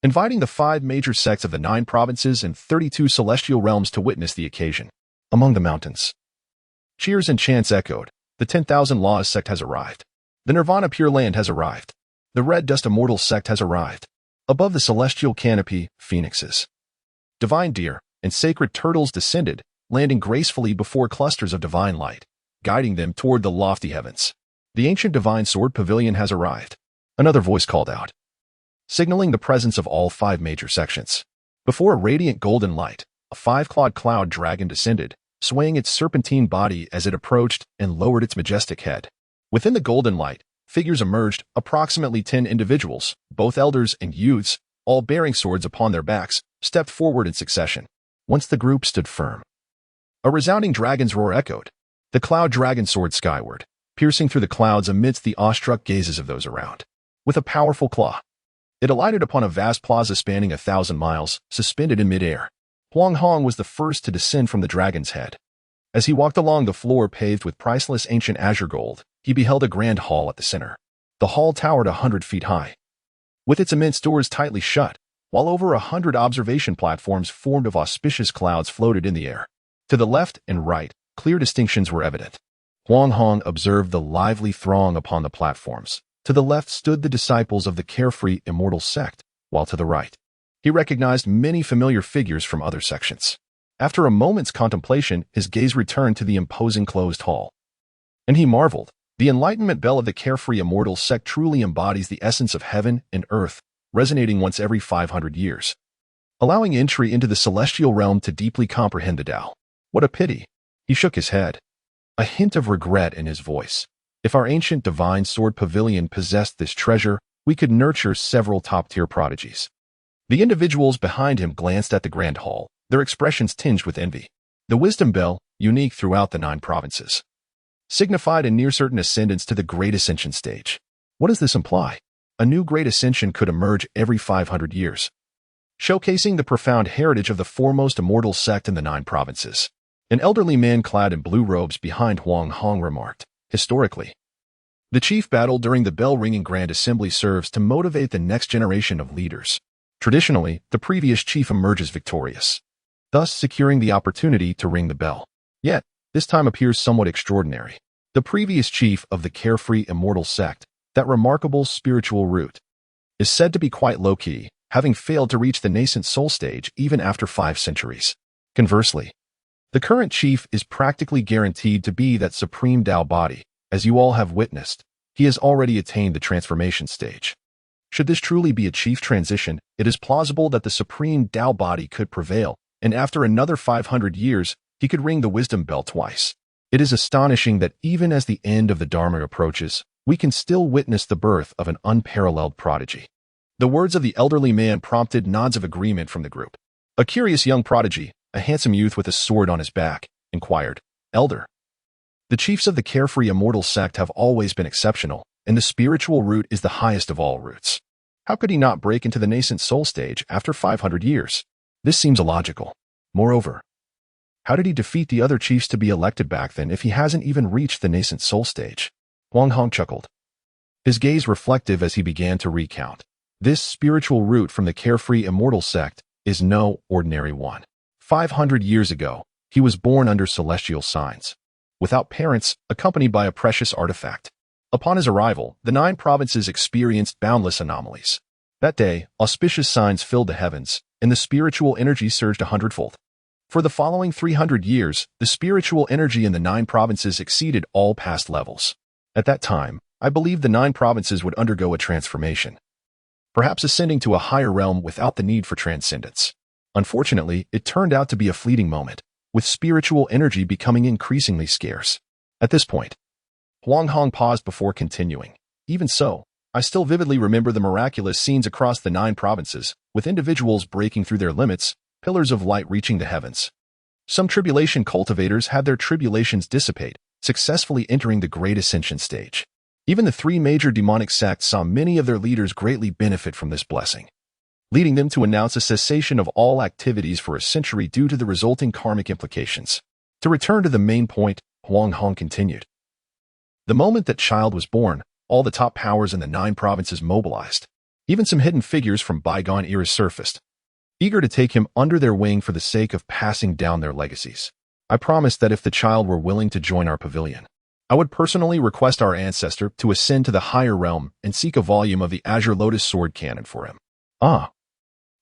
inviting the 5 major sects of the 9 provinces and 32 celestial realms to witness the occasion. Among the mountains, cheers and chants echoed. The 10,000 Laws sect has arrived. The Nirvana Pure Land has arrived. The Red Dust Immortal sect has arrived. Above the celestial canopy, phoenixes, divine deer, and sacred turtles descended, landing gracefully before clusters of divine light, guiding them toward the lofty heavens. The ancient divine sword pavilion has arrived. Another voice called out, signaling the presence of all 5 major sections. Before a radiant golden light, a 5-clawed cloud dragon descended, swaying its serpentine body as it approached and lowered its majestic head. Within the golden light, figures emerged, approximately 10 individuals, both elders and youths, all bearing swords upon their backs, stepped forward in succession. Once the group stood firm, a resounding dragon's roar echoed. The cloud dragon soared skyward, piercing through the clouds amidst the awestruck gazes of those around. With a powerful claw, it alighted upon a vast plaza spanning 1,000 miles, suspended in midair. Huang Hong was the first to descend from the dragon's head. As he walked along the floor paved with priceless ancient azure gold, he beheld a grand hall at the center. The hall towered 100 feet high, with its immense doors tightly shut, while over 100 observation platforms formed of auspicious clouds floated in the air. To the left and right, clear distinctions were evident. Huang Hong observed the lively throng upon the platforms. To the left stood the disciples of the Carefree Immortal Sect, while to the right, he recognized many familiar figures from other sections. After a moment's contemplation, his gaze returned to the imposing closed hall, and he marveled. The Enlightenment Bell of the Carefree Immortal Sect truly embodies the essence of heaven and earth, resonating once every 500 years, allowing entry into the celestial realm to deeply comprehend the Tao. What a pity. He shook his head, a hint of regret in his voice. If our ancient divine sword pavilion possessed this treasure, we could nurture several top-tier prodigies. The individuals behind him glanced at the grand hall, their expressions tinged with envy. The wisdom bell, unique throughout the 9 provinces, signified a near-certain ascendance to the Great Ascension stage. What does this imply? A new Great Ascension could emerge every 500 years, showcasing the profound heritage of the foremost immortal sect in the 9 provinces. An elderly man clad in blue robes behind Huang Hong remarked, historically, the chief battle during the bell-ringing Grand Assembly serves to motivate the next generation of leaders. Traditionally, the previous chief emerges victorious, thus securing the opportunity to ring the bell. Yet, this time appears somewhat extraordinary. The previous chief of the Carefree Immortal Sect, that remarkable spiritual root, is said to be quite low-key, having failed to reach the Nascent Soul stage even after 5 centuries. Conversely, the current chief is practically guaranteed to be that Supreme Tao Body. As you all have witnessed, he has already attained the transformation stage. Should this truly be a chief transition, it is plausible that the Supreme Tao Body could prevail, and after another 500 years, he could ring the wisdom bell twice. It is astonishing that even as the end of the Dharma approaches, we can still witness the birth of an unparalleled prodigy. The words of the elderly man prompted nods of agreement from the group. A curious young prodigy, a handsome youth with a sword on his back, inquired, "Elder, the chiefs of the Carefree Immortal Sect have always been exceptional, and the spiritual root is the highest of all roots. How could he not break into the Nascent Soul stage after 500 years? This seems illogical. Moreover, how did he defeat the other chiefs to be elected back then if he hasn't even reached the Nascent Soul stage?" Huang Hong chuckled, his gaze reflective as he began to recount. This spiritual root from the Carefree Immortal Sect is no ordinary one. 500 years ago, he was born under celestial signs, without parents, accompanied by a precious artifact. Upon his arrival, the 9 provinces experienced boundless anomalies. That day, auspicious signs filled the heavens, and the spiritual energy surged 100-fold. For the following 300 years, the spiritual energy in the 9 provinces exceeded all past levels. At that time, I believed the 9 provinces would undergo a transformation, perhaps ascending to a higher realm without the need for transcendence. Unfortunately, it turned out to be a fleeting moment. with spiritual energy becoming increasingly scarce. At this point, Huang Hong paused before continuing. Even so, I still vividly remember the miraculous scenes across the 9 provinces, with individuals breaking through their limits, pillars of light reaching the heavens. Some tribulation cultivators had their tribulations dissipate, successfully entering the Great Ascension stage. Even the 3 major demonic sects saw many of their leaders greatly benefit from this blessing, leading them to announce a cessation of all activities for a century due to the resulting karmic implications. To return to the main point, Huang Hong continued. The moment that child was born, all the top powers in the 9 provinces mobilized. Even some hidden figures from bygone eras surfaced, eager to take him under their wing for the sake of passing down their legacies. I promised that if the child were willing to join our pavilion, I would personally request our ancestor to ascend to the higher realm and seek a volume of the Azure Lotus Sword Cannon for him. Ah.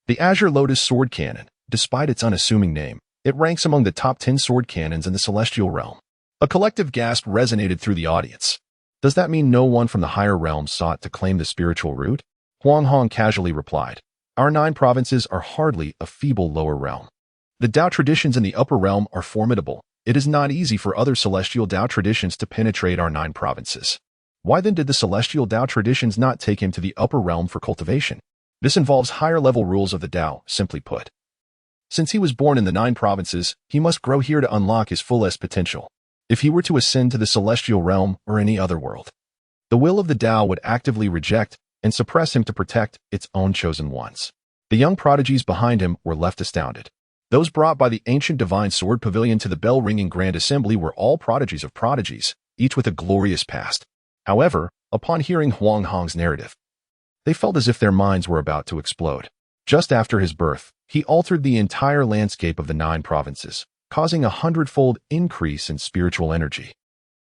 The Azure Lotus Sword Cannon, despite its unassuming name, it ranks among the top 10 sword cannons in the celestial realm. A collective gasp resonated through the audience. Does that mean no one from the higher realm sought to claim the spiritual root? Huang Hong casually replied. Our 9 provinces are hardly a feeble lower realm. The Tao traditions in the upper realm are formidable. It is not easy for other celestial Tao traditions to penetrate our 9 provinces. Why then did the celestial Tao traditions not take him to the upper realm for cultivation? This involves higher-level rules of the Tao, simply put. Since he was born in the 9 provinces, he must grow here to unlock his fullest potential. If he were to ascend to the celestial realm or any other world, the will of the Tao would actively reject and suppress him to protect its own chosen ones. The young prodigies behind him were left astounded. Those brought by the ancient divine sword pavilion to the bell-ringing grand assembly were all prodigies of prodigies, each with a glorious past. However, upon hearing Huang Hong's narrative, they felt as if their minds were about to explode. Just after his birth, he altered the entire landscape of the 9 provinces, causing a 100-fold increase in spiritual energy,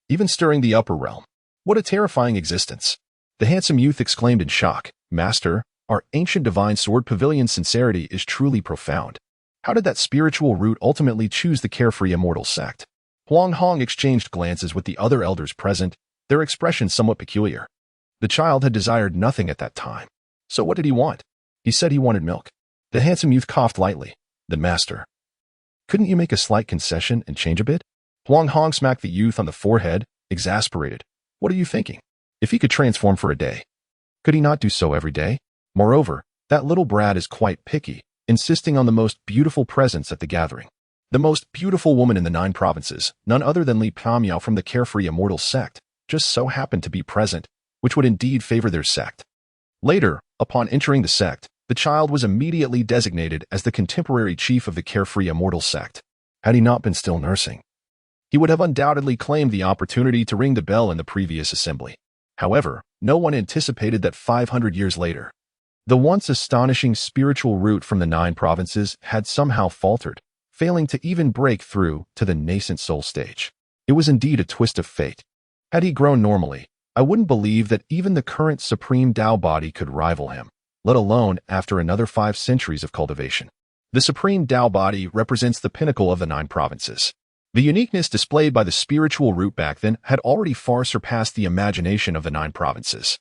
even stirring the upper realm. What a terrifying existence! The handsome youth exclaimed in shock. Master, our ancient divine sword pavilion's sincerity is truly profound. How did that spiritual root ultimately choose the Carefree Immortal sect? Huang Hong exchanged glances with the other elders present, their expressions somewhat peculiar. The child had desired nothing at that time. So what did he want? He said he wanted milk. The handsome youth coughed lightly. Then, Master, couldn't you make a slight concession and change a bit? Huang Hong smacked the youth on the forehead, exasperated. What are you thinking? If he could transform for a day, could he not do so every day? Moreover, that little brat is quite picky, insisting on the most beautiful presence at the gathering. The most beautiful woman in the 9 provinces, none other than Li Pamiao from the Carefree Immortal sect, just so happened to be present, which would indeed favor their sect. Later, upon entering the sect, the child was immediately designated as the contemporary chief of the Carefree Immortal sect. Had he not been still nursing, he would have undoubtedly claimed the opportunity to ring the bell in the previous assembly. However, no one anticipated that 500 years later, the once astonishing spiritual root from the 9 provinces had somehow faltered, failing to even break through to the Nascent Soul stage. It was indeed a twist of fate. Had he grown normally, I wouldn't believe that even the current supreme Tao body could rival him, let alone after another 5 centuries of cultivation. The supreme Tao body represents the pinnacle of the 9 provinces. The uniqueness displayed by the spiritual root back then had already far surpassed the imagination of the 9 provinces.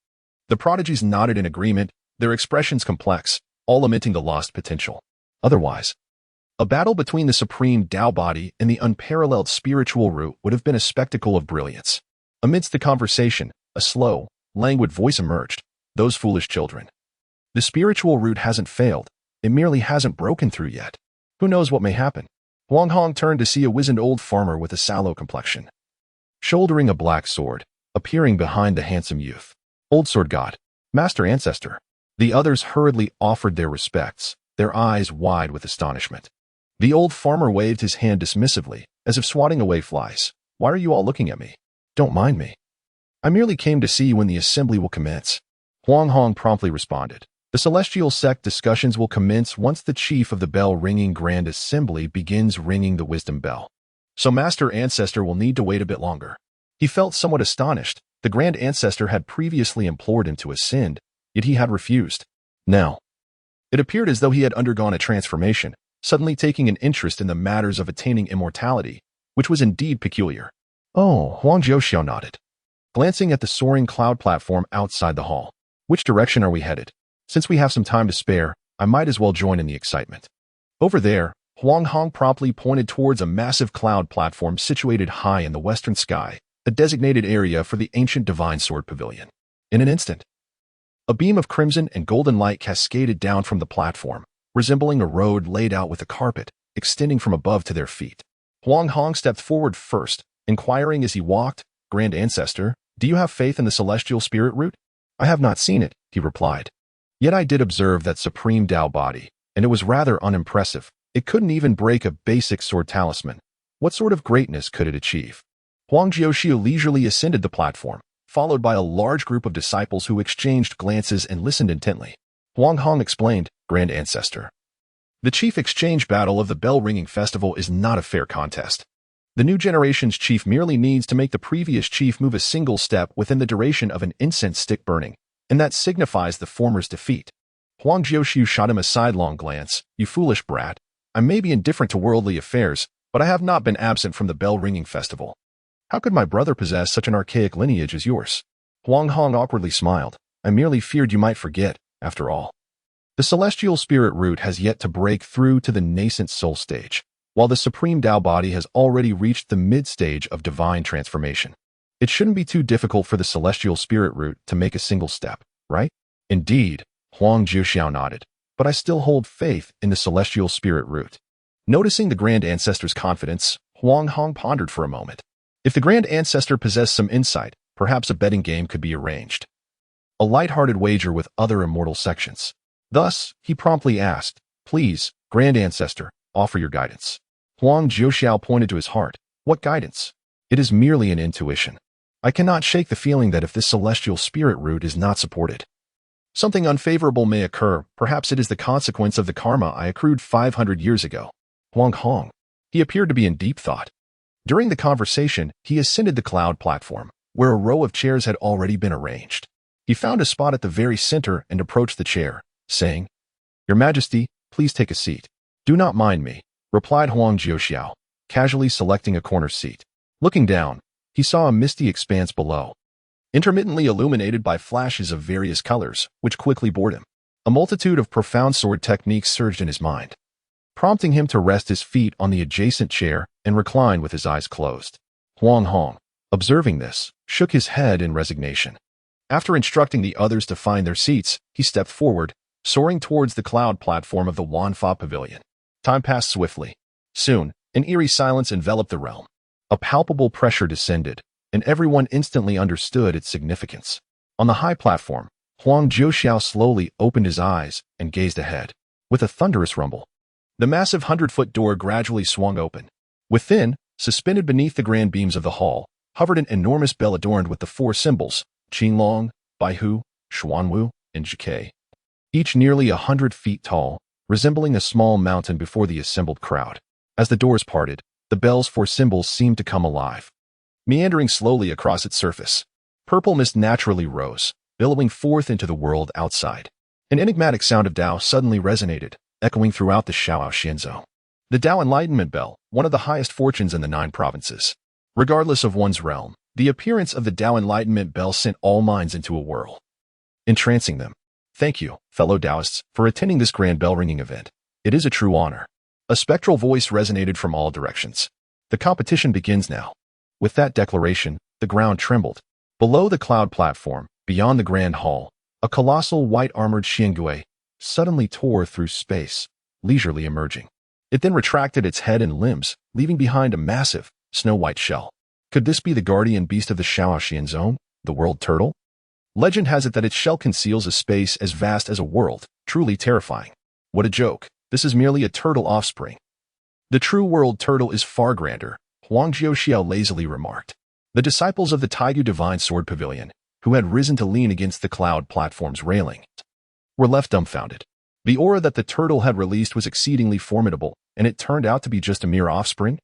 The prodigies nodded in agreement, their expressions complex, all lamenting the lost potential. Otherwise, a battle between the supreme Tao body and the unparalleled spiritual root would have been a spectacle of brilliance. Amidst the conversation, a slow, languid voice emerged. Those foolish children. The spiritual root hasn't failed. It merely hasn't broken through yet. Who knows what may happen? Huang Hong turned to see a wizened old farmer with a sallow complexion, shouldering a black sword, appearing behind the handsome youth. Old sword god, master ancestor. The others hurriedly offered their respects, their eyes wide with astonishment. The old farmer waved his hand dismissively, as if swatting away flies. Why are you all looking at me? Don't mind me. I merely came to see when the assembly will commence. Huang Hong promptly responded. The celestial sect discussions will commence once the chief of the bell-ringing grand assembly begins ringing the wisdom bell. So master ancestor will need to wait a bit longer. He felt somewhat astonished. The grand ancestor had previously implored him to ascend, yet he had refused. Now, it appeared as though he had undergone a transformation, suddenly taking an interest in the matters of attaining immortality, which was indeed peculiar. Oh, Huang Jiuxiao nodded, glancing at the soaring cloud platform outside the hall. Which direction are we headed? Since we have some time to spare, I might as well join in the excitement. Over there, Huang Hong promptly pointed towards a massive cloud platform situated high in the western sky, a designated area for the ancient divine sword pavilion. In an instant, a beam of crimson and golden light cascaded down from the platform, resembling a road laid out with a carpet, extending from above to their feet. Huang Hong stepped forward first, inquiring as he walked, "Grand Ancestor, do you have faith in the celestial spirit root?" "I have not seen it," he replied. "Yet I did observe that supreme Tao body, and it was rather unimpressive. It couldn't even break a basic sword talisman. What sort of greatness could it achieve?" Huang Jiuxiu leisurely ascended the platform, followed by a large group of disciples who exchanged glances and listened intently. Huang Hong explained, "Grand Ancestor, the chief exchange battle of the bell-ringing festival is not a fair contest. The new generation's chief merely needs to make the previous chief move a single step within the duration of an incense stick burning, and that signifies the former's defeat." Huang Jiuxiu shot him a sidelong glance. "You foolish brat. I may be indifferent to worldly affairs, but I have not been absent from the bell-ringing festival. How could my brother possess such an archaic lineage as yours?" Huang Hong awkwardly smiled. "I merely feared you might forget, after all. The celestial spirit root has yet to break through to the nascent soul stage, while the supreme Tao body has already reached the mid-stage of divine transformation. It shouldn't be too difficult for the celestial spirit root to make a single step, right?" "Indeed," Huang Jiuxiao nodded, "but I still hold faith in the celestial spirit root." Noticing the Grand Ancestor's confidence, Huang Hong pondered for a moment. If the Grand Ancestor possessed some insight, perhaps a betting game could be arranged. A light-hearted wager with other immortal sections. Thus, he promptly asked, "Please, Grand Ancestor, offer your guidance." Huang Jiuxiao pointed to his heart. "What guidance?" "It is merely an intuition. I cannot shake the feeling that if this celestial spirit root is not supported, something unfavorable may occur. Perhaps it is the consequence of the karma I accrued 500 years ago." Huang Hong. He appeared to be in deep thought. During the conversation, he ascended the cloud platform, where a row of chairs had already been arranged. He found a spot at the very center and approached the chair, saying, "Your Majesty, please take a seat." "Do not mind me," replied Huang Jiuxiao, casually selecting a corner seat. Looking down, he saw a misty expanse below, intermittently illuminated by flashes of various colors, which quickly bored him. A multitude of profound sword techniques surged in his mind, prompting him to rest his feet on the adjacent chair and recline with his eyes closed. Huang Hong, observing this, shook his head in resignation. After instructing the others to find their seats, he stepped forward, soaring towards the cloud platform of the Wanfa Pavilion. Time passed swiftly. Soon, an eerie silence enveloped the realm. A palpable pressure descended, and everyone instantly understood its significance. On the high platform, Huang Jiuxiao slowly opened his eyes and gazed ahead. With a thunderous rumble, the massive 100-foot door gradually swung open. Within, suspended beneath the grand beams of the hall, hovered an enormous bell adorned with the four symbols, Qinglong, Baihu, Xuanwu, and Zhike, each nearly 100 feet tall, resembling a small mountain before the assembled crowd. As the doors parted, the bell's four symbols seemed to come alive, meandering slowly across its surface. Purple mist naturally rose, billowing forth into the world outside. An enigmatic sound of Tao suddenly resonated, echoing throughout the Xianzhou. The Tao Enlightenment Bell, one of the highest fortunes in the 9 provinces. Regardless of one's realm, the appearance of the Tao Enlightenment Bell sent all minds into a whirl, entrancing them. "Thank you, fellow Taoists, for attending this grand bell-ringing event. It is a true honor." A spectral voice resonated from all directions. "The competition begins now." With that declaration, the ground trembled. Below the cloud platform, beyond the grand hall, a colossal white-armored Xiangui suddenly tore through space, leisurely emerging. It then retracted its head and limbs, leaving behind a massive, snow-white shell. Could this be the guardian beast of the Xianzhou zone, the world turtle? Legend has it that its shell conceals a space as vast as a world, truly terrifying. What a joke. This is merely a turtle offspring. The true world turtle is far grander, Huang Jiuxiao lazily remarked. The disciples of the Taigu Divine Sword Pavilion, who had risen to lean against the cloud platform's railing, were left dumbfounded. The aura that the turtle had released was exceedingly formidable, and it turned out to be just a mere offspring.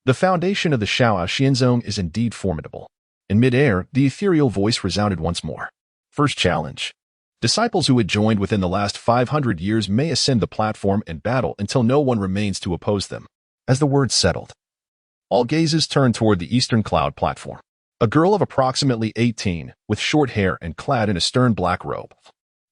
The foundation of the Xianzhou is indeed formidable. In mid-air, the ethereal voice resounded once more. First challenge. Disciples who had joined within the last 500 years may ascend the platform and battle until no one remains to oppose them. As the words settled, all gazes turned toward the eastern cloud platform. A girl of approximately 18, with short hair and clad in a stern black robe,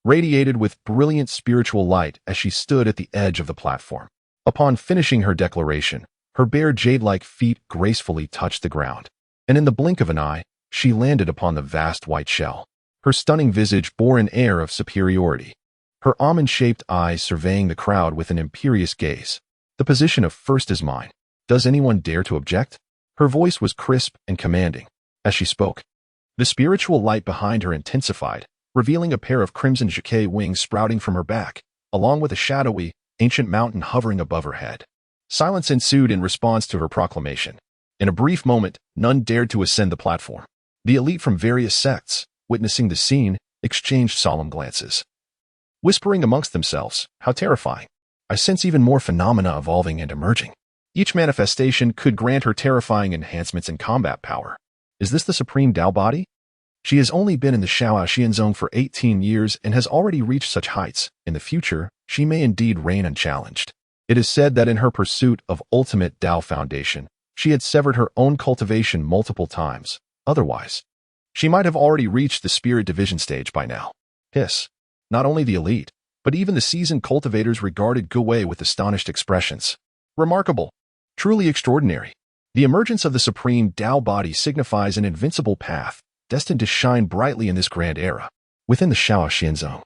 radiated with brilliant spiritual light as she stood at the edge of the platform. Upon finishing her declaration, her bare jade-like feet gracefully touched the ground, and in the blink of an eye, she landed upon the vast white shell. Her stunning visage bore an air of superiority, her almond-shaped eyes surveying the crowd with an imperious gaze. The position of first is mine. Does anyone dare to object? Her voice was crisp and commanding as she spoke. The spiritual light behind her intensified, revealing a pair of crimson jacquet wings sprouting from her back, along with a shadowy, ancient mountain hovering above her head. Silence ensued in response to her proclamation. In a brief moment, none dared to ascend the platform. The elite from various sects, witnessing the scene, exchanged solemn glances, whispering amongst themselves, "How terrifying. I sense even more phenomena evolving and emerging. Each manifestation could grant her terrifying enhancements in combat power. Is this the supreme Tao body? She has only been in the Xian zone for 18 years and has already reached such heights. In the future, she may indeed reign unchallenged." It is said that in her pursuit of ultimate Tao foundation, she had severed her own cultivation multiple times. Otherwise, she might have already reached the spirit division stage by now. Hiss. Not only the elite, but even the seasoned cultivators regarded Gu Wei with astonished expressions. Remarkable. Truly extraordinary. The emergence of the supreme Tao body signifies an invincible path, destined to shine brightly in this grand era. Within the Xian zone,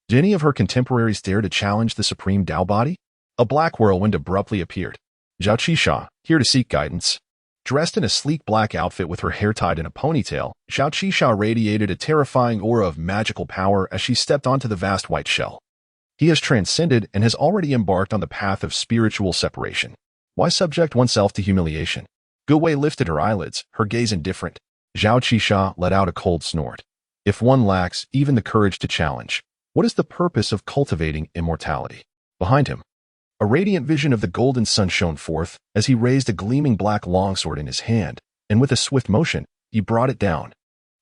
did any of her contemporaries dare to challenge the supreme Tao body? A black whirlwind abruptly appeared. Zhao Qisha, here to seek guidance. Dressed in a sleek black outfit with her hair tied in a ponytail, Zhao Qisha radiated a terrifying aura of magical power as she stepped onto the vast white shell. He has transcended and has already embarked on the path of spiritual separation. Why subject oneself to humiliation? Gu Wei lifted her eyelids, her gaze indifferent. Zhao Qisha let out a cold snort. If one lacks even the courage to challenge, what is the purpose of cultivating immortality? Behind him, a radiant vision of the golden sun shone forth as he raised a gleaming black longsword in his hand, and with a swift motion, he brought it down.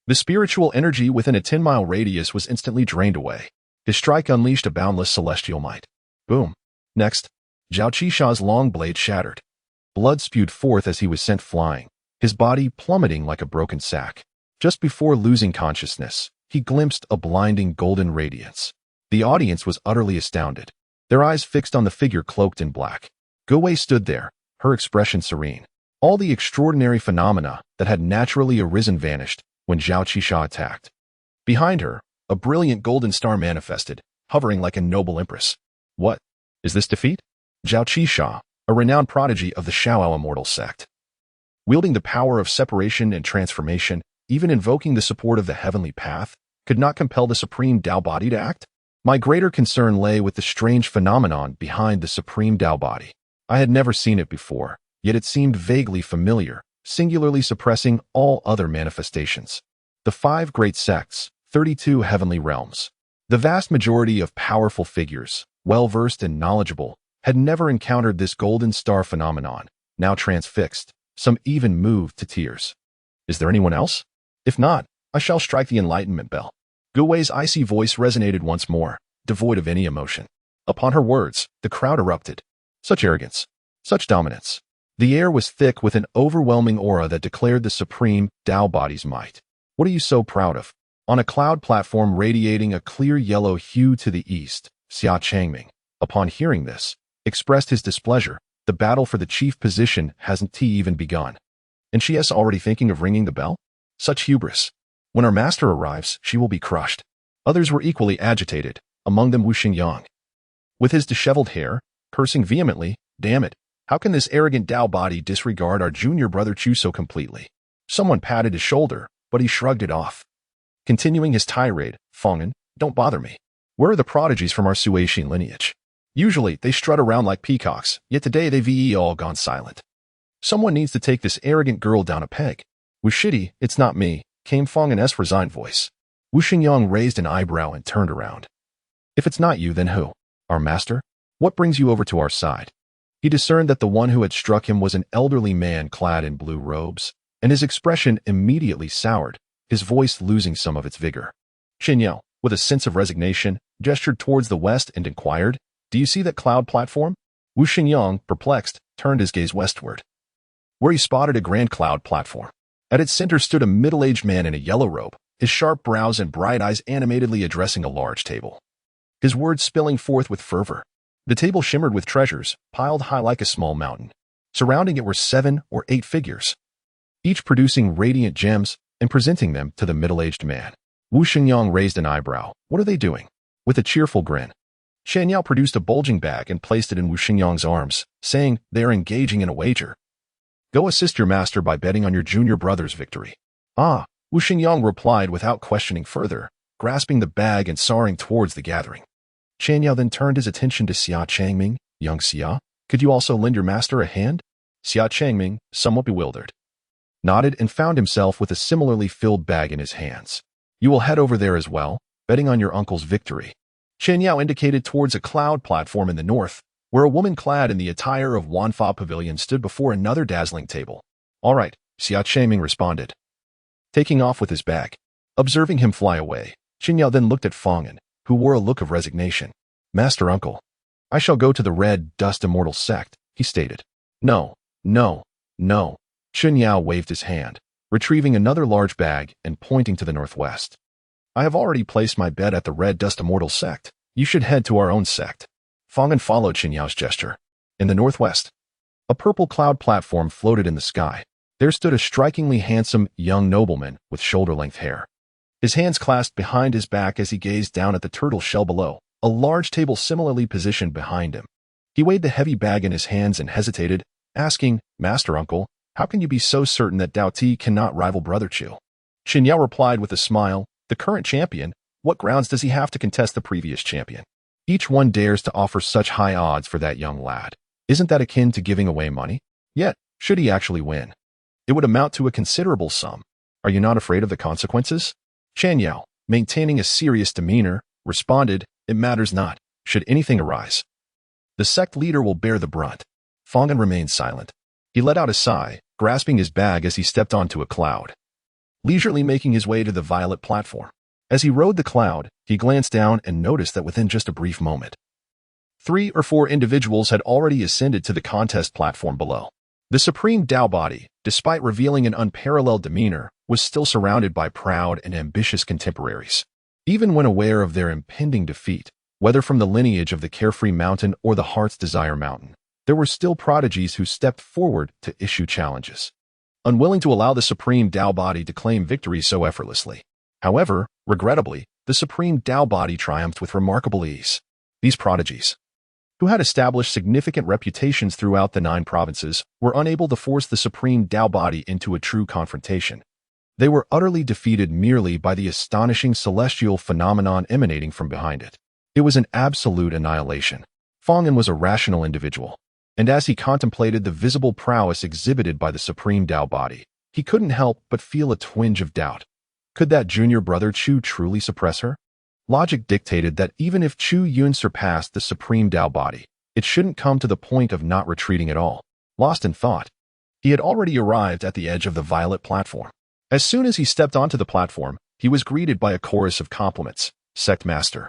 The spiritual energy within a 10-mile radius was instantly drained away. His strike unleashed a boundless celestial might. Boom. Next, Zhao Qisha's long blade shattered. Blood spewed forth as he was sent flying, his body plummeting like a broken sack. Just before losing consciousness, he glimpsed a blinding golden radiance. The audience was utterly astounded, their eyes fixed on the figure cloaked in black. Gu Wei stood there, her expression serene. All the extraordinary phenomena that had naturally arisen vanished when Zhao Qisha attacked. Behind her, a brilliant golden star manifested, hovering like a noble empress. What? Is this defeat? Zhao Qisha, a renowned prodigy of the Xiao Immortal sect, wielding the power of separation and transformation, even invoking the support of the heavenly path, could not compel the supreme Tao body to act? My greater concern lay with the strange phenomenon behind the supreme Tao body. I had never seen it before, yet it seemed vaguely familiar, singularly suppressing all other manifestations. The 5 great sects, 32 heavenly realms. The vast majority of powerful figures, well-versed and knowledgeable, had never encountered this golden star phenomenon, now transfixed, some even moved to tears. Is there anyone else? If not, I shall strike the enlightenment bell. Gu Wei's icy voice resonated once more, devoid of any emotion. Upon her words, the crowd erupted. Such arrogance, such dominance. The air was thick with an overwhelming aura that declared the supreme Tao body's might. What are you so proud of? On a cloud platform radiating a clear yellow hue to the east, Xia Changming, upon hearing this, expressed his displeasure. The battle for the chief position hasn't even begun. And she is already thinking of ringing the bell? Such hubris. When our master arrives, she will be crushed. Others were equally agitated, among them Wu Xingyang. With his disheveled hair, cursing vehemently, "Damn it, how can this arrogant Tao body disregard our junior brother Chu so completely?" Someone patted his shoulder, but he shrugged it off. Continuing his tirade, "Feng'an, don't bother me. Where are the prodigies from our Suixin lineage? Usually, they strut around like peacocks, yet today they've all gone silent. Someone needs to take this arrogant girl down a peg." "Wu Shidi, it's not me," came Feng'an's resigned voice. Wu Xingyang raised an eyebrow and turned around. "If it's not you, then who? Our master? What brings you over to our side?" He discerned that the one who had struck him was an elderly man clad in blue robes, and his expression immediately soured, his voice losing some of its vigor. Qin Yao, with a sense of resignation, gestured towards the west and inquired, "Do you see that cloud platform?" Wu Xingyang, perplexed, turned his gaze westward, where he spotted a grand cloud platform. At its center stood a middle-aged man in a yellow robe, his sharp brows and bright eyes animatedly addressing a large table, his words spilling forth with fervor. The table shimmered with treasures, piled high like a small mountain. Surrounding it were 7 or 8 figures, each producing radiant gems and presenting them to the middle-aged man. Wu Xingyang raised an eyebrow. What are they doing? With a cheerful grin, Shan Yao produced a bulging bag and placed it in Wu Xingyang's arms, saying, "They are engaging in a wager. Go assist your master by betting on your junior brother's victory." "Ah," Wu Xingyang replied without questioning further, grasping the bag and soaring towards the gathering. Shan Yao then turned his attention to Xia Changming. "Young Xia, could you also lend your master a hand?" Xia Changming, somewhat bewildered, nodded and found himself with a similarly filled bag in his hands. "You will head over there as well, betting on your uncle's victory." Shan Yao indicated towards a cloud platform in the north, where a woman clad in the attire of Wanfa Pavilion stood before another dazzling table. "All right," Xia Changming responded, taking off with his bag. Observing him fly away, Shan Yao then looked at Fang'an, who wore a look of resignation. "Master Uncle, I shall go to the Red Dust Immortal Sect," he stated. No. Chun Yao waved his hand, retrieving another large bag and pointing to the northwest. "I have already placed my bet at the Red Dust Immortal Sect. You should head to our own sect." Fang'an followed Chun Yao's gesture. In the northwest, a purple cloud platform floated in the sky. There stood a strikingly handsome young nobleman with shoulder-length hair, his hands clasped behind his back as he gazed down at the turtle shell below, a large table similarly positioned behind him. He weighed the heavy bag in his hands and hesitated, asking, "Master Uncle, how can you be so certain that Dao Ti cannot rival Brother Chu?" Shin Yao replied with a smile, "The current champion, what grounds does he have to contest the previous champion? Each one dares to offer such high odds for that young lad. Isn't that akin to giving away money? Yet, should he actually win, it would amount to a considerable sum. Are you not afraid of the consequences?" Shan Yao, maintaining a serious demeanor, responded, "It matters not. Should anything arise, the sect leader will bear the brunt." Fang'an remained silent. He let out a sigh, grasping his bag as he stepped onto a cloud, leisurely making his way to the violet platform. As he rode the cloud, he glanced down and noticed that within just a brief moment, 3 or 4 individuals had already ascended to the contest platform below. The supreme Tao body, despite revealing an unparalleled demeanor, was still surrounded by proud and ambitious contemporaries. Even when aware of their impending defeat, whether from the lineage of the Carefree Mountain or the Heart's Desire Mountain, there were still prodigies who stepped forward to issue challenges, unwilling to allow the supreme Tao body to claim victory so effortlessly. However, regrettably, the supreme Tao body triumphed with remarkable ease. These prodigies, who had established significant reputations throughout the 9 provinces, were unable to force the supreme Tao body into a true confrontation. They were utterly defeated merely by the astonishing celestial phenomenon emanating from behind it. It was an absolute annihilation. Fang'an was a rational individual, and as he contemplated the visible prowess exhibited by the supreme Tao body, he couldn't help but feel a twinge of doubt. Could that junior brother Chu truly suppress her? Logic dictated that even if Chu Yun surpassed the supreme Tao body, it shouldn't come to the point of not retreating at all. Lost in thought, he had already arrived at the edge of the violet platform. As soon as he stepped onto the platform, he was greeted by a chorus of compliments. "Sect Master,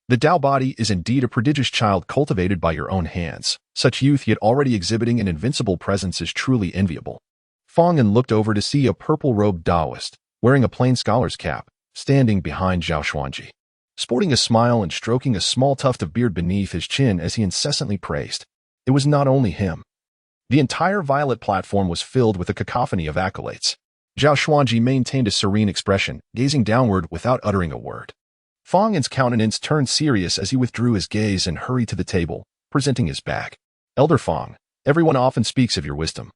the Tao body is indeed a prodigious child cultivated by your own hands. Such youth yet already exhibiting an invincible presence is truly enviable." Fang'an looked over to see a purple-robed Taoist, wearing a plain scholar's cap, standing behind Zhao Xuanji, sporting a smile and stroking a small tuft of beard beneath his chin as he incessantly praised. It was not only him. The entire violet platform was filled with a cacophony of accolades. Zhao Xuanji maintained a serene expression, gazing downward without uttering a word. Fang'an's countenance turned serious as he withdrew his gaze and hurried to the table, presenting his bag. "Elder Fang, everyone often speaks of your wisdom,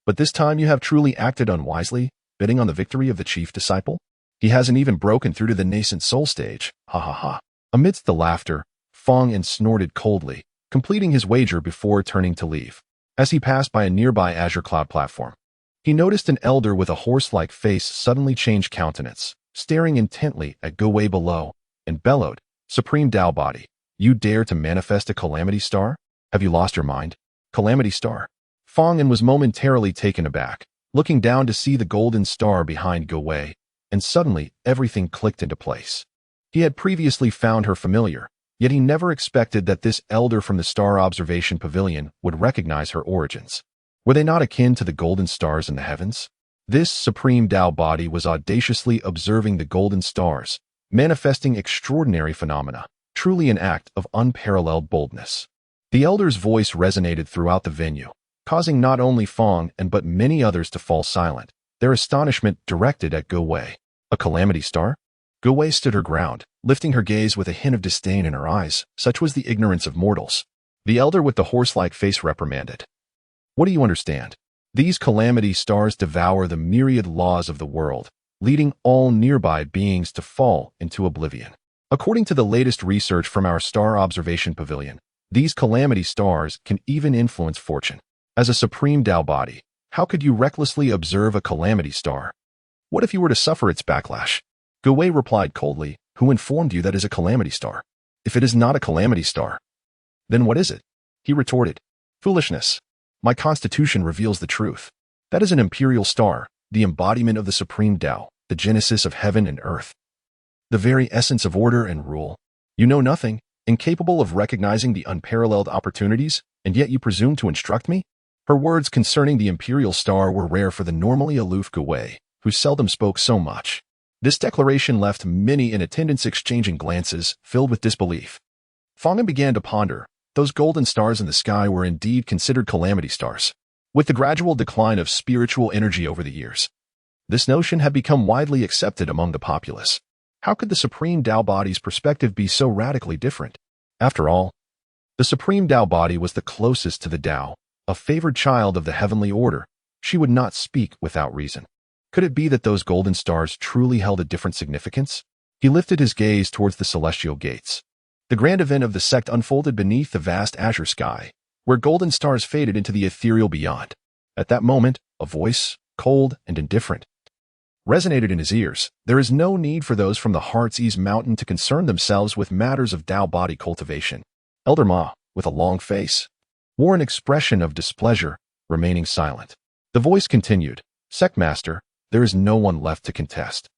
but this time you have truly acted unwisely, betting on the victory of the chief disciple. He hasn't even broken through to the Nascent Soul stage. Ha ha ha." Amidst the laughter, Fang'an snorted coldly, completing his wager before turning to leave. As he passed by a nearby azure cloud platform, he noticed an elder with a horse-like face suddenly change countenance, staring intently at Gowei below, and bellowed, "Supreme Tao body, you dare to manifest a calamity star? Have you lost your mind? Calamity star?" Fang'an was momentarily taken aback, looking down to see the golden star behind Gowei, and suddenly everything clicked into place. He had previously found her familiar, yet he never expected that this elder from the Star Observation Pavilion would recognize her origins. Were they not akin to the golden stars in the heavens? This supreme Tao body was audaciously observing the golden stars, manifesting extraordinary phenomena, truly an act of unparalleled boldness. The elder's voice resonated throughout the venue, causing not only Fong but many others to fall silent, their astonishment directed at Go Wei. A calamity star? Go Wei stood her ground, lifting her gaze with a hint of disdain in her eyes. Such was the ignorance of mortals. The elder with the horse-like face reprimanded. What do you understand? These calamity stars devour the myriad laws of the world, leading all nearby beings to fall into oblivion. According to the latest research from our Star Observation Pavilion, these calamity stars can even influence fortune. As a supreme Tao body, how could you recklessly observe a calamity star? What if you were to suffer its backlash? Go Wei replied coldly. Who informed you that is a calamity star? If it is not a calamity star, then what is it? He retorted. Foolishness. My constitution reveals the truth. That is an imperial star, the embodiment of the supreme Tao, the genesis of heaven and earth. The very essence of order and rule. You know nothing, incapable of recognizing the unparalleled opportunities, and yet you presume to instruct me? Her words concerning the imperial star were rare for the normally aloof Go Wei, who seldom spoke so much. This declaration left many in attendance exchanging glances, filled with disbelief. Fong began to ponder. Those golden stars in the sky were indeed considered calamity stars. With the gradual decline of spiritual energy over the years, this notion had become widely accepted among the populace. How could the Supreme Tao Body's perspective be so radically different? After all, the Supreme Tao Body was the closest to the Tao, a favored child of the heavenly order. She would not speak without reason. Could it be that those golden stars truly held a different significance? He lifted his gaze towards the celestial gates. The grand event of the sect unfolded beneath the vast azure sky, where golden stars faded into the ethereal beyond. At that moment, a voice, cold and indifferent, resonated in his ears. There is no need for those from the Heart's Ease Mountain to concern themselves with matters of Tao body cultivation. Elder Ma, with a long face, wore an expression of displeasure, remaining silent. The voice continued, Sect Master, there is no one left to contest.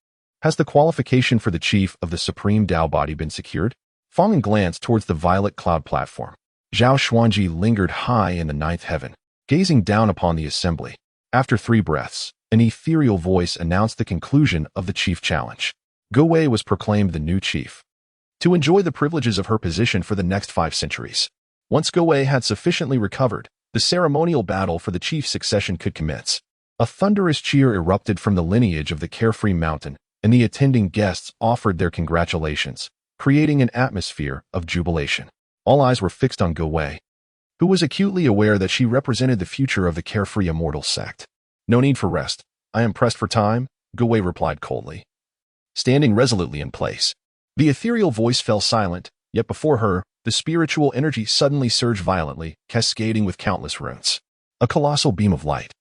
Has the qualification for the chief of the Supreme Tao Body been secured? Fong glanced towards the violet cloud platform. Zhao Xuanji lingered high in the ninth heaven, gazing down upon the assembly. After 3 breaths, an ethereal voice announced the conclusion of the chief challenge. Go Wei was proclaimed the new chief, to enjoy the privileges of her position for the next 5 centuries. Once Go Wei had sufficiently recovered, the ceremonial battle for the chief's succession could commence. A thunderous cheer erupted from the lineage of the Carefree Mountain, and the attending guests offered their congratulations, creating an atmosphere of jubilation. All eyes were fixed on Go Wei, who was acutely aware that she represented the future of the Carefree Immortal sect. No need for rest. I am pressed for time, Go Wei replied coldly. Standing resolutely in place, the ethereal voice fell silent, yet before her, the spiritual energy suddenly surged violently, cascading with countless runes. A colossal beam of light,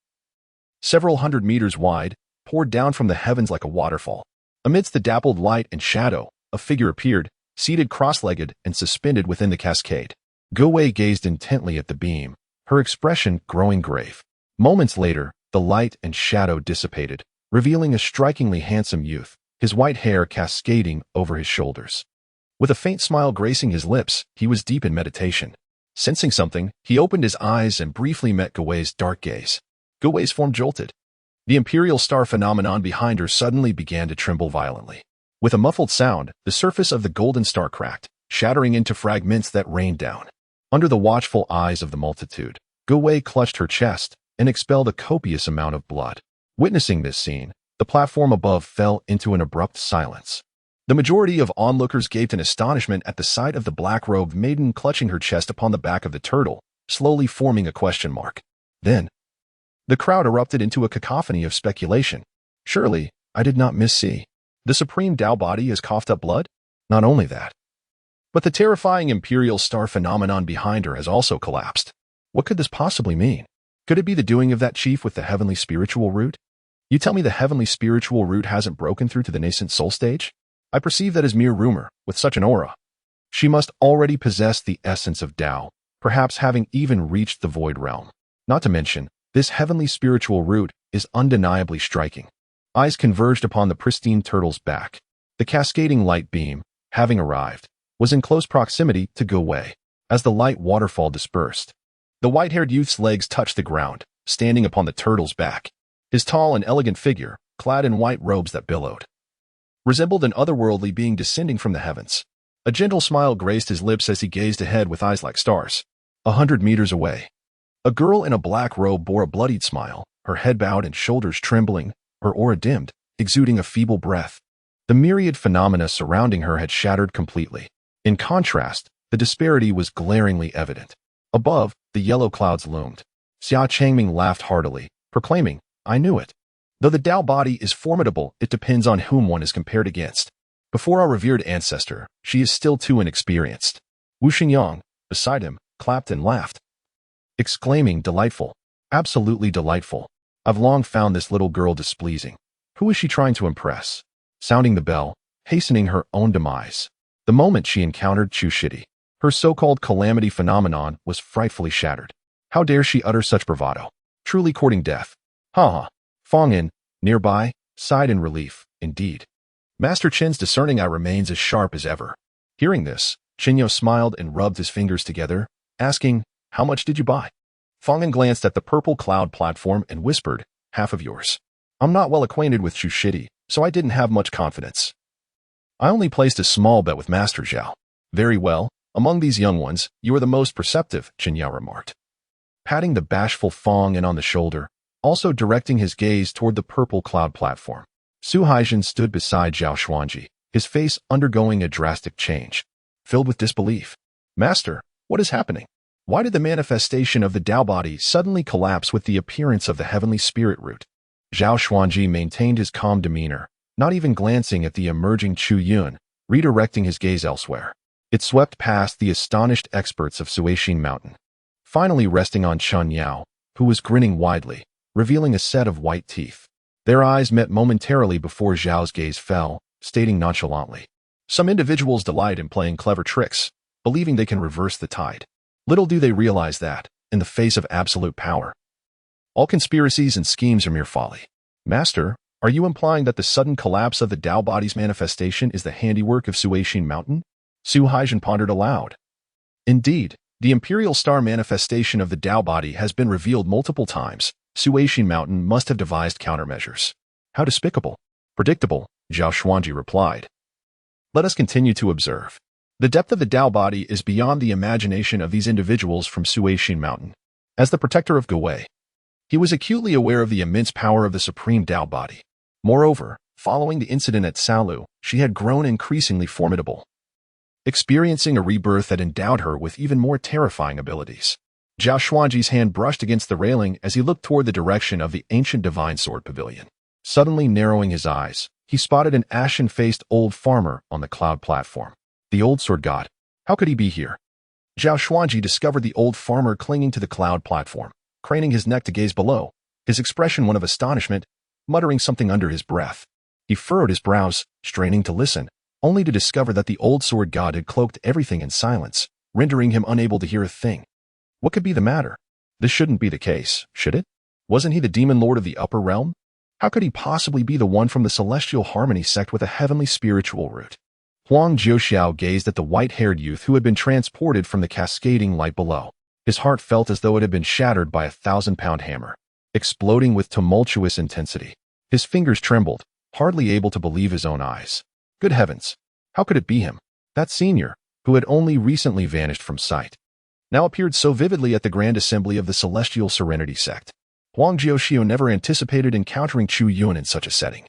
several hundred meters wide, poured down from the heavens like a waterfall. Amidst the dappled light and shadow, a figure appeared, seated cross-legged and suspended within the cascade. Go Wei gazed intently at the beam, her expression growing grave. Moments later, the light and shadow dissipated, revealing a strikingly handsome youth, his white hair cascading over his shoulders. With a faint smile gracing his lips, he was deep in meditation. Sensing something, he opened his eyes and briefly met Go Wei's dark gaze. Go Wei's form jolted. The imperial star phenomenon behind her suddenly began to tremble violently. With a muffled sound, the surface of the golden star cracked, shattering into fragments that rained down. Under the watchful eyes of the multitude, Go Wei clutched her chest and expelled a copious amount of blood. Witnessing this scene, the platform above fell into an abrupt silence. The majority of onlookers gaped in astonishment at the sight of the black-robed maiden clutching her chest upon the back of the turtle, slowly forming a question mark. Then, the crowd erupted into a cacophony of speculation. Surely, I did not missee. The Supreme Tao Body has coughed up blood? Not only that, but the terrifying imperial star phenomenon behind her has also collapsed. What could this possibly mean? Could it be the doing of that chief with the heavenly spiritual root? You tell me the heavenly spiritual root hasn't broken through to the Nascent Soul stage? I perceive that as mere rumor, with such an aura. She must already possess the essence of Tao, perhaps having even reached the void realm. Not to mention, this heavenly spiritual root is undeniably striking. Eyes converged upon the pristine turtle's back. The cascading light beam, having arrived, was in close proximity to Go Wei. As the light waterfall dispersed, the white-haired youth's legs touched the ground, standing upon the turtle's back. His tall and elegant figure, clad in white robes that billowed, resembled an otherworldly being descending from the heavens. A gentle smile graced his lips as he gazed ahead with eyes like stars. 100 meters away, a girl in a black robe bore a bloodied smile, her head bowed and shoulders trembling, her aura dimmed, exuding a feeble breath. The myriad phenomena surrounding her had shattered completely. In contrast, the disparity was glaringly evident. Above, the yellow clouds loomed. Xia Changming laughed heartily, proclaiming, "I knew it. Though the Tao body is formidable, it depends on whom one is compared against. Before our revered ancestor, she is still too inexperienced." Wu Xingyang, beside him, clapped and laughed, exclaiming, "Delightful. Absolutely delightful. I've long found this little girl displeasing. Who is she trying to impress?" Sounding the bell, hastening her own demise. The moment she encountered Chu Shidi, her so-called calamity phenomenon was frightfully shattered. How dare she utter such bravado? Truly courting death. Ha ha. Fong Yin, nearby, sighed in relief, indeed. Master Qin's discerning eye remains as sharp as ever. Hearing this, Qinyo smiled and rubbed his fingers together, asking, "How much did you buy?" Fong Yin glanced at the purple cloud platform and whispered, "Half of yours. I'm not well acquainted with Chu Shidi, so I didn't have much confidence. I only placed a small bet with Master Zhao." "Very well. Among these young ones, you are the most perceptive," Qin Yao remarked, patting the bashful Fong Yin on the shoulder, also directing his gaze toward the purple cloud platform. Su Haijin stood beside Zhao Xuanji, his face undergoing a drastic change. Filled with disbelief. "Master, what is happening? Why did the manifestation of the Tao body suddenly collapse with the appearance of the heavenly spirit root?" Zhao Xuanji maintained his calm demeanor, not even glancing at the emerging Chu Yun, redirecting his gaze elsewhere. It swept past the astonished experts of Suixin Mountain, finally resting on Chun Yao, who was grinning widely, revealing a set of white teeth. Their eyes met momentarily before Zhao's gaze fell, stating nonchalantly, "Some individuals delight in playing clever tricks, believing they can reverse the tide. Little do they realize that, in the face of absolute power, all conspiracies and schemes are mere folly." "Master, are you implying that the sudden collapse of the Tao body's manifestation is the handiwork of Suixin Mountain?" Su Haijin pondered aloud. "Indeed, the imperial star manifestation of the Tao body has been revealed multiple times. Suixin Mountain must have devised countermeasures." "How despicable." "Predictable," Zhao Xuanji replied. "Let us continue to observe. The depth of the Tao body is beyond the imagination of these individuals from Suixin Mountain." As the protector of Gowei, he was acutely aware of the immense power of the supreme Tao body. Moreover, following the incident at Salu, she had grown increasingly formidable, experiencing a rebirth that endowed her with even more terrifying abilities. Zhao Xuanji's hand brushed against the railing as he looked toward the direction of the ancient divine sword pavilion. Suddenly narrowing his eyes, he spotted an ashen-faced old farmer on the cloud platform. The old sword god. How could he be here? Zhao Xuanji discovered the old farmer clinging to the cloud platform, craning his neck to gaze below, his expression one of astonishment, muttering something under his breath. He furrowed his brows, straining to listen, only to discover that the old sword god had cloaked everything in silence, rendering him unable to hear a thing. What could be the matter? This shouldn't be the case, should it? Wasn't he the demon lord of the upper realm? How could he possibly be the one from the celestial harmony sect with a heavenly spiritual root? Huang Jiuxiao gazed at the white-haired youth who had been transported from the cascading light below. His heart felt as though it had been shattered by a 1,000-pound hammer, exploding with tumultuous intensity. His fingers trembled, hardly able to believe his own eyes. Good heavens! How could it be him? That senior, who had only recently vanished from sight, now appeared so vividly at the Grand Assembly of the Celestial Serenity Sect. Huang Jiuxiao never anticipated encountering Chu Yun in such a setting,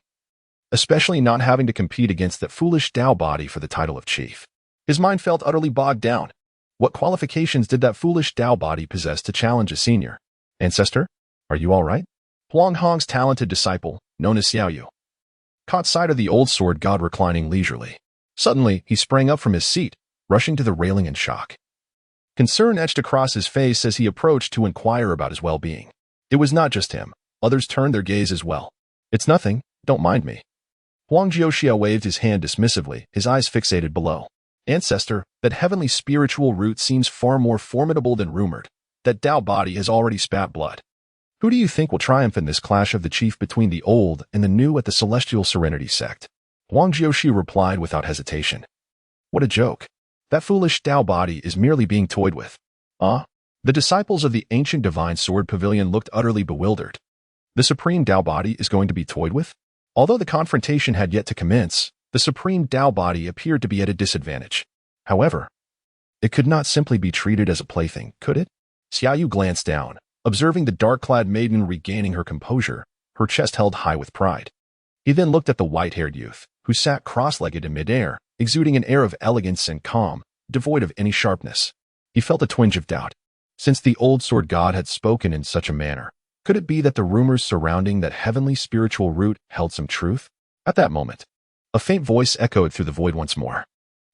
especially not having to compete against that foolish Tao body for the title of chief. His mind felt utterly bogged down. What qualifications did that foolish Tao body possess to challenge a senior? "Ancestor, are you all right?" Huang Hong's talented disciple, known as Xiao Yu, caught sight of the old sword god reclining leisurely. Suddenly, he sprang up from his seat, rushing to the railing in shock. Concern etched across his face as he approached to inquire about his well-being. It was not just him. Others turned their gaze as well. "It's nothing. Don't mind me." Huang Jiuxiao waved his hand dismissively, his eyes fixated below. "Ancestor, that heavenly spiritual root seems far more formidable than rumored. That Tao body has already spat blood. Who do you think will triumph in this clash of the chief between the old and the new at the Celestial Serenity Sect?" Huang Jiuxiao replied without hesitation. "What a joke. That foolish Tao body is merely being toyed with." "Ah?" The disciples of the ancient divine sword pavilion looked utterly bewildered. The supreme Tao body is going to be toyed with? Although the confrontation had yet to commence, the supreme Tao body appeared to be at a disadvantage. However, it could not simply be treated as a plaything, could it? Xiaoyu glanced down, observing the dark-clad maiden regaining her composure, her chest held high with pride. He then looked at the white-haired youth, who sat cross-legged in midair, exuding an air of elegance and calm, devoid of any sharpness. He felt a twinge of doubt. Since the old sword god had spoken in such a manner, could it be that the rumors surrounding that heavenly spiritual root held some truth? At that moment, a faint voice echoed through the void once more.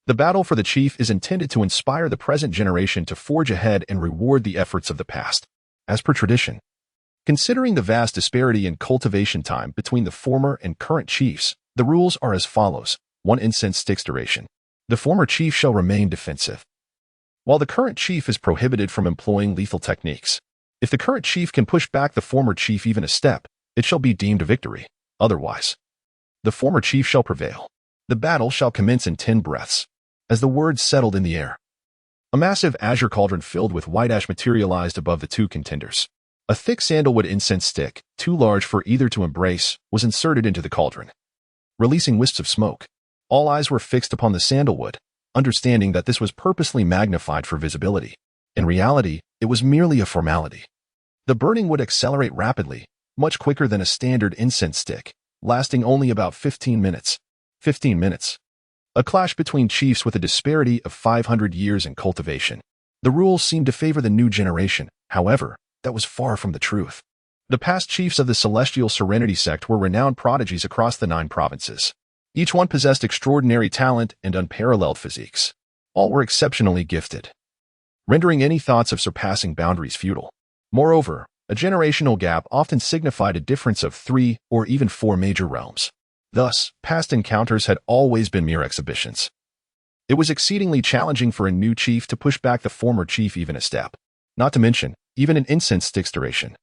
The battle for the chief is intended to inspire the present generation to forge ahead and reward the efforts of the past. As per tradition, considering the vast disparity in cultivation time between the former and current chiefs, the rules are as follows. 1 incense stick's duration. The former chief shall remain defensive, while the current chief is prohibited from employing lethal techniques. If the current chief can push back the former chief even a step, it shall be deemed a victory. Otherwise, the former chief shall prevail. The battle shall commence in 10 breaths. As the words settled in the air, a massive azure cauldron filled with white ash materialized above the two contenders. A thick sandalwood incense stick, too large for either to embrace, was inserted into the cauldron, releasing wisps of smoke. All eyes were fixed upon the sandalwood, understanding that this was purposely magnified for visibility. In reality, it was merely a formality. The burning would accelerate rapidly, much quicker than a standard incense stick, lasting only about 15 minutes. 15 minutes. A clash between chiefs with a disparity of 500 years in cultivation. The rules seemed to favor the new generation. However, that was far from the truth. The past chiefs of the Celestial Serenity sect were renowned prodigies across the 9 provinces. Each one possessed extraordinary talent and unparalleled physiques. All were exceptionally gifted, rendering any thoughts of surpassing boundaries futile. Moreover, a generational gap often signified a difference of 3 or even 4 major realms. Thus, past encounters had always been mere exhibitions. It was exceedingly challenging for a new chief to push back the former chief even a step. Not to mention, even an incense stick's duration,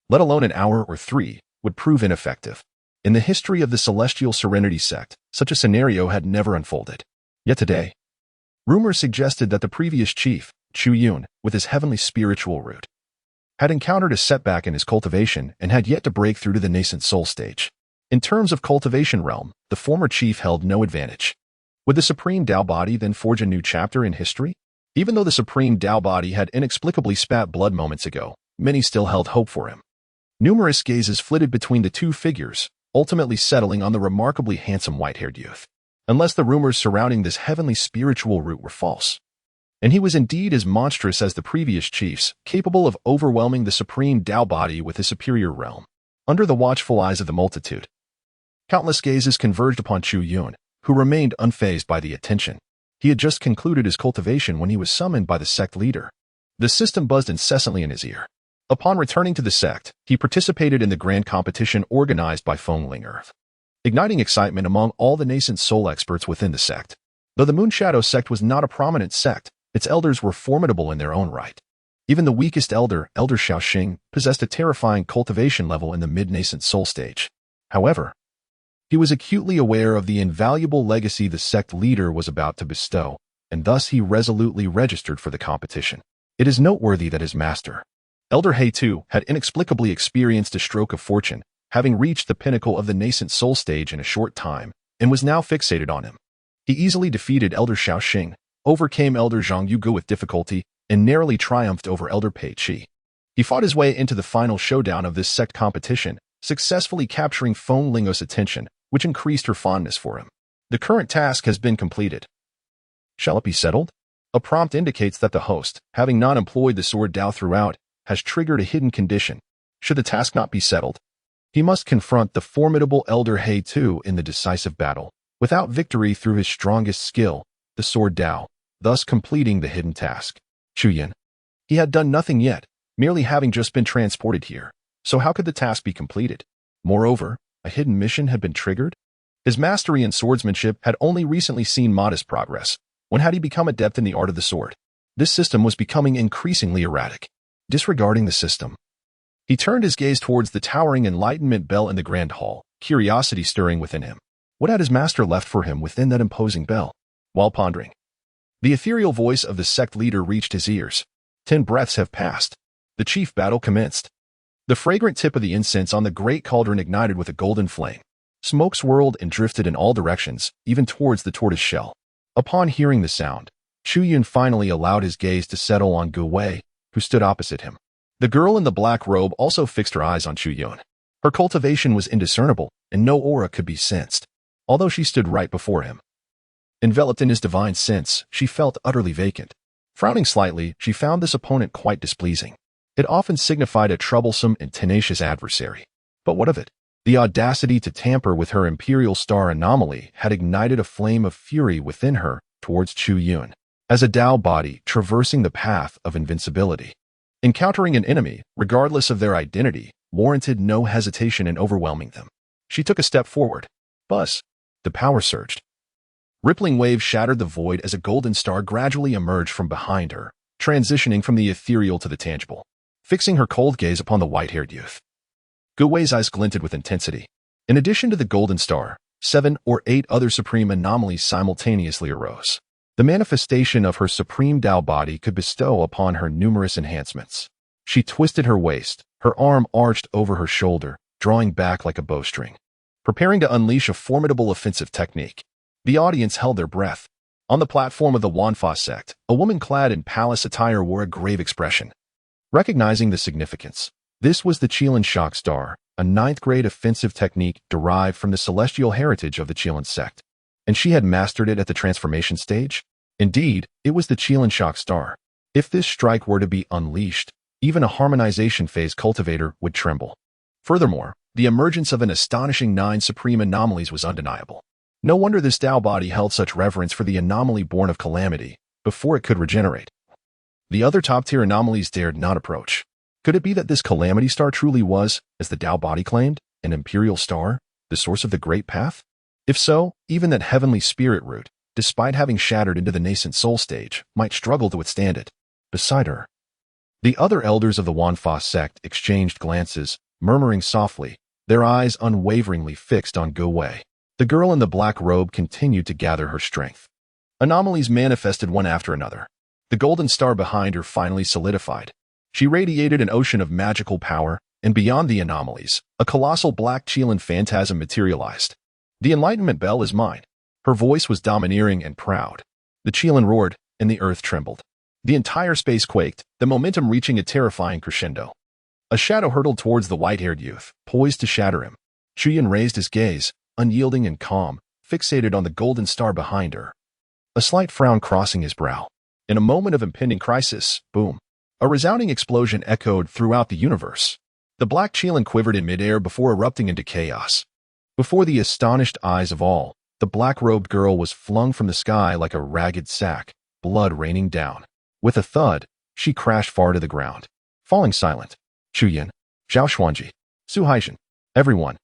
let alone an hour or 3, would prove ineffective. In the history of the Celestial Serenity sect, such a scenario had never unfolded. Yet today, rumors suggested that the previous chief, Chu Yun, with his heavenly spiritual root, had encountered a setback in his cultivation and had yet to break through to the Nascent Soul stage. In terms of cultivation realm, the former chief held no advantage. Would the Supreme Tao Body then forge a new chapter in history? Even though the Supreme Tao Body had inexplicably spat blood moments ago, many still held hope for him. Numerous gazes flitted between the two figures, ultimately settling on the remarkably handsome white-haired youth. Unless the rumors surrounding this heavenly spiritual root were false. And he was indeed as monstrous as the previous chiefs, capable of overwhelming the Supreme Tao Body with his superior realm. Under the watchful eyes of the multitude, countless gazes converged upon Chu Yun, who remained unfazed by the attention. He had just concluded his cultivation when he was summoned by the sect leader. The system buzzed incessantly in his ear. Upon returning to the sect, he participated in the grand competition organized by Fengling Earth, igniting excitement among all the nascent soul experts within the sect. Though the Moonshadow sect was not a prominent sect, its elders were formidable in their own right. Even the weakest elder, Elder Xiaoxing, possessed a terrifying cultivation level in the mid-nascent soul stage. However, he was acutely aware of the invaluable legacy the sect leader was about to bestow, and thus he resolutely registered for the competition. It is noteworthy that his master, Elder He too, had inexplicably experienced a stroke of fortune, having reached the pinnacle of the nascent soul stage in a short time, and was now fixated on him. He easily defeated Elder Xiaoxing, overcame Elder Zhang Yuge with difficulty, and narrowly triumphed over Elder Pei Qi. He fought his way into the final showdown of this sect competition, successfully capturing Feng Ling's attention, which increased her fondness for him. The current task has been completed. Shall it be settled? A prompt indicates that the host, having not employed the sword Dao throughout, has triggered a hidden condition. Should the task not be settled, he must confront the formidable Elder He too in the decisive battle, without victory through his strongest skill, the sword Dao, thus completing the hidden task. Chu Yun. He had done nothing yet, merely having just been transported here, so how could the task be completed? Moreover, a hidden mission had been triggered? His mastery in swordsmanship had only recently seen modest progress. When had he become adept in the art of the sword? This system was becoming increasingly erratic. Disregarding the system, he turned his gaze towards the towering enlightenment bell in the grand hall, curiosity stirring within him. What had his master left for him within that imposing bell? While pondering, the ethereal voice of the sect leader reached his ears. 10 breaths have passed. The chief battle commenced. The fragrant tip of the incense on the great cauldron ignited with a golden flame. Smoke swirled and drifted in all directions, even towards the tortoise shell. Upon hearing the sound, Chu Yun finally allowed his gaze to settle on Gu Wei, who stood opposite him. The girl in the black robe also fixed her eyes on Chu Yun. Her cultivation was indiscernible, and no aura could be sensed, although she stood right before him. Enveloped in his divine sense, she felt utterly vacant. Frowning slightly, she found this opponent quite displeasing. It often signified a troublesome and tenacious adversary. But what of it? The audacity to tamper with her imperial star anomaly had ignited a flame of fury within her towards Chu Yun, as a Tao body traversing the path of invincibility. Encountering an enemy, regardless of their identity, warranted no hesitation in overwhelming them. She took a step forward. Buzz. The power surged. Rippling waves shattered the void as a golden star gradually emerged from behind her, transitioning from the ethereal to the tangible, fixing her cold gaze upon the white-haired youth. Gu Wei's eyes glinted with intensity. In addition to the golden star, 7 or 8 other supreme anomalies simultaneously arose. The manifestation of her supreme Tao body could bestow upon her numerous enhancements. She twisted her waist, her arm arched over her shoulder, drawing back like a bowstring, preparing to unleash a formidable offensive technique. The audience held their breath. On the platform of the Wanfa sect, a woman clad in palace attire wore a grave expression. Recognizing the significance, this was the Qilin Shock Star, a 9th-grade offensive technique derived from the celestial heritage of the Qilin sect. And she had mastered it at the transformation stage? Indeed, it was the Qilin Shock Star. If this strike were to be unleashed, even a harmonization phase cultivator would tremble. Furthermore, the emergence of an astonishing 9 supreme anomalies was undeniable. No wonder this Tao body held such reverence for the anomaly born of calamity, before it could regenerate. The other top-tier anomalies dared not approach. Could it be that this calamity star truly was, as the Tao body claimed, an imperial star, the source of the great path? If so, even that heavenly spirit root, despite having shattered into the Nascent Soul stage, might struggle to withstand it. Beside her, the other elders of the Wanfa sect exchanged glances, murmuring softly, their eyes unwaveringly fixed on Gu Wei. The girl in the black robe continued to gather her strength. Anomalies manifested one after another. The golden star behind her finally solidified. She radiated an ocean of magical power, and beyond the anomalies, a colossal black Qilin phantasm materialized. The enlightenment bell is mine. Her voice was domineering and proud. The Qilin roared, and the earth trembled. The entire space quaked, the momentum reaching a terrifying crescendo. A shadow hurtled towards the white-haired youth, poised to shatter him. Chu Yun raised his gaze, unyielding and calm, fixated on the golden star behind her. A slight frown crossing his brow. In a moment of impending crisis, boom. A resounding explosion echoed throughout the universe. The black Qilin quivered in midair before erupting into chaos. Before the astonished eyes of all, the black-robed girl was flung from the sky like a ragged sack, blood raining down. With a thud, she crashed far to the ground, falling silent. Chu Yun, Zhao Xuanji, Su Haixin, everyone.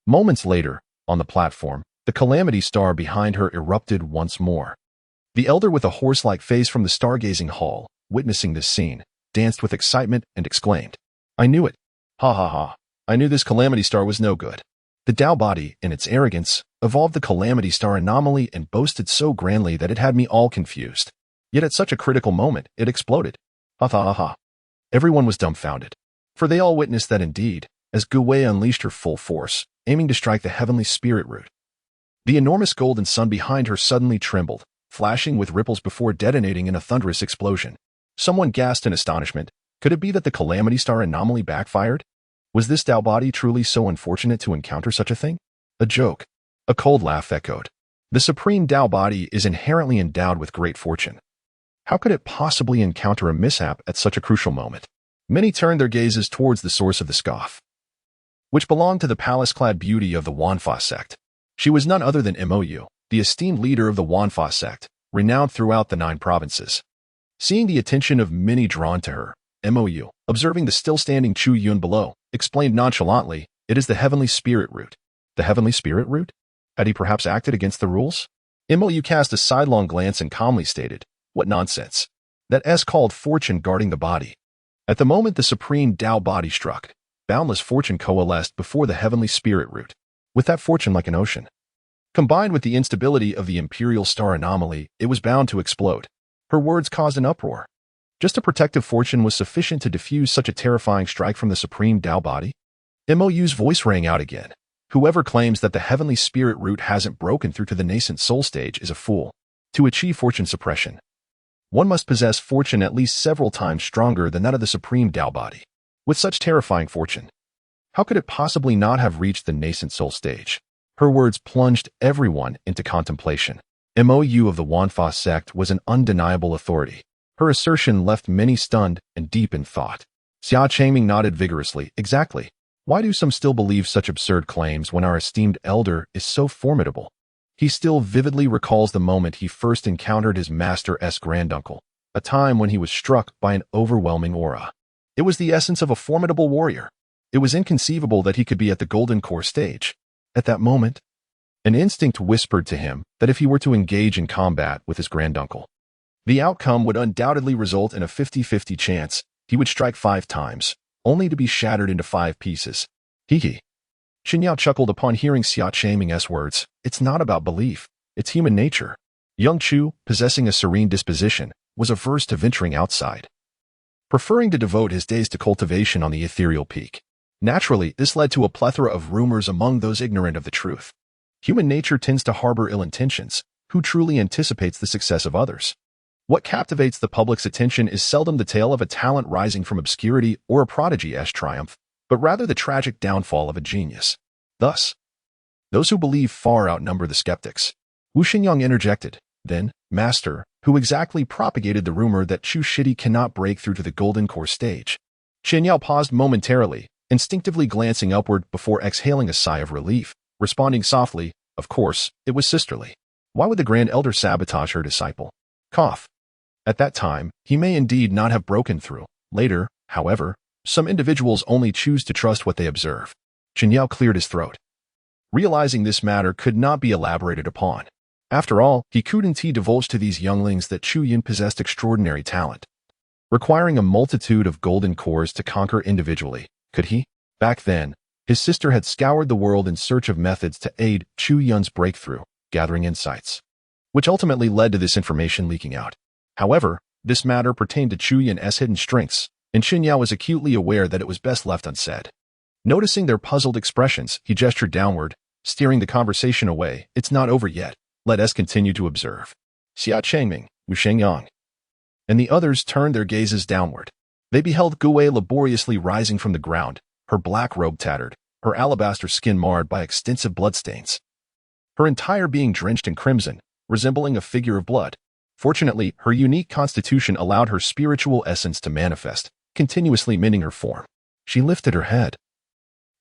Moments later, on the platform, the calamity star behind her erupted once more. The elder with a horse-like face from the stargazing hall, witnessing this scene, danced with excitement and exclaimed, "I knew it! Ha ha ha! I knew this calamity star was no good." The Tao body, in its arrogance, evolved the calamity star anomaly and boasted so grandly that it had me all confused. Yet at such a critical moment, it exploded. Ha ha ha ha. Everyone was dumbfounded, for they all witnessed that indeed, as Gu Wei unleashed her full force, aiming to strike the heavenly spirit root. The enormous golden sun behind her suddenly trembled, flashing with ripples before detonating in a thunderous explosion. Someone gasped in astonishment. Could it be that the calamity star anomaly backfired? Was this Tao body truly so unfortunate to encounter such a thing? A joke. A cold laugh echoed. The supreme Tao body is inherently endowed with great fortune. How could it possibly encounter a mishap at such a crucial moment? Many turned their gazes towards the source of the scoff, which belonged to the palace-clad beauty of the Wanfa sect. She was none other than Mou, the esteemed leader of the Wanfa sect, renowned throughout the 9 provinces. Seeing the attention of many drawn to her, Mou, observing the still-standing Chu Yun below, explained nonchalantly, "It is the heavenly spirit root." The heavenly spirit root? Had he perhaps acted against the rules? Mou cast a sidelong glance and calmly stated, "What nonsense. That S called fortune guarding the body." At the moment the supreme Tao body struck, boundless fortune coalesced before the heavenly spirit root, with that fortune like an ocean. Combined with the instability of the imperial star anomaly, it was bound to explode. Her words caused an uproar. Just a protective fortune was sufficient to diffuse such a terrifying strike from the supreme Tao body? Mou's voice rang out again. "Whoever claims that the heavenly spirit root hasn't broken through to the Nascent Soul stage is a fool. To achieve fortune suppression, One must possess fortune at least several times stronger than that of the supreme Tao body. With such terrifying fortune, how could it possibly not have reached the Nascent Soul stage? Her words plunged everyone into contemplation. MOU of the Wanfa sect was an undeniable authority. Her assertion left many stunned and deep in thought. Xia Changming nodded vigorously. Exactly. Why do some still believe such absurd claims when our esteemed elder is so formidable? He still vividly recalls the moment he first encountered his master's granduncle, a time when he was struck by an overwhelming aura. It was the essence of a formidable warrior. It was inconceivable that he could be at the Golden Core stage. At that moment, an instinct whispered to him that if he were to engage in combat with his granduncle, the outcome would undoubtedly result in a 50-50 chance. He would strike 5 times, only to be shattered into 5 pieces. Hee. Xinyao chuckled upon hearing Xia Changming's words. It's not about belief, it's human nature. Young Chu, possessing a serene disposition, was averse to venturing outside, preferring to devote his days to cultivation on the ethereal peak. Naturally, this led to a plethora of rumors among those ignorant of the truth. Human nature tends to harbor ill intentions. Who truly anticipates the success of others? What captivates the public's attention is seldom the tale of a talent rising from obscurity or a prodigy's triumph, but rather the tragic downfall of a genius. Thus, those who believe far outnumber the skeptics. Wu Xinyang interjected. Then, Master, who exactly propagated the rumor that Chu Shidi cannot break through to the Golden Core stage? Xinyao paused momentarily, instinctively glancing upward before exhaling a sigh of relief, responding softly, of course, it was sisterly. Why would the Grand Elder sabotage her disciple? Cough. At that time, he may indeed not have broken through. Later, however, some individuals only choose to trust what they observe. Xinyao cleared his throat, realizing this matter could not be elaborated upon. After all, he couldn't divulge to these younglings that Chu Yun possessed extraordinary talent, requiring a multitude of golden cores to conquer individually. Could he? Back then, his sister had scoured the world in search of methods to aid Chu Yun's breakthrough, gathering insights, which ultimately led to this information leaking out. However, this matter pertained to Chu Yun's hidden strengths, and Xinyao was acutely aware that it was best left unsaid. Noticing their puzzled expressions, he gestured downward, steering the conversation away. It's not over yet. Let us continue to observe. Xia Changming, Wu Shengyang, and the others turned their gazes downward. They beheld Guwei laboriously rising from the ground, her black robe tattered, her alabaster skin marred by extensive bloodstains, her entire being drenched in crimson, resembling a figure of blood. Fortunately, her unique constitution allowed her spiritual essence to manifest, continuously mending her form. She lifted her head,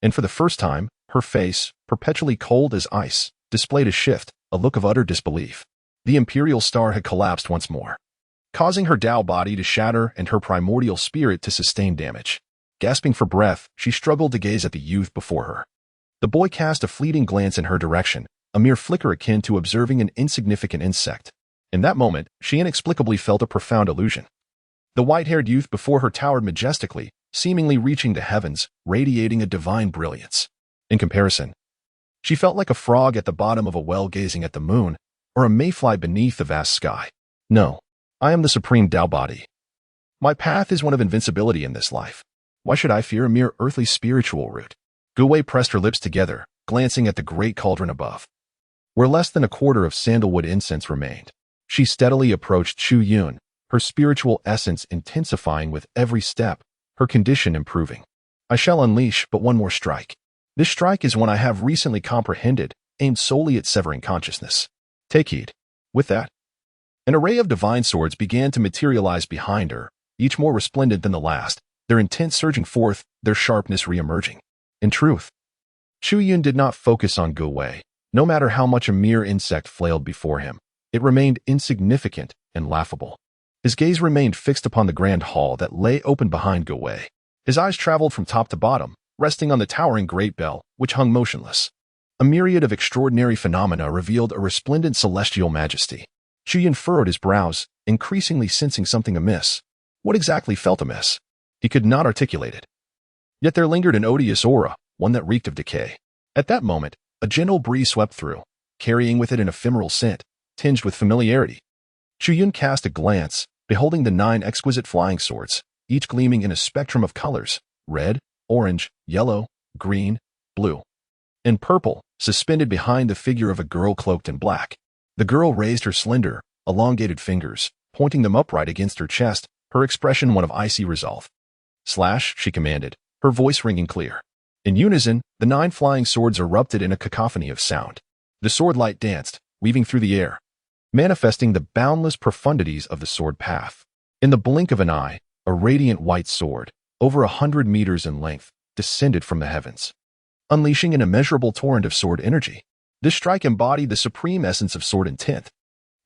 and for the first time, her face, perpetually cold as ice, displayed a shift, a look of utter disbelief. The imperial star had collapsed once more, causing her Tao body to shatter and her primordial spirit to sustain damage. Gasping for breath, she struggled to gaze at the youth before her. The boy cast a fleeting glance in her direction, a mere flicker akin to observing an insignificant insect. In that moment, she inexplicably felt a profound illusion. The white-haired youth before her towered majestically, seemingly reaching the heavens, radiating a divine brilliance. In comparison, she felt like a frog at the bottom of a well gazing at the moon, or a mayfly beneath the vast sky. No, I am the supreme Tao body. My path is one of invincibility in this life. Why should I fear a mere earthly spiritual root? Guwei pressed her lips together, glancing at the great cauldron above, where less than a quarter of sandalwood incense remained. She steadily approached Chu Yun, her spiritual essence intensifying with every step, her condition improving. I shall unleash but one more strike. This strike is one I have recently comprehended, aimed solely at severing consciousness. Take heed. With that, an array of divine swords began to materialize behind her, each more resplendent than the last, their intent surging forth, their sharpness re-emerging. In truth, Chu Yun did not focus on Guwei. No matter how much a mere insect flailed before him, it remained insignificant and laughable. His gaze remained fixed upon the grand hall that lay open behind Guwei. His eyes traveled from top to bottom, resting on the towering great bell, which hung motionless. A myriad of extraordinary phenomena revealed a resplendent celestial majesty. Chu Yun furrowed his brows, increasingly sensing something amiss. What exactly felt amiss? He could not articulate it. Yet there lingered an odious aura, one that reeked of decay. At that moment, a gentle breeze swept through, carrying with it an ephemeral scent, tinged with familiarity. Chu Yun cast a glance, beholding the 9 exquisite flying swords, each gleaming in a spectrum of colors, red, orange, yellow, green, blue, and purple, suspended behind the figure of a girl cloaked in black. The girl raised her slender, elongated fingers, pointing them upright against her chest, her expression one of icy resolve. "Slash," she commanded, her voice ringing clear. In unison, the 9 flying swords erupted in a cacophony of sound. The sword light danced, weaving through the air, manifesting the boundless profundities of the sword path. In the blink of an eye, a radiant white sword, over 100 meters in length, descended from the heavens, unleashing an immeasurable torrent of sword energy. This strike embodied the supreme essence of sword intent.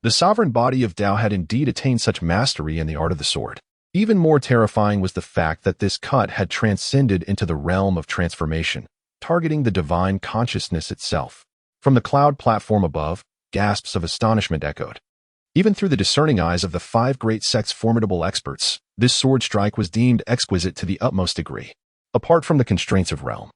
The sovereign body of Tao had indeed attained such mastery in the art of the sword. Even more terrifying was the fact that this cut had transcended into the realm of transformation, targeting the divine consciousness itself. From the cloud platform above, gasps of astonishment echoed. Even through the discerning eyes of the 5 great sect's formidable experts, this sword strike was deemed exquisite to the utmost degree. Apart from the constraints of realm,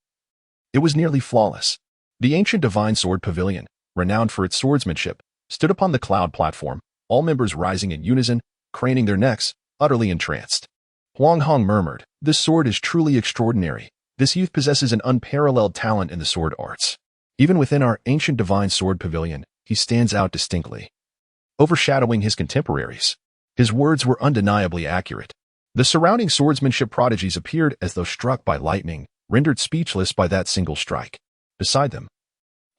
it was nearly flawless. The ancient divine sword pavilion, renowned for its swordsmanship, stood upon the cloud platform, all members rising in unison, craning their necks, utterly entranced. Huang Hong murmured, "This sword is truly extraordinary. This youth possesses an unparalleled talent in the sword arts. Even within our ancient divine sword pavilion, he stands out distinctly, overshadowing his contemporaries." His words were undeniably accurate. The surrounding swordsmanship prodigies appeared as though struck by lightning, rendered speechless by that single strike. Beside them,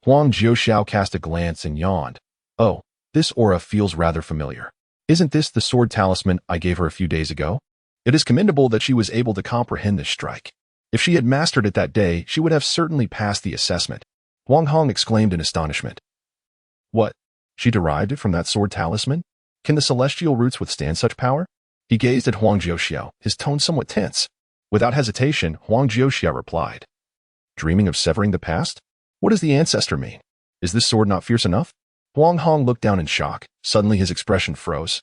Huang Jiuxiao cast a glance and yawned. "Oh, this aura feels rather familiar. Isn't this the sword talisman I gave her a few days ago?" It is commendable that she was able to comprehend this strike. If she had mastered it that day, she would have certainly passed the assessment. Huang Hong exclaimed in astonishment. "What? She derived it from that sword talisman? Can the celestial roots withstand such power?" He gazed at Huang Jiuxiao, his tone somewhat tense. Without hesitation, Huang Jiuxiao replied, "Dreaming of severing the past? What does the ancestor mean? Is this sword not fierce enough?" Huang Hong looked down in shock. Suddenly his expression froze,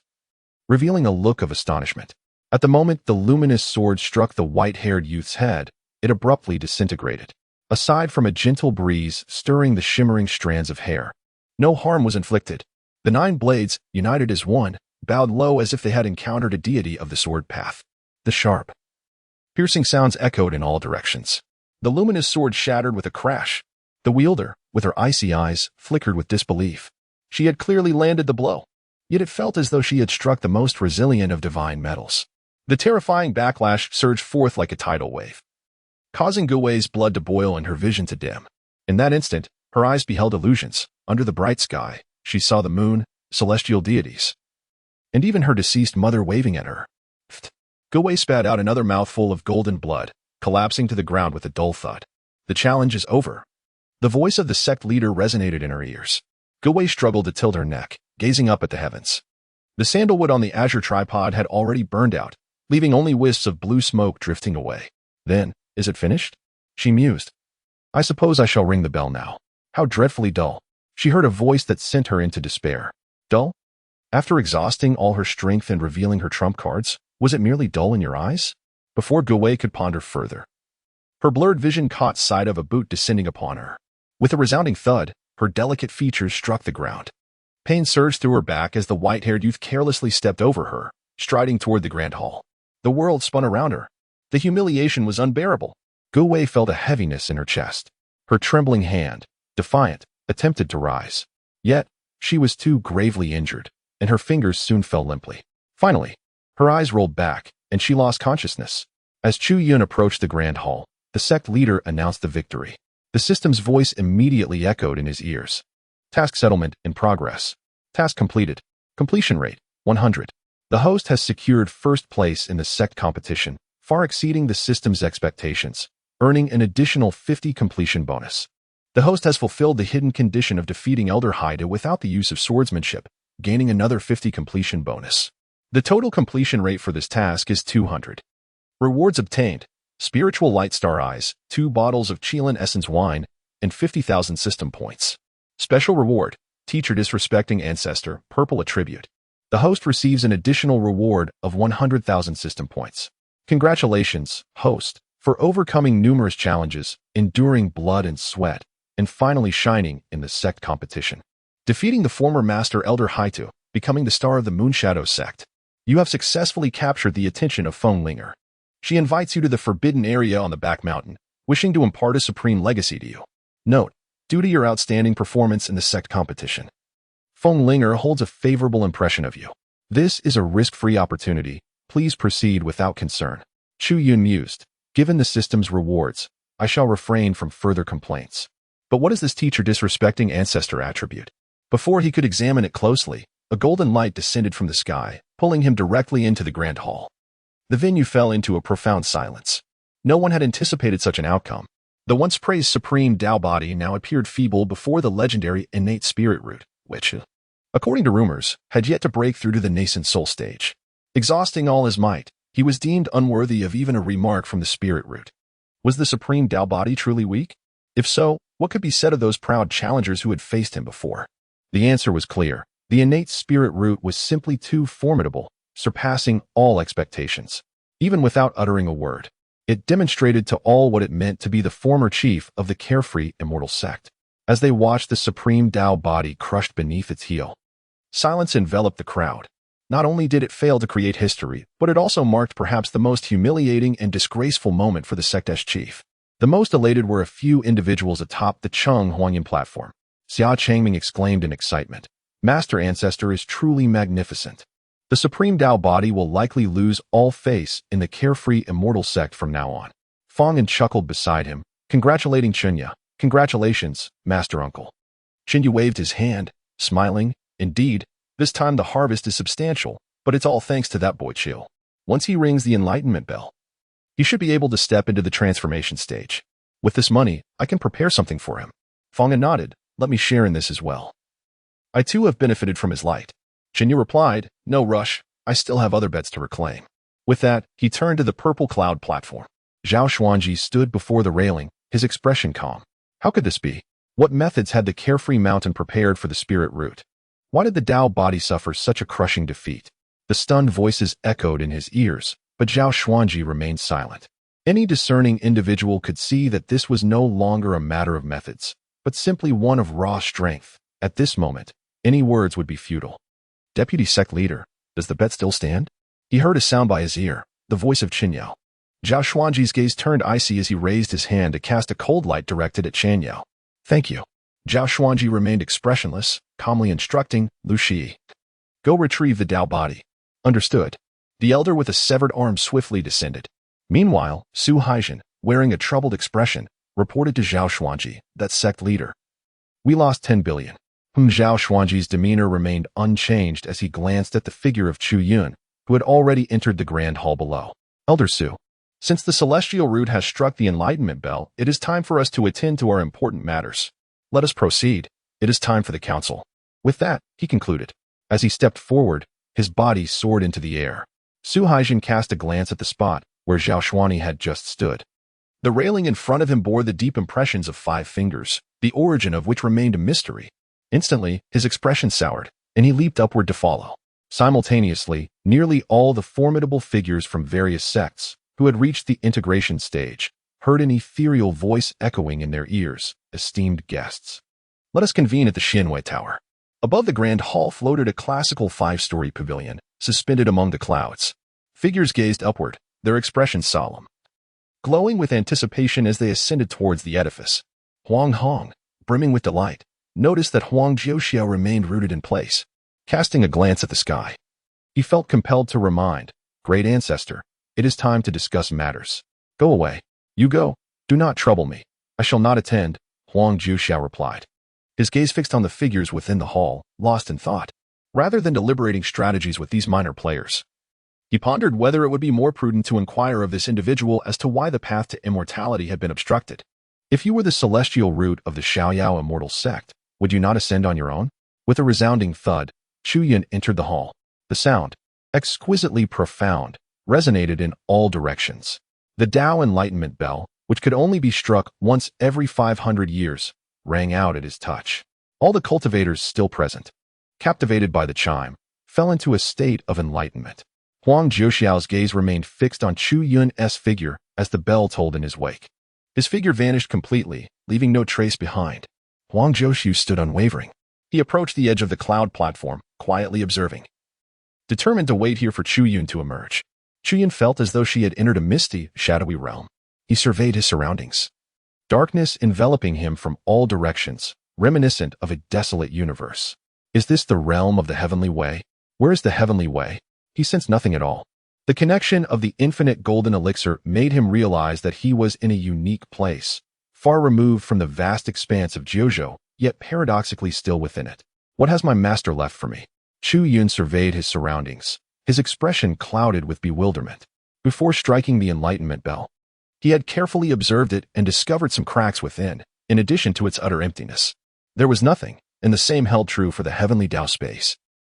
revealing a look of astonishment. At the moment the luminous sword struck the white-haired youth's head, it abruptly disintegrated. Aside from a gentle breeze stirring the shimmering strands of hair, no harm was inflicted. The 9 blades, united as one, bowed low as if they had encountered a deity of the sword path. The sharp, piercing sounds echoed in all directions. The luminous sword shattered with a crash. The wielder, with her icy eyes, flickered with disbelief. She had clearly landed the blow, yet it felt as though she had struck the most resilient of divine metals. The terrifying backlash surged forth like a tidal wave, causing Guwei's blood to boil and her vision to dim. In that instant, her eyes beheld illusions. Under the bright sky, she saw the moon, celestial deities, and even her deceased mother waving at her. Guwei spat out another mouthful of golden blood, collapsing to the ground with a dull thud. "The challenge is over." The voice of the sect leader resonated in her ears. Guwei struggled to tilt her neck, gazing up at the heavens. The sandalwood on the azure tripod had already burned out, leaving only wisps of blue smoke drifting away. "Then, is it finished?" she mused. "I suppose I shall ring the bell now. How dreadfully dull." She heard a voice that sent her into despair. Dull? After exhausting all her strength and revealing her trump cards, was it merely dull in your eyes? Before Guwei could ponder further, her blurred vision caught sight of a boot descending upon her. With a resounding thud, her delicate features struck the ground. Pain surged through her back as the white-haired youth carelessly stepped over her, striding toward the grand hall. The world spun around her. The humiliation was unbearable. Guwei felt a heaviness in her chest. Her trembling hand, defiant, attempted to rise. Yet, she was too gravely injured, and her fingers soon fell limply. Finally, her eyes rolled back, and she lost consciousness. As Chu Yun approached the grand hall, the sect leader announced the victory. The system's voice immediately echoed in his ears. "Task settlement in progress. Task completed. Completion rate, 100. The host has secured first place in the sect competition, far exceeding the system's expectations, earning an additional 50 completion bonus. The host has fulfilled the hidden condition of defeating Elder Haida without the use of swordsmanship, gaining another 50 completion bonus. The total completion rate for this task is 200. Rewards obtained: Spiritual Light Star Eyes, 2 bottles of Chilan Essence Wine, and 50,000 system points. Special reward: Teacher Disrespecting Ancestor, Purple Attribute. The host receives an additional reward of 100,000 system points. Congratulations, host, for overcoming numerous challenges, enduring blood and sweat, and finally shining in the sect competition. Defeating the former master Elder Haitu, becoming the star of the Moonshadow sect. You have successfully captured the attention of Feng Linger. She invites you to the forbidden area on the back mountain, wishing to impart a supreme legacy to you. Note, due to your outstanding performance in the sect competition, Feng Linger holds a favorable impression of you. This is a risk-free opportunity. Please proceed without concern. Chu Yun mused. Given the system's rewards, I shall refrain from further complaints. But what is this teacher disrespecting ancestor attribute? Before he could examine it closely, a golden light descended from the sky, pulling him directly into the grand hall. The venue fell into a profound silence. No one had anticipated such an outcome. The once praised supreme Tao body now appeared feeble before the legendary innate spirit root, which, according to rumors, had yet to break through to the Nascent Soul stage. Exhausting all his might, he was deemed unworthy of even a remark from the spirit root. Was the supreme Tao body truly weak? If so, what could be said of those proud challengers who had faced him before? The answer was clear. The innate spirit root was simply too formidable, surpassing all expectations. Even without uttering a word, it demonstrated to all what it meant to be the former chief of the Carefree Immortal Sect. As they watched the supreme Tao body crushed beneath its heel, silence enveloped the crowd. Not only did it fail to create history, but it also marked perhaps the most humiliating and disgraceful moment for the sect's chief. The most elated were a few individuals atop the Huangyan platform. Xia Changming exclaimed in excitement. Master Ancestor is truly magnificent. The supreme Tao body will likely lose all face in the Carefree Immortal Sect from now on. Fang'an chuckled beside him, congratulating Chunya. Congratulations, Master Uncle. Chunya waved his hand, smiling. Indeed, this time the harvest is substantial, but it's all thanks to that boy Chill. Once he rings the enlightenment bell, he should be able to step into the transformation stage. With this money, I can prepare something for him. Fang'an nodded. Let me share in this as well. I too have benefited from his light. Chunya replied, no rush, I still have other bets to reclaim. With that, he turned to the purple cloud platform. Zhao Xuanji stood before the railing, his expression calm. How could this be? What methods had the Carefree Mountain prepared for the spirit root? Why did the Tao body suffer such a crushing defeat? The stunned voices echoed in his ears, but Zhao Xuanji remained silent. Any discerning individual could see that this was no longer a matter of methods, but simply one of raw strength. At this moment, any words would be futile. Deputy Sect Leader, does the bet still stand? He heard a sound by his ear, the voice of Qinyao. Zhao Xuanji's gaze turned icy as he raised his hand to cast a cold light directed at Qinyao. Thank you. Zhao Xuanji remained expressionless, calmly instructing Lu Shi. Go retrieve the Tao body. Understood. The elder with a severed arm swiftly descended. Meanwhile, Su Haijin, wearing a troubled expression, reported to Zhao Xuanji, that sect leader. We lost 10 billion. Zhao Xuanji's demeanor remained unchanged as he glanced at the figure of Chu Yun, who had already entered the grand hall below. Elder Su, since the celestial root has struck the enlightenment bell, it is time for us to attend to our important matters. Let us proceed. It is time for the council. With that, he concluded. As he stepped forward, his body soared into the air. Su Haijin cast a glance at the spot where Zhao Xuanji had just stood. The railing in front of him bore the deep impressions of 5 fingers, the origin of which remained a mystery. Instantly, his expression soured, and he leaped upward to follow. Simultaneously, nearly all the formidable figures from various sects, who had reached the integration stage, heard an ethereal voice echoing in their ears, esteemed guests. Let us convene at the Xianwei Tower. Above the grand hall floated a classical 5-story pavilion, suspended among the clouds. Figures gazed upward, their expressions solemn, glowing with anticipation as they ascended towards the edifice. Huang Hong, brimming with delight, noticed that Huang Jiuxiao remained rooted in place. Casting a glance at the sky, he felt compelled to remind, Great Ancestor, it is time to discuss matters. Go away. You go. Do not trouble me. I shall not attend, Huang Jiuxiao replied. His gaze fixed on the figures within the hall, lost in thought. Rather than deliberating strategies with these minor players, he pondered whether it would be more prudent to inquire of this individual as to why the path to immortality had been obstructed. If you were the celestial root of the Xiaoyao Immortal Sect, would you not ascend on your own? With a resounding thud, Chu Yun entered the hall. The sound, exquisitely profound, resonated in all directions. The Tao Enlightenment Bell, which could only be struck once every 500 years, rang out at his touch. All the cultivators still present, captivated by the chime, fell into a state of enlightenment. Huang Jiuxiao's gaze remained fixed on Chu Yun's figure as the bell tolled in his wake. His figure vanished completely, leaving no trace behind. Huang Jiuxiu stood unwavering. He approached the edge of the cloud platform, quietly observing. Determined to wait here for Chu Yun to emerge, Chu Yun felt as though she had entered a misty, shadowy realm. He surveyed his surroundings. Darkness enveloping him from all directions, reminiscent of a desolate universe. Is this the realm of the heavenly way? Where is the heavenly way? He sensed nothing at all. The connection of the infinite golden elixir made him realize that he was in a unique place, far removed from the vast expanse of Jiuzhou, yet paradoxically still within it. What has my master left for me? Chu Yun surveyed his surroundings, his expression clouded with bewilderment. Before striking the enlightenment bell, he had carefully observed it and discovered some cracks within, in addition to its utter emptiness. There was nothing, and the same held true for the heavenly Tao space.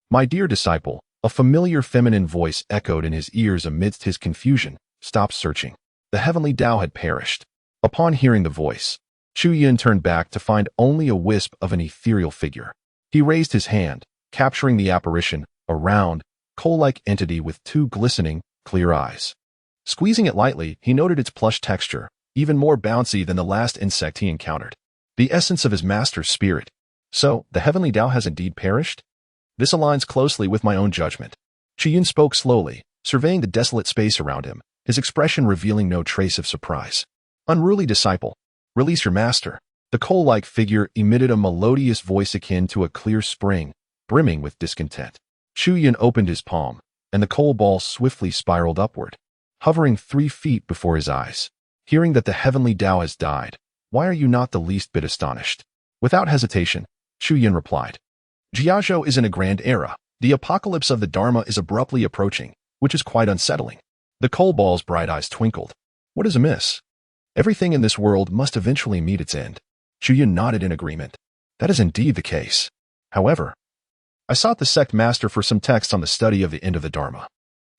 My dear disciple, a familiar feminine voice echoed in his ears amidst his confusion. Stop searching. The heavenly Tao had perished. Upon hearing the voice, Chu Yun turned back to find only a wisp of an ethereal figure. He raised his hand, capturing the apparition, a round, coal-like entity with two glistening, clear eyes. Squeezing it lightly, he noted its plush texture, even more bouncy than the last insect he encountered. The essence of his master's spirit. So, the heavenly Tao has indeed perished? This aligns closely with my own judgment. Chu Yun spoke slowly, surveying the desolate space around him, his expression revealing no trace of surprise. Unruly disciple, release your master. The coal-like figure emitted a melodious voice akin to a clear spring, brimming with discontent. Chu Yun opened his palm, and the coal ball swiftly spiraled upward, hovering 3 feet before his eyes. Hearing that the heavenly Tao has died, why are you not the least bit astonished? Without hesitation, Chu Yun replied. Jiuzhou is in a grand era. The apocalypse of the Dharma is abruptly approaching, which is quite unsettling. The coal ball's bright eyes twinkled. What is amiss? Everything in this world must eventually meet its end. Chu Yun nodded in agreement. That is indeed the case. However, I sought the sect master for some texts on the study of the end of the Dharma.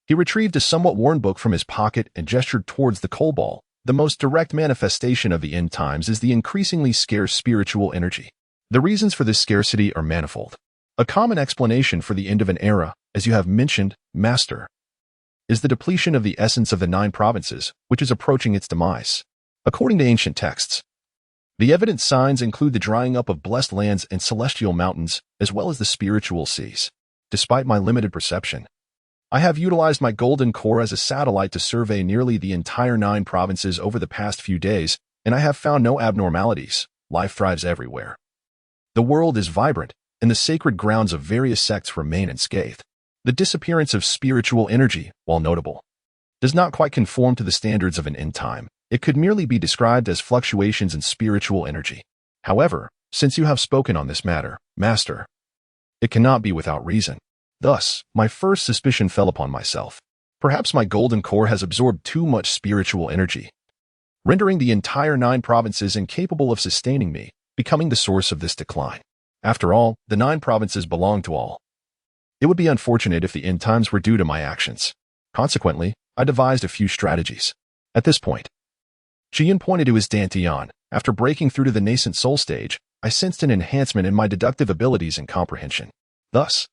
He retrieved a somewhat worn book from his pocket and gestured towards the coal ball. The most direct manifestation of the end times is the increasingly scarce spiritual energy. The reasons for this scarcity are manifold. A common explanation for the end of an era, as you have mentioned, master, is the depletion of the essence of the 9 provinces, which is approaching its demise. According to ancient texts, the evident signs include the drying up of blessed lands and celestial mountains, as well as the spiritual seas. Despite my limited perception, I have utilized my golden core as a satellite to survey nearly the entire 9 provinces over the past few days, and I have found no abnormalities. Life thrives everywhere. The world is vibrant, and the sacred grounds of various sects remain unscathed. The disappearance of spiritual energy, while notable, does not quite conform to the standards of an end time. It could merely be described as fluctuations in spiritual energy. However, since you have spoken on this matter, Master, it cannot be without reason. Thus, my first suspicion fell upon myself. Perhaps my golden core has absorbed too much spiritual energy, rendering the entire 9 provinces incapable of sustaining me, becoming the source of this decline. After all, the 9 provinces belong to all. It would be unfortunate if the end times were due to my actions. Consequently, I devised a few strategies. At this point, Chu Yun pointed to his dantian. After breaking through to the Nascent Soul stage, I sensed an enhancement in my deductive abilities and comprehension. Thus,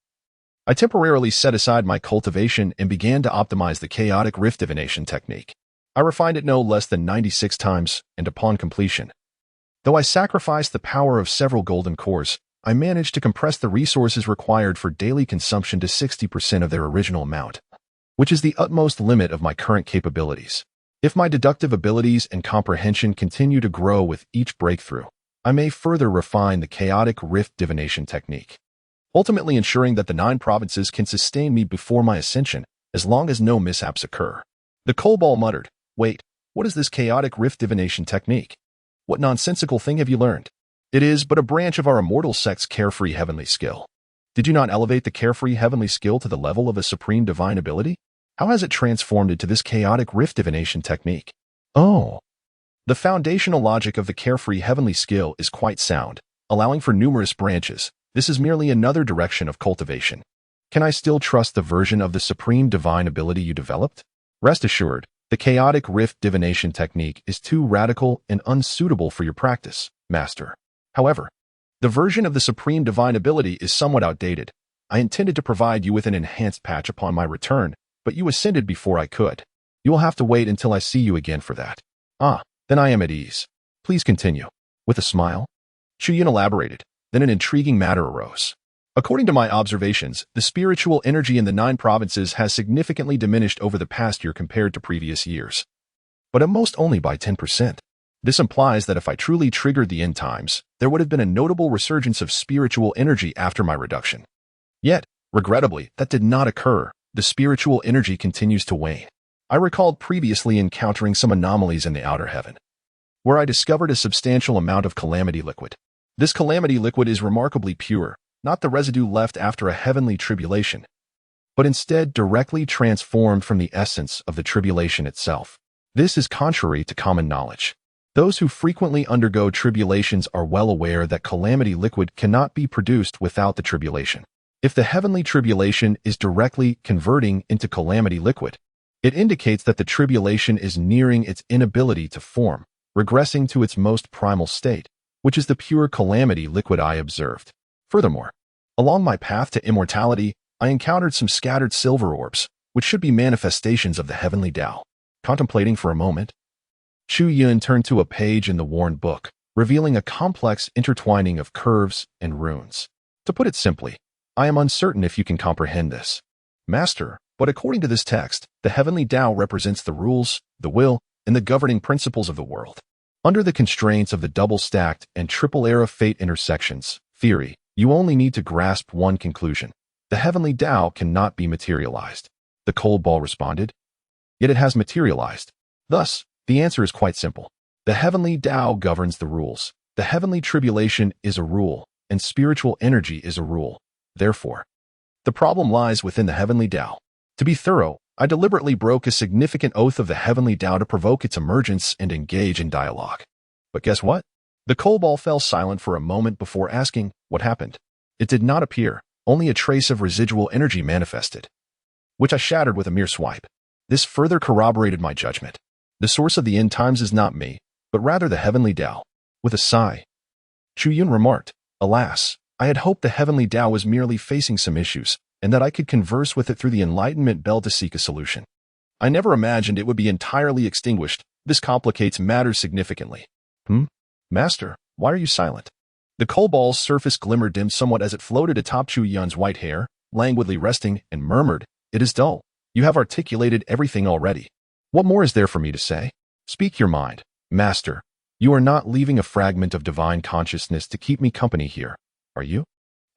I temporarily set aside my cultivation and began to optimize the chaotic rift divination technique. I refined it no less than 96 times, and upon completion, though I sacrificed the power of several golden cores, I managed to compress the resources required for daily consumption to 60% of their original amount, which is the utmost limit of my current capabilities. If my deductive abilities and comprehension continue to grow with each breakthrough, I may further refine the chaotic rift divination technique, ultimately ensuring that the 9 provinces can sustain me before my ascension, as long as no mishaps occur. The kobold muttered, "Wait, what is this chaotic rift divination technique? What nonsensical thing have you learned? It is but a branch of our immortal sect's carefree heavenly skill. Did you not elevate the carefree heavenly skill to the level of a supreme divine ability? How has it transformed into this chaotic rift divination technique?" Oh. The foundational logic of the carefree heavenly skill is quite sound, allowing for numerous branches. This is merely another direction of cultivation. Can I still trust the version of the supreme divine ability you developed? Rest assured, the chaotic rift divination technique is too radical and unsuitable for your practice, Master. However, the version of the supreme divine ability is somewhat outdated. I intended to provide you with an enhanced patch upon my return, but you ascended before I could. You will have to wait until I see you again for that. Ah, then I am at ease. Please continue. With a smile, Chu Yun elaborated. Then an intriguing matter arose. According to my observations, the spiritual energy in the 9 provinces has significantly diminished over the past year compared to previous years, but at most only by 10%. This implies that if I truly triggered the end times, there would have been a notable resurgence of spiritual energy after my reduction. Yet, Regrettably, that did not occur. The spiritual energy continues to wane. I recalled previously encountering some anomalies in the outer heaven, where I discovered a substantial amount of calamity liquid. This calamity liquid is remarkably pure, not the residue left after a heavenly tribulation, but instead directly transformed from the essence of the tribulation itself. This is contrary to common knowledge. Those who frequently undergo tribulations are well aware that calamity liquid cannot be produced without the tribulation. If the heavenly tribulation is directly converting into calamity liquid, it indicates that the tribulation is nearing its inability to form, regressing to its most primal state, which is the pure calamity liquid I observed. Furthermore, along my path to immortality, I encountered some scattered silver orbs, which should be manifestations of the heavenly Tao. Contemplating for a moment, Chu Yun turned to a page in the worn book, revealing a complex intertwining of curves and runes. To put it simply, I am uncertain if you can comprehend this, Master, but according to this text, the heavenly Tao represents the rules, the will, and the governing principles of the world. Under the constraints of the double-stacked and triple-era fate intersections theory, you only need to grasp one conclusion. The heavenly Tao cannot be materialized. The cold ball responded. Yet it has materialized. Thus, the answer is quite simple. The heavenly Tao governs the rules. The heavenly tribulation is a rule, and spiritual energy is a rule. Therefore, the problem lies within the heavenly Tao. To be thorough, I deliberately broke a significant oath of the heavenly Tao to provoke its emergence and engage in dialogue. But guess what? The kobold fell silent for a moment before asking what happened. It did not appear, only a trace of residual energy manifested, which I shattered with a mere swipe. This further corroborated my judgment. The source of the end times is not me, but rather the heavenly Tao. With a sigh, Chu Yun remarked, "Alas, I had hoped the heavenly Tao was merely facing some issues, and that I could converse with it through the enlightenment bell to seek a solution. I never imagined it would be entirely extinguished. This complicates matters significantly." Master, why are you silent? The kobold's surface glimmered dim somewhat as it floated atop Chu Yun's white hair, languidly resting, and murmured, "It is dull. You have articulated everything already. What more is there for me to say? Speak your mind, Master. You are not leaving a fragment of divine consciousness to keep me company here, are you?"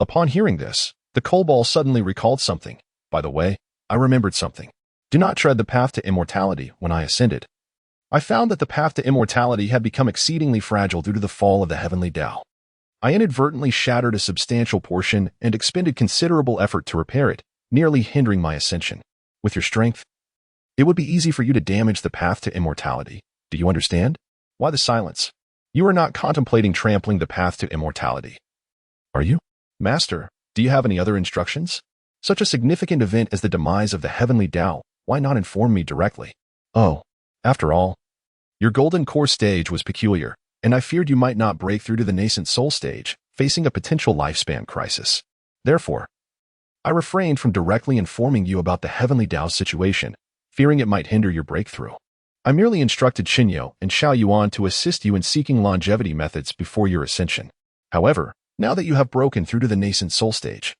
Upon hearing this, the kobold suddenly recalled something. "By the way, I remembered something. Do not tread the path to immortality when I ascended. I found that the path to immortality had become exceedingly fragile due to the fall of the heavenly Tao. I inadvertently shattered a substantial portion and expended considerable effort to repair it, nearly hindering my ascension. With your strength, it would be easy for you to damage the path to immortality. Do you understand? Why the silence? You are not contemplating trampling the path to immortality, are you? Master, do you have any other instructions? Such a significant event as the demise of the heavenly Tao, why not inform me directly? Oh, after all, your golden core stage was peculiar, and I feared you might not break through to the Nascent Soul stage, facing a potential lifespan crisis. Therefore, I refrained from directly informing you about the heavenly Tao's situation, fearing it might hinder your breakthrough. I merely instructed Xinyo and Xiao Yuan to assist you in seeking longevity methods before your ascension. However, now that you have broken through to the Nascent Soul stage,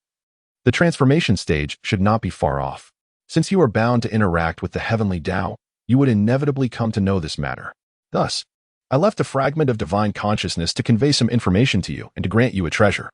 the transformation stage should not be far off. Since you are bound to interact with the heavenly Tao, you would inevitably come to know this matter. Thus, I left a fragment of divine consciousness to convey some information to you and to grant you a treasure."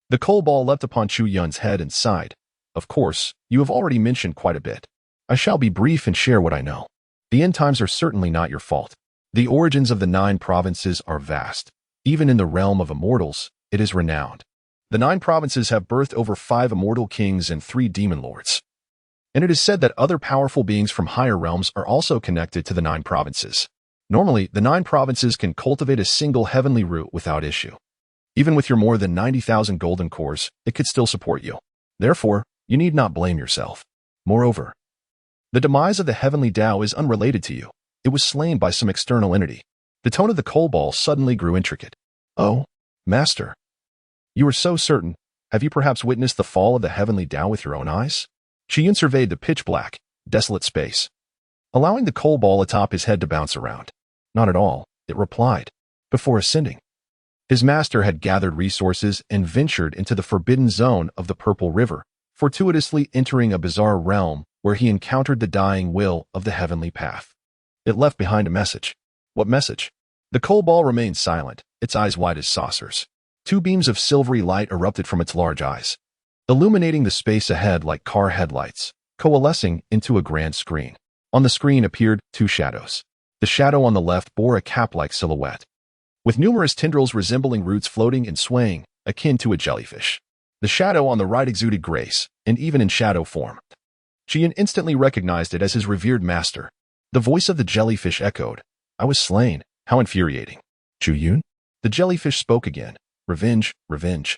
The kobold leapt upon Chu Yun's head and sighed. "Of course, you have already mentioned quite a bit. I shall be brief and share what I know. The end times are certainly not your fault. The origins of the 9 provinces are vast. Even in the realm of immortals, it is renowned. The 9 provinces have birthed over 5 immortal kings and 3 demon lords. And it is said that other powerful beings from higher realms are also connected to the 9 provinces. Normally, the 9 provinces can cultivate a single heavenly root without issue. Even with your more than 90,000 golden cores, it could still support you. Therefore, you need not blame yourself. Moreover, the demise of the heavenly Tao is unrelated to you. It was slain by some external entity." The tone of the kobold suddenly grew intricate. "Oh, Master, you are so certain. Have you perhaps witnessed the fall of the heavenly Tao with your own eyes?" Chu Yun surveyed the pitch-black, desolate space, allowing the kobold atop his head to bounce around. "Not at all," it replied. Before ascending, his master had gathered resources and ventured into the forbidden zone of the Purple River, fortuitously entering a bizarre realm where he encountered the dying will of the heavenly path. It left behind a message. What message? The kobold remained silent, its eyes wide as saucers. 2 beams of silvery light erupted from its large eyes. illuminating the space ahead like car headlights, coalescing into a grand screen. On the screen appeared two shadows. The shadow on the left bore a cap-like silhouette, with numerous tendrils resembling roots floating and swaying, akin to a jellyfish. The shadow on the right exuded grace, and even in shadow form, Chu Yun instantly recognized it as his revered master. The voice of the jellyfish echoed, "I was slain. How infuriating." "Chu Yun?" The jellyfish spoke again. "Revenge, revenge.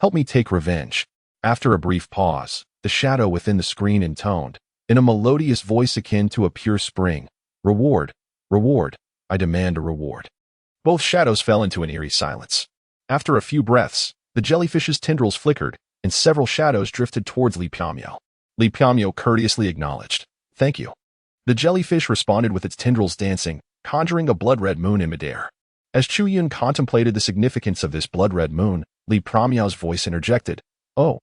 Help me take revenge." After a brief pause, the shadow within the screen intoned, in a melodious voice akin to a pure spring, "Reward, reward. I demand a reward." Both shadows fell into an eerie silence. After a few breaths, the jellyfish's tendrils flickered, and several shadows drifted towards Li Piamyo. Li Piamyo courteously acknowledged, "Thank you." The jellyfish responded with its tendrils dancing, conjuring a blood-red moon in midair. As Chu Yun contemplated the significance of this blood-red moon, Li Piamyo's voice interjected, "Oh,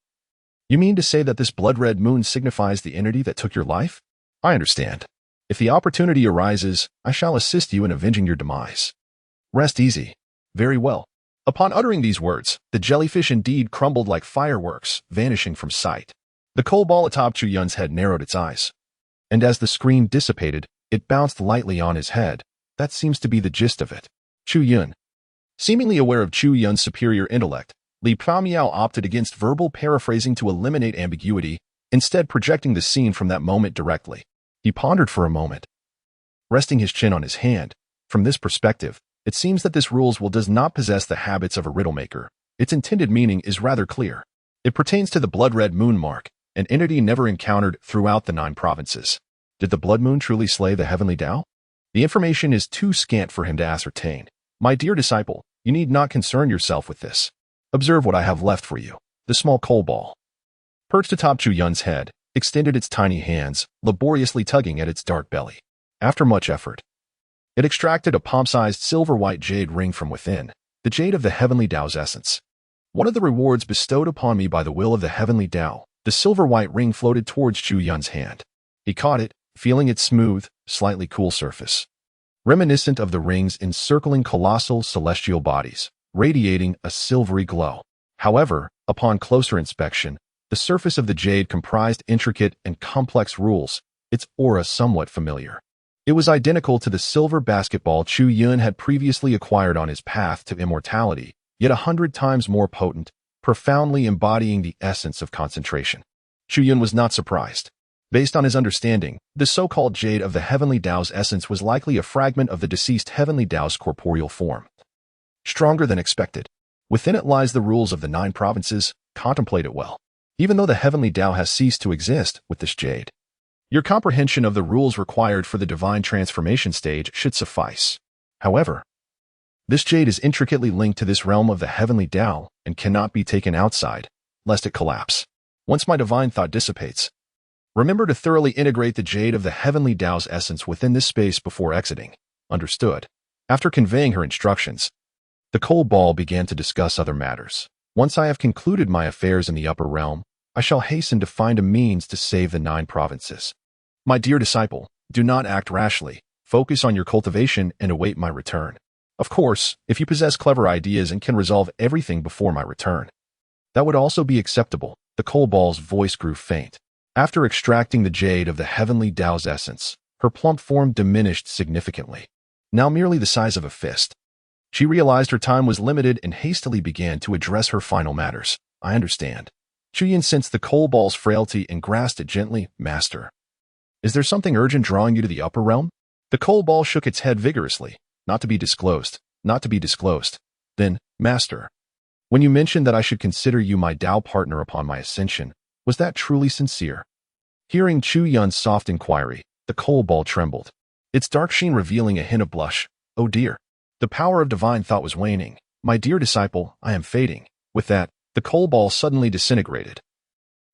you mean to say that this blood-red moon signifies the entity that took your life? I understand. If the opportunity arises, I shall assist you in avenging your demise. Rest easy." "Very well." Upon uttering these words, the jellyfish indeed crumbled like fireworks, vanishing from sight. The coal ball atop Chu Yun's head narrowed its eyes, and as the screen dissipated, it bounced lightly on his head. That seems to be the gist of it. Chu Yun. Seemingly aware of Chu Yun's superior intellect, Li Piamyo opted against verbal paraphrasing to eliminate ambiguity, instead projecting the scene from that moment directly. He pondered for a moment, resting his chin on his hand. From this perspective, it seems that this rules will does not possess the habits of a riddle maker. Its intended meaning is rather clear. It pertains to the blood-red moon mark, an entity never encountered throughout the 9 provinces. Did the blood moon truly slay the heavenly Tao? The information is too scant for him to ascertain. My dear disciple, you need not concern yourself with this. Observe what I have left for you. The small coal ball, perched atop Chu Yun's head, extended its tiny hands, laboriously tugging at its dark belly. After much effort, it extracted a palm-sized silver-white jade ring from within, the jade of the heavenly Tao's essence. One of the rewards bestowed upon me by the will of the heavenly Tao, the silver-white ring floated towards Chu Yun's hand. He caught it, feeling its smooth, slightly cool surface, reminiscent of the rings encircling colossal celestial bodies, radiating a silvery glow. However, upon closer inspection, the surface of the jade comprised intricate and complex rules, its aura somewhat familiar. It was identical to the silver basketball Chu Yun had previously acquired on his path to immortality, yet 100 times more potent, profoundly embodying the essence of concentration. Chu Yun was not surprised. Based on his understanding, the so-called jade of the heavenly Tao's essence was likely a fragment of the deceased heavenly Tao's corporeal form. Stronger than expected. Within it lies the rules of the 9 provinces. Contemplate it well. Even though the heavenly Tao has ceased to exist with this jade, your comprehension of the rules required for the divine transformation stage should suffice. However, this jade is intricately linked to this realm of the heavenly Tao and cannot be taken outside, lest it collapse. Once my divine thought dissipates, remember to thoroughly integrate the jade of the heavenly Tao's essence within this space before exiting. Understood. After conveying her instructions, the coal ball began to discuss other matters. Once I have concluded my affairs in the upper realm, I shall hasten to find a means to save the 9 provinces. My dear disciple, do not act rashly. Focus on your cultivation and await my return. Of course, if you possess clever ideas and can resolve everything before my return, that would also be acceptable. The coal ball's voice grew faint. After extracting the jade of the heavenly Tao's essence, her plump form diminished significantly, now merely the size of a fist. She realized her time was limited and hastily began to address her final matters. I understand. Chu Yun sensed the coal ball's frailty and grasped it gently. Master, is there something urgent drawing you to the upper realm? The coal ball shook its head vigorously. Not to be disclosed. Not to be disclosed. Then, Master, when you mentioned that I should consider you my Tao partner upon my ascension, was that truly sincere? Hearing Chu Yun's soft inquiry, the coal ball trembled, its dark sheen revealing a hint of blush. Oh dear. The power of divine thought was waning. My dear disciple, I am fading. With that, the coal ball suddenly disintegrated,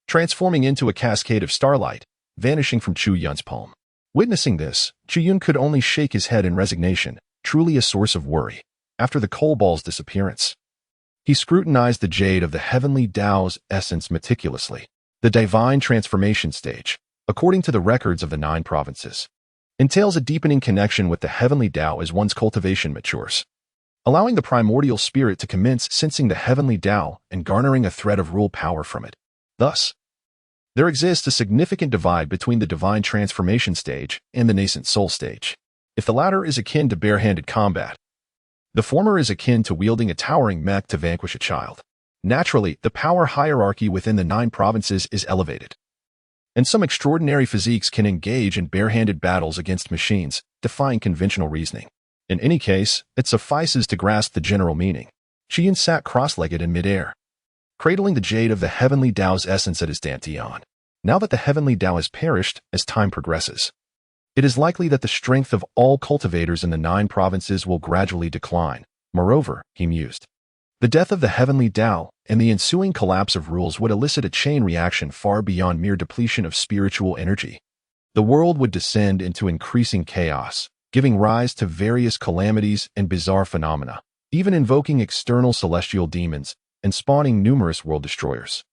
transforming into a cascade of starlight, vanishing from Chu Yun's palm. Witnessing this, Chu Yun could only shake his head in resignation, truly a source of worry. After the coal ball's disappearance, he scrutinized the jade of the heavenly Tao's essence meticulously. The divine transformation stage, according to the records of the 9 provinces, entails a deepening connection with the heavenly Tao as one's cultivation matures, allowing the primordial spirit to commence sensing the heavenly Tao and garnering a thread of rule power from it. Thus, there exists a significant divide between the divine transformation stage and the nascent soul stage. If the latter is akin to bare-handed combat, the former is akin to wielding a towering mech to vanquish a child. Naturally, the power hierarchy within the 9 provinces is elevated, and some extraordinary physiques can engage in bare-handed battles against machines, defying conventional reasoning. In any case, it suffices to grasp the general meaning. Chu Yun sat cross-legged in midair, cradling the jade of the heavenly Tao's essence at his dantian. Now that the heavenly Tao has perished as time progresses, it is likely that the strength of all cultivators in the 9 provinces will gradually decline. Moreover, he mused, the death of the heavenly Tao and the ensuing collapse of rules would elicit a chain reaction far beyond mere depletion of spiritual energy. The world would descend into increasing chaos, giving rise to various calamities and bizarre phenomena, even invoking external celestial demons and spawning numerous world destroyers.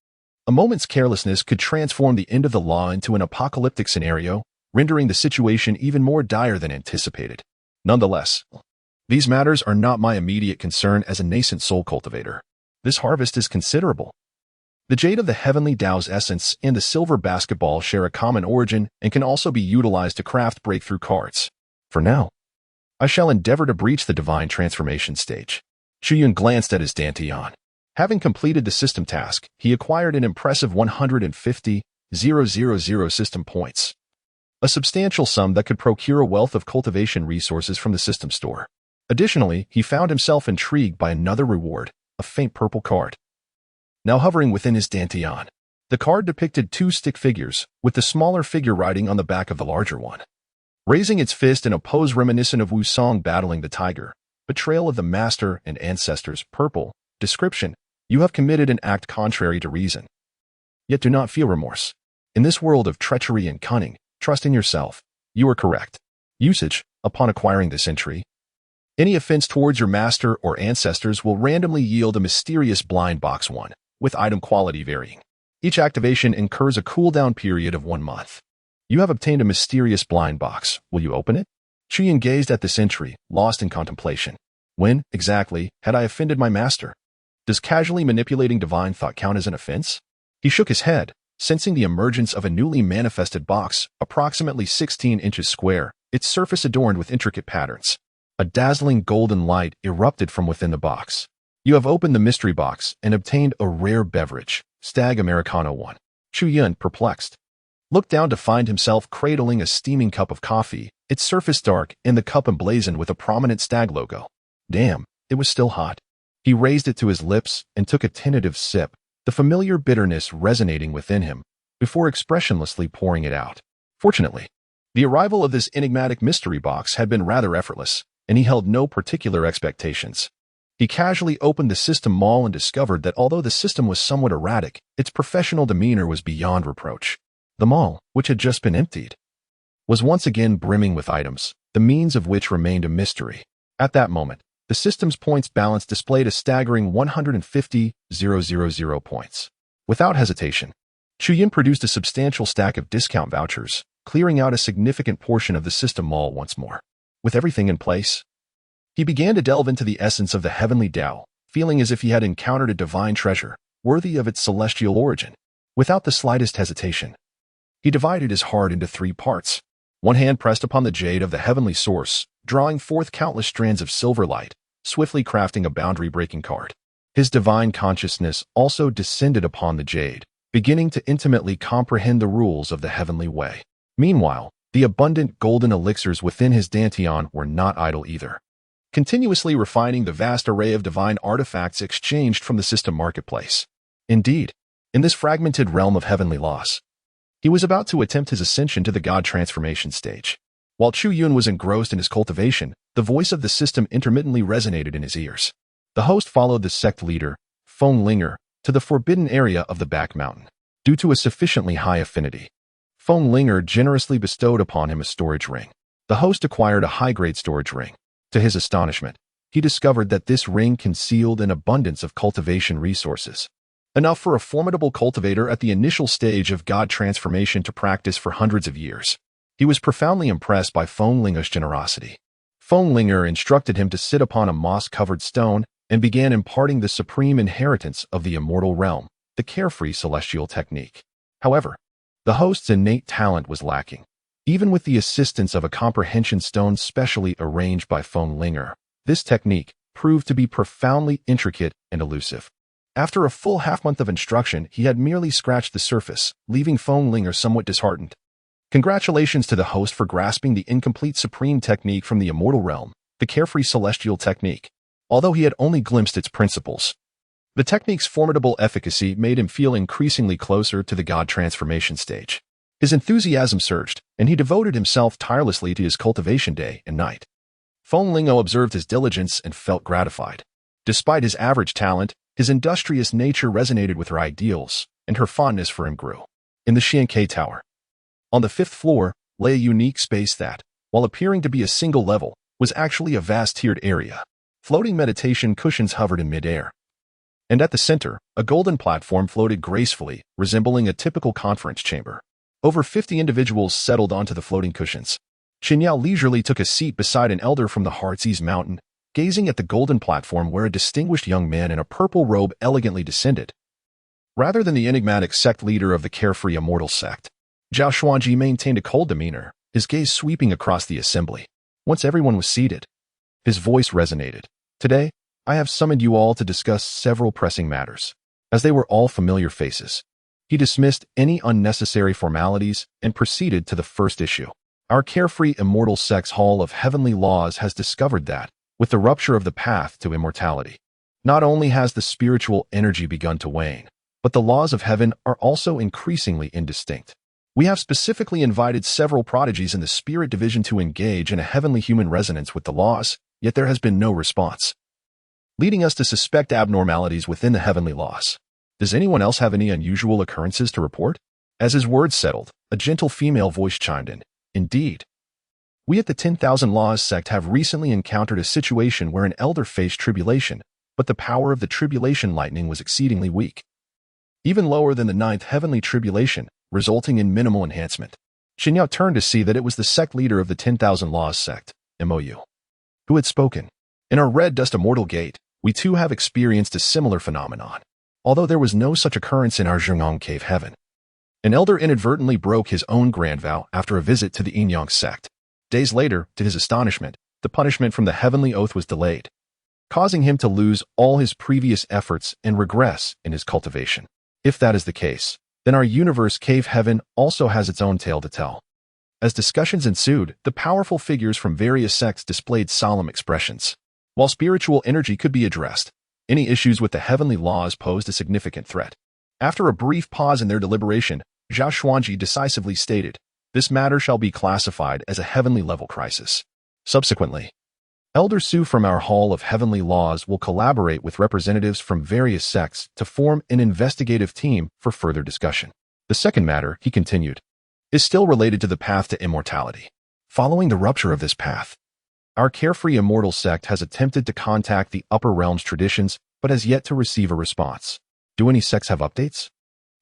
A moment's carelessness could transform the end of the law into an apocalyptic scenario, rendering the situation even more dire than anticipated. Nonetheless, these matters are not my immediate concern as a nascent soul cultivator. This harvest is considerable. The jade of the heavenly Tao's essence and the silver basketball share a common origin and can also be utilized to craft breakthrough cards. For now, I shall endeavor to breach the divine transformation stage. Chu Yun glanced at his dantian. Having completed the system task, he acquired an impressive 150,000 system points, a substantial sum that could procure a wealth of cultivation resources from the system store. Additionally, he found himself intrigued by another reward, a faint purple card, now hovering within his dantian. The card depicted 2 stick figures, with the smaller figure riding on the back of the larger one, raising its fist in a pose reminiscent of Wu Song battling the tiger. Betrayal of the master and ancestors. Purple. Description: you have committed an act contrary to reason, yet do not feel remorse. In this world of treachery and cunning, trust in yourself. You are correct. Usage: upon acquiring this entry, any offense towards your master or ancestors will randomly yield a mysterious blind box 1, with item quality varying. Each activation incurs a cooldown period of 1 month. You have obtained a mysterious blind box. Will you open it? Chu Yun gazed at this entry, lost in contemplation. When, exactly, had I offended my master? Does casually manipulating divine thought count as an offense? He shook his head, sensing the emergence of a newly manifested box, approximately 16 inches square, its surface adorned with intricate patterns. A dazzling golden light erupted from within the box. You have opened the mystery box and obtained a rare beverage, Stag Americano 1. Chu Yun, perplexed, looked down to find himself cradling a steaming cup of coffee, its surface dark and the cup emblazoned with a prominent stag logo. Damn, it was still hot. He raised it to his lips and took a tentative sip, the familiar bitterness resonating within him, before expressionlessly pouring it out. Fortunately, the arrival of this enigmatic mystery box had been rather effortless, and he held no particular expectations. He casually opened the system mall and discovered that although the system was somewhat erratic, its professional demeanor was beyond reproach. The mall, which had just been emptied, was once again brimming with items, the means of which remained a mystery. At that moment, the system's points balance displayed a staggering 150,000 points. Without hesitation, Chu Yun produced a substantial stack of discount vouchers, clearing out a significant portion of the system mall once more. With everything in place, he began to delve into the essence of the heavenly Tao, feeling as if he had encountered a divine treasure, worthy of its celestial origin. Without the slightest hesitation, he divided his heart into 3 parts. One hand pressed upon the jade of the heavenly source, drawing forth countless strands of silver light, swiftly crafting a boundary-breaking card. His divine consciousness also descended upon the jade, beginning to intimately comprehend the rules of the heavenly way. Meanwhile, the abundant golden elixirs within his dantian were not idle either, continuously refining the vast array of divine artifacts exchanged from the system marketplace. Indeed, in this fragmented realm of heavenly laws, he was about to attempt his ascension to the god transformation stage. While Chu Yun was engrossed in his cultivation, the voice of the system intermittently resonated in his ears. The host followed the sect leader, Feng Linger, to the forbidden area of the back mountain. Due to a sufficiently high affinity, Feng Linger generously bestowed upon him a storage ring. The host acquired a high-grade storage ring. To his astonishment, he discovered that this ring concealed an abundance of cultivation resources, enough for a formidable cultivator at the initial stage of god transformation to practice for hundreds of years. He was profoundly impressed by Feng Linger's generosity. Feng Linger instructed him to sit upon a moss-covered stone and began imparting the supreme inheritance of the immortal realm, the Carefree Celestial technique. However, the host's innate talent was lacking. Even with the assistance of a comprehension stone specially arranged by Feng Linger, this technique proved to be profoundly intricate and elusive. After a full half-month of instruction, he had merely scratched the surface, leaving Feng Linger somewhat disheartened. Congratulations to the host for grasping the incomplete supreme technique from the immortal realm, the Carefree Celestial technique, although he had only glimpsed its principles. The technique's formidable efficacy made him feel increasingly closer to the god transformation stage. His enthusiasm surged, and he devoted himself tirelessly to his cultivation day and night. Feng Lingo observed his diligence and felt gratified. Despite his average talent, his industrious nature resonated with her ideals, and her fondness for him grew. In the Xiankei Tower, on the 5th floor, lay a unique space that, while appearing to be a single level, was actually a vast tiered area. Floating meditation cushions hovered in midair. And at the center, a golden platform floated gracefully, resembling a typical conference chamber. Over 50 individuals settled onto the floating cushions. Qinyao leisurely took a seat beside an elder from the Heartsease Mountain, gazing at the golden platform where a distinguished young man in a purple robe elegantly descended. Rather than the enigmatic sect leader of the Carefree Immortal sect, Zhao Xuanji maintained a cold demeanor, his gaze sweeping across the assembly. Once everyone was seated, his voice resonated. Today, I have summoned you all to discuss several pressing matters. As they were all familiar faces, he dismissed any unnecessary formalities and proceeded to the first issue. Our Carefree Immortal Sect's Hall of Heavenly Laws has discovered that, with the rupture of the path to immortality, not only has the spiritual energy begun to wane, but the laws of heaven are also increasingly indistinct. We have specifically invited several prodigies in the spirit division to engage in a heavenly human resonance with the laws, yet there has been no response, leading us to suspect abnormalities within the heavenly laws. Does anyone else have any unusual occurrences to report? As his words settled, a gentle female voice chimed in. Indeed. We at the 10,000 Laws sect have recently encountered a situation where an elder faced tribulation, but the power of the tribulation lightning was exceedingly weak. Even lower than the 9th heavenly tribulation, resulting in minimal enhancement. Qinyao turned to see that it was the sect leader of the 10,000 Laws sect, MOU, who had spoken. In our Red Dust Immortal Gate, we too have experienced a similar phenomenon, although there was no such occurrence in our Zhengong Cave Heaven. An elder inadvertently broke his own grand vow after a visit to the Yinyang sect. Days later, to his astonishment, the punishment from the heavenly oath was delayed, causing him to lose all his previous efforts and regress in his cultivation. If that is the case, then our universe Cave Heaven also has its own tale to tell. As discussions ensued, the powerful figures from various sects displayed solemn expressions. While spiritual energy could be addressed, any issues with the heavenly laws posed a significant threat. After a brief pause in their deliberation, Zhao Xuanji decisively stated, "This matter shall be classified as a heavenly level crisis." Subsequently, Elder Su from our Hall of Heavenly Laws will collaborate with representatives from various sects to form an investigative team for further discussion. The second matter, he continued, is still related to the path to immortality. Following the rupture of this path, our Carefree Immortal sect has attempted to contact the Upper Realms traditions, but has yet to receive a response. Do any sects have updates?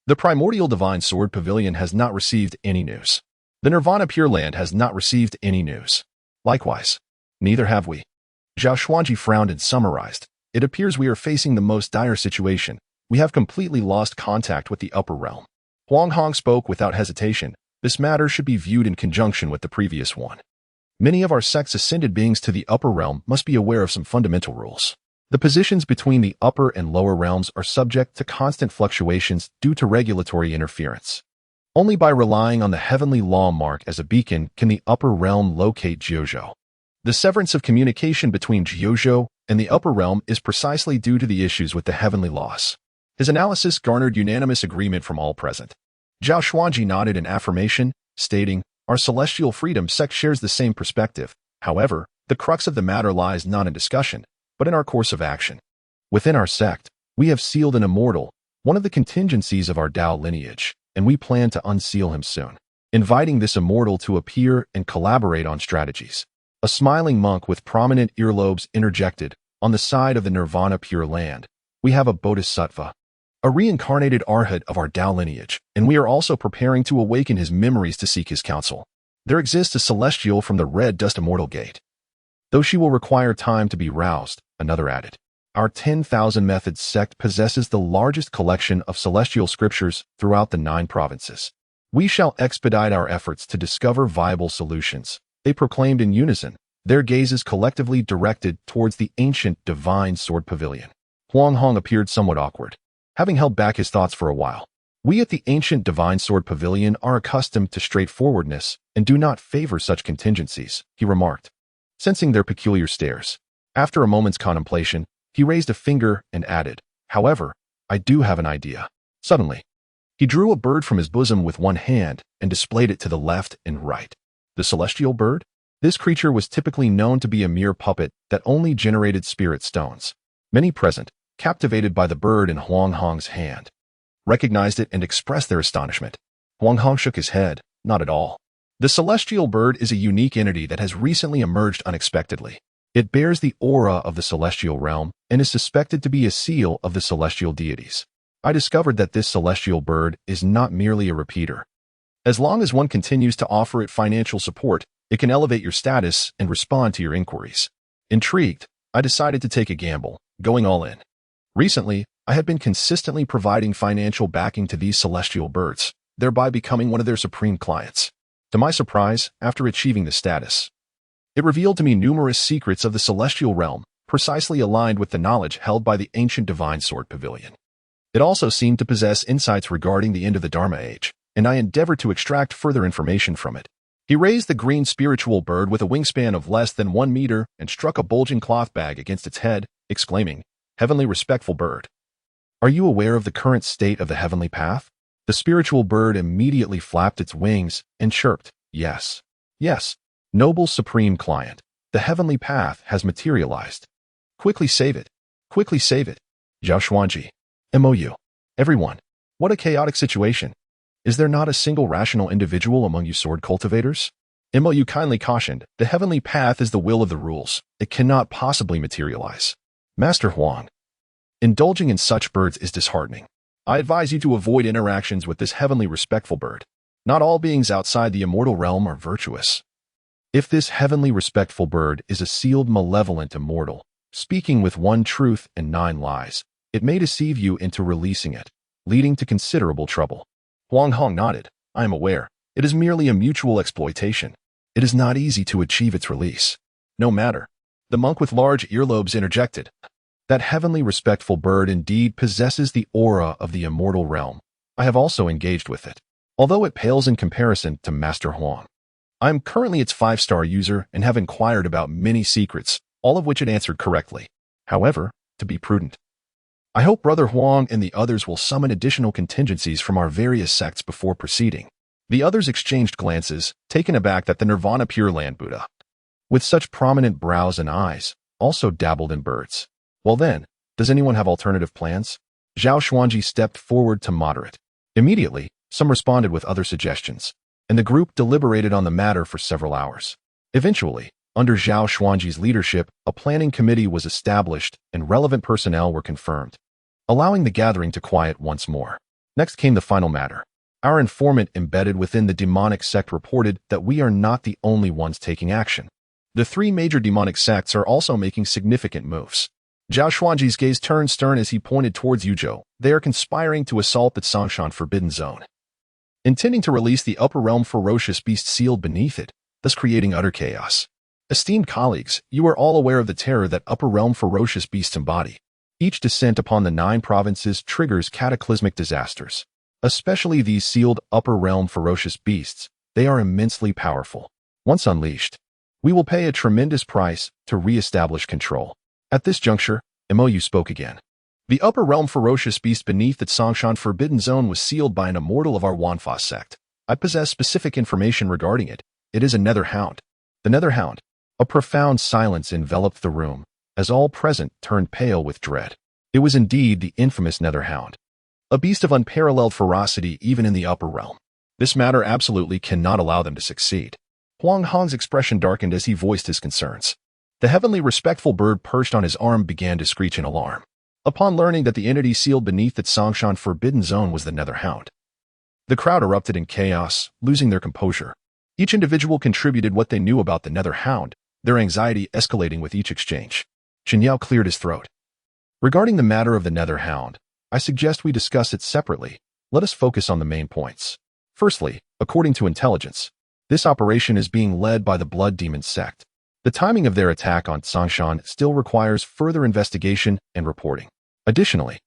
The Primordial Divine Sword Pavilion has not received any news. The Nirvana Pure Land has not received any news. Likewise, neither have we. Zhao Xuanji frowned and summarized. It appears we are facing the most dire situation. We have completely lost contact with the upper realm. Huang Hong spoke without hesitation. This matter should be viewed in conjunction with the previous one. Many of our sect's ascended beings to the upper realm must be aware of some fundamental rules. The positions between the upper and lower realms are subject to constant fluctuations due to regulatory interference. Only by relying on the heavenly law mark as a beacon can the upper realm locate Jiuzhou. The severance of communication between Jiuzhou and the upper realm is precisely due to the issues with the heavenly laws. His analysis garnered unanimous agreement from all present. Zhao Xuanji nodded in affirmation, stating, "Our celestial freedom sect shares the same perspective. However, the crux of the matter lies not in discussion, but in our course of action. Within our sect, we have sealed an immortal, one of the contingencies of our Dao lineage, and we plan to unseal him soon, inviting this immortal to appear and collaborate on strategies." A smiling monk with prominent earlobes interjected, "On the side of the Nirvana Pure Land, we have a Bodhisattva, a reincarnated arhat of our Dao lineage, and we are also preparing to awaken his memories to seek his counsel. There exists a celestial from the Red Dust Immortal Gate, though she will require time to be roused," another added. Our 10,000 Methods sect possesses the largest collection of celestial scriptures throughout the 9 provinces. We shall expedite our efforts to discover viable solutions, they proclaimed in unison, their gazes collectively directed towards the ancient divine sword pavilion. Huang Hong appeared somewhat awkward, having held back his thoughts for a while. We at the ancient divine sword pavilion are accustomed to straightforwardness and do not favor such contingencies, he remarked, sensing their peculiar stares. After a moment's contemplation, he raised a finger and added, however, I do have an idea. Suddenly, he drew a bird from his bosom with one hand and displayed it to the left and right. The celestial bird? This creature was typically known to be a mere puppet that only generated spirit stones. Many present, captivated by the bird in Huang Hong's hand, recognized it and expressed their astonishment. Huang Hong shook his head, not at all. The celestial bird is a unique entity that has recently emerged unexpectedly. It bears the aura of the celestial realm and is suspected to be a seal of the celestial deities. I discovered that this celestial bird is not merely a repeater. As long as one continues to offer it financial support, it can elevate your status and respond to your inquiries. Intrigued, I decided to take a gamble, going all in. Recently, I had been consistently providing financial backing to these celestial birds, thereby becoming one of their supreme clients. To my surprise, after achieving the status, it revealed to me numerous secrets of the celestial realm, precisely aligned with the knowledge held by the ancient divine sword pavilion. It also seemed to possess insights regarding the end of the Dharma age, and I endeavored to extract further information from it. He raised the green spiritual bird with a wingspan of less than 1 meter and struck a bulging cloth bag against its head, exclaiming, Heavenly respectful bird, are you aware of the current state of the heavenly path? The spiritual bird immediately flapped its wings and chirped, Yes. Yes. Noble supreme client, the heavenly path has materialized. Quickly save it. Quickly save it. Zhao Xuanji. MOU. Everyone. What a chaotic situation. Is there not a single rational individual among you sword cultivators? MOU kindly cautioned, the heavenly path is the will of the rules. It cannot possibly materialize. Master Huang. Indulging in such birds is disheartening. I advise you to avoid interactions with this heavenly respectful bird. Not all beings outside the immortal realm are virtuous. If this heavenly respectful bird is a sealed malevolent immortal, speaking with one truth and 9 lies, it may deceive you into releasing it, leading to considerable trouble. Huang Hong nodded. I am aware. It is merely a mutual exploitation. It is not easy to achieve its release. No matter. The monk with large earlobes interjected. That heavenly respectful bird indeed possesses the aura of the immortal realm. I have also engaged with it, although it pales in comparison to Master Huang. I am currently its 5-star user and have inquired about many secrets, all of which it answered correctly. However, to be prudent, I hope Brother Huang and the others will summon additional contingencies from our various sects before proceeding. The others exchanged glances, taken aback that the Nirvana Pure Land Buddha, with such prominent brows and eyes, also dabbled in birds. Well then, does anyone have alternative plans? Zhao Xuanji stepped forward to moderate. Immediately, some responded with other suggestions, and the group deliberated on the matter for several hours. Eventually, under Zhao Xuanji's leadership, a planning committee was established and relevant personnel were confirmed, allowing the gathering to quiet once more. Next came the final matter. Our informant embedded within the demonic sect reported that we are not the only ones taking action. The 3 major demonic sects are also making significant moves. Zhao Xuanji's gaze turned stern as he pointed towards Yuzhou. They are conspiring to assault the Songshan Forbidden Zone, intending to release the upper realm ferocious beast sealed beneath it, thus creating utter chaos. Esteemed colleagues, you are all aware of the terror that upper realm ferocious beasts embody. Each descent upon the 9 provinces triggers cataclysmic disasters. Especially these sealed upper realm ferocious beasts, they are immensely powerful. Once unleashed, we will pay a tremendous price to re-establish control. At this juncture, MOU spoke again. The upper realm ferocious beast beneath the Songshan Forbidden Zone was sealed by an immortal of our Wanfa sect. I possess specific information regarding it. It is a nether hound. The nether hound. A profound silence enveloped the room, as all present turned pale with dread. It was indeed the infamous nether hound, a beast of unparalleled ferocity even in the upper realm. This matter absolutely cannot allow them to succeed. Huang Hong's expression darkened as he voiced his concerns. The heavenly respectful bird perched on his arm began to screech in alarm, upon learning that the entity sealed beneath the Songshan Forbidden Zone was the nether hound. The crowd erupted in chaos, losing their composure. Each individual contributed what they knew about the nether hound, their anxiety escalating with each exchange. Chen Yao cleared his throat. Regarding the matter of the Nether Hound, I suggest we discuss it separately. Let us focus on the main points. Firstly, according to intelligence, this operation is being led by the Blood Demon sect. The timing of their attack on Tsangshan still requires further investigation and reporting. Additionally,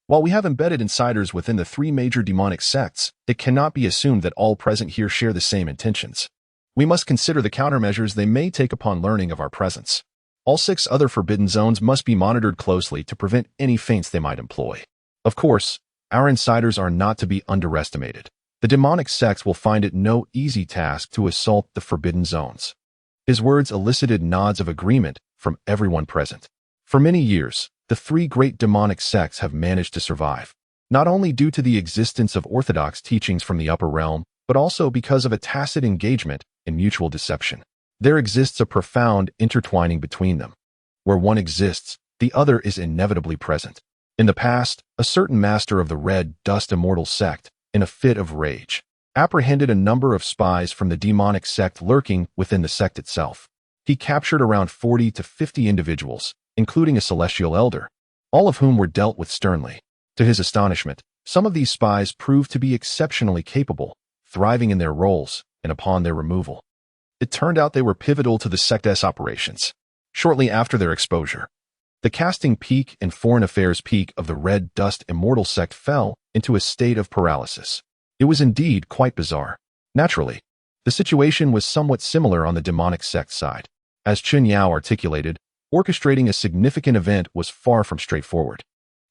while we have embedded insiders within the three major demonic sects, it cannot be assumed that all present here share the same intentions. We must consider the countermeasures they may take upon learning of our presence. All 6 other forbidden zones must be monitored closely to prevent any feints they might employ. Of course, our insiders are not to be underestimated. The demonic sects will find it no easy task to assault the forbidden zones. His words elicited nods of agreement from everyone present. For many years, the 3 great demonic sects have managed to survive, not only due to the existence of orthodox teachings from the upper realm, but also because of a tacit engagement in mutual deception. There exists a profound intertwining between them. Where one exists, the other is inevitably present. In the past, a certain master of the Red Dust Immortal sect, in a fit of rage, apprehended a number of spies from the demonic sect lurking within the sect itself. He captured around 40 to 50 individuals, including a celestial elder, all of whom were dealt with sternly. To his astonishment, some of these spies proved to be exceptionally capable, thriving in their roles, and upon their removal, it turned out they were pivotal to the sect's operations. Shortly after their exposure, the casting peak and foreign affairs peak of the Red Dust Immortal sect fell into a state of paralysis. It was indeed quite bizarre. Naturally, the situation was somewhat similar on the demonic sect side. As Chu Yun articulated, orchestrating a significant event was far from straightforward.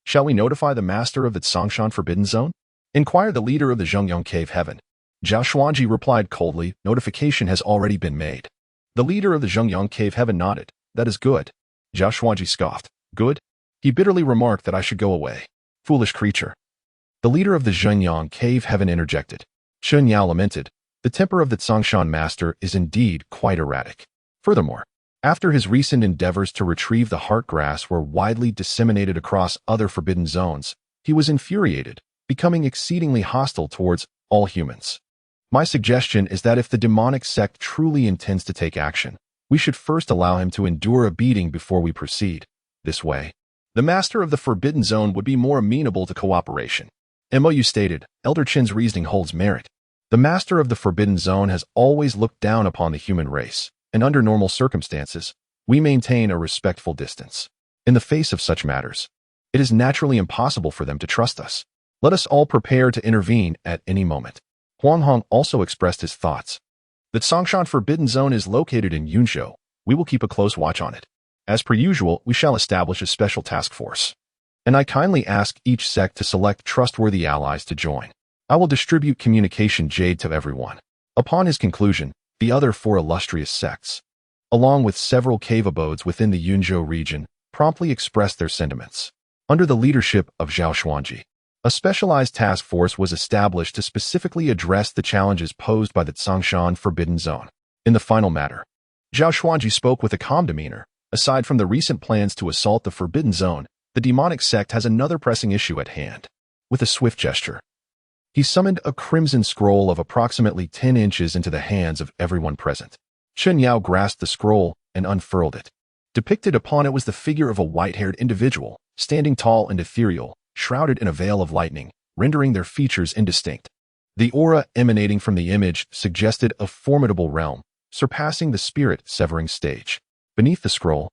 Shall we notify the master of the Tsangshan Forbidden Zone? Inquired the leader of the Zhengyang Cave Heaven. Zhao Xuanji replied coldly, notification has already been made. The leader of the Zhengyang Cave Heaven nodded. That is good. Zhao Xuanji scoffed. Good? He bitterly remarked that I should go away. Foolish creature. The leader of the Zhengyang Cave Heaven interjected. Chun Yao lamented. The temper of the Tsangshan master is indeed quite erratic. Furthermore, after his recent endeavors to retrieve the heart grass were widely disseminated across other forbidden zones, he was infuriated, becoming exceedingly hostile towards all humans. My suggestion is that if the demonic sect truly intends to take action, we should first allow him to endure a beating before we proceed. This way, the master of the Forbidden Zone would be more amenable to cooperation. MOU stated, Elder Chin's reasoning holds merit. The master of the Forbidden Zone has always looked down upon the human race, and under normal circumstances, we maintain a respectful distance. In the face of such matters, it is naturally impossible for them to trust us. Let us all prepare to intervene at any moment. Huang Hong also expressed his thoughts. The Tsangshan Forbidden Zone is located in Yunzhou. We will keep a close watch on it. As per usual, we shall establish a special task force. And I kindly ask each sect to select trustworthy allies to join. I will distribute communication jade to everyone. Upon his conclusion, the other 4 illustrious sects, along with several cave abodes within the Yunzhou region, promptly expressed their sentiments. Under the leadership of Zhao Xuanji, a specialized task force was established to specifically address the challenges posed by the Tsangshan Forbidden Zone. In the final matter, Zhao Xuanji spoke with a calm demeanor. Aside from the recent plans to assault the Forbidden Zone, the demonic sect has another pressing issue at hand. With a swift gesture, he summoned a crimson scroll of approximately 10 inches into the hands of everyone present. Chen Yao grasped the scroll and unfurled it. Depicted upon it was the figure of a white-haired individual, standing tall and ethereal, shrouded in a veil of lightning, rendering their features indistinct. The aura emanating from the image suggested a formidable realm, surpassing the spirit-severing stage. Beneath the scroll,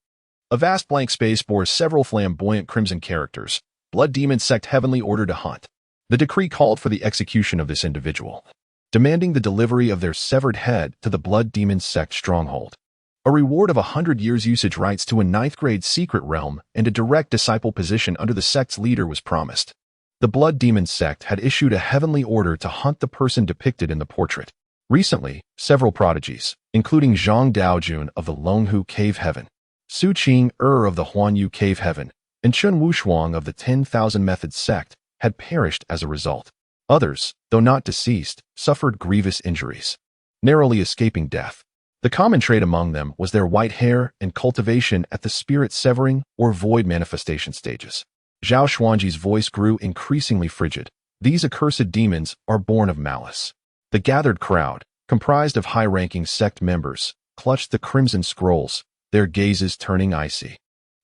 a vast blank space bore several flamboyant crimson characters. Blood Demon Sect Heavenly Order to Hunt. The decree called for the execution of this individual, demanding the delivery of their severed head to the Blood Demon Sect stronghold. A reward of 100 years usage rights to a 9th-grade secret realm and a direct disciple position under the sect's leader was promised. The Blood Demon Sect had issued a heavenly order to hunt the person depicted in the portrait. Recently, several prodigies, including Zhang Daojun of the Longhu Cave Heaven, Su Qing of the Huanyu Cave Heaven, and Chun Wushuang of the 10,000 Methods sect, had perished as a result. Others, though not deceased, suffered grievous injuries, narrowly escaping death. The common trait among them was their white hair and cultivation at the spirit-severing or void manifestation stages. Zhao Xuanji's voice grew increasingly frigid. These accursed demons are born of malice. The gathered crowd, comprised of high-ranking sect members, clutched the crimson scrolls, their gazes turning icy.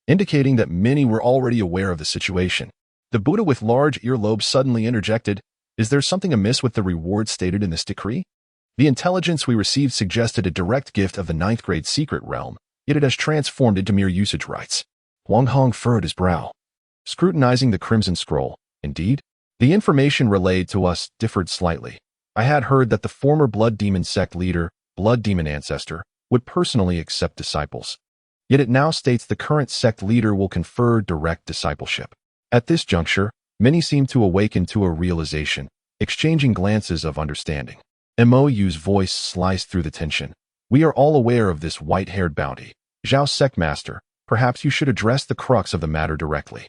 indicating that many were already aware of the situation. The Buddha with large earlobes suddenly interjected, "Is there something amiss with the reward stated in this decree? The intelligence we received suggested a direct gift of the ninth grade secret realm, yet it has transformed into mere usage rights." Wang Hong furrowed his brow, scrutinizing the crimson scroll. Indeed, the information relayed to us differed slightly. I had heard that the former Blood Demon sect leader, Blood Demon Ancestor, would personally accept disciples. Yet it now states the current sect leader will confer direct discipleship. At this juncture, many seemed to awaken to a realization, exchanging glances of understanding. Mou's voice sliced through the tension. "We are all aware of this white-haired bounty. Zhao Sect Master, perhaps you should address the crux of the matter directly."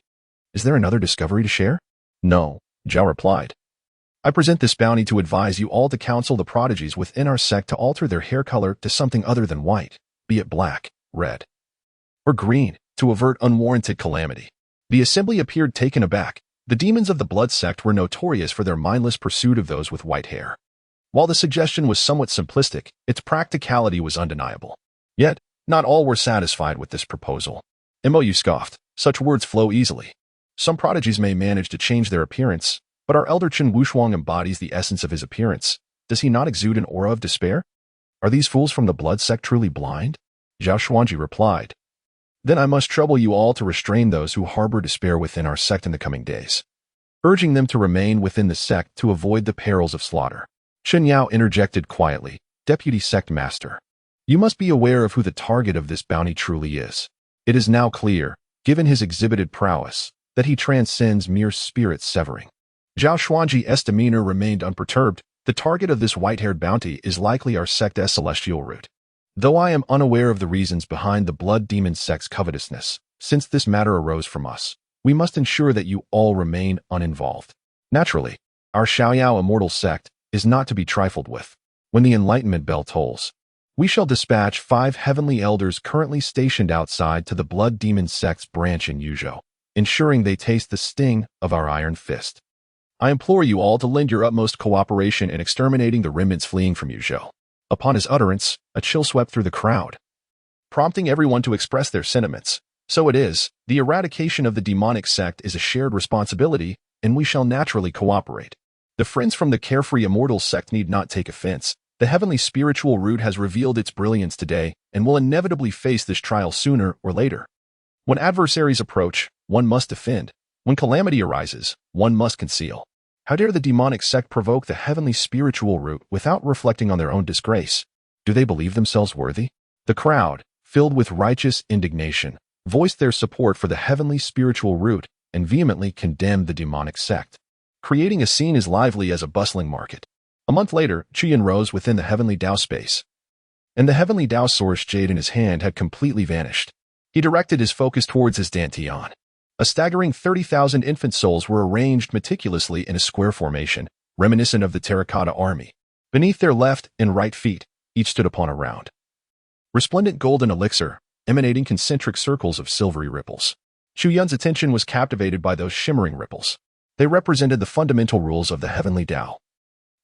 "Is there another discovery to share?" "No," Zhao replied. "I present this bounty to advise you all to counsel the prodigies within our sect to alter their hair color to something other than white, be it black, red, or green, to avert unwarranted calamity." The assembly appeared taken aback. The demons of the blood sect were notorious for their mindless pursuit of those with white hair. While the suggestion was somewhat simplistic, its practicality was undeniable. Yet, not all were satisfied with this proposal. Mou scoffed. "Such words flow easily. Some prodigies may manage to change their appearance, but our elder Chen Wushuang embodies the essence of his appearance. Does he not exude an aura of despair? Are these fools from the blood sect truly blind?" Zhao Xuanji replied. "Then I must trouble you all to restrain those who harbor despair within our sect in the coming days, urging them to remain within the sect to avoid the perils of slaughter." Chen Yao interjected quietly, "Deputy Sect Master, you must be aware of who the target of this bounty truly is. It is now clear, given his exhibited prowess, that he transcends mere spirit severing." Zhao Xuanji's demeanor remained unperturbed. "The target of this white-haired bounty is likely our sect's celestial root. Though I am unaware of the reasons behind the Blood Demon sect's covetousness, since this matter arose from us, we must ensure that you all remain uninvolved. Naturally, our Xiaoyao Immortal Sect is not to be trifled with. When the enlightenment bell tolls, we shall dispatch 5 heavenly elders currently stationed outside to the Blood Demon sect's branch in Yuzhou, ensuring they taste the sting of our iron fist. I implore you all to lend your utmost cooperation in exterminating the remnants fleeing from Yuzhou." Upon his utterance, a chill swept through the crowd, prompting everyone to express their sentiments. "So it is, the eradication of the demonic sect is a shared responsibility, and we shall naturally cooperate. The friends from the Carefree Immortal sect need not take offense. The heavenly spiritual root has revealed its brilliance today and will inevitably face this trial sooner or later. When adversaries approach, one must defend. When calamity arises, one must conceal. How dare the demonic sect provoke the heavenly spiritual root without reflecting on their own disgrace? Do they believe themselves worthy?" The crowd, filled with righteous indignation, voiced their support for the heavenly spiritual root and vehemently condemned the demonic sect, creating a scene as lively as a bustling market. A month later, Chu Yun rose within the heavenly Dao space, and the heavenly Dao source jade in his hand had completely vanished. He directed his focus towards his dantian. A staggering 30,000 infant souls were arranged meticulously in a square formation, reminiscent of the terracotta army. Beneath their left and right feet, each stood upon a round, resplendent golden elixir, emanating concentric circles of silvery ripples. Chu Yun's attention was captivated by those shimmering ripples. They represented the fundamental rules of the heavenly Dao,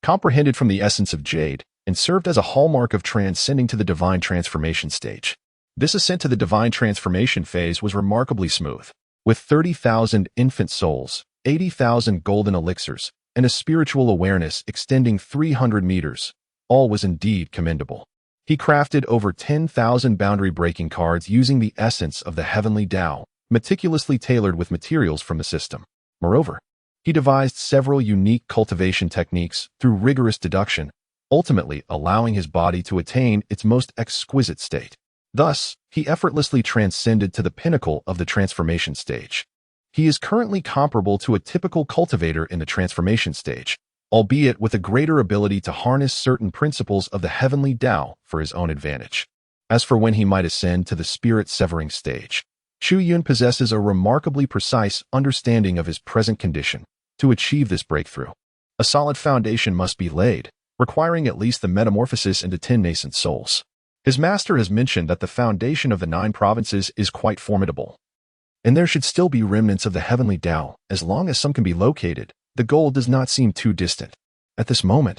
comprehended from the essence of jade, and served as a hallmark of transcending to the divine transformation stage. This ascent to the divine transformation phase was remarkably smooth. With 30,000 infant souls, 80,000 golden elixirs, and a spiritual awareness extending 300 meters, all was indeed commendable. He crafted over 10,000 boundary-breaking cards using the essence of the heavenly Dao, meticulously tailored with materials from the system. Moreover, he devised several unique cultivation techniques through rigorous deduction, ultimately allowing his body to attain its most exquisite state. Thus, he effortlessly transcended to the pinnacle of the transformation stage. He is currently comparable to a typical cultivator in the transformation stage, albeit with a greater ability to harness certain principles of the heavenly Dao for his own advantage. As for when he might ascend to the spirit-severing stage, Chu Yun possesses a remarkably precise understanding of his present condition. To achieve this breakthrough, a solid foundation must be laid, requiring at least the metamorphosis into 10 nascent souls. His master has mentioned that the foundation of the 9 provinces is quite formidable, and there should still be remnants of the heavenly Dao. As long as some can be located, the goal does not seem too distant. At this moment,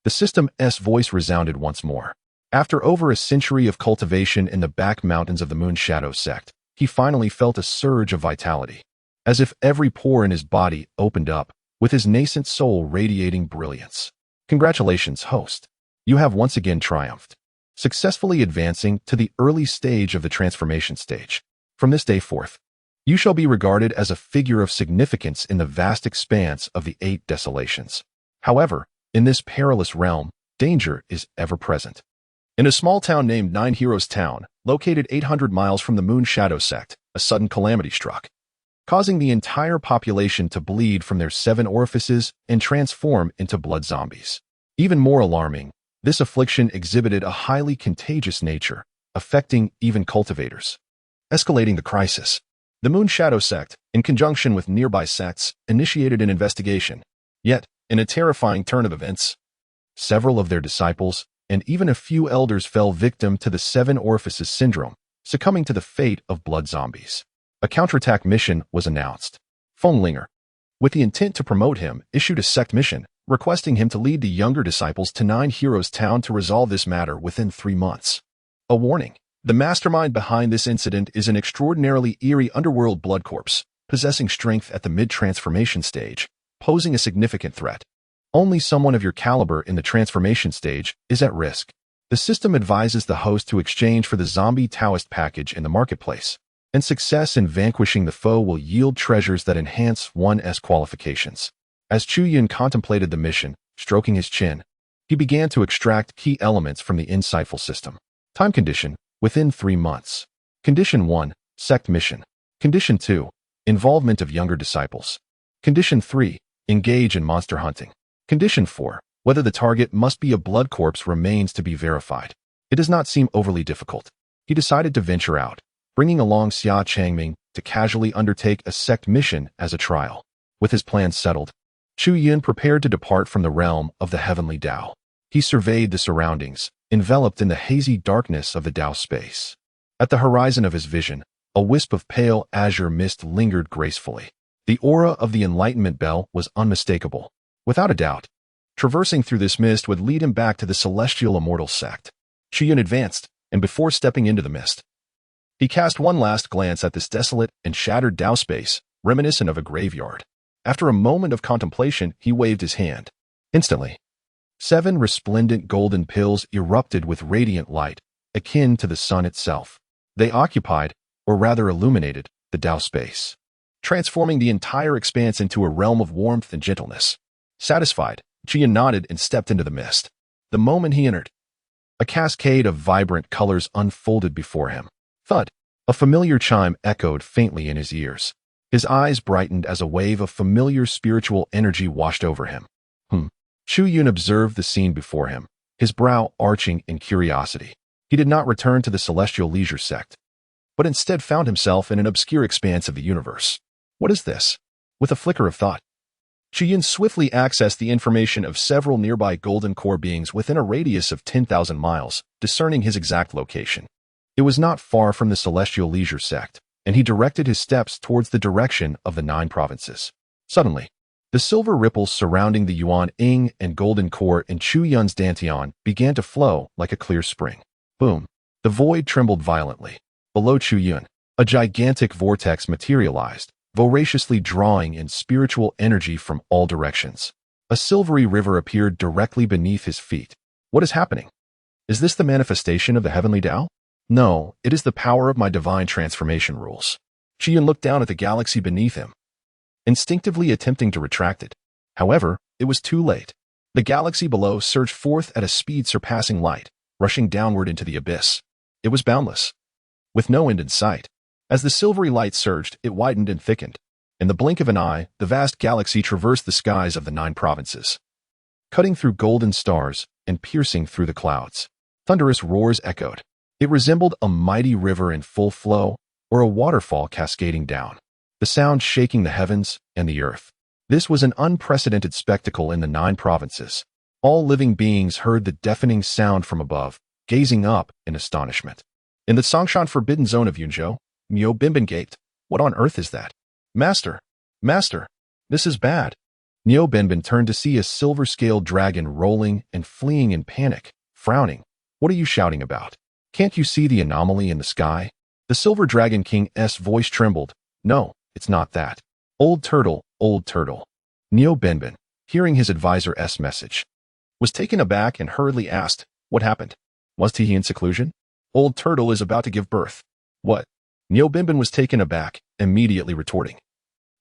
the system's voice resounded once more. After over a century of cultivation in the back mountains of the Moon Shadow sect, he finally felt a surge of vitality, as if every pore in his body opened up, with his nascent soul radiating brilliance. Congratulations, host. You have once again triumphed, successfully advancing to the early stage of the transformation stage. From this day forth, you shall be regarded as a figure of significance in the vast expanse of the 8 desolations. However, in this perilous realm, danger is ever present. In a small town named Nine Heroes Town, located 800 miles from the Moon Shadow sect, a sudden calamity struck, causing the entire population to bleed from their 7 orifices and transform into blood zombies. Even more alarming, this affliction exhibited a highly contagious nature, affecting even cultivators. Escalating the crisis, the Moon Shadow sect, in conjunction with nearby sects, initiated an investigation. Yet, in a terrifying turn of events, several of their disciples and even a few elders fell victim to the 7 orifices syndrome, succumbing to the fate of blood zombies. A counterattack mission was announced. Fenglinger, with the intent to promote him, issued a sect mission, requesting him to lead the younger disciples to Nine Heroes Town to resolve this matter within 3 months. A warning. The mastermind behind this incident is an extraordinarily eerie underworld blood corpse, possessing strength at the mid-transformation stage, posing a significant threat. Only someone of your caliber in the transformation stage is at risk. The system advises the host to exchange for the Zombie Taoist package in the marketplace, and success in vanquishing the foe will yield treasures that enhance one's qualifications. As Chu Yun contemplated the mission, stroking his chin, he began to extract key elements from the insightful system. Time condition, within 3 months. Condition 1, sect mission. Condition 2, involvement of younger disciples. Condition 3, engage in monster hunting. Condition 4, whether the target must be a blood corpse remains to be verified. It does not seem overly difficult. He decided to venture out, bringing along Xia Changming to casually undertake a sect mission as a trial. With his plans settled, Chu Yun prepared to depart from the realm of the heavenly Tao. He surveyed the surroundings, enveloped in the hazy darkness of the Tao space. At the horizon of his vision, a wisp of pale azure mist lingered gracefully. The aura of the Enlightenment Bell was unmistakable. Without a doubt, traversing through this mist would lead him back to the celestial immortal sect. Chu Yun advanced, and before stepping into the mist, he cast one last glance at this desolate and shattered Tao space, reminiscent of a graveyard. After a moment of contemplation, he waved his hand. Instantly, 7 resplendent golden pills erupted with radiant light, akin to the sun itself. They occupied, or rather illuminated, the Tao space, transforming the entire expanse into a realm of warmth and gentleness. Satisfied, Chu Yun nodded and stepped into the mist. The moment he entered, a cascade of vibrant colors unfolded before him. Thud! A familiar chime echoed faintly in his ears. His eyes brightened as a wave of familiar spiritual energy washed over him. Chu Yun observed the scene before him, his brow arching in curiosity. He did not return to the celestial leisure sect, but instead found himself in an obscure expanse of the universe. What is this? With a flicker of thought, Chu Yun swiftly accessed the information of several nearby golden core beings within a radius of 10,000 miles, discerning his exact location. It was not far from the celestial leisure sect, and he directed his steps towards the direction of the 9 provinces. Suddenly, the silver ripples surrounding the Yuan Ing and golden core in Chu Yun's dantian began to flow like a clear spring. Boom! The void trembled violently. Below Chu Yun, a gigantic vortex materialized, voraciously drawing in spiritual energy from all directions. A silvery river appeared directly beneath his feet. What is happening? Is this the manifestation of the heavenly Tao? No, it is the power of my divine transformation rules. Chu Yun looked down at the galaxy beneath him, instinctively attempting to retract it. However, it was too late. The galaxy below surged forth at a speed surpassing light, rushing downward into the abyss. It was boundless, with no end in sight. As the silvery light surged, it widened and thickened. In the blink of an eye, the vast galaxy traversed the skies of the 9 provinces, cutting through golden stars and piercing through the clouds. Thunderous roars echoed. It resembled a mighty river in full flow or a waterfall cascading down, the sound shaking the heavens and the earth. This was an unprecedented spectacle in the 9 provinces. All living beings heard the deafening sound from above, gazing up in astonishment. In the Songshan forbidden zone of Yunzhou, Miao Binbin gaped. What on earth is that? Master! Master! This is bad! Miao Binbin turned to see a silver-scaled dragon rolling and fleeing in panic, frowning. What are you shouting about? Can't you see the anomaly in the sky? The Silver Dragon King's voice trembled. No, it's not that. Old Turtle, Old Turtle. Neo Benben, hearing his advisor's message, was taken aback and hurriedly asked, what happened? Was he in seclusion? Old Turtle is about to give birth. What? Neo Benben was taken aback, immediately retorting.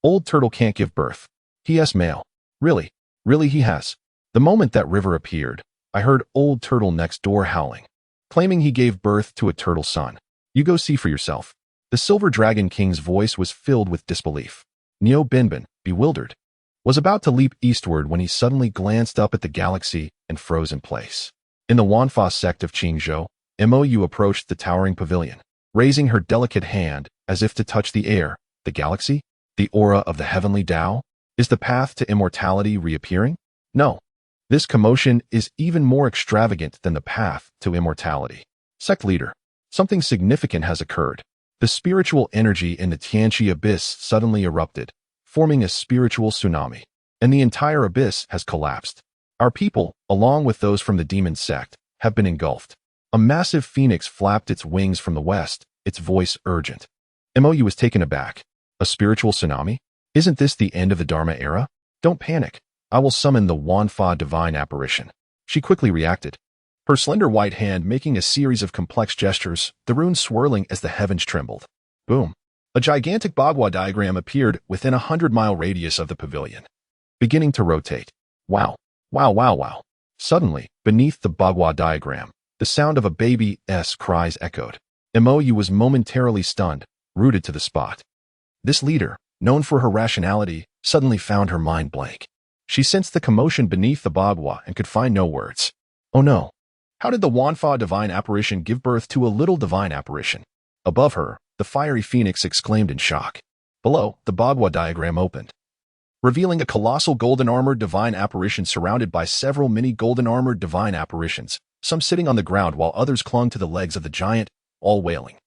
Old Turtle can't give birth. He has male. Really? Really he has. The moment that river appeared, I heard Old Turtle next door howling, claiming he gave birth to a turtle son. You go see for yourself. The Silver Dragon King's voice was filled with disbelief. Neo Benben, bewildered, was about to leap eastward when he suddenly glanced up at the galaxy and froze in place. In the Wanfa sect of Qingzhou, Mou approached the towering pavilion, raising her delicate hand as if to touch the air. The galaxy? The aura of the heavenly Tao? Is the path to immortality reappearing? No. This commotion is even more extravagant than the path to immortality. Sect leader, something significant has occurred. The spiritual energy in the Tianqi abyss suddenly erupted, forming a spiritual tsunami, and the entire abyss has collapsed. Our people, along with those from the demon sect, have been engulfed. A massive phoenix flapped its wings from the west, its voice urgent. Mou was taken aback. A spiritual tsunami? Isn't this the end of the Dharma era? Don't panic. I will summon the Wanfa divine apparition. She quickly reacted, her slender white hand making a series of complex gestures, the runes swirling as the heavens trembled. Boom. A gigantic Bagua diagram appeared within a 100-mile radius of the pavilion, beginning to rotate. Wow. Wow, wow, wow. Suddenly, beneath the Bagua diagram, the sound of a baby's cries echoed. Mou was momentarily stunned, rooted to the spot. This leader, known for her rationality, suddenly found her mind blank. She sensed the commotion beneath the Bagua and could find no words. Oh no. How did the Wanfa divine apparition give birth to a little divine apparition? Above her, the fiery phoenix exclaimed in shock. Below, the Bagua diagram opened, revealing a colossal golden-armored divine apparition surrounded by several mini golden-armored divine apparitions, some sitting on the ground while others clung to the legs of the giant, all wailing.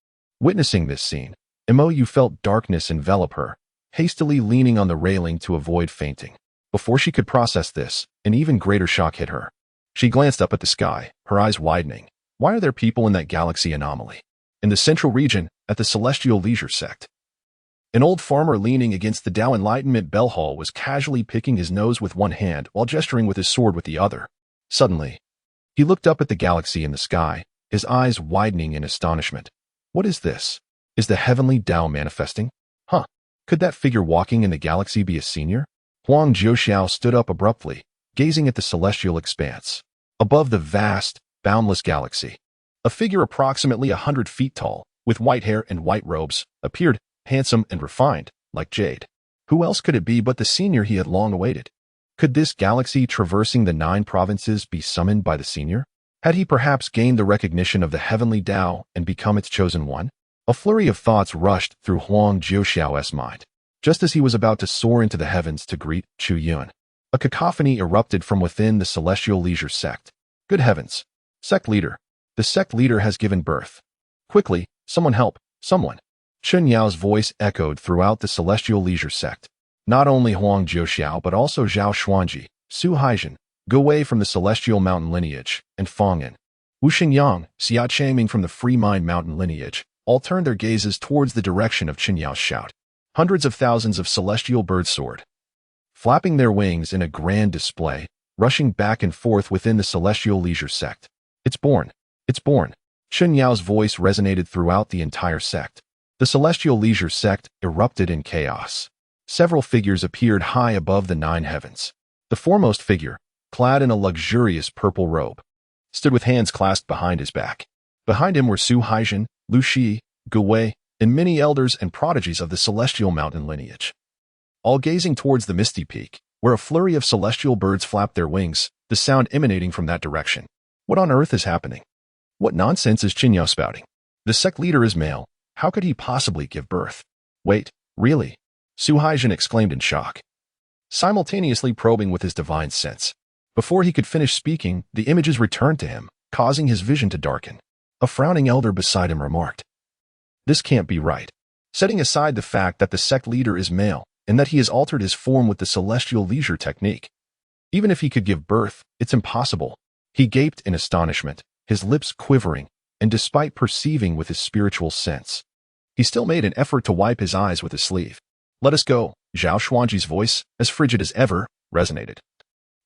Witnessing this scene, Mou felt darkness envelop her, hastily leaning on the railing to avoid fainting. Before she could process this, an even greater shock hit her. She glanced up at the sky, her eyes widening. Why are there people in that galaxy anomaly? In the central region, at the Celestial Leisure sect, an old farmer leaning against the Tao Enlightenment bell hall was casually picking his nose with one hand while gesturing with his sword with the other. Suddenly, he looked up at the galaxy in the sky, his eyes widening in astonishment. What is this? Is the heavenly Tao manifesting? Huh. Could that figure walking in the galaxy be a senior? Huang Jiuxiao stood up abruptly, gazing at the celestial expanse. Above the vast, boundless galaxy, a figure approximately 100 feet tall, with white hair and white robes, appeared, handsome and refined, like jade. Who else could it be but the senior he had long awaited? Could this galaxy traversing the 9 provinces be summoned by the senior? Had he perhaps gained the recognition of the heavenly Tao and become its chosen one? A flurry of thoughts rushed through Huang Jiuxiao's mind, just as he was about to soar into the heavens to greet Chu Yun. A cacophony erupted from within the Celestial Leisure sect. Good heavens! Sect leader! The sect leader has given birth. Quickly, someone help, someone! Chen Yao's voice echoed throughout the Celestial Leisure sect. Not only Huang Jiuxiao but also Zhao Xuanji, Su Haijin, Gu Wei from the Celestial Mountain lineage, and Fang'an, Wu Xingyang, Xia Changming from the Free Mind Mountain lineage, all turned their gazes towards the direction of Chen Yao's shout. Hundreds of thousands of celestial birds soared, flapping their wings in a grand display, rushing back and forth within the Celestial Leisure sect. It's born! It's born! Chen Yao's voice resonated throughout the entire sect. The Celestial Leisure sect erupted in chaos. Several figures appeared high above the 9 heavens. The foremost figure, clad in a luxurious purple robe, stood with hands clasped behind his back. Behind him were Su Haijin, Lu Shi, Gu Wei, and many elders and prodigies of the Celestial Mountain lineage, all gazing towards the misty peak, where a flurry of celestial birds flapped their wings, the sound emanating from that direction. What on earth is happening? What nonsense is Chen Yao spouting? The sect leader is male. How could he possibly give birth? Wait, really? Su Haijin exclaimed in shock, simultaneously probing with his divine sense. Before he could finish speaking, the images returned to him, causing his vision to darken. A frowning elder beside him remarked, "This can't be right." Setting aside the fact that the sect leader is male and that he has altered his form with the Celestial Leisure technique, even if he could give birth, it's impossible. He gaped in astonishment, his lips quivering, and despite perceiving with his spiritual sense He still made an effort to wipe his eyes with his sleeve. "Let us go." Zhao Xuanji's voice, as frigid as ever, resonated,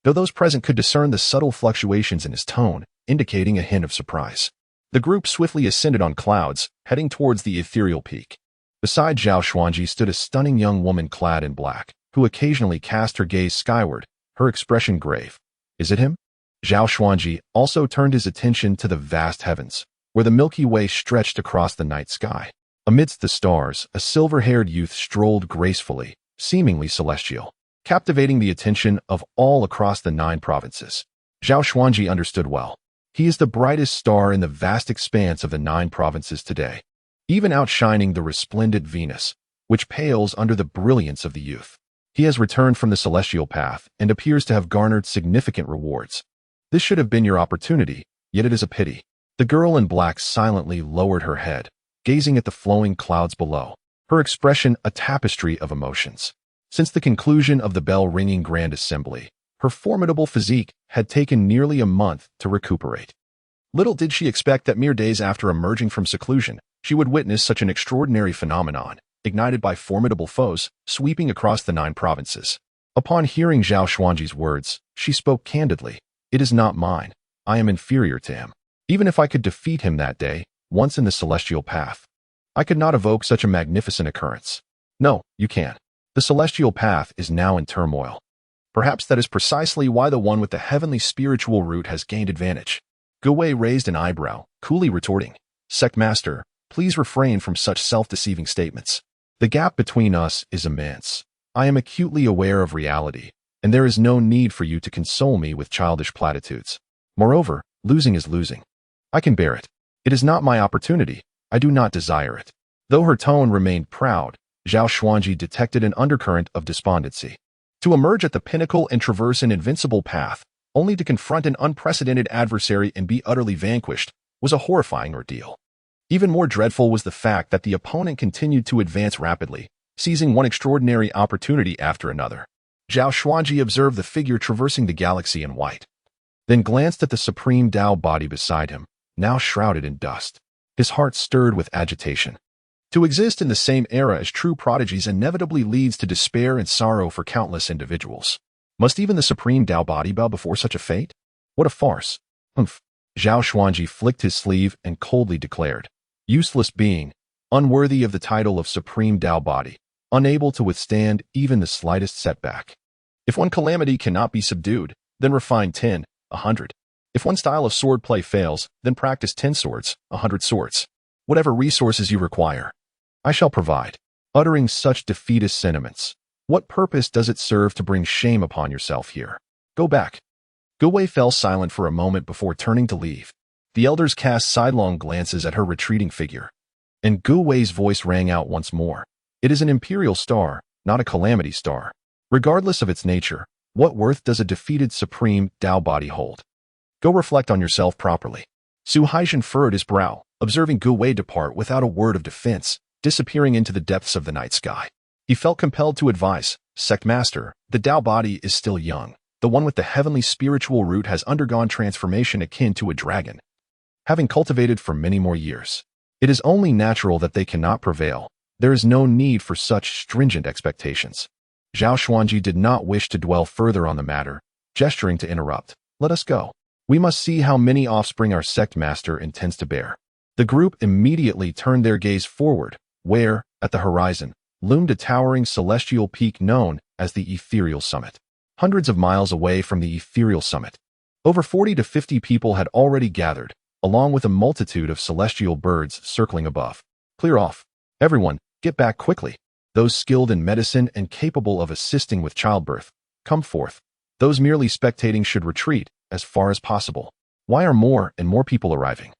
though those present could discern the subtle fluctuations in his tone, indicating a hint of surprise. The group swiftly ascended on clouds, heading towards the ethereal peak. Beside Zhao Xuanji stood a stunning young woman clad in black, who occasionally cast her gaze skyward, her expression grave. "Is it him?" Zhao Xuanji also turned his attention to the vast heavens, where the Milky Way stretched across the night sky. Amidst the stars, a silver-haired youth strolled gracefully, seemingly celestial, captivating the attention of all across the 9 provinces. Zhao Xuanji understood well. He is the brightest star in the vast expanse of the 9 provinces today, even outshining the resplendent Venus, which pales under the brilliance of the youth. He has returned from the celestial path and appears to have garnered significant rewards. This should have been your opportunity, yet it is a pity. The girl in black silently lowered her head, gazing at the flowing clouds below, her expression a tapestry of emotions. Since the conclusion of the bell-ringing grand assembly, her formidable physique had taken nearly a month to recuperate. Little did she expect that mere days after emerging from seclusion, she would witness such an extraordinary phenomenon, ignited by formidable foes, sweeping across the 9 provinces. Upon hearing Zhao Xuanji's words, she spoke candidly. "It is not mine. I am inferior to him. Even if I could defeat him that day, once in the celestial path, I could not evoke such a magnificent occurrence. No, you can't. The celestial path is now in turmoil. Perhaps that is precisely why the one with the heavenly spiritual root has gained advantage." Gu Wei raised an eyebrow, coolly retorting, "Sect Master, please refrain from such self-deceiving statements. The gap between us is immense. I am acutely aware of reality, and there is no need for you to console me with childish platitudes. Moreover, losing is losing. I can bear it. It is not my opportunity. I do not desire it." Though her tone remained proud, Zhao Xuanji detected an undercurrent of despondency. To emerge at the pinnacle and traverse an invincible path, only to confront an unprecedented adversary and be utterly vanquished, was a horrifying ordeal. Even more dreadful was the fact that the opponent continued to advance rapidly, seizing one extraordinary opportunity after another. Zhao Xuanji observed the figure traversing the galaxy in white, then glanced at the supreme Tao body beside him, now shrouded in dust. His heart stirred with agitation. To exist in the same era as true prodigies inevitably leads to despair and sorrow for countless individuals. Must even the supreme Tao body bow before such a fate? What a farce. Humph. Zhao Xuanji flicked his sleeve and coldly declared, "Useless being, unworthy of the title of supreme Tao body, unable to withstand even the slightest setback. If one calamity cannot be subdued, then refine 10, 100. If one style of swordplay fails, then practice 10 swords, 100 swords. Whatever resources you require, I shall provide." Uttering such defeatist sentiments, what purpose does it serve to bring shame upon yourself here? Go back. Gu Wei fell silent for a moment before turning to leave. The elders cast sidelong glances at her retreating figure, and Gu Wei's voice rang out once more. "It is an imperial star, not a calamity star. Regardless of its nature, what worth does a defeated supreme Tao body hold? Go reflect on yourself properly." Su Haijin furrowed his brow, observing Gu Wei depart without a word of defense, disappearing into the depths of the night sky. He felt compelled to advise, "Sect Master, the Tao body is still young. The one with the heavenly spiritual root has undergone transformation akin to a dragon, having cultivated for many more years. It is only natural that they cannot prevail. There is no need for such stringent expectations." Zhao Xuanji did not wish to dwell further on the matter, gesturing to interrupt. "Let us go. We must see how many offspring our sect master intends to bear." The group immediately turned their gaze forward, where, at the horizon, loomed a towering celestial peak known as the Ethereal Summit. Hundreds of miles away from the Ethereal Summit, over 40 to 50 people had already gathered, along with a multitude of celestial birds circling above. "Clear off. Everyone, get back quickly. Those skilled in medicine and capable of assisting with childbirth, come forth. Those merely spectating should retreat as far as possible." Why are more and more people arriving?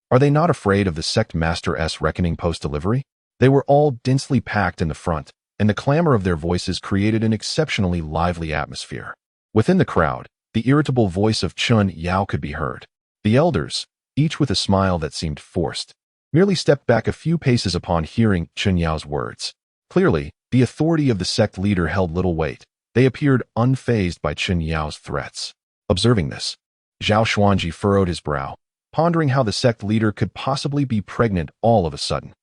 Are they not afraid of the sect master's reckoning post-delivery? They were all densely packed in the front, and the clamor of their voices created an exceptionally lively atmosphere. Within the crowd, the irritable voice of Chun Yao could be heard. The elders, each with a smile that seemed forced, merely stepped back a few paces upon hearing Chun Yao's words. Clearly, the authority of the sect leader held little weight. They appeared unfazed by Chun Yao's threats. Observing this, Zhao Xuanji furrowed his brow, pondering how the sect leader could possibly be pregnant all of a sudden.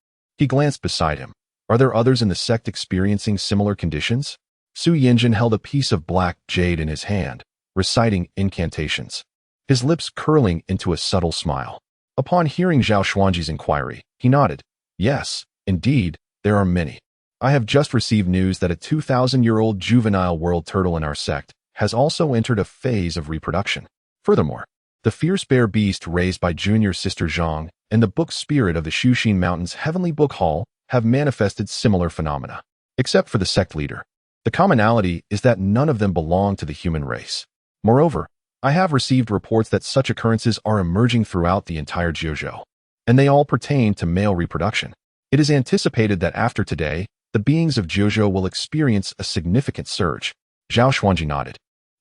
He glanced beside him. Are there others in the sect experiencing similar conditions? Chu Yun held a piece of black jade in his hand, reciting incantations, his lips curling into a subtle smile. Upon hearing Zhao Xuanji's inquiry, he nodded. Yes, indeed, there are many. I have just received news that a 2,000-year-old juvenile world turtle in our sect has also entered a phase of reproduction. Furthermore, the fierce bear beast raised by junior sister Zhang and the book spirit of the Shuxin Mountains Heavenly Book Hall have manifested similar phenomena. Except for the sect leader, the commonality is that none of them belong to the human race. Moreover, I have received reports that such occurrences are emerging throughout the entire Jiuzhou, and they all pertain to male reproduction. It is anticipated that after today, the beings of Jiuzhou will experience a significant surge. Zhao Xuanji nodded,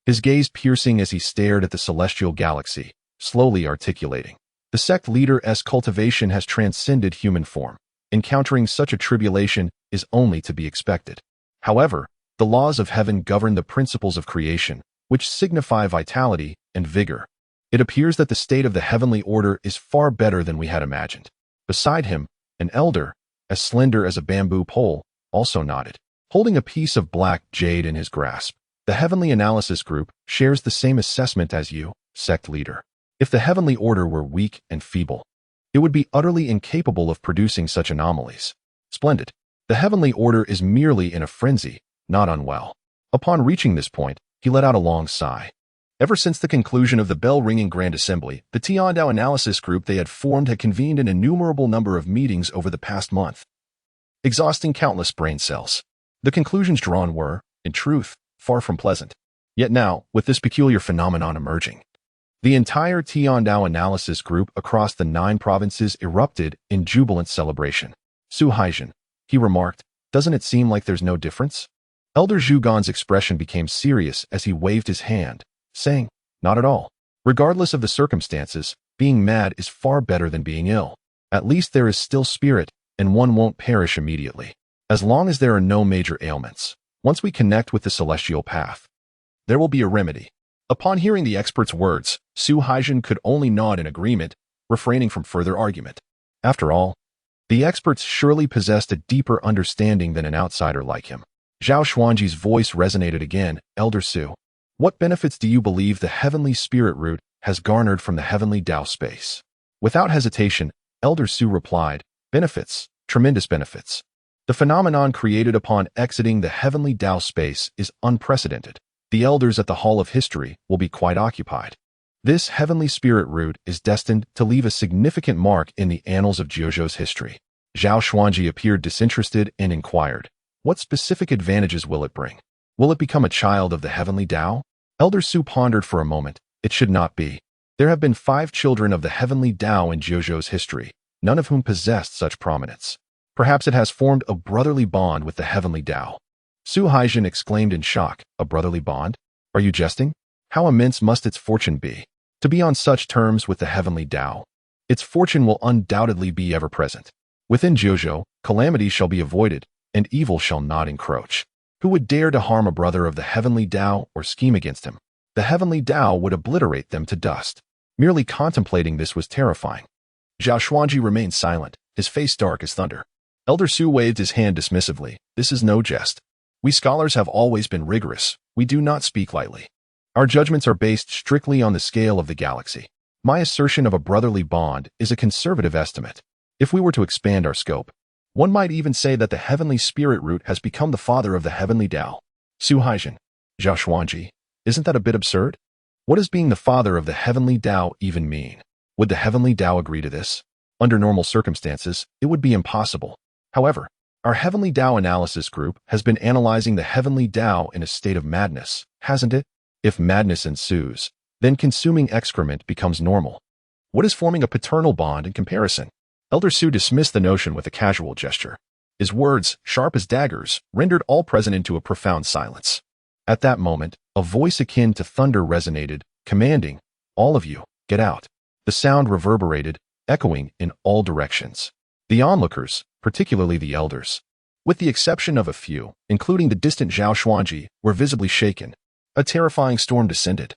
his gaze piercing as he stared at the celestial galaxy, slowly articulating. The sect leader's cultivation has transcended human form. Encountering such a tribulation is only to be expected. However, the laws of heaven govern the principles of creation, which signify vitality and vigor. It appears that the state of the heavenly order is far better than we had imagined. Beside him, an elder, as slender as a bamboo pole, also nodded, holding a piece of black jade in his grasp. The Heavenly Analysis Group shares the same assessment as you, sect leader. If the heavenly order were weak and feeble, it would be utterly incapable of producing such anomalies. Splendid. The heavenly order is merely in a frenzy, not unwell. Upon reaching this point, he let out a long sigh. Ever since the conclusion of the bell-ringing Grand Assembly, the Tiandao Analysis Group they had formed had convened an innumerable number of meetings over the past month, exhausting countless brain cells. The conclusions drawn were, in truth, far from pleasant. Yet now, with this peculiar phenomenon emerging, the entire Tiandao Analysis Group across the 9 provinces erupted in jubilant celebration. Su Haijin, he remarked, doesn't it seem like there's no difference? Elder Zhugan's expression became serious as he waved his hand, saying, not at all. Regardless of the circumstances, being mad is far better than being ill. At least there is still spirit, and one won't perish immediately. As long as there are no major ailments, once we connect with the celestial path, there will be a remedy. Upon hearing the expert's words, Su Haijin could only nod in agreement, refraining from further argument. After all, the experts surely possessed a deeper understanding than an outsider like him. Zhao Xuanji's voice resonated again. Elder Su, what benefits do you believe the heavenly spirit root has garnered from the heavenly Tao space? Without hesitation, Elder Su replied, benefits, tremendous benefits. The phenomenon created upon exiting the heavenly Tao space is unprecedented. The elders at the Hall of History will be quite occupied. This heavenly spirit root is destined to leave a significant mark in the annals of Jiuzhou's history. Zhao Xuanji appeared disinterested and inquired, what specific advantages will it bring? Will it become a child of the heavenly Tao? Elder Su pondered for a moment. It should not be. There have been 5 children of the heavenly Tao in Jiuzhou's history, none of whom possessed such prominence. Perhaps it has formed a brotherly bond with the heavenly Tao. Su Haijin exclaimed in shock, a brotherly bond? Are you jesting? How immense must its fortune be? To be on such terms with the heavenly Tao. Its fortune will undoubtedly be ever present. Within Jiuzhou, calamity shall be avoided, and evil shall not encroach. Who would dare to harm a brother of the heavenly Tao or scheme against him? The heavenly Tao would obliterate them to dust. Merely contemplating this was terrifying. Zhao Xuanji remained silent, his face dark as thunder. Elder Su waved his hand dismissively. This is no jest. We scholars have always been rigorous. We do not speak lightly. Our judgments are based strictly on the scale of the galaxy. My assertion of a brotherly bond is a conservative estimate. If we were to expand our scope, one might even say that the heavenly spirit root has become the father of the heavenly Tao. Su Haijin, Zhao Xuanji, isn't that a bit absurd? What does being the father of the heavenly Tao even mean? Would the heavenly Tao agree to this? Under normal circumstances, it would be impossible. However, our heavenly Tao analysis group has been analyzing the heavenly Tao in a state of madness, hasn't it? If madness ensues, then consuming excrement becomes normal. What is forming a paternal bond in comparison? Elder Su dismissed the notion with a casual gesture. His words, sharp as daggers, rendered all present into a profound silence. At that moment, a voice akin to thunder resonated, commanding, all of you, get out. The sound reverberated, echoing in all directions. The onlookers, particularly the elders, with the exception of a few, including the distant Zhao Xuanji, were visibly shaken. A terrifying storm descended,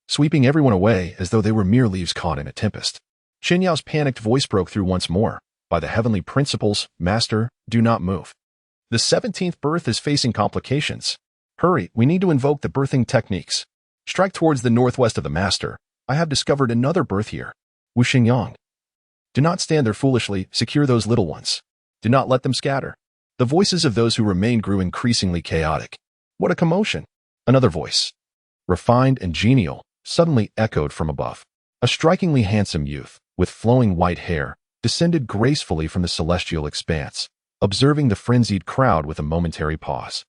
sweeping everyone away as though they were mere leaves caught in a tempest. Chen Yao's panicked voice broke through once more. By the heavenly principles, Master, do not move. The 17th birth is facing complications. Hurry, we need to invoke the birthing techniques. Strike towards the northwest of the Master. I have discovered another birth here. Wu Xingyang. Do not stand there foolishly, secure those little ones. Do not let them scatter. The voices of those who remained grew increasingly chaotic. What a commotion! Another voice, refined and genial, suddenly echoed from above. A strikingly handsome youth, with flowing white hair, descended gracefully from the celestial expanse, observing the frenzied crowd with a momentary pause.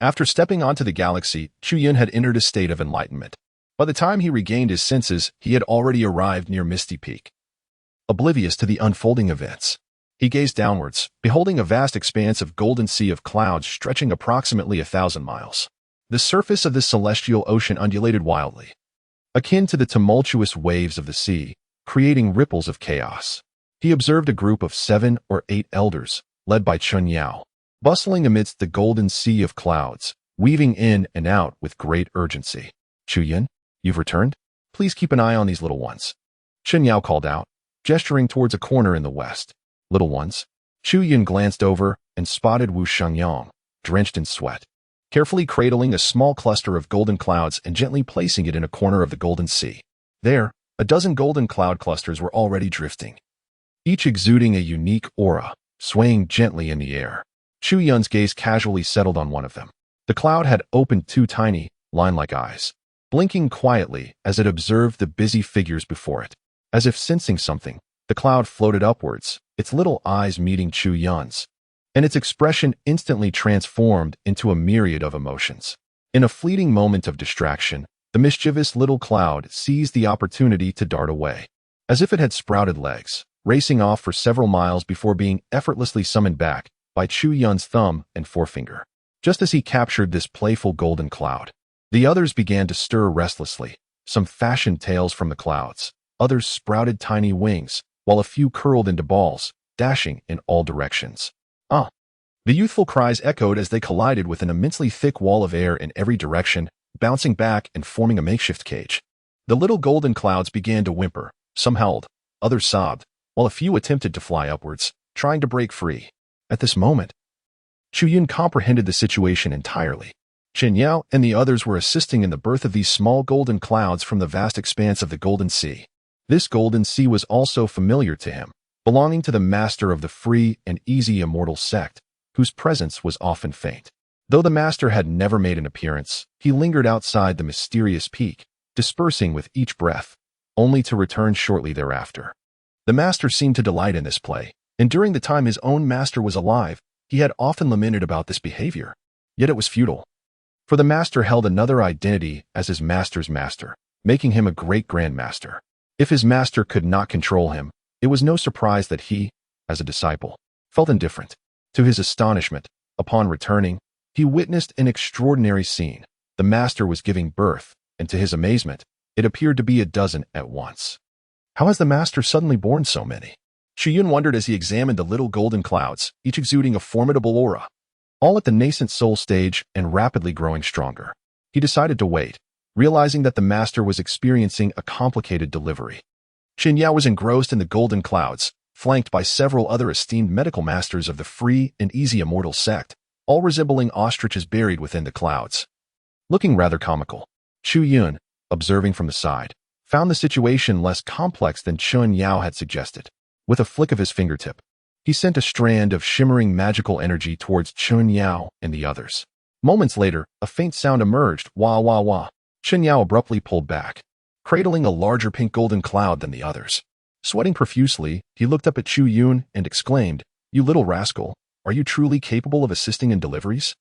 After stepping onto the galaxy, Chu Yun had entered a state of enlightenment. By the time he regained his senses, he had already arrived near Misty Peak. Oblivious to the unfolding events, he gazed downwards, beholding a vast expanse of golden sea of clouds stretching approximately 1,000 miles. The surface of this celestial ocean undulated wildly, akin to the tumultuous waves of the sea, creating ripples of chaos. He observed a group of 7 or 8 elders, led by Chun Yao, bustling amidst the golden sea of clouds, weaving in and out with great urgency. Chu Yun, you've returned? Please keep an eye on these little ones. Chun Yao called out, gesturing towards a corner in the west. Little ones? Chu Yun glanced over and spotted Wu Shengyang, drenched in sweat, carefully cradling a small cluster of golden clouds and gently placing it in a corner of the golden sea. There, a dozen golden cloud clusters were already drifting, each exuding a unique aura, swaying gently in the air. Chu Yun's gaze casually settled on one of them. The cloud had opened 2 tiny, line-like eyes, blinking quietly as it observed the busy figures before it. As if sensing something, the cloud floated upwards, its little eyes meeting Chu Yun's, and its expression instantly transformed into a myriad of emotions. In a fleeting moment of distraction, the mischievous little cloud seized the opportunity to dart away, as if it had sprouted legs, racing off for several miles before being effortlessly summoned back by Chu Yun's thumb and forefinger. Just as he captured this playful golden cloud, the others began to stir restlessly. Some fashioned tails from the clouds, others sprouted tiny wings, while a few curled into balls, dashing in all directions. Ah! The youthful cries echoed as they collided with an immensely thick wall of air in every direction, bouncing back and forming a makeshift cage. The little golden clouds began to whimper. Some howled, others sobbed, while a few attempted to fly upwards, trying to break free. At this moment, Chu Yun comprehended the situation entirely. Chen Yao and the others were assisting in the birth of these small golden clouds from the vast expanse of the golden sea. This golden sea was also familiar to him, belonging to the master of the free and easy immortal sect, whose presence was often faint. Though the master had never made an appearance, he lingered outside the mysterious peak, dispersing with each breath, only to return shortly thereafter. The master seemed to delight in this play, and during the time his own master was alive, he had often lamented about this behavior. Yet it was futile, for the master held another identity as his master's master, making him a great grandmaster. If his master could not control him, it was no surprise that he, as a disciple, felt indifferent. To his astonishment, upon returning, he witnessed an extraordinary scene. The master was giving birth, and to his amazement, it appeared to be a dozen at once. How has the master suddenly born so many? Chu Yun wondered as he examined the little golden clouds, each exuding a formidable aura, all at the nascent soul stage and rapidly growing stronger. He decided to wait, realizing that the master was experiencing a complicated delivery. Chen Yao was engrossed in the golden clouds, flanked by several other esteemed medical masters of the free and easy immortal sect, all resembling ostriches buried within the clouds. Looking rather comical, Chu Yun, observing from the side, found the situation less complex than Chun Yao had suggested. With a flick of his fingertip, he sent a strand of shimmering magical energy towards Chun Yao and the others. Moments later, a faint sound emerged, wah wah wah. Chun Yao abruptly pulled back, cradling a larger pink golden cloud than the others. Sweating profusely, he looked up at Chu Yun and exclaimed, "You little rascal, are you truly capable of assisting in deliveries?"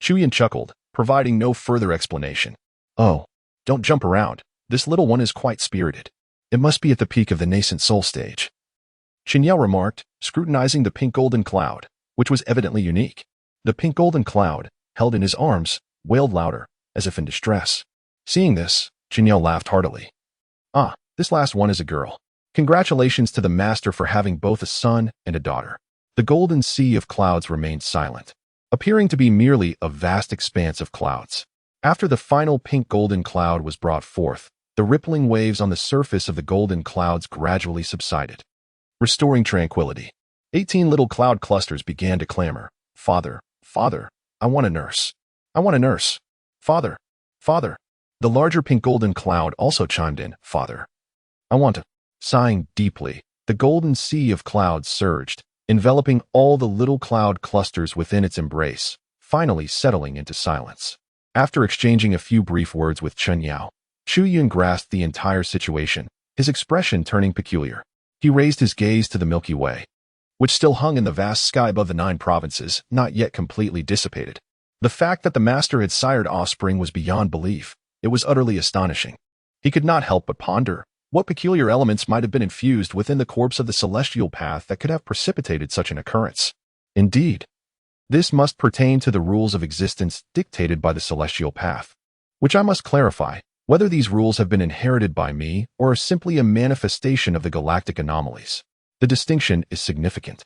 Chu Yun chuckled, providing no further explanation. "Oh, don't jump around. This little one is quite spirited. It must be at the peak of the nascent soul stage," Chen Yao remarked, scrutinizing the pink golden cloud, which was evidently unique. The pink golden cloud, held in his arms, wailed louder, as if in distress. Seeing this, Chen Yao laughed heartily. "Ah, this last one is a girl. Congratulations to the master for having both a son and a daughter." The golden sea of clouds remained silent, appearing to be merely a vast expanse of clouds. After the final pink golden cloud was brought forth, the rippling waves on the surface of the golden clouds gradually subsided, restoring tranquility. 18 little cloud clusters began to clamor. Father, Father, I want a nurse. I want a nurse. Father, Father. The larger pink golden cloud also chimed in, Father, I want to. Sighing deeply, the golden sea of clouds surged, enveloping all the little cloud clusters within its embrace, finally settling into silence. After exchanging a few brief words with Chen Yao, Chu Yun grasped the entire situation, his expression turning peculiar. He raised his gaze to the Milky Way, which still hung in the vast sky above the 9 provinces, not yet completely dissipated. The fact that the master had sired offspring was beyond belief. It was utterly astonishing. He could not help but ponder what peculiar elements might have been infused within the corpse of the celestial path that could have precipitated such an occurrence. Indeed, this must pertain to the rules of existence dictated by the celestial path, which I must clarify, whether these rules have been inherited by me or are simply a manifestation of the galactic anomalies. The distinction is significant.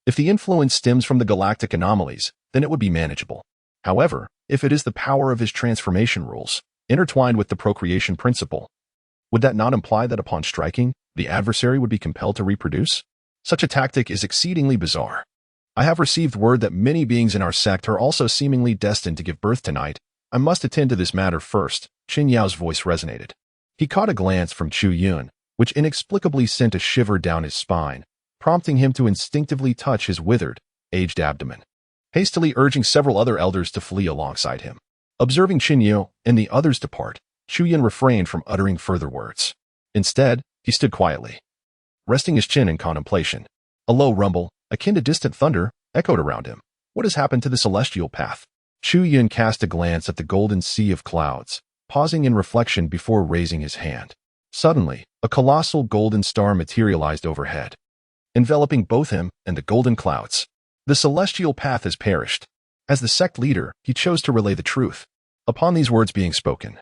If the influence stems from the galactic anomalies, then it would be manageable. However, if it is the power of his transformation rules, intertwined with the procreation principle, would that not imply that upon striking, the adversary would be compelled to reproduce? Such a tactic is exceedingly bizarre. I have received word that many beings in our sect are also seemingly destined to give birth tonight. I must attend to this matter first. Qin Yao's voice resonated. He caught a glance from Chu Yun, which inexplicably sent a shiver down his spine, prompting him to instinctively touch his withered, aged abdomen, hastily urging several other elders to flee alongside him. Observing Qin Yao and the others depart, Chu Yun refrained from uttering further words. Instead, he stood quietly, resting his chin in contemplation. A low rumble, akin to distant thunder, echoed around him. What has happened to the celestial path? Chu Yun cast a glance at the golden sea of clouds, pausing in reflection before raising his hand. Suddenly, a colossal golden star materialized overhead, enveloping both him and the golden clouds. The celestial path has perished. As the sect leader, he chose to relay the truth. Upon these words being spoken,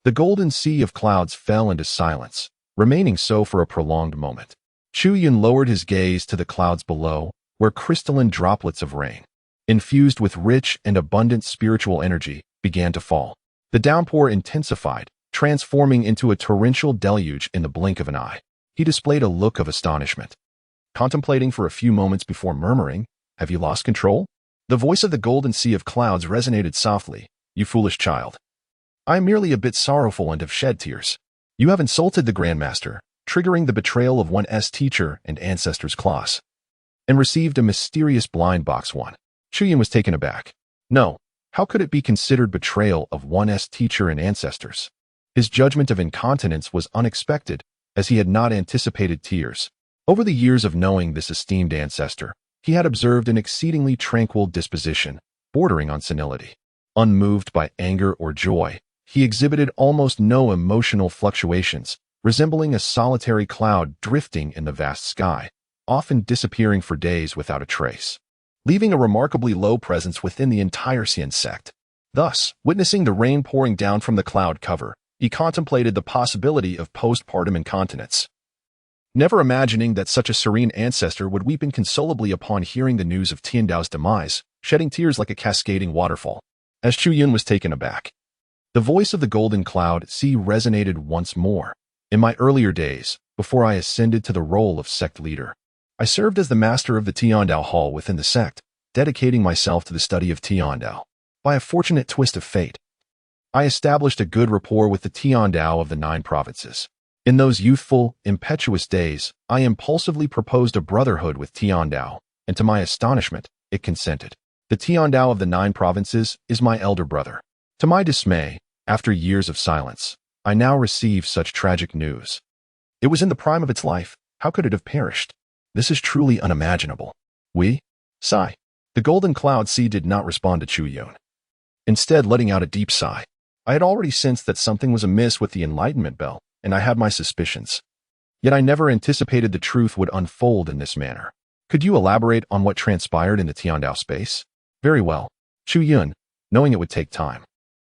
the golden sea of clouds fell into silence, remaining so for a prolonged moment. Chu Yun lowered his gaze to the clouds below, where crystalline droplets of rain, infused with rich and abundant spiritual energy, began to fall. The downpour intensified, transforming into a torrential deluge in the blink of an eye. He displayed a look of astonishment, contemplating for a few moments before murmuring, "Have you lost control?" The voice of the golden sea of clouds resonated softly, "You foolish child. I am merely a bit sorrowful and have shed tears. You have insulted the Grandmaster, triggering the betrayal of one's teacher and ancestor's claws, and received a mysterious blind box 1. Chu Yun was taken aback. No, how could it be considered betrayal of one's teacher and ancestors? His judgment of incontinence was unexpected, as he had not anticipated tears. Over the years of knowing this esteemed ancestor, he had observed an exceedingly tranquil disposition, bordering on senility. Unmoved by anger or joy, he exhibited almost no emotional fluctuations, resembling a solitary cloud drifting in the vast sky, often disappearing for days without a trace, leaving a remarkably low presence within the entire Xian sect. Thus, witnessing the rain pouring down from the cloud cover, he contemplated the possibility of postpartum incontinence, never imagining that such a serene ancestor would weep inconsolably upon hearing the news of Tiandao's demise, shedding tears like a cascading waterfall. As Chu Yun was taken aback, the voice of the golden cloud sea resonated once more. In my earlier days, before I ascended to the role of sect leader, I served as the master of the Tiandao Hall within the sect, dedicating myself to the study of Tiandao. By a fortunate twist of fate, I established a good rapport with the Tiandao of the 9 provinces. In those youthful, impetuous days, I impulsively proposed a brotherhood with Tiandao, and to my astonishment, it consented. The Tiandao of the 9 provinces is my elder brother. To my dismay, after years of silence, I now receive such tragic news. It was in the prime of its life. How could it have perished? This is truly unimaginable. Sigh. The golden cloud sea did not respond to Chu Yun, instead letting out a deep sigh. I had already sensed that something was amiss with the enlightenment bell, and I had my suspicions. Yet I never anticipated the truth would unfold in this manner. Could you elaborate on what transpired in the Tiandao space? Very well. Chu Yun, knowing it would take time,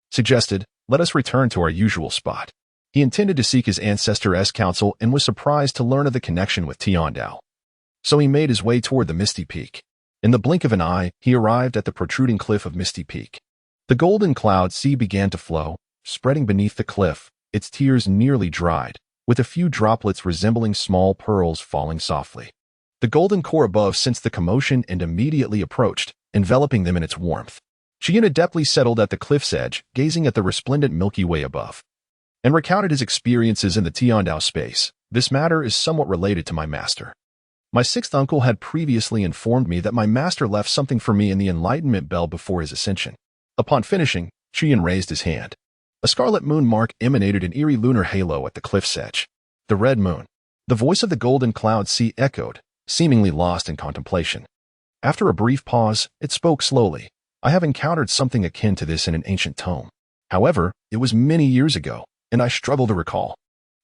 suggested, let us return to our usual spot. He intended to seek his ancestor's counsel and was surprised to learn of the connection with Tiandao. So he made his way toward the Misty Peak. In the blink of an eye, he arrived at the protruding cliff of Misty Peak. The golden cloud sea began to flow, spreading beneath the cliff, its tears nearly dried, with a few droplets resembling small pearls falling softly. The golden core above sensed the commotion and immediately approached, enveloping them in its warmth. Chu Yun adeptly settled at the cliff's edge, gazing at the resplendent Milky Way above, and recounted his experiences in the Tiandao space. This matter is somewhat related to my master. My sixth uncle had previously informed me that my master left something for me in the Enlightenment Bell before his ascension. Upon finishing, Chu Yun raised his hand. A scarlet moon mark emanated an eerie lunar halo at the cliff's edge. The red moon. The voice of the golden cloud sea echoed, seemingly lost in contemplation. After a brief pause, it spoke slowly. I have encountered something akin to this in an ancient tome. However, it was many years ago, and I struggle to recall.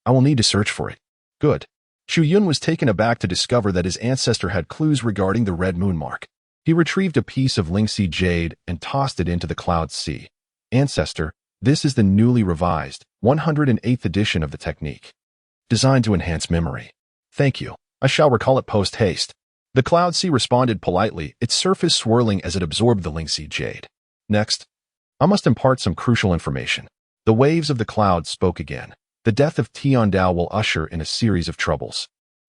I will need to search for it. Good. Chu Yun was taken aback to discover that his ancestor had clues regarding the red moon mark. He retrieved a piece of Lingxi jade and tossed it into the cloud sea. Ancestor, this is the newly revised 108th edition of the technique, designed to enhance memory. Thank you. I shall recall it post-haste. The cloud sea responded politely, its surface swirling as it absorbed the Lingxi jade. Next, I must impart some crucial information. The waves of the cloud spoke again. The death of Tiandao will usher in a series of troubles.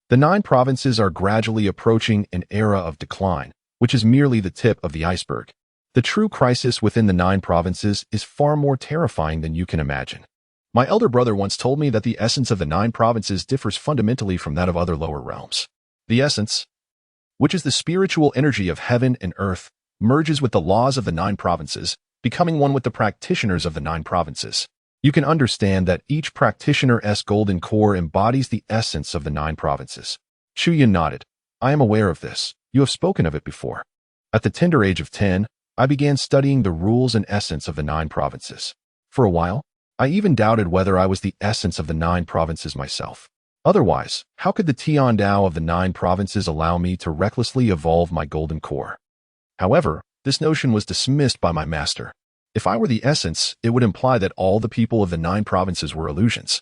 The 9 provinces are gradually approaching an era of decline, which is merely the tip of the iceberg. The true crisis within the 9 provinces is far more terrifying than you can imagine. My elder brother once told me that the essence of the 9 provinces differs fundamentally from that of other lower realms. The essence, which is the spiritual energy of heaven and earth, merges with the laws of the 9 provinces, becoming one with the practitioners of the 9 provinces. You can understand that each practitioner's golden core embodies the essence of the 9 provinces. Chu Yun nodded. I am aware of this. You have spoken of it before. At the tender age of 10, I began studying the rules and essence of the 9 provinces. For a while, I even doubted whether I was the essence of the 9 provinces myself. Otherwise, how could the Tiandao of the 9 provinces allow me to recklessly evolve my golden core? However, this notion was dismissed by my master. If I were the essence, it would imply that all the people of the 9 provinces were illusions.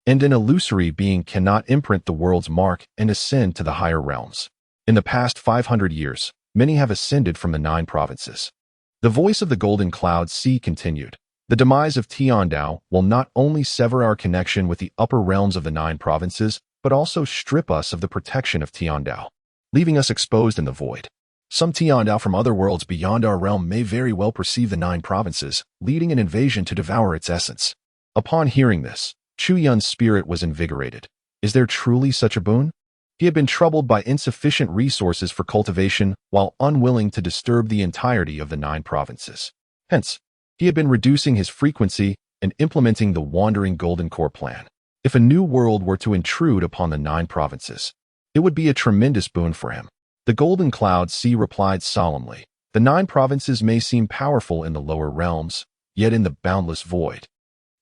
And an illusory being cannot imprint the world's mark and ascend to the higher realms. In the past 500 years, many have ascended from the 9 provinces. The voice of the golden cloud sea continued. The demise of Tiandao will not only sever our connection with the upper realms of the 9 provinces, but also strip us of the protection of Tiandao, leaving us exposed in the void. Some Tiandao from other worlds beyond our realm may very well perceive the 9 provinces, leading an invasion to devour its essence. Upon hearing this, Chu Yun's spirit was invigorated. Is there truly such a boon? He had been troubled by insufficient resources for cultivation while unwilling to disturb the entirety of the 9 provinces. Hence, he had been reducing his frequency and implementing the Wandering Golden Core plan. If a new world were to intrude upon the 9 provinces, it would be a tremendous boon for him. The Golden Cloud Sea replied solemnly, the 9 provinces may seem powerful in the lower realms, yet in the boundless void,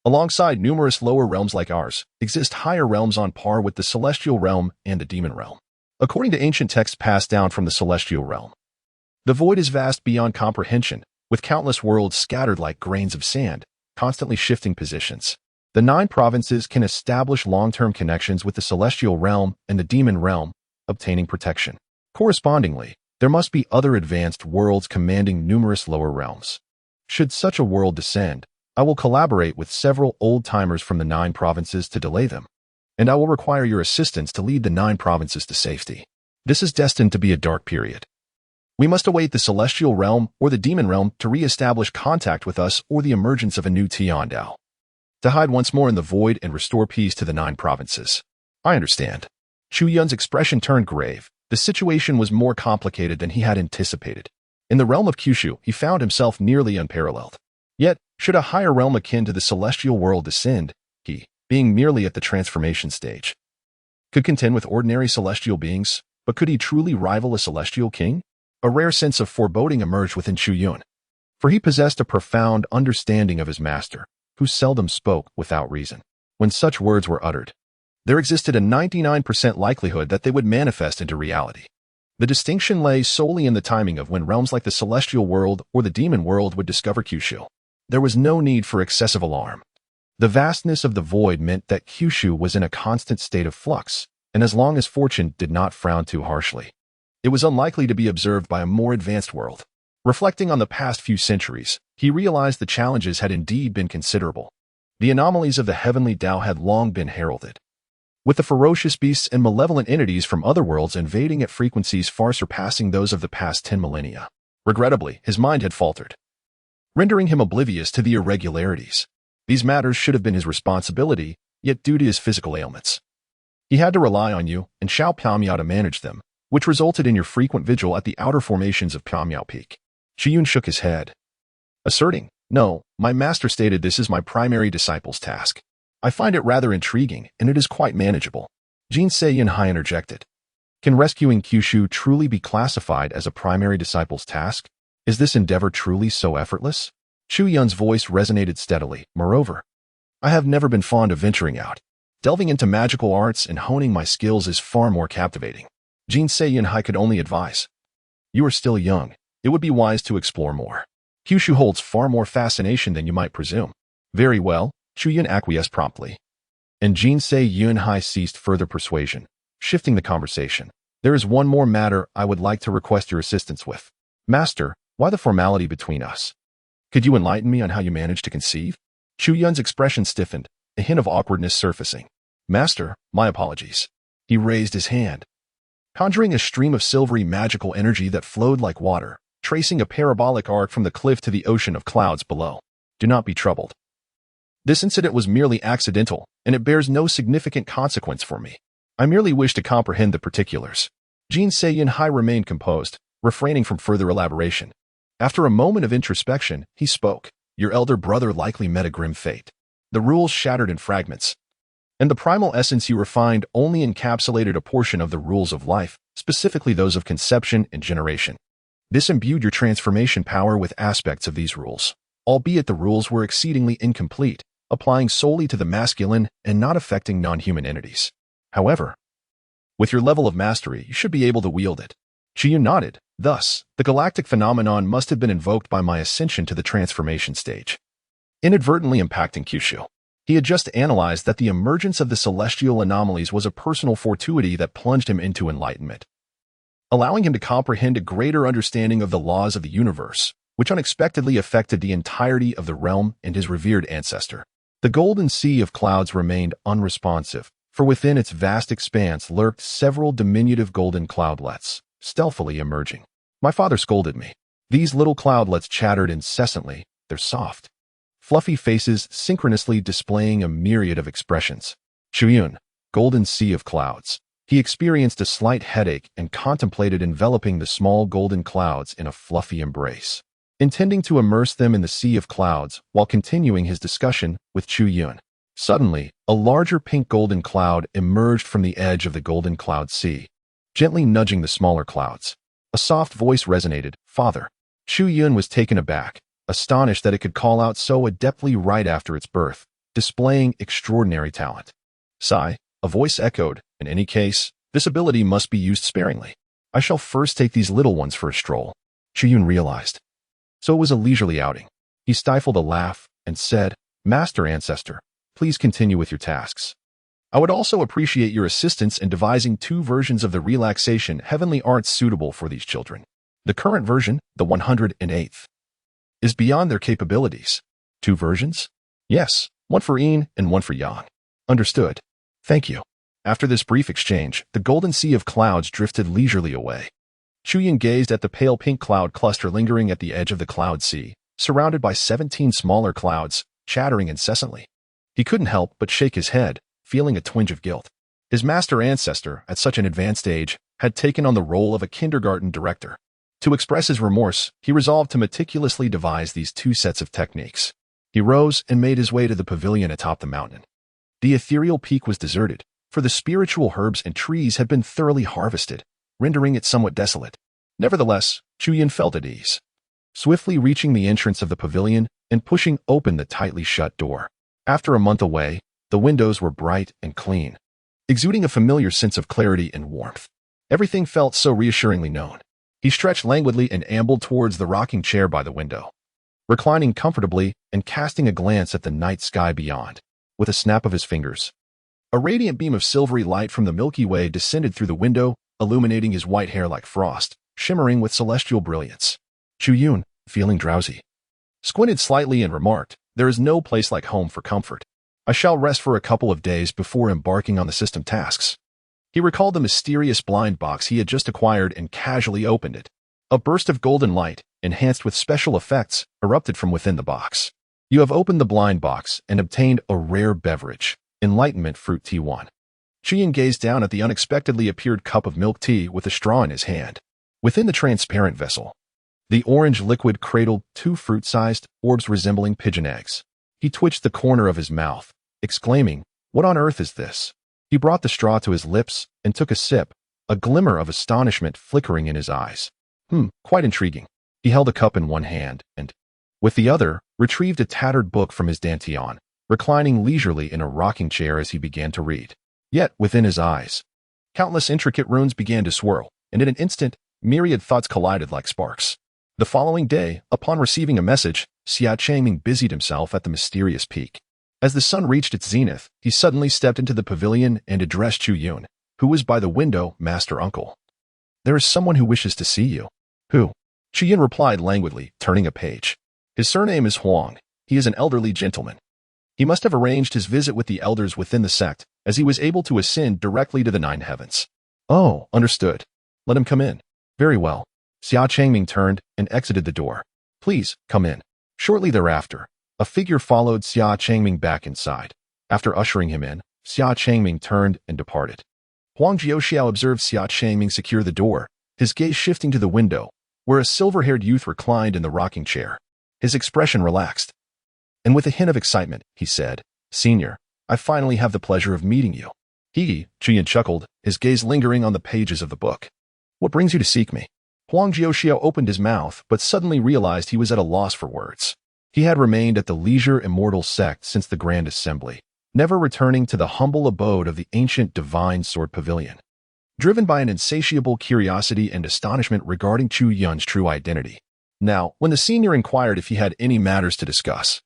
alongside numerous lower realms like ours, exist higher realms on par with the celestial realm and the demon realm. According to ancient texts passed down from the celestial realm, the void is vast beyond comprehension, with countless worlds scattered like grains of sand, constantly shifting positions. The 9 provinces can establish long-term connections with the celestial realm and the demon realm, obtaining protection. Correspondingly, there must be other advanced worlds commanding numerous lower realms. Should such a world descend, I will collaborate with several old-timers from the 9 provinces to delay them, and I will require your assistance to lead the 9 provinces to safety. This is destined to be a dark period. We must await the celestial realm or the demon realm to re-establish contact with us or the emergence of a new Tiandao, to hide once more in the void and restore peace to the 9 provinces. I understand. Chu Yun's expression turned grave. The situation was more complicated than he had anticipated. In the realm of Kyushu, he found himself nearly unparalleled. Yet, should a higher realm akin to the celestial world descend, he, being merely at the transformation stage, could contend with ordinary celestial beings, but could he truly rival a celestial king? A rare sense of foreboding emerged within Chu Yun, for he possessed a profound understanding of his master, who seldom spoke without reason. When such words were uttered, there existed a 99% likelihood that they would manifest into reality. The distinction lay solely in the timing of when realms like the celestial world or the demon world would discover Kyushu. There was no need for excessive alarm. The vastness of the void meant that Kyushu was in a constant state of flux, and as long as fortune did not frown too harshly, it was unlikely to be observed by a more advanced world. Reflecting on the past few centuries, he realized the challenges had indeed been considerable. The anomalies of the heavenly Tao had long been heralded. with the ferocious beasts and malevolent entities from other worlds invading at frequencies far surpassing those of the past 10 millennia. Regrettably, his mind had faltered, rendering him oblivious to the irregularities. These matters should have been his responsibility, yet due to his physical ailments, he had to rely on you and Xiao Piamiao to manage them, which resulted in your frequent vigil at the outer formations of Piamiao Peak. Chu Yun shook his head, asserting, "No, my master stated this is my primary disciple's task. I find it rather intriguing, and it is quite manageable." Jin Yunhai interjected. Can rescuing Kyushu truly be classified as a primary disciple's task? Is this endeavor truly so effortless? Chu Yun's voice resonated steadily. Moreover, I have never been fond of venturing out. Delving into magical arts and honing my skills is far more captivating. Jin Yunhai could only advise. You are still young. It would be wise to explore more. Kyushu holds far more fascination than you might presume. Very well, Chu Yun acquiesced promptly. And Jin Yunhai ceased further persuasion, shifting the conversation. There is one more matter I would like to request your assistance with. Master, why the formality between us? Could you enlighten me on how you managed to conceive? Chu Yun's expression stiffened, a hint of awkwardness surfacing. Master, my apologies. He raised his hand, conjuring a stream of silvery magical energy that flowed like water, tracing a parabolic arc from the cliff to the ocean of clouds below. Do not be troubled. This incident was merely accidental, and it bears no significant consequence for me. I merely wish to comprehend the particulars. Jin Yunhai remained composed, refraining from further elaboration. After a moment of introspection, he spoke. Your elder brother likely met a grim fate. The rules shattered in fragments, and the primal essence you refined only encapsulated a portion of the rules of life, specifically those of conception and generation. This imbued your transformation power with aspects of these rules, albeit the rules were exceedingly incomplete, applying solely to the masculine and not affecting non-human entities. However, with your level of mastery, you should be able to wield it. Chu Yun nodded. Thus, the galactic phenomenon must have been invoked by my ascension to the transformation stage, inadvertently impacting Kyushu. He had just analyzed that the emergence of the celestial anomalies was a personal fortuity that plunged him into enlightenment, allowing him to comprehend a greater understanding of the laws of the universe, which unexpectedly affected the entirety of the realm and his revered ancestor. The golden sea of clouds remained unresponsive, for within its vast expanse lurked several diminutive golden cloudlets, stealthily emerging. My father scolded me. These little cloudlets chattered incessantly, their soft, fluffy faces synchronously displaying a myriad of expressions. Chu Yun, golden sea of clouds. He experienced a slight headache and contemplated enveloping the small golden clouds in a fluffy embrace, intending to immerse them in the sea of clouds while continuing his discussion with Chu Yun. Suddenly, a larger pink golden cloud emerged from the edge of the golden cloud sea, gently nudging the smaller clouds. A soft voice resonated, Father. Chu Yun was taken aback, astonished that it could call out so adeptly right after its birth, displaying extraordinary talent. Sigh, a voice echoed, in any case, this ability must be used sparingly. I shall first take these little ones for a stroll. Chu Yun realized. So it was a leisurely outing. He stifled a laugh and said, Master Ancestor, please continue with your tasks. I would also appreciate your assistance in devising 2 versions of the relaxation heavenly arts suitable for these children. The current version, the 108th, is beyond their capabilities. 2 versions? Yes, one for Yin and one for Yang. Understood. Thank you. After this brief exchange, the golden sea of clouds drifted leisurely away. Chu Yun gazed at the pale pink cloud cluster lingering at the edge of the cloud sea, surrounded by 17 smaller clouds, chattering incessantly. He couldn't help but shake his head, feeling a twinge of guilt. His master ancestor, at such an advanced age, had taken on the role of a kindergarten director. To express his remorse, he resolved to meticulously devise these 2 sets of techniques. He rose and made his way to the pavilion atop the mountain. The ethereal peak was deserted, for the spiritual herbs and trees had been thoroughly harvested, rendering it somewhat desolate. Nevertheless, Chu Yun felt at ease, swiftly reaching the entrance of the pavilion and pushing open the tightly shut door. After a month away, the windows were bright and clean, exuding a familiar sense of clarity and warmth. Everything felt so reassuringly known. He stretched languidly and ambled towards the rocking chair by the window, reclining comfortably and casting a glance at the night sky beyond. With a snap of his fingers, a radiant beam of silvery light from the Milky Way descended through the window, illuminating his white hair like frost, shimmering with celestial brilliance. Chu Yun, feeling drowsy, squinted slightly and remarked, There is no place like home for comfort. I shall rest for a couple of days before embarking on the system tasks. He recalled the mysterious blind box he had just acquired and casually opened it. A burst of golden light, enhanced with special effects, erupted from within the box. You have opened the blind box and obtained a rare beverage, Enlightenment Fruit Tea 1. Chu Yun gazed down at the unexpectedly appeared cup of milk tea with a straw in his hand. Within the transparent vessel, the orange liquid cradled 2 fruit-sized orbs resembling pigeon eggs. He twitched the corner of his mouth, exclaiming, "What on earth is this?" He brought the straw to his lips and took a sip, a glimmer of astonishment flickering in his eyes. Quite intriguing. He held a cup in one hand and, with the other, retrieved a tattered book from his dantian, reclining leisurely in a rocking chair as he began to read. Yet, within his eyes, countless intricate runes began to swirl, and in an instant, myriad thoughts collided like sparks. The following day, upon receiving a message, Xia Changming busied himself at the mysterious peak. As the sun reached its zenith, he suddenly stepped into the pavilion and addressed Chu Yun, who was by the window, Master Uncle. "There is someone who wishes to see you." "Who?" Chu Yun replied languidly, turning a page. "His surname is Huang. He is an elderly gentleman. He must have arranged his visit with the elders within the sect, as he was able to ascend directly to the 9 heavens." "Oh, understood. Let him come in." "Very well." Xia Changming turned and exited the door. "Please, come in." Shortly thereafter, a figure followed Xia Changming back inside. After ushering him in, Xia Changming turned and departed. Huang Jiuxiao observed Xia Changming secure the door, his gaze shifting to the window, where a silver-haired youth reclined in the rocking chair. His expression relaxed, and with a hint of excitement, he said, "Senior, I finally have the pleasure of meeting you." Chu Yun chuckled, his gaze lingering on the pages of the book. "What brings you to seek me?" Huang Jiuxiao opened his mouth, but suddenly realized he was at a loss for words. He had remained at the Elixirs Immortal Sect since the Grand Assembly, never returning to the humble abode of the ancient Divine Sword Pavilion. Driven by an insatiable curiosity and astonishment regarding Chu Yun's true identity. Now, when the senior inquired if he had any matters to discuss,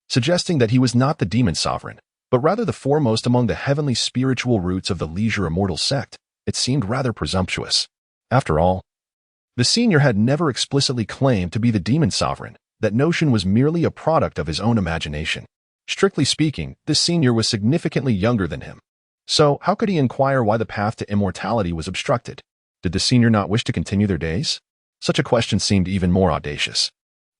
suggesting that he was not the demon sovereign, but rather the foremost among the heavenly spiritual roots of the Elixirs Immortal Sect, it seemed rather presumptuous. After all, the senior had never explicitly claimed to be the demon sovereign. That notion was merely a product of his own imagination. Strictly speaking, this senior was significantly younger than him. So, how could he inquire why the path to immortality was obstructed? Did the senior not wish to continue their days? Such a question seemed even more audacious.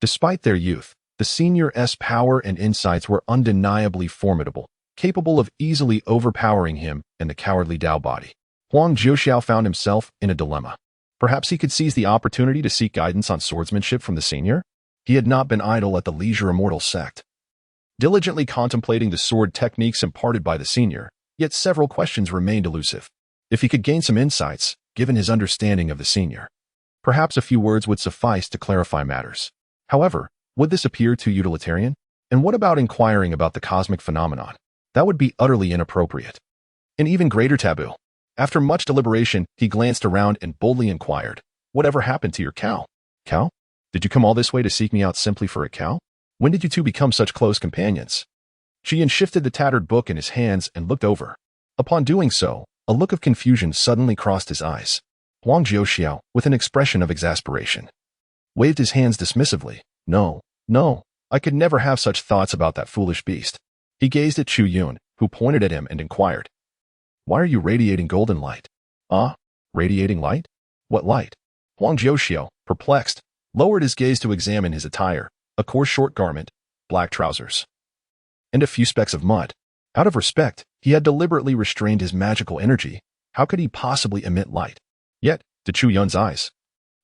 Despite their youth, the senior's power and insights were undeniably formidable, capable of easily overpowering him and the cowardly Dao body. Huang Jiuxiao found himself in a dilemma. Perhaps he could seize the opportunity to seek guidance on swordsmanship from the senior? He had not been idle at the Elixirs Immortal Sect, diligently contemplating the sword techniques imparted by the senior, yet several questions remained elusive. If he could gain some insights, given his understanding of the senior, perhaps a few words would suffice to clarify matters. However, would this appear too utilitarian? And what about inquiring about the cosmic phenomenon? That would be utterly inappropriate. An even greater taboo. After much deliberation, he glanced around and boldly inquired, "Whatever happened to your cow?" "Cow? Did you come all this way to seek me out simply for a cow? When did you two become such close companions?" Chu Yun shifted the tattered book in his hands and looked over. Upon doing so, a look of confusion suddenly crossed his eyes. Huang Jiuxiao, with an expression of exasperation, waved his hands dismissively. No, I could never have such thoughts about that foolish beast." He gazed at Chu Yun, who pointed at him and inquired, "Why are you radiating golden light?" "Ah, radiating light? What light?" Huang Jiuxiao, perplexed, lowered his gaze to examine his attire, a coarse short garment, black trousers, and a few specks of mud. Out of respect, he had deliberately restrained his magical energy. How could he possibly emit light? Yet, to Chu Yun's eyes,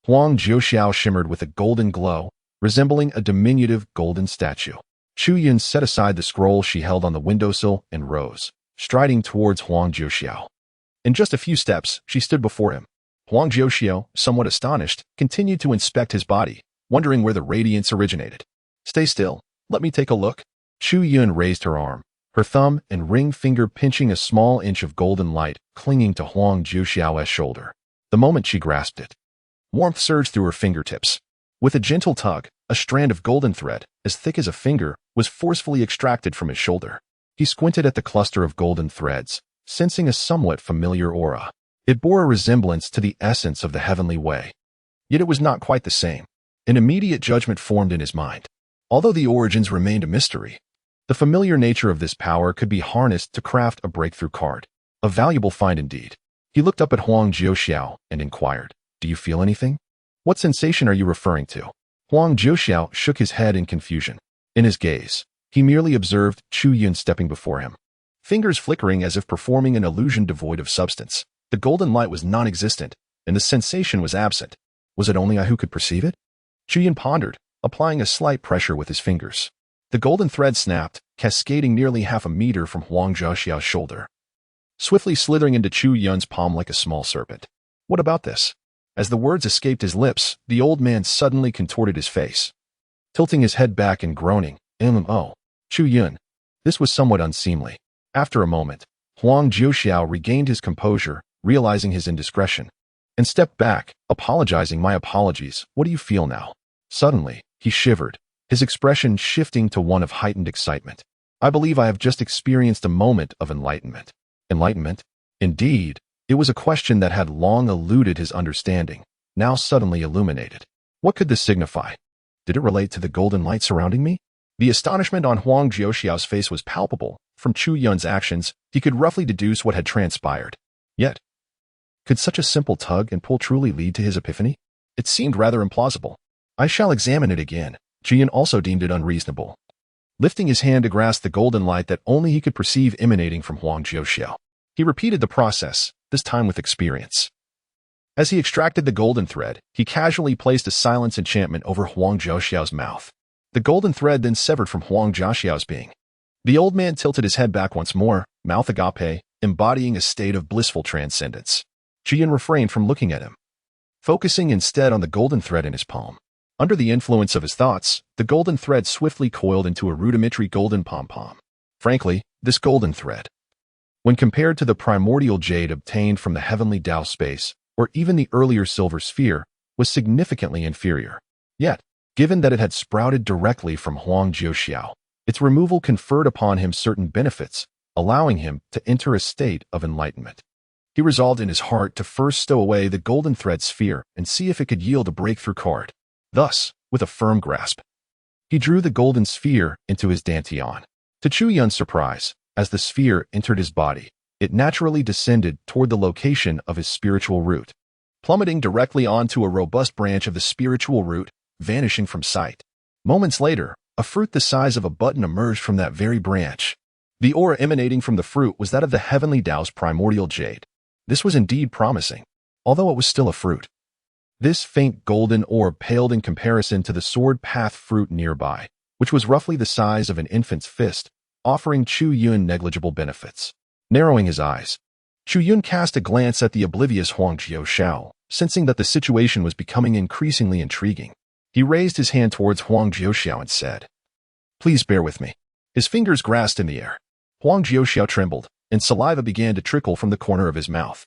Huang Jiuxiao shimmered with a golden glow, resembling a diminutive golden statue. Chu Yun set aside the scroll she held on the windowsill and rose, striding towards Huang Jiuxiao. In just a few steps, she stood before him. Huang Jiuxiao, somewhat astonished, continued to inspect his body, wondering where the radiance originated. "Stay still. Let me take a look." Chu Yun raised her arm, her thumb and ring finger pinching a small inch of golden light clinging to Huang Jiuxiao's shoulder. The moment she grasped it, warmth surged through her fingertips. With a gentle tug, a strand of golden thread, as thick as a finger, was forcefully extracted from his shoulder. He squinted at the cluster of golden threads, sensing a somewhat familiar aura. It bore a resemblance to the essence of the heavenly way. Yet it was not quite the same. An immediate judgment formed in his mind. Although the origins remained a mystery, The familiar nature of this power could be harnessed to craft a breakthrough card. A valuable find indeed. He looked up at Huang Jiuxiao and inquired, "Do you feel anything? What sensation are you referring to?" Huang Jiuxiao shook his head in confusion. In his gaze, he merely observed Chu Yun stepping before him, fingers flickering as if performing an illusion devoid of substance. The golden light was non-existent, and the sensation was absent. Was it only I who could perceive it? Chu Yun pondered, applying a slight pressure with his fingers. The golden thread snapped, cascading nearly half a meter from Huang Jiuxiao's shoulder, swiftly slithering into Chu Yun's palm like a small serpent. "What about this?" As the words escaped his lips, the old man suddenly contorted his face, tilting his head back and groaning, "Oh, Chu Yun." This was somewhat unseemly. After a moment, Huang Jiuxiao regained his composure, realizing his indiscretion, and stepped back, apologizing. "My apologies. What do you feel now?" Suddenly, he shivered, his expression shifting to one of heightened excitement. "I believe I have just experienced a moment of enlightenment." Enlightenment? Indeed, it was a question that had long eluded his understanding, now suddenly illuminated. What could this signify? Did it relate to the golden light surrounding me? The astonishment on Huang Jiuxiao's face was palpable. From Chu Yun's actions, he could roughly deduce what had transpired. Yet, could such a simple tug and pull truly lead to his epiphany? It seemed rather implausible. "I shall examine it again." Chu Yun also deemed it unreasonable, lifting his hand to grasp the golden light that only he could perceive emanating from Huang Jiuxiao. He repeated the process, this time with experience. As he extracted the golden thread, he casually placed a silence enchantment over Huang Jiuxiao's mouth. The golden thread then severed from Huang Jiuxiao's being. The old man tilted his head back once more, mouth agape, embodying a state of blissful transcendence. Chu Yun refrained from looking at him, focusing instead on the golden thread in his palm. Under the influence of his thoughts, the golden thread swiftly coiled into a rudimentary golden pom-pom. Frankly, this golden thread, when compared to the primordial jade obtained from the heavenly Tao space, or even the earlier silver sphere, was significantly inferior. Yet, given that it had sprouted directly from Huang Jiuxiao, its removal conferred upon him certain benefits, allowing him to enter a state of enlightenment. He resolved in his heart to first stow away the golden thread sphere and see if it could yield a breakthrough card. Thus, with a firm grasp, he drew the golden sphere into his dantian. To Chu Yun's surprise, as the sphere entered his body, it naturally descended toward the location of his spiritual root, plummeting directly onto a robust branch of the spiritual root, vanishing from sight. Moments later, a fruit the size of a button emerged from that very branch. The aura emanating from the fruit was that of the heavenly Tao's primordial jade. This was indeed promising, although it was still a fruit. This faint golden orb paled in comparison to the sword path fruit nearby, which was roughly the size of an infant's fist, offering Chu Yun negligible benefits. Narrowing his eyes, Chu Yun cast a glance at the oblivious Huang Jiuxiao, sensing that the situation was becoming increasingly intriguing. He raised his hand towards Huang Jiuxiao and said, "Please bear with me." His fingers grasped in the air. Huang Jiuxiao trembled, and saliva began to trickle from the corner of his mouth.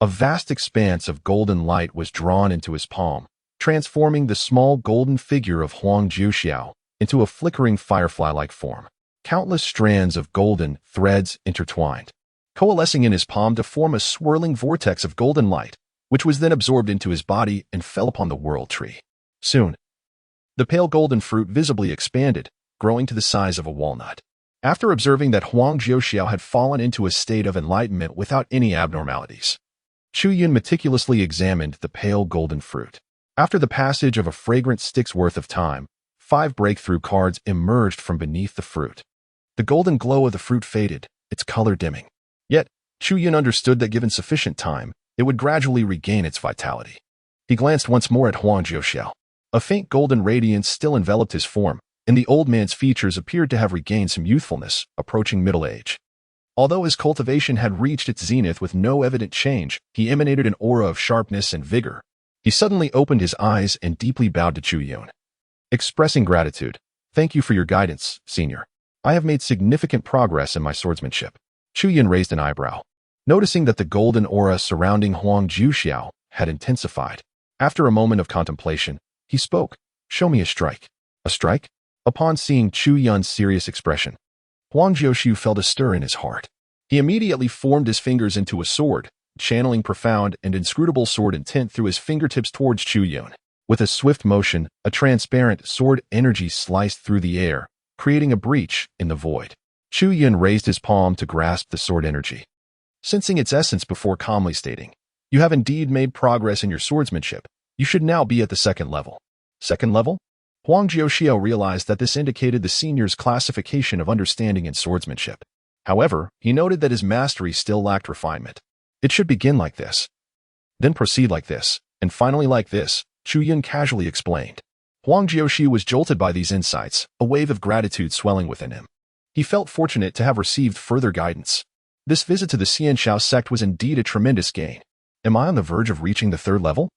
A vast expanse of golden light was drawn into his palm, transforming the small golden figure of Huang Jiuxiao into a flickering firefly-like form. Countless strands of golden threads intertwined, coalescing in his palm to form a swirling vortex of golden light, which was then absorbed into his body and fell upon the world tree. Soon, the pale golden fruit visibly expanded, growing to the size of a walnut. After observing that Huang Jiuxiao had fallen into a state of enlightenment without any abnormalities, Chu Yun meticulously examined the pale golden fruit. After the passage of a fragrant stick's worth of time, 5 breakthrough cards emerged from beneath the fruit. The golden glow of the fruit faded, its color dimming. Yet, Chu Yun understood that given sufficient time, it would gradually regain its vitality. He glanced once more at Huang Jiuxiao. A faint golden radiance still enveloped his form, and the old man's features appeared to have regained some youthfulness, approaching middle age. Although his cultivation had reached its zenith with no evident change, he emanated an aura of sharpness and vigor. He suddenly opened his eyes and deeply bowed to Chu Yun, expressing gratitude. "Thank you for your guidance, senior. I have made significant progress in my swordsmanship." Chu Yun raised an eyebrow, noticing that the golden aura surrounding Huang Jiuxiao had intensified. After a moment of contemplation, he spoke. "Show me a strike." "A strike?" Upon seeing Chu Yun's serious expression, Huang Jiuxiao felt a stir in his heart. He immediately formed his fingers into a sword, channeling profound and inscrutable sword intent through his fingertips towards Chu Yun. With a swift motion, a transparent sword energy sliced through the air, creating a breach in the void. Chu Yun raised his palm to grasp the sword energy, sensing its essence before calmly stating, "You have indeed made progress in your swordsmanship. You should now be at the second level." Second level? Huang Jiuxiao realized that this indicated the senior's classification of understanding in swordsmanship. However, he noted that his mastery still lacked refinement. It should begin like this, then proceed like this, and finally like this, Chu Yun casually explained. Huang Jiuxi was jolted by these insights, a wave of gratitude swelling within him. He felt fortunate to have received further guidance. This visit to the Xianshao sect was indeed a tremendous gain. Am I on the verge of reaching the third level?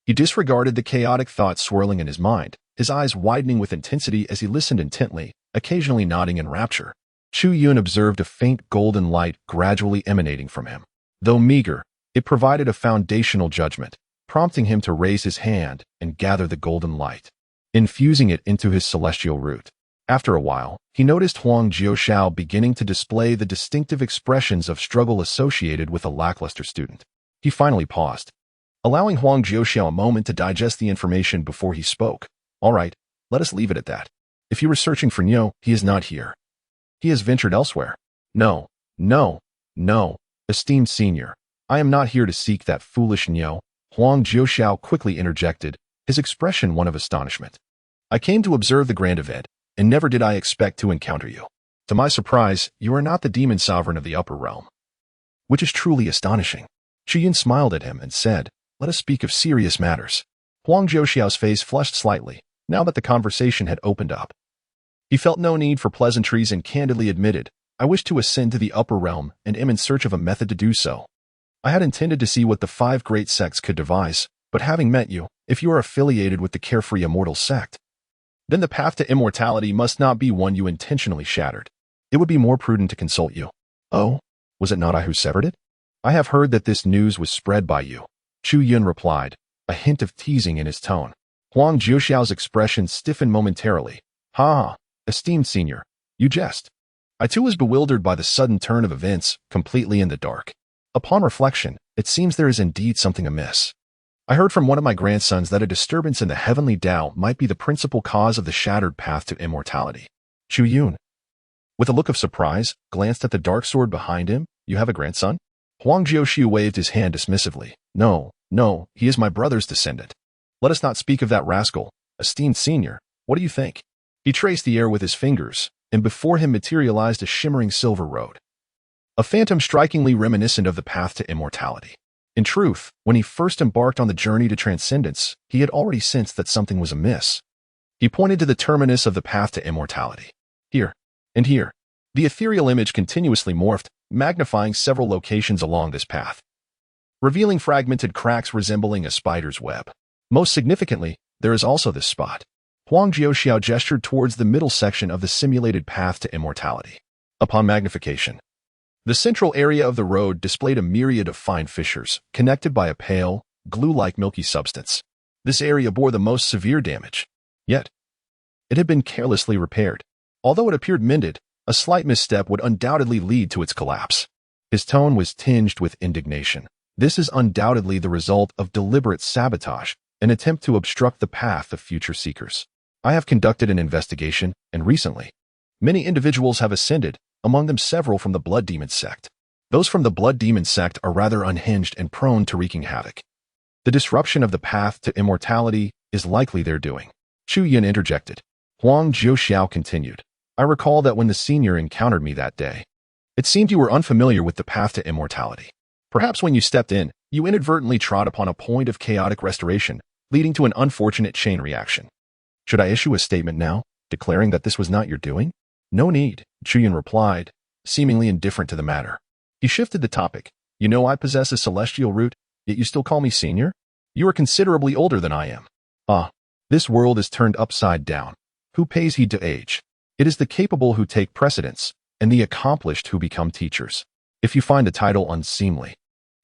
He disregarded the chaotic thoughts swirling in his mind, his eyes widening with intensity as he listened intently, occasionally nodding in rapture. Chu Yun observed a faint golden light gradually emanating from him. Though meager, it provided a foundational judgment, prompting him to raise his hand and gather the golden light, infusing it into his celestial root. After a while, he noticed Huang Jiuxiao beginning to display the distinctive expressions of struggle associated with a lackluster student. He finally paused, allowing Huang Jiuxiao a moment to digest the information before he spoke. "All right, let us leave it at that. If you were searching for Niu, he is not here. He has ventured elsewhere." No, esteemed senior. I am not here to seek that foolish Niu," Huang Jiuxiao quickly interjected, his expression one of astonishment. "I came to observe the grand event, and never did I expect to encounter you. To my surprise, you are not the demon sovereign of the upper realm, which is truly astonishing." Chu Yun smiled at him and said, "Let us speak of serious matters." Huang Jiuxiao's face flushed slightly, now that the conversation had opened up. He felt no need for pleasantries and candidly admitted, "I wish to ascend to the upper realm and am in search of a method to do so. I had intended to see what the 5 great sects could devise, but having met you, if you are affiliated with the Carefree Immortal sect, then the path to immortality must not be one you intentionally shattered. It would be more prudent to consult you." "Oh, was it not I who severed it? I have heard that this news was spread by you," Chu Yun replied, a hint of teasing in his tone. Huang Jiuxiao's expression stiffened momentarily. "Ha, esteemed senior, you jest." I too was bewildered by the sudden turn of events, completely in the dark. Upon reflection, it seems there is indeed something amiss. I heard from one of my grandsons that a disturbance in the heavenly Tao might be the principal cause of the shattered path to immortality. Chu Yun, with a look of surprise, glanced at the dark sword behind him. "You have a grandson?" Huang Jiuxiu waved his hand dismissively. No, he is my brother's descendant. Let us not speak of that rascal. Esteemed senior, what do you think?" He traced the air with his fingers, and before him materialized a shimmering silver road, a phantom strikingly reminiscent of the path to immortality. In truth, when he first embarked on the journey to transcendence, he had already sensed that something was amiss. He pointed to the terminus of the path to immortality. Here, and here. The ethereal image continuously morphed, magnifying several locations along this path, revealing fragmented cracks resembling a spider's web. Most significantly, there is also this spot. Huang Jiuxiao gestured towards the middle section of the simulated path to immortality. Upon magnification, the central area of the road displayed a myriad of fine fissures, connected by a pale, glue-like milky substance. This area bore the most severe damage. Yet, it had been carelessly repaired. Although it appeared mended, a slight misstep would undoubtedly lead to its collapse. His tone was tinged with indignation. This is undoubtedly the result of deliberate sabotage, an attempt to obstruct the path of future seekers. I have conducted an investigation, and recently, many individuals have ascended, among them several from the Blood Demon sect. Those from the Blood Demon sect are rather unhinged and prone to wreaking havoc. The disruption of the path to immortality is likely their doing. Chu Yun interjected. Huang Jiuxiao continued. I recall that when the senior encountered me that day, it seemed you were unfamiliar with the path to immortality. Perhaps when you stepped in, you inadvertently trod upon a point of chaotic restoration, leading to an unfortunate chain reaction. Should I issue a statement now, declaring that this was not your doing? No need, Chu Yun replied, seemingly indifferent to the matter. He shifted the topic. You know I possess a celestial root, yet you still call me senior? You are considerably older than I am. Ah, this world is turned upside down. Who pays heed to age? It is the capable who take precedence, and the accomplished who become teachers. If you find the title unseemly,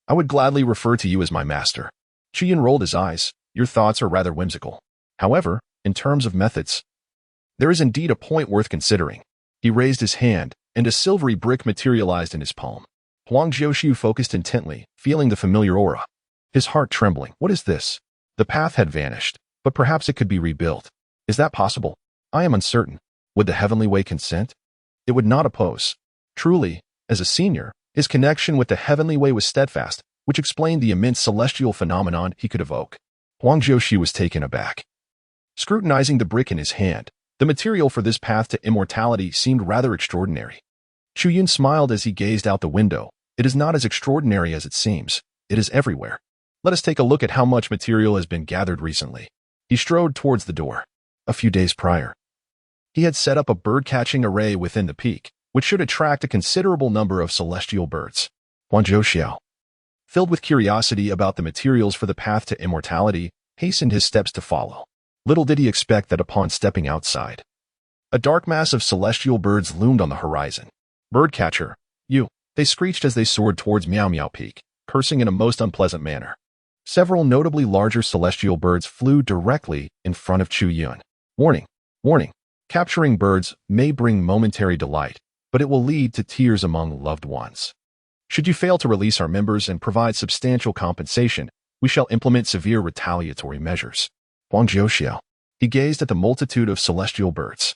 I would gladly refer to you as my master. Chu Yun rolled his eyes. Your thoughts are rather whimsical. However, in terms of methods, there is indeed a point worth considering. He raised his hand, and a silvery brick materialized in his palm. Huang Jiuxiu focused intently, feeling the familiar aura. His heart trembling. What is this? The path had vanished, but perhaps it could be rebuilt. Is that possible? I am uncertain. Would the heavenly way consent? It would not oppose. Truly, as a senior, his connection with the heavenly way was steadfast, which explained the immense celestial phenomenon he could evoke. Huang Jiushi was taken aback. Scrutinizing the brick in his hand, the material for this path to immortality seemed rather extraordinary. Chu Yun smiled as he gazed out the window. It is not as extraordinary as it seems. It is everywhere. Let us take a look at how much material has been gathered recently. He strode towards the door. A few days prior, he had set up a bird-catching array within the peak, which should attract a considerable number of celestial birds. Huang Jiuxiao, filled with curiosity about the materials for the path to immortality, hastened his steps to follow. Little did he expect that upon stepping outside, a dark mass of celestial birds loomed on the horizon. Birdcatcher, you, they screeched as they soared towards Miao Miao Peak, cursing in a most unpleasant manner. Several notably larger celestial birds flew directly in front of Chu Yun. Warning, warning, capturing birds may bring momentary delight, but it will lead to tears among loved ones. Should you fail to release our members and provide substantial compensation, we shall implement severe retaliatory measures. Huang Jiuxiao. He gazed at the multitude of celestial birds,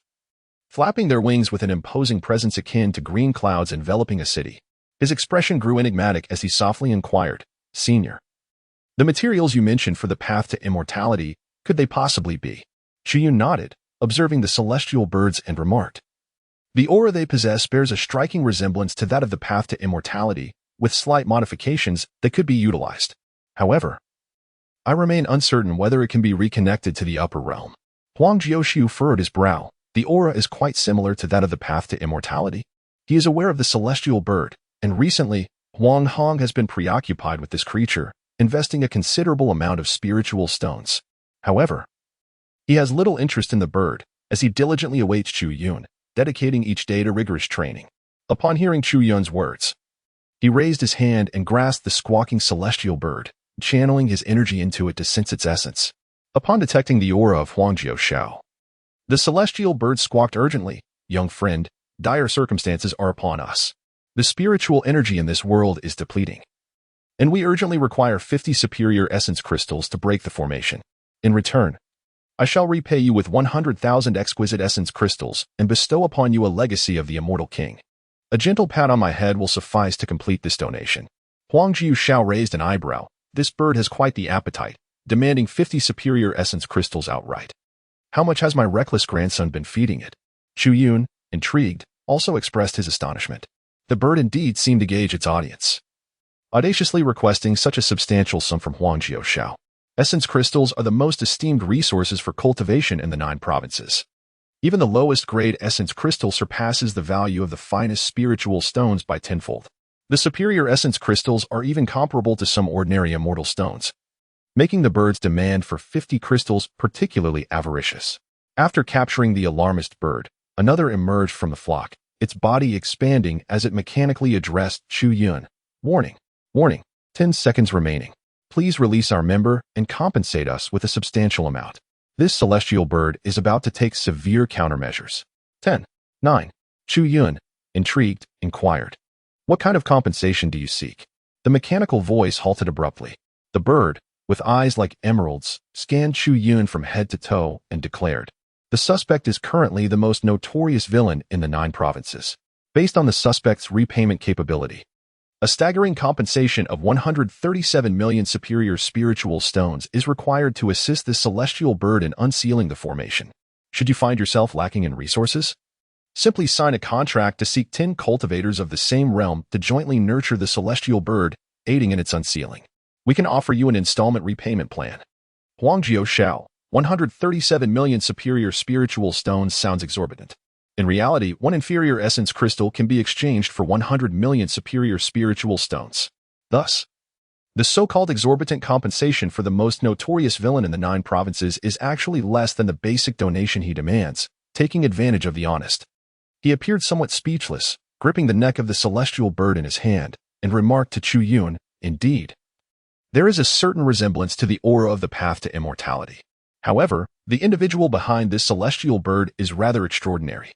flapping their wings with an imposing presence akin to green clouds enveloping a city. His expression grew enigmatic as he softly inquired, Senior, the materials you mentioned for the path to immortality, could they possibly be? Chu Yun nodded, observing the celestial birds and remarked, the aura they possess bears a striking resemblance to that of the path to immortality, with slight modifications that could be utilized. However, I remain uncertain whether it can be reconnected to the upper realm. Huang Jiuxiu furrowed his brow. The aura is quite similar to that of the path to immortality. He is aware of the celestial bird, and recently, Huang Hong has been preoccupied with this creature, investing a considerable amount of spiritual stones. However, he has little interest in the bird, as he diligently awaits Chu Yun, dedicating each day to rigorous training. Upon hearing Chu Yun's words, he raised his hand and grasped the squawking celestial bird, channeling his energy into it to sense its essence. Upon detecting the aura of Huang Jiuxiao, the celestial bird squawked urgently, Young friend, dire circumstances are upon us. The spiritual energy in this world is depleting, and we urgently require 50 superior essence crystals to break the formation. In return, I shall repay you with 100,000 exquisite essence crystals and bestow upon you a legacy of the immortal king. A gentle pat on my head will suffice to complete this donation. Huang Jiuxiao raised an eyebrow. This bird has quite the appetite, demanding 50 superior essence crystals outright. How much has my reckless grandson been feeding it? Chu Yun, intrigued, also expressed his astonishment. The bird indeed seemed to gauge its audience, audaciously requesting such a substantial sum from Huang Jiuxiao. Essence crystals are the most esteemed resources for cultivation in the 9 provinces. Even the lowest grade essence crystal surpasses the value of the finest spiritual stones by tenfold. The superior essence crystals are even comparable to some ordinary immortal stones, making the bird's demand for 50 crystals particularly avaricious. After capturing the alarmist bird, another emerged from the flock, its body expanding as it mechanically addressed Chu Yun. Warning, warning, 10 seconds remaining. Please release our member and compensate us with a substantial amount. This celestial bird is about to take severe countermeasures. 10, 9. Chu Yun, intrigued, inquired, what kind of compensation do you seek? The mechanical voice halted abruptly. The bird, with eyes like emeralds, scanned Chu Yun from head to toe and declared, the suspect is currently the most notorious villain in the 9 provinces. Based on the suspect's repayment capability, a staggering compensation of 137 million superior spiritual stones is required to assist this celestial bird in unsealing the formation. Should you find yourself lacking in resources, simply sign a contract to seek 10 cultivators of the same realm to jointly nurture the celestial bird, aiding in its unsealing. We can offer you an installment repayment plan. Huang Jiuxiao, 137 million superior spiritual stones sounds exorbitant. In reality, 1 inferior essence crystal can be exchanged for 100 million superior spiritual stones. Thus, the so-called exorbitant compensation for the most notorious villain in the 9 provinces is actually less than the basic donation he demands, taking advantage of the honest. He appeared somewhat speechless, gripping the neck of the celestial bird in his hand, and remarked to Chu Yun, indeed, there is a certain resemblance to the aura of the path to immortality. However, the individual behind this celestial bird is rather extraordinary.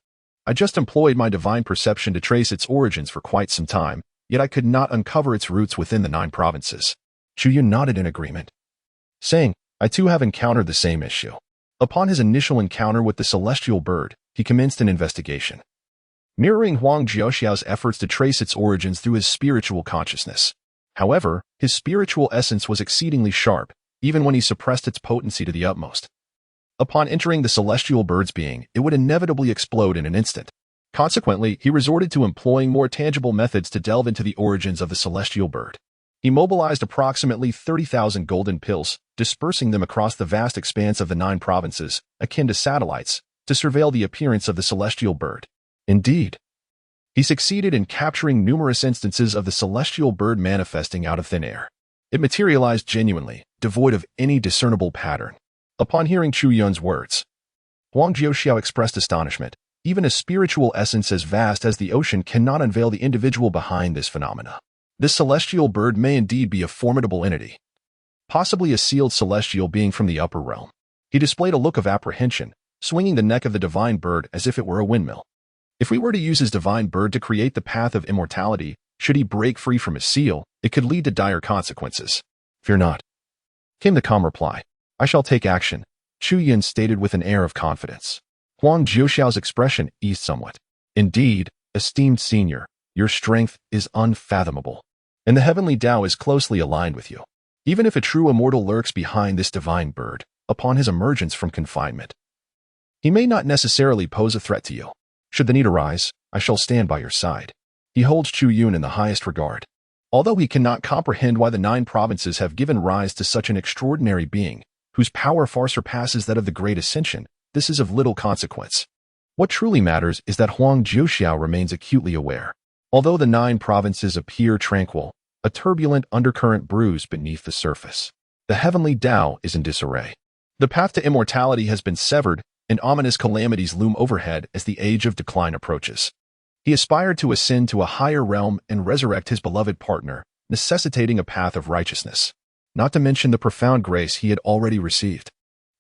I just employed my divine perception to trace its origins for quite some time, yet I could not uncover its roots within the 9 provinces. Chu Yun nodded in agreement, saying, I too have encountered the same issue. Upon his initial encounter with the celestial bird, he commenced an investigation, mirroring Huang Jiuxiao's efforts to trace its origins through his spiritual consciousness. However, his spiritual essence was exceedingly sharp, even when he suppressed its potency to the utmost. Upon entering the celestial bird's being, it would inevitably explode in an instant. Consequently, he resorted to employing more tangible methods to delve into the origins of the celestial bird. He mobilized approximately 30,000 golden pills, dispersing them across the vast expanse of the 9 provinces, akin to satellites, to surveil the appearance of the celestial bird. Indeed, he succeeded in capturing numerous instances of the celestial bird manifesting out of thin air. It materialized genuinely, devoid of any discernible pattern. Upon hearing Chu Yun's words, Huang Jiuxiao expressed astonishment. Even a spiritual essence as vast as the ocean cannot unveil the individual behind this phenomena. This celestial bird may indeed be a formidable entity, possibly a sealed celestial being from the upper realm. He displayed a look of apprehension, swinging the neck of the divine bird as if it were a windmill. If we were to use his divine bird to create the path of immortality, should he break free from his seal, it could lead to dire consequences. Fear not, came the calm reply. I shall take action, Chu Yun stated with an air of confidence. Huang Jiuxiao's expression eased somewhat. Indeed, esteemed senior, your strength is unfathomable, and the heavenly Tao is closely aligned with you. Even if a true immortal lurks behind this divine bird, upon his emergence from confinement, he may not necessarily pose a threat to you. Should the need arise, I shall stand by your side. He holds Chu Yun in the highest regard. Although he cannot comprehend why the 9 provinces have given rise to such an extraordinary being, whose power far surpasses that of the great ascension, this is of little consequence. What truly matters is that Huang Jiuxiao remains acutely aware. Although the 9 provinces appear tranquil, a turbulent undercurrent brews beneath the surface. The heavenly Tao is in disarray. The path to immortality has been severed, and ominous calamities loom overhead as the age of decline approaches. He aspired to ascend to a higher realm and resurrect his beloved partner, necessitating a path of righteousness, not to mention the profound grace he had already received.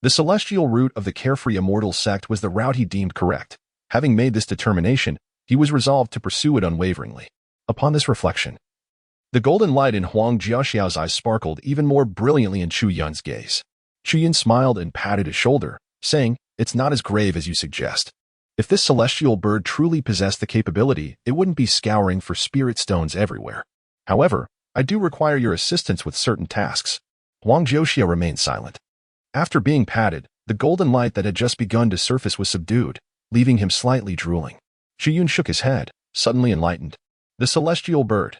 The celestial route of the Carefree Immortal sect was the route he deemed correct. Having made this determination, he was resolved to pursue it unwaveringly. Upon this reflection, the golden light in Huang Jiuxiao's eyes sparkled even more brilliantly in Chu Yun's gaze. Chu Yun smiled and patted his shoulder, saying, It's not as grave as you suggest. If this celestial bird truly possessed the capability, it wouldn't be scouring for spirit stones everywhere. However, I do require your assistance with certain tasks. Huang Jiuxiao remained silent. After being patted, the golden light that had just begun to surface was subdued, leaving him slightly drooling. Chu Yun shook his head, suddenly enlightened. The celestial bird,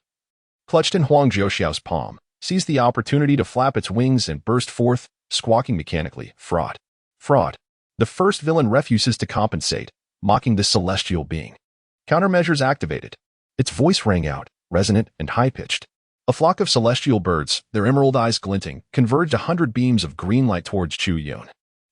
clutched in Huang Jiuxiao's palm, seized the opportunity to flap its wings and burst forth, squawking mechanically, Fraud. Fraud. The first villain refuses to compensate, mocking this celestial being. Countermeasures activated. Its voice rang out, resonant and high-pitched. A flock of celestial birds, their emerald eyes glinting, converged 100 beams of green light towards Chu Yun.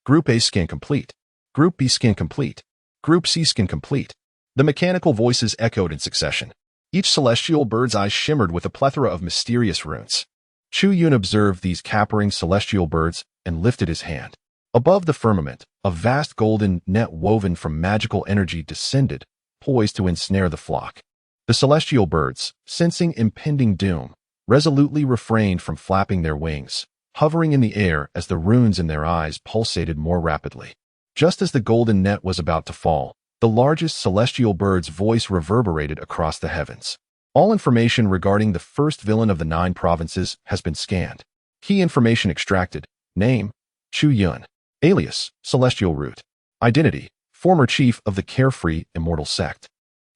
Group A scan complete. Group B scan complete. Group C scan complete. The mechanical voices echoed in succession. Each celestial bird's eyes shimmered with a plethora of mysterious runes. Chu Yun observed these capering celestial birds and lifted his hand. Above the firmament, a vast golden net woven from magical energy descended, poised to ensnare the flock. The celestial birds, sensing impending doom, resolutely refrained from flapping their wings, hovering in the air as the runes in their eyes pulsated more rapidly. Just as the golden net was about to fall, the largest celestial bird's voice reverberated across the heavens. All information regarding the first villain of the 9 provinces has been scanned. Key information extracted. Name, Chu Yun. Alias, Celestial Root. Identity, former chief of the Carefree Immortal sect.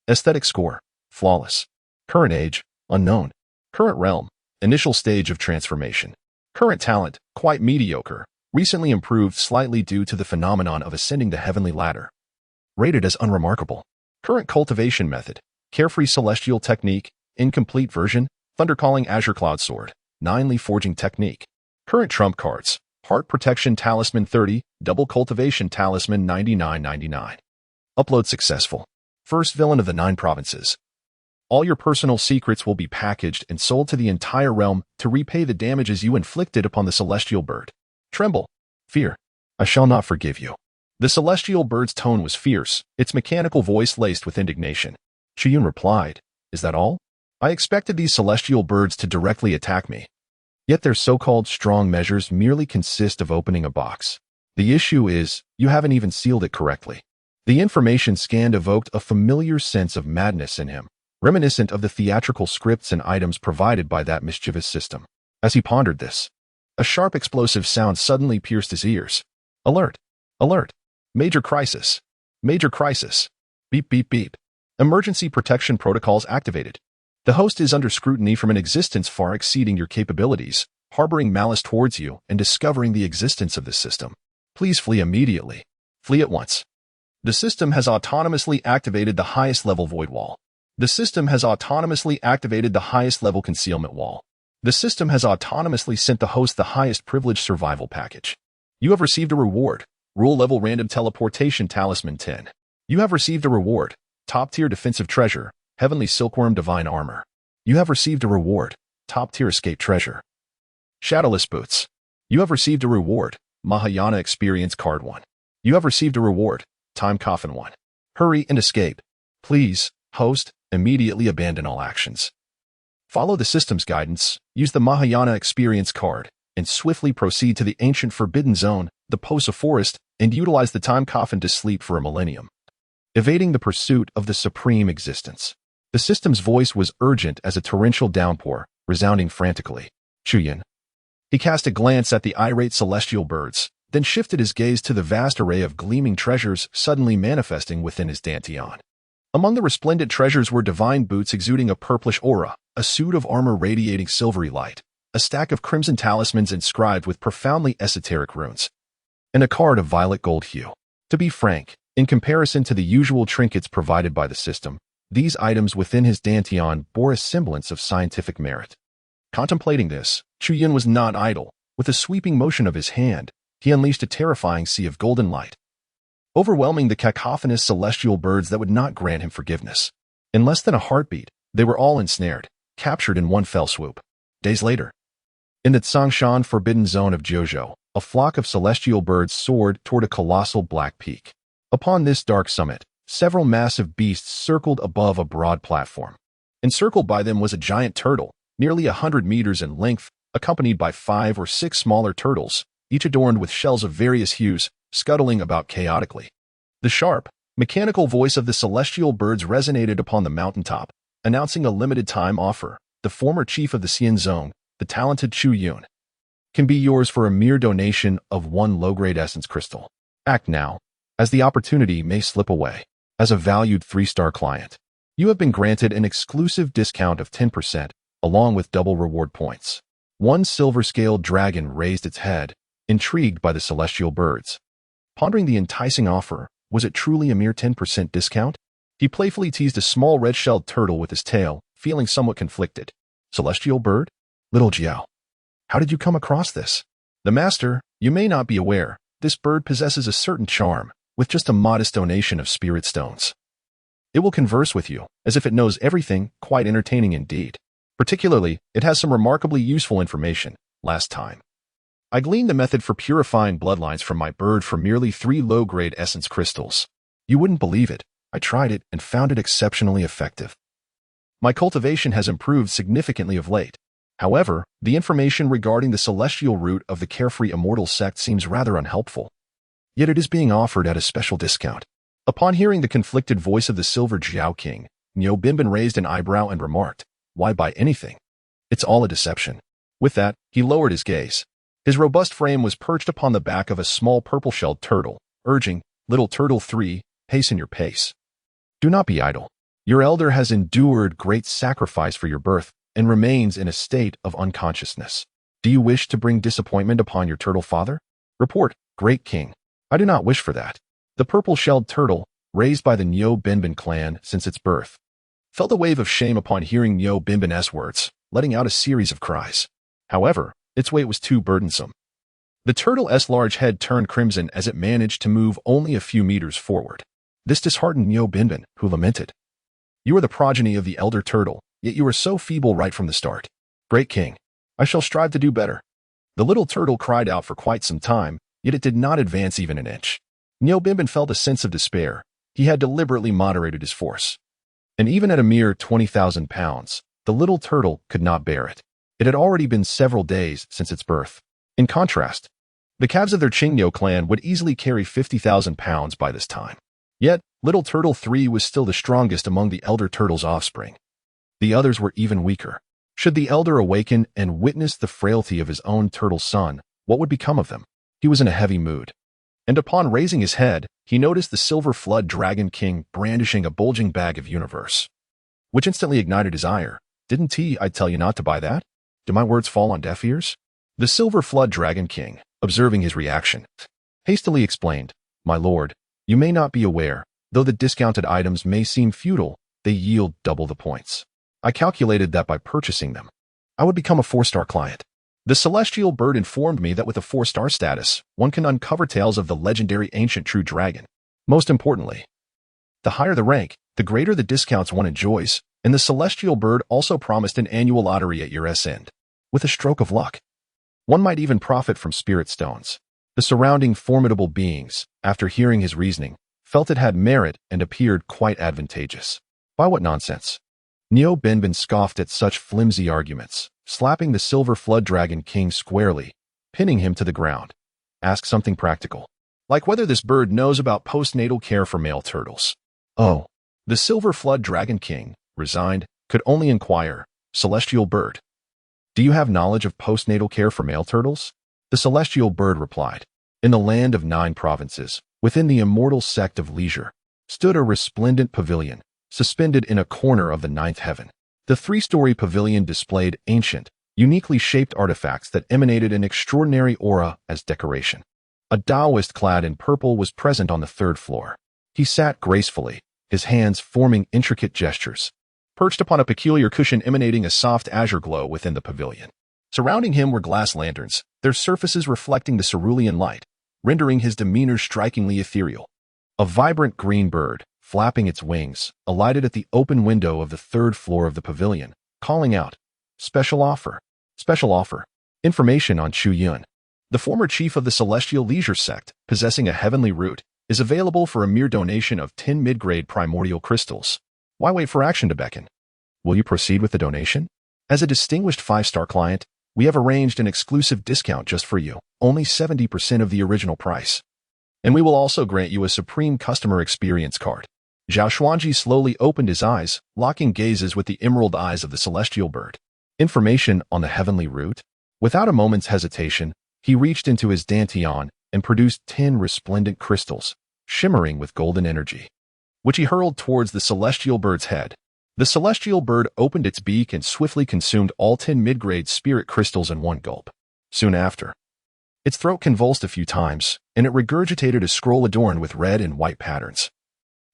Aesthetic score, flawless. Current age, unknown. Current realm, initial stage of transformation. Current talent, quite mediocre, recently improved slightly due to the phenomenon of ascending the heavenly ladder. Rated as unremarkable. Current cultivation method, Carefree Celestial Technique, incomplete version, Thundercalling Azure Cloud Sword, 9-leaf forging technique. Current trump cards, Heart Protection Talisman 30, Double Cultivation Talisman 99.99. Upload successful. First villain of the 9 provinces. All your personal secrets will be packaged and sold to the entire realm to repay the damages you inflicted upon the celestial bird. Tremble. Fear. I shall not forgive you. The celestial bird's tone was fierce, its mechanical voice laced with indignation. Chu Yun replied, Is that all? I expected these celestial birds to directly attack me. Yet their so-called strong measures merely consist of opening a box. The issue is, you haven't even sealed it correctly. The information scanned evoked a familiar sense of madness in him, reminiscent of the theatrical scripts and items provided by that mischievous system. As he pondered this, a sharp explosive sound suddenly pierced his ears. Alert! Alert! Major crisis! Major crisis! Beep beep beep. Emergency protection protocols activated. The host is under scrutiny from an existence far exceeding your capabilities, harboring malice towards you and discovering the existence of this system. Please flee immediately. Flee at once. The system has autonomously activated the highest level void wall. The system has autonomously activated the highest level concealment wall. The system has autonomously sent the host the highest privileged survival package. You have received a reward. Rule level random teleportation talisman 10. You have received a reward. Top tier defensive treasure. Heavenly silkworm divine armor. You have received a reward. Top tier escape treasure. Shadowless boots. You have received a reward. Mahayana experience card 1. You have received a reward. Time coffin 1. Hurry and escape. Please, host, immediately abandon all actions. Follow the system's guidance, use the Mahayana experience card, and swiftly proceed to the ancient forbidden zone, the Posa forest, and utilize the time coffin to sleep for a millennium. Evading the pursuit of the supreme existence. The system's voice was urgent as a torrential downpour, resounding frantically. Chu Yun. He cast a glance at the irate celestial birds, then shifted his gaze to the vast array of gleaming treasures suddenly manifesting within his dantian. Among the resplendent treasures were divine boots exuding a purplish aura, a suit of armor radiating silvery light, a stack of crimson talismans inscribed with profoundly esoteric runes, and a card of violet gold hue. To be frank, in comparison to the usual trinkets provided by the system, these items within his dantian bore a semblance of scientific merit. Contemplating this, Chu Yun was not idle. With a sweeping motion of his hand, he unleashed a terrifying sea of golden light, overwhelming the cacophonous celestial birds that would not grant him forgiveness. In less than a heartbeat, they were all ensnared, captured in one fell swoop. Days later, in the Tsangshan forbidden zone of Jiuzhou, a flock of celestial birds soared toward a colossal black peak. Upon this dark summit, several massive beasts circled above a broad platform. Encircled by them was a giant turtle, nearly 100 meters in length, accompanied by 5 or 6 smaller turtles, each adorned with shells of various hues, scuttling about chaotically. The sharp, mechanical voice of the celestial birds resonated upon the mountaintop, announcing a limited-time offer. The former chief of the Xian Zone, the talented Chu Yun, can be yours for a mere donation of 1 low-grade essence crystal. Act now, as the opportunity may slip away. As a valued 3-star client, you have been granted an exclusive discount of 10%, along with double reward points. One silver-scaled dragon raised its head, intrigued by the celestial birds. Pondering the enticing offer, was it truly a mere 10% discount? He playfully teased a small red-shelled turtle with his tail, feeling somewhat conflicted. Celestial bird? Little Jiao. How did you come across this? The master, you may not be aware, this bird possesses a certain charm, with just a modest donation of spirit stones. It will converse with you, as if it knows everything, quite entertaining indeed. Particularly, it has some remarkably useful information. Last time, I gleaned the method for purifying bloodlines from my bird for merely 3 low-grade essence crystals. You wouldn't believe it. I tried it and found it exceptionally effective. My cultivation has improved significantly of late. However, the information regarding the celestial root of the Carefree Immortal sect seems rather unhelpful. Yet it is being offered at a special discount. Upon hearing the conflicted voice of the Silver Jiao King, Niu Binbin raised an eyebrow and remarked, "Why buy anything? It's all a deception." With that, he lowered his gaze. His robust frame was perched upon the back of a small purple-shelled turtle, urging, "Little Turtle 3, hasten your pace. Do not be idle. Your elder has endured great sacrifice for your birth and remains in a state of unconsciousness. Do you wish to bring disappointment upon your turtle father? Report, Great King. I do not wish for that." The purple-shelled turtle, raised by the Niu Binbin clan since its birth, felt a wave of shame upon hearing Niu Binbin's words, letting out a series of cries. However, its weight was too burdensome. The turtle's large head turned crimson as it managed to move only a few meters forward. This disheartened Niu Binbin, who lamented, "You are the progeny of the elder turtle, yet you are so feeble right from the start. Great King, I shall strive to do better." The little turtle cried out for quite some time, yet it did not advance even an inch. Niu Binbin felt a sense of despair. He had deliberately moderated his force. And even at a mere 20,000 pounds, the little turtle could not bear it. It had already been several days since its birth. In contrast, the calves of their Qingniu clan would easily carry 50,000 pounds by this time. Yet, little turtle 3 was still the strongest among the elder turtle's offspring. The others were even weaker. Should the elder awaken and witness the frailty of his own turtle son, what would become of them? He was in a heavy mood. And upon raising his head, he noticed the Silver Flood Dragon King brandishing a bulging bag of universe, which instantly ignited his ire. Didn't I tell you not to buy that? Do my words fall on deaf ears? The Silver Flood Dragon King, observing his reaction, hastily explained, My lord, you may not be aware, though the discounted items may seem futile, they yield double the points. I calculated that by purchasing them, I would become a 4-star client. The celestial bird informed me that with a 4-star status, one can uncover tales of the legendary ancient true dragon. Most importantly, the higher the rank, the greater the discounts one enjoys, and the celestial bird also promised an annual lottery at year's end. With a stroke of luck, one might even profit from spirit stones. The surrounding formidable beings, after hearing his reasoning, felt it had merit and appeared quite advantageous. By what nonsense? Neo Benbin scoffed at such flimsy arguments, slapping the Silver Flood Dragon King squarely, pinning him to the ground. Ask something practical, like whether this bird knows about postnatal care for male turtles. Oh, the Silver Flood Dragon King, resigned, could only inquire, Celestial Bird, do you have knowledge of postnatal care for male turtles? The Celestial Bird replied, In the land of 9 provinces, within the immortal sect of Elixirs, stood a resplendent pavilion, suspended in a corner of the 9th heaven. The 3-story pavilion displayed ancient, uniquely shaped artifacts that emanated an extraordinary aura as decoration. A Taoist clad in purple was present on the 3rd floor. He sat gracefully, his hands forming intricate gestures, perched upon a peculiar cushion emanating a soft azure glow within the pavilion. Surrounding him were glass lanterns, their surfaces reflecting the cerulean light, rendering his demeanor strikingly ethereal. A vibrant green bird, flapping its wings, alighted at the open window of the 3rd floor of the pavilion, calling out, Special offer. Special offer. Information on Chu Yun, the former chief of the Celestial Elixirs sect, possessing a heavenly root, is available for a mere donation of 10 mid-grade primordial crystals. Why wait for action to beckon? Will you proceed with the donation? As a distinguished 5-star client, we have arranged an exclusive discount just for you, only 70% of the original price. And we will also grant you a supreme customer experience card. Zhao Xuanji slowly opened his eyes, locking gazes with the emerald eyes of the celestial bird. Information on the heavenly root? Without a moment's hesitation, he reached into his dantian and produced 10 resplendent crystals, shimmering with golden energy, which he hurled towards the celestial bird's head. The celestial bird opened its beak and swiftly consumed all 10 mid-grade spirit crystals in one gulp. Soon after, its throat convulsed a few times, and it regurgitated a scroll adorned with red and white patterns,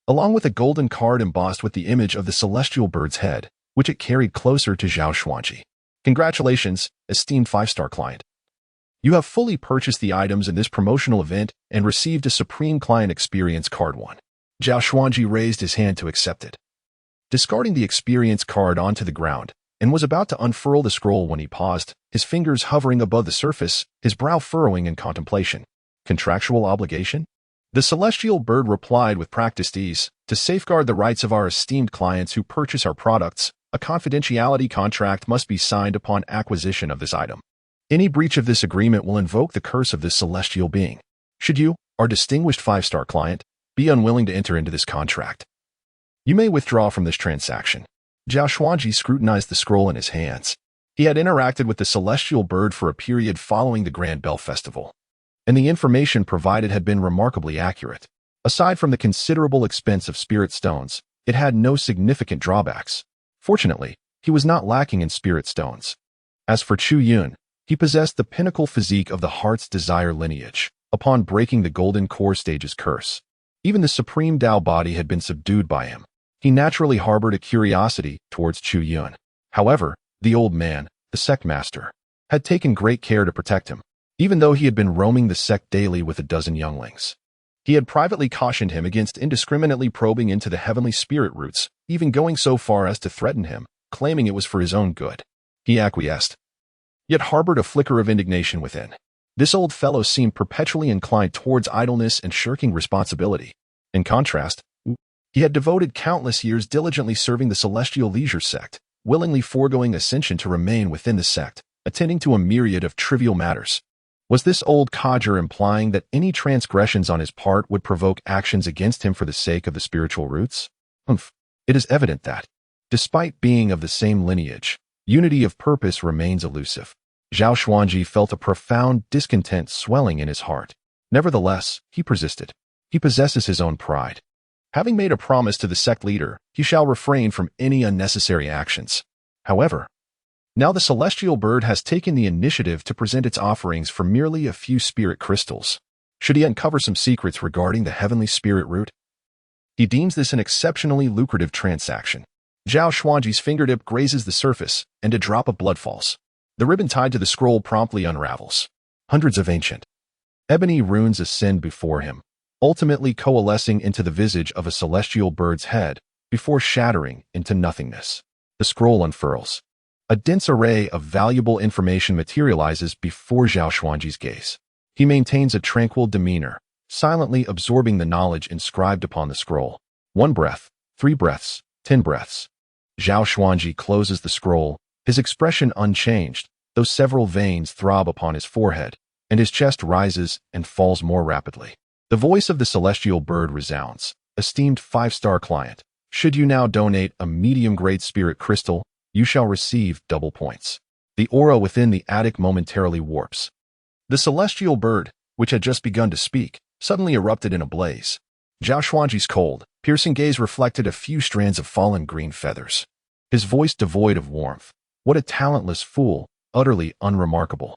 along with a golden card embossed with the image of the celestial bird's head, which it carried closer to Zhao Xuanji. Congratulations, esteemed 5-star client. You have fully purchased the items in this promotional event and received a Supreme Client Experience Card 1. Zhao Xuanji raised his hand to accept it, discarding the experience card onto the ground, and was about to unfurl the scroll when he paused, his fingers hovering above the surface, his brow furrowing in contemplation. Contractual obligation? The celestial bird replied with practiced ease, To safeguard the rights of our esteemed clients who purchase our products, a confidentiality contract must be signed upon acquisition of this item. Any breach of this agreement will invoke the curse of this celestial being. Should you, our distinguished 5-star client, be unwilling to enter into this contract, you may withdraw from this transaction. Zhao Xuanji scrutinized the scroll in his hands. He had interacted with the celestial bird for a period following the Grand Bell Festival, and the information provided had been remarkably accurate. Aside from the considerable expense of spirit stones, it had no significant drawbacks. Fortunately, he was not lacking in spirit stones. As for Chu Yun, he possessed the pinnacle physique of the Heart's Desire lineage. Upon breaking the Golden Core Stage's curse, even the Supreme Tao body had been subdued by him. He naturally harbored a curiosity towards Chu Yun. However, the old man, the sect master, had taken great care to protect him. Even though he had been roaming the sect daily with a dozen younglings, he had privately cautioned him against indiscriminately probing into the heavenly spirit roots, even going so far as to threaten him, claiming it was for his own good. He acquiesced, yet harbored a flicker of indignation within. This old fellow seemed perpetually inclined towards idleness and shirking responsibility. In contrast, he had devoted countless years diligently serving the Celestial Elixirs sect, willingly foregoing ascension to remain within the sect, attending to a myriad of trivial matters. Was this old codger implying that any transgressions on his part would provoke actions against him for the sake of the spiritual roots? Humph. It is evident that, despite being of the same lineage, unity of purpose remains elusive. Zhao Xuanji felt a profound discontent swelling in his heart. Nevertheless, he persisted. He possesses his own pride. Having made a promise to the sect leader, he shall refrain from any unnecessary actions. However, now the celestial bird has taken the initiative to present its offerings for merely a few spirit crystals. Should he uncover some secrets regarding the heavenly spirit root? He deems this an exceptionally lucrative transaction. Zhao Xuanji's fingertip grazes the surface, and a drop of blood falls. The ribbon tied to the scroll promptly unravels. Hundreds of ancient ebony runes ascend before him, ultimately coalescing into the visage of a celestial bird's head before shattering into nothingness. The scroll unfurls. A dense array of valuable information materializes before Zhao Xuanji's gaze. He maintains a tranquil demeanor, silently absorbing the knowledge inscribed upon the scroll. 1 breath, 3 breaths, 10 breaths. Zhao Xuanji closes the scroll, his expression unchanged, though several veins throb upon his forehead, and his chest rises and falls more rapidly. The voice of the celestial bird resounds. Esteemed 5-star client, should you now donate a medium-grade spirit crystal, you shall receive double points. The aura within the attic momentarily warps. The celestial bird, which had just begun to speak, suddenly erupted in a blaze. Zhao Xuanji's cold, piercing gaze reflected a few strands of fallen green feathers. His voice devoid of warmth. What a talentless fool, utterly unremarkable.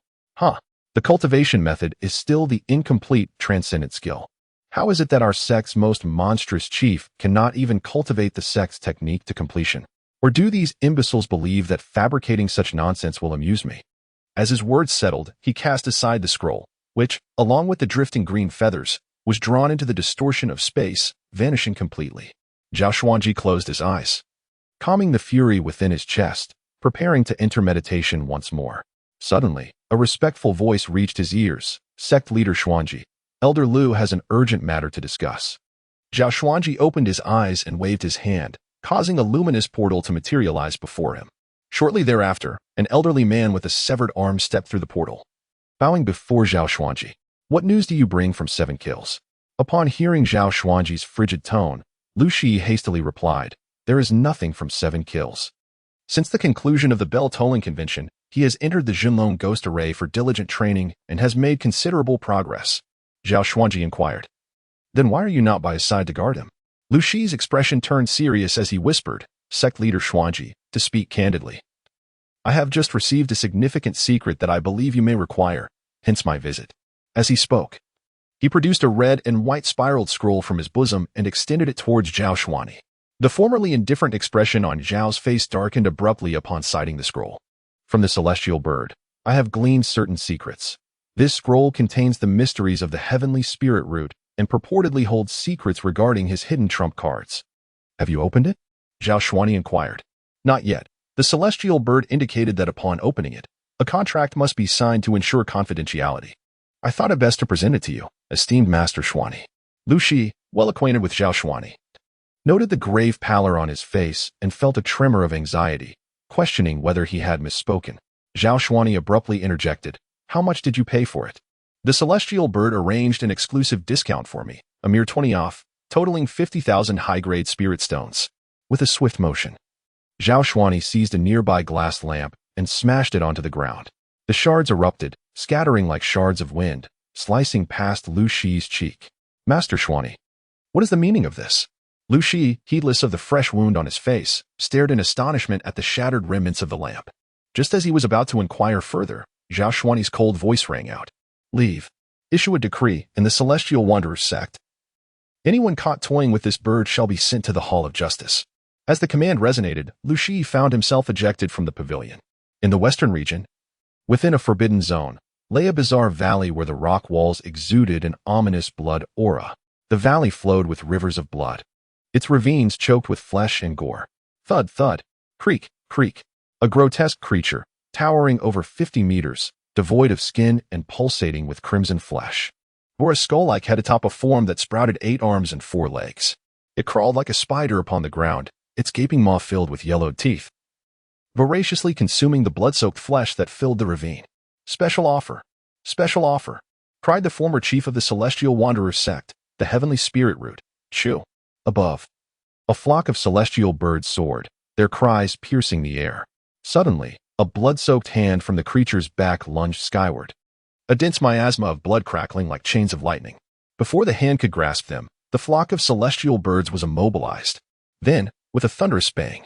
The cultivation method is still the incomplete transcendent skill. How is it that our sect's most monstrous chief cannot even cultivate the sect's technique to completion? Or do these imbeciles believe that fabricating such nonsense will amuse me? As his words settled, he cast aside the scroll, which, along with the drifting green feathers, was drawn into the distortion of space, vanishing completely. Zhao Xuanji closed his eyes, calming the fury within his chest, preparing to enter meditation once more. Suddenly, a respectful voice reached his ears. Sect leader Xuanji, Elder Lu has an urgent matter to discuss. Zhao Xuanji opened his eyes and waved his hand, causing a luminous portal to materialize before him. Shortly thereafter, an elderly man with a severed arm stepped through the portal. Bowing before Zhao Xuanji, what news do you bring from 7 kills? Upon hearing Zhao Xuanji's frigid tone, Lu Shi hastily replied, there is nothing from 7 kills. Since the conclusion of the bell-tolling convention, he has entered the Jinlong Ghost Array for diligent training and has made considerable progress. Zhao Xuanji inquired. Then why are you not by his side to guard him? Lu Shi's expression turned serious as he whispered, Sect leader Xuanji, to speak candidly. I have just received a significant secret that I believe you may require, hence my visit. As he spoke, he produced a red and white spiraled scroll from his bosom and extended it towards Zhao Xuanji. The formerly indifferent expression on Zhao's face darkened abruptly upon sighting the scroll. From the celestial bird, I have gleaned certain secrets. This scroll contains the mysteries of the heavenly spirit root and purportedly holds secrets regarding his hidden trump cards. Have you opened it? Zhao Xuanji inquired. Not yet. The celestial bird indicated that upon opening it, a contract must be signed to ensure confidentiality. I thought it best to present it to you, esteemed Master Xuanji. Lu Shi, well acquainted with Zhao Xuanji, noted the grave pallor on his face and felt a tremor of anxiety, questioning whether he had misspoken. Zhao Xuanji abruptly interjected, how much did you pay for it? The celestial bird arranged an exclusive discount for me, a mere 20 off, totaling 50,000 high-grade spirit stones. With a swift motion, Zhao Xuanji seized a nearby glass lamp and smashed it onto the ground. The shards erupted, scattering like shards of wind, slicing past Lu Shi's cheek. Master Xuanji, what is the meaning of this? Lu Shi, heedless of the fresh wound on his face, stared in astonishment at the shattered remnants of the lamp. Just as he was about to inquire further, Zhao Xuanji's cold voice rang out. Leave. Issue a decree in the Celestial Wanderers sect. Anyone caught toying with this bird shall be sent to the Hall of Justice. As the command resonated, Lu Shi found himself ejected from the pavilion. In the western region, within a forbidden zone, lay a bizarre valley where the rock walls exuded an ominous blood aura. The valley flowed with rivers of blood, its ravines choked with flesh and gore. Thud, thud, creak, creak. A grotesque creature, towering over 50 meters, devoid of skin and pulsating with crimson flesh, bore a skull-like head atop a form that sprouted 8 arms and 4 legs. It crawled like a spider upon the ground, its gaping maw filled with yellowed teeth, voraciously consuming the blood-soaked flesh that filled the ravine. Special offer. Special offer, cried the former chief of the Celestial Wanderers sect, the heavenly spirit root, Chu. Above, a flock of celestial birds soared, their cries piercing the air. Suddenly, a blood-soaked hand from the creature's back lunged skyward, a dense miasma of blood crackling like chains of lightning. Before the hand could grasp them, the flock of celestial birds was immobilized. Then, with a thunderous bang,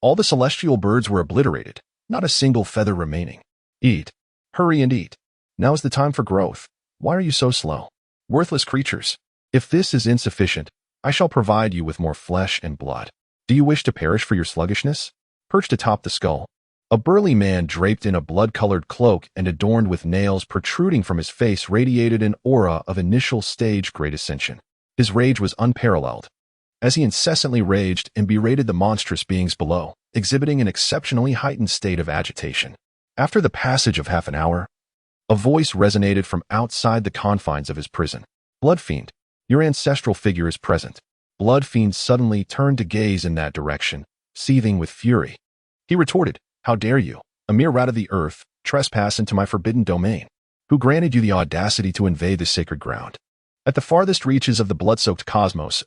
all the celestial birds were obliterated, not a single feather remaining. Eat. Hurry and eat. Now is the time for growth. Why are you so slow? Worthless creatures. If this is insufficient, I shall provide you with more flesh and blood. Do you wish to perish for your sluggishness? Perched atop the skull, a burly man draped in a blood-colored cloak and adorned with nails protruding from his face radiated an aura of initial stage great ascension. His rage was unparalleled, as he incessantly raged and berated the monstrous beings below, exhibiting an exceptionally heightened state of agitation. After the passage of half an hour, a voice resonated from outside the confines of his prison. Bloodfiend, your ancestral figure is present. Bloodfiend suddenly turned to gaze in that direction, seething with fury. He retorted, how dare you, a mere rat of the earth, trespass into my forbidden domain? Who granted you the audacity to invade this sacred ground? At the farthest reaches of the blood-soaked cosmos,